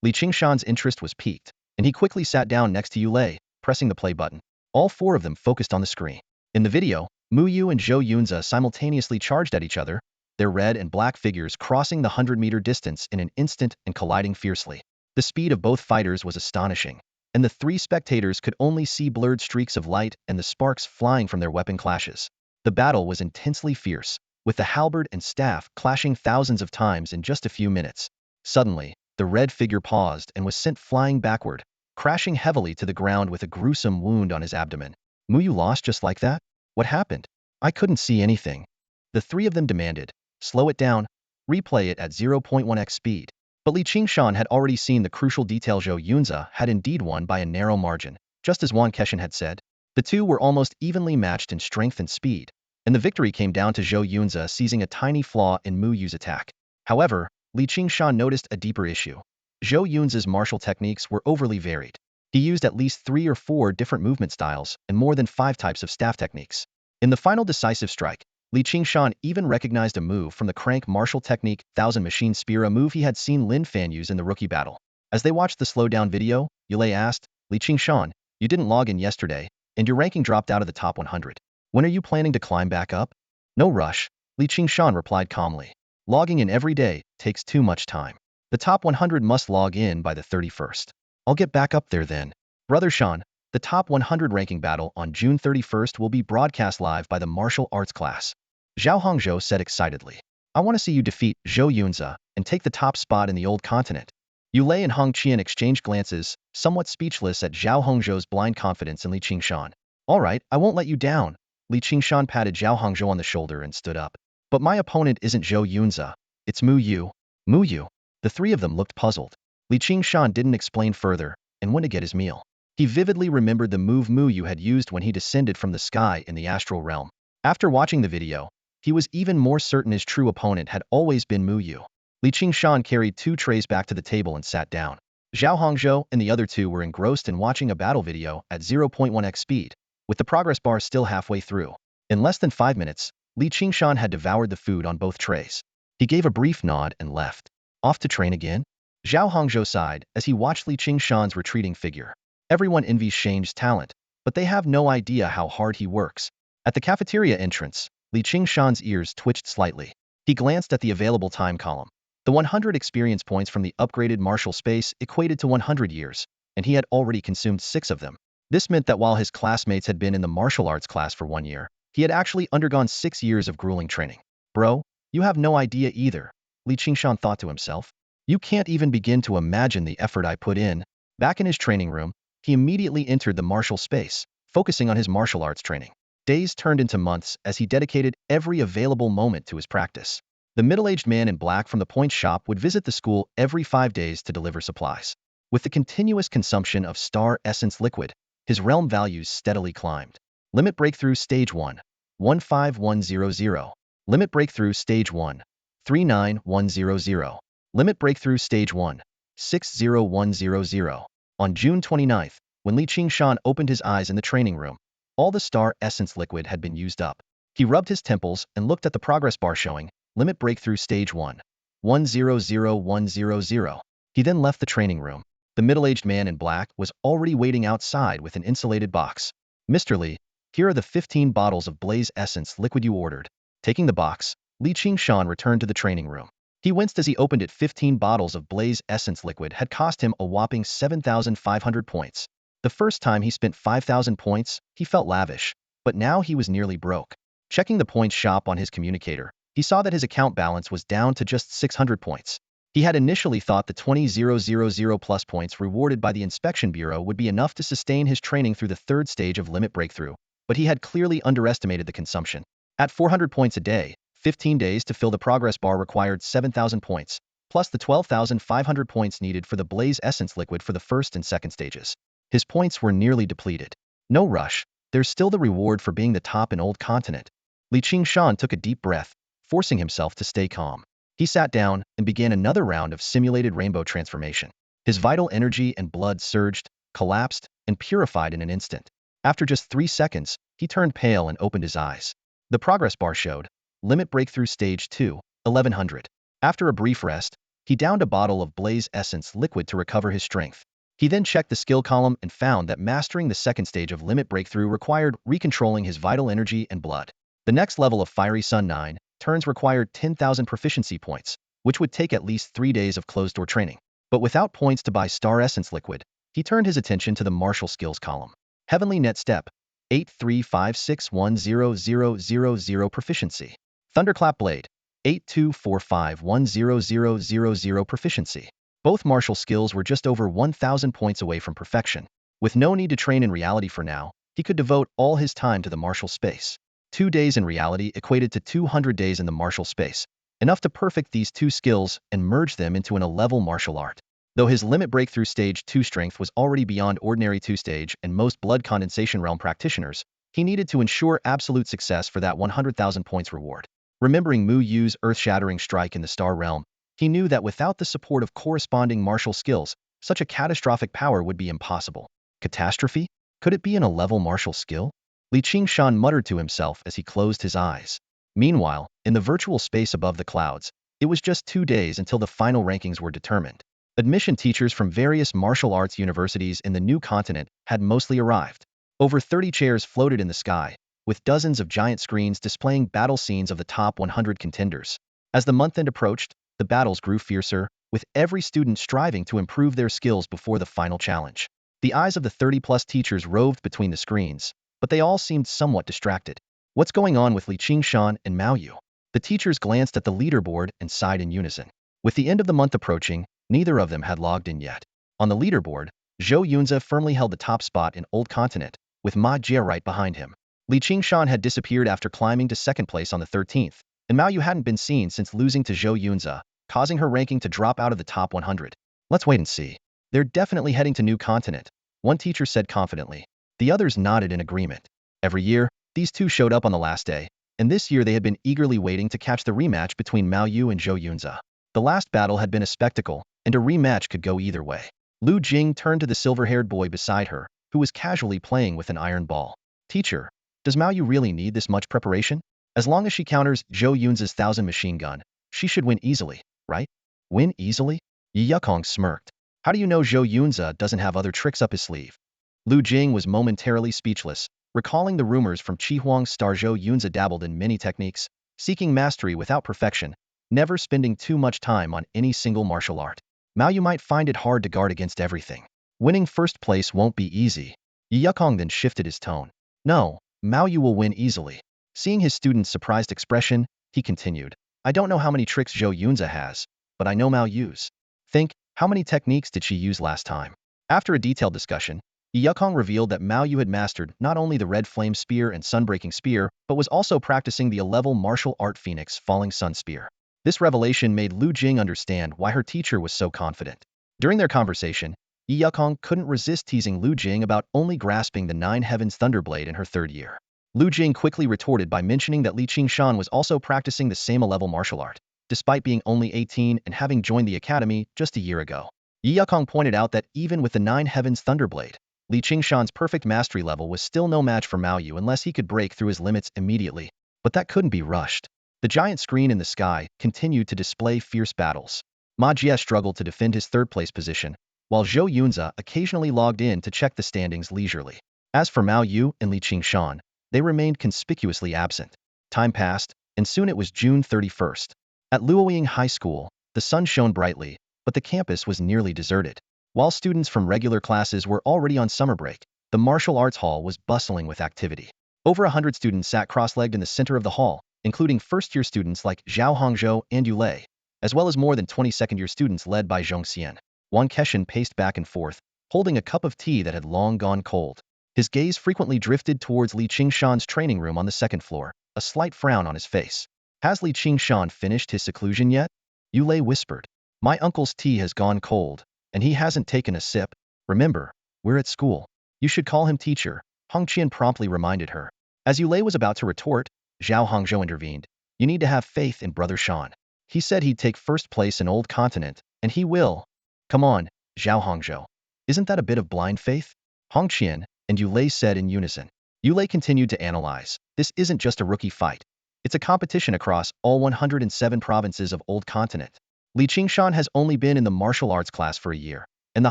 Qingshan's interest was piqued, and he quickly sat down next to Yu Lei, pressing the play button. All 4 of them focused on the screen. In the video, Mu Yu and Zhou Yunzi simultaneously charged at each other, their red and black figures crossing the 100-meter distance in an instant and colliding fiercely. The speed of both fighters was astonishing, and the three spectators could only see blurred streaks of light and the sparks flying from their weapon clashes. The battle was intensely fierce, with the halberd and staff clashing thousands of times in just a few minutes. Suddenly, the red figure paused and was sent flying backward, crashing heavily to the ground with a gruesome wound on his abdomen. Mu Yu lost just like that? What happened? I couldn't see anything. The three of them demanded. Slow it down. Replay it at 0.1x speed. But Qingshan had already seen the crucial detail. Zhou Yunzi had indeed won by a narrow margin, just as Qingshan had said. The two were almost evenly matched in strength and speed, and the victory came down to Zhou Yunzi seizing a tiny flaw in Mu Yu's attack. However, Qingshan noticed a deeper issue. Zhou Yunzi's martial techniques were overly varied. He used at least 3 or 4 different movement styles and more than 5 types of staff techniques. In the final decisive strike, Qingshan even recognized a move from the crank martial technique, Thousand Machine Spear, a move he had seen Lin Fan use in the rookie battle. As they watched the slowdown video, Yulei asked, Qingshan, you didn't log in yesterday, and your ranking dropped out of the top 100. When are you planning to climb back up? No rush, Qingshan replied calmly. Logging in every day takes too much time. The top 100 must log in by the 31st. I'll get back up there then. Brother Shan, the top 100 ranking battle on June 31st will be broadcast live by the martial arts class. Zhao Hongzhou said excitedly. I want to see you defeat Zhou Yunzi and take the top spot in the old continent. Yulei and Hong Qian exchanged glances, somewhat speechless at Zhao Hongzhou's blind confidence in Qingshan. All right, I won't let you down. Qingshan patted Zhao Hongzhou on the shoulder and stood up. But my opponent isn't Zhou Yunzi. It's Mu Yu. Mu Yu. The three of them looked puzzled. Qingshan didn't explain further and went to get his meal. He vividly remembered the move Mu Yu had used when he descended from the sky in the astral realm. After watching the video, he was even more certain his true opponent had always been Mu Yu. Qingshan carried 2 trays back to the table and sat down. Zhao Hongzhou and the other two were engrossed in watching a battle video at 0.1x speed, with the progress bar still halfway through. In less than 5 minutes, Qingshan had devoured the food on both trays. He gave a brief nod and left. Off to train again? Zhao Hongzhou sighed as he watched Qingshan's retreating figure. Everyone envies Shane's talent, but they have no idea how hard he works. At the cafeteria entrance, Qingshan's ears twitched slightly. He glanced at the available time column. The 100 experience points from the upgraded martial space equated to 100 years, and he had already consumed 6 of them. This meant that while his classmates had been in the martial arts class for 1 year, he had actually undergone 6 years of grueling training. Bro, you have no idea either, Qingshan thought to himself. You can't even begin to imagine the effort I put in. Back in his training room, he immediately entered the martial space, focusing on his martial arts training. Days turned into months as he dedicated every available moment to his practice. The middle-aged man in black from the point shop would visit the school every 5 days to deliver supplies. With the continuous consumption of star essence liquid, his realm values steadily climbed. Limit breakthrough stage 1, 15100. Limit breakthrough stage 1, 39100. Limit breakthrough stage 1, 60100. On June 29th, when Qingshan opened his eyes in the training room, all the star essence liquid had been used up. He rubbed his temples and looked at the progress bar showing Limit breakthrough stage 1, 100100. He then left the training room. The middle-aged man in black was already waiting outside with an insulated box. Mr. Li, here are the 15 bottles of Blaze Essence liquid you ordered. Taking the box, Qingshan returned to the training room. He winced as he opened it. 15 bottles of Blaze Essence liquid had cost him a whopping 7,500 points. The first time he spent 5,000 points, he felt lavish, but now he was nearly broke. Checking the points shop on his communicator, he saw that his account balance was down to just 600 points. He had initially thought the 20,000 plus points rewarded by the Inspection Bureau would be enough to sustain his training through the 3rd stage of limit breakthrough, but he had clearly underestimated the consumption. At 400 points a day, 15 days to fill the progress bar required 7,000 points, plus the 12,500 points needed for the Blaze Essence liquid for the 1st and 2nd stages. His points were nearly depleted. No rush, there's still the reward for being the top in Old Continent. Qingshan took a deep breath, forcing himself to stay calm. He sat down and began another round of simulated rainbow transformation. His vital energy and blood surged, collapsed, and purified in an instant. After just 3 seconds, he turned pale and opened his eyes. The progress bar showed Limit Breakthrough Stage 2, 1100. After a brief rest, he downed a bottle of Blaze Essence liquid to recover his strength. He then checked the skill column and found that mastering the 2nd stage of Limit Breakthrough required recontrolling his vital energy and blood. The next level of Fiery Sun 9 turns required 10,000 proficiency points, which would take at least 3 days of closed-door training. But without points to buy Star Essence Liquid, he turned his attention to the martial skills column. Heavenly Net Step, 8356100000 proficiency. Thunderclap Blade, 8245100000 proficiency. Both martial skills were just over 1,000 points away from perfection. With no need to train in reality for now, he could devote all his time to the martial space. 2 days in reality equated to 200 days in the martial space, enough to perfect these two skills and merge them into an A-level martial art. Though his limit breakthrough stage 2 strength was already beyond ordinary 2-stage and most blood condensation realm practitioners, he needed to ensure absolute success for that 100,000 points reward. Remembering Mu Yu's earth-shattering strike in the Star Realm, he knew that without the support of corresponding martial skills, such a catastrophic power would be impossible. Catastrophe? Could it be an A-level martial skill? Qingshan muttered to himself as he closed his eyes. Meanwhile, in the virtual space above the clouds, it was just 2 days until the final rankings were determined. Admission teachers from various martial arts universities in the new continent had mostly arrived. Over 30 chairs floated in the sky, with dozens of giant screens displaying battle scenes of the top 100 contenders. As the month end approached, the battles grew fiercer, with every student striving to improve their skills before the final challenge. The eyes of the 30-plus teachers roved between the screens, but they all seemed somewhat distracted. What's going on with Qingshan and Mao Yu? The teachers glanced at the leaderboard and sighed in unison. With the end of the month approaching, neither of them had logged in yet. On the leaderboard, Zhou Yunzi firmly held the top spot in Old Continent, with Ma Jie right behind him. Qingshan had disappeared after climbing to second place on the 13th, and Mao Yu hadn't been seen since losing to Zhou Yunzi, causing her ranking to drop out of the top 100. Let's wait and see. They're definitely heading to New Continent, one teacher said confidently. The others nodded in agreement. Every year, these two showed up on the last day, and this year they had been eagerly waiting to catch the rematch between Mao Yu and Zhou Yunzi. The last battle had been a spectacle, and a rematch could go either way. Lu Jing turned to the silver-haired boy beside her, who was casually playing with an iron ball. Teacher, does Mao Yu really need this much preparation? As long as she counters Zhou Yunzi's 1,000 machine gun, she should win easily, right? Win easily? Yi Yukong smirked. How do you know Zhou Yunzi doesn't have other tricks up his sleeve? Lu Jing was momentarily speechless, recalling the rumors from Qi Huang's star. Zhou Yunzi dabbled in many techniques, seeking mastery without perfection, never spending too much time on any single martial art. Mao Yu might find it hard to guard against everything. Winning first place won't be easy. Yi Yukong then shifted his tone. No, Mao Yu will win easily. Seeing his student's surprised expression, he continued. I don't know how many tricks Zhou Yunzi has, but I know Mao Yu's. Think, how many techniques did she use last time? After a detailed discussion, Yi Yukong revealed that Mao Yu had mastered not only the Red Flame Spear and Sunbreaking Spear, but was also practicing the A-level martial art Phoenix Falling Sun Spear. This revelation made Lu Jing understand why her teacher was so confident. During their conversation, Yi Yukong couldn't resist teasing Lu Jing about only grasping the Nine Heavens Thunderblade in her 3rd year. Lu Jing quickly retorted by mentioning that Qingshan was also practicing the same A-level martial art, despite being only 18 and having joined the academy just a year ago. Yi Yukong pointed out that even with the Nine Heavens Thunderblade, Qingshan's perfect mastery level was still no match for Mao Yu unless he could break through his limits immediately. But that couldn't be rushed. The giant screen in the sky continued to display fierce battles. Ma Jie struggled to defend his 3rd-place position, while Zhou Yunzi occasionally logged in to check the standings leisurely. As for Mao Yu and Qingshan, they remained conspicuously absent. Time passed, and soon it was June 31st. At Luoying High School, the sun shone brightly, but the campus was nearly deserted. While students from regular classes were already on summer break, the martial arts hall was bustling with activity. Over 100 students sat cross-legged in the center of the hall, including first-year students like Zhao Hongzhou and Yu Lei, as well as more than 20 second-year students led by Zhong Xian. Guan Keshan paced back and forth, holding a cup of tea that had long gone cold. His gaze frequently drifted towards Qingshan's training room on the 2nd floor, a slight frown on his face. Has Qingshan finished his seclusion yet? Yu Lei whispered. My uncle's tea has gone cold, and he hasn't taken a sip. Remember, we're at school. You should call him teacher, Hong Qian promptly reminded her. As Yu Lei was about to retort, Zhao Hongzhou intervened. You need to have faith in Brother Shan. He said he'd take 1st place in Old Continent, and he will. Come on, Zhao Hongzhou. Isn't that a bit of blind faith? Hong Qian and Yu Lei said in unison. Yu Lei continued to analyze. This isn't just a rookie fight. It's a competition across all 107 provinces of Old Continent. Qingshan has only been in the martial arts class for a year, and the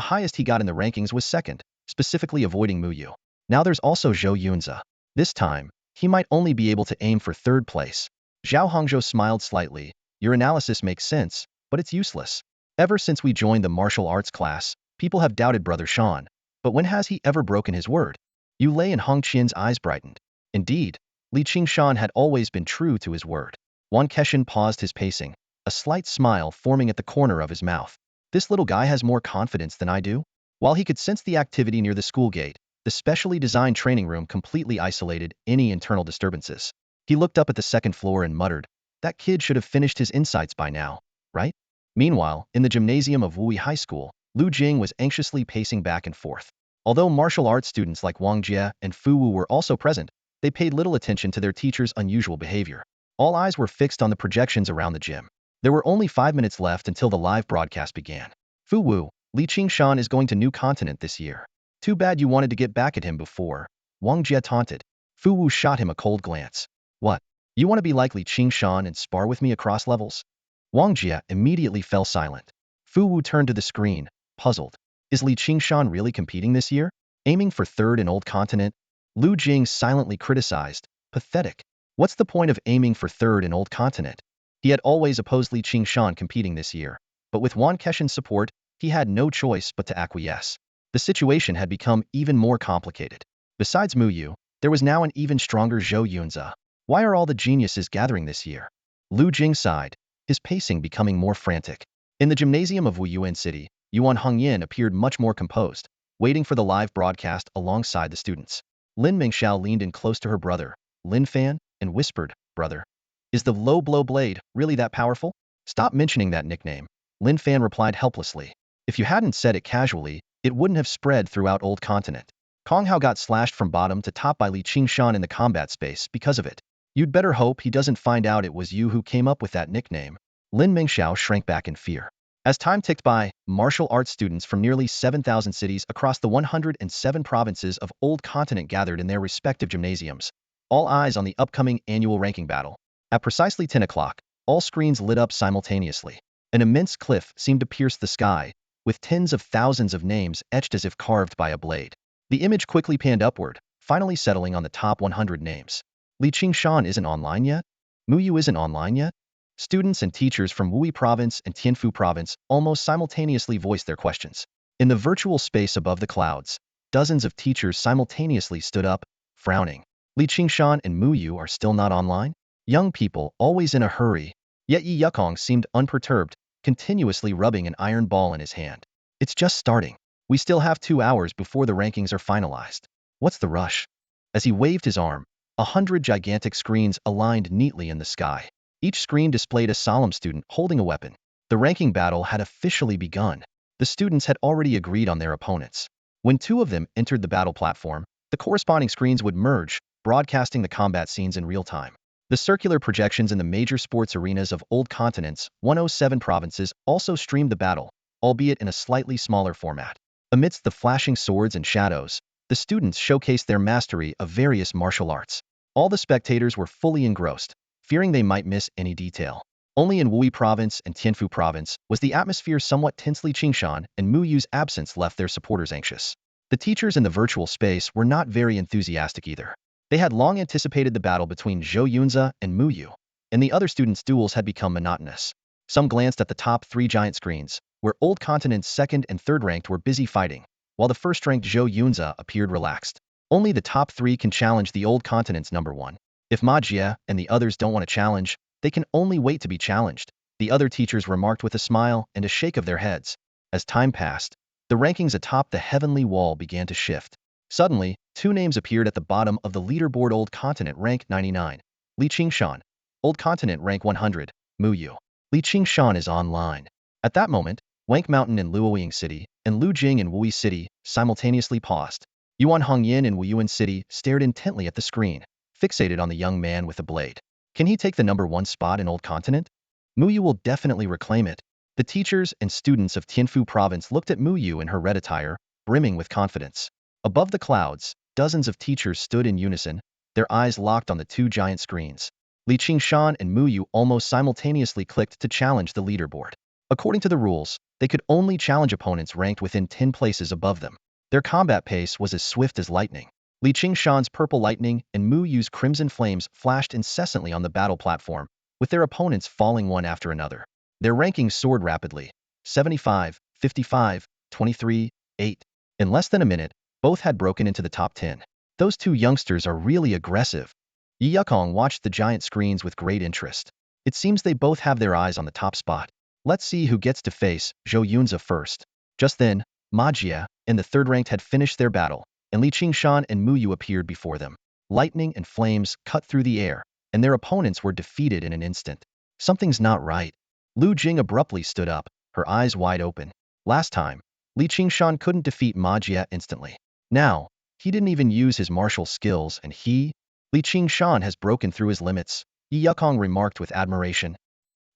highest he got in the rankings was 2nd, specifically avoiding Mu Yu. Now there's also Zhou Yunzi. This time, he might only be able to aim for third place. Zhao Hongzhou smiled slightly. Your analysis makes sense, but it's useless. Ever since we joined the martial arts class, people have doubted Brother Shan, but when has he ever broken his word? Yu Lei and Hong Qian's eyes brightened. Indeed, Li Qingshan had always been true to his word. Wan Keshan paused his pacing, a slight smile forming at the corner of his mouth. This little guy has more confidence than I do. While he could sense the activity near the school gate, the specially designed training room completely isolated any internal disturbances. He looked up at the second floor and muttered, that kid should have finished his insights by now, right? Meanwhile, in the gymnasium of Wui High School, Lu Jing was anxiously pacing back and forth. Although martial arts students like Wang Jie and Fu Wu were also present, they paid little attention to their teacher's unusual behavior. All eyes were fixed on the projections around the gym. There were only 5 minutes left until the live broadcast began. Fu Wu, Li Qingshan is going to New Continent this year. Too bad you wanted to get back at him before. Wang Jie taunted. Fu Wu shot him a cold glance. What? You want to be like Li Qingshan and spar with me across levels? Wang Jie immediately fell silent. Fu Wu turned to the screen, puzzled. Is Li Qingshan really competing this year? Aiming for third in Old Continent? Lu Jing silently criticized. Pathetic. What's the point of aiming for third in Old Continent? He had always opposed Li Qingshan competing this year, but with Wan Keshan's support, he had no choice but to acquiesce. The situation had become even more complicated. Besides Mu Yu, there was now an even stronger Zhou Yunze. Why are all the geniuses gathering this year? Lu Jing sighed, his pacing becoming more frantic. In the gymnasium of Wuyuan City, Yuan Hongyin appeared much more composed, waiting for the live broadcast alongside the students. Lin Mingxiao leaned in close to her brother, Lin Fan, and whispered, Brother, is the low blow blade really that powerful? Stop mentioning that nickname. Lin Fan replied helplessly. If you hadn't said it casually, it wouldn't have spread throughout Old Continent. Kong Hao got slashed from bottom to top by Li Qingshan in the combat space because of it. You'd better hope he doesn't find out it was you who came up with that nickname. Lin Mingxiao shrank back in fear. As time ticked by, martial arts students from nearly 7,000 cities across the 107 provinces of Old Continent gathered in their respective gymnasiums, all eyes on the upcoming annual ranking battle. At precisely 10 o'clock, all screens lit up simultaneously. An immense cliff seemed to pierce the sky, with tens of thousands of names etched as if carved by a blade. The image quickly panned upward, finally settling on the top 100 names. Li Qingshan isn't online yet? Mu Yu isn't online yet? Students and teachers from Wui Province and Tianfu Province almost simultaneously voiced their questions. In the virtual space above the clouds, dozens of teachers simultaneously stood up, frowning. Li Qingshan and Mu Yu are still not online? Young people, always in a hurry. Yet Yi Yukong seemed unperturbed, continuously rubbing an iron ball in his hand. It's just starting. We still have 2 hours before the rankings are finalized. What's the rush? As he waved his arm, 100 gigantic screens aligned neatly in the sky. Each screen displayed a solemn student holding a weapon. The ranking battle had officially begun. The students had already agreed on their opponents. When 2 of them entered the battle platform, the corresponding screens would merge, broadcasting the combat scenes in real time. The circular projections in the major sports arenas of Old Continent's 107 provinces also streamed the battle, albeit in a slightly smaller format. Amidst the flashing swords and shadows, the students showcased their mastery of various martial arts. All the spectators were fully engrossed, fearing they might miss any detail. Only in Wui Province and Tianfu Province was the atmosphere somewhat tensely. Qingshan and Mu Yu's absence left their supporters anxious. The teachers in the virtual space were not very enthusiastic either. They had long anticipated the battle between Zhou Yunze and Mu Yu, and the other students' duels had become monotonous. Some glanced at the top 3 giant screens, where Old Continent's second and third ranked were busy fighting, while the first-ranked Zhou Yunze appeared relaxed. Only the top 3 can challenge the Old Continent's number 1. If Ma Jie and the others don't want to challenge, they can only wait to be challenged, the other teachers remarked with a smile and a shake of their heads. As time passed, the rankings atop the heavenly wall began to shift. Suddenly, 2 names appeared at the bottom of the leaderboard. Old Continent rank 99. Li Qingshan. Old Continent rank 100. Mu Yu. Li Qingshan is online. At that moment, Wank Mountain in Luoying City and Lu Jing in Wui City simultaneously paused. Yuan Hongyin in Wuyuan City stared intently at the screen, fixated on the young man with the blade. Can he take the number 1 spot in Old Continent? Mu Yu will definitely reclaim it. The teachers and students of Tianfu Province looked at Mu Yu in her red attire, brimming with confidence. Above the clouds, dozens of teachers stood in unison, their eyes locked on the 2 giant screens. Li Qingshan and Mu Yu almost simultaneously clicked to challenge the leaderboard. According to the rules, they could only challenge opponents ranked within 10 places above them. Their combat pace was as swift as lightning. Qingshan's purple lightning and Mu Yu's crimson flames flashed incessantly on the battle platform, with their opponents falling one after another. Their rankings soared rapidly. 75, 55, 23, 8. In less than a minute, both had broken into the top 10. Those two youngsters are really aggressive. Yi Yukong watched the giant screens with great interest. It seems they both have their eyes on the top spot. Let's see who gets to face Zhou Yunzi first. Just then, Ma Jie and the third-ranked had finished their battle, and Qingshan and Mu Yu appeared before them. Lightning and flames cut through the air, and their opponents were defeated in an instant. Something's not right. Lu Jing abruptly stood up, her eyes wide open. Last time, Qingshan couldn't defeat Ma Jie instantly. Now, he didn't even use his martial skills, and Qingshan has broken through his limits, Yi Yukong remarked with admiration.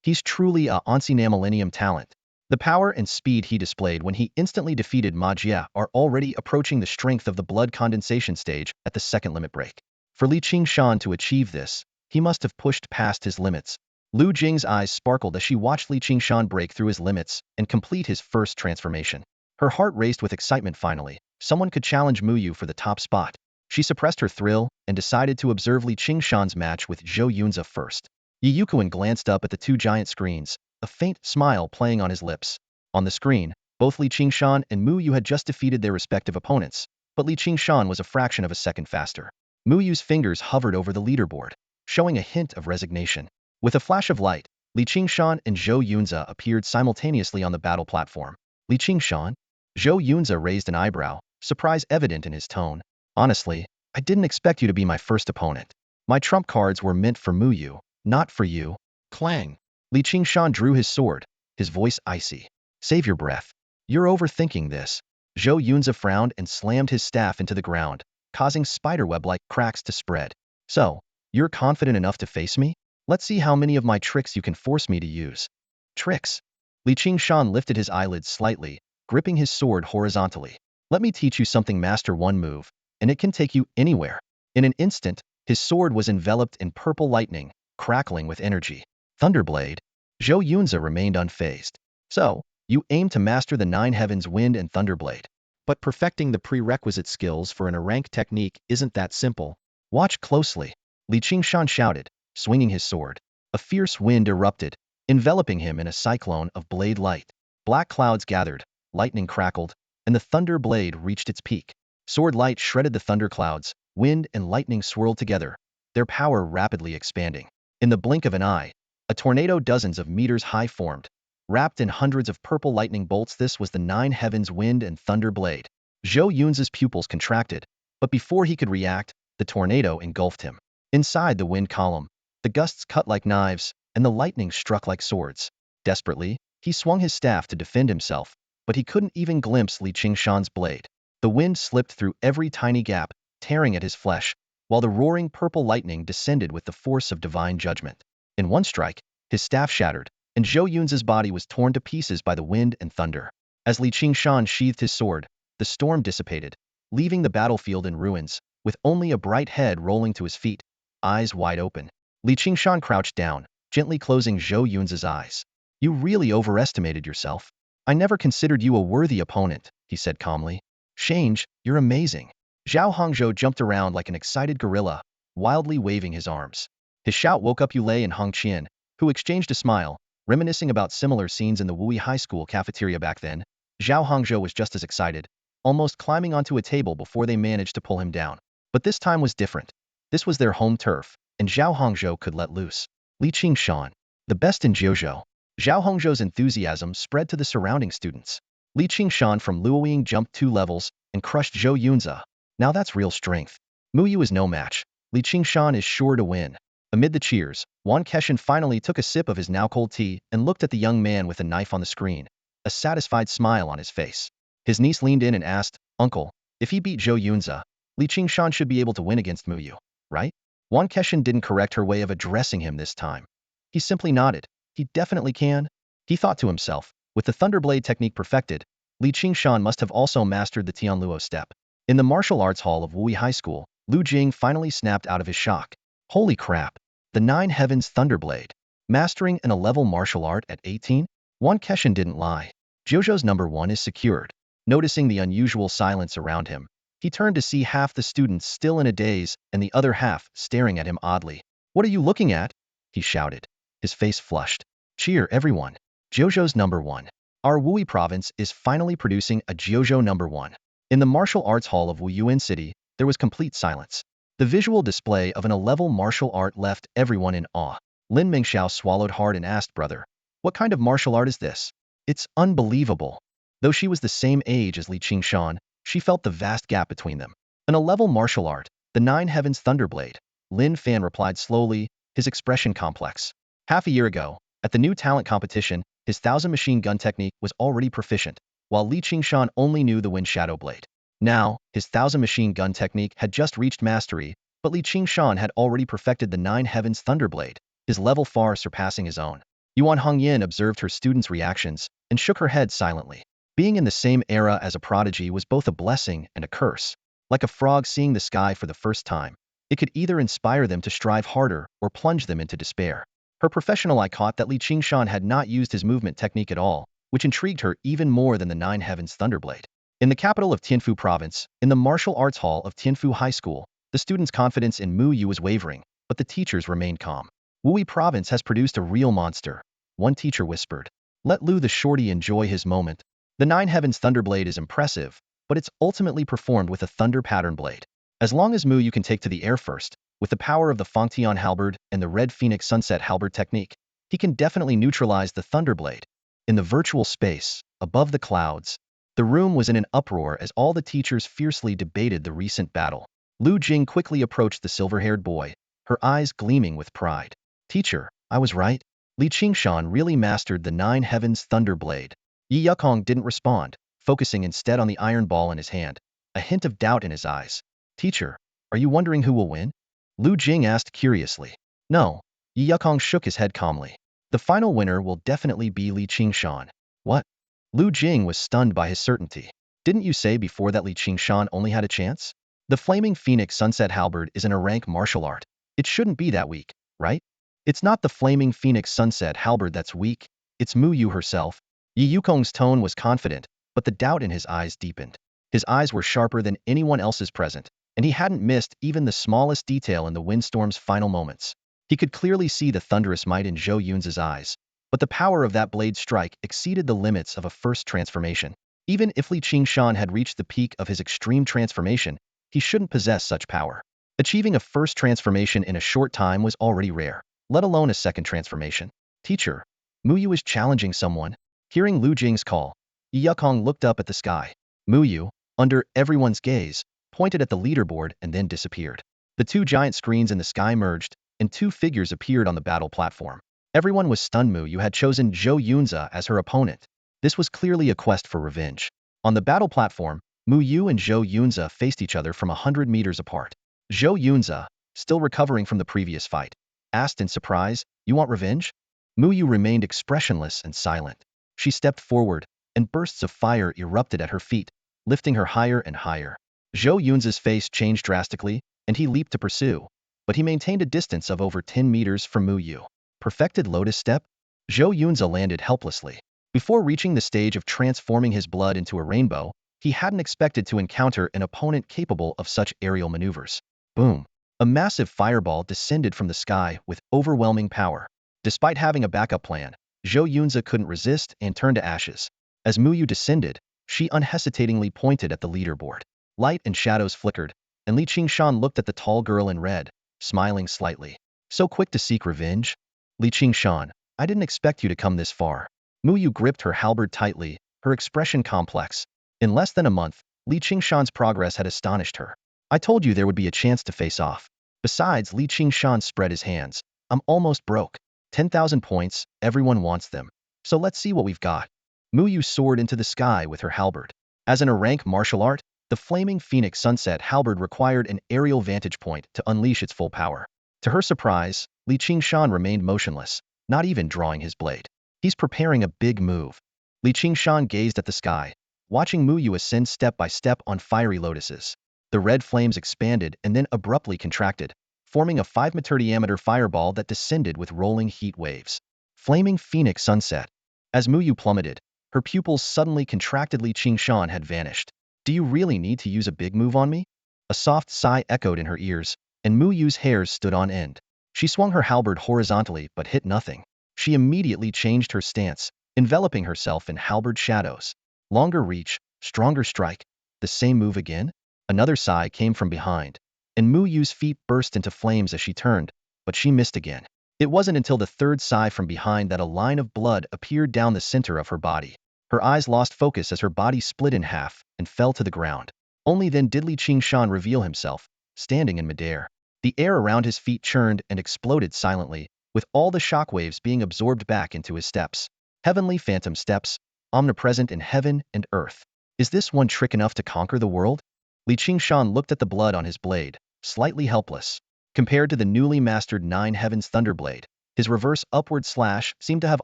He's truly a ancient millennium talent. The power and speed he displayed when he instantly defeated Ma Jie are already approaching the strength of the blood condensation stage at the second limit break. For Qingshan to achieve this, he must have pushed past his limits. Lu Jing's eyes sparkled as she watched Qingshan break through his limits and complete his first transformation. Her heart raced with excitement finally. Someone could challenge Mu Yu for the top spot. She suppressed her thrill and decided to observe Qingshan's match with Zhou Yunzi first. Yi Yukong glanced up at the two giant screens, a faint smile playing on his lips. On the screen, both Qingshan and Mu Yu had just defeated their respective opponents, but Qingshan was a fraction of a second faster. Mu Yu's fingers hovered over the leaderboard, showing a hint of resignation. With a flash of light, Qingshan and Zhou Yunzi appeared simultaneously on the battle platform. Qingshan? Zhou Yunzi raised an eyebrow, surprise evident in his tone. Honestly, I didn't expect you to be my first opponent. My trump cards were meant for Mu Yu, not for you. Clang. Qingshan drew his sword, his voice icy. Save your breath. You're overthinking this. Zhou Yunzi frowned and slammed his staff into the ground, causing spiderweb-like cracks to spread. So, you're confident enough to face me? Let's see how many of my tricks you can force me to use. Tricks? Qingshan lifted his eyelids slightly, gripping his sword horizontally. Let me teach you something. Master one move, and it can take you anywhere. In an instant, his sword was enveloped in purple lightning, crackling with energy. Thunderblade. Zhou Yunzi remained unfazed. So, you aim to master the nine heavens wind and thunderblade. But perfecting the prerequisite skills for an rank technique isn't that simple. Watch closely. Qingshan shouted, swinging his sword. A fierce wind erupted, enveloping him in a cyclone of blade light. Black clouds gathered, lightning crackled, and the thunder blade reached its peak. Sword light shredded the thunderclouds, wind and lightning swirled together, their power rapidly expanding. In the blink of an eye, a tornado dozens of meters high formed, wrapped in hundreds of purple lightning bolts. This was the nine heavens wind and thunder blade. Zhou Yunzi's pupils contracted, but before he could react, the tornado engulfed him. Inside the wind column, the gusts cut like knives, and the lightning struck like swords. Desperately, he swung his staff to defend himself, but he couldn't even glimpse Qingshan's blade. The wind slipped through every tiny gap, tearing at his flesh, while the roaring purple lightning descended with the force of divine judgment. In one strike, his staff shattered, and Zhou Yunzi's body was torn to pieces by the wind and thunder. As Qingshan sheathed his sword, the storm dissipated, leaving the battlefield in ruins, with only a bright head rolling to his feet, eyes wide open. Qingshan crouched down, gently closing Zhou Yunzi's eyes. You really overestimated yourself. I never considered you a worthy opponent, he said calmly. Change, you're amazing. Zhao Hongzhou jumped around like an excited gorilla, wildly waving his arms. His shout woke up Yulei and Hong Qian, who exchanged a smile, reminiscing about similar scenes in the Wui High School cafeteria back then. Zhao Hongzhou was just as excited, almost climbing onto a table before they managed to pull him down. But this time was different. This was their home turf, and Zhao Hongzhou could let loose. Qingshan, the best in Jiuzhou. Zhao Hongzhou's enthusiasm spread to the surrounding students. Qingshan from Luoying jumped 2 levels and crushed Zhou Yunzi. Now that's real strength. Mu Yu is no match. Qingshan is sure to win. Amid the cheers, Guan Keshan finally took a sip of his now-cold tea and looked at the young man with a knife on the screen, a satisfied smile on his face. His niece leaned in and asked, Uncle, if he beat Zhou Yunzi, Qingshan should be able to win against Mu Yu, right? Guan Keshan didn't correct her way of addressing him this time. He simply nodded. He definitely can. He thought to himself, with the Thunderblade technique perfected, Qingshan must have also mastered the Tianluo step. In the martial arts hall of Wui High School, Lu Jing finally snapped out of his shock. Holy crap! The Nine Heavens Thunderblade. Mastering an 11-level martial art at 18? Guan Keshan didn't lie. Jiuzhou's number 1 is secured. Noticing the unusual silence around him, He turned to see half the students still in a daze and the other half staring at him oddly. "What are you looking at?" he shouted. His face flushed. "Cheer, everyone. JoJo's #1. Our Wui province is finally producing a JoJo #1. In the martial arts hall of Wuyuan City, there was complete silence. The visual display of an A-level martial art left everyone in awe. Lin Mingxiao swallowed hard and asked, "Brother, what kind of martial art is this? It's unbelievable." Though she was the same age as Qingshan, she felt the vast gap between them. An A-level martial art, the Nine Heavens Thunderblade. Lin Fan replied slowly, his expression complex. Half a year ago, at the new talent competition, his 1,000 machine gun technique was already proficient, while Qingshan only knew the Wind Shadow Blade. Now, his 1,000 machine gun technique had just reached mastery, but Qingshan had already perfected the Nine Heavens Thunderblade, his level far surpassing his own. Yuan Hongyan observed her students' reactions and shook her head silently. Being in the same era as a prodigy was both a blessing and a curse. Like a frog seeing the sky for the first time, it could either inspire them to strive harder or plunge them into despair. Her professional eye caught that Qingshan had not used his movement technique at all, which intrigued her even more than the Nine Heavens Thunderblade. In the capital of Tianfu Province, in the martial arts hall of Tianfu High School, the students' confidence in Mu Yu was wavering, but the teachers remained calm. Wui Province has produced a real monster, one teacher whispered. Let Lu the shorty enjoy his moment. The Nine Heavens Thunderblade is impressive, but it's ultimately performed with a thunder pattern blade. As long as Mu Yu can take to the air first, with the power of the Fangtian halberd and the Red Phoenix Sunset halberd technique, he can definitely neutralize the Thunderblade. In the virtual space, above the clouds, the room was in an uproar as all the teachers fiercely debated the recent battle. Lu Jing quickly approached the silver-haired boy, her eyes gleaming with pride. Teacher, I was right. Qingshan really mastered the Nine Heavens Thunderblade. Yi Yukong didn't respond, focusing instead on the iron ball in his hand, a hint of doubt in his eyes. Teacher, are you wondering who will win? Lu Jing asked curiously. No. Yi Yukong shook his head calmly. The final winner will definitely be Qingshan. What? Lu Jing was stunned by his certainty. Didn't you say before that Qingshan only had a chance? The Flaming Phoenix Sunset Halberd is an A-rank martial art. It shouldn't be that weak, right? It's not the Flaming Phoenix Sunset Halberd that's weak, it's Mu Yu herself. Yi Yukong's tone was confident, but the doubt in his eyes deepened. His eyes were sharper than anyone else's present, and he hadn't missed even the smallest detail in the windstorm's final moments. He could clearly see the thunderous might in Zhou Yun's eyes, but the power of that blade strike exceeded the limits of a first transformation. Even if Qingshan had reached the peak of his extreme transformation, he shouldn't possess such power. Achieving a first transformation in a short time was already rare, let alone a second transformation. Teacher, Mu Yu is challenging someone. Hearing Lu Jing's call, Yi Yukong looked up at the sky. Mu Yu, under everyone's gaze, pointed at the leaderboard and then disappeared. The two giant screens in the sky merged, and two figures appeared on the battle platform. Everyone was stunned. Mu Yu had chosen Zhou Yunza as her opponent. This was clearly a quest for revenge. On the battle platform, Mu Yu and Zhou Yunza faced each other from 100 meters apart. Zhou Yunza, still recovering from the previous fight, asked in surprise, "You want revenge?" Mu Yu remained expressionless and silent. She stepped forward, and bursts of fire erupted at her feet, lifting her higher and higher. Zhou Yunza's face changed drastically, and he leaped to pursue, but he maintained a distance of over 10 meters from Mu Yu. Perfected lotus step? Zhou Yunza landed helplessly. Before reaching the stage of transforming his blood into a rainbow, he hadn't expected to encounter an opponent capable of such aerial maneuvers. Boom! A massive fireball descended from the sky with overwhelming power. Despite having a backup plan, Zhou Yunza couldn't resist and turned to ashes. As Mu Yu descended, she unhesitatingly pointed at the leaderboard. Light and shadows flickered, and Qingshan looked at the tall girl in red, smiling slightly. So quick to seek revenge? Qingshan, I didn't expect you to come this far. Mu Yu gripped her halberd tightly, her expression complex. In less than a month, Qingshan's progress had astonished her. I told you there would be a chance to face off. Besides, Qingshan spread his hands. I'm almost broke. 10,000 points, everyone wants them. So let's see what we've got. Mu Yu soared into the sky with her halberd. As an A-rank martial art, the Flaming Phoenix Sunset halberd required an aerial vantage point to unleash its full power. To her surprise, Qingshan remained motionless, not even drawing his blade. He's preparing a big move. Qingshan gazed at the sky, watching Mu Yu ascend step by step on fiery lotuses. The red flames expanded and then abruptly contracted, forming a 5-meter diameter fireball that descended with rolling heat waves. Flaming Phoenix Sunset. As Mu Yu plummeted, her pupils suddenly contracted. Qingshan had vanished. Do you really need to use a big move on me? A soft sigh echoed in her ears, and Mu Yu's hairs stood on end. She swung her halberd horizontally but hit nothing. She immediately changed her stance, enveloping herself in halberd shadows. Longer reach, stronger strike. The same move again? Another sigh came from behind, and Mu Yu's feet burst into flames as she turned, but she missed again. It wasn't until the third sigh from behind that a line of blood appeared down the center of her body. Her eyes lost focus as her body split in half and fell to the ground. Only then did Qing-Shan reveal himself, standing in midair. The air around his feet churned and exploded silently, with all the shockwaves being absorbed back into his steps. Heavenly phantom steps, omnipresent in heaven and earth. Is this one trick enough to conquer the world? Qing-Shan looked at the blood on his blade, slightly helpless. Compared to the newly mastered Nine Heavens Thunderblade, his reverse upward slash seemed to have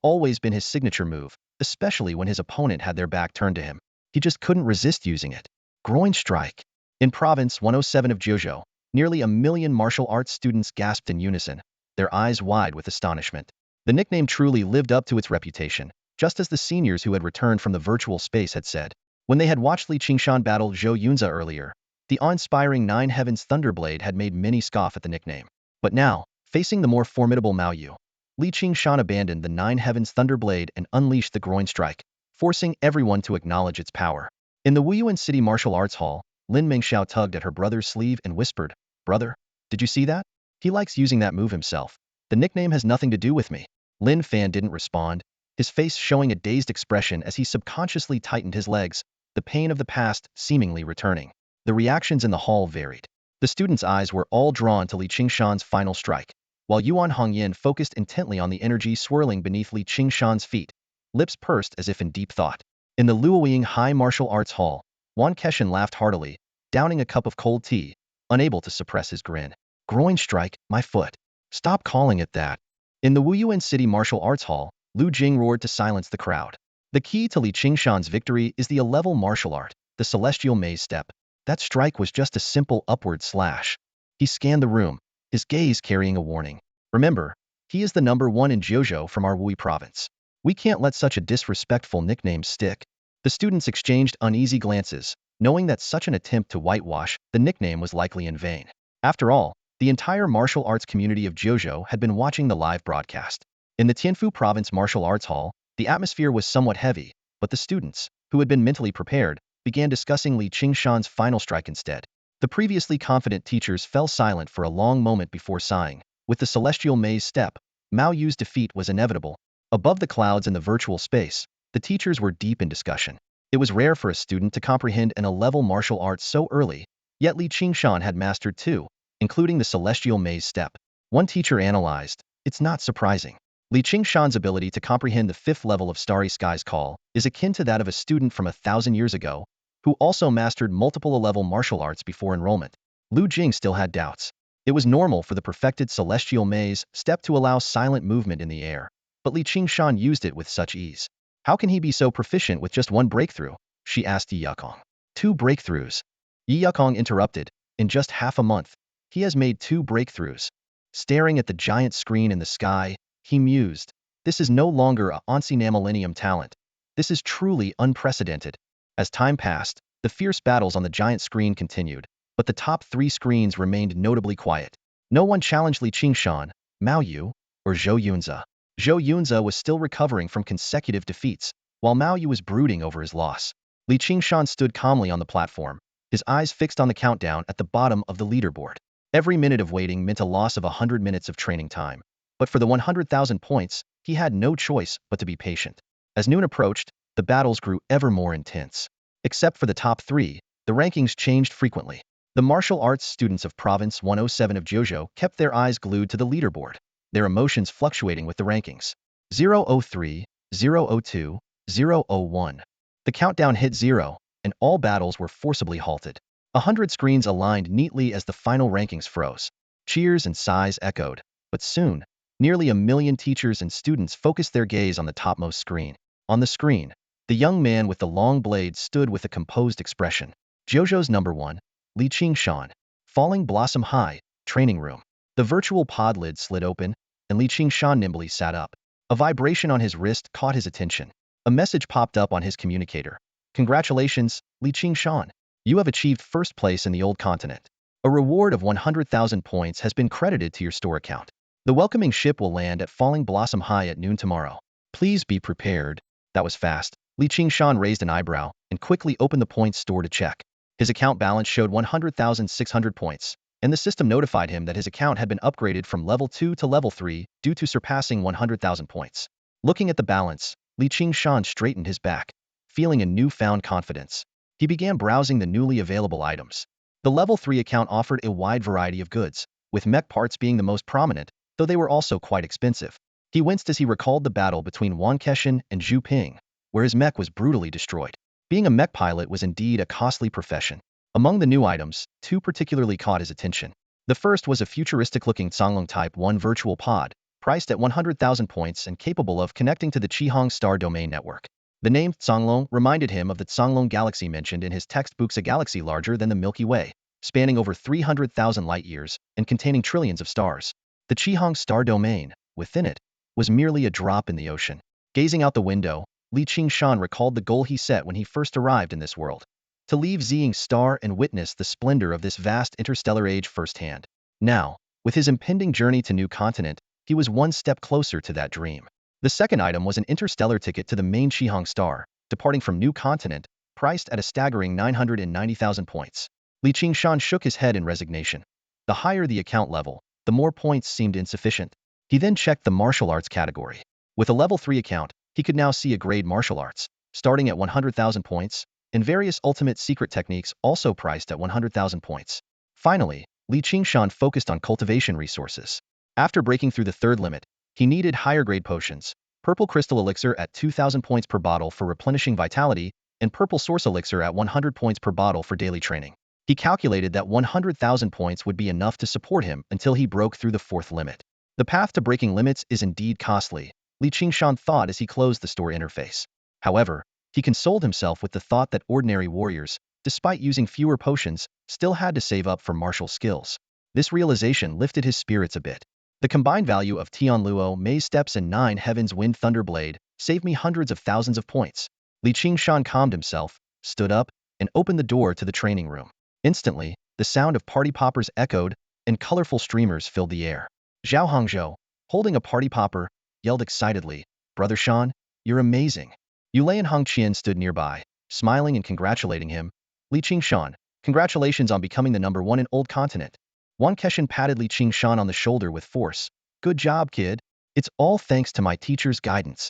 always been his signature move, especially when his opponent had their back turned to him. He just couldn't resist using it. Groin strike. In Province 107 of Jiuzhou, nearly 1 million martial arts students gasped in unison, their eyes wide with astonishment. The nickname truly lived up to its reputation, just as the seniors who had returned from the virtual space had said. When they had watched Qingshan battle Zhou Yunza earlier, the awe-inspiring Nine Heavens Thunderblade had made many scoff at the nickname. But now, facing the more formidable Mao Yu, Qing-Shan abandoned the Nine Heavens Thunderblade and unleashed the groin strike, forcing everyone to acknowledge its power. In the Wuyuan City Martial Arts Hall, Lin Mengxiao tugged at her brother's sleeve and whispered, "Brother, did you see that? He likes using that move himself. The nickname has nothing to do with me." Lin Fan didn't respond, his face showing a dazed expression as he subconsciously tightened his legs, the pain of the past seemingly returning. The reactions in the hall varied. The students' eyes were all drawn to Li Qingshan's final strike, while Yuan Hongyan focused intently on the energy swirling beneath Li Qingshan's feet, lips pursed as if in deep thought. In the Luoying High Martial Arts Hall, Wan Keshan laughed heartily, downing a cup of cold tea, unable to suppress his grin. "Groin strike, my foot. Stop calling it that." In the Wuyuan City Martial Arts Hall, Lu Jing roared to silence the crowd. The key to Li Qingshan's victory is the 11th martial art, the Celestial Maze Step. That strike was just a simple upward slash. He scanned the room, his gaze carrying a warning. Remember, he is the #1 in Jiuzhou from our Wui province. We can't let such a disrespectful nickname stick. The students exchanged uneasy glances, knowing that such an attempt to whitewash the nickname was likely in vain. After all, the entire martial arts community of Jiuzhou had been watching the live broadcast. In the Tianfu Province Martial Arts Hall, the atmosphere was somewhat heavy, but the students, who had been mentally prepared, began discussing Li Qingshan's final strike instead. The previously confident teachers fell silent for a long moment before sighing. With the Celestial Maze Step, Mao Yu's defeat was inevitable. Above the clouds in the virtual space, the teachers were deep in discussion. It was rare for a student to comprehend an 11th martial art so early, yet Li Qingshan had mastered 2, including the Celestial Maze Step. One teacher analyzed, "It's not surprising. Li Qingshan's ability to comprehend the 5th level of Starry Sky's Call is akin to that of a student from 1,000 years ago, who also mastered multiple 11th martial arts before enrollment." Lu Jing still had doubts. It was normal for the perfected Celestial Maze Step to allow silent movement in the air, but Li Qingshan used it with such ease. How can he be so proficient with just one breakthrough? She asked Yi Yakong. 2 breakthroughs. Yi Yakong interrupted. In just half a month, he has made 2 breakthroughs. Staring at the giant screen in the sky, he mused. This is no longer a Ancient Millennium talent. This is truly unprecedented. As time passed, the fierce battles on the giant screen continued, but the top 3 screens remained notably quiet. No one challenged Li Qingshan, Mao Yu, or Zhou Yunza. Zhou Yunza was still recovering from consecutive defeats, while Mao Yu was brooding over his loss. Li Qingshan stood calmly on the platform, his eyes fixed on the countdown at the bottom of the leaderboard. Every minute of waiting meant a loss of 100 minutes of training time, but for the 100,000 points, he had no choice but to be patient. As noon approached, the battles grew ever more intense. Except for the top 3, the rankings changed frequently. The martial arts students of Province 107 of Jiuzhou kept their eyes glued to the leaderboard, their emotions fluctuating with the rankings. 003, 002, 001. The countdown hit 0, and all battles were forcibly halted. 100 screens aligned neatly as the final rankings froze. Cheers and sighs echoed, but soon, nearly 1 million teachers and students focused their gaze on the topmost screen. On the screen, the young man with the long blade stood with a composed expression. Jiuzhou's #1, Li Qingshan. Falling Blossom High, training room. The virtual pod lid slid open, and Li Qingshan nimbly sat up. A vibration on his wrist caught his attention. A message popped up on his communicator. "Congratulations, Li Qingshan. You have achieved first place in the old continent. A reward of 100,000 points has been credited to your store account. The welcoming ship will land at Falling Blossom High at noon tomorrow. Please be prepared. That was fast. Qingshan raised an eyebrow and quickly opened the points store to check. His account balance showed 100,600 points, and the system notified him that his account had been upgraded from level 2 to level 3 due to surpassing 100,000 points. Looking at the balance, Qingshan straightened his back, feeling a newfound confidence. He began browsing the newly available items. The level 3 account offered a wide variety of goods, with mech parts being the most prominent, though they were also quite expensive. He winced as he recalled the battle between Qingshan and Zhu Ping, where his mech was brutally destroyed. Being a mech pilot was indeed a costly profession. Among the new items, two particularly caught his attention. The first was a futuristic-looking Songlong Type 1 virtual pod, priced at 100,000 points and capable of connecting to the Qihang Star Domain Network. The name Songlong reminded him of the Songlong Galaxy mentioned in his textbooks, a galaxy larger than the Milky Way, spanning over 300,000 light-years and containing trillions of stars. The Qihang Star Domain, within it, was merely a drop in the ocean. Gazing out the window, Qingshan recalled the goal he set when he first arrived in this world: to leave Ziying Star and witness the splendor of this vast interstellar age firsthand. Now, with his impending journey to new continent, he was one step closer to that dream. The second item was an interstellar ticket to the main Qihang Star, departing from new continent, priced at a staggering 990,000 points. Qingshan shook his head in resignation. The higher the account level, the more points seemed insufficient. He then checked the martial arts category. With a level 3 account, he could now see a grade martial arts, starting at 100,000 points, and various ultimate secret techniques also priced at 100,000 points. Finally, Qingshan focused on cultivation resources. After breaking through the third limit, he needed higher grade potions, purple crystal elixir at 2,000 points per bottle for replenishing vitality, and purple source elixir at 100 points per bottle for daily training. He calculated that 100,000 points would be enough to support him until he broke through the fourth limit. The path to breaking limits is indeed costly, Qingshan thought as he closed the store interface. However, he consoled himself with the thought that ordinary warriors, despite using fewer potions, still had to save up for martial skills. This realization lifted his spirits a bit. The combined value of Tianluo, Mei's Steps and 9 Heavens Wind Thunderblade saved me hundreds of thousands of points. Qingshan calmed himself, stood up, and opened the door to the training room. Instantly, the sound of party poppers echoed, and colorful streamers filled the air. Zhao Hangzhou, holding a party popper, yelled excitedly, "Brother Shan, you're amazing." Yulei and Hongqian stood nearby, smiling and congratulating him. Qingshan, congratulations on becoming the #1 in Old Continent. Qingshan patted Qingshan on the shoulder with force. "Good job, kid. It's all thanks to my teacher's guidance."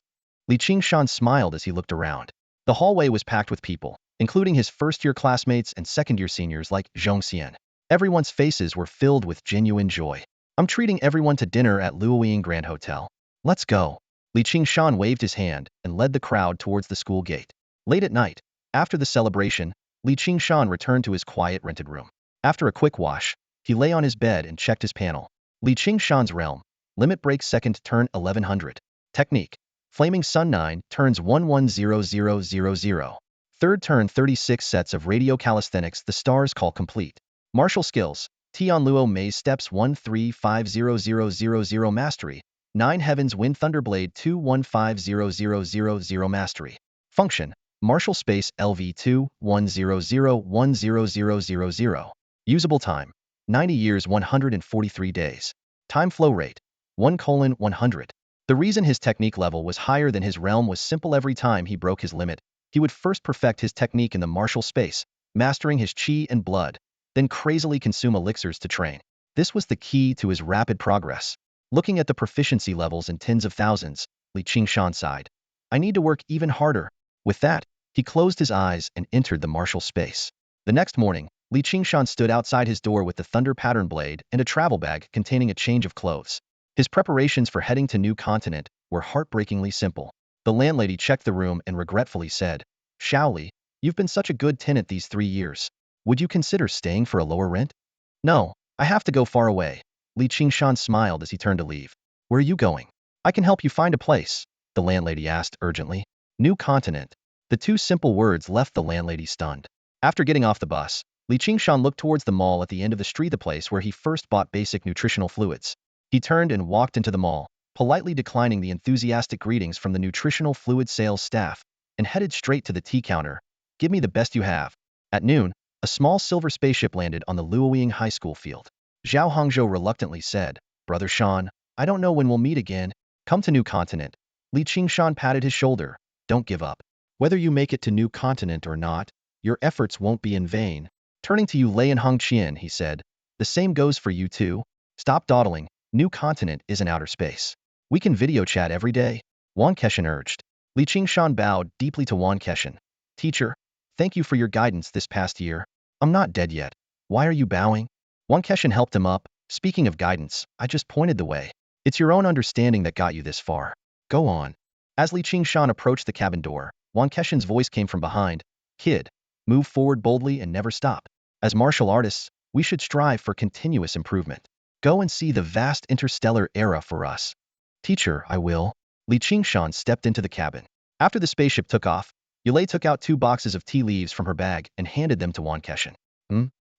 Qingshan smiled as he looked around. The hallway was packed with people, including his first-year classmates and second-year seniors like Zhongxian. Everyone's faces were filled with genuine joy. "I'm treating everyone to dinner at Luoying Grand Hotel. Let's go." Qingshan waved his hand and led the crowd towards the school gate. Late at night, after the celebration, Qingshan returned to his quiet rented room. After a quick wash, he lay on his bed and checked his panel. Qingshan's realm. Limit break second turn 1100. Technique. Flaming Sun 9 turns 110000. Third turn 36 sets of radio calisthenics the stars call complete. Martial skills. Tianluo Mei's Steps 135000 Mastery. 9 Heavens Wind Thunderblade 215000 Mastery. Function. Martial Space LV2 1001000. Usable time. 90 years 143 days. Time flow rate. 1:100. The reason his technique level was higher than his realm was simple. Every time he broke his limit, he would first perfect his technique in the martial space, mastering his chi and blood, then crazily consume elixirs to train. This was the key to his rapid progress. Looking at the proficiency levels in tens of thousands, Qingshan sighed. "I need to work even harder." With that, he closed his eyes and entered the martial space. The next morning, Qingshan stood outside his door with the thunder pattern blade and a travel bag containing a change of clothes. His preparations for heading to new continent were heartbreakingly simple. The landlady checked the room and regretfully said, "Shaoli, you've been such a good tenant these 3 years. Would you consider staying for a lower rent?" "No, I have to go far away." Qingshan smiled as he turned to leave. "Where are you going?" "I can help you find a place," the landlady asked urgently. New continent. The two simple words left the landlady stunned. After getting off the bus, Qingshan looked towards the mall at the end of the street, the place where he first bought basic nutritional fluids. He turned and walked into the mall, politely declining the enthusiastic greetings from the nutritional fluid sales staff, and headed straight to the tea counter. "Give me the best you have." At noon, A small silver spaceship landed on the Luoying High School field. Zhao Hongzhou reluctantly said, "Brother Shan, I don't know when we'll meet again. Come to New Continent." Li Qingshan patted his shoulder. "Don't give up. Whether you make it to New Continent or not, your efforts won't be in vain." Turning to Yu Lei and Hong Qian, he said, "The same goes for you too. Stop dawdling. New Continent isn't outer space. We can video chat every day." Wan Keshan urged. Li Qingshan bowed deeply to Wan Keshan. "Teacher, thank you for your guidance this past year. I'm not dead yet. Why are you bowing?" Wan Keshan helped him up. "Speaking of guidance, I just pointed the way. It's your own understanding that got you this far. Go on." As Li Qingshan approached the cabin door, Wan Keshan's voice came from behind. "Kid, move forward boldly and never stop. As martial artists, we should strive for continuous improvement. Go and see the vast interstellar era for us." "Teacher, I will." Li Qingshan stepped into the cabin. After the spaceship took off, Yulei took out 2 boxes of tea leaves from her bag and handed them to Wan Keshan.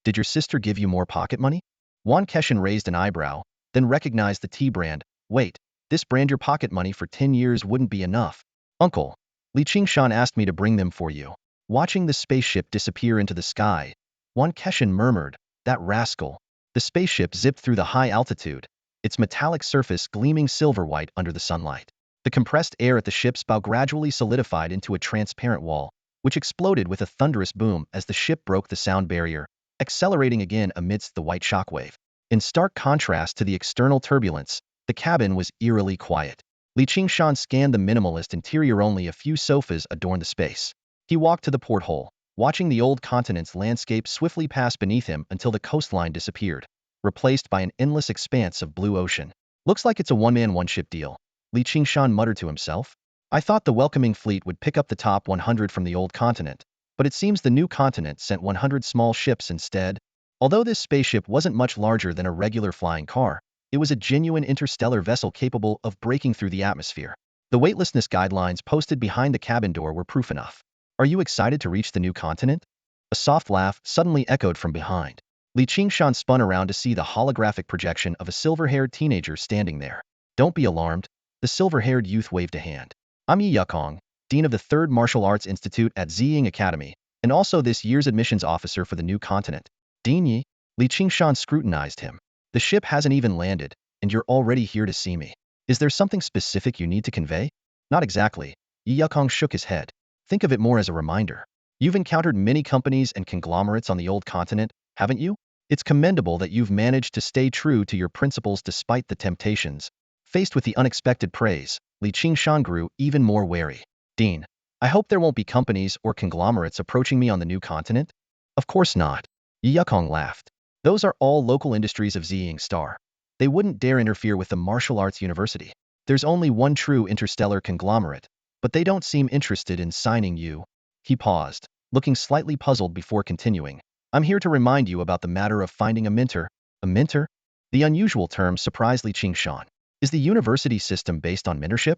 Did your sister give you more pocket money?" Wan Keshan raised an eyebrow, then recognized the tea brand. "Wait, this brand your pocket money for 10 years wouldn't be enough." "Uncle, Li Qingshan asked me to bring them for you." Watching the spaceship disappear into the sky, Wan Keshan murmured, "That rascal." The spaceship zipped through the high altitude, its metallic surface gleaming silver-white under the sunlight. The compressed air at the ship's bow gradually solidified into a transparent wall, which exploded with a thunderous boom as the ship broke the sound barrier, accelerating again amidst the white shockwave. In stark contrast to the external turbulence, the cabin was eerily quiet. Li Qingshan scanned the minimalist interior. Only a few sofas adorned the space. He walked to the porthole, watching the old continent's landscape swiftly pass beneath him until the coastline disappeared, replaced by an endless expanse of blue ocean. "Looks like it's a one-man, one-ship deal," Li Qingshan muttered to himself. "I thought the welcoming fleet would pick up the top 100 from the old continent, but it seems the new continent sent 100 small ships instead." Although this spaceship wasn't much larger than a regular flying car, it was a genuine interstellar vessel capable of breaking through the atmosphere. The weightlessness guidelines posted behind the cabin door were proof enough. "Are you excited to reach the new continent?" A soft laugh suddenly echoed from behind. Li Qingshan spun around to see the holographic projection of a silver-haired teenager standing there. "Don't be alarmed." The silver-haired youth waved a hand. "I'm Yi Yukong, Dean of the 3rd Martial Arts Institute at Ziying Academy, and also this year's admissions officer for the new continent." "Dean Yi?" Li Qingshan scrutinized him. "The ship hasn't even landed, and you're already here to see me. Is there something specific you need to convey?" "Not exactly." Yi Yukong shook his head. "Think of it more as a reminder. You've encountered many companies and conglomerates on the old continent, haven't you? It's commendable that you've managed to stay true to your principles despite the temptations." Faced with the unexpected praise, Li Qingshan grew even more wary. "Dean, I hope there won't be companies or conglomerates approaching me on the new continent?" "Of course not." Yi Yukong laughed. "Those are all local industries of Ziying Star. They wouldn't dare interfere with the martial arts university. There's only one true interstellar conglomerate, but they don't seem interested in signing you." He paused, looking slightly puzzled before continuing. "I'm here to remind you about the matter of finding a mentor." "A mentor?" The unusual term surprised Li Qingshan. "Is the university system based on mentorship?"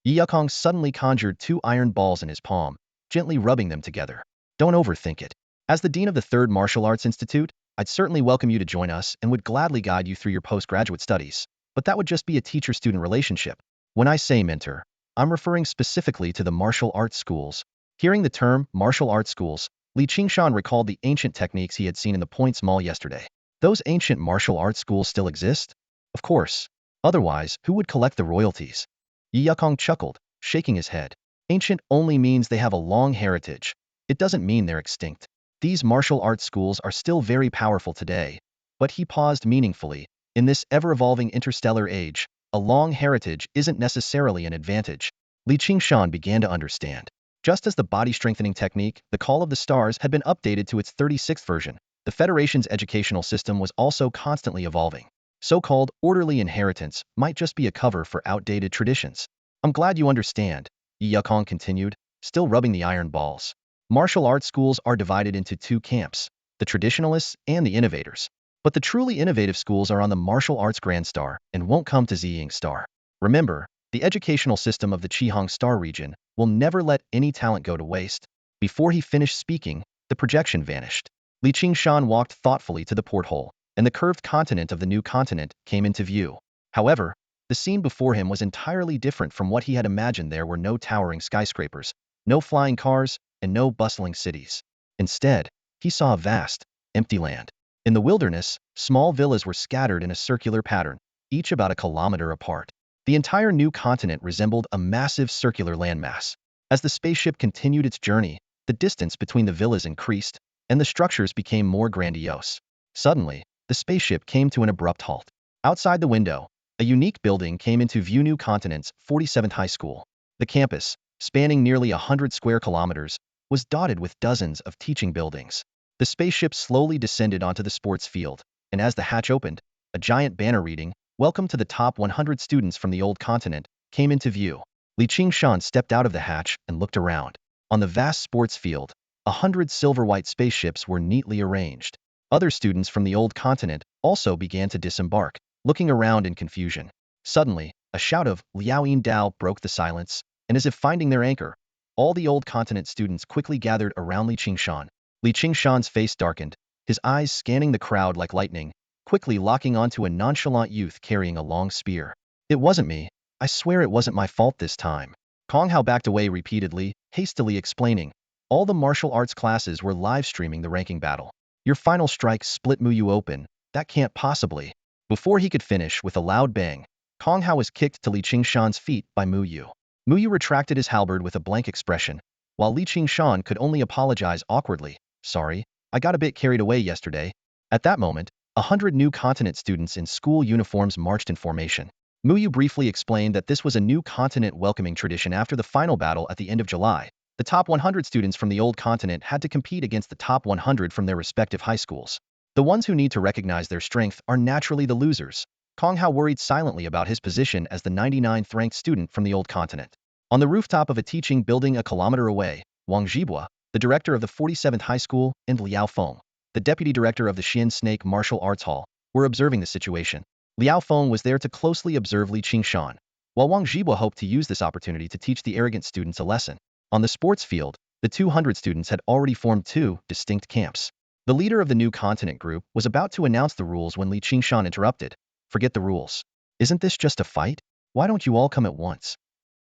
Yi Yukong suddenly conjured 2 iron balls in his palm, gently rubbing them together. "Don't overthink it. As the Dean of the 3rd Martial Arts Institute, I'd certainly welcome you to join us and would gladly guide you through your postgraduate studies, but that would just be a teacher-student relationship. When I say mentor, I'm referring specifically to the martial arts schools." Hearing the term martial arts schools, Li Qingshan recalled the ancient techniques he had seen in the Points Mall yesterday. Those ancient martial arts schools still exist? Of course. Otherwise, who would collect the royalties? Yi Yukong chuckled, shaking his head. "Ancient only means they have a long heritage. It doesn't mean they're extinct. These martial arts schools are still very powerful today." But he paused meaningfully. In this ever-evolving interstellar age, a long heritage isn't necessarily an advantage. Li Qingshan began to understand. Just as the body-strengthening technique, the Call of the Stars, had been updated to its 36th version, the Federation's educational system was also constantly evolving. So-called orderly inheritance might just be a cover for outdated traditions. "I'm glad you understand," Yi Yukong continued, still rubbing the iron balls. "Martial arts schools are divided into 2 camps, the traditionalists and the innovators. But the truly innovative schools are on the martial arts Grand Star and won't come to Ziying Star. Remember, the educational system of the Qihang Star region will never let any talent go to waste." Before he finished speaking, the projection vanished. Li Qingshan walked thoughtfully to the porthole, and the curved continent of the new continent came into view. However, the scene before him was entirely different from what he had imagined. There were no towering skyscrapers, no flying cars, and no bustling cities. Instead, he saw a vast, empty land. In the wilderness, small villas were scattered in a circular pattern, each about a kilometer apart. The entire new continent resembled a massive circular landmass. As the spaceship continued its journey, the distance between the villas increased, and the structures became more grandiose. Suddenly, the spaceship came to an abrupt halt. Outside the window, a unique building came into view. New Continent's 47th High School. The campus, spanning nearly 100 square kilometers, was dotted with dozens of teaching buildings. The spaceship slowly descended onto the sports field, and as the hatch opened, a giant banner reading, "Welcome to the top 100 students from the old continent," came into view. Qingshan stepped out of the hatch and looked around. On the vast sports field, 100 silver-white spaceships were neatly arranged. Other students from the old continent also began to disembark, looking around in confusion. Suddenly, a shout of "Liao Yin Dao" broke the silence, and as if finding their anchor, all the old continent students quickly gathered around Qingshan. Qingshan's face darkened, his eyes scanning the crowd like lightning, quickly locking onto a nonchalant youth carrying a long spear. "It wasn't me. I swear it wasn't my fault this time." Kong Hao backed away repeatedly, hastily explaining. All the martial arts classes were live streaming the ranking battle. "Your final strike split Muyu open. That can't possibly." Before he could finish, with a loud bang, Kong Hao was kicked to Qingshan's feet by Muyu. Muyu retracted his halberd with a blank expression, while Qingshan could only apologize awkwardly. "Sorry, I got a bit carried away yesterday." At that moment, 100 new continent students in school uniforms marched in formation. Muyu briefly explained that this was a new continent welcoming tradition. After the final battle at the end of July, the top 100 students from the old continent had to compete against the top 100 from their respective high schools. The ones who need to recognize their strength are naturally the losers. Kong Hao worried silently about his position as the 99th ranked student from the old continent. On the rooftop of a teaching building a kilometer away, Wang Zhibua, the director of the 47th High School, and Liao Feng, the deputy director of the Xian Snake Martial Arts Hall, were observing the situation. Liao Feng was there to closely observe Qingshan, while Wang Zhibua hoped to use this opportunity to teach the arrogant students a lesson. On the sports field, the 200 students had already formed two distinct camps. The leader of the new continent group was about to announce the rules when Qingshan interrupted. "Forget the rules. Isn't this just a fight? Why don't you all come at once?"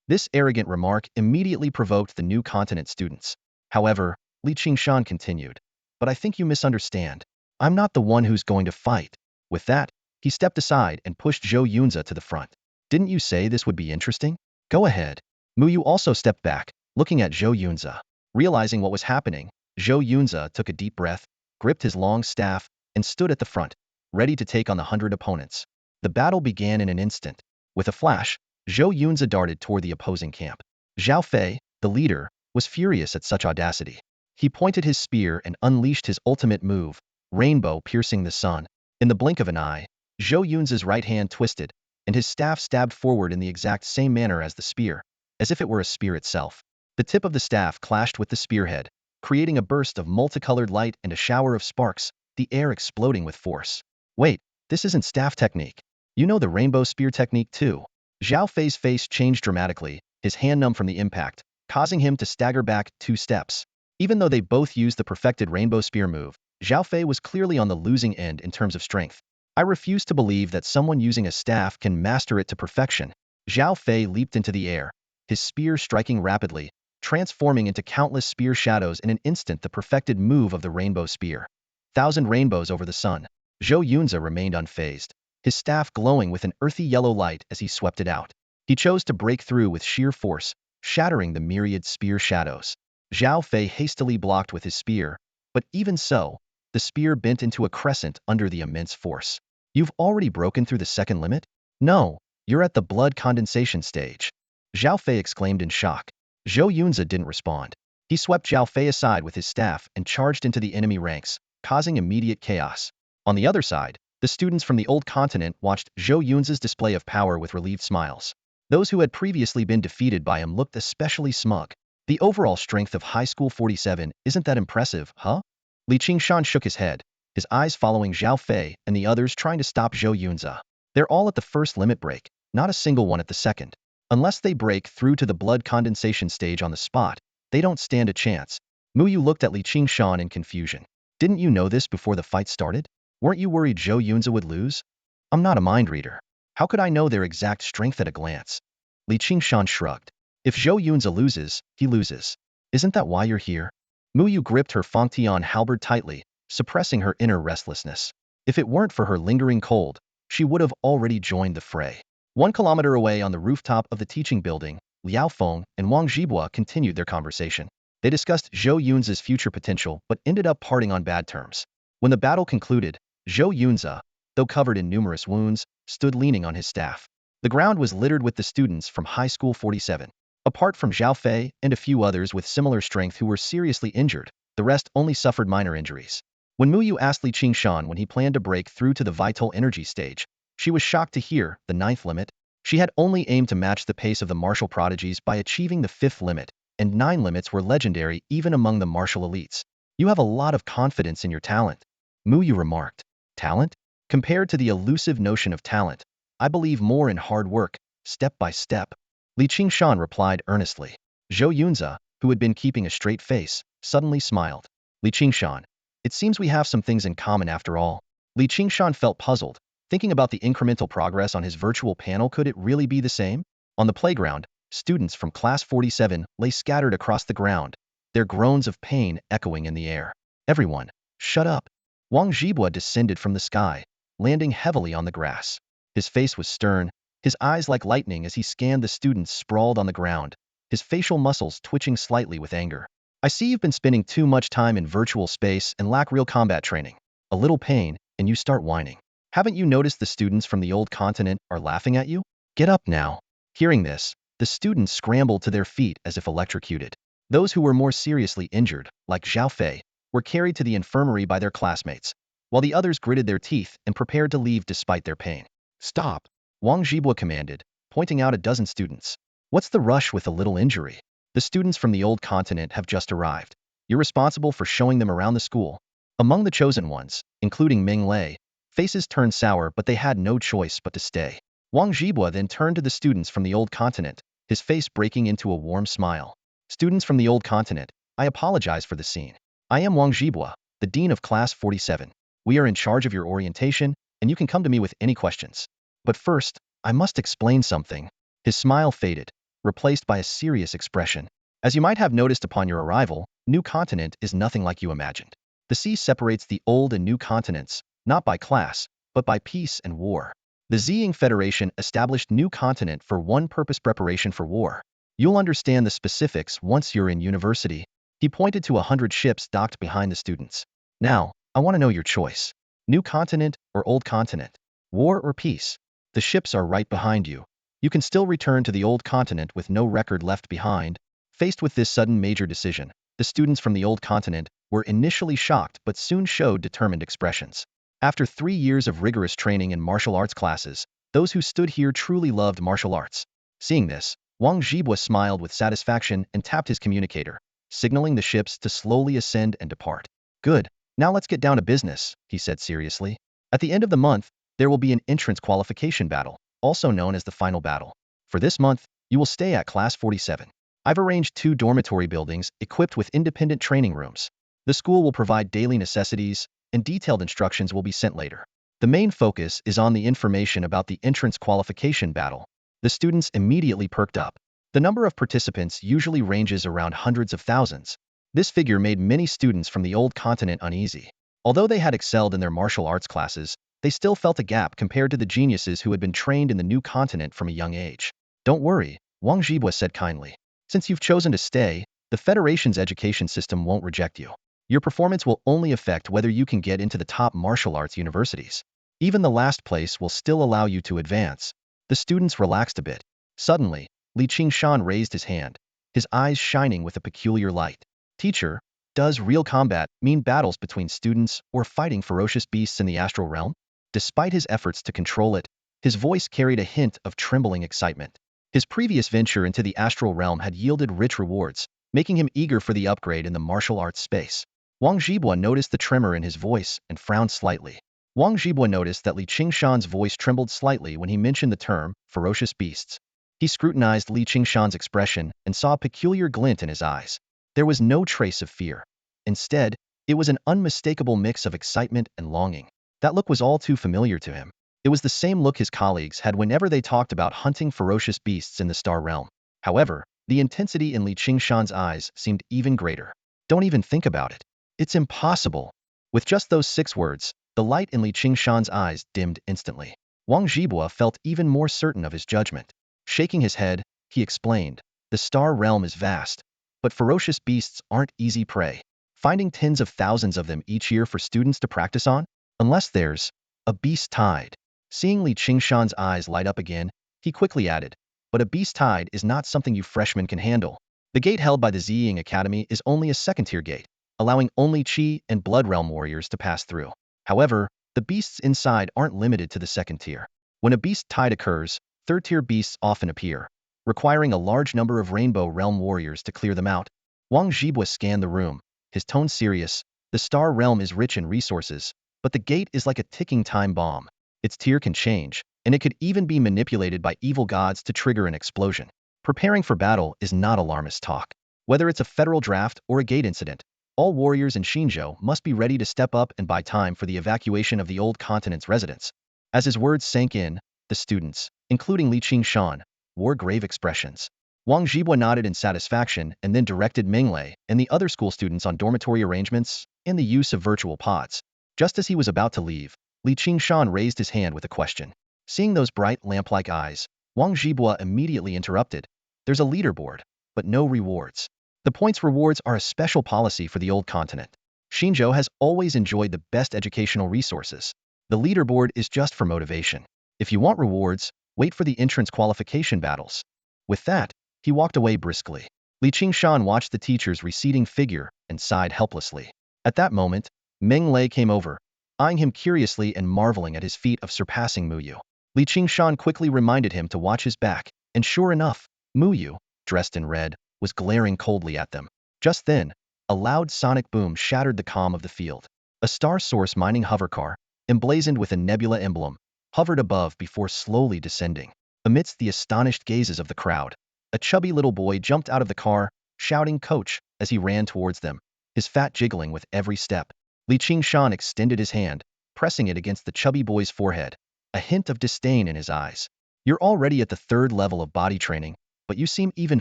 This arrogant remark immediately provoked the new continent students. However, Qingshan continued. "But I think you misunderstand. I'm not the one who's going to fight." With that, he stepped aside and pushed Zhou Yunzi to the front. "Didn't you say this would be interesting? Go ahead." Muyu also stepped back, looking at Zhou Yunzi. Realizing what was happening, Zhou Yunzi took a deep breath, gripped his long staff, and stood at the front, ready to take on the 100 opponents. The battle began in an instant. With a flash, Zhou Yunzi darted toward the opposing camp. Zhao Fei, the leader, was furious at such audacity. He pointed his spear and unleashed his ultimate move, Rainbow Piercing the Sun. In the blink of an eye, Zhou Yunzi's right hand twisted, and his staff stabbed forward in the exact same manner as the spear, as if it were a spear itself. The tip of the staff clashed with the spearhead, creating a burst of multicolored light and a shower of sparks, the air exploding with force. "Wait, this isn't staff technique. You know the rainbow spear technique too." Zhao Fei's face changed dramatically, his hand numb from the impact, causing him to stagger back 2 steps. Even though they both used the perfected rainbow spear move, Zhao Fei was clearly on the losing end in terms of strength. "I refuse to believe that someone using a staff can master it to perfection." Zhao Fei leaped into the air, his spear striking rapidly, transforming into countless spear shadows in an instant, the perfected move of the rainbow spear. 1,000 rainbows over the sun. Zhou Yunzi remained unfazed, his staff glowing with an earthy yellow light as he swept it out. He chose to break through with sheer force, shattering the myriad spear shadows. Zhao Fei hastily blocked with his spear, but even so, the spear bent into a crescent under the immense force. "You've already broken through the second limit?" "No, you're at the blood condensation stage," Zhao Fei exclaimed in shock. Zhou Yunzi didn't respond. He swept Zhao Fei aside with his staff and charged into the enemy ranks, causing immediate chaos. On the other side, the students from the old continent watched Zhou Yunzi's display of power with relieved smiles. Those who had previously been defeated by him looked especially smug. "The overall strength of High School 47 isn't that impressive, huh?" Qingshan shook his head, his eyes following Zhao Fei and the others trying to stop Zhou Yunzi. "They're all at the first limit break, not a single one at the second. Unless they break through to the blood condensation stage on the spot, they don't stand a chance." Muyu looked at Qingshan in confusion. "Didn't you know this before the fight started? Weren't you worried Zhou Yunzi would lose?" "I'm not a mind reader. How could I know their exact strength at a glance?" Qingshan shrugged. "If Zhou Yunzi loses, he loses. Isn't that why you're here?" Muyu gripped her Fangtian halberd tightly, suppressing her inner restlessness. If it weren't for her lingering cold, she would have already joined the fray. 1 kilometer away on the rooftop of the teaching building, Liao Feng and Wang Zhibua continued their conversation. They discussed Zhou Yunza's future potential but ended up parting on bad terms. When the battle concluded, Zhou Yunza, though covered in numerous wounds, stood leaning on his staff. The ground was littered with the students from High School 47. Apart from Zhao Fei and a few others with similar strength who were seriously injured, the rest only suffered minor injuries. When Muyu asked Qing-Shan when he planned to break through to the vital energy stage, she was shocked to hear the 9th limit. She had only aimed to match the pace of the martial prodigies by achieving the 5th limit, and 9 limits were legendary even among the martial elites. You have a lot of confidence in your talent, Muyu remarked. Talent? Compared to the elusive notion of talent, I believe more in hard work, step by step. Qing-Shan replied earnestly. Zhou Yunza, who had been keeping a straight face, suddenly smiled. Qing-Shan, it seems we have some things in common after all. Qing-Shan felt puzzled, thinking about the incremental progress on his virtual panel. Could it really be the same? On the playground, students from Class 47 lay scattered across the ground, their groans of pain echoing in the air. Everyone, shut up. Wang Zhibua descended from the sky, landing heavily on the grass. His face was stern, his eyes like lightning as he scanned the students sprawled on the ground, his facial muscles twitching slightly with anger. I see you've been spending too much time in virtual space and lack real combat training. A little pain, and you start whining. Haven't you noticed the students from the old continent are laughing at you? Get up now. Hearing this, the students scrambled to their feet as if electrocuted. Those who were more seriously injured, like Zhao Fei, were carried to the infirmary by their classmates, while the others gritted their teeth and prepared to leave despite their pain. Stop, Wang Zhibua commanded, pointing out a dozen students. What's the rush with a little injury? The students from the old continent have just arrived. You're responsible for showing them around the school. Among the chosen ones, including Ming Lei, faces turned sour, but they had no choice but to stay. Wang Zhibua then turned to the students from the old continent, his face breaking into a warm smile. Students from the old continent, I apologize for the scene. I am Wang Zhibua, the dean of Class 47. We are in charge of your orientation, and you can come to me with any questions. But first, I must explain something. His smile faded, replaced by a serious expression. As you might have noticed upon your arrival, New Continent is nothing like you imagined. The sea separates the old and new continents, not by class, but by peace and war. The Ziying Federation established New Continent for one purpose: preparation for war. You'll understand the specifics once you're in university. He pointed to 100 ships docked behind the students. Now, I want to know your choice. New Continent or Old Continent? War or peace? The ships are right behind you. You can still return to the old continent with no record left behind. Faced with this sudden major decision, the students from the old continent were initially shocked but soon showed determined expressions. After 3 years of rigorous training in martial arts classes, those who stood here truly loved martial arts. Seeing this, Wang Zhibua smiled with satisfaction and tapped his communicator, signaling the ships to slowly ascend and depart. Good, now let's get down to business, he said seriously. At the end of the month, there will be an entrance qualification battle, also known as the final battle. For this month, you will stay at Class 47. I've arranged 2 dormitory buildings equipped with independent training rooms. The school will provide daily necessities, and detailed instructions will be sent later. The main focus is on the information about the entrance qualification battle. The students immediately perked up. The number of participants usually ranges around hundreds of thousands. This figure made many students from the old continent uneasy. Although they had excelled in their martial arts classes, they still felt a gap compared to the geniuses who had been trained in the new continent from a young age. Don't worry, Wang Zhibua said kindly. Since you've chosen to stay, the Federation's education system won't reject you. Your performance will only affect whether you can get into the top martial arts universities. Even the last place will still allow you to advance. The students relaxed a bit. Suddenly, Qing-Shan raised his hand, his eyes shining with a peculiar light. Teacher, does real combat mean battles between students or fighting ferocious beasts in the astral realm? Despite his efforts to control it, his voice carried a hint of trembling excitement. His previous venture into the astral realm had yielded rich rewards, making him eager for the upgrade in the martial arts space. Wang Zhibua noticed the tremor in his voice and frowned slightly. Wang Zhibua noticed that Qing-Shan's voice trembled slightly when he mentioned the term ferocious beasts. He scrutinized Qing-Shan's expression and saw a peculiar glint in his eyes. There was no trace of fear. Instead, it was an unmistakable mix of excitement and longing. That look was all too familiar to him. It was the same look his colleagues had whenever they talked about hunting ferocious beasts in the Star Realm. However, the intensity in Qing-Shan's eyes seemed even greater. Don't even think about it. It's impossible. With just those 6 words, the light in Qingshan's eyes dimmed instantly. Wang Zhibua felt even more certain of his judgment. Shaking his head, he explained, the star realm is vast, but ferocious beasts aren't easy prey. Finding tens of thousands of them each year for students to practice on? Unless there's a beast tide. Seeing Qingshan's eyes light up again, he quickly added, but a beast tide is not something you freshmen can handle. The gate held by the Ziying Academy is only a second-tier gate, allowing only Qi and Blood Realm warriors to pass through. However, the beasts inside aren't limited to the second tier. When a beast tide occurs, third-tier beasts often appear, requiring a large number of Rainbow Realm warriors to clear them out. Wang Zhibua scanned the room, his tone serious. The Star Realm is rich in resources, but the gate is like a ticking time bomb. Its tier can change, and it could even be manipulated by evil gods to trigger an explosion. Preparing for battle is not alarmist talk. Whether it's a federal draft or a gate incident, all warriors in Xinzhou must be ready to step up and buy time for the evacuation of the old continent's residents. As his words sank in, the students, including Qingshan, wore grave expressions. Wang Zhibua nodded in satisfaction and then directed Minglei and the other school students on dormitory arrangements and the use of virtual pods. Just as he was about to leave, Qingshan raised his hand with a question. Seeing those bright lamp-like eyes, Wang Zhibua immediately interrupted. There's a leaderboard, but no rewards. The points rewards are a special policy for the old continent. Xinzhou has always enjoyed the best educational resources. The leaderboard is just for motivation. If you want rewards, wait for the entrance qualification battles. With that, he walked away briskly. Qingshan watched the teacher's receding figure and sighed helplessly. At that moment, Meng Lei came over, eyeing him curiously and marveling at his feat of surpassing Muyu. Qingshan quickly reminded him to watch his back, and sure enough, Muyu, dressed in red, was glaring coldly at them. Just then, a loud sonic boom shattered the calm of the field. A Star Source mining hovercar, emblazoned with a nebula emblem, hovered above before slowly descending. Amidst the astonished gazes of the crowd, a chubby little boy jumped out of the car, shouting "Coach," as he ran towards them, his fat jiggling with every step. Qingshan extended his hand, pressing it against the chubby boy's forehead, a hint of disdain in his eyes. You're already at the 3rd level of body training, but you seem even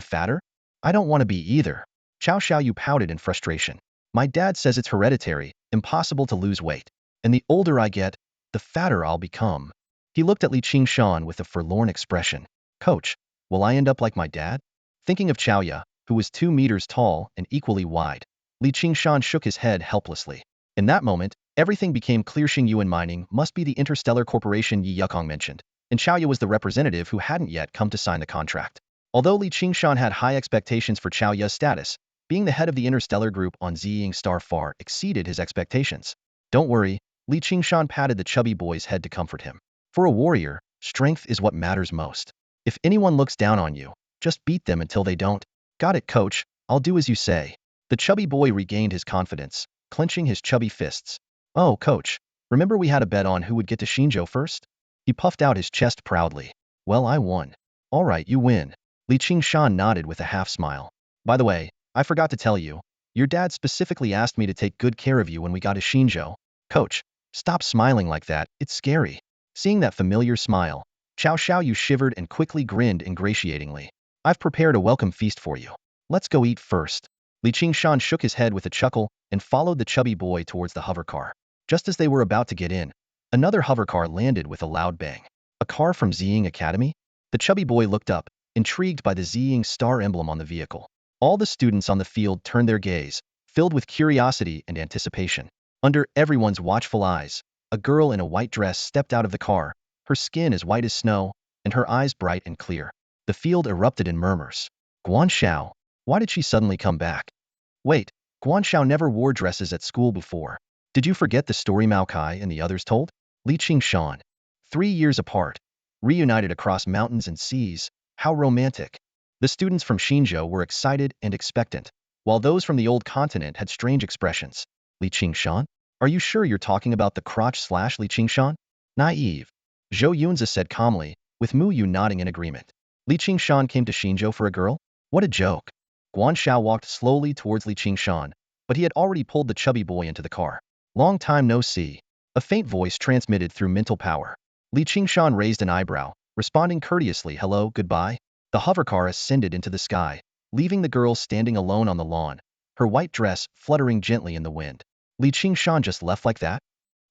fatter? I don't want to be either. Xiao Xiaoyu pouted in frustration. My dad says it's hereditary, impossible to lose weight. And the older I get, the fatter I'll become. He looked at Qingshan with a forlorn expression. Coach, will I end up like my dad? Thinking of Xiaoya, who was 2 meters tall and equally wide, Qingshan shook his head helplessly. In that moment, everything became clear. Xingyuan Mining must be the Interstellar Corporation Yi Yukong mentioned, and Xiaoya was the representative who hadn't yet come to sign the contract. Although Qingshan had high expectations for Xiaoya's status, being the head of the Interstellar Group on Ziying Star far exceeded his expectations. Don't worry, Qingshan patted the chubby boy's head to comfort him. For a warrior, strength is what matters most. If anyone looks down on you, just beat them until they don't. Got it, coach, I'll do as you say. The chubby boy regained his confidence, clenching his chubby fists. Oh, coach, remember we had a bet on who would get to Xinzhou first? He puffed out his chest proudly. Well, I won. All right, you win. Qingshan nodded with a half-smile. By the way, I forgot to tell you, your dad specifically asked me to take good care of you when we got to Xinzhou. Coach, stop smiling like that, it's scary. Seeing that familiar smile, Xiao Xiaoyu shivered and quickly grinned ingratiatingly. I've prepared a welcome feast for you. Let's go eat first. Qingshan shook his head with a chuckle and followed the chubby boy towards the hovercar. Just as they were about to get in, another hovercar landed with a loud bang. A car from Ziying Academy? The chubby boy looked up, intrigued by the Ziying star emblem on the vehicle. All the students on the field turned their gaze, filled with curiosity and anticipation. Under everyone's watchful eyes, a girl in a white dress stepped out of the car, her skin as white as snow, and her eyes bright and clear. The field erupted in murmurs. Guan Xiao, why did she suddenly come back? Wait, Guan Xiao never wore dresses at school before. Did you forget the story Mao Kai and the others told? Qingshan. 3 years apart, reunited across mountains and seas, how romantic. The students from Xinzhou were excited and expectant, while those from the old continent had strange expressions. Qingshan? Are you sure you're talking about the crotch/slash Qingshan? Naive. Zhou Yunzi said calmly, with Mu Yu nodding in agreement. Qingshan came to Xinzhou for a girl? What a joke. Guan Xiao walked slowly towards Qingshan, but he had already pulled the chubby boy into the car. Long time no see. A faint voice transmitted through mental power. Qingshan raised an eyebrow, responding courteously, hello, goodbye. The hovercar ascended into the sky, leaving the girl standing alone on the lawn, her white dress fluttering gently in the wind. Li Qingshan just left like that?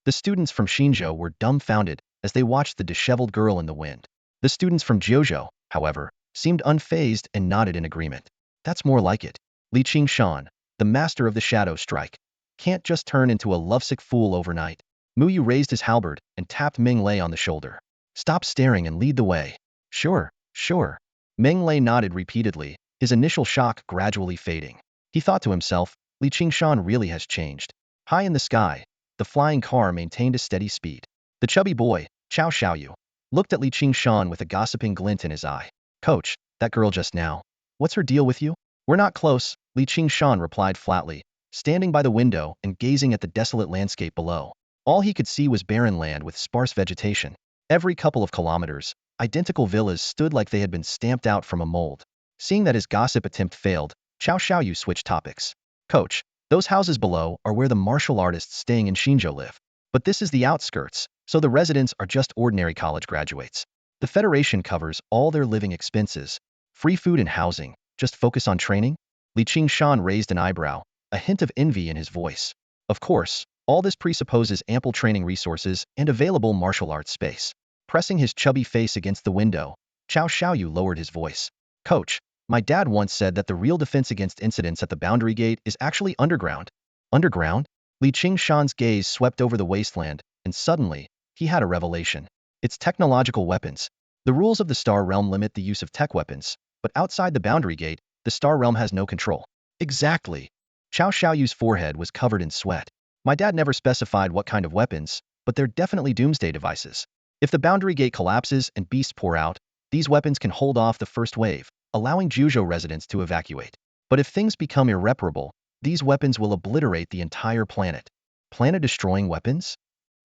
The students from Xinzhou were dumbfounded as they watched the disheveled girl in the wind. The students from Jiuzhou, however, seemed unfazed and nodded in agreement. That's more like it. Li Qingshan, the master of the shadow strike, can't just turn into a lovesick fool overnight. Mu Yu raised his halberd and tapped Meng Lei on the shoulder. Stop staring and lead the way. Sure, sure. Meng Lei nodded repeatedly, his initial shock gradually fading. He thought to himself, Li Qingshan really has changed. High in the sky, the flying car maintained a steady speed. The chubby boy, Chao Xiaoyu, looked at Li Qingshan with a gossiping glint in his eye. Coach, that girl just now. What's her deal with you? We're not close, Li Qingshan replied flatly, standing by the window and gazing at the desolate landscape below. All he could see was barren land with sparse vegetation. Every couple of kilometers, identical villas stood like they had been stamped out from a mold. Seeing that his gossip attempt failed, Chao Xiaoyu switched topics. Coach, those houses below are where the martial artists staying in Xinzhou live. But this is the outskirts, so the residents are just ordinary college graduates. The Federation covers all their living expenses. Free food and housing, just focus on training? Li Qingshan raised an eyebrow, a hint of envy in his voice. Of course, all this presupposes ample training resources and available martial arts space. Pressing his chubby face against the window, Chao Xiaoyu lowered his voice. Coach, my dad once said that the real defense against incidents at the boundary gate is actually underground. Underground? Li Qingshan's gaze swept over the wasteland, and suddenly, he had a revelation. It's technological weapons. The rules of the Star Realm limit the use of tech weapons, but outside the boundary gate, the Star Realm has no control. Exactly. Chao Xiaoyu's forehead was covered in sweat. My dad never specified what kind of weapons, but they're definitely doomsday devices. If the boundary gate collapses and beasts pour out, these weapons can hold off the first wave, allowing Jiuzhou residents to evacuate. But if things become irreparable, these weapons will obliterate the entire planet. Planet-destroying weapons?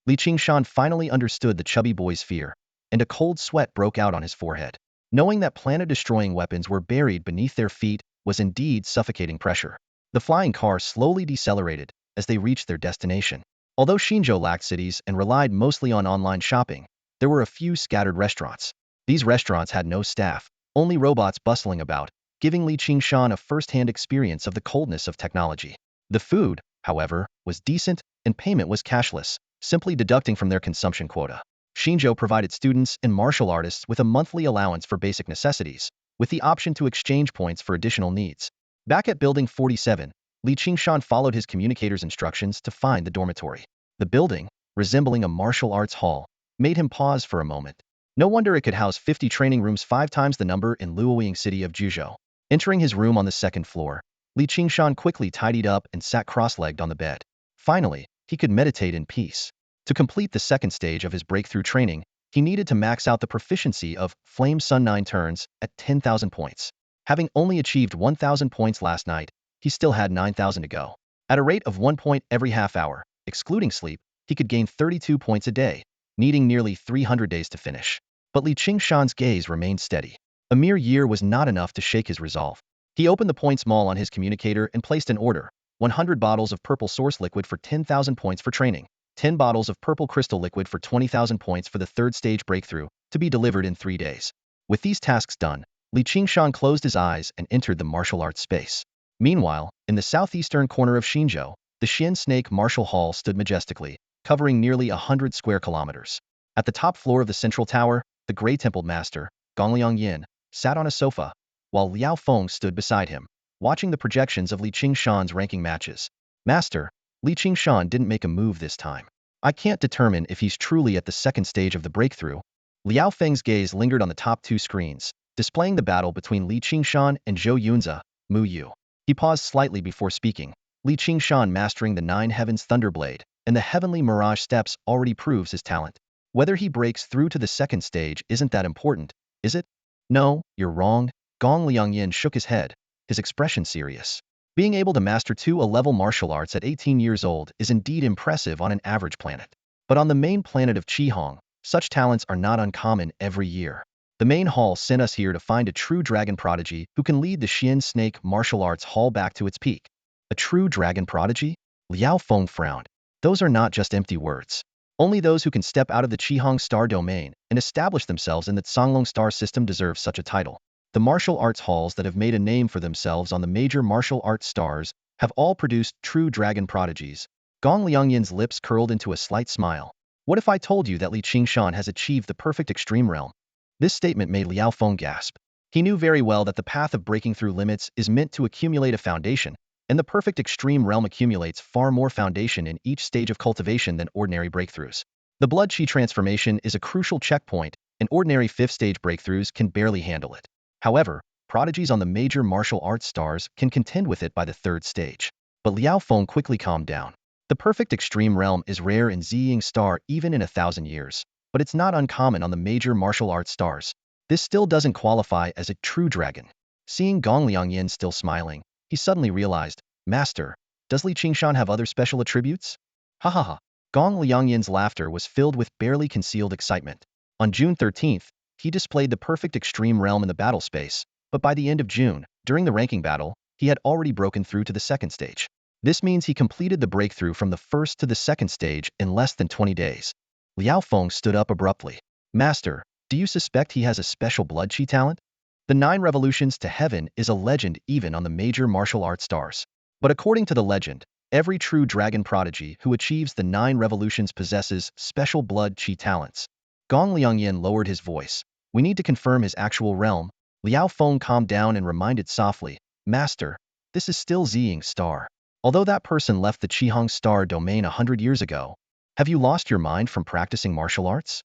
Li Qingshan finally understood the chubby boy's fear, and a cold sweat broke out on his forehead. Knowing that planet-destroying weapons were buried beneath their feet was indeed suffocating pressure. The flying car slowly decelerated as they reached their destination. Although Xinzhou lacked cities and relied mostly on online shopping, there were a few scattered restaurants. These restaurants had no staff, only robots bustling about, giving Li Qingshan a first-hand experience of the coldness of technology. The food, however, was decent, and payment was cashless, simply deducting from their consumption quota. Xinzhou provided students and martial artists with a monthly allowance for basic necessities, with the option to exchange points for additional needs. Back at Building 47, Li Qingshan followed his communicator's instructions to find the dormitory. The building, resembling a martial arts hall, made him pause for a moment. No wonder it could house 50 training rooms 5 times the number in Luoying city of Jiuzhou. Entering his room on the second floor, Li Qingshan quickly tidied up and sat cross-legged on the bed. Finally, he could meditate in peace. To complete the second stage of his breakthrough training, he needed to max out the proficiency of Flame Sun 9 turns at 10,000 points. Having only achieved 1,000 points last night, he still had 9,000 to go. At a rate of 1 point every half hour, excluding sleep, he could gain 32 points a day, needing nearly 300 days to finish. But Li Qingshan's gaze remained steady. A mere year was not enough to shake his resolve. He opened the points mall on his communicator and placed an order: 100 bottles of purple source liquid for 10,000 points for training, 10 bottles of purple crystal liquid for 20,000 points for the third stage breakthrough, to be delivered in 3 days. With these tasks done, Li Qingshan closed his eyes and entered the martial arts space. Meanwhile, in the southeastern corner of Xinzhou, the Xian Snake Martial Hall stood majestically, covering nearly 100 square kilometers. At the top floor of the central tower, the gray-templed master, Gongliang Yin, sat on a sofa, while Liao Feng stood beside him, watching the projections of Li Qingshan's ranking matches. Master, Li Qingshan didn't make a move this time. I can't determine if he's truly at the second stage of the breakthrough. Liao Feng's gaze lingered on the top 2 screens, displaying the battle between Li Qingshan and Zhou Yunzi, Mu Yu. He paused slightly before speaking. Li Qingshan mastering the 9 Heavens Thunderblade and the Heavenly Mirage Steps already proves his talent. Whether he breaks through to the second stage isn't that important, is it? No, you're wrong. Gong Liangyin shook his head, his expression serious. Being able to master 2 A-level martial arts at 18 years old is indeed impressive on an average planet. But on the main planet of Qihong, such talents are not uncommon every year. The main hall sent us here to find a true dragon prodigy who can lead the Xian Snake Martial Arts Hall back to its peak. A true dragon prodigy? Liao Feng frowned. Those are not just empty words. Only those who can step out of the Qihong star domain and establish themselves in the Songlong star system deserve such a title. The martial arts halls that have made a name for themselves on the major martial arts stars have all produced true dragon prodigies. Gong Liangyin's lips curled into a slight smile. What if I told you that Qingshan has achieved the perfect extreme realm? This statement made Liao Feng gasp. He knew very well that the path of breaking through limits is meant to accumulate a foundation, and the perfect extreme realm accumulates far more foundation in each stage of cultivation than ordinary breakthroughs. The blood chi transformation is a crucial checkpoint, and ordinary 5th stage breakthroughs can barely handle it. However, prodigies on the major martial arts stars can contend with it by the 3rd stage. But Liao Feng quickly calmed down. The perfect extreme realm is rare in Ziying star even in 1,000 years, but it's not uncommon on the major martial arts stars. This still doesn't qualify as a true dragon. Seeing Gong Liangyin still smiling, he suddenly realized, Master, does Li Qingshan have other special attributes? Ha ha ha. Gong Liangyin's laughter was filled with barely concealed excitement. On June 13th, he displayed the perfect extreme realm in the battle space, but by the end of June, during the ranking battle, he had already broken through to the 2nd stage. This means he completed the breakthrough from the 1st to the 2nd stage in less than 20 days. Liao Feng stood up abruptly. Master, do you suspect he has a special blood chi talent? The 9 revolutions to heaven is a legend even on the major martial arts stars. But according to the legend, every true dragon prodigy who achieves the 9 revolutions possesses special blood chi talents. Gong Liangyin lowered his voice. We need to confirm his actual realm. Liao Feng calmed down and reminded softly, Master, this is still Ziying star. Although that person left the Qihong star domain 100 years ago, have you lost your mind from practicing martial arts?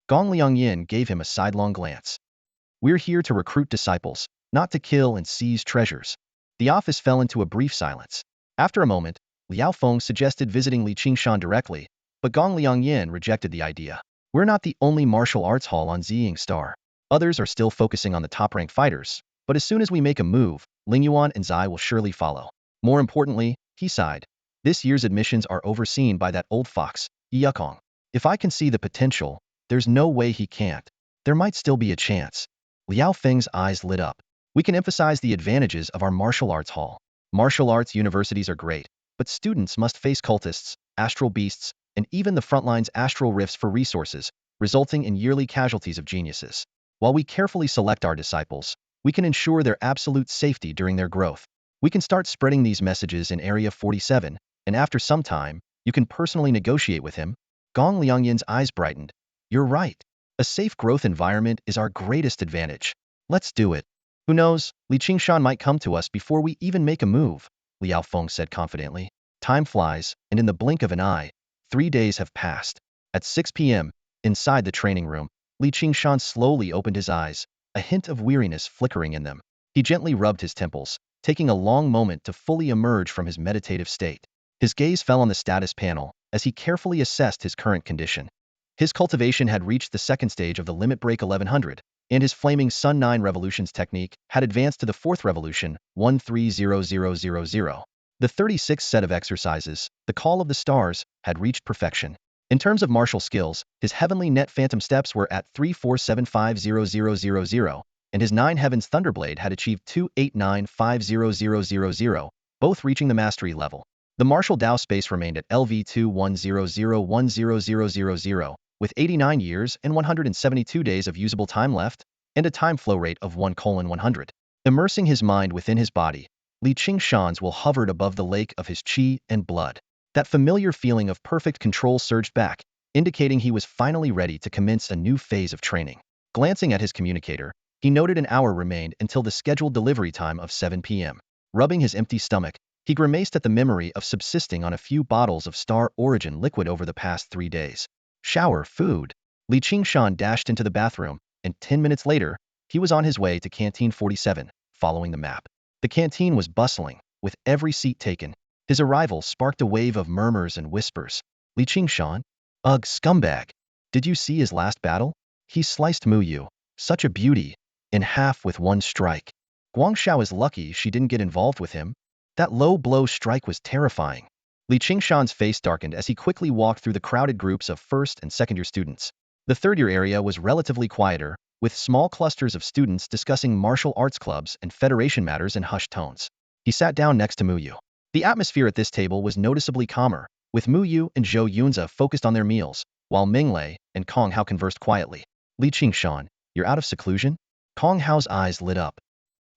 Gong Liangyin gave him a sidelong glance. We're here to recruit disciples, not to kill and seize treasures. The office fell into a brief silence. After a moment, Liao Feng suggested visiting Li Qingshan directly, but Gong Liangyin rejected the idea. We're not the only martial arts hall on Ziying star. Others are still focusing on the top-ranked fighters, but as soon as we make a move, Ling Yuan and Zai will surely follow. More importantly, he sighed, this year's admissions are overseen by that old fox, Yukong. If I can see the potential, there's no way he can't. There might still be a chance. Liao Feng's eyes lit up. We can emphasize the advantages of our martial arts hall. Martial arts universities are great, but students must face cultists, astral beasts, and even the frontline's astral rifts for resources, resulting in yearly casualties of geniuses. While we carefully select our disciples, we can ensure their absolute safety during their growth. We can start spreading these messages in Area 47, and after some time, you can personally negotiate with him. Gong Liangyin's eyes brightened. You're right. A safe growth environment is our greatest advantage. Let's do it. Who knows, Li Qingshan might come to us before we even make a move, Liao Feng said confidently. Time flies, and in the blink of an eye, 3 days have passed. At 6 p.m., inside the training room, Li Qingshan slowly opened his eyes, a hint of weariness flickering in them. He gently rubbed his temples, taking a long moment to fully emerge from his meditative state. His gaze fell on the status panel as he carefully assessed his current condition. His cultivation had reached the 2nd stage of the limit break 1100, and his flaming Sun 9 revolutions technique had advanced to the 4th revolution, 130000. The 36th set of exercises, the Call of the Stars, had reached perfection. In terms of martial skills, his heavenly net phantom steps were at 34750000, and his 9 heavens thunderblade had achieved 28950000, both reaching the mastery level. The martial Dao space remained at LV2100100000, with 89 years and 172 days of usable time left, and a time flow rate of 1:100. Immersing his mind within his body, Li Qingshan's will hovered above the lake of his qi and blood. That familiar feeling of perfect control surged back, indicating he was finally ready to commence a new phase of training. Glancing at his communicator, he noted an hour remained until the scheduled delivery time of 7 p.m. Rubbing his empty stomach, he grimaced at the memory of subsisting on a few bottles of Star Origin liquid over the past 3 days. Shower, food. Li Qingshan dashed into the bathroom, and 10 minutes later, he was on his way to Canteen 47, following the map. The canteen was bustling, with every seat taken. His arrival sparked a wave of murmurs and whispers. Li Qingshan? Ugh, scumbag. Did you see his last battle? He sliced Muyu, such a beauty, in half with one strike. Guangxiao is lucky she didn't get involved with him. That low blow strike was terrifying. Li Qingshan's face darkened as he quickly walked through the crowded groups of 1st and 2nd year students. The 3rd year area was relatively quieter, with small clusters of students discussing martial arts clubs and federation matters in hushed tones. He sat down next to Muyu. The atmosphere at this table was noticeably calmer, with Muyu and Zhou Yunza focused on their meals, while Minglei and Kong Hao conversed quietly. Li Qingshan, you're out of seclusion? Kong Hao's eyes lit up.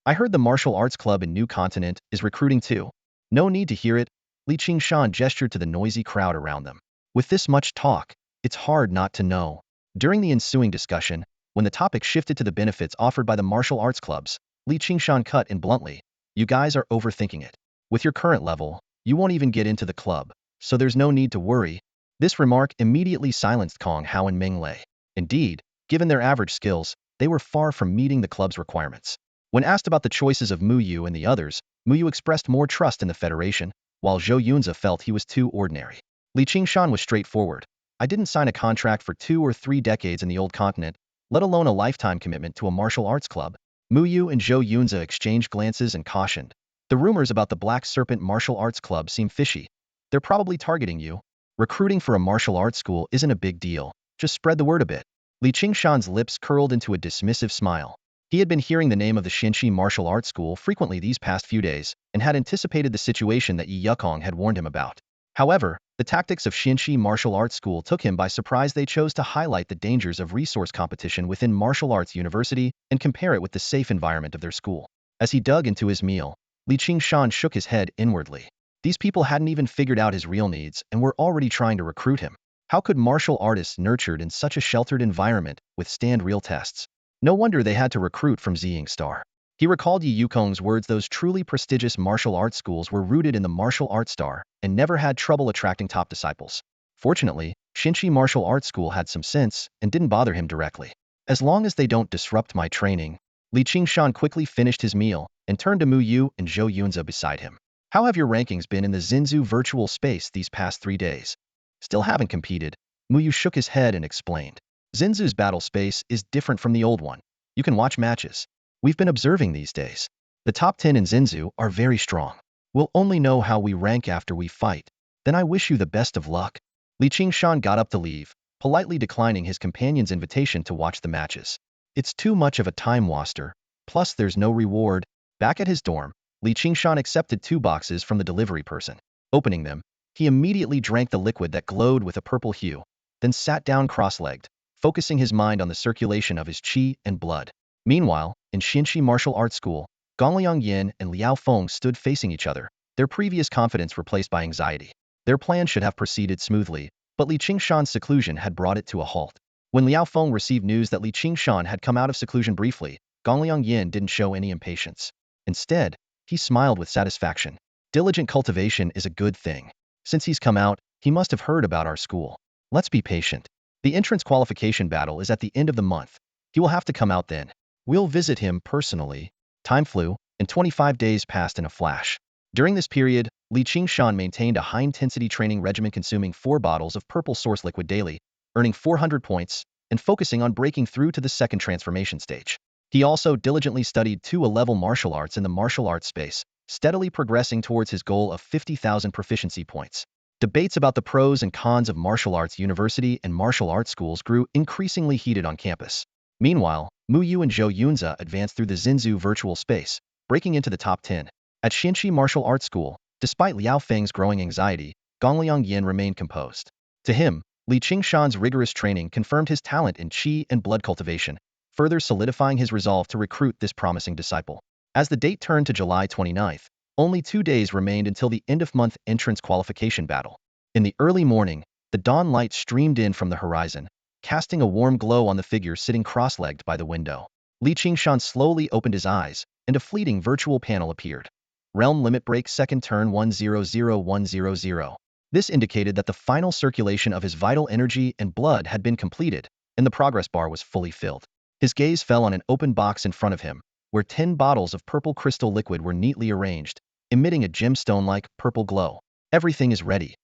I heard the martial arts club in New Continent is recruiting too. No need to hear it, Li Qingshan gestured to the noisy crowd around them. With this much talk, it's hard not to know. During the ensuing discussion, when the topic shifted to the benefits offered by the martial arts clubs, Li Qingshan cut in bluntly, "You guys are overthinking it. With your current level, you won't even get into the club, so there's no need to worry." This remark immediately silenced Kong Hao and Ming Lei. Indeed, given their average skills, they were far from meeting the club's requirements. When asked about the choices of Mu Yu and the others, Mu Yu expressed more trust in the Federation, while Zhou Yunzi felt he was too ordinary. Li Qingshan was straightforward. "I didn't sign a contract for 2 or 3 decades in the old continent, let alone a lifetime commitment to a martial arts club." Mu Yu and Zhou Yunzi exchanged glances and cautioned. "The rumors about the Black Serpent Martial Arts Club seem fishy. They're probably targeting you. Recruiting for a martial arts school isn't a big deal. Just spread the word a bit." Li Qingshan's lips curled into a dismissive smile. He had been hearing the name of the Qingshan Martial Arts School frequently these past few days, and had anticipated the situation that Yi Yukong had warned him about. However, the tactics of Qingshan Martial Arts School took him by surprise. They chose to highlight the dangers of resource competition within Martial Arts University and compare it with the safe environment of their school. As he dug into his meal, Li Qingshan shook his head inwardly. These people hadn't even figured out his real needs and were already trying to recruit him. How could martial artists nurtured in such a sheltered environment withstand real tests? No wonder they had to recruit from Ziying Star. He recalled Yi Yukong's words. Those truly prestigious martial arts schools were rooted in the martial arts star and never had trouble attracting top disciples. Fortunately, Qingshan Martial Arts School had some sense and didn't bother him directly. "As long as they don't disrupt my training." Li Qingshan quickly finished his meal and turned to Mu Yu and Zhou Yunzi beside him. "How have your rankings been in the Zinzu virtual space these past 3 days?" "Still haven't competed." Mu Yu shook his head and explained. "Zinzu's battle space is different from the old one. You can watch matches. We've been observing these days. The top 10 in Zinzu are very strong. We'll only know how we rank after we fight. Then I wish you the best of luck." Li Qingshan got up to leave, politely declining his companion's invitation to watch the matches. "It's too much of a time waster, plus there's no reward." Back at his dorm, Li Qingshan accepted 2 boxes from the delivery person. Opening them, he immediately drank the liquid that glowed with a purple hue, then sat down cross-legged, focusing his mind on the circulation of his qi and blood. Meanwhile, in Qingshan Martial Arts School, Gongliang Yin and Liao Feng stood facing each other, their previous confidence replaced by anxiety. Their plan should have proceeded smoothly, but Li Qingshan's seclusion had brought it to a halt. When Liao Feng received news that Li Qingshan had come out of seclusion briefly, Gongliang Yin didn't show any impatience. Instead, he smiled with satisfaction. "Diligent cultivation is a good thing. Since he's come out, he must have heard about our school. Let's be patient. The entrance qualification battle is at the end of the month. He will have to come out then. We'll visit him personally." Time flew, and 25 days passed in a flash. During this period, Li Qingshan maintained a high-intensity training regimen, consuming 4 bottles of purple source liquid daily, earning 400 points, and focusing on breaking through to the second transformation stage. He also diligently studied 2 A-level martial arts in the martial arts space, steadily progressing towards his goal of 50,000 proficiency points. Debates about the pros and cons of martial arts university and martial arts schools grew increasingly heated on campus. Meanwhile, Mu Yu and Zhou Yunzi advanced through the Zinzu virtual space, breaking into the top 10. At Qingshan Martial Arts School, despite Liao Feng's growing anxiety, Gongliang Yin remained composed. To him, Li Qingshan's rigorous training confirmed his talent in qi and blood cultivation, further solidifying his resolve to recruit this promising disciple. As the date turned to July 29th, only 2 days remained until the end-of-month entrance qualification battle. In the early morning, the dawn light streamed in from the horizon, casting a warm glow on the figure sitting cross-legged by the window. Li Qingshan slowly opened his eyes, and a fleeting virtual panel appeared. Realm limit break, second turn 100100. This indicated that the final circulation of his vital energy and blood had been completed, and the progress bar was fully filled. His gaze fell on an open box in front of him, where 10 bottles of purple crystal liquid were neatly arranged, emitting a gemstone-like purple glow. "Everything is ready.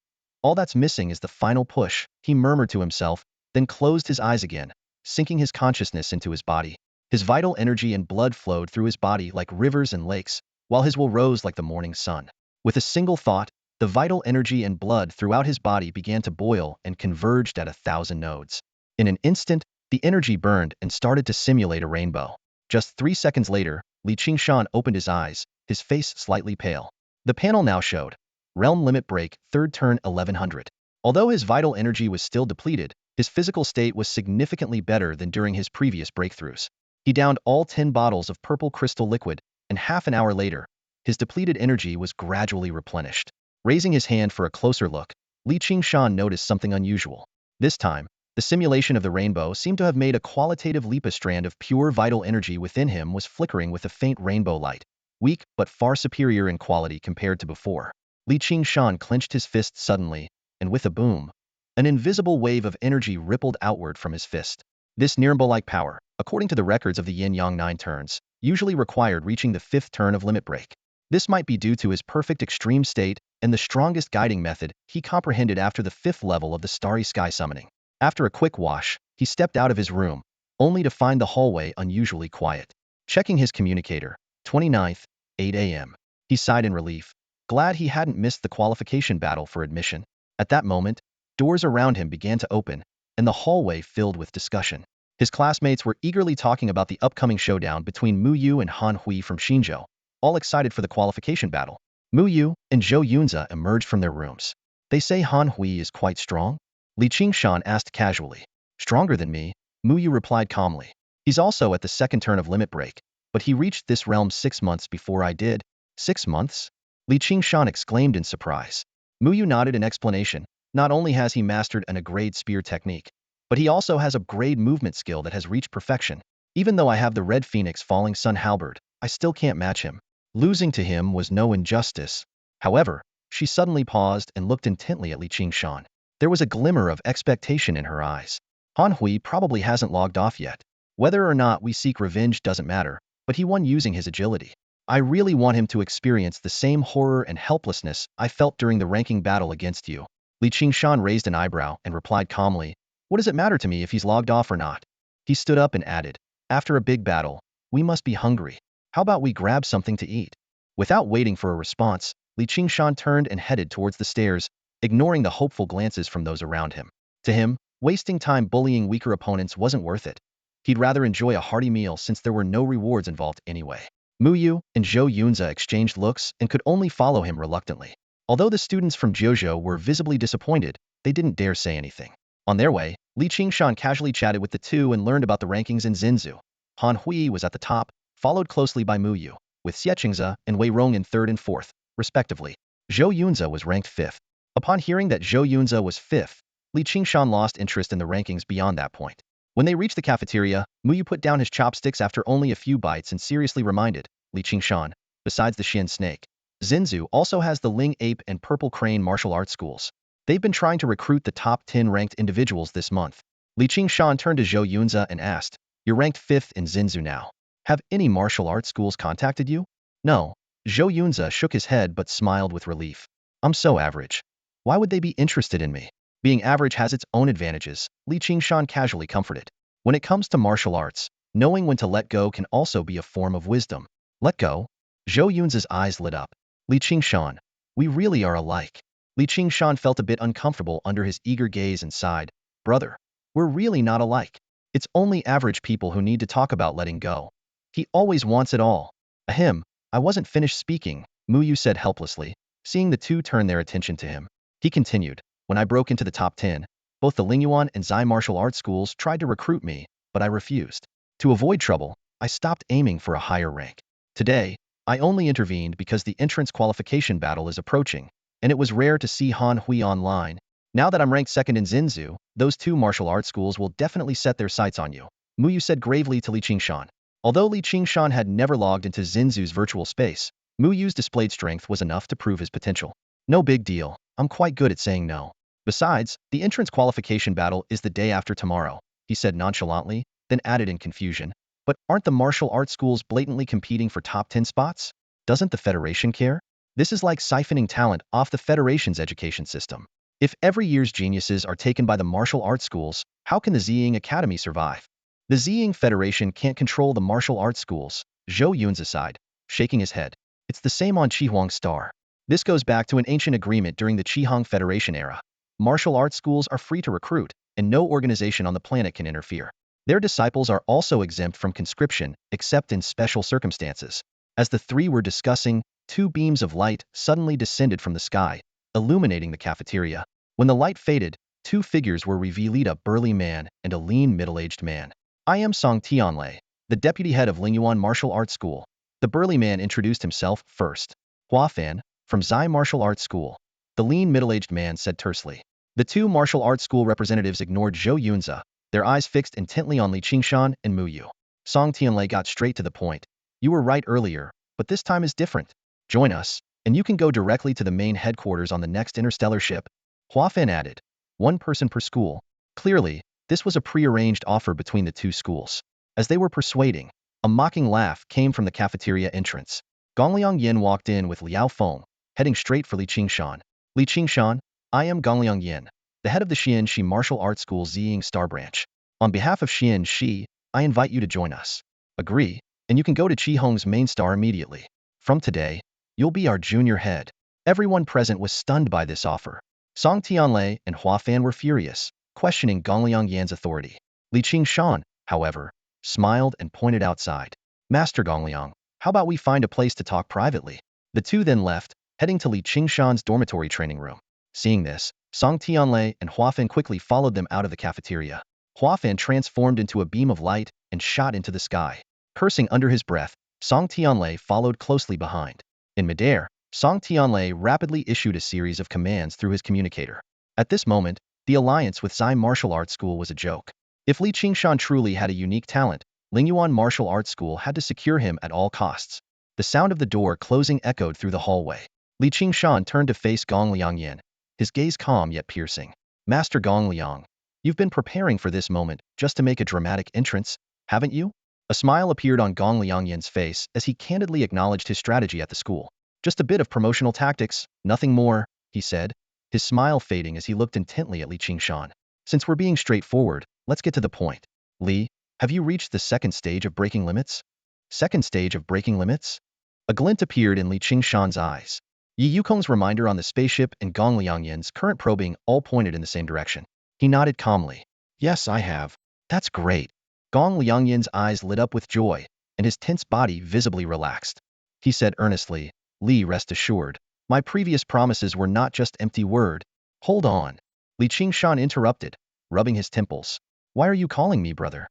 All that's missing is the final push," he murmured to himself, then closed his eyes again, sinking his consciousness into his body. His vital energy and blood flowed through his body like rivers and lakes, while his will rose like the morning sun. With a single thought, the vital energy and blood throughout his body began to boil and converged at 1,000 nodes. In an instant, the energy burned and started to simulate a rainbow. Just 3 seconds later, Li Qingshan opened his eyes, his face slightly pale. The panel now showed Realm Limit Break, third turn 1100. Although his vital energy was still depleted, his physical state was significantly better than during his previous breakthroughs. He downed all 10 bottles of purple crystal liquid, and half an hour later, His depleted energy was gradually replenished. Raising his hand for a closer look, Qingshan noticed something unusual. This time, the simulation of the rainbow seemed to have made a qualitative leap. A strand of pure vital energy within him was flickering with a faint rainbow light, weak but far superior in quality compared to before. Qingshan clenched his fist suddenly, and with a boom, an invisible wave of energy rippled outward from his fist. This Nirambo-like power, according to the records of the yin-yang 9 turns, usually required reaching the 5th turn of limit break. This might be due to his perfect extreme state and the strongest guiding method he comprehended after the 5th level of the Starry Sky summoning. After a quick wash, he stepped out of his room, only to find the hallway unusually quiet. Checking his communicator, 29th, 8 a.m. He sighed in relief, glad he hadn't missed the qualification battle for admission. At that moment, doors around him began to open, and the hallway filled with discussion. His classmates were eagerly talking about the upcoming showdown between Mu Yu and Han Hui from Xinzhou, all excited for the qualification battle. Mu Yu and Zhou Yunze emerged from their rooms. They say Han Hui is quite strong? Qingshan asked casually. Stronger than me, Mu Yu replied calmly. He's also at the 2nd turn of limit break, but he reached this realm 6 months before I did. 6 months? Qingshan exclaimed in surprise. Mu Yu nodded in explanation. Not only has he mastered an A-grade spear technique, but he also has a grade movement skill that has reached perfection. Even though I have the Red Phoenix Falling Sun halberd, I still can't match him. Losing to him was no injustice. However, she suddenly paused and looked intently at Qingshan. There was a glimmer of expectation in her eyes. Han Hui probably hasn't logged off yet. Whether or not we seek revenge doesn't matter, but he won using his agility. I really want him to experience the same horror and helplessness I felt during the ranking battle against you. Qingshan raised an eyebrow and replied calmly, what does it matter to me if he's logged off or not? He stood up and added, after a big battle, we must be hungry. How about we grab something to eat? Without waiting for a response, Qingshan turned and headed towards the stairs, ignoring the hopeful glances from those around him. To him, wasting time bullying weaker opponents wasn't worth it. He'd rather enjoy a hearty meal since there were no rewards involved anyway. Mu Yu and Zhou Yunze exchanged looks and could only follow him reluctantly. Although the students from Jiuzhou were visibly disappointed, they didn't dare say anything. On their way, Qingshan casually chatted with the two and learned about the rankings in Xinzhou. Han Hui was at the top, followed closely by Mu Yu, with Xiechingze and Wei Rong in 3rd and 4th, respectively. Zhou Yunze was ranked 5th. Upon hearing that Zhou Yunze was 5th, Qingshan lost interest in the rankings beyond that point. When they reached the cafeteria, Mu Yu put down his chopsticks after only a few bites and seriously reminded Qingshan, besides the Xian Snake, Xinzhou also has the Ling Ape and Purple Crane martial arts schools. They've been trying to recruit the top 10 ranked individuals this month. Qingshan turned to Zhou Yunze and asked, you're ranked 5th in Xinzhou now. Have any martial arts schools contacted you? No. Zhou Yunze shook his head but smiled with relief. I'm so average. Why would they be interested in me? Being average has its own advantages, Qingshan casually comforted. When it comes to martial arts, knowing when to let go can also be a form of wisdom. Let go? Zhou Yunze's eyes lit up. Qingshan, we really are alike. Qingshan felt a bit uncomfortable under his eager gaze and sighed. Brother, we're really not alike. It's only average people who need to talk about letting go. He always wants it all. Ahem, I wasn't finished speaking, Mu Yu said helplessly, seeing the two turn their attention to him. He continued, when I broke into the top 10, both the Lingyuan and Zai martial arts schools tried to recruit me, but I refused. To avoid trouble, I stopped aiming for a higher rank. Today, I only intervened because the entrance qualification battle is approaching, and it was rare to see Han Hui online. Now that I'm ranked 2nd in Xinzhou, those two martial arts schools will definitely set their sights on you, Mu Yu said gravely to Qingshan. Although Qingshan had never logged into Xinzhou's virtual space, Mu Yu's displayed strength was enough to prove his potential. No big deal, I'm quite good at saying no. Besides, the entrance qualification battle is the day after tomorrow, he said nonchalantly, then added in confusion. But aren't the martial arts schools blatantly competing for top 10 spots? Doesn't the Federation care? This is like siphoning talent off the Federation's education system. If every year's geniuses are taken by the martial arts schools, how can the Ziying Academy survive? The Ziying Federation can't control the martial arts schools, Zhou Yunze sighed, shaking his head. It's the same on Qihong Star. This goes back to an ancient agreement during the Qihong Federation era. Martial arts schools are free to recruit, and no organization on the planet can interfere. Their disciples are also exempt from conscription, except in special circumstances. As the three were discussing, two beams of light suddenly descended from the sky, illuminating the cafeteria. When the light faded, two figures were revealed, a burly man and a lean middle-aged man. I am Song Tianlei, the deputy head of Lingyuan Martial Arts School. The burly man introduced himself first. Hua Fan, from Zai Martial Arts School. The lean middle-aged man said tersely. The two martial arts school representatives ignored Zhou Yunzi, their eyes fixed intently on Qingshan and Mu Yu. Song Tianlei got straight to the point. You were right earlier, but this time is different. Join us, and you can go directly to the main headquarters on the next interstellar ship. Hua Fan added. One person per school. Clearly, this was a pre-arranged offer between the two schools. As they were persuading, a mocking laugh came from the cafeteria entrance. Gongliang Yin walked in with Liao Feng, heading straight for Qingshan. Qingshan, I am Gongliang Yin, the head of the Xian Shi Martial Arts School Ziying Star Branch. On behalf of Xian Shi, I invite you to join us. Agree, and you can go to Qi Hong's main star immediately. From today, you'll be our junior head. Everyone present was stunned by this offer. Song Tianlei and Hua Fan were furious, questioning Gongliang Yan's authority. Qingshan, however, smiled and pointed outside. Master Gongliang, how about we find a place to talk privately? The two then left, heading to Qingshan's dormitory training room. Seeing this, Song Tianlei and Hua Fan quickly followed them out of the cafeteria. Hua Fan transformed into a beam of light and shot into the sky. Cursing under his breath, Song Tianlei followed closely behind. In midair, Song Tianlei rapidly issued a series of commands through his communicator. At this moment, the alliance with Zai Martial Arts School was a joke. If Qingshan truly had a unique talent, Lingyuan Martial Arts School had to secure him at all costs. The sound of the door closing echoed through the hallway. Qingshan turned to face Gongliang Yin, his gaze calm yet piercing. Master Gongliang, you've been preparing for this moment just to make a dramatic entrance, haven't you? A smile appeared on Gongliang Yin's face as he candidly acknowledged his strategy at the school. Just a bit of promotional tactics, nothing more, he said, his smile fading as he looked intently at Qingshan. Since we're being straightforward, let's get to the point. Li, have you reached the second stage of breaking limits? Second stage of breaking limits? A glint appeared in Qingshan's eyes. Yi Yukong's reminder on the spaceship and Gongliang Yin's current probing all pointed in the same direction. He nodded calmly. Yes, I have. That's great. Gongliang Yin's eyes lit up with joy, and his tense body visibly relaxed. He said earnestly, Li, rest assured, my previous promises were not just empty word. Hold on. Qingshan interrupted, rubbing his temples. Why are you calling me brother?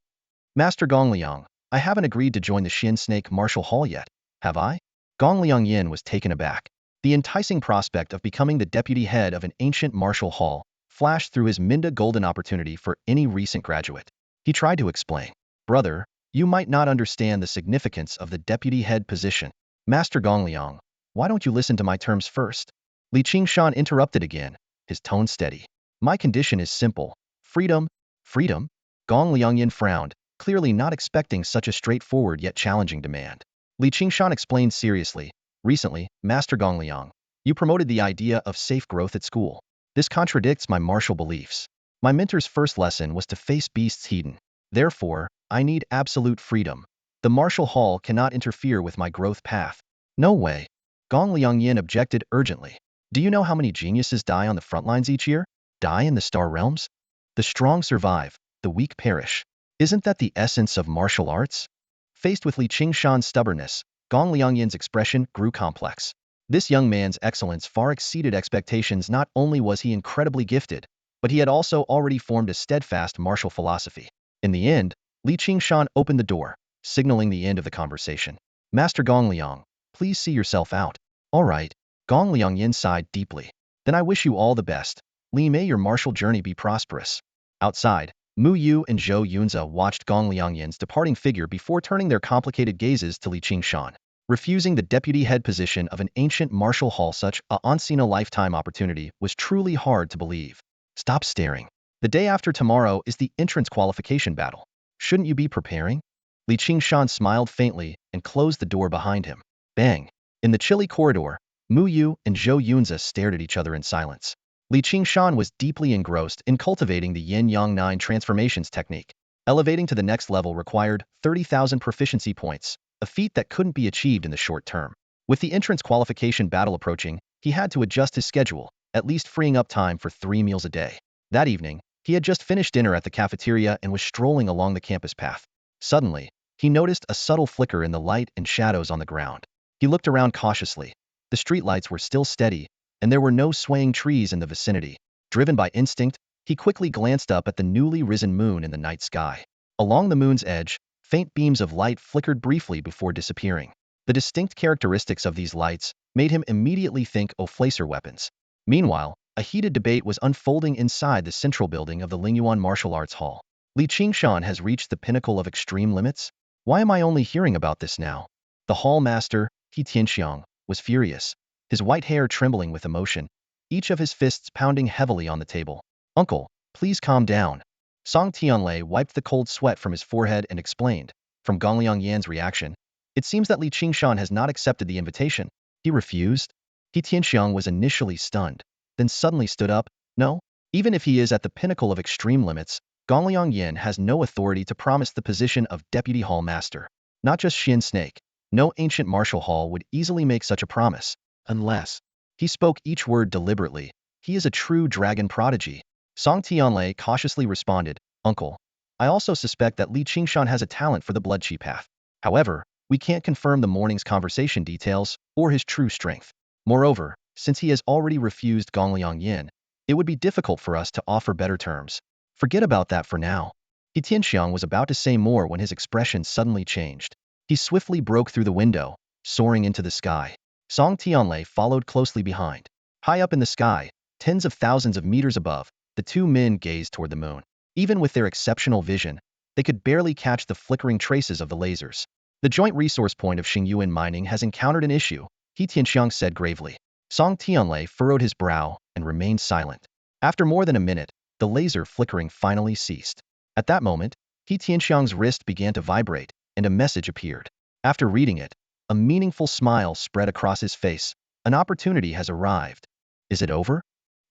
Master Gongliang, I haven't agreed to join the Xian Snake Martial Hall yet, have I? Gongliang Yin was taken aback. The enticing prospect of becoming the deputy head of an ancient martial hall flashed through his Minda golden opportunity for any recent graduate. He tried to explain. Brother, you might not understand the significance of the deputy head position. Master Gongliang, why don't you listen to my terms first? Qingshan interrupted again, his tone steady. My condition is simple. Freedom. Freedom? Gongliang Yin frowned, clearly not expecting such a straightforward yet challenging demand. Qingshan explained seriously. Recently, Master Gongliang, you promoted the idea of safe growth at school. This contradicts my martial beliefs. My mentor's first lesson was to face beasts hidden. Therefore, I need absolute freedom. The martial hall cannot interfere with my growth path. No way. Gongliang Yin objected urgently. Do you know how many geniuses die on the front lines each year? Die in the star realms? The strong survive, the weak perish. Isn't that the essence of martial arts? Faced with Qingshan's stubbornness, Gongliang Yin's expression grew complex. This young man's excellence far exceeded expectations. Not only was he incredibly gifted, but he had also already formed a steadfast martial philosophy. In the end, Qingshan opened the door, signaling the end of the conversation. Master Gongliang, please see yourself out. All right. Gongliang Yin sighed deeply. Then I wish you all the best. Li, may your martial journey be prosperous. Outside, Mu Yu and Zhou Yunzi watched Gongliang Yin's departing figure before turning their complicated gazes to Qingshan. Refusing the deputy head position of an ancient martial hall, such a once-in-a-lifetime opportunity, was truly hard to believe. Stop staring. The day after tomorrow is the entrance qualification battle. Shouldn't you be preparing? Qingshan smiled faintly and closed the door behind him. Bang! In the chilly corridor, Mu Yu and Zhou Yunzi stared at each other in silence. Qingshan was deeply engrossed in cultivating the Yin-Yang 9 transformations technique. Elevating to the next level required 30,000 proficiency points, a feat that couldn't be achieved in the short term. With the entrance qualification battle approaching, he had to adjust his schedule, at least freeing up time for 3 meals a day. That evening, he had just finished dinner at the cafeteria and was strolling along the campus path. Suddenly, he noticed a subtle flicker in the light and shadows on the ground. He looked around cautiously. The streetlights were still steady, and there were no swaying trees in the vicinity. Driven by instinct, he quickly glanced up at the newly risen moon in the night sky. Along the moon's edge, faint beams of light flickered briefly before disappearing. The distinct characteristics of these lights made him immediately think of laser weapons. Meanwhile, a heated debate was unfolding inside the central building of the Lingyuan Martial Arts Hall. Qingshan has reached the pinnacle of extreme limits? Why am I only hearing about this now? The hall master, Tianxiang, was furious, his white hair trembling with emotion, each of his fists pounding heavily on the table. Uncle, please calm down. Song Tianlei wiped the cold sweat from his forehead and explained, from Gongliang Yan's reaction, it seems that Qingshan has not accepted the invitation. He refused? Tianxiang was initially stunned, then suddenly stood up. No? Even if he is at the pinnacle of extreme limits, Gongliang Yan has no authority to promise the position of Deputy Hall Master. Not just Xin Snake. No ancient martial hall would easily make such a promise. Unless. He spoke each word deliberately. He is a true dragon prodigy. Song Tianlei cautiously responded, Uncle, I also suspect that Qingshan has a talent for the blood chi path. However, we can't confirm the morning's conversation details or his true strength. Moreover, since he has already refused Gongliang Yan, it would be difficult for us to offer better terms. Forget about that for now. Tianxiang was about to say more when his expression suddenly changed. He swiftly broke through the window, soaring into the sky. Song Tianlei followed closely behind. High up in the sky, tens of thousands of meters above, the two men gazed toward the moon. Even with their exceptional vision, they could barely catch the flickering traces of the lasers. The joint resource point of Xingyuan mining has encountered an issue, Tianxiang said gravely. Song Tianlei furrowed his brow and remained silent. After more than a minute, the laser flickering finally ceased. At that moment, Tianxiang's wrist began to vibrate, and a message appeared. After reading it, a meaningful smile spread across his face. An opportunity has arrived. Is it over?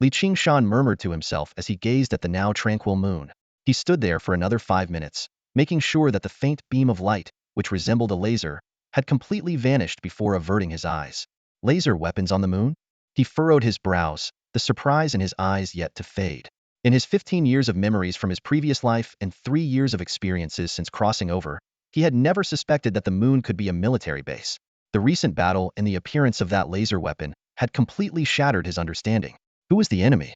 Qingshan murmured to himself as he gazed at the now tranquil moon. He stood there for another 5 minutes, making sure that the faint beam of light, which resembled a laser, had completely vanished before averting his eyes. Laser weapons on the moon? He furrowed his brows, the surprise in his eyes yet to fade. In his 15 years of memories from his previous life and 3 years of experiences since crossing over, he had never suspected that the moon could be a military base. The recent battle and the appearance of that laser weapon had completely shattered his understanding. Who was the enemy?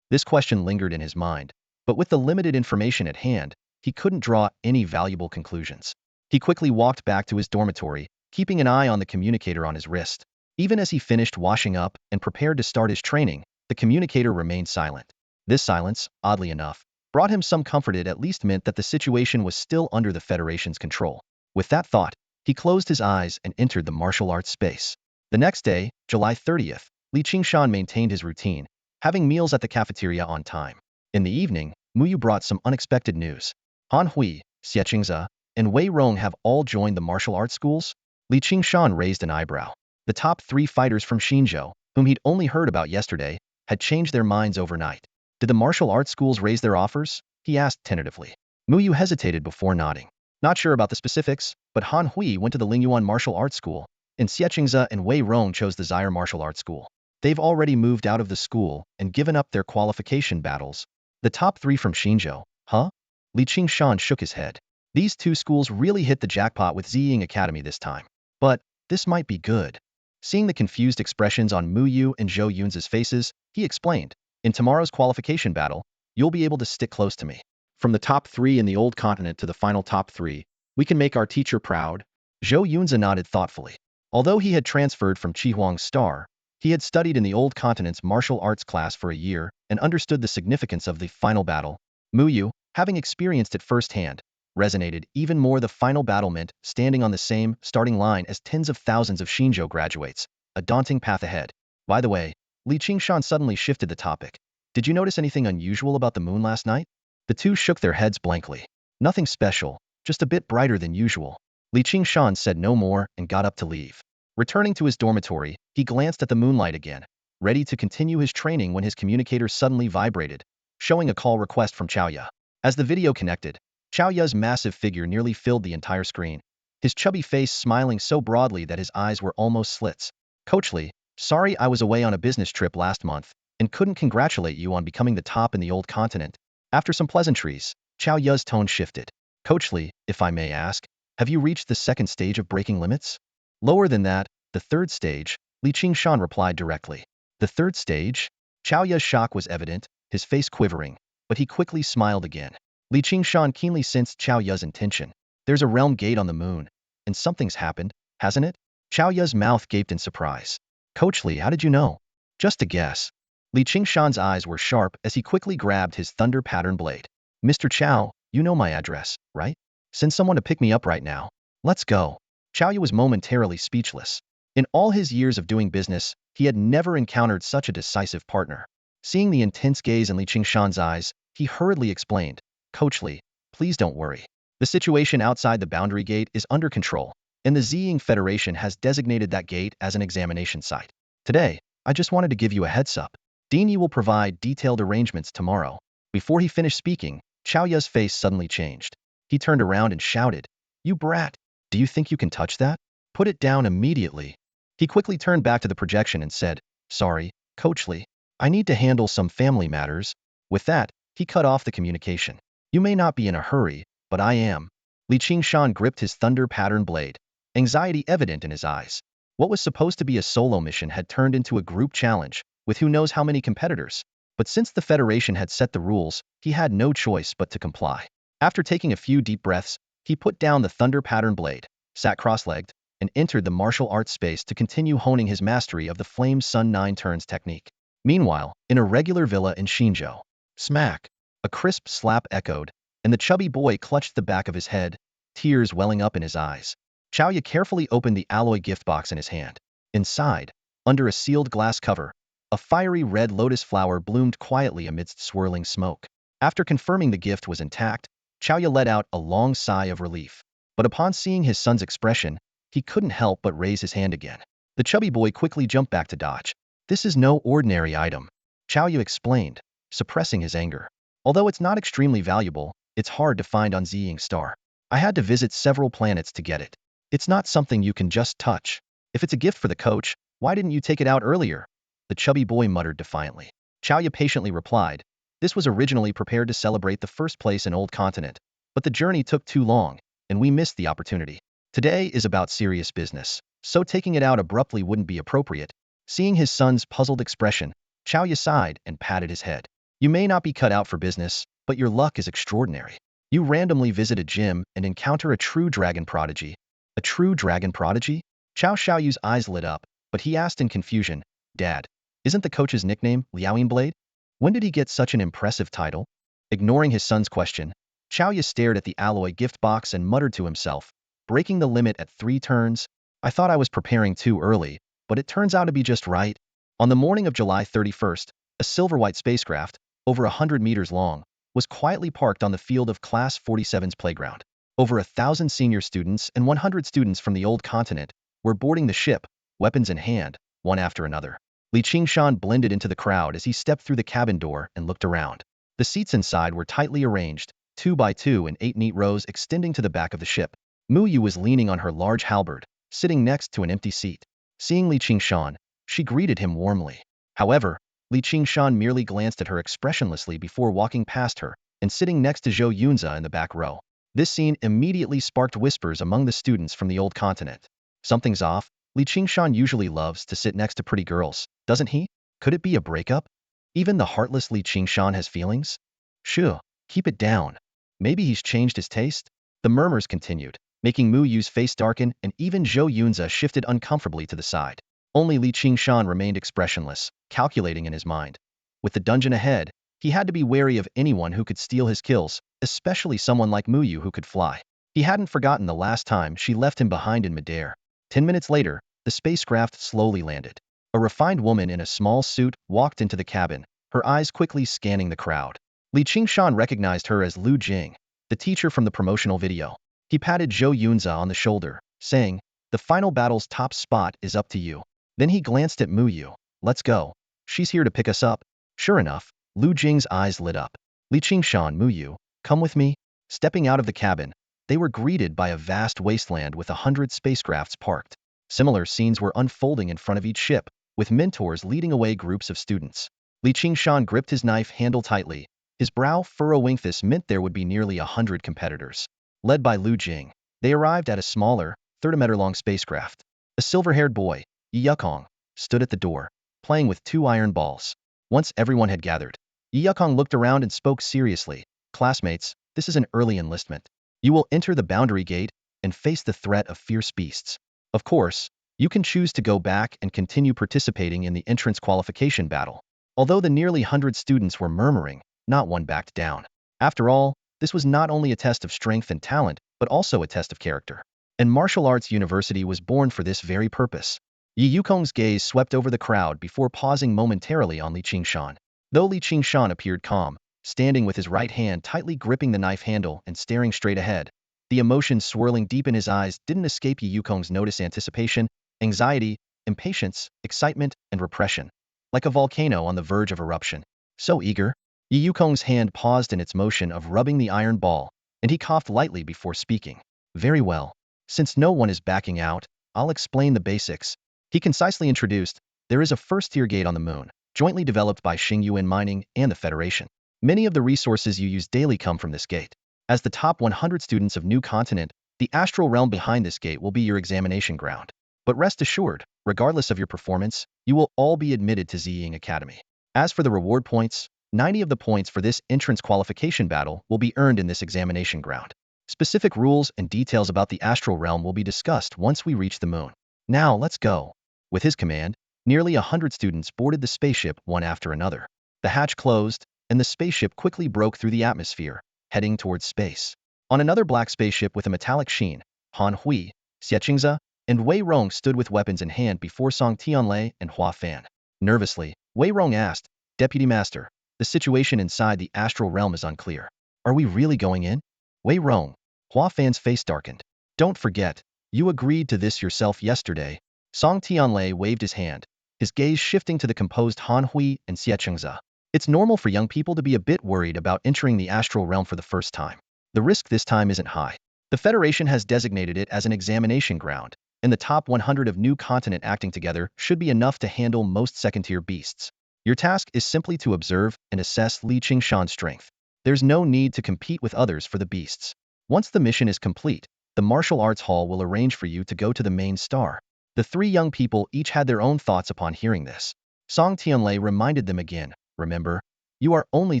This question lingered in his mind, but with the limited information at hand, he couldn't draw any valuable conclusions. He quickly walked back to his dormitory, keeping an eye on the communicator on his wrist. Even as he finished washing up and prepared to start his training, the communicator remained silent. This silence, oddly enough, brought him some comfort. It at least meant that the situation was still under the Federation's control. With that thought, he closed his eyes and entered the martial arts space. The next day, July 30th, Qingshan maintained his routine, having meals at the cafeteria on time. In the evening, Muyu brought some unexpected news. Han Hui, Xie Qingze, and Wei Rong have all joined the martial arts schools? Qingshan raised an eyebrow. The top 3 fighters from Xinzhou, whom he'd only heard about yesterday, had changed their minds overnight. Did the martial arts schools raise their offers? He asked tentatively. Muyu hesitated before nodding. Not sure about the specifics, but Han Hui went to the Lingyuan Martial Arts School, and Xie Qingze and Wei Rong chose the Zaire Martial Arts School. They've already moved out of the school and given up their qualification battles. The top 3 from Xinzhou, huh? Qingshan shook his head. These 2 schools really hit the jackpot with Ziying Academy this time. But this might be good. Seeing the confused expressions on Muyu and Zhou Yun's faces, he explained, in tomorrow's qualification battle, you'll be able to stick close to me. From the top 3 in the old continent to the final top 3, we can make our teacher proud. Zhou Yunza nodded thoughtfully. Although he had transferred from Chihuang's Star, he had studied in the old continent's martial arts class for a year and understood the significance of the final battle. Muyu, having experienced it firsthand, resonated even more. The final battle meant standing on the same starting line as tens of thousands of Xinzhou graduates, a daunting path ahead. By the way, Qingshan suddenly shifted the topic. Did you notice anything unusual about the moon last night? The 2 shook their heads blankly. Nothing special, just a bit brighter than usual. Qingshan said no more and got up to leave. Returning to his dormitory, he glanced at the moonlight again, ready to continue his training when his communicator suddenly vibrated, showing a call request from Chaoya. As the video connected, Chaoya's massive figure nearly filled the entire screen, his chubby face smiling so broadly that his eyes were almost slits. Coach Li, sorry I was away on a business trip last month and couldn't congratulate you on becoming the top in the old continent. After some pleasantries, Chaoya's tone shifted. Coach Li, if I may ask, have you reached the 2nd stage of breaking limits? Lower than that, the 3rd stage, Qingshan replied directly. The 3rd stage? Chaoya's shock was evident, his face quivering, but he quickly smiled again. Qingshan keenly sensed Chaoya's intention. There's a realm gate on the moon, and something's happened, hasn't it? Qiao Ya's mouth gaped in surprise. Coach Li, how did you know? Just a guess. Li Qingshan's eyes were sharp as he quickly grabbed his thunder pattern blade. Mr. Qiao, you know my address, right? Send someone to pick me up right now. Let's go. Qiao Ya was momentarily speechless. In all his years of doing business, he had never encountered such a decisive partner. Seeing the intense gaze in Li Qingshan's eyes, he hurriedly explained, Coach Li, please don't worry. The situation outside the boundary gate is under control, and the Ziying Federation has designated that gate as an examination site. Today, I just wanted to give you a heads up. Dean Yi will provide detailed arrangements tomorrow. Before he finished speaking, Qiao Ya's face suddenly changed. He turned around and shouted, You brat! Do you think you can touch that? Put it down immediately. He quickly turned back to the projection and said, Sorry, Coach Li. I need to handle some family matters. With that, he cut off the communication. You may not be in a hurry, but I am. Li Qingshan gripped his thunder pattern blade, anxiety evident in his eyes. What was supposed to be a solo mission had turned into a group challenge, with who knows how many competitors. But since the Federation had set the rules, he had no choice but to comply. After taking a few deep breaths, he put down the thunder pattern blade, sat cross-legged, and entered the martial arts space to continue honing his mastery of the Flame Sun 9 turns technique. Meanwhile, in a regular villa in Xinzhou, smack! A crisp slap echoed, and the chubby boy clutched the back of his head, tears welling up in his eyes. Qiao Ya carefully opened the alloy gift box in his hand. Inside, under a sealed glass cover, a fiery red lotus flower bloomed quietly amidst swirling smoke. After confirming the gift was intact, Qiao Ya let out a long sigh of relief. But upon seeing his son's expression, he couldn't help but raise his hand again. The chubby boy quickly jumped back to dodge. This is no ordinary item, Qiao Ya explained, suppressing his anger. Although it's not extremely valuable, it's hard to find on Ziying Star. I had to visit several planets to get it. It's not something you can just touch. If it's a gift for the coach, why didn't you take it out earlier? The chubby boy muttered defiantly. Qiao Ya patiently replied, This was originally prepared to celebrate the first place in Old Continent, but the journey took too long, and we missed the opportunity. Today is about serious business, so taking it out abruptly wouldn't be appropriate. Seeing his son's puzzled expression, Qiao Ya sighed and patted his head. You may not be cut out for business, but your luck is extraordinary. You randomly visit a gym and encounter a true dragon prodigy. A true dragon prodigy? Qiao Xiaoyu's eyes lit up, but he asked in confusion, Dad, isn't the coach's nickname Liaoing Blade? When did he get such an impressive title? Ignoring his son's question, Qiao Ya stared at the alloy gift box and muttered to himself, breaking the limit at 3 turns. I thought I was preparing too early, but it turns out to be just right. On the morning of July 31st, a silver-white spacecraft, over 100 meters long, was quietly parked on the field of Class 47's playground. Over 1,000 senior students and 100 students from the old continent were boarding the ship, weapons in hand, one after another. Li Qingshan blended into the crowd as he stepped through the cabin door and looked around. The seats inside were tightly arranged, 2 by 2 in 8 neat rows extending to the back of the ship. Mu Yu was leaning on her large halberd, sitting next to an empty seat. Seeing Li Qingshan, she greeted him warmly. However, Li Qingshan merely glanced at her expressionlessly before walking past her and sitting next to Zhou Yunza in the back row. This scene immediately sparked whispers among the students from the old continent. Something's off. Li Qingshan usually loves to sit next to pretty girls, doesn't he? Could it be a breakup? Even the heartless Li Qingshan has feelings? Shoo, keep it down. Maybe he's changed his taste? The murmurs continued, making Mu Yu's face darken and even Zhou Yunza shifted uncomfortably to the side. Only Li Qingshan remained expressionless, calculating in his mind. With the dungeon ahead, he had to be wary of anyone who could steal his kills, especially someone like Mu Yu who could fly. He hadn't forgotten the last time she left him behind in midair. 10 minutes later, the spacecraft slowly landed. A refined woman in a small suit walked into the cabin, her eyes quickly scanning the crowd. Li Qingshan recognized her as Lu Jing, the teacher from the promotional video. He patted Zhou Yunza on the shoulder, saying, The final battle's top spot is up to you. Then he glanced at Mu Yu. Let's go. She's here to pick us up. Sure enough, Lu Jing's eyes lit up. Li Qingshan, Mu Yu, come with me. Stepping out of the cabin, they were greeted by a vast wasteland with 100 spacecrafts parked. Similar scenes were unfolding in front of each ship, with mentors leading away groups of students. Li Qingshan gripped his knife handle tightly, his brow furrowing. This meant there would be nearly 100 competitors. Led by Lu Jing, they arrived at a smaller, 30-meter-long spacecraft. A silver-haired boy, Yi Yukong, stood at the door, playing with 2 iron balls. Once everyone had gathered, Yi Yukong looked around and spoke seriously. Classmates, this is an early enlistment. You will enter the boundary gate and face the threat of fierce beasts. Of course, You can choose to go back and continue participating in the entrance qualification battle. Although the nearly 100 students were murmuring, not one backed down. After all, this was not only a test of strength and talent, but also a test of character. And Martial Arts University was born for this very purpose. Yi Yukong's gaze swept over the crowd before pausing momentarily on Qingshan. Though Qingshan appeared calm, standing with his right hand tightly gripping the knife handle and staring straight ahead, the emotions swirling deep in his eyes didn't escape Yi Yukong's notice: anticipation, anxiety, impatience, excitement, and repression. Like a volcano on the verge of eruption. So eager. Yi Yukong's hand paused in its motion of rubbing the iron ball, and he coughed lightly before speaking. Very well. Since no one is backing out, I'll explain the basics. He concisely introduced, there is a first-tier gate on the moon, jointly developed by Xingyuan Mining and the Federation. Many of the resources you use daily come from this gate. As the top 100 students of New Continent, the astral realm behind this gate will be your examination ground. But rest assured, regardless of your performance, you will all be admitted to Ziying Academy. As for the reward points, 90 of the points for this entrance qualification battle will be earned in this examination ground. Specific rules and details about the astral realm will be discussed once we reach the moon. Now, let's go. With his command, nearly 100 students boarded the spaceship one after another. The hatch closed, and the spaceship quickly broke through the atmosphere, heading towards space. On another black spaceship with a metallic sheen, Han Hui, Xie and Wei Rong stood with weapons in hand before Song Tianlei and Hua Fan. Nervously, Wei Rong asked, Deputy Master, the situation inside the astral realm is unclear. Are we really going in? Wei Rong. Hua Fan's face darkened. Don't forget, you agreed to this yourself yesterday. Song Tianlei waved his hand, his gaze shifting to the composed Han Hui and Xie. It's normal for young people to be a bit worried about entering the astral realm for the first time. The risk this time isn't high. The Federation has designated it as an examination ground, and the top 100 of New Continent acting together should be enough to handle most second-tier beasts. Your task is simply to observe and assess Qingshan's strength. There's no need to compete with others for the beasts. Once the mission is complete, the Martial Arts Hall will arrange for you to go to the main star. The three young people each had their own thoughts upon hearing this. Song Tianlei reminded them again, remember, you are only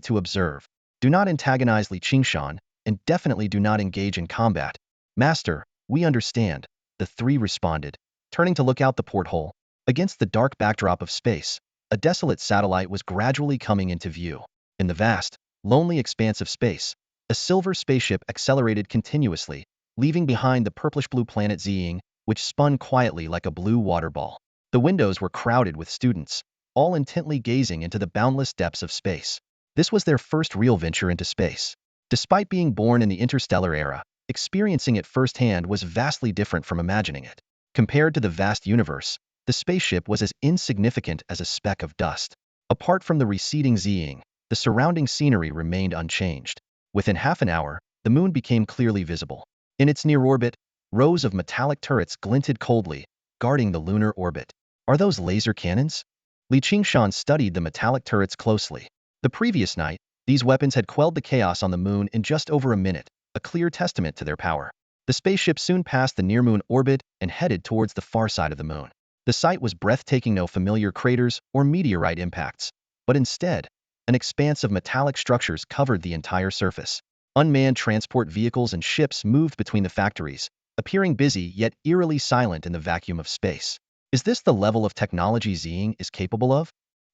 to observe. Do not antagonize Qingshan, and definitely do not engage in combat. Master, we understand. The three responded, turning to look out the porthole. Against the dark backdrop of space, a desolate satellite was gradually coming into view. In the vast, lonely expanse of space, a silver spaceship accelerated continuously, leaving behind the purplish-blue planet Ziying, which spun quietly like a blue water ball. The windows were crowded with students, all intently gazing into the boundless depths of space. This was their first real venture into space. Despite being born in the Interstellar era, experiencing it firsthand was vastly different from imagining it. Compared to the vast universe, the spaceship was as insignificant as a speck of dust. Apart from the receding Ziying, the surrounding scenery remained unchanged. Within half an hour, the moon became clearly visible. In its near orbit, rows of metallic turrets glinted coldly, guarding the lunar orbit. Are those laser cannons? Qingshan studied the metallic turrets closely. The previous night, these weapons had quelled the chaos on the moon in just over a minute, a clear testament to their power. The spaceship soon passed the near-moon orbit and headed towards the far side of the moon. The sight was breathtaking. No familiar craters or meteorite impacts, but instead, an expanse of metallic structures covered the entire surface. Unmanned transport vehicles and ships moved between the factories, appearing busy yet eerily silent in the vacuum of space. Is this the level of technology Ziying is capable of?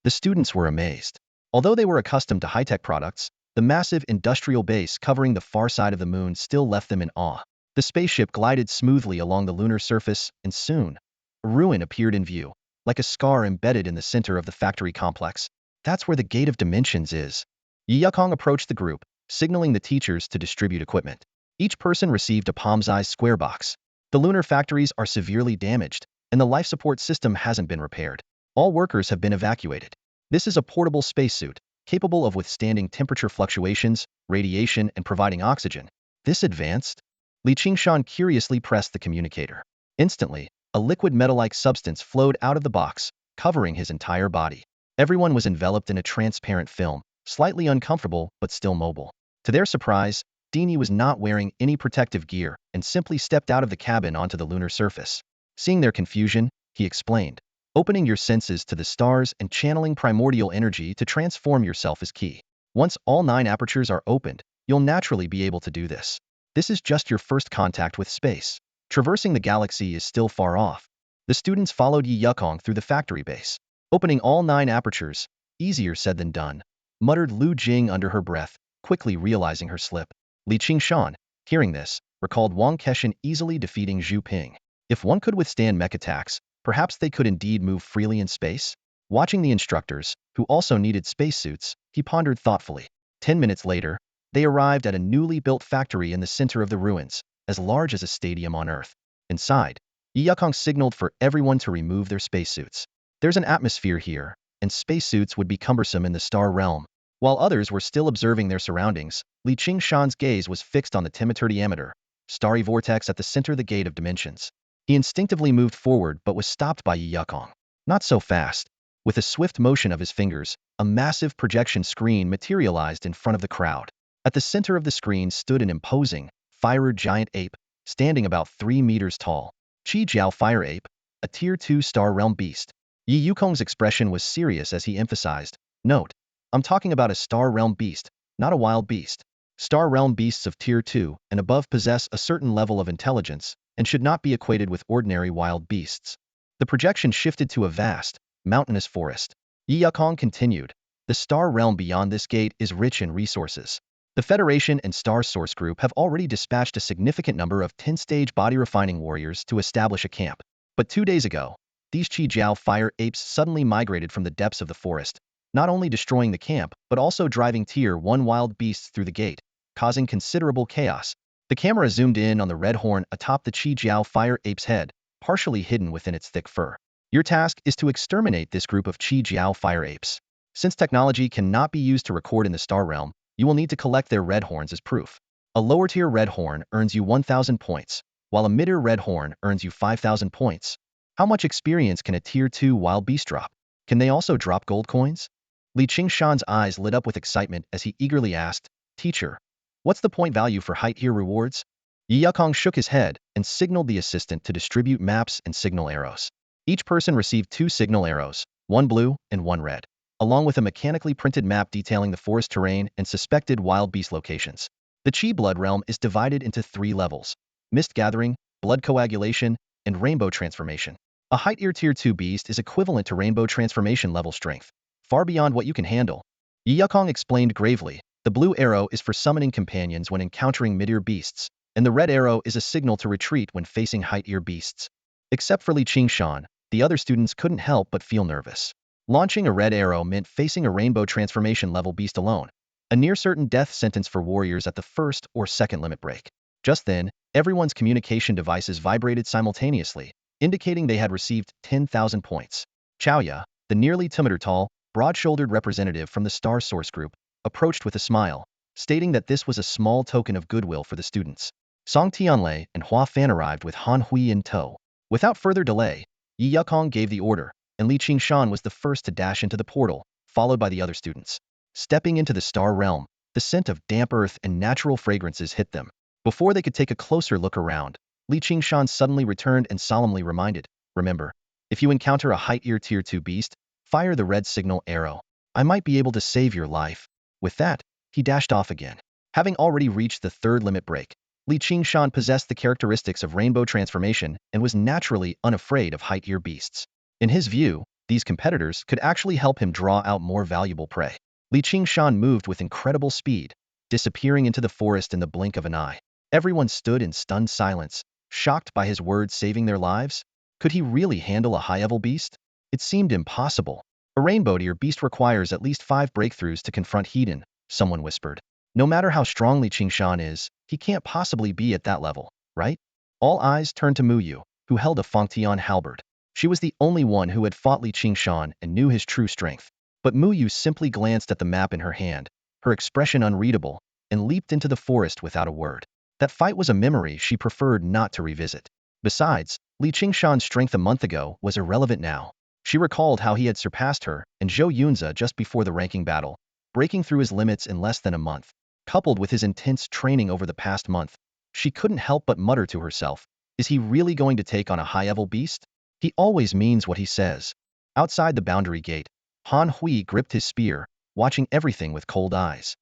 The students were amazed. Although they were accustomed to high-tech products, the massive industrial base covering the far side of the moon still left them in awe. The spaceship glided smoothly along the lunar surface, and soon, a ruin appeared in view, like a scar embedded in the center of the factory complex. That's where the Gate of Dimensions is. Yi Yukong approached the group, signaling the teachers to distribute equipment. Each person received a palm-sized square box. The lunar factories are severely damaged, and the life support system hasn't been repaired. All workers have been evacuated. This is a portable spacesuit, capable of withstanding temperature fluctuations, radiation, and providing oxygen. This advanced? Qingshan curiously pressed the communicator. Instantly, a liquid metal-like substance flowed out of the box, covering his entire body. Everyone was enveloped in a transparent film, slightly uncomfortable but still mobile. To their surprise, Dini was not wearing any protective gear and simply stepped out of the cabin onto the lunar surface. Seeing their confusion, he explained, opening your senses to the stars and channeling primordial energy to transform yourself is key. Once all 9 apertures are opened, you'll naturally be able to do this. This is just your first contact with space. Traversing the galaxy is still far off. The students followed Yi Yukong through the factory base, opening all 9 apertures. Easier said than done, muttered Lu Jing under her breath, quickly realizing her slip. Li Qingshan, hearing this, recalled Wang Keshan easily defeating Zhu Ping. If one could withstand mech attacks, perhaps they could indeed move freely in space? Watching the instructors, who also needed spacesuits, he pondered thoughtfully. 10 minutes later, they arrived at a newly built factory in the center of the ruins, as large as a stadium on Earth. Inside, Yi Yukong signaled for everyone to remove their spacesuits. There's an atmosphere here, and spacesuits would be cumbersome in the star realm. While others were still observing their surroundings, Li Qingshan's gaze was fixed on the Timitur diameter, starry vortex at the center of the gate of dimensions. He instinctively moved forward but was stopped by Yi Yukong. Not so fast. With a swift motion of his fingers, a massive projection screen materialized in front of the crowd. At the center of the screen stood an imposing, fire giant ape, standing about 3 meters tall. Qi Jiao Fire Ape, a Tier 2 Star Realm beast. Yi Yukong's expression was serious as he emphasized, "Note, I'm talking about a Star Realm beast, not a wild beast. Star Realm beasts of Tier 2 and above possess a certain level of intelligence and should not be equated with ordinary wild beasts." The projection shifted to a vast, mountainous forest. Yi Yukong continued, "The Star Realm beyond this gate is rich in resources. The Federation and Star Source Group have already dispatched a significant number of 10-stage body refining warriors to establish a camp. But 2 days ago, these Qi Jiao fire apes suddenly migrated from the depths of the forest, not only destroying the camp, but also driving Tier 1 wild beasts through the gate, causing considerable chaos." The camera zoomed in on the red horn atop the Qi Jiao fire ape's head, partially hidden within its thick fur. "Your task is to exterminate this group of Qi Jiao fire apes. Since technology cannot be used to record in the Star Realm, you will need to collect their red horns as proof. A lower tier red horn earns you 1,000 points, while a mid-tier red horn earns you 5,000 points. How much experience can a Tier 2 wild beast drop? Can they also drop gold coins?" Li Qingshan's eyes lit up with excitement as he eagerly asked, "Teacher, what's the point value for height tier rewards?" Yi Yukong shook his head and signaled the assistant to distribute maps and signal arrows. Each person received 2 signal arrows, 1 blue and 1 red, along with a mechanically printed map detailing the forest terrain and suspected wild beast locations. The Qi Blood Realm is divided into 3 levels: Mist Gathering, Blood Coagulation, and Rainbow Transformation. A height Tier 2 beast is equivalent to Rainbow Transformation level strength, far beyond what you can handle. Yi Yukong explained gravely, "The blue arrow is for summoning companions when encountering mid-tier beasts, and the red arrow is a signal to retreat when facing height-tier beasts." Except for Li Qingshan, the other students couldn't help but feel nervous. Launching a red arrow meant facing a Rainbow Transformation level beast alone, a near-certain death sentence for warriors at the first or second limit break. Just then, everyone's communication devices vibrated simultaneously, indicating they had received 10,000 points. Chaoya, the nearly 2-meter tall, broad-shouldered representative from the Star Source Group, approached with a smile, stating that this was a small token of goodwill for the students. Song Tianlei and Hua Fan arrived with Han Hui in tow. Without further delay, Yi Yukong gave the order, and Li Qingshan was the first to dash into the portal, followed by the other students. Stepping into the Star Realm, the scent of damp earth and natural fragrances hit them. Before they could take a closer look around, Li Qingshan suddenly returned and solemnly reminded, "Remember, if you encounter a height-tier Tier 2 beast, fire the red signal arrow. I might be able to save your life." With that, he dashed off again. Having already reached the 3rd limit break, Li Qingshan possessed the characteristics of Rainbow Transformation and was naturally unafraid of height-tier beasts. In his view, these competitors could actually help him draw out more valuable prey. Li Qingshan moved with incredible speed, disappearing into the forest in the blink of an eye. Everyone stood in stunned silence, shocked by his words saving their lives. Could he really handle a high-level beast? It seemed impossible. "A rainbow-tier beast requires at least 5 breakthroughs to confront Hedon," someone whispered. "No matter how strong Li Qingshan is, he can't possibly be at that level, right?" All eyes turned to Muyu, who held a Fangtian halberd. She was the only one who had fought Li Qingshan and knew his true strength. But Muyu simply glanced at the map in her hand, her expression unreadable, and leaped into the forest without a word. That fight was a memory she preferred not to revisit. Besides, Li Qingshan's strength a month ago was irrelevant now. She recalled how he had surpassed her and Zhou Yunzi just before the ranking battle, breaking through his limits in less than a month. Coupled with his intense training over the past month, she couldn't help but mutter to herself, "Is he really going to take on a high-level beast? He always means what he says." Outside the boundary gate, Han Hui gripped his spear, watching everything with cold eyes.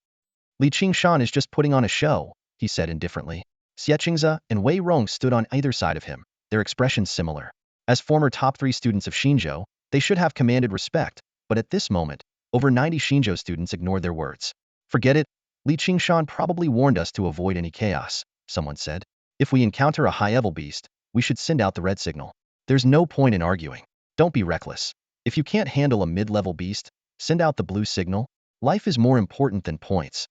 "Li Qingshan is just putting on a show," he said indifferently. Xie Qingzi and Wei Rong stood on either side of him, their expressions similar. As former top 3 students of Shinjo, they should have commanded respect, but at this moment, over 90 Shinjo students ignored their words. Forget it, Qingshan probably warned us to avoid any chaos, someone said. If we encounter a high-level beast, we should send out the red signal. There's no point in arguing. Don't be reckless. If you can't handle a mid-level beast, send out the blue signal. Life is more important than points.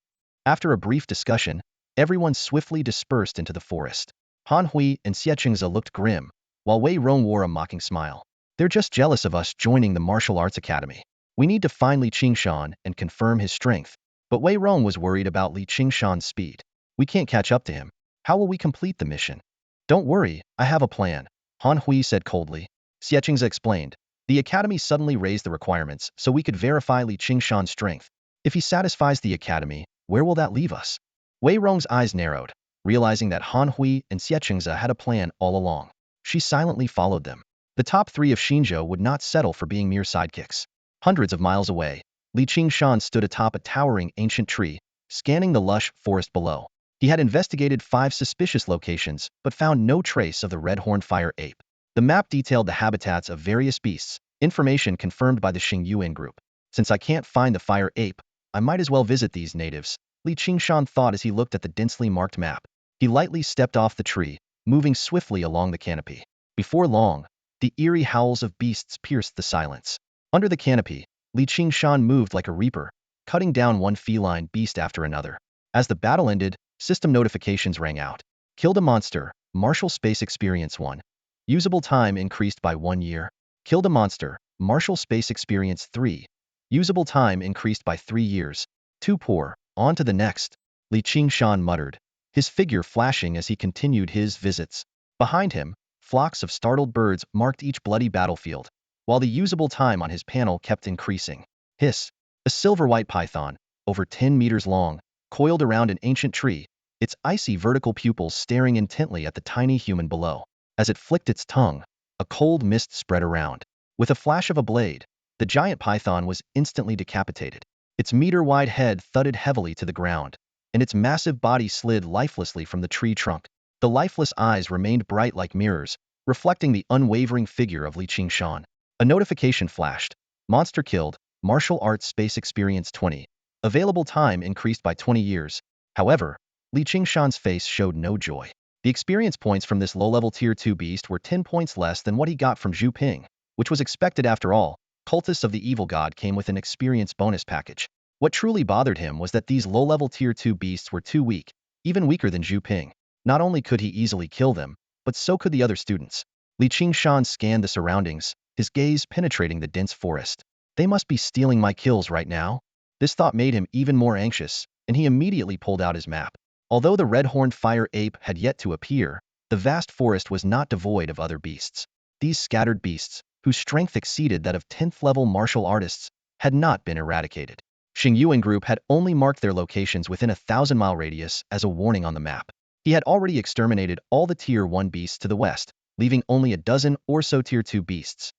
After a brief discussion, everyone swiftly dispersed into the forest. Han Hui and Xie Qingze looked grim, while Wei Rong wore a mocking smile. They're just jealous of us joining the martial arts academy. We need to find Qingshan and confirm his strength. But Wei Rong was worried about Qingshan's speed. We can't catch up to him. How will we complete the mission? Don't worry, I have a plan, Han Hui said coldly. Xie Qingze explained. The academy suddenly raised the requirements so we could verify Qingshan's strength. If he satisfies the academy, where will that leave us? Wei Rong's eyes narrowed, realizing that Han Hui and Xie Qingze had a plan all along. She silently followed them. The top 3 of Shinjo would not settle for being mere sidekicks. Hundreds of miles away, Qingshan stood atop a towering ancient tree, scanning the lush forest below. He had investigated 5 suspicious locations, but found no trace of the red-horned fire ape. The map detailed the habitats of various beasts, information confirmed by the Xingyuan group. Since I can't find the fire ape, I might as well visit these natives, Qingshan thought as he looked at the densely marked map. He lightly stepped off the tree, moving swiftly along the canopy. Before long, the eerie howls of beasts pierced the silence. Under the canopy, Qingshan moved like a reaper, cutting down one feline beast after another. As the battle ended, system notifications rang out. Killed a monster, Martial Space Experience 1. Usable time increased by 1 year. Killed a monster, Martial Space Experience 3. Usable time increased by 3 years. Too poor, on to the next, Qingshan muttered, his figure flashing as he continued his visits. Behind him, flocks of startled birds marked each bloody battlefield, while the usable time on his panel kept increasing. Hiss! A silver-white python, over 10 meters long, coiled around an ancient tree, its icy vertical pupils staring intently at the tiny human below. As it flicked its tongue, a cold mist spread around. With a flash of a blade, the giant python was instantly decapitated. Its meter-wide head thudded heavily to the ground, and its massive body slid lifelessly from the tree trunk. The lifeless eyes remained bright like mirrors, reflecting the unwavering figure of Qingshan. A notification flashed. Monster killed, Martial Arts Space Experience 20. Available time increased by 20 years. However, Qingshan's face showed no joy. The experience points from this low-level Tier 2 beast were 10 points less than what he got from Zhu Ping, which was expected after all. Cultists of the Evil God came with an experience bonus package. What truly bothered him was that these low-level Tier 2 beasts were too weak, even weaker than Zhu Ping. Not only could he easily kill them, but so could the other students. Qingshan scanned the surroundings, his gaze penetrating the dense forest. They must be stealing my kills right now. This thought made him even more anxious, and he immediately pulled out his map. Although the red-horned fire ape had yet to appear, the vast forest was not devoid of other beasts. These scattered beasts, whose strength exceeded that of 10th-level martial artists, had not been eradicated. Xingyuan group had only marked their locations within a 1,000-mile radius as a warning on the map. He had already exterminated all the Tier 1 beasts to the west, leaving only a dozen or so Tier 2 beasts.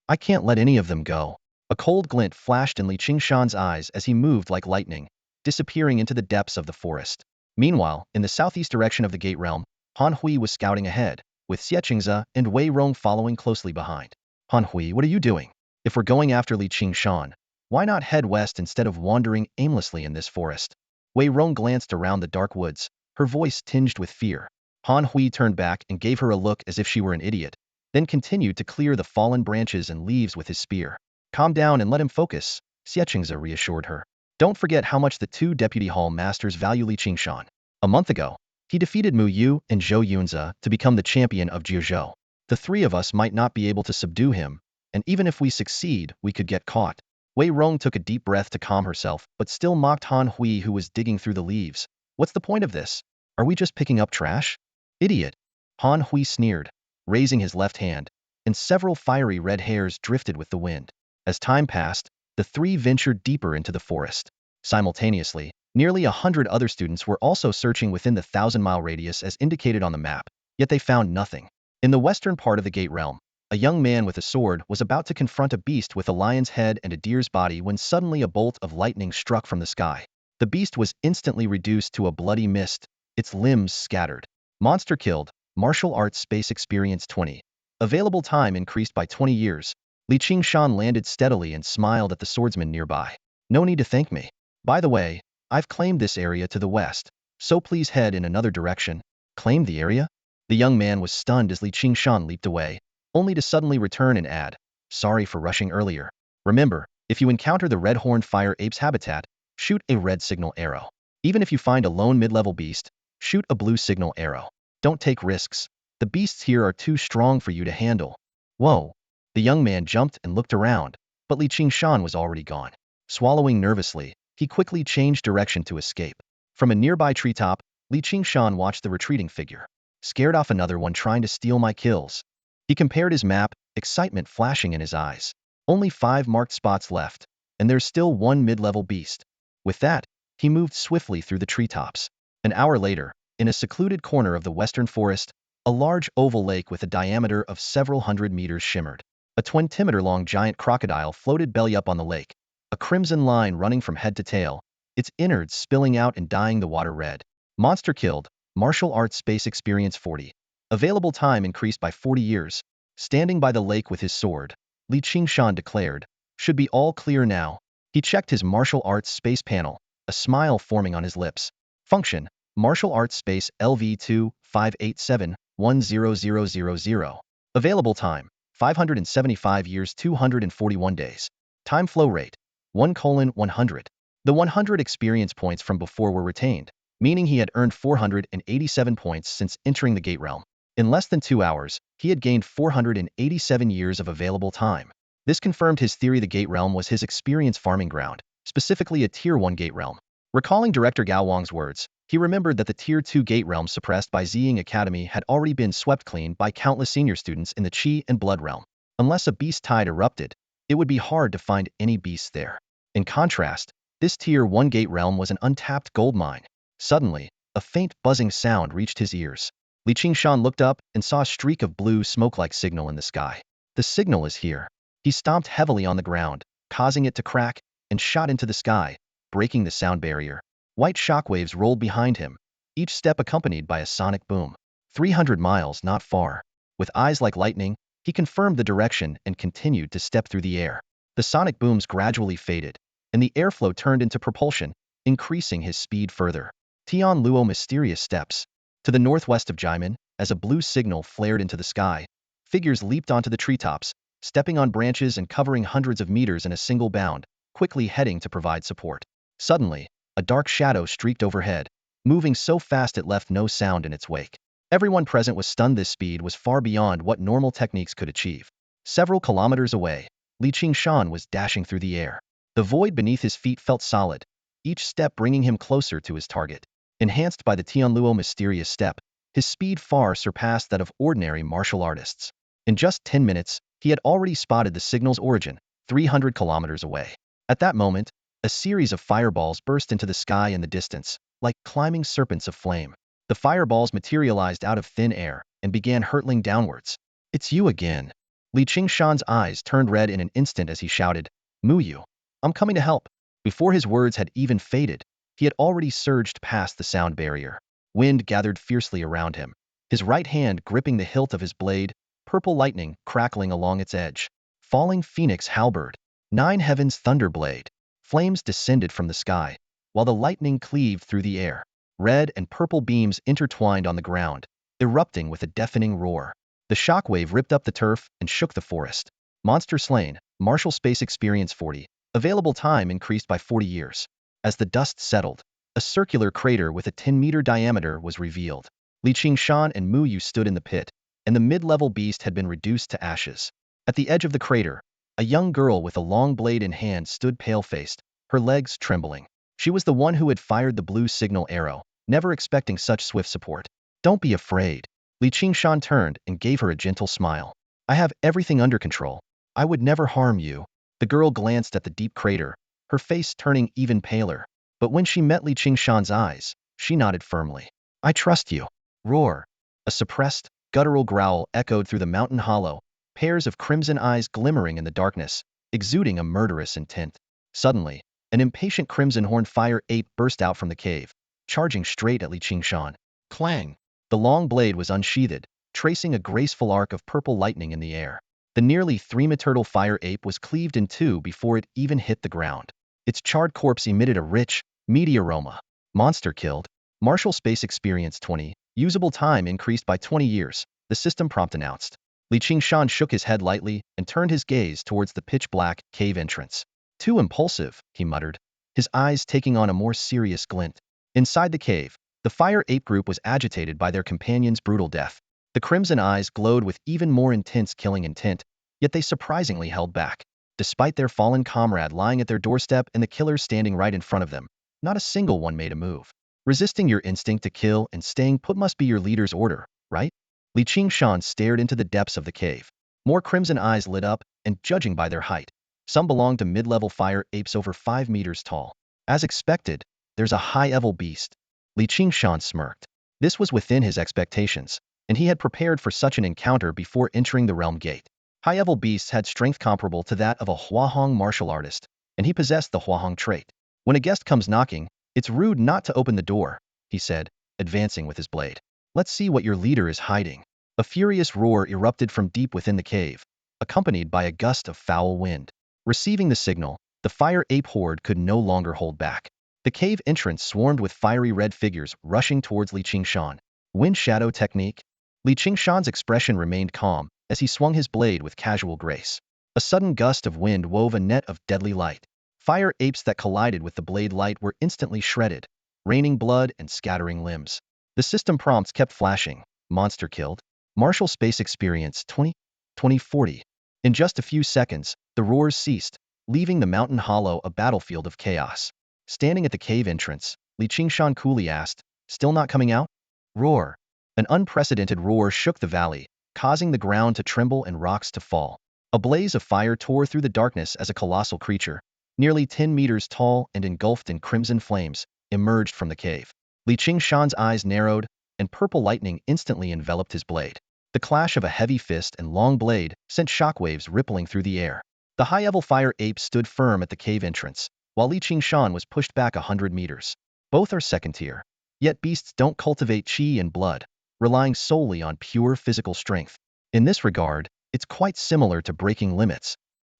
I can't let any of them go. A cold glint flashed in Qingshan's eyes as he moved like lightning, disappearing into the depths of the forest. Meanwhile, in the southeast direction of the Gate Realm, Han Hui was scouting ahead, with Xie Qingze and Wei Rong following closely behind. Han Hui, what are you doing? If we're going after Qingshan, why not head west instead of wandering aimlessly in this forest? Wei Rong glanced around the dark woods, her voice tinged with fear. Han Hui turned back and gave her a look as if she were an idiot, then continued to clear the fallen branches and leaves with his spear. Calm down and let him focus, Xie Qingze reassured her. Don't forget how much the 2 Deputy Hall Masters value Qingshan. A month ago, he defeated Mu Yu and Zhou Yunze to become the champion of Jiuzhou. The 3 of us might not be able to subdue him, and even if we succeed, we could get caught. Wei Rong took a deep breath to calm herself, but still mocked Han Hui, who was digging through the leaves. What's the point of this? Are we just picking up trash? Idiot! Han Hui sneered, raising his left hand, and several fiery red hairs drifted with the wind. As time passed, the 3 ventured deeper into the forest. Simultaneously, nearly 100 other students were also searching within the 1,000-mile radius as indicated on the map, yet they found nothing. In the western part of the Gate Realm, a young man with a sword was about to confront a beast with a lion's head and a deer's body when suddenly a bolt of lightning struck from the sky. The beast was instantly reduced to a bloody mist, its limbs scattered. Monster killed, Martial Arts Space Experience 20. Available time increased by 20 years. Qingshan landed steadily and smiled at the swordsman nearby. No need to thank me. By the way, I've claimed this area to the west, so please head in another direction. Claimed the area? The young man was stunned as Qingshan leaped away, only to suddenly return and add, sorry for rushing earlier. Remember, if you encounter the red-horned fire ape's habitat, shoot a red signal arrow. Even if you find a lone mid-level beast, shoot a blue signal arrow. Don't take risks. The beasts here are too strong for you to handle. Whoa. The young man jumped and looked around, but Qingshan was already gone. Swallowing nervously, he quickly changed direction to escape. From a nearby treetop, Qingshan watched the retreating figure. Scared off another one trying to steal my kills. He compared his map, excitement flashing in his eyes. Only 5 marked spots left, and there's still 1 mid-level beast. With that, he moved swiftly through the treetops. An hour later, in a secluded corner of the western forest, a large oval lake with a diameter of several hundred meters shimmered. A 20-meter-long giant crocodile floated belly up on the lake, a crimson line running from head to tail, its innards spilling out and dyeing the water red. Monster killed. Martial arts space experience 40. Available time increased by 40 years. Standing by the lake with his sword, Qingshan declared, should be all clear now. He checked his martial arts space panel, a smile forming on his lips. Function, martial arts space LV2 587-10000. Available time, 575 years 241 days. Time flow rate, 1:100. The 100 experience points from before were retained, meaning he had earned 487 points since entering the Gate Realm. In less than 2 hours, he had gained 487 years of available time. This confirmed his theory the Gate Realm was his experience farming ground, specifically a Tier 1 Gate Realm. Recalling Director Gao Wang's words, he remembered that the Tier 2 Gate Realm suppressed by Ziying Academy had already been swept clean by countless senior students in the Qi and Blood Realm. Unless a beast tide erupted, it would be hard to find any beasts there. In contrast, this Tier 1 Gate Realm was an untapped gold mine. Suddenly, a faint buzzing sound reached his ears. Qingshan looked up and saw a streak of blue smoke-like signal in the sky. The signal is here. He stomped heavily on the ground, causing it to crack, and shot into the sky, breaking the sound barrier. White shockwaves rolled behind him, each step accompanied by a sonic boom. 300 miles, not far. With eyes like lightning, he confirmed the direction and continued to step through the air. The sonic booms gradually faded, and the airflow turned into propulsion, increasing his speed further. Tian Luo mysterious steps. To the northwest of Jimin, as a blue signal flared into the sky, figures leaped onto the treetops, stepping on branches and covering hundreds of meters in a single bound, quickly heading to provide support. Suddenly, a dark shadow streaked overhead, moving so fast it left no sound in its wake. Everyone present was stunned. This speed was far beyond what normal techniques could achieve. Several kilometers away, Qingshan was dashing through the air. The void beneath his feet felt solid, each step bringing him closer to his target. Enhanced by the Tianluo mysterious step, his speed far surpassed that of ordinary martial artists. In just 10 minutes, he had already spotted the signal's origin, 300 kilometers away. At that moment, a series of fireballs burst into the sky in the distance, like climbing serpents of flame. The fireballs materialized out of thin air and began hurtling downwards. It's you again. Qingshan's eyes turned red in an instant as he shouted, Muyu, I'm coming to help. Before his words had even faded, he had already surged past the sound barrier. Wind gathered fiercely around him, his right hand gripping the hilt of his blade, purple lightning crackling along its edge. Falling phoenix halberd. 9 heavens thunderblade. Flames descended from the sky, while the lightning cleaved through the air. Red and purple beams intertwined on the ground, erupting with a deafening roar. The shockwave ripped up the turf and shook the forest. Monster slain. Martial space experience 40. Available time increased by 40 years. As the dust settled, a circular crater with a 10-meter diameter was revealed. Qingshan and Muyu stood in the pit, and the mid-level beast had been reduced to ashes. At the edge of the crater, a young girl with a long blade in hand stood pale-faced, her legs trembling. She was the one who had fired the blue signal arrow, never expecting such swift support. Don't be afraid. Qingshan turned and gave her a gentle smile. I have everything under control. I would never harm you. The girl glanced at the deep crater, her face turning even paler. But when she met Qingshan's eyes, she nodded firmly. I trust you. Roar. A suppressed, guttural growl echoed through the mountain hollow, pairs of crimson eyes glimmering in the darkness, exuding a murderous intent. Suddenly, an impatient crimson-horned fire ape burst out from the cave, charging straight at Qingshan. Clang! The long blade was unsheathed, tracing a graceful arc of purple lightning in the air. The nearly 3-meter fire ape was cleaved in two before it even hit the ground. Its charred corpse emitted a rich, meaty aroma. Monster killed. Martial space experience 20. Usable time increased by 20 years, the system prompt announced. Qingshan shook his head lightly and turned his gaze towards the pitch-black cave entrance. Too impulsive, he muttered, his eyes taking on a more serious glint. Inside the cave, the fire ape group was agitated by their companion's brutal death. The crimson eyes glowed with even more intense killing intent, yet they surprisingly held back. Despite their fallen comrade lying at their doorstep and the killer standing right in front of them, not a single one made a move. Resisting your instinct to kill and staying put must be your leader's order, right? Qingshan stared into the depths of the cave. More crimson eyes lit up, and judging by their height, some belonged to mid-level fire apes over 5 meters tall. As expected, there's a high-level beast. Qingshan smirked. This was within his expectations, and he had prepared for such an encounter before entering the realm gate. High-level beasts had strength comparable to that of a Huahong martial artist, and he possessed the Huahong trait. When a guest comes knocking, it's rude not to open the door, he said, advancing with his blade. Let's see what your leader is hiding. A furious roar erupted from deep within the cave, accompanied by a gust of foul wind. Receiving the signal, the fire ape horde could no longer hold back. The cave entrance swarmed with fiery red figures rushing towards Qingshan. Wind shadow technique? Qingshan's expression remained calm as he swung his blade with casual grace. A sudden gust of wind wove a net of deadly light. Fire apes that collided with the blade light were instantly shredded, raining blood and scattering limbs. The system prompts kept flashing. Monster killed. Martial space experience 2040. In just a few seconds, the roars ceased, leaving the mountain hollow a battlefield of chaos. Standing at the cave entrance, Qingshan coolly asked, "Still not coming out?" Roar. An unprecedented roar shook the valley, causing the ground to tremble and rocks to fall. A blaze of fire tore through the darkness as a colossal creature, nearly 10 meters tall and engulfed in crimson flames, emerged from the cave. Qingshan's eyes narrowed, and purple lightning instantly enveloped his blade. The clash of a heavy fist and long blade sent shockwaves rippling through the air. The high-level fire ape stood firm at the cave entrance, while Qingshan was pushed back 100 meters. Both are second-tier. Yet beasts don't cultivate chi and blood, relying solely on pure physical strength. In this regard, it's quite similar to breaking limits.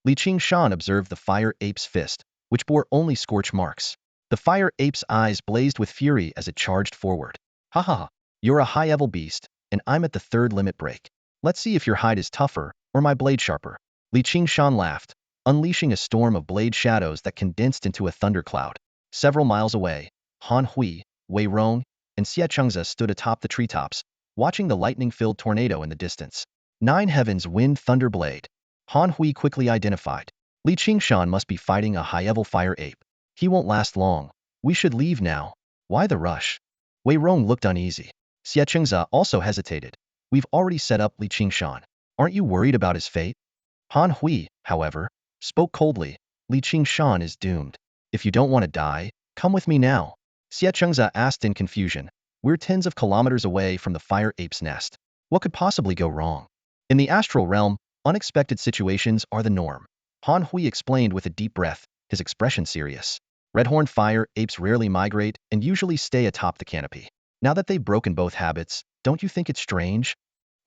Qingshan observed the fire ape's fist, which bore only scorch marks. The fire ape's eyes blazed with fury as it charged forward. "Ha ha ha, you're a high-level beast, and I'm at the third limit break. Let's see if your hide is tougher, or my blade sharper." Qingshan laughed, unleashing a storm of blade shadows that condensed into a thundercloud. Several miles away, Han Hui, Wei Rong, and Xie Chengza stood atop the treetops, watching the lightning-filled tornado in the distance. 9 Heavens Wind Thunderblade. Han Hui quickly identified. Qingshan must be fighting a high-level fire ape. He won't last long. We should leave now. Why the rush? Wei Rong looked uneasy. Xie Chengza also hesitated. We've already set up Qingshan. Aren't you worried about his fate? Han Hui, however, spoke coldly. Qingshan is doomed. If you don't want to die, come with me now. Xie Chengza asked in confusion. We're tens of kilometers away from the fire ape's nest. What could possibly go wrong? In the astral realm, unexpected situations are the norm. Han Hui explained with a deep breath, his expression serious. Red-horned fire apes rarely migrate and usually stay atop the canopy. Now that they've broken both habits, don't you think it's strange?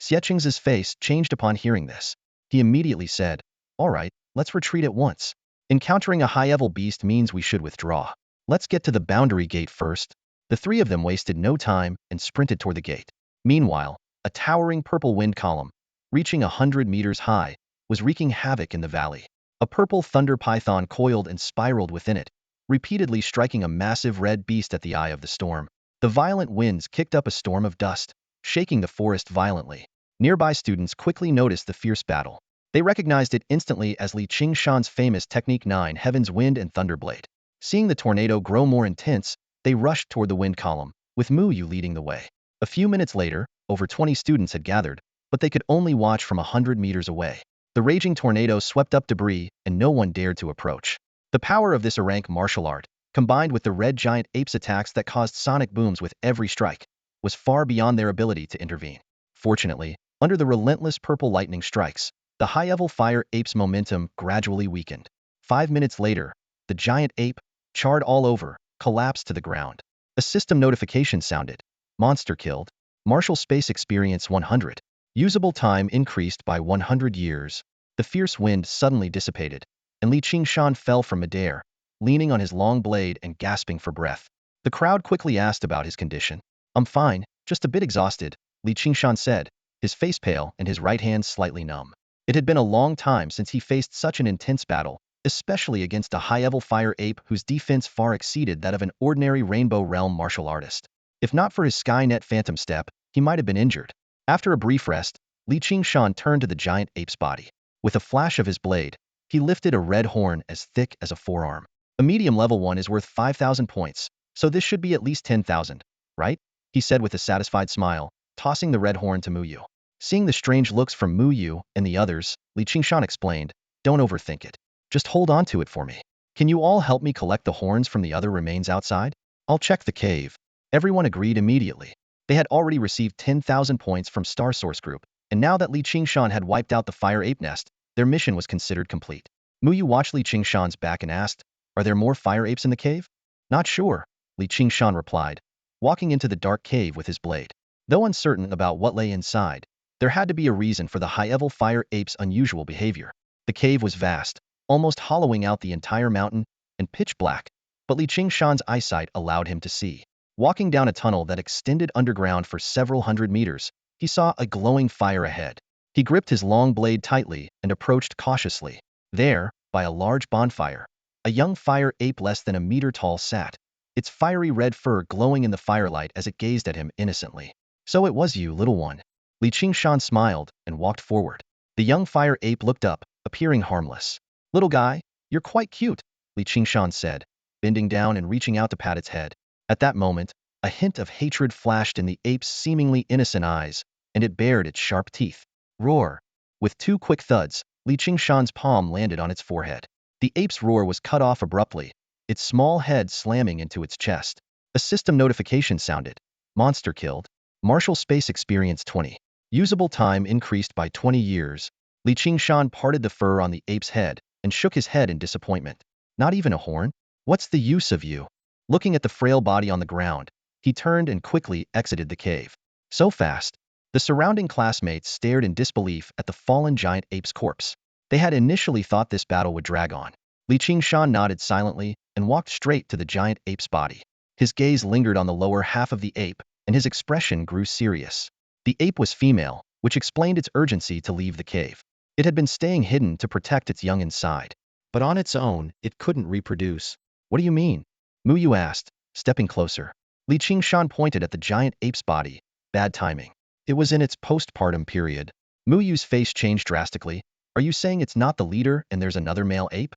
Xie Chengza's face changed upon hearing this. He immediately said, "All right, let's retreat at once. Encountering a high-level beast means we should withdraw. Let's get to the boundary gate first." The three of them wasted no time and sprinted toward the gate. Meanwhile, a towering purple wind column, reaching 100 meters high, was wreaking havoc in the valley. A purple thunder python coiled and spiraled within it, repeatedly striking a massive red beast at the eye of the storm. The violent winds kicked up a storm of dust, shaking the forest violently. Nearby students quickly noticed the fierce battle. They recognized it instantly as Qingshan's famous Technique 9 Heaven's Wind and Thunderblade. Seeing the tornado grow more intense, they rushed toward the wind column, with Mu Yu leading the way. A few minutes later, over 20 students had gathered, but they could only watch from 100 meters away. The raging tornado swept up debris, and no one dared to approach. The power of this rank martial art, combined with the red giant ape's attacks that caused sonic booms with every strike, was far beyond their ability to intervene. Fortunately, under the relentless purple lightning strikes, the high-level fire ape's momentum gradually weakened. 5 minutes later, the giant ape, charred all over, collapsed to the ground. A system notification sounded. Monster killed. Martial space experience 100. Usable time increased by 100 years. The fierce wind suddenly dissipated, and Qingshan fell from midair, leaning on his long blade and gasping for breath. The crowd quickly asked about his condition. I'm fine, just a bit exhausted, Qingshan said, his face pale and his right hand slightly numb. It had been a long time since he faced such an intense battle, especially against a high-level fire ape whose defense far exceeded that of an ordinary Rainbow Realm martial artist. If not for his Skynet Phantom Step, he might have been injured. After a brief rest, Qingshan turned to the giant ape's body. With a flash of his blade, he lifted a red horn as thick as a forearm. A medium level one is worth 5,000 points, so this should be at least 10,000, right? He said with a satisfied smile, tossing the red horn to Muyu. Seeing the strange looks from Muyu and the others, Qingshan explained, don't overthink it. Just hold on to it for me. Can you all help me collect the horns from the other remains outside? I'll check the cave. Everyone agreed immediately. They had already received 10,000 points from Star Source Group, and now that Qingshan had wiped out the fire ape nest, their mission was considered complete. Muyu watched Qingshan's back and asked, are there more fire apes in the cave? Not sure, Qingshan replied, walking into the dark cave with his blade. Though uncertain about what lay inside, there had to be a reason for the high-level fire ape's unusual behavior. The cave was vast, almost hollowing out the entire mountain, and pitch black, but Qingshan's eyesight allowed him to see. Walking down a tunnel that extended underground for several hundred meters, he saw a glowing fire ahead. He gripped his long blade tightly and approached cautiously. There, by a large bonfire, a young fire ape less than a meter tall sat, its fiery red fur glowing in the firelight as it gazed at him innocently. So it was you, little one. Qingshan smiled and walked forward. The young fire ape looked up, appearing harmless. Little guy, you're quite cute, Qingshan said, bending down and reaching out to pat its head. At that moment, a hint of hatred flashed in the ape's seemingly innocent eyes, and it bared its sharp teeth. Roar! With two quick thuds, Qingshan's palm landed on its forehead. The ape's roar was cut off abruptly, its small head slamming into its chest. A system notification sounded. Monster killed. Martial space experience 20. Usable time increased by 20 years. Qingshan parted the fur on the ape's head and shook his head in disappointment. Not even a horn? What's the use of you? Looking at the frail body on the ground, he turned and quickly exited the cave. So fast. The surrounding classmates stared in disbelief at the fallen giant ape's corpse. They had initially thought this battle would drag on. Qingshan nodded silently and walked straight to the giant ape's body. His gaze lingered on the lower half of the ape, and his expression grew serious. The ape was female, which explained its urgency to leave the cave. It had been staying hidden to protect its young inside. But on its own, it couldn't reproduce. What do you mean? Muyu asked, stepping closer. Qingshan pointed at the giant ape's body. Bad timing. It was in its postpartum period. Muyu's face changed drastically. Are you saying it's not the leader and there's another male ape?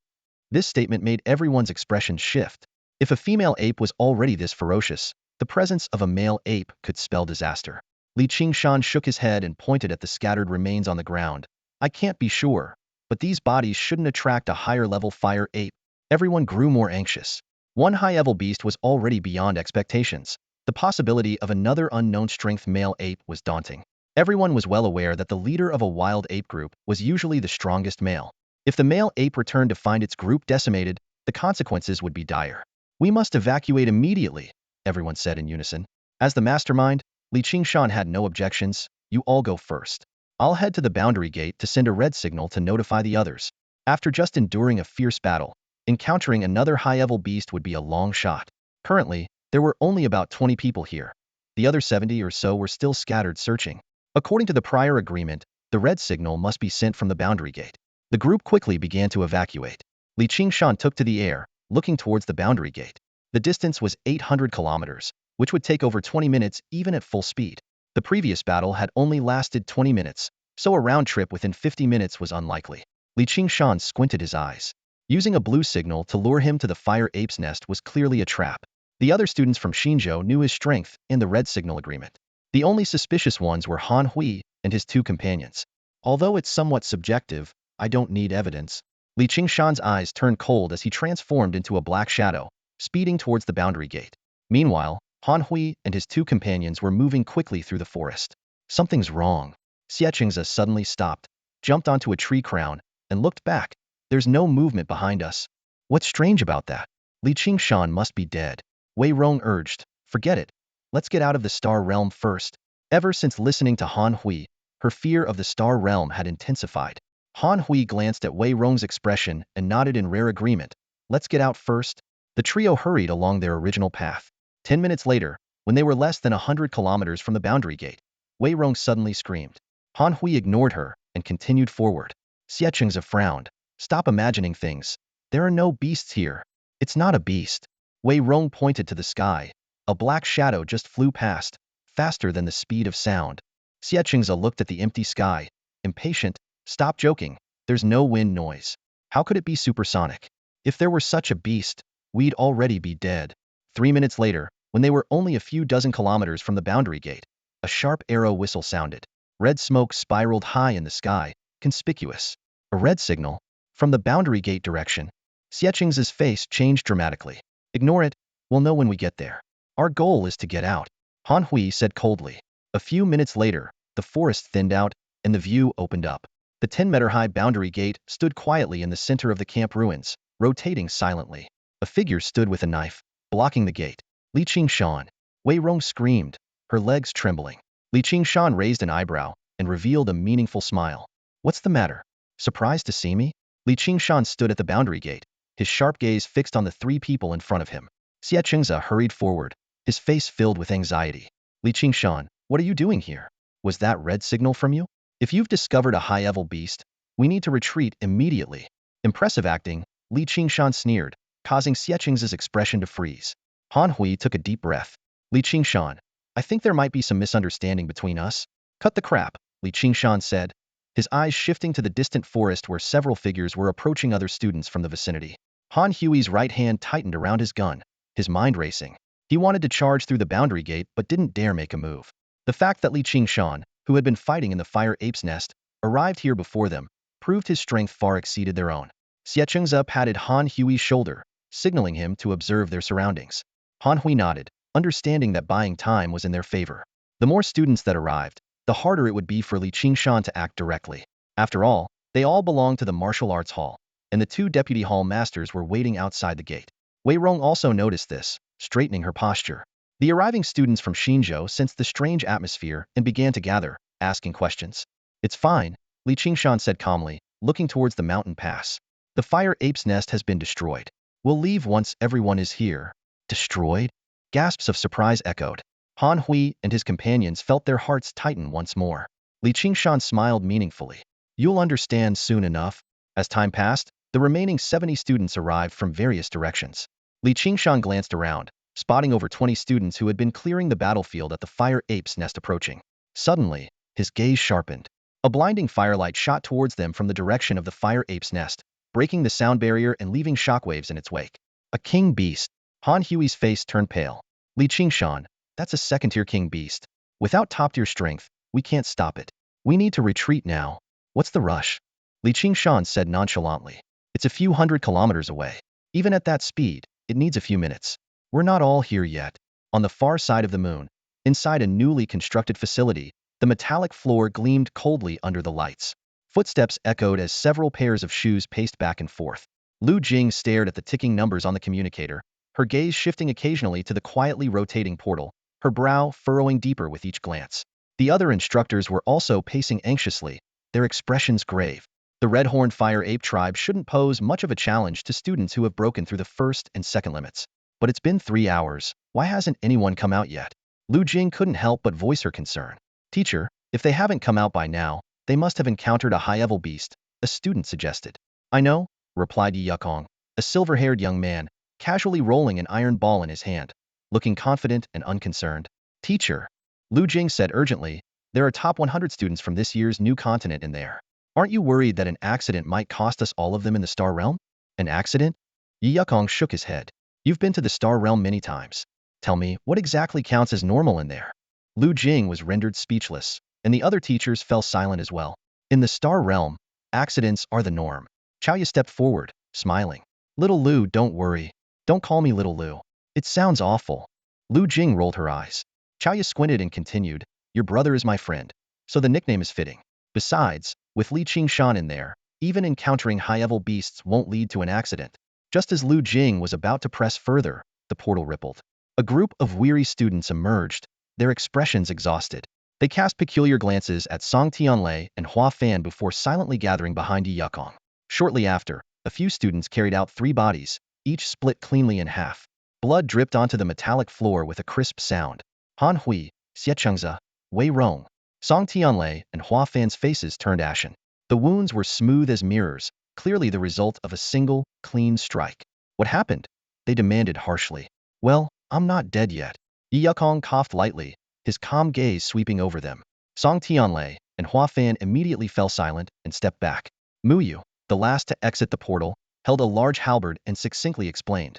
This statement made everyone's expression shift. If a female ape was already this ferocious, the presence of a male ape could spell disaster. Qingshan shook his head and pointed at the scattered remains on the ground. I can't be sure, but these bodies shouldn't attract a higher-level fire ape. Everyone grew more anxious. One high-level beast was already beyond expectations. The possibility of another unknown-strength male ape was daunting. Everyone was well aware that the leader of a wild ape group was usually the strongest male. If the male ape returned to find its group decimated, the consequences would be dire. We must evacuate immediately, everyone said in unison. As the mastermind, Qingshan had no objections. You all go first. I'll head to the boundary gate to send a red signal to notify the others. After just enduring a fierce battle, encountering another high-level beast would be a long shot. Currently, there were only about 20 people here. The other 70 or so were still scattered searching. According to the prior agreement, the red signal must be sent from the boundary gate. The group quickly began to evacuate. Qingshan took to the air, looking towards the boundary gate. The distance was 800 kilometers, which would take over 20 minutes even at full speed. The previous battle had only lasted 20 minutes, so a round trip within 50 minutes was unlikely. Qingshan squinted his eyes. Using a blue signal to lure him to the fire ape's nest was clearly a trap. The other students from Xinzhou knew his strength in the red signal agreement. The only suspicious ones were Han Hui and his two companions. Although it's somewhat subjective, I don't need evidence. Qingshan's eyes turned cold as he transformed into a black shadow, speeding towards the boundary gate. Meanwhile, Han Hui and his two companions were moving quickly through the forest. Something's wrong. Qingshan suddenly stopped, jumped onto a tree crown, and looked back. There's no movement behind us. What's strange about that? Qingshan must be dead. Wei Rong urged. Forget it. Let's get out of the Star Realm first. Ever since listening to Han Hui, Her fear of the star realm had intensified. Han Hui glanced at Wei Rong's expression and nodded in rare agreement. Let's get out first. The trio hurried along their original path. 10 minutes later, when they were less than 100 kilometers from the boundary gate, Wei Rong suddenly screamed. Han Hui ignored her and continued forward. Qingshan frowned. Stop imagining things. There are no beasts here. It's not a beast. Wei Rong pointed to the sky. A black shadow just flew past, faster than the speed of sound. Qingshan looked at the empty sky, impatient. Stop joking. There's no wind noise. How could it be supersonic? If there were such a beast, we'd already be dead. 3 minutes later, when they were only a few dozen kilometers from the boundary gate, a sharp arrow whistle sounded. Red smoke spiraled high in the sky, conspicuous. A red signal? From the boundary gate direction. Qingshan's face changed dramatically. Ignore it. We'll know when we get there. Our goal is to get out. Han Hui said coldly. A few minutes later, the forest thinned out, and the view opened up. The 10-meter-high boundary gate stood quietly in the center of the camp ruins, rotating silently. A figure stood with a knife, blocking the gate. Qingshan. Wei Rong screamed, her legs trembling. Qingshan raised an eyebrow and revealed a meaningful smile. What's the matter? Surprised to see me? Qingshan stood at the boundary gate, his sharp gaze fixed on the 3 people in front of him. Qingshan hurried forward, his face filled with anxiety. Qingshan, what are you doing here? Was that red signal from you? If you've discovered a high-level beast, we need to retreat immediately. Impressive acting, Qingshan sneered, causing Qingshan's expression to freeze. Han Hui took a deep breath. Qingshan, I think there might be some misunderstanding between us. Cut the crap, Qingshan said, his eyes shifting to the distant forest where several figures were approaching other students from the vicinity. Han Hui's right hand tightened around his gun, his mind racing. He wanted to charge through the boundary gate but didn't dare make a move. The fact that Qingshan, who had been fighting in the fire ape's nest, arrived here before them, proved his strength far exceeded their own. Qingshan patted Han Hui's shoulder, signaling him to observe their surroundings. Han Hui nodded, understanding that buying time was in their favor. The more students that arrived, the harder it would be for Qingshan to act directly. After all, they all belonged to the martial arts hall, and the 2 deputy hall masters were waiting outside the gate. Wei Rong also noticed this, straightening her posture. The arriving students from Xinzhou sensed the strange atmosphere and began to gather, asking questions. It's fine, Qingshan said calmly, looking towards the mountain pass. The fire ape's nest has been destroyed. We'll leave once everyone is here. Destroyed? Gasps of surprise echoed. Han Hui and his companions felt their hearts tighten once more. Qingshan smiled meaningfully. You'll understand soon enough. As time passed, the remaining 70 students arrived from various directions. Qingshan glanced around, spotting over 20 students who had been clearing the battlefield at the fire ape's nest approaching. Suddenly, his gaze sharpened. A blinding firelight shot towards them from the direction of the fire ape's nest, breaking the sound barrier and leaving shockwaves in its wake. A king beast. Han Hui's face turned pale. Qingshan, that's a second-tier king beast. Without top-tier strength, we can't stop it. We need to retreat now. What's the rush? Qingshan said nonchalantly. It's a few hundred kilometers away. Even at that speed, it needs a few minutes. We're not all here yet. On the far side of the moon, inside a newly constructed facility, the metallic floor gleamed coldly under the lights. Footsteps echoed as several pairs of shoes paced back and forth. Lu Jing stared at the ticking numbers on the communicator, her gaze shifting occasionally to the quietly rotating portal, her brow furrowing deeper with each glance. The other instructors were also pacing anxiously, their expressions grave. The red-horned fire ape tribe shouldn't pose much of a challenge to students who have broken through the first and second limits. But it's been 3 hours. Why hasn't anyone come out yet? Lu Jing couldn't help but voice her concern. Teacher, if they haven't come out by now, they must have encountered a high-level beast, a student suggested. I know, replied Yukong, a silver-haired young man, casually rolling an iron ball in his hand, looking confident and unconcerned. Teacher, Lu Jing said urgently, there are top 100 students from this year's new continent in there. Aren't you worried that an accident might cost us all of them in the Star Realm? An accident? Yukong shook his head. You've been to the Star Realm many times. Tell me, what exactly counts as normal in there? Lu Jing was rendered speechless, and the other teachers fell silent as well. In the Star Realm, accidents are the norm. Chaoya stepped forward, smiling. Little Lu, don't worry. Don't call me Little Lu. It sounds awful. Lu Jing rolled her eyes. Chaoya squinted and continued, your brother is my friend, so the nickname is fitting. Besides, with Qingshan in there, even encountering high-level beasts won't lead to an accident. Just as Lu Jing was about to press further, the portal rippled. A group of weary students emerged, their expressions exhausted. They cast peculiar glances at Song Tianlei and Hua Fan before silently gathering behind Yi Yukong. Shortly after, a few students carried out 3 bodies, each split cleanly in half. Blood dripped onto the metallic floor with a crisp sound. Han Hui, Xie Chengze, Wei Rong, Song Tianlei, and Hua Fan's faces turned ashen. The wounds were smooth as mirrors, clearly the result of a single, clean strike. What happened? They demanded harshly. Well, I'm not dead yet. Yi Yukong coughed lightly, his calm gaze sweeping over them. Song Tianlei and Hua Fan immediately fell silent and stepped back. Mu Yu, the last to exit the portal, held a large halberd and succinctly explained.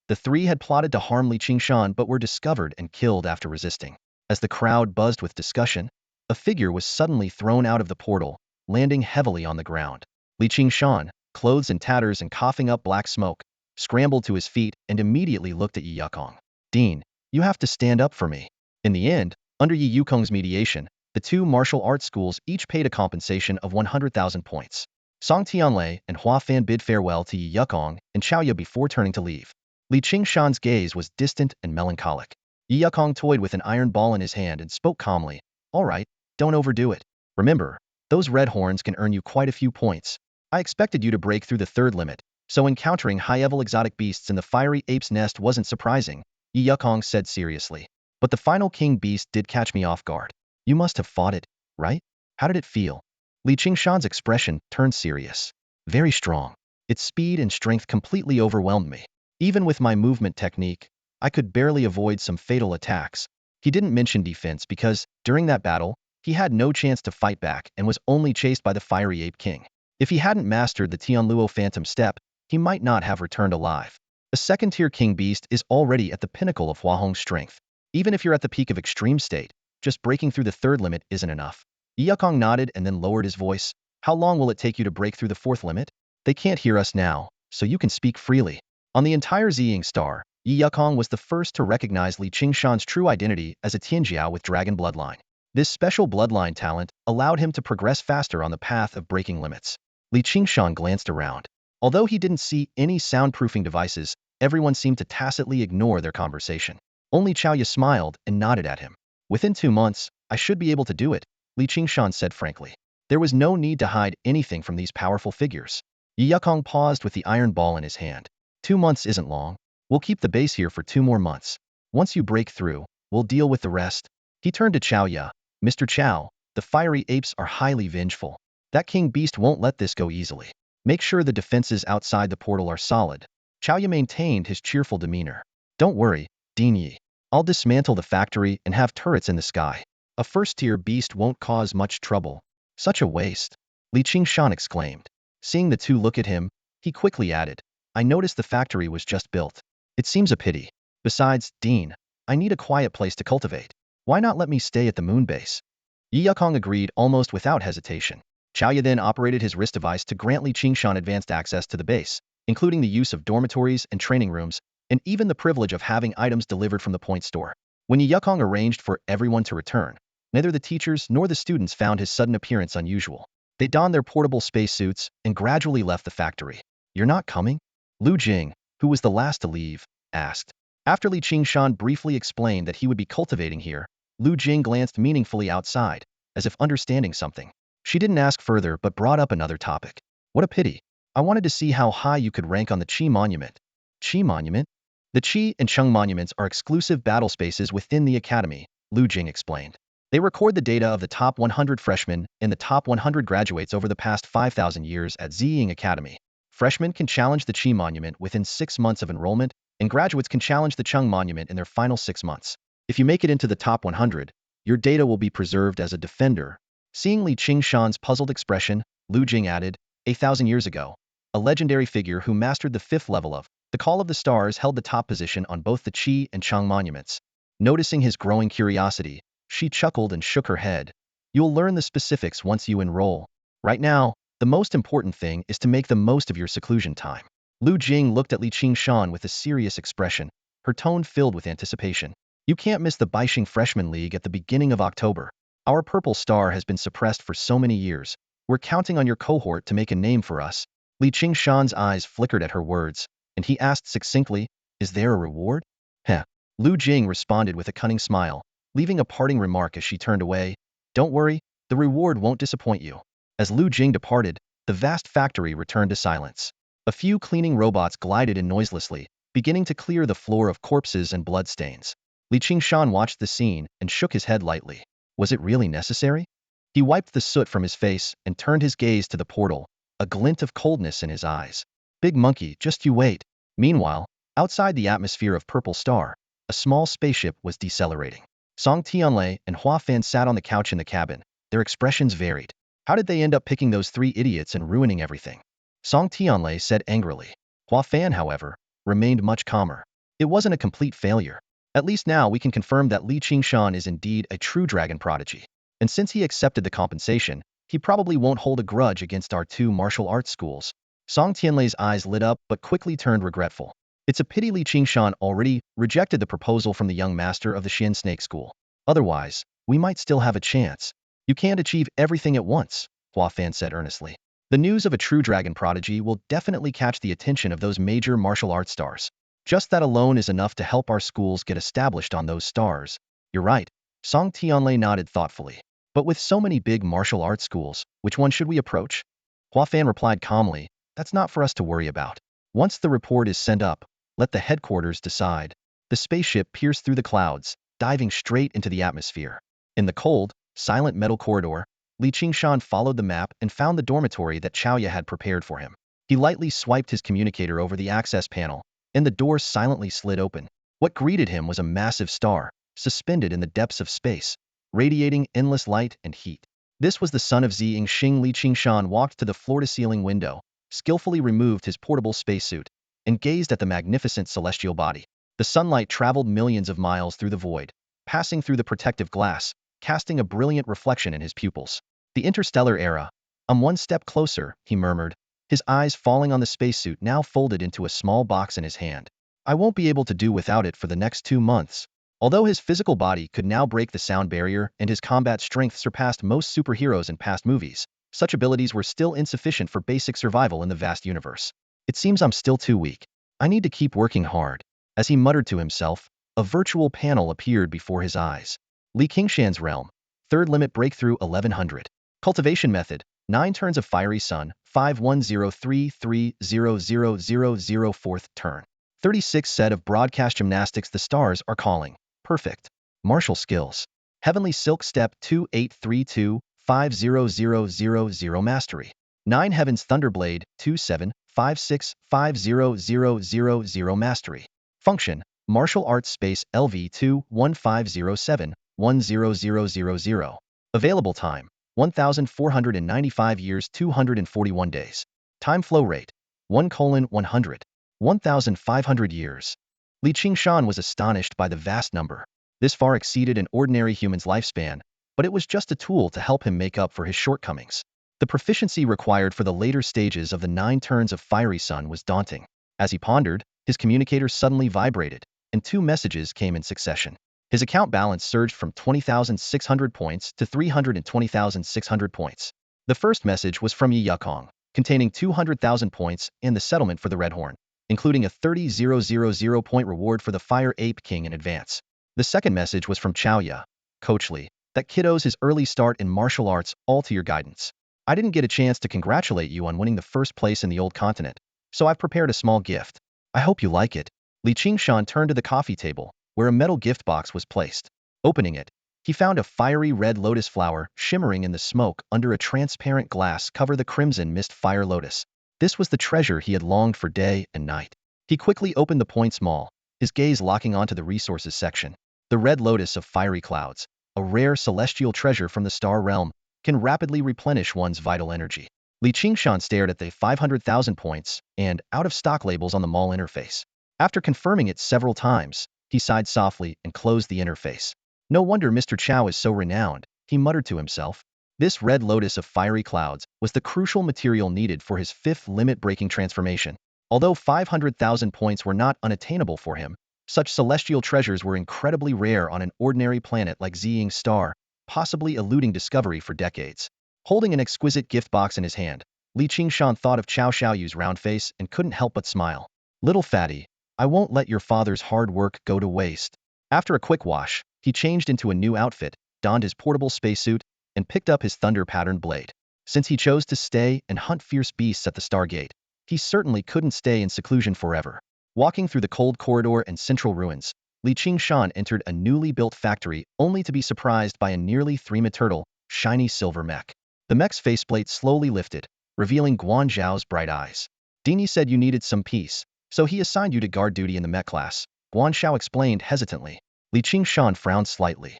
The 3 had plotted to harm Qingshan but were discovered and killed after resisting. As the crowd buzzed with discussion, a figure was suddenly thrown out of the portal, landing heavily on the ground. Qingshan, clothes in tatters and coughing up black smoke, scrambled to his feet and immediately looked at Yi Yukong. Dean, you have to stand up for me. In the end, under Yi Yukong's mediation, the 2 martial arts schools each paid a compensation of 100,000 points. Song Tianlei and Hua Fan bid farewell to Yi Yukong and Chaoya before turning to leave. Qingshan's gaze was distant and melancholic. Yi Yukong toyed with an iron ball in his hand and spoke calmly. All right, don't overdo it. Remember, those red horns can earn you quite a few points. I expected you to break through the 3rd limit, so encountering high-level exotic beasts in the fiery ape's nest wasn't surprising, Yi Yukong said seriously. But the final king beast did catch me off guard. You must have fought it, right? How did it feel? Qingshan's expression turned serious. Very strong. Its speed and strength completely overwhelmed me. Even with my movement technique, I could barely avoid some fatal attacks. He didn't mention defense because, during that battle, he had no chance to fight back and was only chased by the fiery ape king. If he hadn't mastered the Tianluo phantom step, he might not have returned alive. A 2nd-tier king beast is already at the pinnacle of Huahong's strength. Even if you're at the peak of extreme state, just breaking through the 3rd limit isn't enough. Yi Yukong nodded and then lowered his voice. How long will it take you to break through the 4th limit? They can't hear us now, so you can speak freely. On the entire Ziying star, Yi Yukong was the first to recognize Qingshan's true identity as a Tianjiao with dragon bloodline. This special bloodline talent allowed him to progress faster on the path of breaking limits. Qingshan glanced around. Although he didn't see any soundproofing devices, everyone seemed to tacitly ignore their conversation. Only Chaoya smiled and nodded at him. Within 2 months, I should be able to do it, Qingshan said frankly. There was no need to hide anything from these powerful figures. Yi Yukong paused with the iron ball in his hand. 2 months isn't long. We'll keep the base here for 2 more months. Once you break through, we'll deal with the rest. He turned to Chaoya. Mr. Chao, the fiery apes are highly vengeful. That king beast won't let this go easily. Make sure the defenses outside the portal are solid. Chaoya maintained his cheerful demeanor. Don't worry, Dean Yi. I'll dismantle the factory and have turrets in the sky. A 1st-tier beast won't cause much trouble. Such a waste. Qingshan exclaimed. Seeing the 2 look at him, he quickly added, I noticed the factory was just built. It seems a pity. Besides, Dean, I need a quiet place to cultivate. Why not let me stay at the moon base? Yi Yukong agreed almost without hesitation. Chaoya then operated his wrist device to grant Qingshan advanced access to the base, including the use of dormitories and training rooms, and even the privilege of having items delivered from the point store. When Yi Yukong arranged for everyone to return, neither the teachers nor the students found his sudden appearance unusual. They donned their portable spacesuits and gradually left the factory. You're not coming? Lu Jing, who was the last to leave, asked. After Qingshan briefly explained that he would be cultivating here, Lu Jing glanced meaningfully outside, as if understanding something. She didn't ask further but brought up another topic. What a pity. I wanted to see how high you could rank on the Qi Monument. Qi Monument? The Qi and Cheng monuments are exclusive battle spaces within the academy, Lu Jing explained. They record the data of the top 100 freshmen and the top 100 graduates over the past 5,000 years at Ziying Academy. Freshmen can challenge the Qi Monument within 6 months of enrollment, and graduates can challenge the Cheng Monument in their final 6 months. If you make it into the top 100, your data will be preserved as a defender. Seeing Qingshan's puzzled expression, Lu Jing added, 1,000 years ago, a legendary figure who mastered the 5th level of the Call of the Stars held the top position on both the Qi and Cheng monuments. Noticing his growing curiosity, she chuckled and shook her head. You'll learn the specifics once you enroll. Right now, the most important thing is to make the most of your seclusion time. Lu Jing looked at Qingshan with a serious expression, her tone filled with anticipation. You can't miss the Baixing Freshman League at the beginning of October. Our purple star has been suppressed for so many years. We're counting on your cohort to make a name for us. Qingshan's eyes flickered at her words, and he asked succinctly, is there a reward? Heh. Lu Jing responded with a cunning smile, leaving a parting remark as she turned away. Don't worry, the reward won't disappoint you. As Lu Jing departed, the vast factory returned to silence. A few cleaning robots glided in noiselessly, beginning to clear the floor of corpses and bloodstains. Qingshan watched the scene and shook his head lightly. Was it really necessary? He wiped the soot from his face and turned his gaze to the portal, a glint of coldness in his eyes. Big monkey, just you wait. Meanwhile, outside the atmosphere of Purple Star, a small spaceship was decelerating. Song Tianlei and Hua Fan sat on the couch in the cabin. Their expressions varied. How did they end up picking those three idiots and ruining everything? Song Tianlei said angrily. Hua Fan, however, remained much calmer. It wasn't a complete failure. At least now we can confirm that Qingshan is indeed a true dragon prodigy. And since he accepted the compensation, he probably won't hold a grudge against our two martial arts schools. Song Tianlei's eyes lit up but quickly turned regretful. It's a pity Qingshan already rejected the proposal from the young master of the Xian Snake School. Otherwise, we might still have a chance. You can't achieve everything at once, Hua Fan said earnestly. The news of a true dragon prodigy will definitely catch the attention of those major martial arts stars. Just that alone is enough to help our schools get established on those stars. You're right, Song Tianlei nodded thoughtfully. But with so many big martial arts schools, which one should we approach? Hua Fan replied calmly, that's not for us to worry about. Once the report is sent up, let the headquarters decide. The spaceship pierced through the clouds, diving straight into the atmosphere. In the cold, silent metal corridor, Qingshan followed the map and found the dormitory that Chaoya had prepared for him. He lightly swiped his communicator over the access panel, and the door silently slid open. What greeted him was a massive star, suspended in the depths of space, radiating endless light and heat. This was the son of Zi Yingxing. Qingshan walked to the floor-to-ceiling window, skillfully removed his portable spacesuit, and gazed at the magnificent celestial body. The sunlight traveled millions of miles through the void, passing through the protective glass, casting a brilliant reflection in his pupils. The interstellar era. I'm one step closer, he murmured, his eyes falling on the spacesuit now folded into a small box in his hand. I won't be able to do without it for the next 2 months. Although his physical body could now break the sound barrier and his combat strength surpassed most superheroes in past movies, such abilities were still insufficient for basic survival in the vast universe. It seems I'm still too weak. I need to keep working hard. As he muttered to himself, a virtual panel appeared before his eyes. Qingshan's realm. Third limit breakthrough 1100. Cultivation method. 9 turns of fiery sun. 5103300000 fourth turn. 36 set of broadcast gymnastics. The stars are calling. Perfect. Martial skills. Heavenly silk step 2832500000 mastery. 9 heavens thunderblade 2756500000 mastery. Function. Martial arts space LV2 1507 10000. Available time. 1495 years 241 days. Time flow rate. 1:100. 1500 years. Qingshan was astonished by the vast number. This far exceeded an ordinary human's lifespan, but it was just a tool to help him make up for his shortcomings. The proficiency required for the later stages of the 9 turns of fiery sun was daunting. As he pondered, his communicator suddenly vibrated, and 2 messages came in succession. His account balance surged from 20,600 points to 320,600 points. The first message was from Yi Yukong, containing 200,000 points and the settlement for the Red Horn, including a 30,000 point reward for the Fire Ape King in advance. The second message was from Chaoya, Coach Lee, that kiddo's his early start in martial arts, all to your guidance. I didn't get a chance to congratulate you on winning the first place in the old continent, so I've prepared a small gift. I hope you like it. Qingshan turned to the coffee table, where a metal gift box was placed. Opening it, he found a fiery red lotus flower shimmering in the smoke under a transparent glass cover. The crimson mist fire lotus. This was the treasure he had longed for day and night. He quickly opened the point small, his gaze locking onto the resources section. The red lotus of fiery clouds, a rare celestial treasure from the star realm, can rapidly replenish one's vital energy. Qingshan stared at the 500,000 points and out-of-stock labels on the mall interface. After confirming it several times, he sighed softly and closed the interface. No wonder Mr. Chow is so renowned, he muttered to himself. This red lotus of fiery clouds was the crucial material needed for his 5th limit-breaking transformation. Although 500,000 points were not unattainable for him, such celestial treasures were incredibly rare on an ordinary planet like Ziying Star, possibly eluding discovery for decades. Holding an exquisite gift box in his hand, Qingshan thought of Chow Xiaoyu's round face and couldn't help but smile. Little fatty, I won't let your father's hard work go to waste. After a quick wash, he changed into a new outfit, donned his portable spacesuit, and picked up his thunder-patterned blade. Since he chose to stay and hunt fierce beasts at the Stargate, he certainly couldn't stay in seclusion forever. Walking through the cold corridor and central ruins, Qingshan entered a newly built factory only to be surprised by a nearly 3-meter shiny silver mech. The mech's faceplate slowly lifted, revealing Guan Zhao's bright eyes. Dini said you needed some peace, so he assigned you to guard duty in the mech class, Guan Zhao explained hesitantly. Qingshan frowned slightly.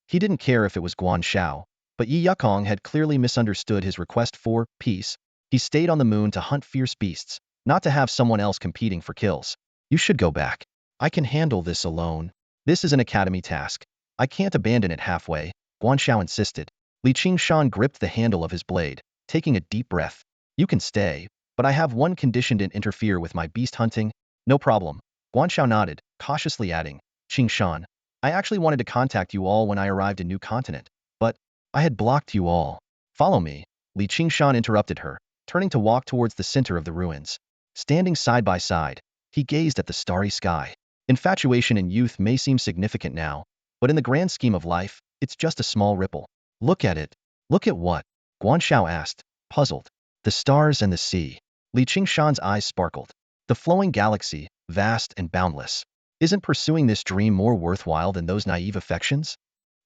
He didn't care if it was Guan Zhao, but Yi Yukong had clearly misunderstood his request for peace. He stayed on the moon to hunt fierce beasts, not to have someone else competing for kills. You should go back. I can handle this alone. This is an academy task. I can't abandon it halfway, Guan Zhao insisted. Qingshan gripped the handle of his blade, taking a deep breath. You can stay, but I have one condition: don't interfere with my beast hunting. No problem. Guan Zhao nodded, cautiously adding, Ching-Shan, I actually wanted to contact you all when I arrived in New Continent, but I had blocked you all. Follow me, Qingshan interrupted her, turning to walk towards the center of the ruins. Standing side by side, he gazed at the starry sky. Infatuation in youth may seem significant now, but in the grand scheme of life, it's just a small ripple. Look at it. Look at what? Guan Zhao asked, puzzled. The stars and the sea. Qingshan's eyes sparkled. The flowing galaxy, vast and boundless. Isn't pursuing this dream more worthwhile than those naive affections?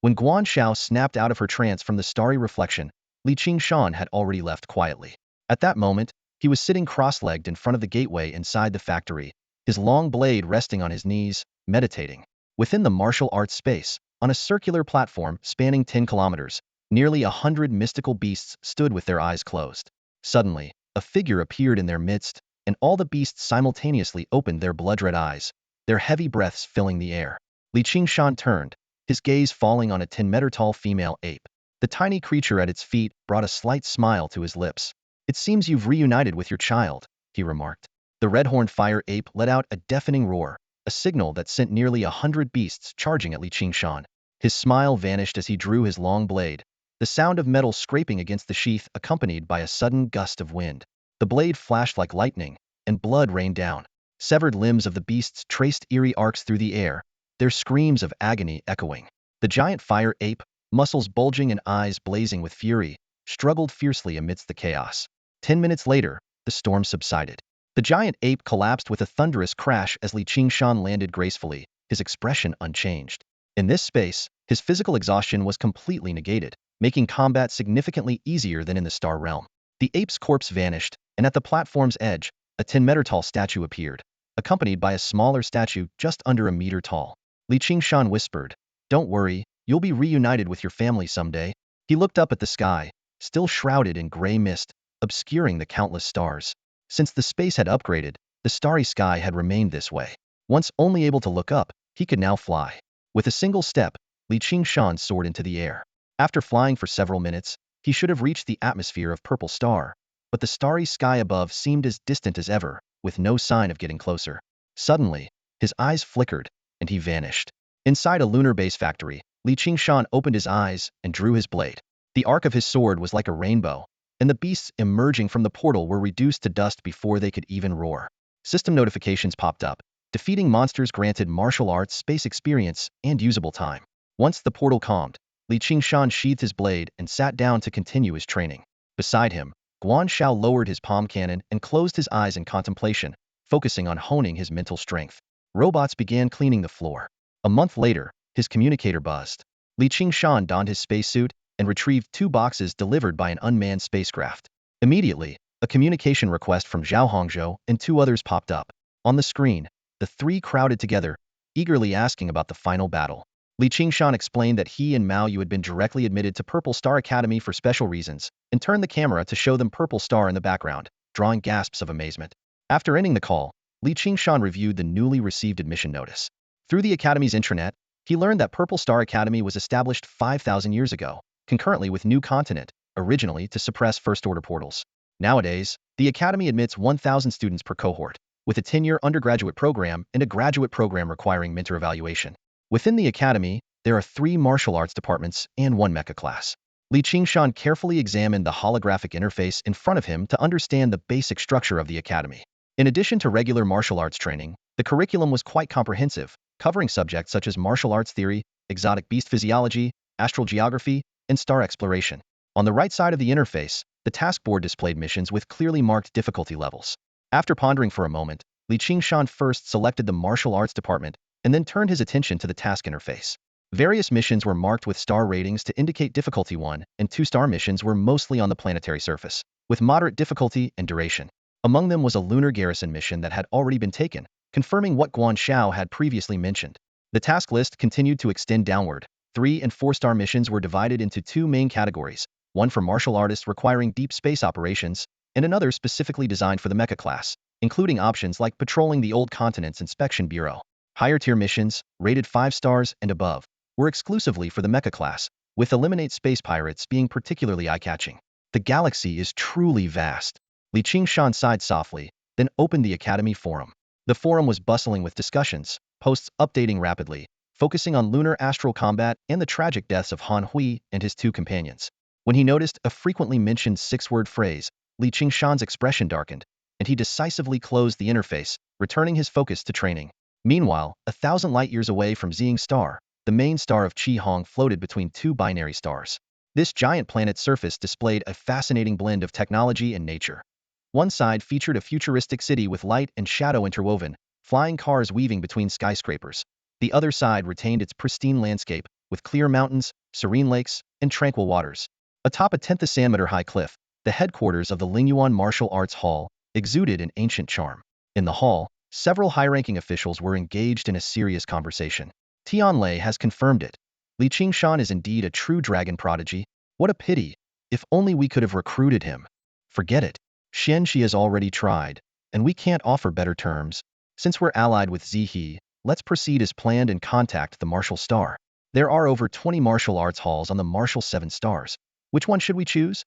When Guan Zhao snapped out of her trance from the starry reflection, Qingshan had already left quietly. At that moment, he was sitting cross-legged in front of the gateway inside the factory, his long blade resting on his knees, meditating. Within the martial arts space, on a circular platform spanning 10 kilometers, nearly 100 mystical beasts stood with their eyes closed. Suddenly, a figure appeared in their midst, and all the beasts simultaneously opened their blood-red eyes, their heavy breaths filling the air. Qingshan turned, his gaze falling on a 10-meter-tall female ape. The tiny creature at its feet brought a slight smile to his lips. It seems you've reunited with your child, he remarked. The red-horned fire ape let out a deafening roar, a signal that sent nearly 100 beasts charging at Qingshan. His smile vanished as he drew his long blade, the sound of metal scraping against the sheath accompanied by a sudden gust of wind. The blade flashed like lightning, and blood rained down. Severed limbs of the beasts traced eerie arcs through the air, their screams of agony echoing. The giant fire ape, muscles bulging and eyes blazing with fury, struggled fiercely amidst the chaos. 10 minutes later, the storm subsided. The giant ape collapsed with a thunderous crash as Qingshan landed gracefully, his expression unchanged. In this space, his physical exhaustion was completely negated, making combat significantly easier than in the star realm. The ape's corpse vanished, and at the platform's edge, a 10-meter-tall statue appeared, accompanied by a smaller statue just under a meter tall. Qingshan whispered, "Don't worry, you'll be reunited with your family someday." He looked up at the sky, still shrouded in gray mist, obscuring the countless stars. Since the space had upgraded, the starry sky had remained this way. Once only able to look up, he could now fly. With a single step, Qingshan soared into the air. After flying for several minutes, he should have reached the atmosphere of Purple Star, but the starry sky above seemed as distant as ever, with no sign of getting closer. Suddenly, his eyes flickered, and he vanished. Inside a lunar base factory, Qingshan opened his eyes and drew his blade. The arc of his sword was like a rainbow, and the beasts emerging from the portal were reduced to dust before they could even roar. System notifications popped up. Defeating monsters granted martial arts space experience and usable time. Once the portal calmed, Qingshan sheathed his blade and sat down to continue his training. Beside him, Guan Zhao lowered his palm cannon and closed his eyes in contemplation, focusing on honing his mental strength. Robots began cleaning the floor. A month later, his communicator buzzed. Qingshan donned his spacesuit and retrieved 2 boxes delivered by an unmanned spacecraft. Immediately, a communication request from Zhao Hongzhou and 2 others popped up. On the screen, the 3 crowded together, eagerly asking about the final battle. Qingshan explained that he and Mao Yu had been directly admitted to Purple Star Academy for special reasons, and turned the camera to show them Purple Star in the background, drawing gasps of amazement. After ending the call, Qingshan reviewed the newly received admission notice. Through the Academy's intranet, he learned that Purple Star Academy was established 5,000 years ago, concurrently with New Continent, originally to suppress first-order portals. Nowadays, the Academy admits 1,000 students per cohort, with a 10-year undergraduate program and a graduate program requiring mentor evaluation. Within the Academy, there are 3 martial arts departments and 1 mecha class. Qingshan carefully examined the holographic interface in front of him to understand the basic structure of the Academy. In addition to regular martial arts training, the curriculum was quite comprehensive, covering subjects such as martial arts theory, exotic beast physiology, astral geography, and star exploration. On the right side of the interface, the task board displayed missions with clearly marked difficulty levels. After pondering for a moment, Qingshan first selected the martial arts department and then turned his attention to the task interface. Various missions were marked with star ratings to indicate difficulty 1 and 2-star missions were mostly on the planetary surface, with moderate difficulty and duration. Among them was a lunar garrison mission that had already been taken, confirming what Guan had previously mentioned. The task list continued to extend downward. 3- and 4-star missions were divided into 2 main categories, one for martial artists requiring deep space operations, and another specifically designed for the mecha class, including options like patrolling the Old Continent's Inspection Bureau. Higher-tier missions, rated 5 stars and above, were exclusively for the mecha class, with Eliminate Space Pirates being particularly eye-catching. The galaxy is truly vast. Qingshan sighed softly, then opened the Academy forum. The forum was bustling with discussions, posts updating rapidly, focusing on lunar astral combat and the tragic deaths of Han Hui and his 2 companions. When he noticed a frequently mentioned 6-word phrase, Qingshan's expression darkened, and he decisively closed the interface, returning his focus to training. Meanwhile, 1,000 light-years away from Xing Star, the main star of Qi Hong floated between 2 binary stars. This giant planet's surface displayed a fascinating blend of technology and nature. One side featured a futuristic city with light and shadow interwoven, flying cars weaving between skyscrapers. The other side retained its pristine landscape, with clear mountains, serene lakes, and tranquil waters. Atop a 10,000-meter-high cliff, the headquarters of the Lingyuan Martial Arts Hall exuded an ancient charm. In the hall, several high-ranking officials were engaged in a serious conversation. Tianlei has confirmed it. Qingshan is indeed a true dragon prodigy. What a pity. If only we could have recruited him. Forget it. Xianxi has already tried, and we can't offer better terms. Since we're allied with Zihe, let's proceed as planned and contact the Martial Star. There are over 20 martial arts halls on the Martial 7 stars. Which one should we choose?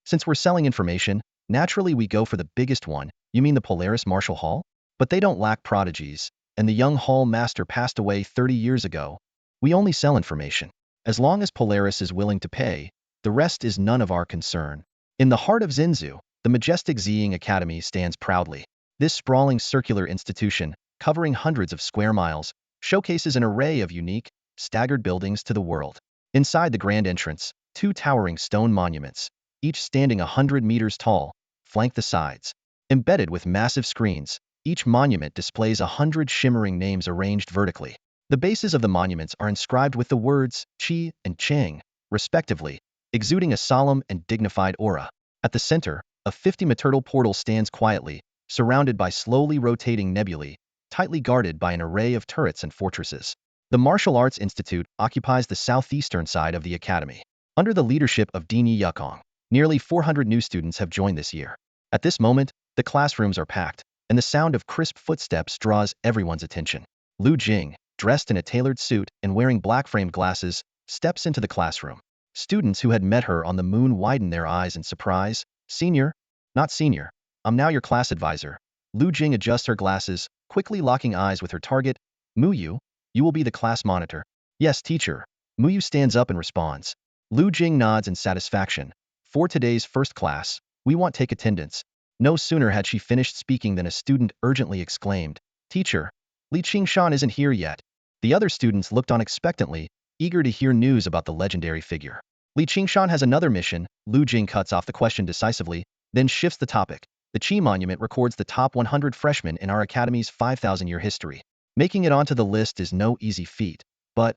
Since we're selling information, naturally we go for the biggest one. You mean the Polaris Martial Hall? But they don't lack prodigies, and the young hall master passed away 30 years ago. We only sell information. As long as Polaris is willing to pay, the rest is none of our concern. In the heart of Zinzu, the majestic Ziying Academy stands proudly. This sprawling circular institution, covering hundreds of square miles, showcases an array of unique, staggered buildings to the world. Inside the grand entrance, 2 towering stone monuments, each standing 100 meters tall, flank the sides. Embedded with massive screens, each monument displays 100 shimmering names arranged vertically. The bases of the monuments are inscribed with the words Qi and Cheng, respectively, exuding a solemn and dignified aura. At the center, a 50-meter portal stands quietly, surrounded by slowly rotating nebulae, tightly guarded by an array of turrets and fortresses. The Martial Arts Institute occupies the southeastern side of the academy. Under the leadership of Dini Yukong, nearly 400 new students have joined this year. At this moment, the classrooms are packed, and the sound of crisp footsteps draws everyone's attention. Lu Jing, dressed in a tailored suit and wearing black-framed glasses, steps into the classroom. Students who had met her on the moon widen their eyes in surprise. Senior? Not senior. I'm now your class advisor. Lu Jing adjusts her glasses, quickly locking eyes with her target. Muyu, you will be the class monitor. Yes, teacher. Muyu stands up and responds. Lu Jing nods in satisfaction. For today's first class, we want take attendance. No sooner had she finished speaking than a student urgently exclaimed, Teacher, Qingshan isn't here yet. The other students looked on expectantly, eager to hear news about the legendary figure. Qingshan has another mission. Lu Jing cuts off the question decisively, then shifts the topic. The Qi Monument records the top 100 freshmen in our academy's 5,000-year history. Making it onto the list is no easy feat, but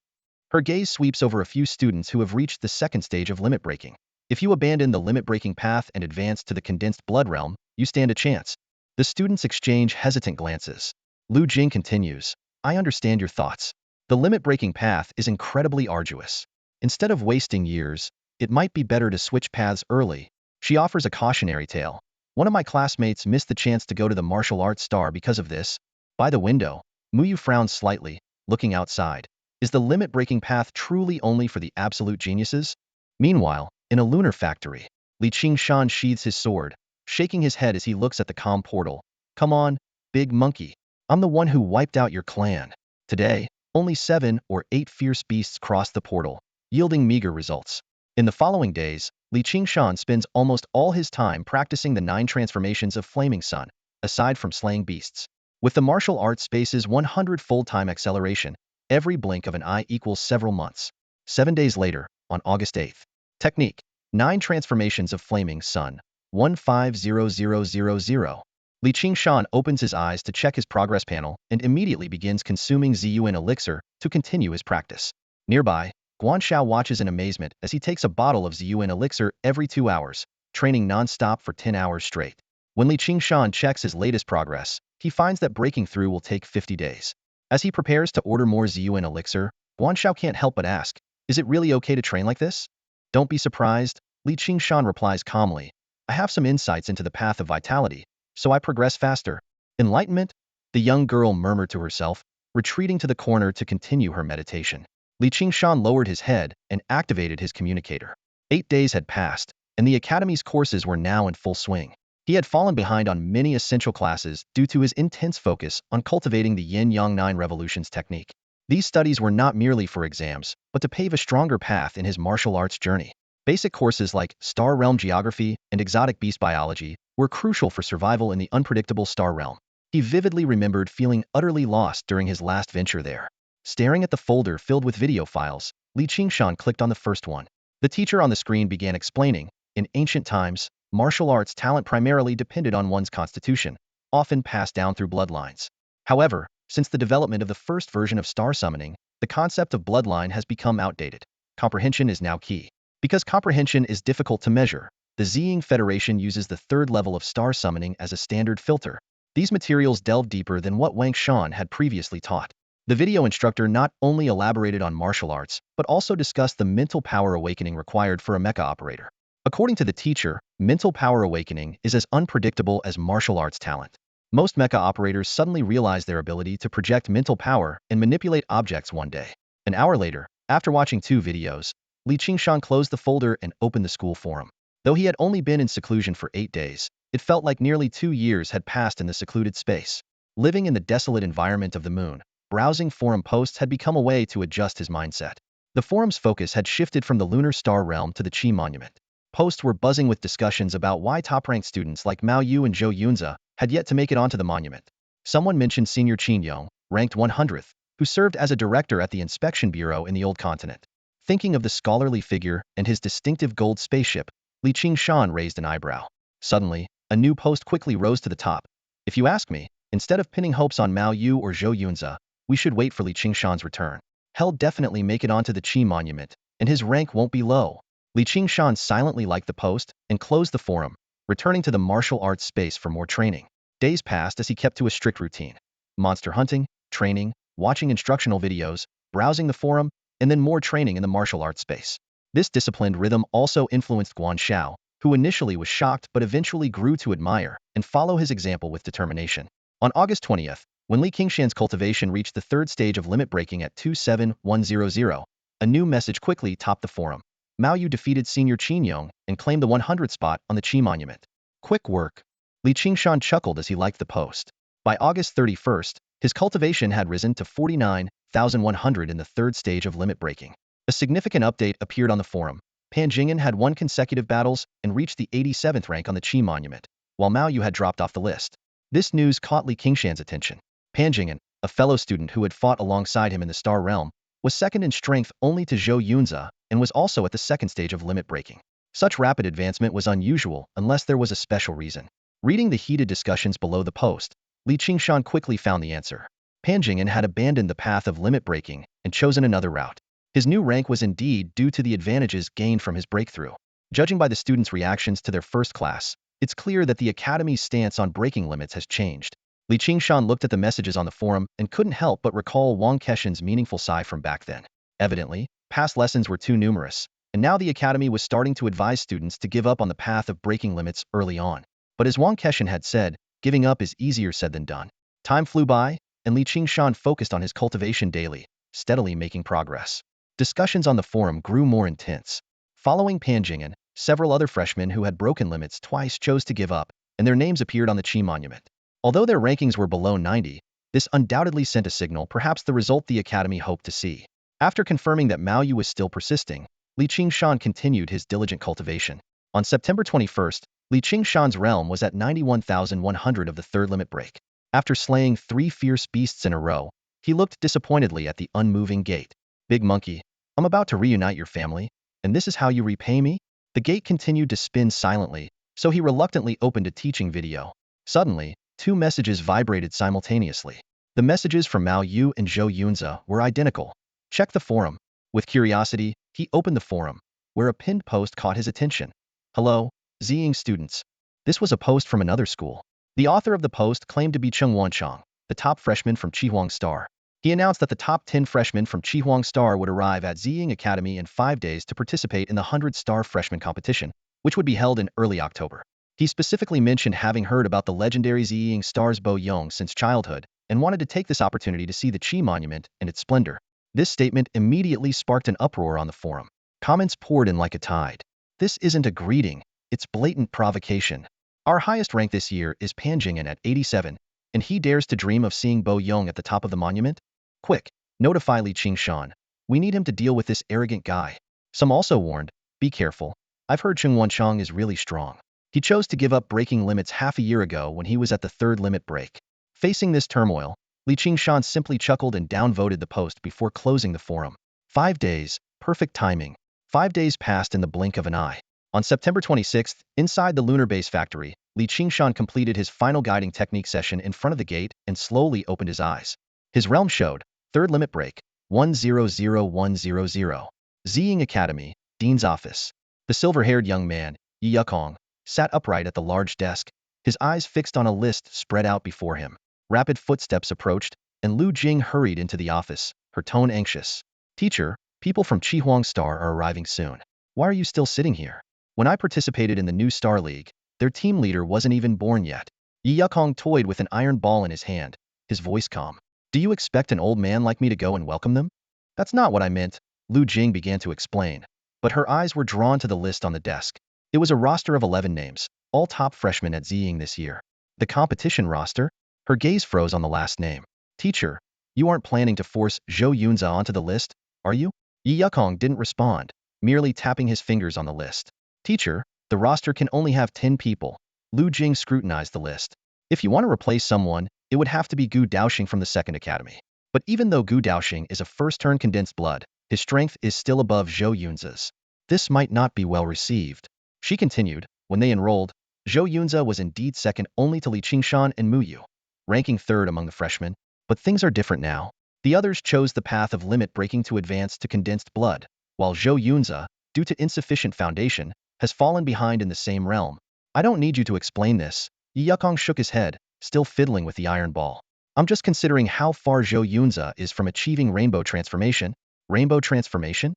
her gaze sweeps over a few students who have reached the second stage of limit breaking. If you abandon the limit-breaking path and advance to the condensed blood realm, you stand a chance. The students exchange hesitant glances. Lu Jing continues, I understand your thoughts. The limit-breaking path is incredibly arduous. Instead of wasting years, it might be better to switch paths early. She offers a cautionary tale. One of my classmates missed the chance to go to the martial arts star because of this. By the window, Muyu frowns slightly, looking outside. Is the limit-breaking path truly only for the absolute geniuses? Meanwhile, in a lunar factory, Qingshan sheathes his sword, shaking his head as he looks at the comm portal. Come on, big monkey. I'm the one who wiped out your clan. Today, only 7 or 8 fierce beasts crossed the portal, yielding meager results. In the following days, Qingshan spends almost all his time practicing the 9 transformations of Flaming Sun, aside from slaying beasts. With the martial arts space's 100 full-time acceleration, every blink of an eye equals several months. 7 days later, on August 8th, Technique: 9 transformations of flaming sun. 150000. Qingshan opens his eyes to check his progress panel and immediately begins consuming Zun elixir to continue his practice. Nearby, Guan watches in amazement as he takes a bottle of Zun elixir every 2 hours, training non-stop for 10 hours straight. When Qingshan checks his latest progress, he finds that breaking through will take 50 days. As he prepares to order more Zun elixir, Guan can't help but ask, "Is it really okay to train like this?" "Don't be surprised," Qingshan replies calmly. "I have some insights into the path of vitality, so I progress faster." "Enlightenment?" the young girl murmured to herself, retreating to the corner to continue her meditation. Qingshan lowered his head and activated his communicator. 8 days had passed, and the academy's courses were now in full swing. He had fallen behind on many essential classes due to his intense focus on cultivating the Yin-Yang 9 revolutions technique. These studies were not merely for exams, but to pave a stronger path in his martial arts journey. Basic courses like Star Realm Geography and Exotic Beast Biology were crucial for survival in the unpredictable Star Realm. He vividly remembered feeling utterly lost during his last venture there. Staring at the folder filled with video files, Qingshan clicked on the first one. The teacher on the screen began explaining, "In ancient times, martial arts talent primarily depended on one's constitution, often passed down through bloodlines. However, since the development of the first version of star summoning, the concept of bloodline has become outdated. Comprehension is now key. Because comprehension is difficult to measure, the Ziying Federation uses the third level of star summoning as a standard filter. These materials delve deeper than what Wang Shan had previously taught." The video instructor not only elaborated on martial arts, but also discussed the mental power awakening required for a mecha operator. According to the teacher, mental power awakening is as unpredictable as martial arts talent. Most mecha operators suddenly realize their ability to project mental power and manipulate objects one day. An hour later, after watching 2 videos, Qingshan closed the folder and opened the school forum. Though he had only been in seclusion for 8 days, it felt like nearly 2 years had passed in the secluded space. Living in the desolate environment of the moon, browsing forum posts had become a way to adjust his mindset. The forum's focus had shifted from the lunar star realm to the Qi monument. Posts were buzzing with discussions about why top-ranked students like Mao Yu and Zhou Yunze had yet to make it onto the monument. Someone mentioned Senior Qin Yong, ranked 100th, who served as a director at the Inspection Bureau in the Old Continent. Thinking of the scholarly figure and his distinctive gold spaceship, Qingshan raised an eyebrow. Suddenly, a new post quickly rose to the top. "If you ask me, instead of pinning hopes on Mao Yu or Zhou Yunze, we should wait for Qingshan's return. He'll definitely make it onto the Qi monument, and his rank won't be low." Qingshan silently liked the post and closed the forum, returning to the martial arts space for more training. Days passed as he kept to a strict routine. Monster hunting, training, watching instructional videos, browsing the forum, and then more training in the martial arts space. This disciplined rhythm also influenced Guan, who initially was shocked but eventually grew to admire and follow his example with determination. On August 20th, when Qingshan's cultivation reached the 3rd stage of limit breaking at 27100, a new message quickly topped the forum. Mao Yu defeated Senior Qin Yong and claimed the 100th spot on the Qi monument. Quick work. Qingshan chuckled as he liked the post. By August 31st, his cultivation had risen to 49,100 in the 3rd stage of limit breaking. A significant update appeared on the forum. Pan Jing'an had won consecutive battles and reached the 87th rank on the Qi monument, while Mao Yu had dropped off the list. This news caught Qingshan's attention. Pan Jing'an, a fellow student who had fought alongside him in the Star Realm, was second in strength only to Zhou Yunze and was also at the 2nd stage of limit breaking. Such rapid advancement was unusual unless there was a special reason. Reading the heated discussions below the post, Qingshan quickly found the answer. Pan Jing'an had abandoned the path of limit breaking and chosen another route. His new rank was indeed due to the advantages gained from his breakthrough. Judging by the students' reactions to their first class, it's clear that the Academy's stance on breaking limits has changed. Qingshan looked at the messages on the forum and couldn't help but recall Wang Keshan's meaningful sigh from back then. Evidently, past lessons were too numerous, and now the Academy was starting to advise students to give up on the path of breaking limits early on. But as Wang Keshan had said, giving up is easier said than done. Time flew by, and Qingshan focused on his cultivation daily, steadily making progress. Discussions on the forum grew more intense. Following Pan Jing'an, several other freshmen who had broken limits twice chose to give up, and their names appeared on the Qi monument. Although their rankings were below 90, this undoubtedly sent a signal, perhaps the result the Academy hoped to see. After confirming that Mao Yu was still persisting, Qingshan continued his diligent cultivation. On September 21st, Qingshan's realm was at 91,100 of the 3rd limit break. After slaying 3 fierce beasts in a row, he looked disappointedly at the unmoving gate. "Big monkey, I'm about to reunite your family, And this is how you repay me? The gate continued to spin silently, so he reluctantly opened a teaching video. Suddenly, two messages vibrated simultaneously. The messages from Mao Yu and Zhou Yunze were identical. Check the forum. With curiosity, he opened the forum, where a pinned post caught his attention. Hello, Ziying students. This was a post from another school. The author of the post claimed to be Cheng Wanchang, the top freshman from Chihuang Star. He announced that the top 10 freshmen from Chihuang Star would arrive at Ziying Academy in 5 days to participate in the 100-star freshman competition, which would be held in early October. He specifically mentioned having heard about the legendary Ziying Star's Bo Yong since childhood and wanted to take this opportunity to see the Qi monument and its splendor. This statement immediately sparked an uproar on the forum. Comments poured in like a tide. This isn't a greeting, it's blatant provocation. Our highest rank this year is Panjingen at 87, and he dares to dream of seeing Bo Yong at the top of the monument? Quick, notify Qingshan. We need him to deal with this arrogant guy. Some also warned, be careful. I've heard Cheng Wanchang is really strong. He chose to give up breaking limits half a year ago when he was at the 3rd limit break. Facing this turmoil, Qingshan simply chuckled and downvoted the post before closing the forum. 5 days, perfect timing. 5 days passed in the blink of an eye. On September 26th, inside the lunar base factory, Qingshan completed his final guiding technique session in front of the gate and slowly opened his eyes. His realm showed, 3rd limit break, 100100. Ziying Academy, Dean's office. The silver-haired young man, Yi Yukong, sat upright at the large desk, his eyes fixed on a list spread out before him. Rapid footsteps approached, and Lu Jing hurried into the office, her tone anxious. Teacher, people from Chihuang Star are arriving soon. Why are you still sitting here? When I participated in the new Star League, their team leader wasn't even born yet. Yi Yukong toyed with an iron ball in his hand, his voice calm. Do you expect an old man like me to go and welcome them? That's not what I meant, Lu Jing began to explain. But her eyes were drawn to the list on the desk. It was a roster of 11 names, all top freshmen at Ziying this year. The competition roster? Her gaze froze on the last name. Teacher, you aren't planning to force Zhou Yunze onto the list, are you? Yi Yukong didn't respond, merely tapping his fingers on the list. Teacher, the roster can only have 10 people. Lu Jing scrutinized the list. If you want to replace someone, it would have to be Gu Daoxing from the 2nd Academy. But even though Gu Daoxing is a first-turn condensed blood, his strength is still above Zhou Yunze's. This might not be well received. She continued, when they enrolled, Zhou Yunze was indeed second only to Qingshan and Mu Yu, ranking 3rd among the freshmen. But things are different now. The others chose the path of limit breaking to advance to condensed blood, while Zhou Yunze, due to insufficient foundation, has fallen behind in the same realm. I don't need you to explain this. Yi Yukong shook his head, still fiddling with the iron ball. I'm just considering how far Zhou Yunze is from achieving rainbow transformation. Rainbow transformation?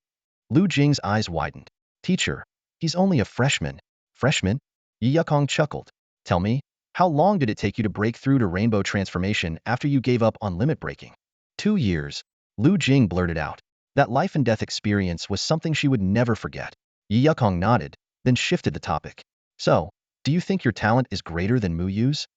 Lu Jing's eyes widened. Teacher, he's only a freshman. Freshman? Yi Yukong chuckled. Tell me, how long did it take you to break through to rainbow transformation after you gave up on limit breaking? 2 years. Lu Jing blurted out. That life and death experience was something she would never forget. Yi Yukong nodded, then shifted the topic. So, do you think your talent is greater than Mu Yu's?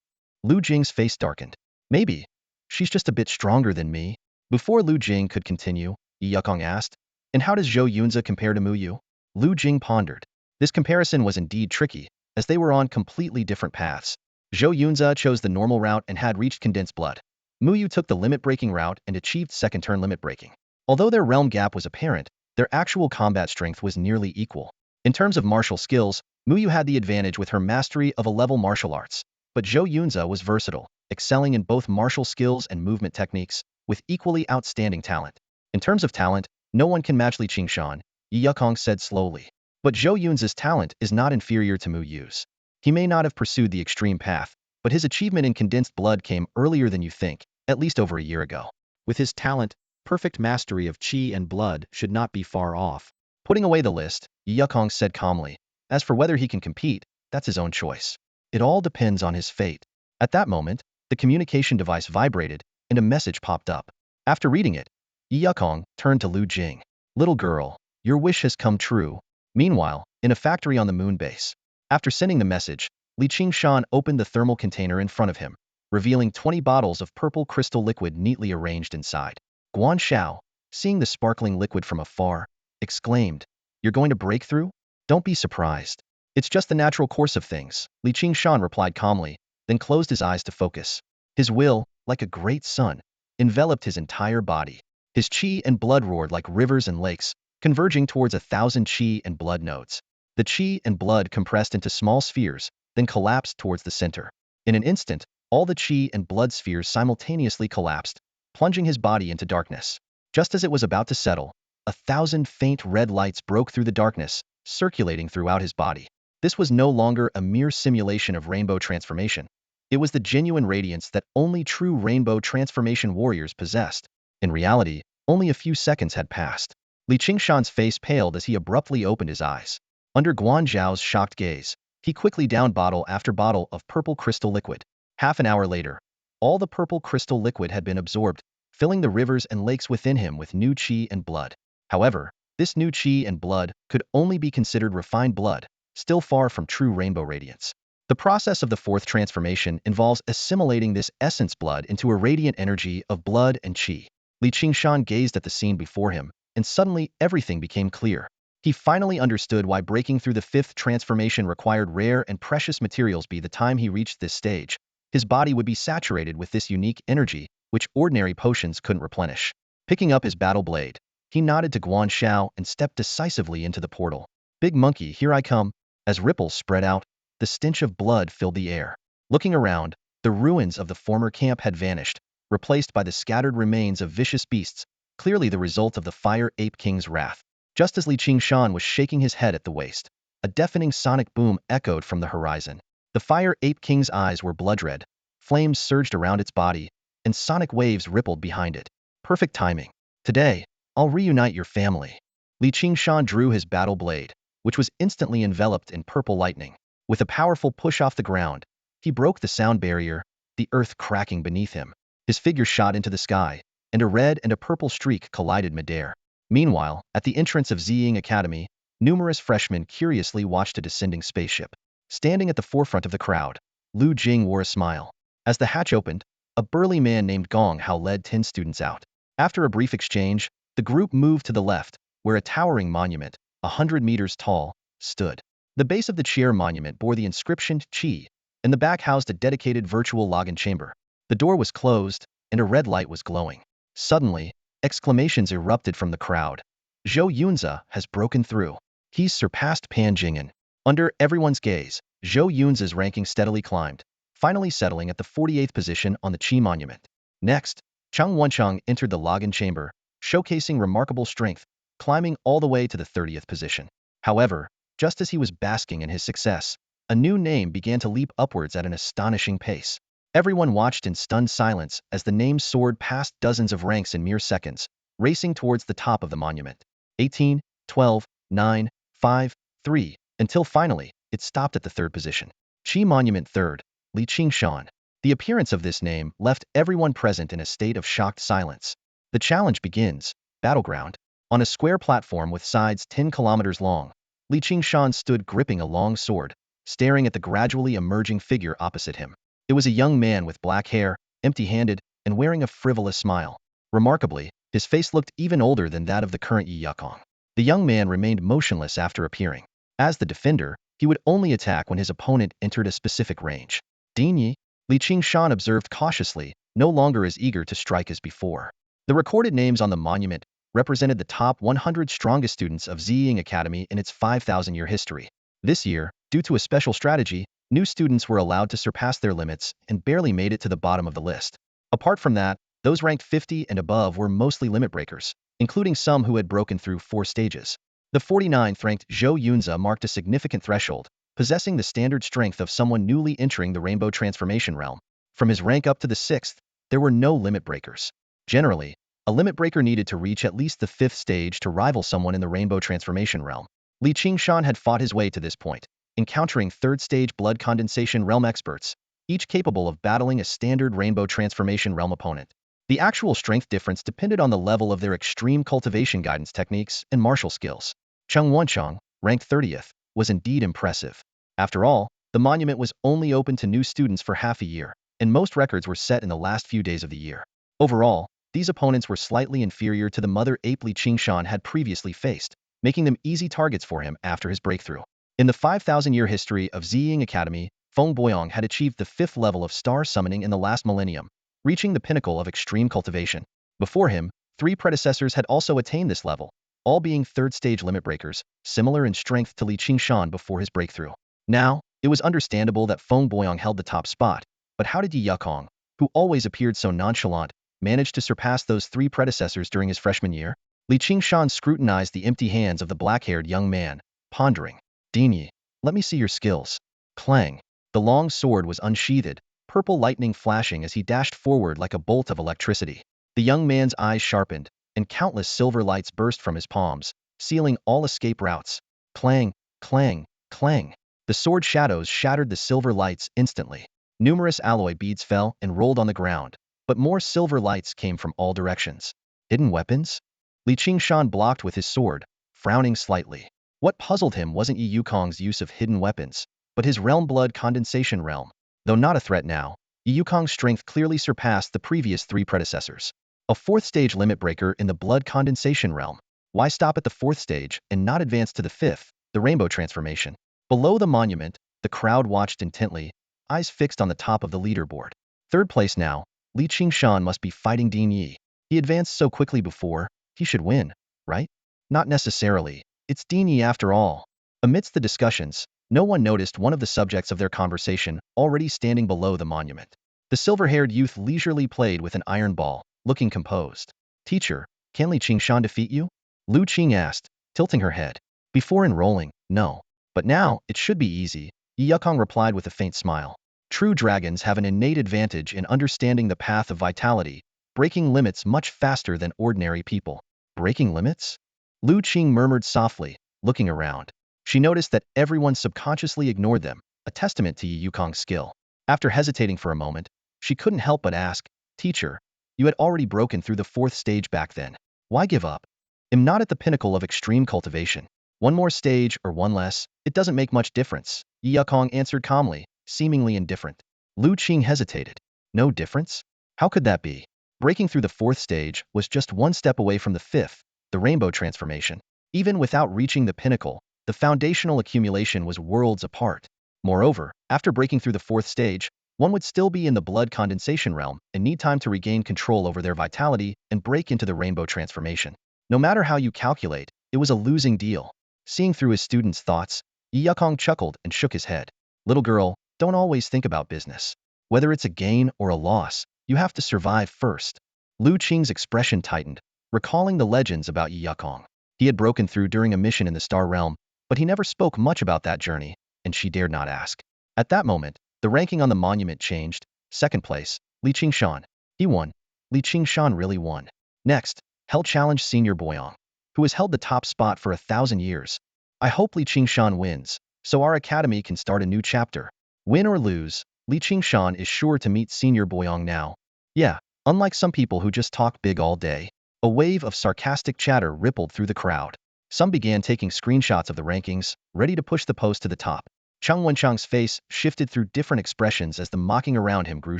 Lu Jing's face darkened. Maybe. She's just a bit stronger than me. Before Lu Jing could continue, Yi Yukong asked, and how does Zhou Yunze compare to Mu Yu? Lu Jing pondered. This comparison was indeed tricky, as they were on completely different paths. Zhou Yunze chose the normal route and had reached condensed blood. Mu Yu took the limit-breaking route and achieved second-turn limit breaking. Although their realm gap was apparent, their actual combat strength was nearly equal. In terms of martial skills, Mu Yu had the advantage with her mastery of a-level martial arts, but Zhou Yunze was versatile, excelling in both martial skills and movement techniques, with equally outstanding talent. In terms of talent, no one can match Qingshan, Yi Yukong said slowly. But Zhou Yunze's talent is not inferior to Mu Yu's. He may not have pursued the extreme path, but his achievement in condensed blood came earlier than you think, at least over a year ago. With his talent, perfect mastery of qi and blood should not be far off. Putting away the list, Yi Yukong said calmly, as for whether he can compete, that's his own choice. It all depends on his fate. At that moment, the communication device vibrated, and a message popped up. After reading it, Yi Yukong turned to Lu Jing. Little girl, your wish has come true. Meanwhile, in a factory on the moon base. After sending the message, Qingshan opened the thermal container in front of him, revealing 20 bottles of purple crystal liquid neatly arranged inside. Guan Shao, seeing the sparkling liquid from afar, exclaimed, "You're going to break through? Don't be surprised. It's just the natural course of things," Qingshan replied calmly, then closed his eyes to focus. His will, like a great sun, enveloped his entire body. His qi and blood roared like rivers and lakes, converging towards 1,000 qi and blood nodes. The qi and blood compressed into small spheres, then collapsed towards the center. In an instant, all the qi and blood spheres simultaneously collapsed, plunging his body into darkness. Just as it was about to settle, 1,000 faint red lights broke through the darkness, circulating throughout his body. This was no longer a mere simulation of rainbow transformation. It was the genuine radiance that only true rainbow transformation warriors possessed. In reality, only a few seconds had passed. Qingshan's face paled as he abruptly opened his eyes. Under Guan Zhao's shocked gaze, he quickly downed bottle after bottle of purple crystal liquid. Half an hour later, all the purple crystal liquid had been absorbed, filling the rivers and lakes within him with new qi and blood. However, this new qi and blood could only be considered refined blood, still far from true rainbow radiance. The process of the fourth transformation involves assimilating this essence blood into a radiant energy of blood and qi. Qingshan gazed at the scene before him, and suddenly everything became clear. He finally understood why breaking through the fifth transformation required rare and precious materials. By the time he reached this stage, his body would be saturated with this unique energy, which ordinary potions couldn't replenish. Picking up his battle blade, he nodded to Guan Zhao and stepped decisively into the portal. "Big monkey, here I come." As ripples spread out, the stench of blood filled the air. Looking around, the ruins of the former camp had vanished, replaced by the scattered remains of vicious beasts, clearly the result of the Fire Ape King's wrath. Just as Qingshan was shaking his head at the waste, a deafening sonic boom echoed from the horizon. The Fire Ape King's eyes were blood-red, flames surged around its body, and sonic waves rippled behind it. Perfect timing. "Today, I'll reunite your family." Qingshan drew his battle blade, which was instantly enveloped in purple lightning. With a powerful push off the ground, he broke the sound barrier, the earth cracking beneath him. His figure shot into the sky, and a red and a purple streak collided midair. Meanwhile, at the entrance of Ziying Academy, numerous freshmen curiously watched a descending spaceship. Standing at the forefront of the crowd, Lu Jing wore a smile. As the hatch opened, a burly man named Gong Hao led 10 students out. After a brief exchange, the group moved to the left, where a towering monument, 100 meters tall, stood. The base of the chair monument bore the inscription Qi, and the back housed a dedicated virtual login chamber. The door was closed, and a red light was glowing. Suddenly, exclamations erupted from the crowd. "Zhou Yunzi has broken through. He's surpassed Pan Jing'an." Under everyone's gaze, Zhou Yunzi's ranking steadily climbed, finally settling at the 48th position on the Qi monument. Next, Chang Wenchang entered the login chamber, showcasing remarkable strength, climbing all the way to the 30th position. However, just as he was basking in his success, a new name began to leap upwards at an astonishing pace. Everyone watched in stunned silence as the name soared past dozens of ranks in mere seconds, racing towards the top of the monument. 18, 12, 9, 5, 3, until finally, it stopped at the 3rd position. Qi Monument 3rd, Qingshan. The appearance of this name left everyone present in a state of shocked silence. The challenge begins. Battleground. On a square platform with sides 10 kilometers long, Qingshan stood gripping a long sword, staring at the gradually emerging figure opposite him. It was a young man with black hair, empty-handed, and wearing a frivolous smile. Remarkably, his face looked even older than that of the current Yi Yakong. The young man remained motionless after appearing. As the defender, he would only attack when his opponent entered a specific range. Dinyi, Qingshan observed cautiously, no longer as eager to strike as before. The recorded names on the monument represented the top 100 strongest students of Ziying Academy in its 5,000-year history. This year, due to a special strategy, new students were allowed to surpass their limits and barely made it to the bottom of the list. Apart from that, those ranked 50 and above were mostly limit breakers, including some who had broken through 4 stages. The 49th ranked Zhou Yunzi marked a significant threshold, possessing the standard strength of someone newly entering the Rainbow Transformation realm. From his rank up to the 6th, there were no limit breakers. Generally, a limit breaker needed to reach at least the 5th stage to rival someone in the Rainbow Transformation realm. Qingshan had fought his way to this point, encountering 3rd stage blood condensation realm experts, each capable of battling a standard Rainbow Transformation realm opponent. The actual strength difference depended on the level of their extreme cultivation guidance techniques and martial skills. Cheng Wenchang, ranked 30th, was indeed impressive. After all, the monument was only open to new students for half a year, and most records were set in the last few days of the year. Overall, these opponents were slightly inferior to the mother ape Qingshan had previously faced, making them easy targets for him after his breakthrough. In the 5,000-year history of Ziying Academy, Feng Boyong had achieved the 5th level of star summoning in the last millennium, reaching the pinnacle of extreme cultivation. Before him, 3 predecessors had also attained this level, all being third-stage limit breakers, similar in strength to Qingshan before his breakthrough. Now, it was understandable that Feng Boyong held the top spot, but how did Yi Yukong, who always appeared so nonchalant, manage to surpass those three predecessors during his freshman year? Qingshan scrutinized the empty hands of the black-haired young man, pondering. Dinyi, let me see your skills. Clang. The long sword was unsheathed, purple lightning flashing as he dashed forward like a bolt of electricity. The young man's eyes sharpened, and countless silver lights burst from his palms, sealing all escape routes. Clang, clang, clang. The sword shadows shattered the silver lights instantly. Numerous alloy beads fell and rolled on the ground, but more silver lights came from all directions. Hidden weapons? Qingshan blocked with his sword, frowning slightly. What puzzled him wasn't Yi Yukong's use of hidden weapons, but his realm blood condensation realm. Though not a threat now, Yi Yukong's strength clearly surpassed the previous three predecessors. A fourth-stage limit breaker in the blood condensation realm. Why stop at the fourth stage and not advance to the fifth, the rainbow transformation? Below the monument, the crowd watched intently, eyes fixed on the top of the leaderboard. Third place now, Qingshan must be fighting Dinyi. He advanced so quickly before, he should win, right? Not necessarily. It's Dinyi after all. Amidst the discussions, no one noticed one of the subjects of their conversation already standing below the monument. The silver-haired youth leisurely played with an iron ball, looking composed. Teacher, can Qingshan defeat you? Lu Qing asked, tilting her head. Before enrolling, no. But now, it should be easy, Yi Yukong replied with a faint smile. True dragons have an innate advantage in understanding the path of vitality, breaking limits much faster than ordinary people. Breaking limits? Lu Qing murmured softly, looking around. She noticed that everyone subconsciously ignored them, a testament to Yi Yukong's skill. After hesitating for a moment, she couldn't help but ask, Teacher, you had already broken through the fourth stage back then. Why give up? I'm not at the pinnacle of extreme cultivation. One more stage or one less, it doesn't make much difference, Yi Yukong answered calmly, seemingly indifferent. Lu Qing hesitated. No difference? How could that be? Breaking through the fourth stage was just one step away from the fifth, the rainbow transformation. Even without reaching the pinnacle, the foundational accumulation was worlds apart. Moreover, after breaking through the fourth stage, one would still be in the blood condensation realm and need time to regain control over their vitality and break into the rainbow transformation. No matter how you calculate, it was a losing deal. Seeing through his students' thoughts, Yi Yukong chuckled and shook his head. Little girl, don't always think about business. Whether it's a gain or a loss, you have to survive first. Lu Qing's expression tightened, recalling the legends about Yi Yukong. He had broken through during a mission in the Star Realm, but he never spoke much about that journey, and she dared not ask. At that moment, the ranking on the monument changed. Second place, Qingshan. He won. Qingshan really won. Next, Hell Challenge Senior Boyong, who has held the top spot for 1,000 years. I hope Qingshan wins, so our academy can start a new chapter. Win or lose, Qingshan is sure to meet Senior Boyong now. Yeah, unlike some people who just talk big all day. A wave of sarcastic chatter rippled through the crowd. Some began taking screenshots of the rankings, ready to push the post to the top. Chang Wenchang's face shifted through different expressions as the mocking around him grew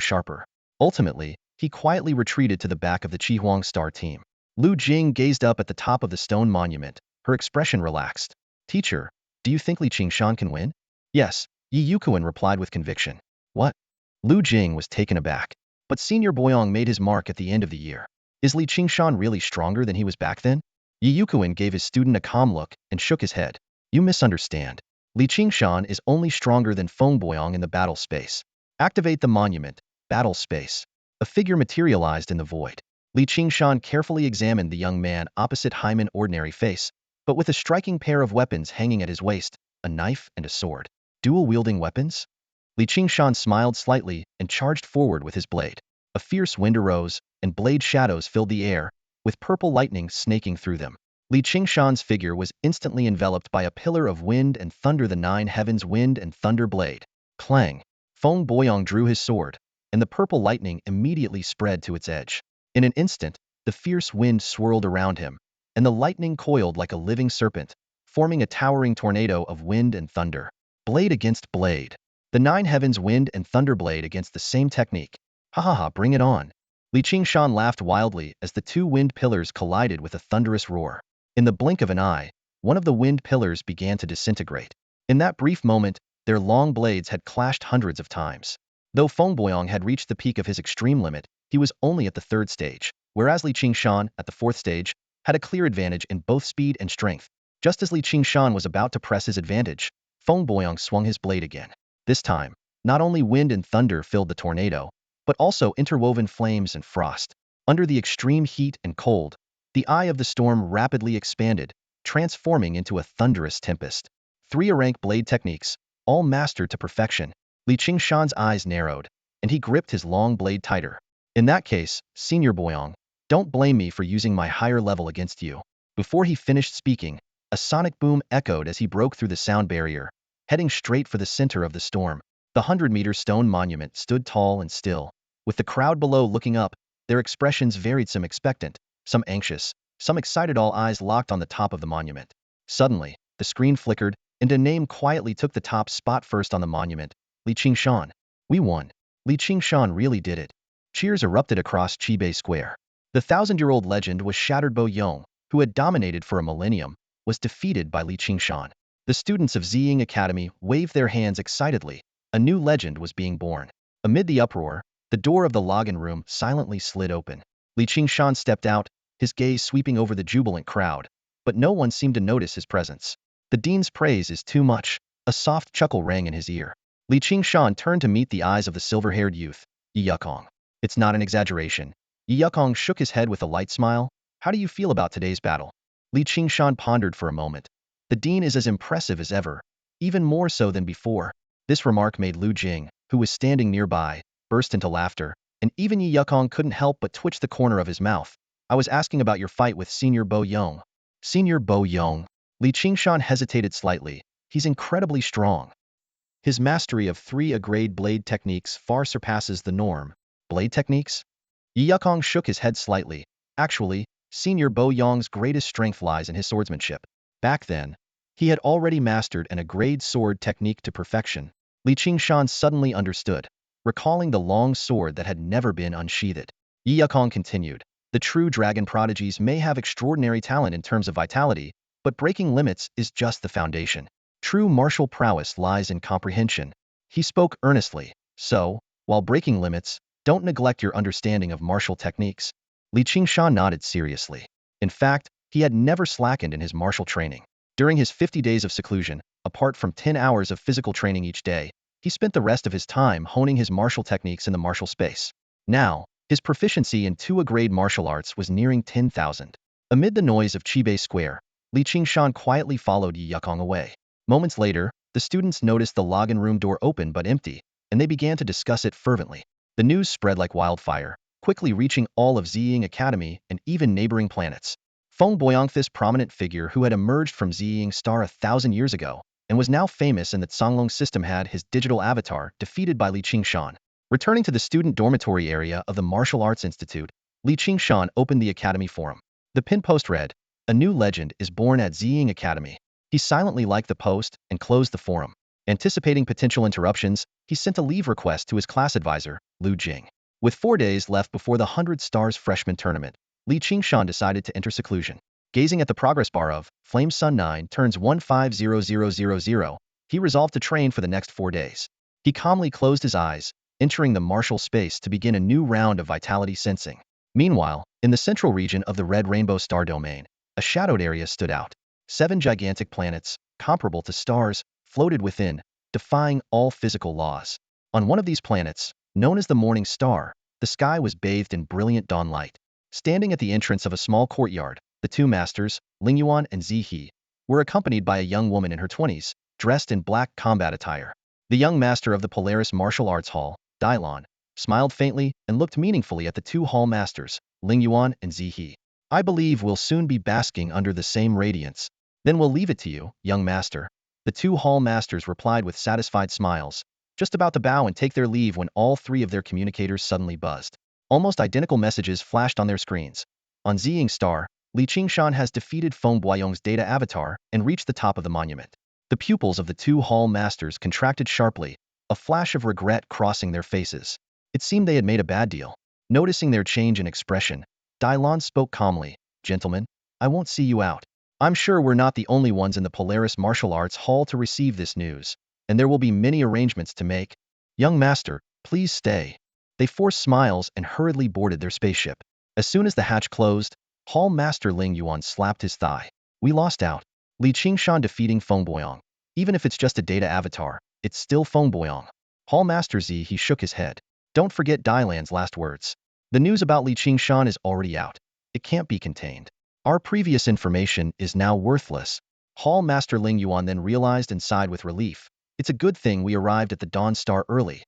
sharper. Ultimately, he quietly retreated to the back of the Qihuang Star team. Lu Jing gazed up at the top of the stone monument, her expression relaxed. Teacher, do you think Qingshan can win? Yes, Yi Yukuan replied with conviction. What? Lu Jing was taken aback. But Senior Boyong made his mark at the end of the year. Is Qingshan really stronger than he was back then? Yi Yukuan gave his student a calm look and shook his head. You misunderstand. Qingshan is only stronger than Feng Boyong in the battle space. Activate the monument, battle space. A figure materialized in the void. Qingshan carefully examined the young man opposite Hyman's ordinary face, but with a striking pair of weapons hanging at his waist, a knife and a sword. Dual-wielding weapons? Qingshan smiled slightly and charged forward with his blade. A fierce wind arose, and blade shadows filled the air, with purple lightning snaking through them. Qingshan's figure was instantly enveloped by a pillar of wind and thunder, the nine heavens wind and thunder blade. Clang! Feng Boyong drew his sword, and the purple lightning immediately spread to its edge. In an instant, the fierce wind swirled around him, and the lightning coiled like a living serpent, forming a towering tornado of wind and thunder. Blade against blade. The nine heavens wind and thunder blade against the same technique. Ha ha ha, bring it on. Qingshan laughed wildly as the two wind pillars collided with a thunderous roar. In the blink of an eye, one of the wind pillars began to disintegrate. In that brief moment, their long blades had clashed hundreds of times. Though Feng Boyong had reached the peak of his extreme limit, he was only at the third stage, whereas Qingshan, at the fourth stage, had a clear advantage in both speed and strength. Just as Qingshan was about to press his advantage, Feng Boyang swung his blade again. This time, not only wind and thunder filled the tornado, but also interwoven flames and frost. Under the extreme heat and cold, the eye of the storm rapidly expanded, transforming into a thunderous tempest. 3 rank blade techniques, all mastered to perfection. Qingshan's eyes narrowed, and he gripped his long blade tighter. In that case, Senior Boyang, don't blame me for using my higher level against you. Before he finished speaking, a sonic boom echoed as he broke through the sound barrier, heading straight for the center of the storm. The 100-meter stone monument stood tall and still. With the crowd below looking up, their expressions varied, some expectant, some anxious, some excited, all eyes locked on the top of the monument. Suddenly, the screen flickered, and a name quietly took the top spot first on the monument. Qingshan. We won. Qingshan really did it. Cheers erupted across Qibei Square. The 1,000-year-old legend was shattered. Bo Yong, who had dominated for a millennium, was defeated by Qingshan. The students of Ziying Academy waved their hands excitedly. A new legend was being born. Amid the uproar, the door of the login room silently slid open. Qingshan stepped out, his gaze sweeping over the jubilant crowd, but no one seemed to notice his presence. The dean's praise is too much. A soft chuckle rang in his ear. Qingshan turned to meet the eyes of the silver-haired youth, Yi Yukong. It's not an exaggeration. Yi Yukong shook his head with a light smile. How do you feel about today's battle? Qingshan pondered for a moment. The dean is as impressive as ever, even more so than before. This remark made Lu Jing, who was standing nearby, burst into laughter, and even Yi Yukong couldn't help but twitch the corner of his mouth. I was asking about your fight with Senior Bo Yong. Senior Bo Yong. Qingshan hesitated slightly. He's incredibly strong. His mastery of 3 grade blade techniques far surpasses the norm. Blade techniques? Yi Yukong shook his head slightly. Actually, Senior Bo Yong's greatest strength lies in his swordsmanship. Back then, he had already mastered an A-grade sword technique to perfection. Qingshan suddenly understood, recalling the long sword that had never been unsheathed. Yi Yukong continued, the true dragon prodigies may have extraordinary talent in terms of vitality, but breaking limits is just the foundation. True martial prowess lies in comprehension. He spoke earnestly. So, while breaking limits, don't neglect your understanding of martial techniques. Qingshan nodded seriously. In fact, he had never slackened in his martial training. During his 50 days of seclusion, apart from 10 hours of physical training each day, he spent the rest of his time honing his martial techniques in the martial space. Now, his proficiency in 2 A-grade martial arts was nearing 10,000. Amid the noise of Qibei Square, Qingshan quietly followed Yi Yukong away. Moments later, the students noticed the login room door open but empty, and they began to discuss it fervently. The news spread like wildfire, quickly reaching all of Ziying Academy and even neighboring planets. Feng Boyang, this prominent figure who had emerged from Ziying Star 1,000 years ago, and was now famous in the Songlong system, had his digital avatar defeated by Qingshan. Returning to the student dormitory area of the Martial Arts Institute, Qingshan opened the Academy Forum. The pin post read, "A new legend is born at Ziying Academy." He silently liked the post and closed the forum. Anticipating potential interruptions, he sent a leave request to his class advisor, Lu Jing. With 4 days left before the 100 Stars freshman tournament, Qingshan decided to enter seclusion. Gazing at the progress bar of Flame Sun 9 turns 150000, he resolved to train for the next 4 days. He calmly closed his eyes, entering the martial space to begin a new round of vitality sensing. Meanwhile, in the central region of the Red Rainbow Star Domain, a shadowed area stood out. 7 gigantic planets, comparable to stars, floated within, defying all physical laws. On one of these planets, known as the Morning Star, the sky was bathed in brilliant dawn light. Standing at the entrance of a small courtyard, the 2 masters, Lingyuan and Zihe, were accompanied by a young woman in her 20s, dressed in black combat attire. The young master of the Polaris Martial Arts Hall, Dailon, smiled faintly and looked meaningfully at the 2 hall masters, Lingyuan and Zihe. I believe we'll soon be basking under the same radiance. Then we'll leave it to you, young master. The 2 hall masters replied with satisfied smiles, just about to bow and take their leave when all 3 of their communicators suddenly buzzed. Almost identical messages flashed on their screens. On Ziying Star, Qingshan has defeated Feng Boyong's data avatar and reached the top of the monument. The pupils of the 2 hall masters contracted sharply, a flash of regret crossing their faces. It seemed they had made a bad deal. Noticing their change in expression, Dailon spoke calmly, "Gentlemen, I won't see you out. I'm sure we're not the only ones in the Polaris Martial Arts Hall to receive this news, and there will be many arrangements to make. Young master, please stay." They forced smiles and hurriedly boarded their spaceship. As soon as the hatch closed, Hall Master Ling Yuan slapped his thigh. We lost out. Li Qingshan defeating Feng Boyong. Even if it's just a data avatar, it's still Feng Boyong. Hall Master Z, he shook his head. Don't forget Dailan's last words. The news about Li Qingshan is already out. It can't be contained. Our previous information is now worthless. Hall Master Ling Yuan then realized and sighed with relief. It's a good thing we arrived at the Dawn Star early.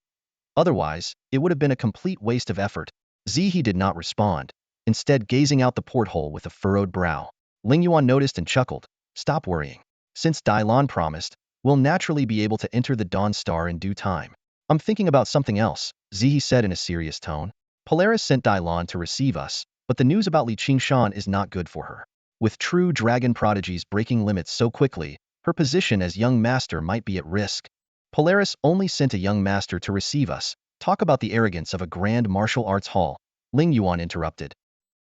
Otherwise, it would have been a complete waste of effort. Zihe did not respond, instead gazing out the porthole with a furrowed brow. Ling Yuan noticed and chuckled. Stop worrying. Since Dailan promised, we'll naturally be able to enter the Dawn Star in due time. I'm thinking about something else, Zihe said in a serious tone. Polaris sent Dailan to receive us, but the news about Li Qingshan is not good for her. With true dragon prodigies breaking limits so quickly, her position as young master might be at risk. Polaris only sent a young master to receive us. Talk about the arrogance of a grand martial arts hall, Ling Yuan interrupted.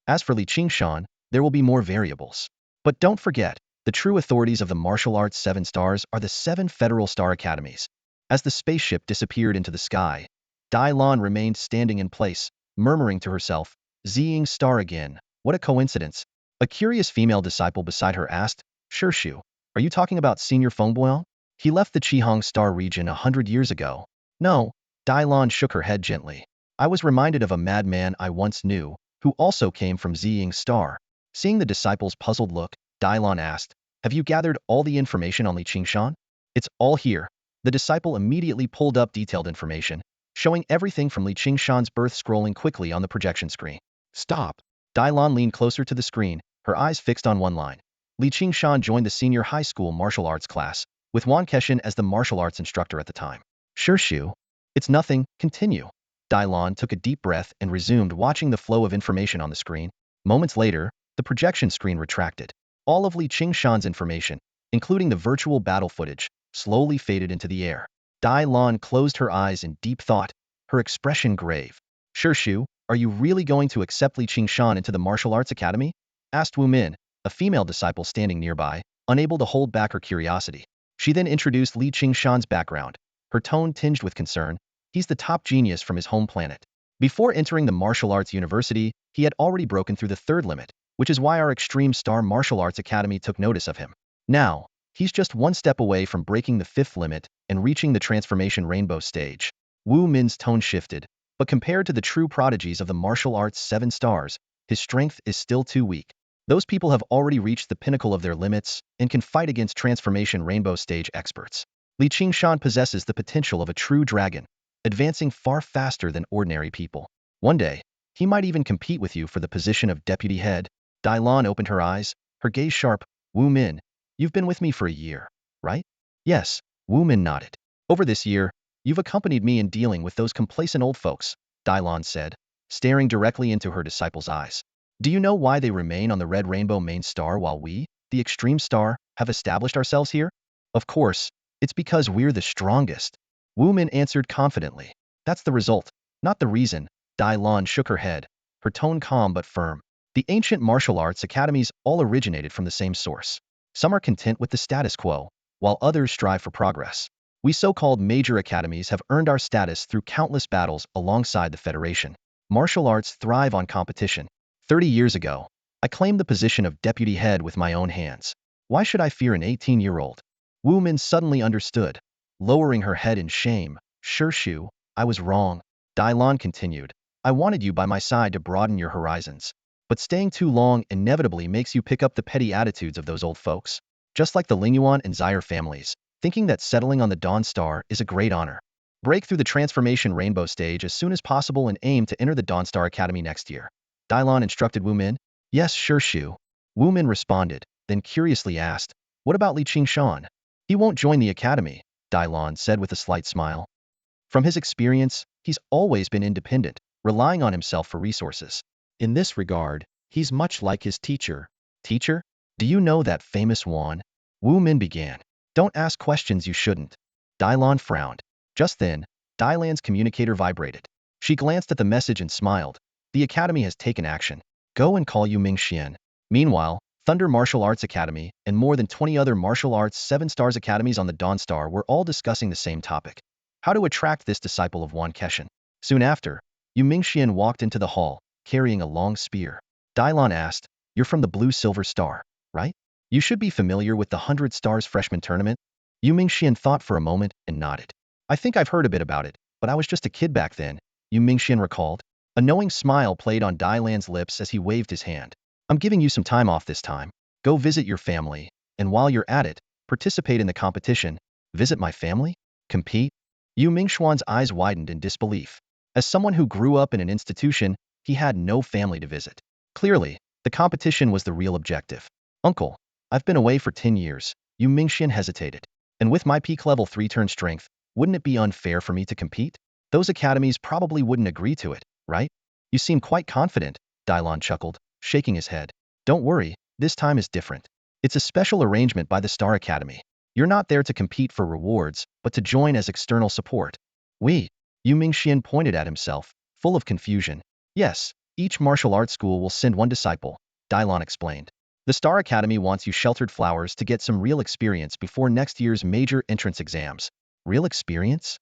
As for Li Qingshan, there will be more variables. But don't forget, the true authorities of the martial arts 7 stars are the 7 federal star academies. As the spaceship disappeared into the sky, Dailan remained standing in place, murmuring to herself, Zing star again, what a coincidence. A curious female disciple beside her asked, Shirshu, are you talking about Senior Fengboyang? He left the Qihong star region 100 years ago. No, Dailan shook her head gently. I was reminded of a madman I once knew, who also came from Ziying Star. Seeing the disciple's puzzled look, Dailan asked, have you gathered all the information on Li Qingshan? It's all here. The disciple immediately pulled up detailed information, showing everything from Li Qingshan's birth scrolling quickly on the projection screen. Stop. Dailan leaned closer to the screen, her eyes fixed on one line. Li Qingshan joined the senior high school martial arts class, with Qingshan as the martial arts instructor at the time. Shirshu. It's nothing, continue. Dailan took a deep breath and resumed watching the flow of information on the screen. Moments later, the projection screen retracted. All of Li Qingshan's information, including the virtual battle footage, slowly faded into the air. Dailan closed her eyes in deep thought, her expression grave. Shirshu, are you really going to accept Li Qingshan into the martial arts academy? Asked Wu Min, a female disciple standing nearby, unable to hold back her curiosity. She then introduced Li Qingshan's background, her tone tinged with concern. He's the top genius from his home planet. Before entering the martial arts university, he had already broken through the 3rd limit, which is why our Extreme Star Martial Arts Academy took notice of him. Now, he's just one step away from breaking the 5th limit and reaching the transformation rainbow stage. Wu Min's tone shifted, but compared to the true prodigies of the martial arts 7 stars, his strength is still too weak. Those people have already reached the pinnacle of their limits and can fight against transformation rainbow stage experts. Li Qingshan possesses the potential of a true dragon, advancing far faster than ordinary people. One day, he might even compete with you for the position of deputy head. Dailan opened her eyes, her gaze sharp. Wu Min, you've been with me for a year, right? Yes, Wu Min nodded. Over this year, you've accompanied me in dealing with those complacent old folks, Dailan said, staring directly into her disciple's eyes. Do you know why they remain on the red rainbow main star while we, the extreme star, have established ourselves here? Of course, it's because we're the strongest. Wu Min answered confidently. That's the result, not the reason. Dailan shook her head, her tone calm but firm. The ancient martial arts academies all originated from the same source. Some are content with the status quo, while others strive for progress. We so-called major academies have earned our status through countless battles alongside the Federation. Martial arts thrive on competition. 30 years ago, I claimed the position of deputy head with my own hands. Why should I fear an 18-year-old? Wu Min suddenly understood, lowering her head in shame. Shirshu, I was wrong. Dailan continued. I wanted you by my side to broaden your horizons. But staying too long inevitably makes you pick up the petty attitudes of those old folks. Just like the Lingyuan and Zaire families, thinking that settling on the Dawn Star is a great honor. Break through the transformation rainbow stage as soon as possible and aim to enter the Dawn Star Academy next year. Dailan instructed Wu Min. Yes, Shirshu. Wu Min responded, then curiously asked, what about Li Qingshan? He won't join the academy, Dailan said with a slight smile. From his experience, he's always been independent, relying on himself for resources. In this regard, he's much like his teacher. Teacher? Do you know that famous Guan? Wu Min began. Don't ask questions you shouldn't. Dailan frowned. Just then, Dailan's communicator vibrated. She glanced at the message and smiled. The academy has taken action. Go and call Yu Mingxian. Meanwhile, Thunder Martial Arts Academy and more than 20 other martial arts 7 stars academies on the Dawn Star were all discussing the same topic. How to attract this disciple of Qingshan. Soon after, Yu Mingxian walked into the hall, carrying a long spear. Dailan asked, You're from the Blue Silver Star, right? You should be familiar with the 100 Stars freshman tournament. Yu Mingxian thought for a moment and nodded. I think I've heard a bit about it, but I was just a kid back then, Yu Mingxian recalled. A knowing smile played on Dai Lan's lips as he waved his hand. I'm giving you some time off this time. Go visit your family, and while you're at it, participate in the competition. Visit my family? Compete? Yu Mingxuan's eyes widened in disbelief. As someone who grew up in an institution, he had no family to visit. Clearly, the competition was the real objective. Uncle, I've been away for 10 years. Yu Mingxian hesitated. And with my peak level 3 turn strength, wouldn't it be unfair for me to compete? Those academies probably wouldn't agree to it, right? You seem quite confident, Dai chuckled, shaking his head. Don't worry, this time is different. It's a special arrangement by the Star Academy. You're not there to compete for rewards, but to join as external support. Yu Mingxian pointed at himself, full of confusion. Yes, each martial arts school will send one disciple, Dai explained. The Star Academy wants you sheltered flowers to get some real experience before next year's major entrance exams. Real experience?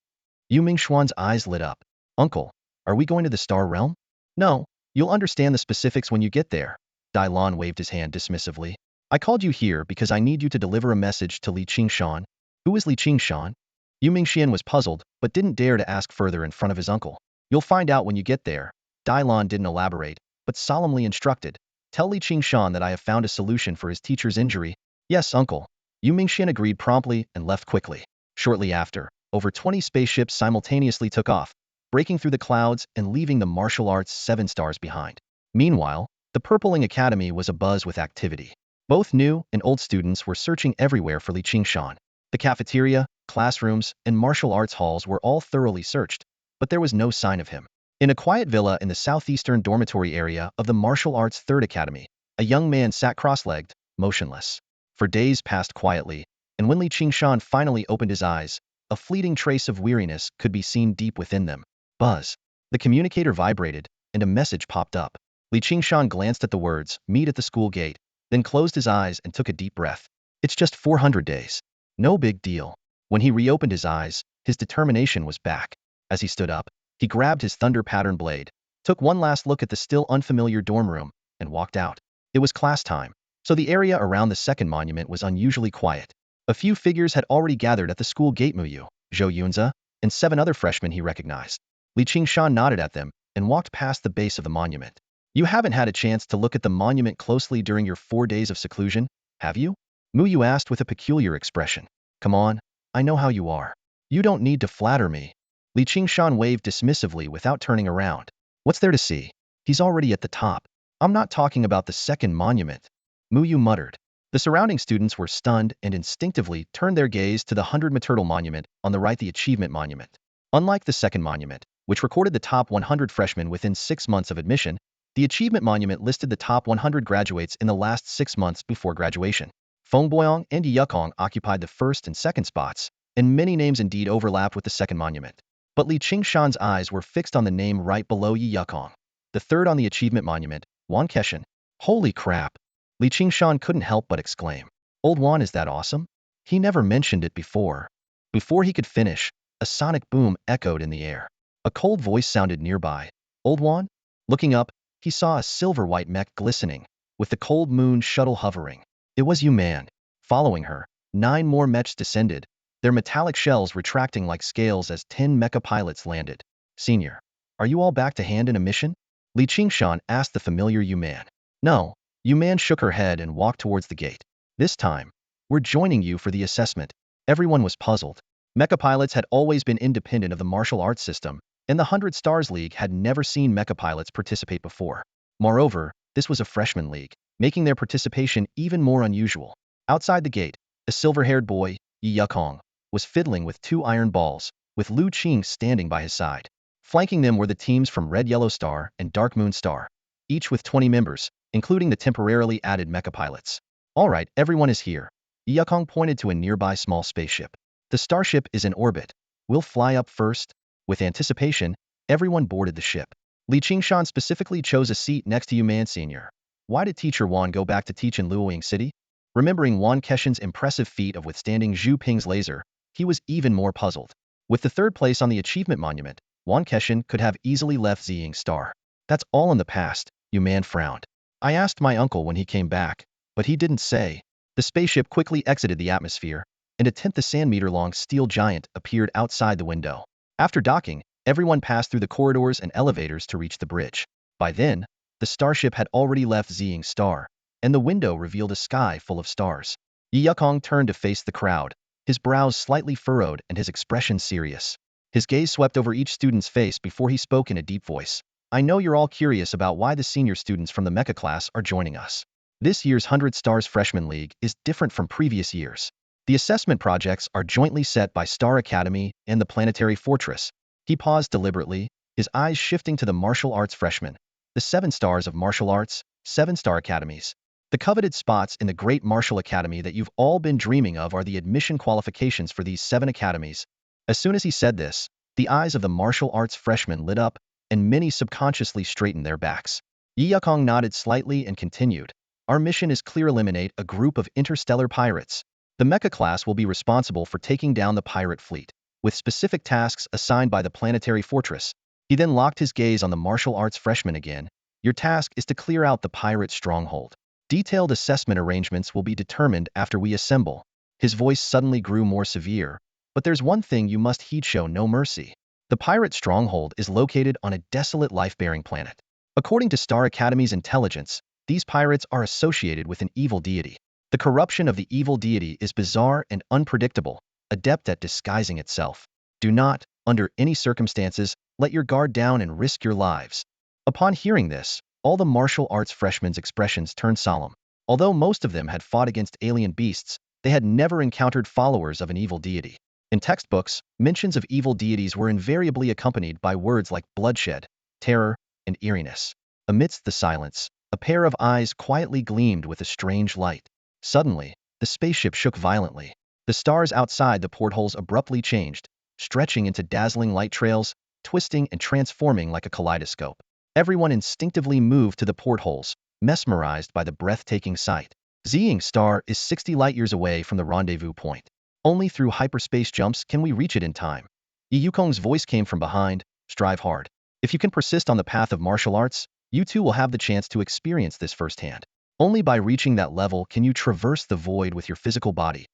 Yu Mingxuan's eyes lit up. Uncle, are we going to the Star Realm? No, you'll understand the specifics when you get there. Dai waved his hand dismissively. I called you here because I need you to deliver a message to Qingshan. Who is Qingshan? Yu Mingxian was puzzled, but didn't dare to ask further in front of his uncle. You'll find out when you get there. Dai didn't elaborate, but solemnly instructed. Tell Qingshan that I have found a solution for his teacher's injury. Yes, uncle. Yu Mingxian agreed promptly and left quickly. Shortly after, over 20 spaceships simultaneously took off, breaking through the clouds and leaving the martial arts 7 stars behind. Meanwhile, the Purpling Academy was abuzz with activity. Both new and old students were searching everywhere for Qingshan. The cafeteria, classrooms, and martial arts halls were all thoroughly searched, but there was no sign of him. In a quiet villa in the southeastern dormitory area of the Martial Arts 3rd Academy, a young man sat cross-legged, motionless. For days passed quietly, and when Qingshan finally opened his eyes, a fleeting trace of weariness could be seen deep within them. Buzz. The communicator vibrated, and a message popped up. Qingshan glanced at the words, "Meet at the school gate," then closed his eyes and took a deep breath. It's just 400 days. No big deal. When he reopened his eyes, his determination was back. As he stood up, he grabbed his thunder pattern blade, took one last look at the still unfamiliar dorm room, and walked out. It was class time, so the area around the second monument was unusually quiet. A few figures had already gathered at the school gate. Muyu, Zhou Yunze, and 7 other freshmen he recognized. Qingshan nodded at them and walked past the base of the monument. You haven't had a chance to look at the monument closely during your 4 days of seclusion, have you? Muyu asked with a peculiar expression. Come on, I know how you are. You don't need to flatter me. Qingshan waved dismissively without turning around. What's there to see? He's already at the top. I'm not talking about the second monument. Muyu muttered. The surrounding students were stunned and instinctively turned their gaze to the 100 Turtle Monument on the right, the Achievement Monument. Unlike the second monument, which recorded the top 100 freshmen within 6 months of admission, the Achievement Monument listed the top 100 graduates in the last 6 months before graduation. Feng Boyong and Yi Yukong occupied the first and second spots, and many names indeed overlapped with the second monument. But Qingshan's eyes were fixed on the name right below Yi Yukong. The third on the Achievement Monument, Wan Keshan. Holy crap! Qingshan couldn't help but exclaim. Old Wan, is that awesome? He never mentioned it before. Before he could finish, a sonic boom echoed in the air. A cold voice sounded nearby. Old Wan? Looking up, he saw a silver-white mech glistening, with the cold moon shuttle hovering. It was Man. Following her, 9 more mechs descended, their metallic shells retracting like scales as 10 mecha pilots landed. Senior, are you all back to hand in a mission? Qingshan asked the familiar Man. No. Man shook her head and walked towards the gate. This time, we're joining you for the assessment. Everyone was puzzled. Mecha pilots had always been independent of the martial arts system, and the 100 Stars League had never seen mecha pilots participate before. Moreover, this was a freshman league, making their participation even more unusual. Outside the gate, a silver-haired boy, Yi Yukong, was fiddling with 2 iron balls, with Lu Qing standing by his side. Flanking them were the teams from Red Yellow Star and Dark Moon Star, each with 20 members, including the temporarily added mecha pilots. All right, everyone is here. Yi Yukong pointed to a nearby small spaceship. The starship is in orbit. We'll fly up first. With anticipation, everyone boarded the ship. Qingshan specifically chose a seat next to Man Sr. Why did Teacher Wan go back to teach in Luoying City? Remembering Wan Keshan's impressive feat of withstanding Zhu Ping's laser, he was even more puzzled. With the 3rd place on the Achievement Monument, Wan Keshan could have easily left Ziying Star. That's all in the past, Man frowned. I asked my uncle when he came back, but he didn't say. The spaceship quickly exited the atmosphere, and a 10,000-meter-long steel giant appeared outside the window. After docking, everyone passed through the corridors and elevators to reach the bridge. By then, the starship had already left Ziying Star, and the window revealed a sky full of stars. Yi Yukong turned to face the crowd, his brows slightly furrowed and his expression serious. His gaze swept over each student's face before he spoke in a deep voice. I know you're all curious about why the senior students from the mecha class are joining us. This year's 100 Stars Freshman League is different from previous years. The assessment projects are jointly set by Star Academy and the Planetary Fortress. He paused deliberately, his eyes shifting to the martial arts freshmen. The 7 stars of martial arts, 7-star academies. The coveted spots in the Great Martial Academy that you've all been dreaming of are the admission qualifications for these 7 academies. As soon as he said this, the eyes of the martial arts freshmen lit up, and many subconsciously straightened their backs. Yi Yukong nodded slightly and continued. Our mission is clear: eliminate a group of interstellar pirates. The mecha class will be responsible for taking down the pirate fleet, with specific tasks assigned by the Planetary Fortress. He then locked his gaze on the martial arts freshman again. Your task is to clear out the pirate stronghold. Detailed assessment arrangements will be determined after we assemble. His voice suddenly grew more severe. But there's one thing you must heed: show no mercy. The pirate stronghold is located on a desolate life-bearing planet. According to Star Academy's intelligence, these pirates are associated with an evil deity. The corruption of the evil deity is bizarre and unpredictable, adept at disguising itself. Do not, under any circumstances, let your guard down and risk your lives. Upon hearing this, all the martial arts freshmen's expressions turned solemn. Although most of them had fought against alien beasts, they had never encountered followers of an evil deity. In textbooks, mentions of evil deities were invariably accompanied by words like bloodshed, terror, and eeriness. Amidst the silence, a pair of eyes quietly gleamed with a strange light. Suddenly, the spaceship shook violently. The stars outside the portholes abruptly changed, stretching into dazzling light trails, twisting and transforming like a kaleidoscope. Everyone instinctively moved to the portholes, mesmerized by the breathtaking sight. Ziying Star is 60 light-years away from the rendezvous point. Only through hyperspace jumps can we reach it in time. Yi Yukong's voice came from behind. Strive hard. If you can persist on the path of martial arts, you too will have the chance to experience this firsthand. Only by reaching that level can you traverse the void with your physical body.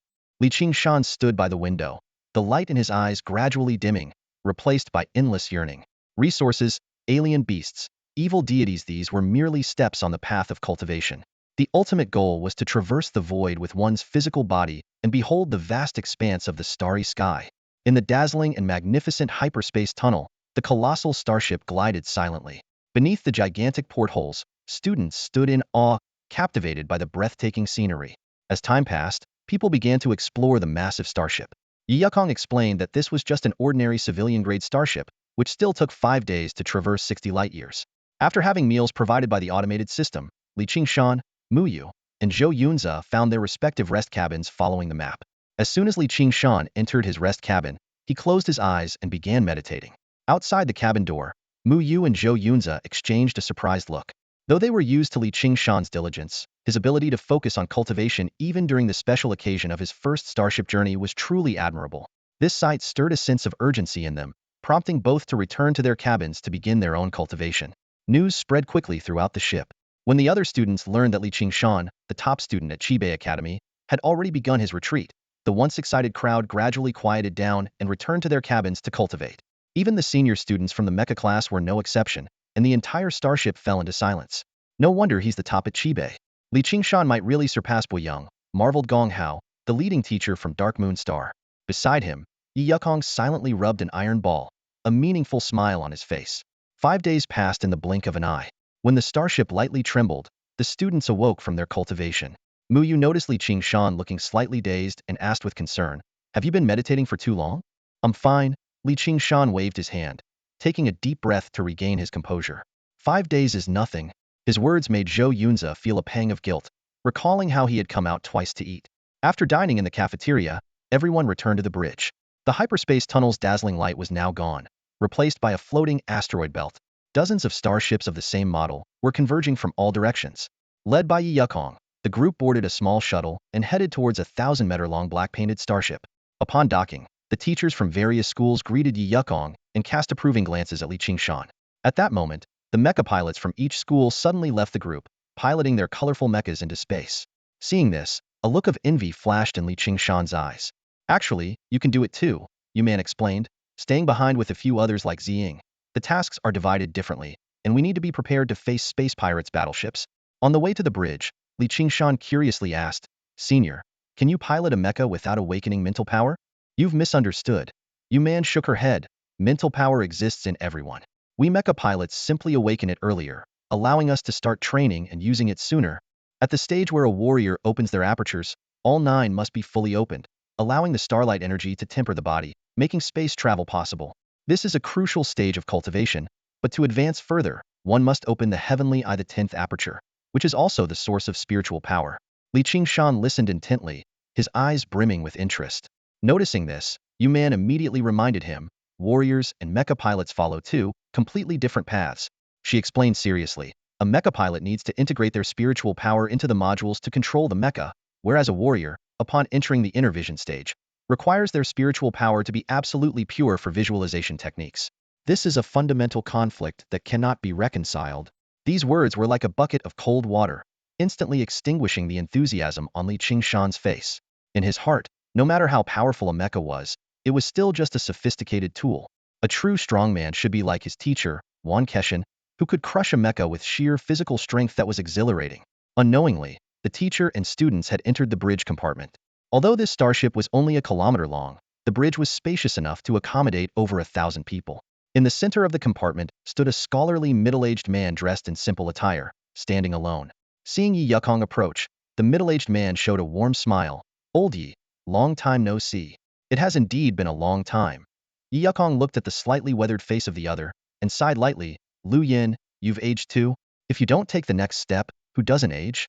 Qingshan stood by the window, the light in his eyes gradually dimming, replaced by endless yearning. Resources, alien beasts, evil deities — these were merely steps on the path of cultivation. The ultimate goal was to traverse the void with one's physical body and behold the vast expanse of the starry sky. In the dazzling and magnificent hyperspace tunnel, the colossal starship glided silently. Beneath the gigantic portholes, students stood in awe, captivated by the breathtaking scenery. As time passed, people began to explore the massive starship. Yi Yukong explained that this was just an ordinary civilian-grade starship, which still took 5 days to traverse 60 light-years. After having meals provided by the automated system, Qingshan, Muyu, and Zhou Yunze found their respective rest cabins following the map. As soon as Qingshan entered his rest cabin, he closed his eyes and began meditating. Outside the cabin door, Muyu and Zhou Yunze exchanged a surprised look. Though they were used to Qingshan's diligence, his ability to focus on cultivation even during the special occasion of his first starship journey was truly admirable. This sight stirred a sense of urgency in them, prompting both to return to their cabins to begin their own cultivation. News spread quickly throughout the ship. When the other students learned that Qingshan, the top student at Chibei Academy, had already begun his retreat, the once excited crowd gradually quieted down and returned to their cabins to cultivate. Even the senior students from the mecha class were no exception, and the entire starship fell into silence. No wonder he's the top at Chibei. Qingshan might really surpass Boyang, marveled Gong Hao, the leading teacher from Dark Moon Star. Beside him, Yi Yukong silently rubbed an iron ball, a meaningful smile on his face. 5 days passed in the blink of an eye. When the starship lightly trembled, the students awoke from their cultivation. Muyu noticed Qingshan looking slightly dazed and asked with concern, "Have you been meditating for too long?" "I'm fine." Qingshan waved his hand, taking a deep breath to regain his composure. 5 days is nothing. His words made Zhou Yunze feel a pang of guilt, recalling how he had come out twice to eat. After dining in the cafeteria, everyone returned to the bridge. The hyperspace tunnel's dazzling light was now gone, replaced by a floating asteroid belt. Dozens of starships of the same model were converging from all directions. Led by Yi Yukong, the group boarded a small shuttle and headed towards a 1,000-meter-long black-painted starship. Upon docking, the teachers from various schools greeted Yi Yukong and cast approving glances at Qingshan. At that moment, the mecha pilots from each school suddenly left the group, piloting their colorful mechas into space. Seeing this, a look of envy flashed in Qingshan's eyes. Actually, you can do it too, Yuman explained, staying behind with a few others like Ziying. The tasks are divided differently, and we need to be prepared to face space pirates battleships. On the way to the bridge, Qingshan curiously asked, Senior, can you pilot a mecha without awakening mental power? You've misunderstood. Yuman shook her head. Mental power exists in everyone. We mecha pilots simply awaken it earlier, allowing us to start training and using it sooner. At the stage where a warrior opens their apertures, all 9 must be fully opened, allowing the starlight energy to temper the body, making space travel possible. This is a crucial stage of cultivation, but to advance further, one must open the heavenly eye, the 10th aperture, which is also the source of spiritual power. Qingshan listened intently, his eyes brimming with interest. Noticing this, Yuman immediately reminded him, warriors and mecha pilots follow 2 completely different paths. She explained seriously, a mecha pilot needs to integrate their spiritual power into the modules to control the mecha, whereas a warrior, upon entering the inner vision stage, requires their spiritual power to be absolutely pure for visualization techniques. This is a fundamental conflict that cannot be reconciled. These words were like a bucket of cold water, instantly extinguishing the enthusiasm on Qingshan's face. In his heart, no matter how powerful a mecha was, it was still just a sophisticated tool. A true strongman should be like his teacher, Guan, who could crush a mecha with sheer physical strength that was exhilarating. Unknowingly, the teacher and students had entered the bridge compartment. Although this starship was only a kilometer long, the bridge was spacious enough to accommodate over 1,000 people. In the center of the compartment stood a scholarly middle-aged man dressed in simple attire, standing alone. Seeing Yi Yukong approach, the middle-aged man showed a warm smile. Old Yi, long time no see. It has indeed been a long time. Yi Yukong looked at the slightly weathered face of the other, and sighed lightly. Lu Yin, you've aged too? If you don't take the next step, who doesn't age?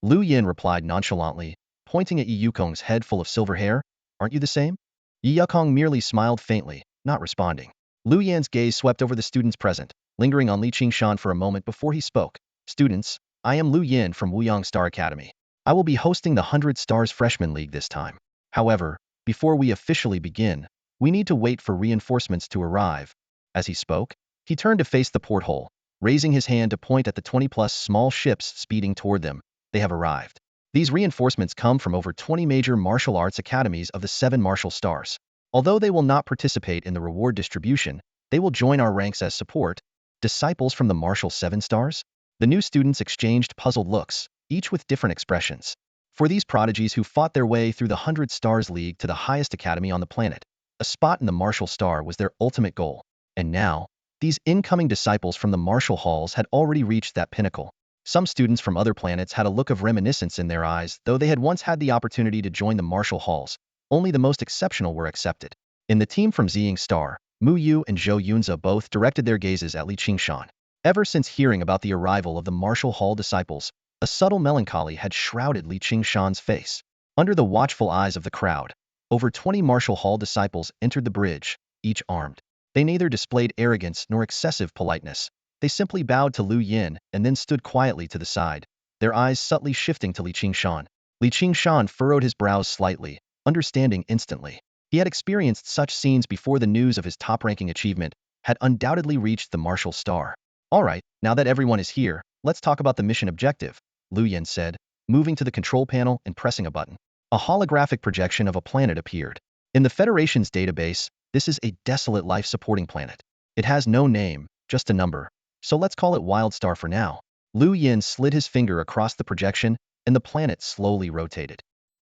Lu Yin replied nonchalantly, pointing at Yi Yukong's head full of silver hair. Aren't you the same? Yi Yukong merely smiled faintly, not responding. Lu Yan's gaze swept over the students present, lingering on Qingshan for a moment before he spoke. Students, I am Lu Yin from Wuyang Star Academy. I will be hosting the 100 Stars Freshman League this time. However, before we officially begin, we need to wait for reinforcements to arrive. As he spoke, he turned to face the porthole, raising his hand to point at the 20-plus small ships speeding toward them. They have arrived. These reinforcements come from over 20 major martial arts academies of the 7 martial stars. Although they will not participate in the reward distribution, they will join our ranks as support. Disciples from the martial 7 stars? The new students exchanged puzzled looks, each with different expressions. For these prodigies who fought their way through the 100 Stars League to the highest academy on the planet, a spot in the martial star was their ultimate goal. And now, these incoming disciples from the martial halls had already reached that pinnacle. Some students from other planets had a look of reminiscence in their eyes, though they had once had the opportunity to join the martial halls. Only the most exceptional were accepted. In the team from Ziying Star, Mu Yu and Zhou Yunza both directed their gazes at Qingshan. Ever since hearing about the arrival of the martial hall disciples, a subtle melancholy had shrouded Qingshan's face. Under the watchful eyes of the crowd, over 20 martial hall disciples entered the bridge, each armed. They neither displayed arrogance nor excessive politeness. They simply bowed to Lu Yin and then stood quietly to the side, their eyes subtly shifting to Qingshan. Qingshan furrowed his brows slightly, understanding instantly. He had experienced such scenes before the news of his top-ranking achievement had undoubtedly reached the martial star. Alright, now that everyone is here, let's talk about the mission objective, Lu Yin said, moving to the control panel and pressing a button. A holographic projection of a planet appeared. In the Federation's database, this is a desolate life-supporting planet. It has no name, just a number. So let's call it Wild Star for now. Lu Yin slid his finger across the projection, and the planet slowly rotated.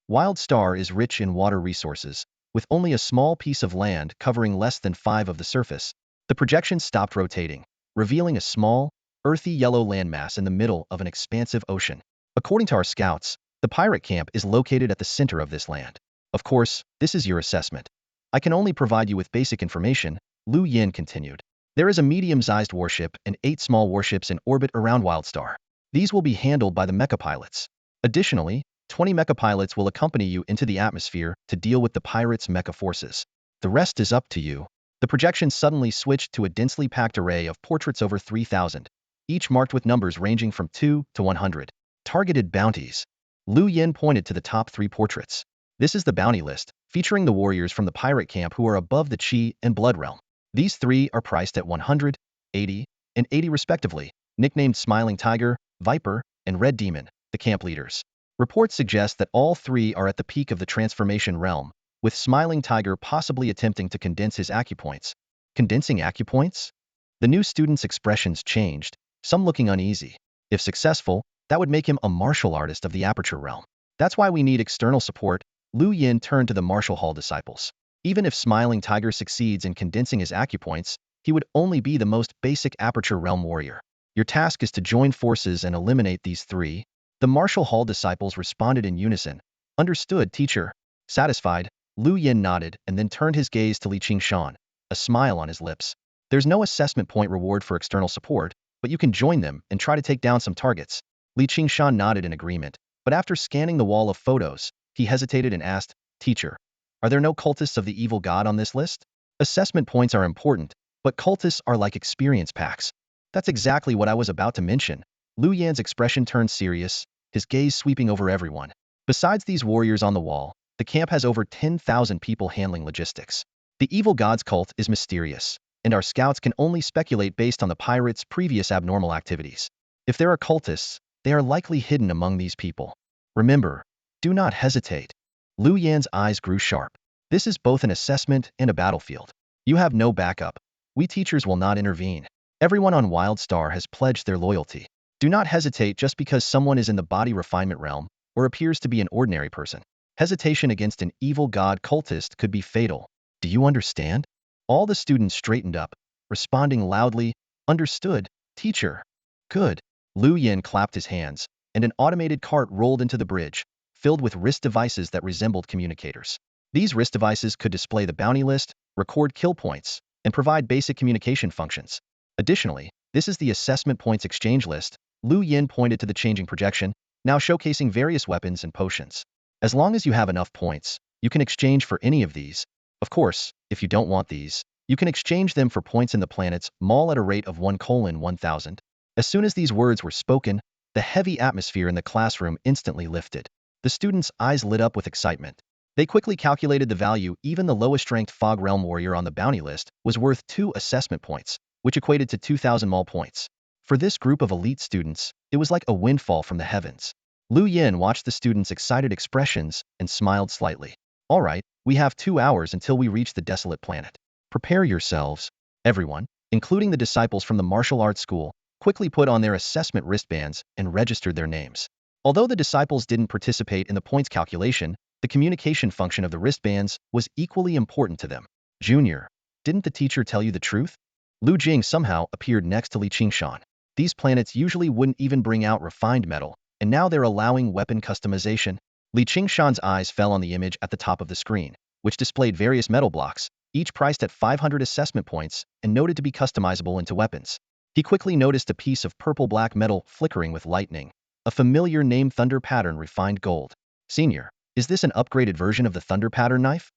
Wild Star is rich in water resources, with only a small piece of land covering less than 5 of the surface. The projection stopped rotating, revealing a small, earthy yellow landmass in the middle of an expansive ocean. According to our scouts, the pirate camp is located at the center of this land. Of course, this is your assessment. I can only provide you with basic information, Lu Yin continued. There is a medium-sized warship and 8 small warships in orbit around Wildstar. These will be handled by the mecha pilots. Additionally, 20 mecha pilots will accompany you into the atmosphere to deal with the pirates' mecha forces. The rest is up to you. The projection suddenly switched to a densely packed array of portraits over 3,000, each marked with numbers ranging from 2 to 100. Targeted bounties. Lu Yin pointed to the top 3 portraits. This is the bounty list, featuring the warriors from the pirate camp who are above the Qi and Blood realm. These 3 are priced at 100, 80, and 80 respectively, nicknamed Smiling Tiger, Viper, and Red Demon, the camp leaders. Reports suggest that all three are at the peak of the transformation realm, with Smiling Tiger possibly attempting to condense his acupoints. Condensing acupoints? The new student's expressions changed, some looking uneasy. If successful, that would make him a martial artist of the aperture realm. That's why we need external support. Lu Yin turned to the martial hall disciples. Even if Smiling Tiger succeeds in condensing his acupoints, he would only be the most basic aperture realm warrior. Your task is to join forces and eliminate these three. The martial hall disciples responded in unison. Understood, teacher. Satisfied, Lu Yin nodded and then turned his gaze to Qingshan, a smile on his lips. There's no assessment point reward for external support, but you can join them and try to take down some targets. Qingshan nodded in agreement, but after scanning the wall of photos, he hesitated and asked, Teacher, are there no cultists of the evil god on this list? Assessment points are important, but cultists are like experience packs. That's exactly what I was about to mention. Lu Yan's expression turned serious, his gaze sweeping over everyone. Besides these warriors on the wall, the camp has over 10,000 people handling logistics. The evil god's cult is mysterious, and our scouts can only speculate based on the pirates' previous abnormal activities. If there are cultists, they are likely hidden among these people. Remember, do not hesitate. Lu Yan's eyes grew sharp. This is both an assessment and a battlefield. You have no backup. We teachers will not intervene. Everyone on WildStar has pledged their loyalty. Do not hesitate just because someone is in the body refinement realm or appears to be an ordinary person. Hesitation against an evil god cultist could be fatal. Do you understand? All the students straightened up, responding loudly, Understood, teacher. Good. Lu Yin clapped his hands, and an automated cart rolled into the bridge, filled with wrist devices that resembled communicators. These wrist devices could display the bounty list, record kill points, and provide basic communication functions. Additionally, this is the assessment points exchange list. Lu Yin pointed to the changing projection, now showcasing various weapons and potions. As long as you have enough points, you can exchange for any of these. Of course, if you don't want these, you can exchange them for points in the planet's mall at a rate of 1:1000. As soon as these words were spoken, the heavy atmosphere in the classroom instantly lifted. The students' eyes lit up with excitement. They quickly calculated the value. Even the lowest-ranked Fog Realm warrior on the bounty list was worth 2 assessment points, which equated to 2,000 mall points. For this group of elite students, it was like a windfall from the heavens. Lu Yin watched the students' excited expressions and smiled slightly. All right, we have 2 hours until we reach the desolate planet. Prepare yourselves. Everyone, including the disciples from the martial arts school, quickly put on their assessment wristbands and registered their names. Although the disciples didn't participate in the points calculation, the communication function of the wristbands was equally important to them. Junior, didn't the teacher tell you the truth? Lu Jing somehow appeared next to Qingshan. These planets usually wouldn't even bring out refined metal, and now they're allowing weapon customization. Qingshan's eyes fell on the image at the top of the screen, which displayed various metal blocks, each priced at 500 assessment points and noted to be customizable into weapons. He quickly noticed a piece of purple-black metal flickering with lightning, a familiar name Thunder Pattern Refined Gold. Senior, is this an upgraded version of the Thunder Pattern knife?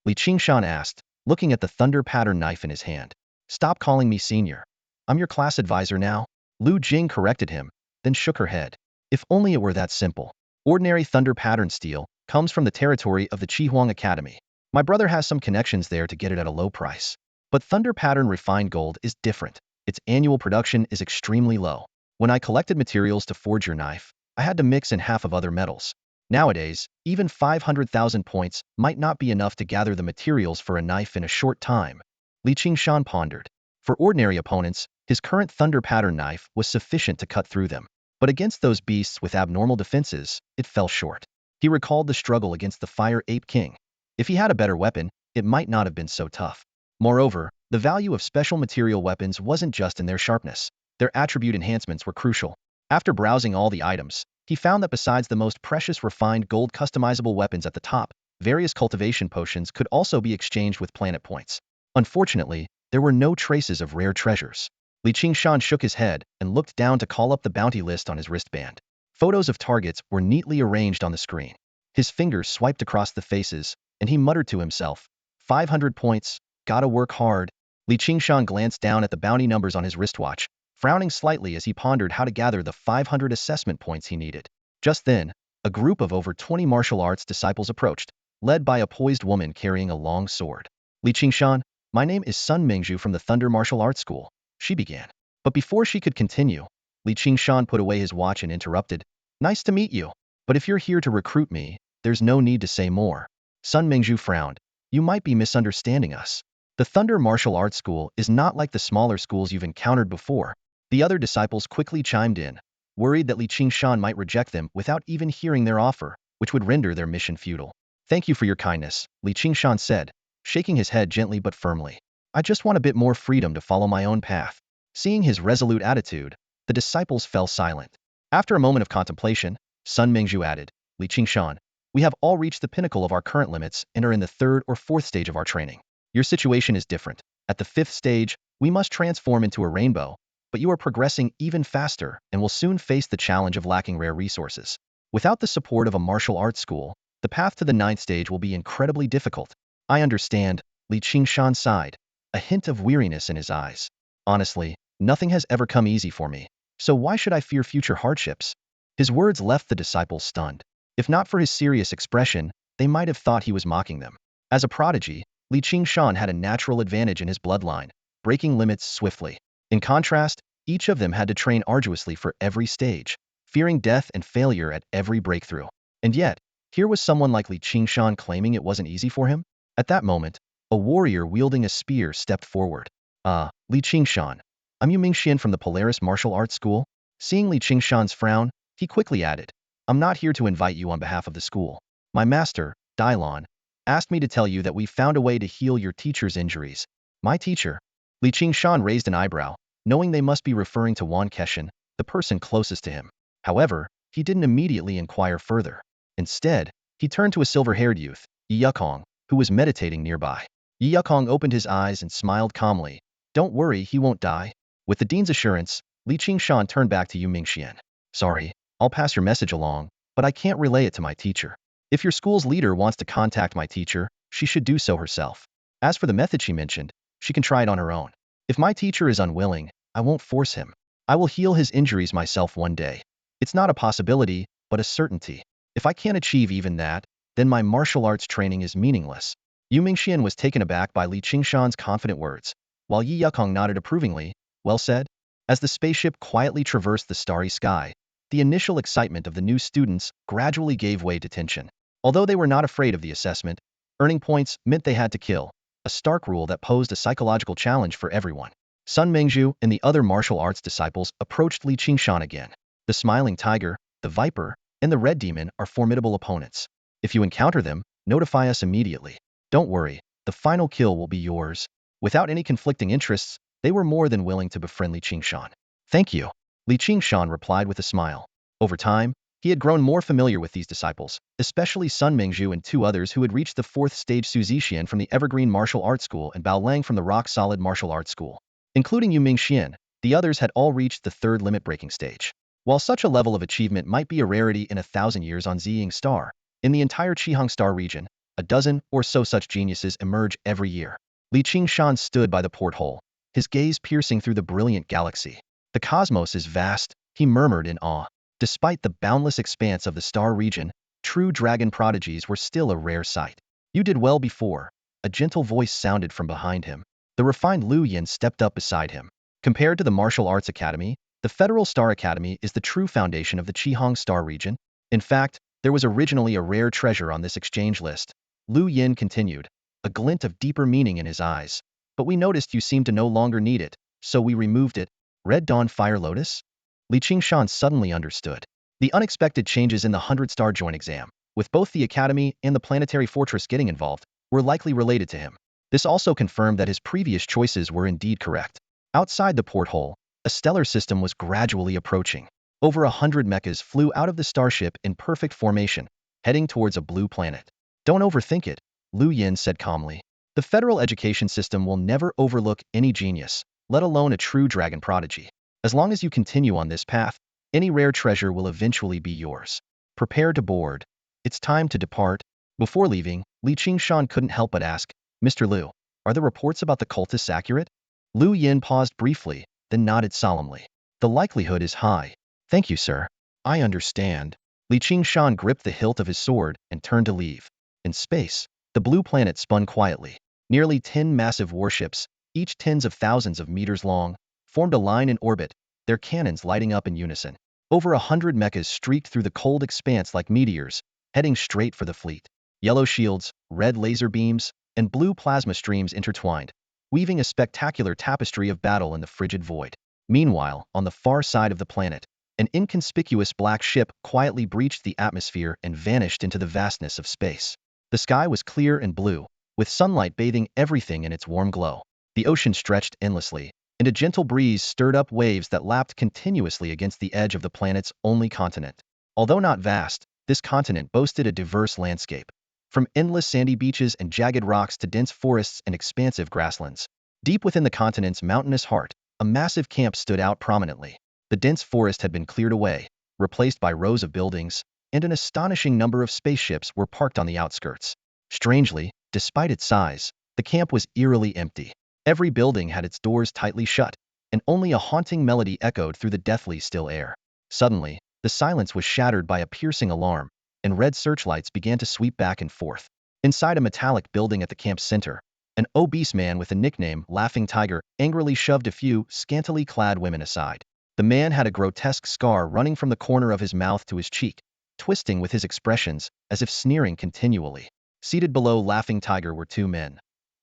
Qingshan asked, looking at the Thunder Pattern knife in his hand. Stop calling me senior. I'm your class advisor now. Lu Jing corrected him, then shook her head. If only it were that simple. Ordinary Thunder Pattern steel comes from the territory of the Qihuang Academy. My brother has some connections there to get it at a low price. But Thunder Pattern Refined Gold is different. Its annual production is extremely low. When I collected materials to forge your knife, I had to mix in half of other metals. Nowadays, even 500,000 points might not be enough to gather the materials for a knife in a short time. Qingshan pondered. For ordinary opponents, his current Thunder Pattern knife was sufficient to cut through them. But against those beasts with abnormal defenses, it fell short. He recalled the struggle against the Fire Ape King. If he had a better weapon, it might not have been so tough. Moreover, the value of special material weapons wasn't just in their sharpness. Their attribute enhancements were crucial. After browsing all the items, he found that besides the most precious refined gold customizable weapons at the top, various cultivation potions could also be exchanged with planet points. Unfortunately, there were no traces of rare treasures. Qingshan shook his head and looked down to call up the bounty list on his wristband. Photos of targets were neatly arranged on the screen. His fingers swiped across the faces, and he muttered to himself, 500 points, gotta work hard. Qingshan glanced down at the bounty numbers on his wristwatch, frowning slightly as he pondered how to gather the 500 assessment points he needed. Just then, a group of over 20 martial arts disciples approached, led by a poised woman carrying a long sword. Qingshan, my name is Sun Mingzhu from the Thunder Martial Arts School, she began. But before she could continue, Li Qingshan put away his watch and interrupted. Nice to meet you. But if you're here to recruit me, there's no need to say more. Sun Mingzhu frowned. You might be misunderstanding us. The Thunder Martial Arts School is not like the smaller schools you've encountered before. The other disciples quickly chimed in, worried that Li Qingshan might reject them without even hearing their offer, which would render their mission futile. Thank you for your kindness, Li Qingshan said, shaking his head gently but firmly. I just want a bit more freedom to follow my own path. Seeing his resolute attitude, the disciples fell silent. After a moment of contemplation, Sun Mingzhu added, Li Qingshan, we have all reached the pinnacle of our current limits and are in the third or fourth stage of our training. Your situation is different. At the fifth stage, we must transform into a rainbow, but you are progressing even faster and will soon face the challenge of lacking rare resources. Without the support of a martial arts school, the path to the ninth stage will be incredibly difficult. I understand, Li Qingshan sighed, a hint of weariness in his eyes. Honestly, nothing has ever come easy for me, so why should I fear future hardships? His words left the disciples stunned. If not for his serious expression, they might have thought he was mocking them. As a prodigy, Li Qingshan had a natural advantage in his bloodline, breaking limits swiftly. In contrast, each of them had to train arduously for every stage, fearing death and failure at every breakthrough. And yet, here was someone like Li Qingshan claiming it wasn't easy for him? At that moment, a warrior wielding a spear stepped forward. Li Qingshan. I'm Yu Mingxian from the Polaris Martial Arts School. Seeing Li Qingshan's frown, he quickly added, I'm not here to invite you on behalf of the school. My master, Dailon, asked me to tell you that we found a way to heal your teacher's injuries. My teacher? Li Qingshan raised an eyebrow, knowing they must be referring to Wan Keshan, the person closest to him. However, he didn't immediately inquire further. Instead, he turned to a silver-haired youth, Yi Yukong, who was meditating nearby. Yi Yukong opened his eyes and smiled calmly. Don't worry, he won't die. With the dean's assurance, Li Qingshan turned back to Yu Mingxian. Sorry, I'll pass your message along, but I can't relay it to my teacher. If your school's leader wants to contact my teacher, she should do so herself. As for the method she mentioned, she can try it on her own. If my teacher is unwilling, I won't force him. I will heal his injuries myself one day. It's not a possibility, but a certainty. If I can't achieve even that, then my martial arts training is meaningless. Yu Mingxian was taken aback by Li Qingshan's confident words, while Yi Yukong nodded approvingly. Well said. As the spaceship quietly traversed the starry sky, the initial excitement of the new students gradually gave way to tension. Although they were not afraid of the assessment, earning points meant they had to kill, a stark rule that posed a psychological challenge for everyone. Sun Mingzhu and the other martial arts disciples approached Li Qingshan again. The smiling tiger, the viper, and the red demon are formidable opponents. If you encounter them, notify us immediately. Don't worry, the final kill will be yours. Without any conflicting interests, they were more than willing to befriend Li Qingshan. Thank you, Li Qingshan replied with a smile. Over time, he had grown more familiar with these disciples, especially Sun Mingzhu and two others who had reached the fourth stage, Su Zixian from the Evergreen Martial Arts School and Bao Lang from the Rock Solid Martial Arts School. Including Yu Mingxian, the others had all reached the third limit-breaking stage. While such a level of achievement might be a rarity in 1,000 years on Ziying Star, in the entire Qihang Star region, a dozen or so such geniuses emerge every year. Li Qingshan stood by the porthole, his gaze piercing through the brilliant galaxy. The cosmos is vast, he murmured in awe. Despite the boundless expanse of the star region, true dragon prodigies were still a rare sight. You did well before, a gentle voice sounded from behind him. The refined Lu Yin stepped up beside him. Compared to the Martial Arts Academy, the Federal Star Academy is the true foundation of the Qihang Star region. In fact, there was originally a rare treasure on this exchange list. Lu Yin continued, a glint of deeper meaning in his eyes. But we noticed you seemed to no longer need it, so we removed it. Red Dawn Fire Lotus? Li Qingshan suddenly understood. The unexpected changes in the 100-star joint exam, with both the Academy and the Planetary Fortress getting involved, were likely related to him. This also confirmed that his previous choices were indeed correct. Outside the porthole, a stellar system was gradually approaching. Over 100 mechas flew out of the starship in perfect formation, heading towards a blue planet. Don't overthink it, Lu Yin said calmly. The federal education system will never overlook any genius, let alone a true dragon prodigy. As long as you continue on this path, any rare treasure will eventually be yours. Prepare to board. It's time to depart. Before leaving, Li Qingshan couldn't help but ask, Mr. Liu, are the reports about the cultists accurate? Lu Yin paused briefly, then nodded solemnly. The likelihood is high. Thank you, sir. I understand. Li Qingshan gripped the hilt of his sword and turned to leave. In space, the blue planet spun quietly. Nearly 10 massive warships, each tens of thousands of meters long, formed a line in orbit, their cannons lighting up in unison. Over 100 mechas streaked through the cold expanse like meteors, heading straight for the fleet. Yellow shields, red laser beams, and blue plasma streams intertwined, weaving a spectacular tapestry of battle in the frigid void. Meanwhile, on the far side of the planet, an inconspicuous black ship quietly breached the atmosphere and vanished into the vastness of space. The sky was clear and blue, with sunlight bathing everything in its warm glow. The ocean stretched endlessly, and a gentle breeze stirred up waves that lapped continuously against the edge of the planet's only continent. Although not vast, this continent boasted a diverse landscape, from endless sandy beaches and jagged rocks to dense forests and expansive grasslands. Deep within the continent's mountainous heart, a massive camp stood out prominently. The dense forest had been cleared away, replaced by rows of buildings, and an astonishing number of spaceships were parked on the outskirts. Strangely, despite its size, the camp was eerily empty. Every building had its doors tightly shut, and only a haunting melody echoed through the deathly still air. Suddenly, the silence was shattered by a piercing alarm, and red searchlights began to sweep back and forth. Inside a metallic building at the camp's center, an obese man with the nickname Laughing Tiger angrily shoved a few scantily clad women aside. The man had a grotesque scar running from the corner of his mouth to his cheek, twisting with his expressions as if sneering continually. Seated below Laughing Tiger were two men.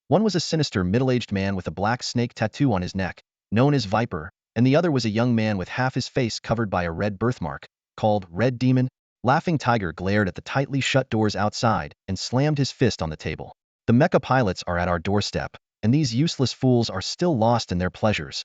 One was a sinister middle-aged man with a black snake tattoo on his neck, known as Viper, and the other was a young man with half his face covered by a red birthmark, called Red Demon. Laughing Tiger glared at the tightly shut doors outside and slammed his fist on the table. The mecha pilots are at our doorstep, and these useless fools are still lost in their pleasures.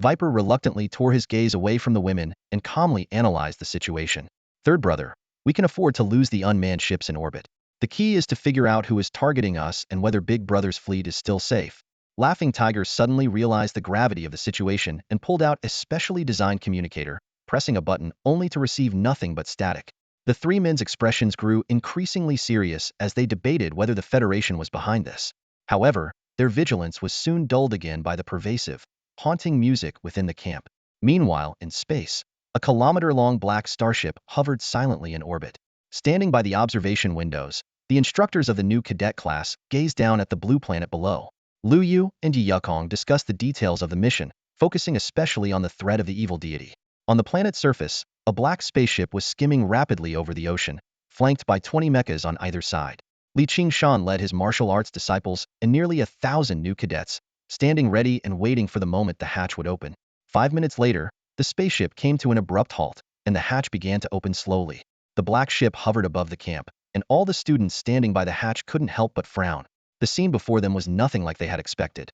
Viper reluctantly tore his gaze away from the women and calmly analyzed the situation. Third brother, we can afford to lose the unmanned ships in orbit. The key is to figure out who is targeting us and whether Big Brother's fleet is still safe. Laughing Tiger suddenly realized the gravity of the situation and pulled out a specially designed communicator, pressing a button only to receive nothing but static. The three men's expressions grew increasingly serious as they debated whether the Federation was behind this. However, their vigilance was soon dulled again by the pervasive, haunting music within the camp. Meanwhile, in space, a kilometer-long black starship hovered silently in orbit. Standing by the observation windows, the instructors of the new cadet class gazed down at the blue planet below. Lu Yu and Yi Yukong discussed the details of the mission, focusing especially on the threat of the evil deity. On the planet's surface, a black spaceship was skimming rapidly over the ocean, flanked by 20 mechas on either side. Qingshan led his martial arts disciples and nearly 1,000 new cadets, standing ready and waiting for the moment the hatch would open. 5 minutes later, the spaceship came to an abrupt halt, and the hatch began to open slowly. The black ship hovered above the camp, and all the students standing by the hatch couldn't help but frown. The scene before them was nothing like they had expected.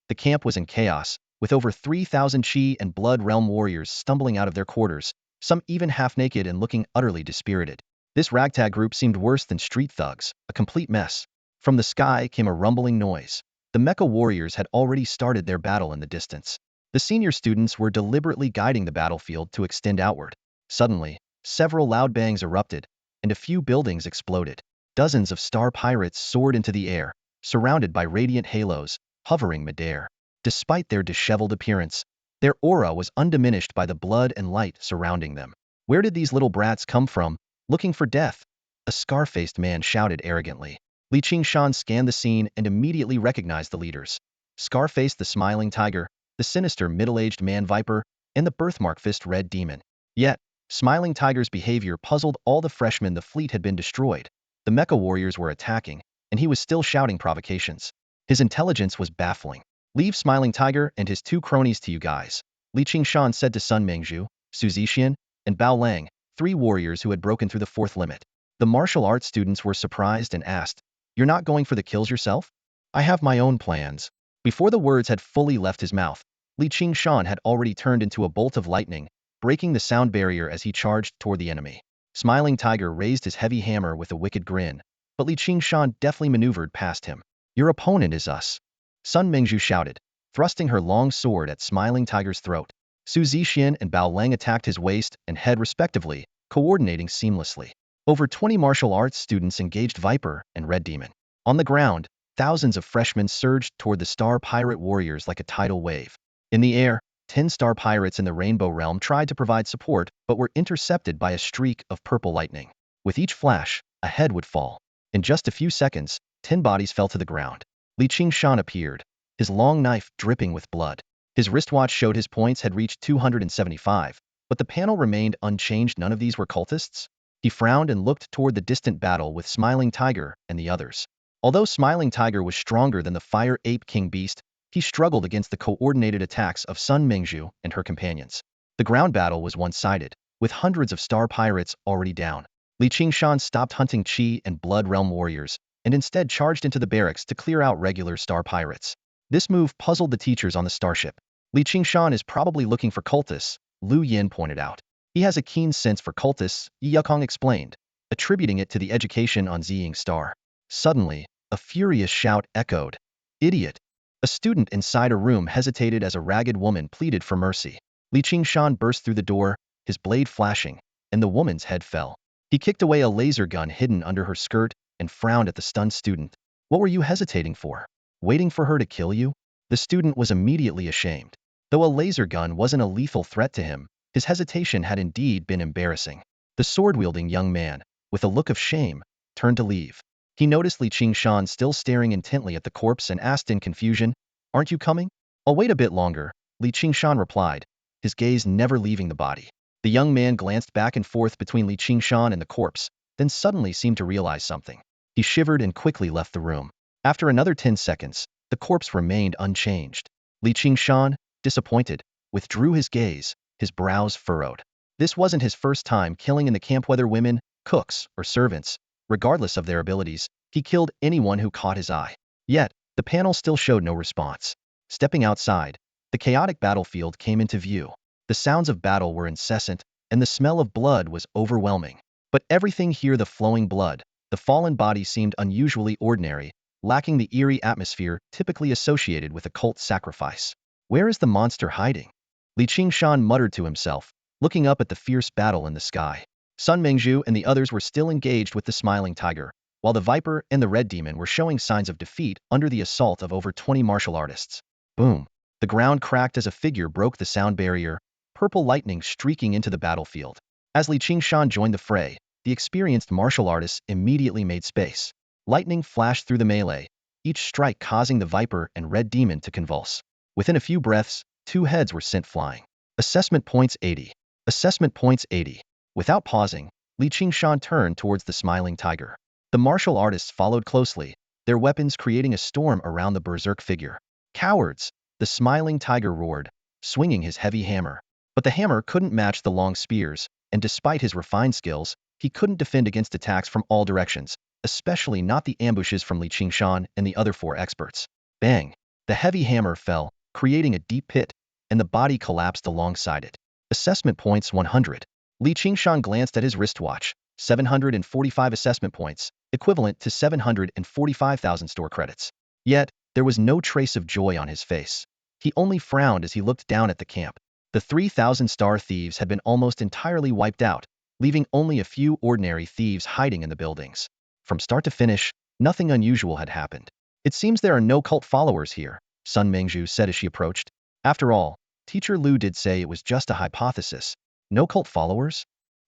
The camp was in chaos, with over 3,000 Qi and Blood Realm warriors stumbling out of their quarters, some even half-naked and looking utterly dispirited. This ragtag group seemed worse than street thugs, a complete mess. From the sky came a rumbling noise. The mecha warriors had already started their battle in the distance. The senior students were deliberately guiding the battlefield to extend outward. Suddenly, several loud bangs erupted, and a few buildings exploded. Dozens of star pirates soared into the air, surrounded by radiant halos, hovering midair. Despite their disheveled appearance, their aura was undiminished by the blood and light surrounding them. Where did these little brats come from, looking for death? A scar-faced man shouted arrogantly. Qingshan scanned the scene and immediately recognized the leaders. Scar-faced the smiling tiger, the sinister middle-aged man Viper, and the birthmark-fist Red Demon. Yet, Smiling Tiger's behavior puzzled all the freshmen. The fleet had been destroyed. The mecha warriors were attacking, and he was still shouting provocations. His intelligence was baffling. Leave Smiling Tiger and his two cronies to you guys, Qingshan said to Sun Mengzhu, Su Zixian, and Bao Lang, 3 warriors who had broken through the 4th limit. The martial arts students were surprised and asked, "You're not going for the kills yourself?" "I have my own plans." Before the words had fully left his mouth, Qingshan had already turned into a bolt of lightning, breaking the sound barrier as he charged toward the enemy. Smiling Tiger raised his heavy hammer with a wicked grin, but Qingshan deftly maneuvered past him. "Your opponent is us," Sun Mengzhu shouted, thrusting her long sword at Smiling Tiger's throat. Su Zixian and Bao Lang attacked his waist and head respectively, coordinating seamlessly. Over 20 martial arts students engaged Viper and Red Demon. On the ground, thousands of freshmen surged toward the star pirate warriors like a tidal wave. In the air, 10 star pirates in the Rainbow Realm tried to provide support but were intercepted by a streak of purple lightning. With each flash, a head would fall. In just a few seconds, 10 bodies fell to the ground. Qingshan appeared, his long knife dripping with blood. His wristwatch showed his points had reached 275, but the panel remained unchanged. None of these were cultists? He frowned and looked toward the distant battle with Smiling Tiger and the others. Although Smiling Tiger was stronger than the Fire Ape King Beast, he struggled against the coordinated attacks of Sun Mingzhu and her companions. The ground battle was one-sided, with hundreds of star pirates already down. Qingshan stopped hunting Qi and Blood Realm warriors, and instead charged into the barracks to clear out regular star pirates. This move puzzled the teachers on the starship. Qingshan is probably looking for cultists, Lu Yin pointed out. He has a keen sense for cultists, Yukong explained, attributing it to the education on Ziying Star. Suddenly, a furious shout echoed. Idiot! A student inside a room hesitated as a ragged woman pleaded for mercy. Qingshan burst through the door, his blade flashing, and the woman's head fell. He kicked away a laser gun hidden under her skirt and frowned at the stunned student. What were you hesitating for? Waiting for her to kill you? The student was immediately ashamed. Though a laser gun wasn't a lethal threat to him, his hesitation had indeed been embarrassing. The sword-wielding young man, with a look of shame, turned to leave. He noticed Qingshan still staring intently at the corpse and asked in confusion, "Aren't you coming?" "I'll wait a bit longer," Qingshan replied, his gaze never leaving the body. The young man glanced back and forth between Qingshan and the corpse, then suddenly seemed to realize something. He shivered and quickly left the room. After another 10 seconds, the corpse remained unchanged. Qingshan, disappointed, withdrew his gaze, his brows furrowed. This wasn't his first time killing in the camp, whether women, cooks, or servants. Regardless of their abilities, he killed anyone who caught his eye. Yet, the panel still showed no response. Stepping outside, the chaotic battlefield came into view. The sounds of battle were incessant, and the smell of blood was overwhelming. But everything here, the flowing blood, the fallen body, seemed unusually ordinary, lacking the eerie atmosphere typically associated with a cult sacrifice. Where is the monster hiding? Qingshan muttered to himself, looking up at the fierce battle in the sky. Sun Mingzhu and the others were still engaged with the Smiling Tiger, while the Viper and the Red Demon were showing signs of defeat under the assault of over 20 martial artists. Boom! The ground cracked as a figure broke the sound barrier, purple lightning streaking into the battlefield. As Qingshan joined the fray, the experienced martial artists immediately made space. Lightning flashed through the melee, each strike causing the Viper and Red Demon to convulse. Within a few breaths, 2 heads were sent flying. Assessment points 80. Assessment points 80. Without pausing, Qingshan turned towards the Smiling Tiger. The martial artists followed closely, their weapons creating a storm around the berserk figure. Cowards! The Smiling Tiger roared, swinging his heavy hammer. But the hammer couldn't match the long spears, and despite his refined skills, he couldn't defend against attacks from all directions, especially not the ambushes from Qingshan and the other 4 experts. Bang! The heavy hammer fell, creating a deep pit, and the body collapsed alongside it. Assessment points 100. Qingshan glanced at his wristwatch. 745 assessment points, equivalent to 745,000 store credits. Yet, there was no trace of joy on his face. He only frowned as he looked down at the camp. The 3,000 star thieves had been almost entirely wiped out, leaving only a few ordinary thieves hiding in the buildings. From start to finish, nothing unusual had happened. "It seems there are no cult followers here," Sun Mingzhu said as she approached. "After all, Teacher Lu did say it was just a hypothesis. No cult followers?"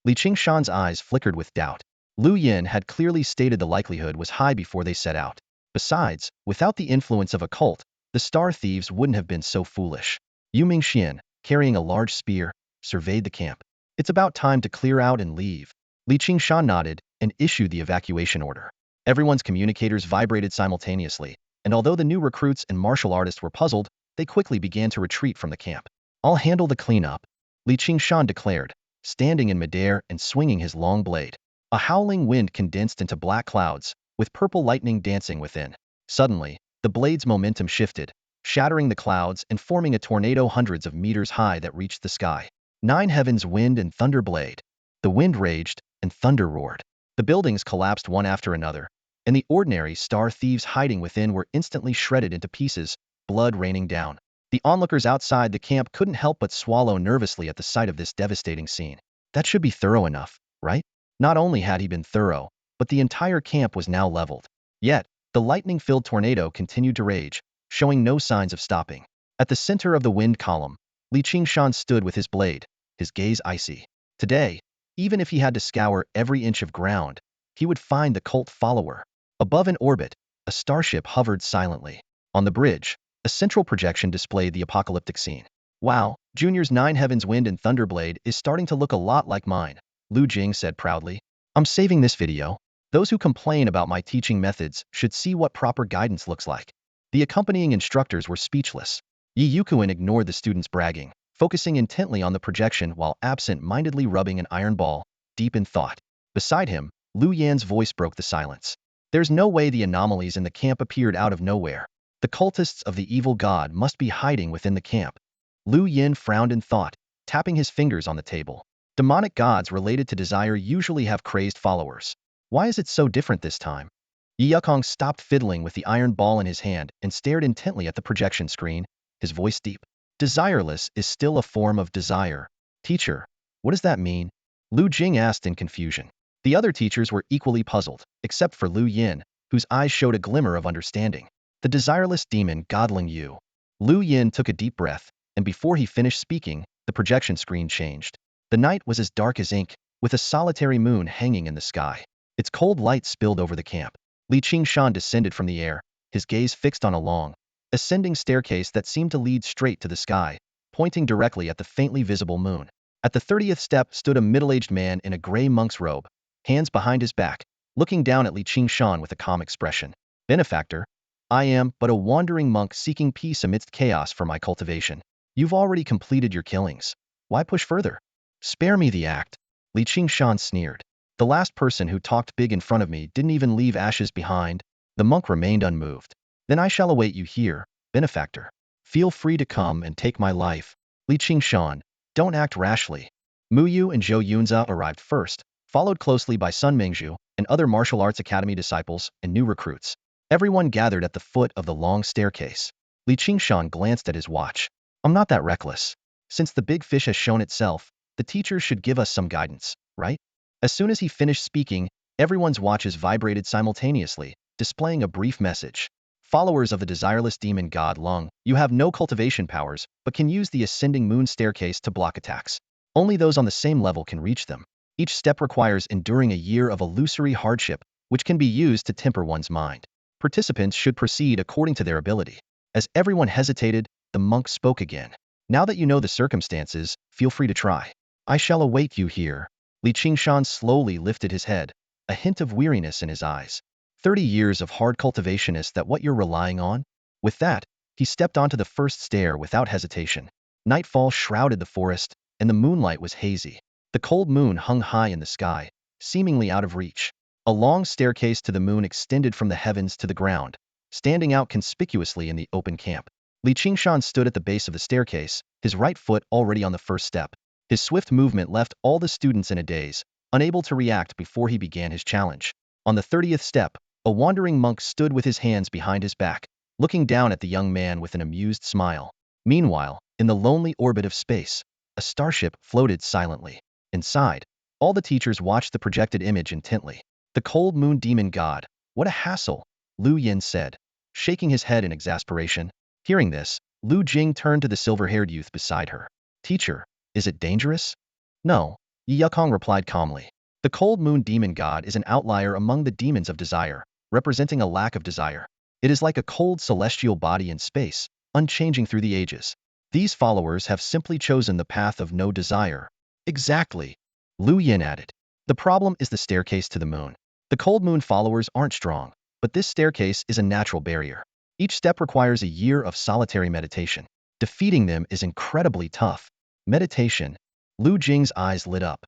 Qingshan's eyes flickered with doubt. Lu Yin had clearly stated the likelihood was high before they set out. Besides, without the influence of a cult, the star thieves wouldn't have been so foolish. Yu Mingxian, carrying a large spear, surveyed the camp. "It's about time to clear out and leave." Qingshan nodded and issued the evacuation order. Everyone's communicators vibrated simultaneously, and although the new recruits and martial artists were puzzled, they quickly began to retreat from the camp. "I'll handle the cleanup," Qingshan declared, standing in midair and swinging his long blade. A howling wind condensed into black clouds, with purple lightning dancing within. Suddenly, the blade's momentum shifted, shattering the clouds and forming a tornado hundreds of meters high that reached the sky. 9 heavens, wind and thunder blade. The wind raged, and thunder roared. The buildings collapsed one after another, and the ordinary star thieves hiding within were instantly shredded into pieces, blood raining down. The onlookers outside the camp couldn't help but swallow nervously at the sight of this devastating scene. That should be thorough enough, right? Not only had he been thorough, but the entire camp was now leveled. Yet, the lightning-filled tornado continued to rage, showing no signs of stopping. At the center of the wind column, Qingshan stood with his blade, his gaze icy. Today, even if he had to scour every inch of ground, he would find the cult follower. Above in orbit, a starship hovered silently. On the bridge, A central projection displayed the apocalyptic scene. Wow, Junior's Nine Heavens Wind and Thunderblade is starting to look a lot like mine, Lu Jing said proudly. I'm saving this video. Those who complain about my teaching methods should see what proper guidance looks like. The accompanying instructors were speechless. Yi Yukuin ignored the students' bragging, focusing intently on the projection while absent-mindedly rubbing an iron ball, deep in thought. Beside him, Lu Yan's voice broke the silence. There's no way the anomalies in the camp appeared out of nowhere. The cultists of the evil god must be hiding within the camp. Lu Yin frowned in thought, tapping his fingers on the table. Demonic gods related to desire usually have crazed followers. Why is it so different this time? Yi Yukong stopped fiddling with the iron ball in his hand and stared intently at the projection screen, his voice deep. Desireless is still a form of desire. Teacher, what does that mean? Lu Jing asked in confusion. The other teachers were equally puzzled, except for Lu Yin, whose eyes showed a glimmer of understanding. The desireless demon godling you. Lu Yin took a deep breath, and before he finished speaking, the projection screen changed. The night was as dark as ink, with a solitary moon hanging in the sky. Its cold light spilled over the camp. Qing-Shan descended from the air, his gaze fixed on a long, ascending staircase that seemed to lead straight to the sky, pointing directly at the faintly visible moon. At the 30th step stood a middle-aged man in a gray monk's robe, hands behind his back, looking down at Qing-Shan with a calm expression. Benefactor, I am but a wandering monk seeking peace amidst chaos for my cultivation. You've already completed your killings. Why push further? Spare me the act. Qing-Shan sneered. The last person who talked big in front of me didn't even leave ashes behind. The monk remained unmoved. Then I shall await you here, benefactor. Feel free to come and take my life. Qing-Shan, don't act rashly. Mu Yu and Zhou Yunza arrived first, followed closely by Sun Mengzhu and other martial arts academy disciples and new recruits. Everyone gathered at the foot of the long staircase. Qing-Shan glanced at his watch. I'm not that reckless. Since the big fish has shown itself, the teacher should give us some guidance, right? As soon as he finished speaking, everyone's watches vibrated simultaneously, displaying a brief message. Followers of the desireless demon god Lung, you have no cultivation powers, but can use the ascending moon staircase to block attacks. Only those on the same level can reach them. Each step requires enduring a year of illusory hardship, which can be used to temper one's mind. Participants should proceed according to their ability. As everyone hesitated, the monk spoke again. Now that you know the circumstances, feel free to try. I shall await you here. Qing-Shan slowly lifted his head, a hint of weariness in his eyes. 30 years of hard cultivation, is that what you're relying on? With that, he stepped onto the first stair without hesitation. Nightfall shrouded the forest, and the moonlight was hazy. The cold moon hung high in the sky, seemingly out of reach. A long staircase to the moon extended from the heavens to the ground, standing out conspicuously in the open camp. Qing-Shan stood at the base of the staircase, his right foot already on the first step. His swift movement left all the students in a daze, unable to react before he began his challenge. On the 30th step, a wandering monk stood with his hands behind his back, looking down at the young man with an amused smile. Meanwhile, in the lonely orbit of space, a starship floated silently. Inside, all the teachers watched the projected image intently. The cold moon demon god, what a hassle, Lu Yin said, shaking his head in exasperation. Hearing this, Lu Jing turned to the silver-haired youth beside her. Teacher, is it dangerous? No, Yi Yukong replied calmly. The cold moon demon god is an outlier among the demons of desire, representing a lack of desire. It is like a cold celestial body in space, unchanging through the ages. These followers have simply chosen the path of no desire. Exactly, Lu Yin added. The problem is the staircase to the moon. The cold moon followers aren't strong, but this staircase is a natural barrier. Each step requires a year of solitary meditation. Defeating them is incredibly tough. Meditation. Lu Jing's eyes lit up.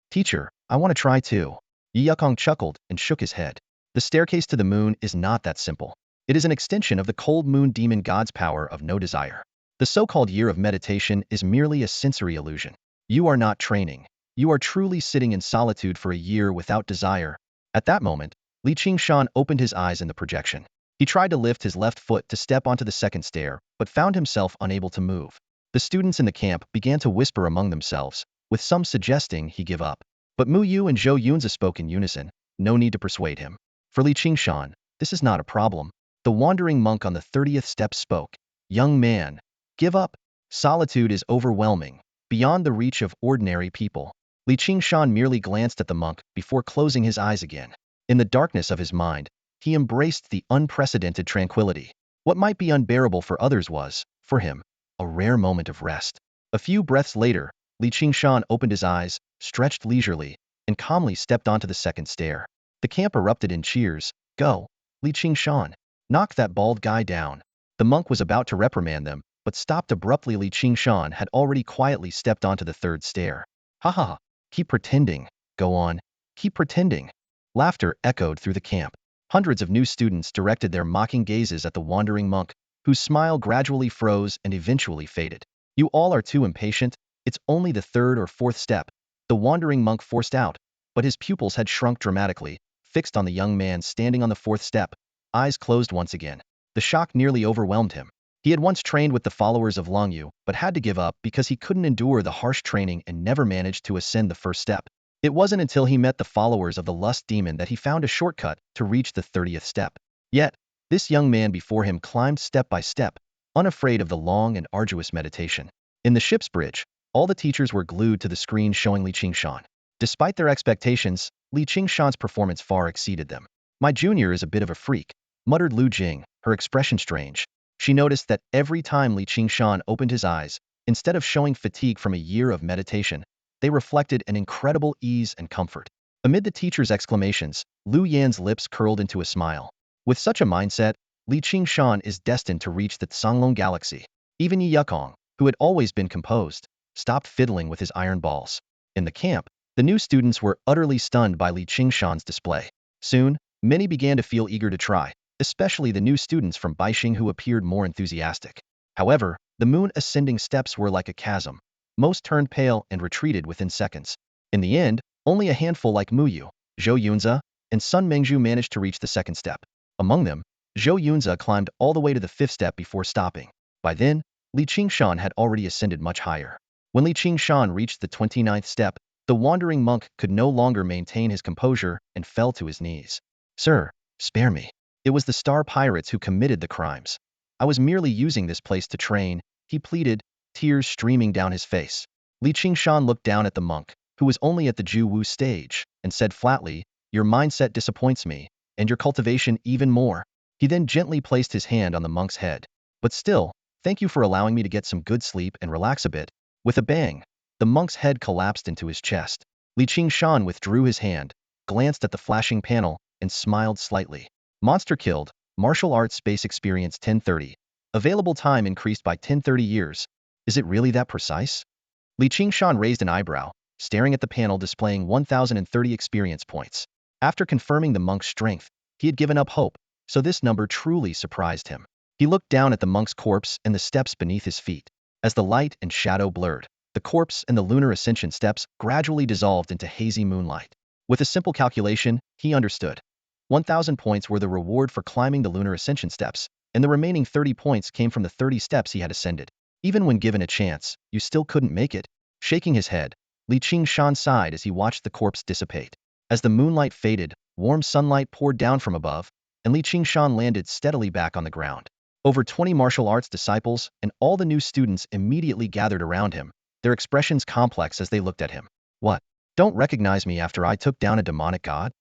Teacher, I want to try too. Yi Yukong chuckled and shook his head. The staircase to the moon is not that simple. It is an extension of the cold moon demon god's power of no desire. The so-called year of meditation is merely a sensory illusion. You are not training. You are truly sitting in solitude for a year without desire. At that moment, Qing-Shan opened his eyes in the projection. He tried to lift his left foot to step onto the second stair, but found himself unable to move. The students in the camp began to whisper among themselves, with some suggesting he give up. But Mu Yu and Zhou Yunza spoke in unison, no need to persuade him. For Qing-Shan, this is not a problem. The wandering monk on the 30th step spoke. Young man, give up. Solitude is overwhelming, beyond the reach of ordinary people. Qing-Shan merely glanced at the monk before closing his eyes again. In the darkness of his mind, he embraced the unprecedented tranquility. What might be unbearable for others was, for him, a rare moment of rest. A few breaths later, Qingshan opened his eyes, stretched leisurely, and calmly stepped onto the second stair. The camp erupted in cheers. Go, Qingshan. Knock that bald guy down. The monk was about to reprimand them, but stopped abruptly. Qingshan had already quietly stepped onto the third stair. Ha ha ha. Keep pretending. Go on. Keep pretending. Laughter echoed through the camp. Hundreds of new students directed their mocking gazes at the wandering monk, whose smile gradually froze and eventually faded. You all are too impatient. It's only the third or fourth step. The wandering monk forced out, but his pupils had shrunk dramatically, fixed on the young man standing on the fourth step, eyes closed once again. The shock nearly overwhelmed him. He had once trained with the followers of Longyu, but had to give up because he couldn't endure the harsh training and never managed to ascend the first step. It wasn't until he met the followers of the lust demon that he found a shortcut to reach the 30th step. Yet, this young man before him climbed step by step, unafraid of the long and arduous meditation. In the ship's bridge, all the teachers were glued to the screen showing Qingshan. Despite their expectations, Qingshan's performance far exceeded them. My junior is a bit of a freak, muttered Lu Jing, her expression strange. She noticed that every time Qingshan opened his eyes, instead of showing fatigue from a year of meditation, they reflected an incredible ease and comfort. Amid the teacher's exclamations, Lu Yan's lips curled into a smile. With such a mindset, Qingshan is destined to reach the Tsanglong galaxy. Even Yi Yukong, who had always been composed, stopped fiddling with his iron balls. In the camp, the new students were utterly stunned by Qingshan's display. Soon, many began to feel eager to try, especially the new students from Baixing who appeared more enthusiastic. However, the moon ascending steps were like a chasm. Most turned pale and retreated within seconds. In the end, only a handful like Muyu, Zhou Yunzi, and Sun Mengzhu managed to reach the second step. Among them, Zhou Yunzi climbed all the way to the fifth step before stopping. By then, Qingshan had already ascended much higher. When Qingshan reached the 29th step, the wandering monk could no longer maintain his composure and fell to his knees. Sir, spare me. It was the star pirates who committed the crimes. I was merely using this place to train, he pleaded, tears streaming down his face. Qingshan looked down at the monk, who was only at the Ju Wu stage, and said flatly, your mindset disappoints me, and your cultivation even more. He then gently placed his hand on the monk's head. But still, thank you for allowing me to get some good sleep and relax a bit. With a bang, the monk's head collapsed into his chest. Qingshan withdrew his hand, glanced at the flashing panel, and smiled slightly. Monster killed, martial arts base experience 1030. Available time increased by 1030 years. Is it really that precise? Qingshan raised an eyebrow, staring at the panel displaying 1030 experience points. After confirming the monk's strength, he had given up hope, so this number truly surprised him. He looked down at the monk's corpse and the steps beneath his feet. As the light and shadow blurred, the corpse and the lunar ascension steps gradually dissolved into hazy moonlight. With a simple calculation, he understood. 1,000 points were the reward for climbing the lunar ascension steps, and the remaining 30 points came from the 30 steps he had ascended. Even when given a chance, you still couldn't make it. Shaking his head, Qingshan sighed as he watched the corpse dissipate. As the moonlight faded, warm sunlight poured down from above, and Qingshan landed steadily back on the ground. Over 20 martial arts disciples and all the new students immediately gathered around him, their expressions complex as they looked at him. What? Don't recognize me after I took down a demonic god?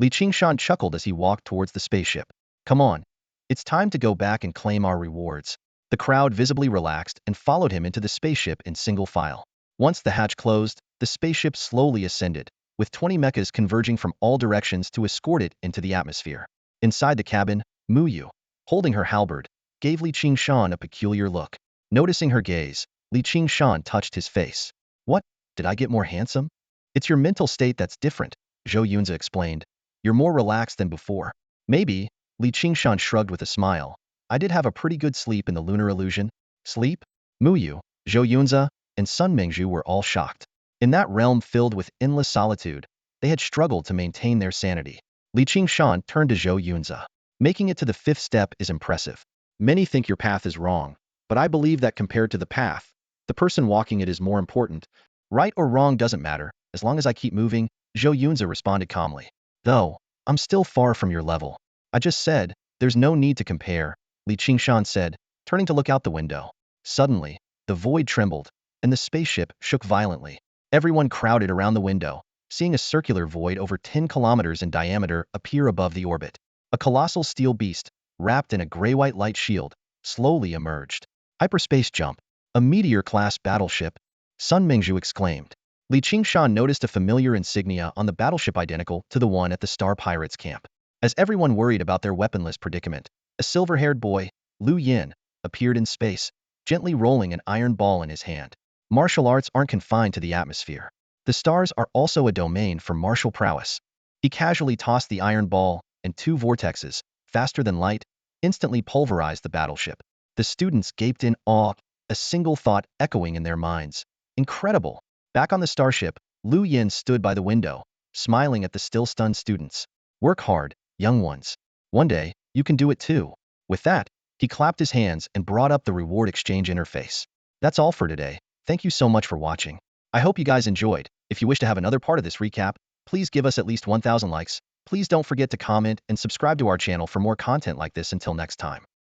Qingshan chuckled as he walked towards the spaceship. Come on. It's time to go back and claim our rewards. The crowd visibly relaxed and followed him into the spaceship in single file. Once the hatch closed, the spaceship slowly ascended, with 20 mechas converging from all directions to escort it into the atmosphere. Inside the cabin, Muyu, holding her halberd, gave Qingshan a peculiar look. Noticing her gaze, Qingshan touched his face. What? Did I get more handsome? It's your mental state that's different, Zhou Yunzi explained. You're more relaxed than before. Maybe, Qingshan shrugged with a smile. I did have a pretty good sleep in the lunar illusion. Sleep? Muyu, Zhou Yunzi, and Sun Mengzhu were all shocked. In that realm filled with endless solitude, they had struggled to maintain their sanity. Qingshan turned to Zhou Yunzi. Making it to the 5th step is impressive. Many think your path is wrong, but I believe that compared to the path, the person walking it is more important. Right or wrong doesn't matter, as long as I keep moving, Zhou Yunzi responded calmly. Though, I'm still far from your level. I just said, there's no need to compare, Qingshan said, turning to look out the window. Suddenly, the void trembled, and the spaceship shook violently. Everyone crowded around the window, seeing a circular void over 10 kilometers in diameter appear above the orbit. A colossal steel beast, wrapped in a gray-white light shield, slowly emerged. Hyperspace jump. A meteor-class battleship, Sun Mingzhu exclaimed. Li Qingshan noticed a familiar insignia on the battleship identical to the one at the Star Pirates camp. As everyone worried about their weaponless predicament, a silver-haired boy, Lu Yin, appeared in space, gently rolling an iron ball in his hand. Martial arts aren't confined to the atmosphere. The stars are also a domain for martial prowess. He casually tossed the iron ball, and two vortexes, faster than light, instantly pulverized the battleship. The students gaped in awe, a single thought echoing in their minds. Incredible! Back on the starship, Lu Yin stood by the window, smiling at the still stunned students. Work hard, young ones. One day, you can do it too. With that, he clapped his hands and brought up the reward exchange interface. That's all for today. Thank you so much for watching. I hope you guys enjoyed. If you wish to have another part of this recap, please give us at least 1,000 likes. Please don't forget to comment and subscribe to our channel for more content like this. Until next time.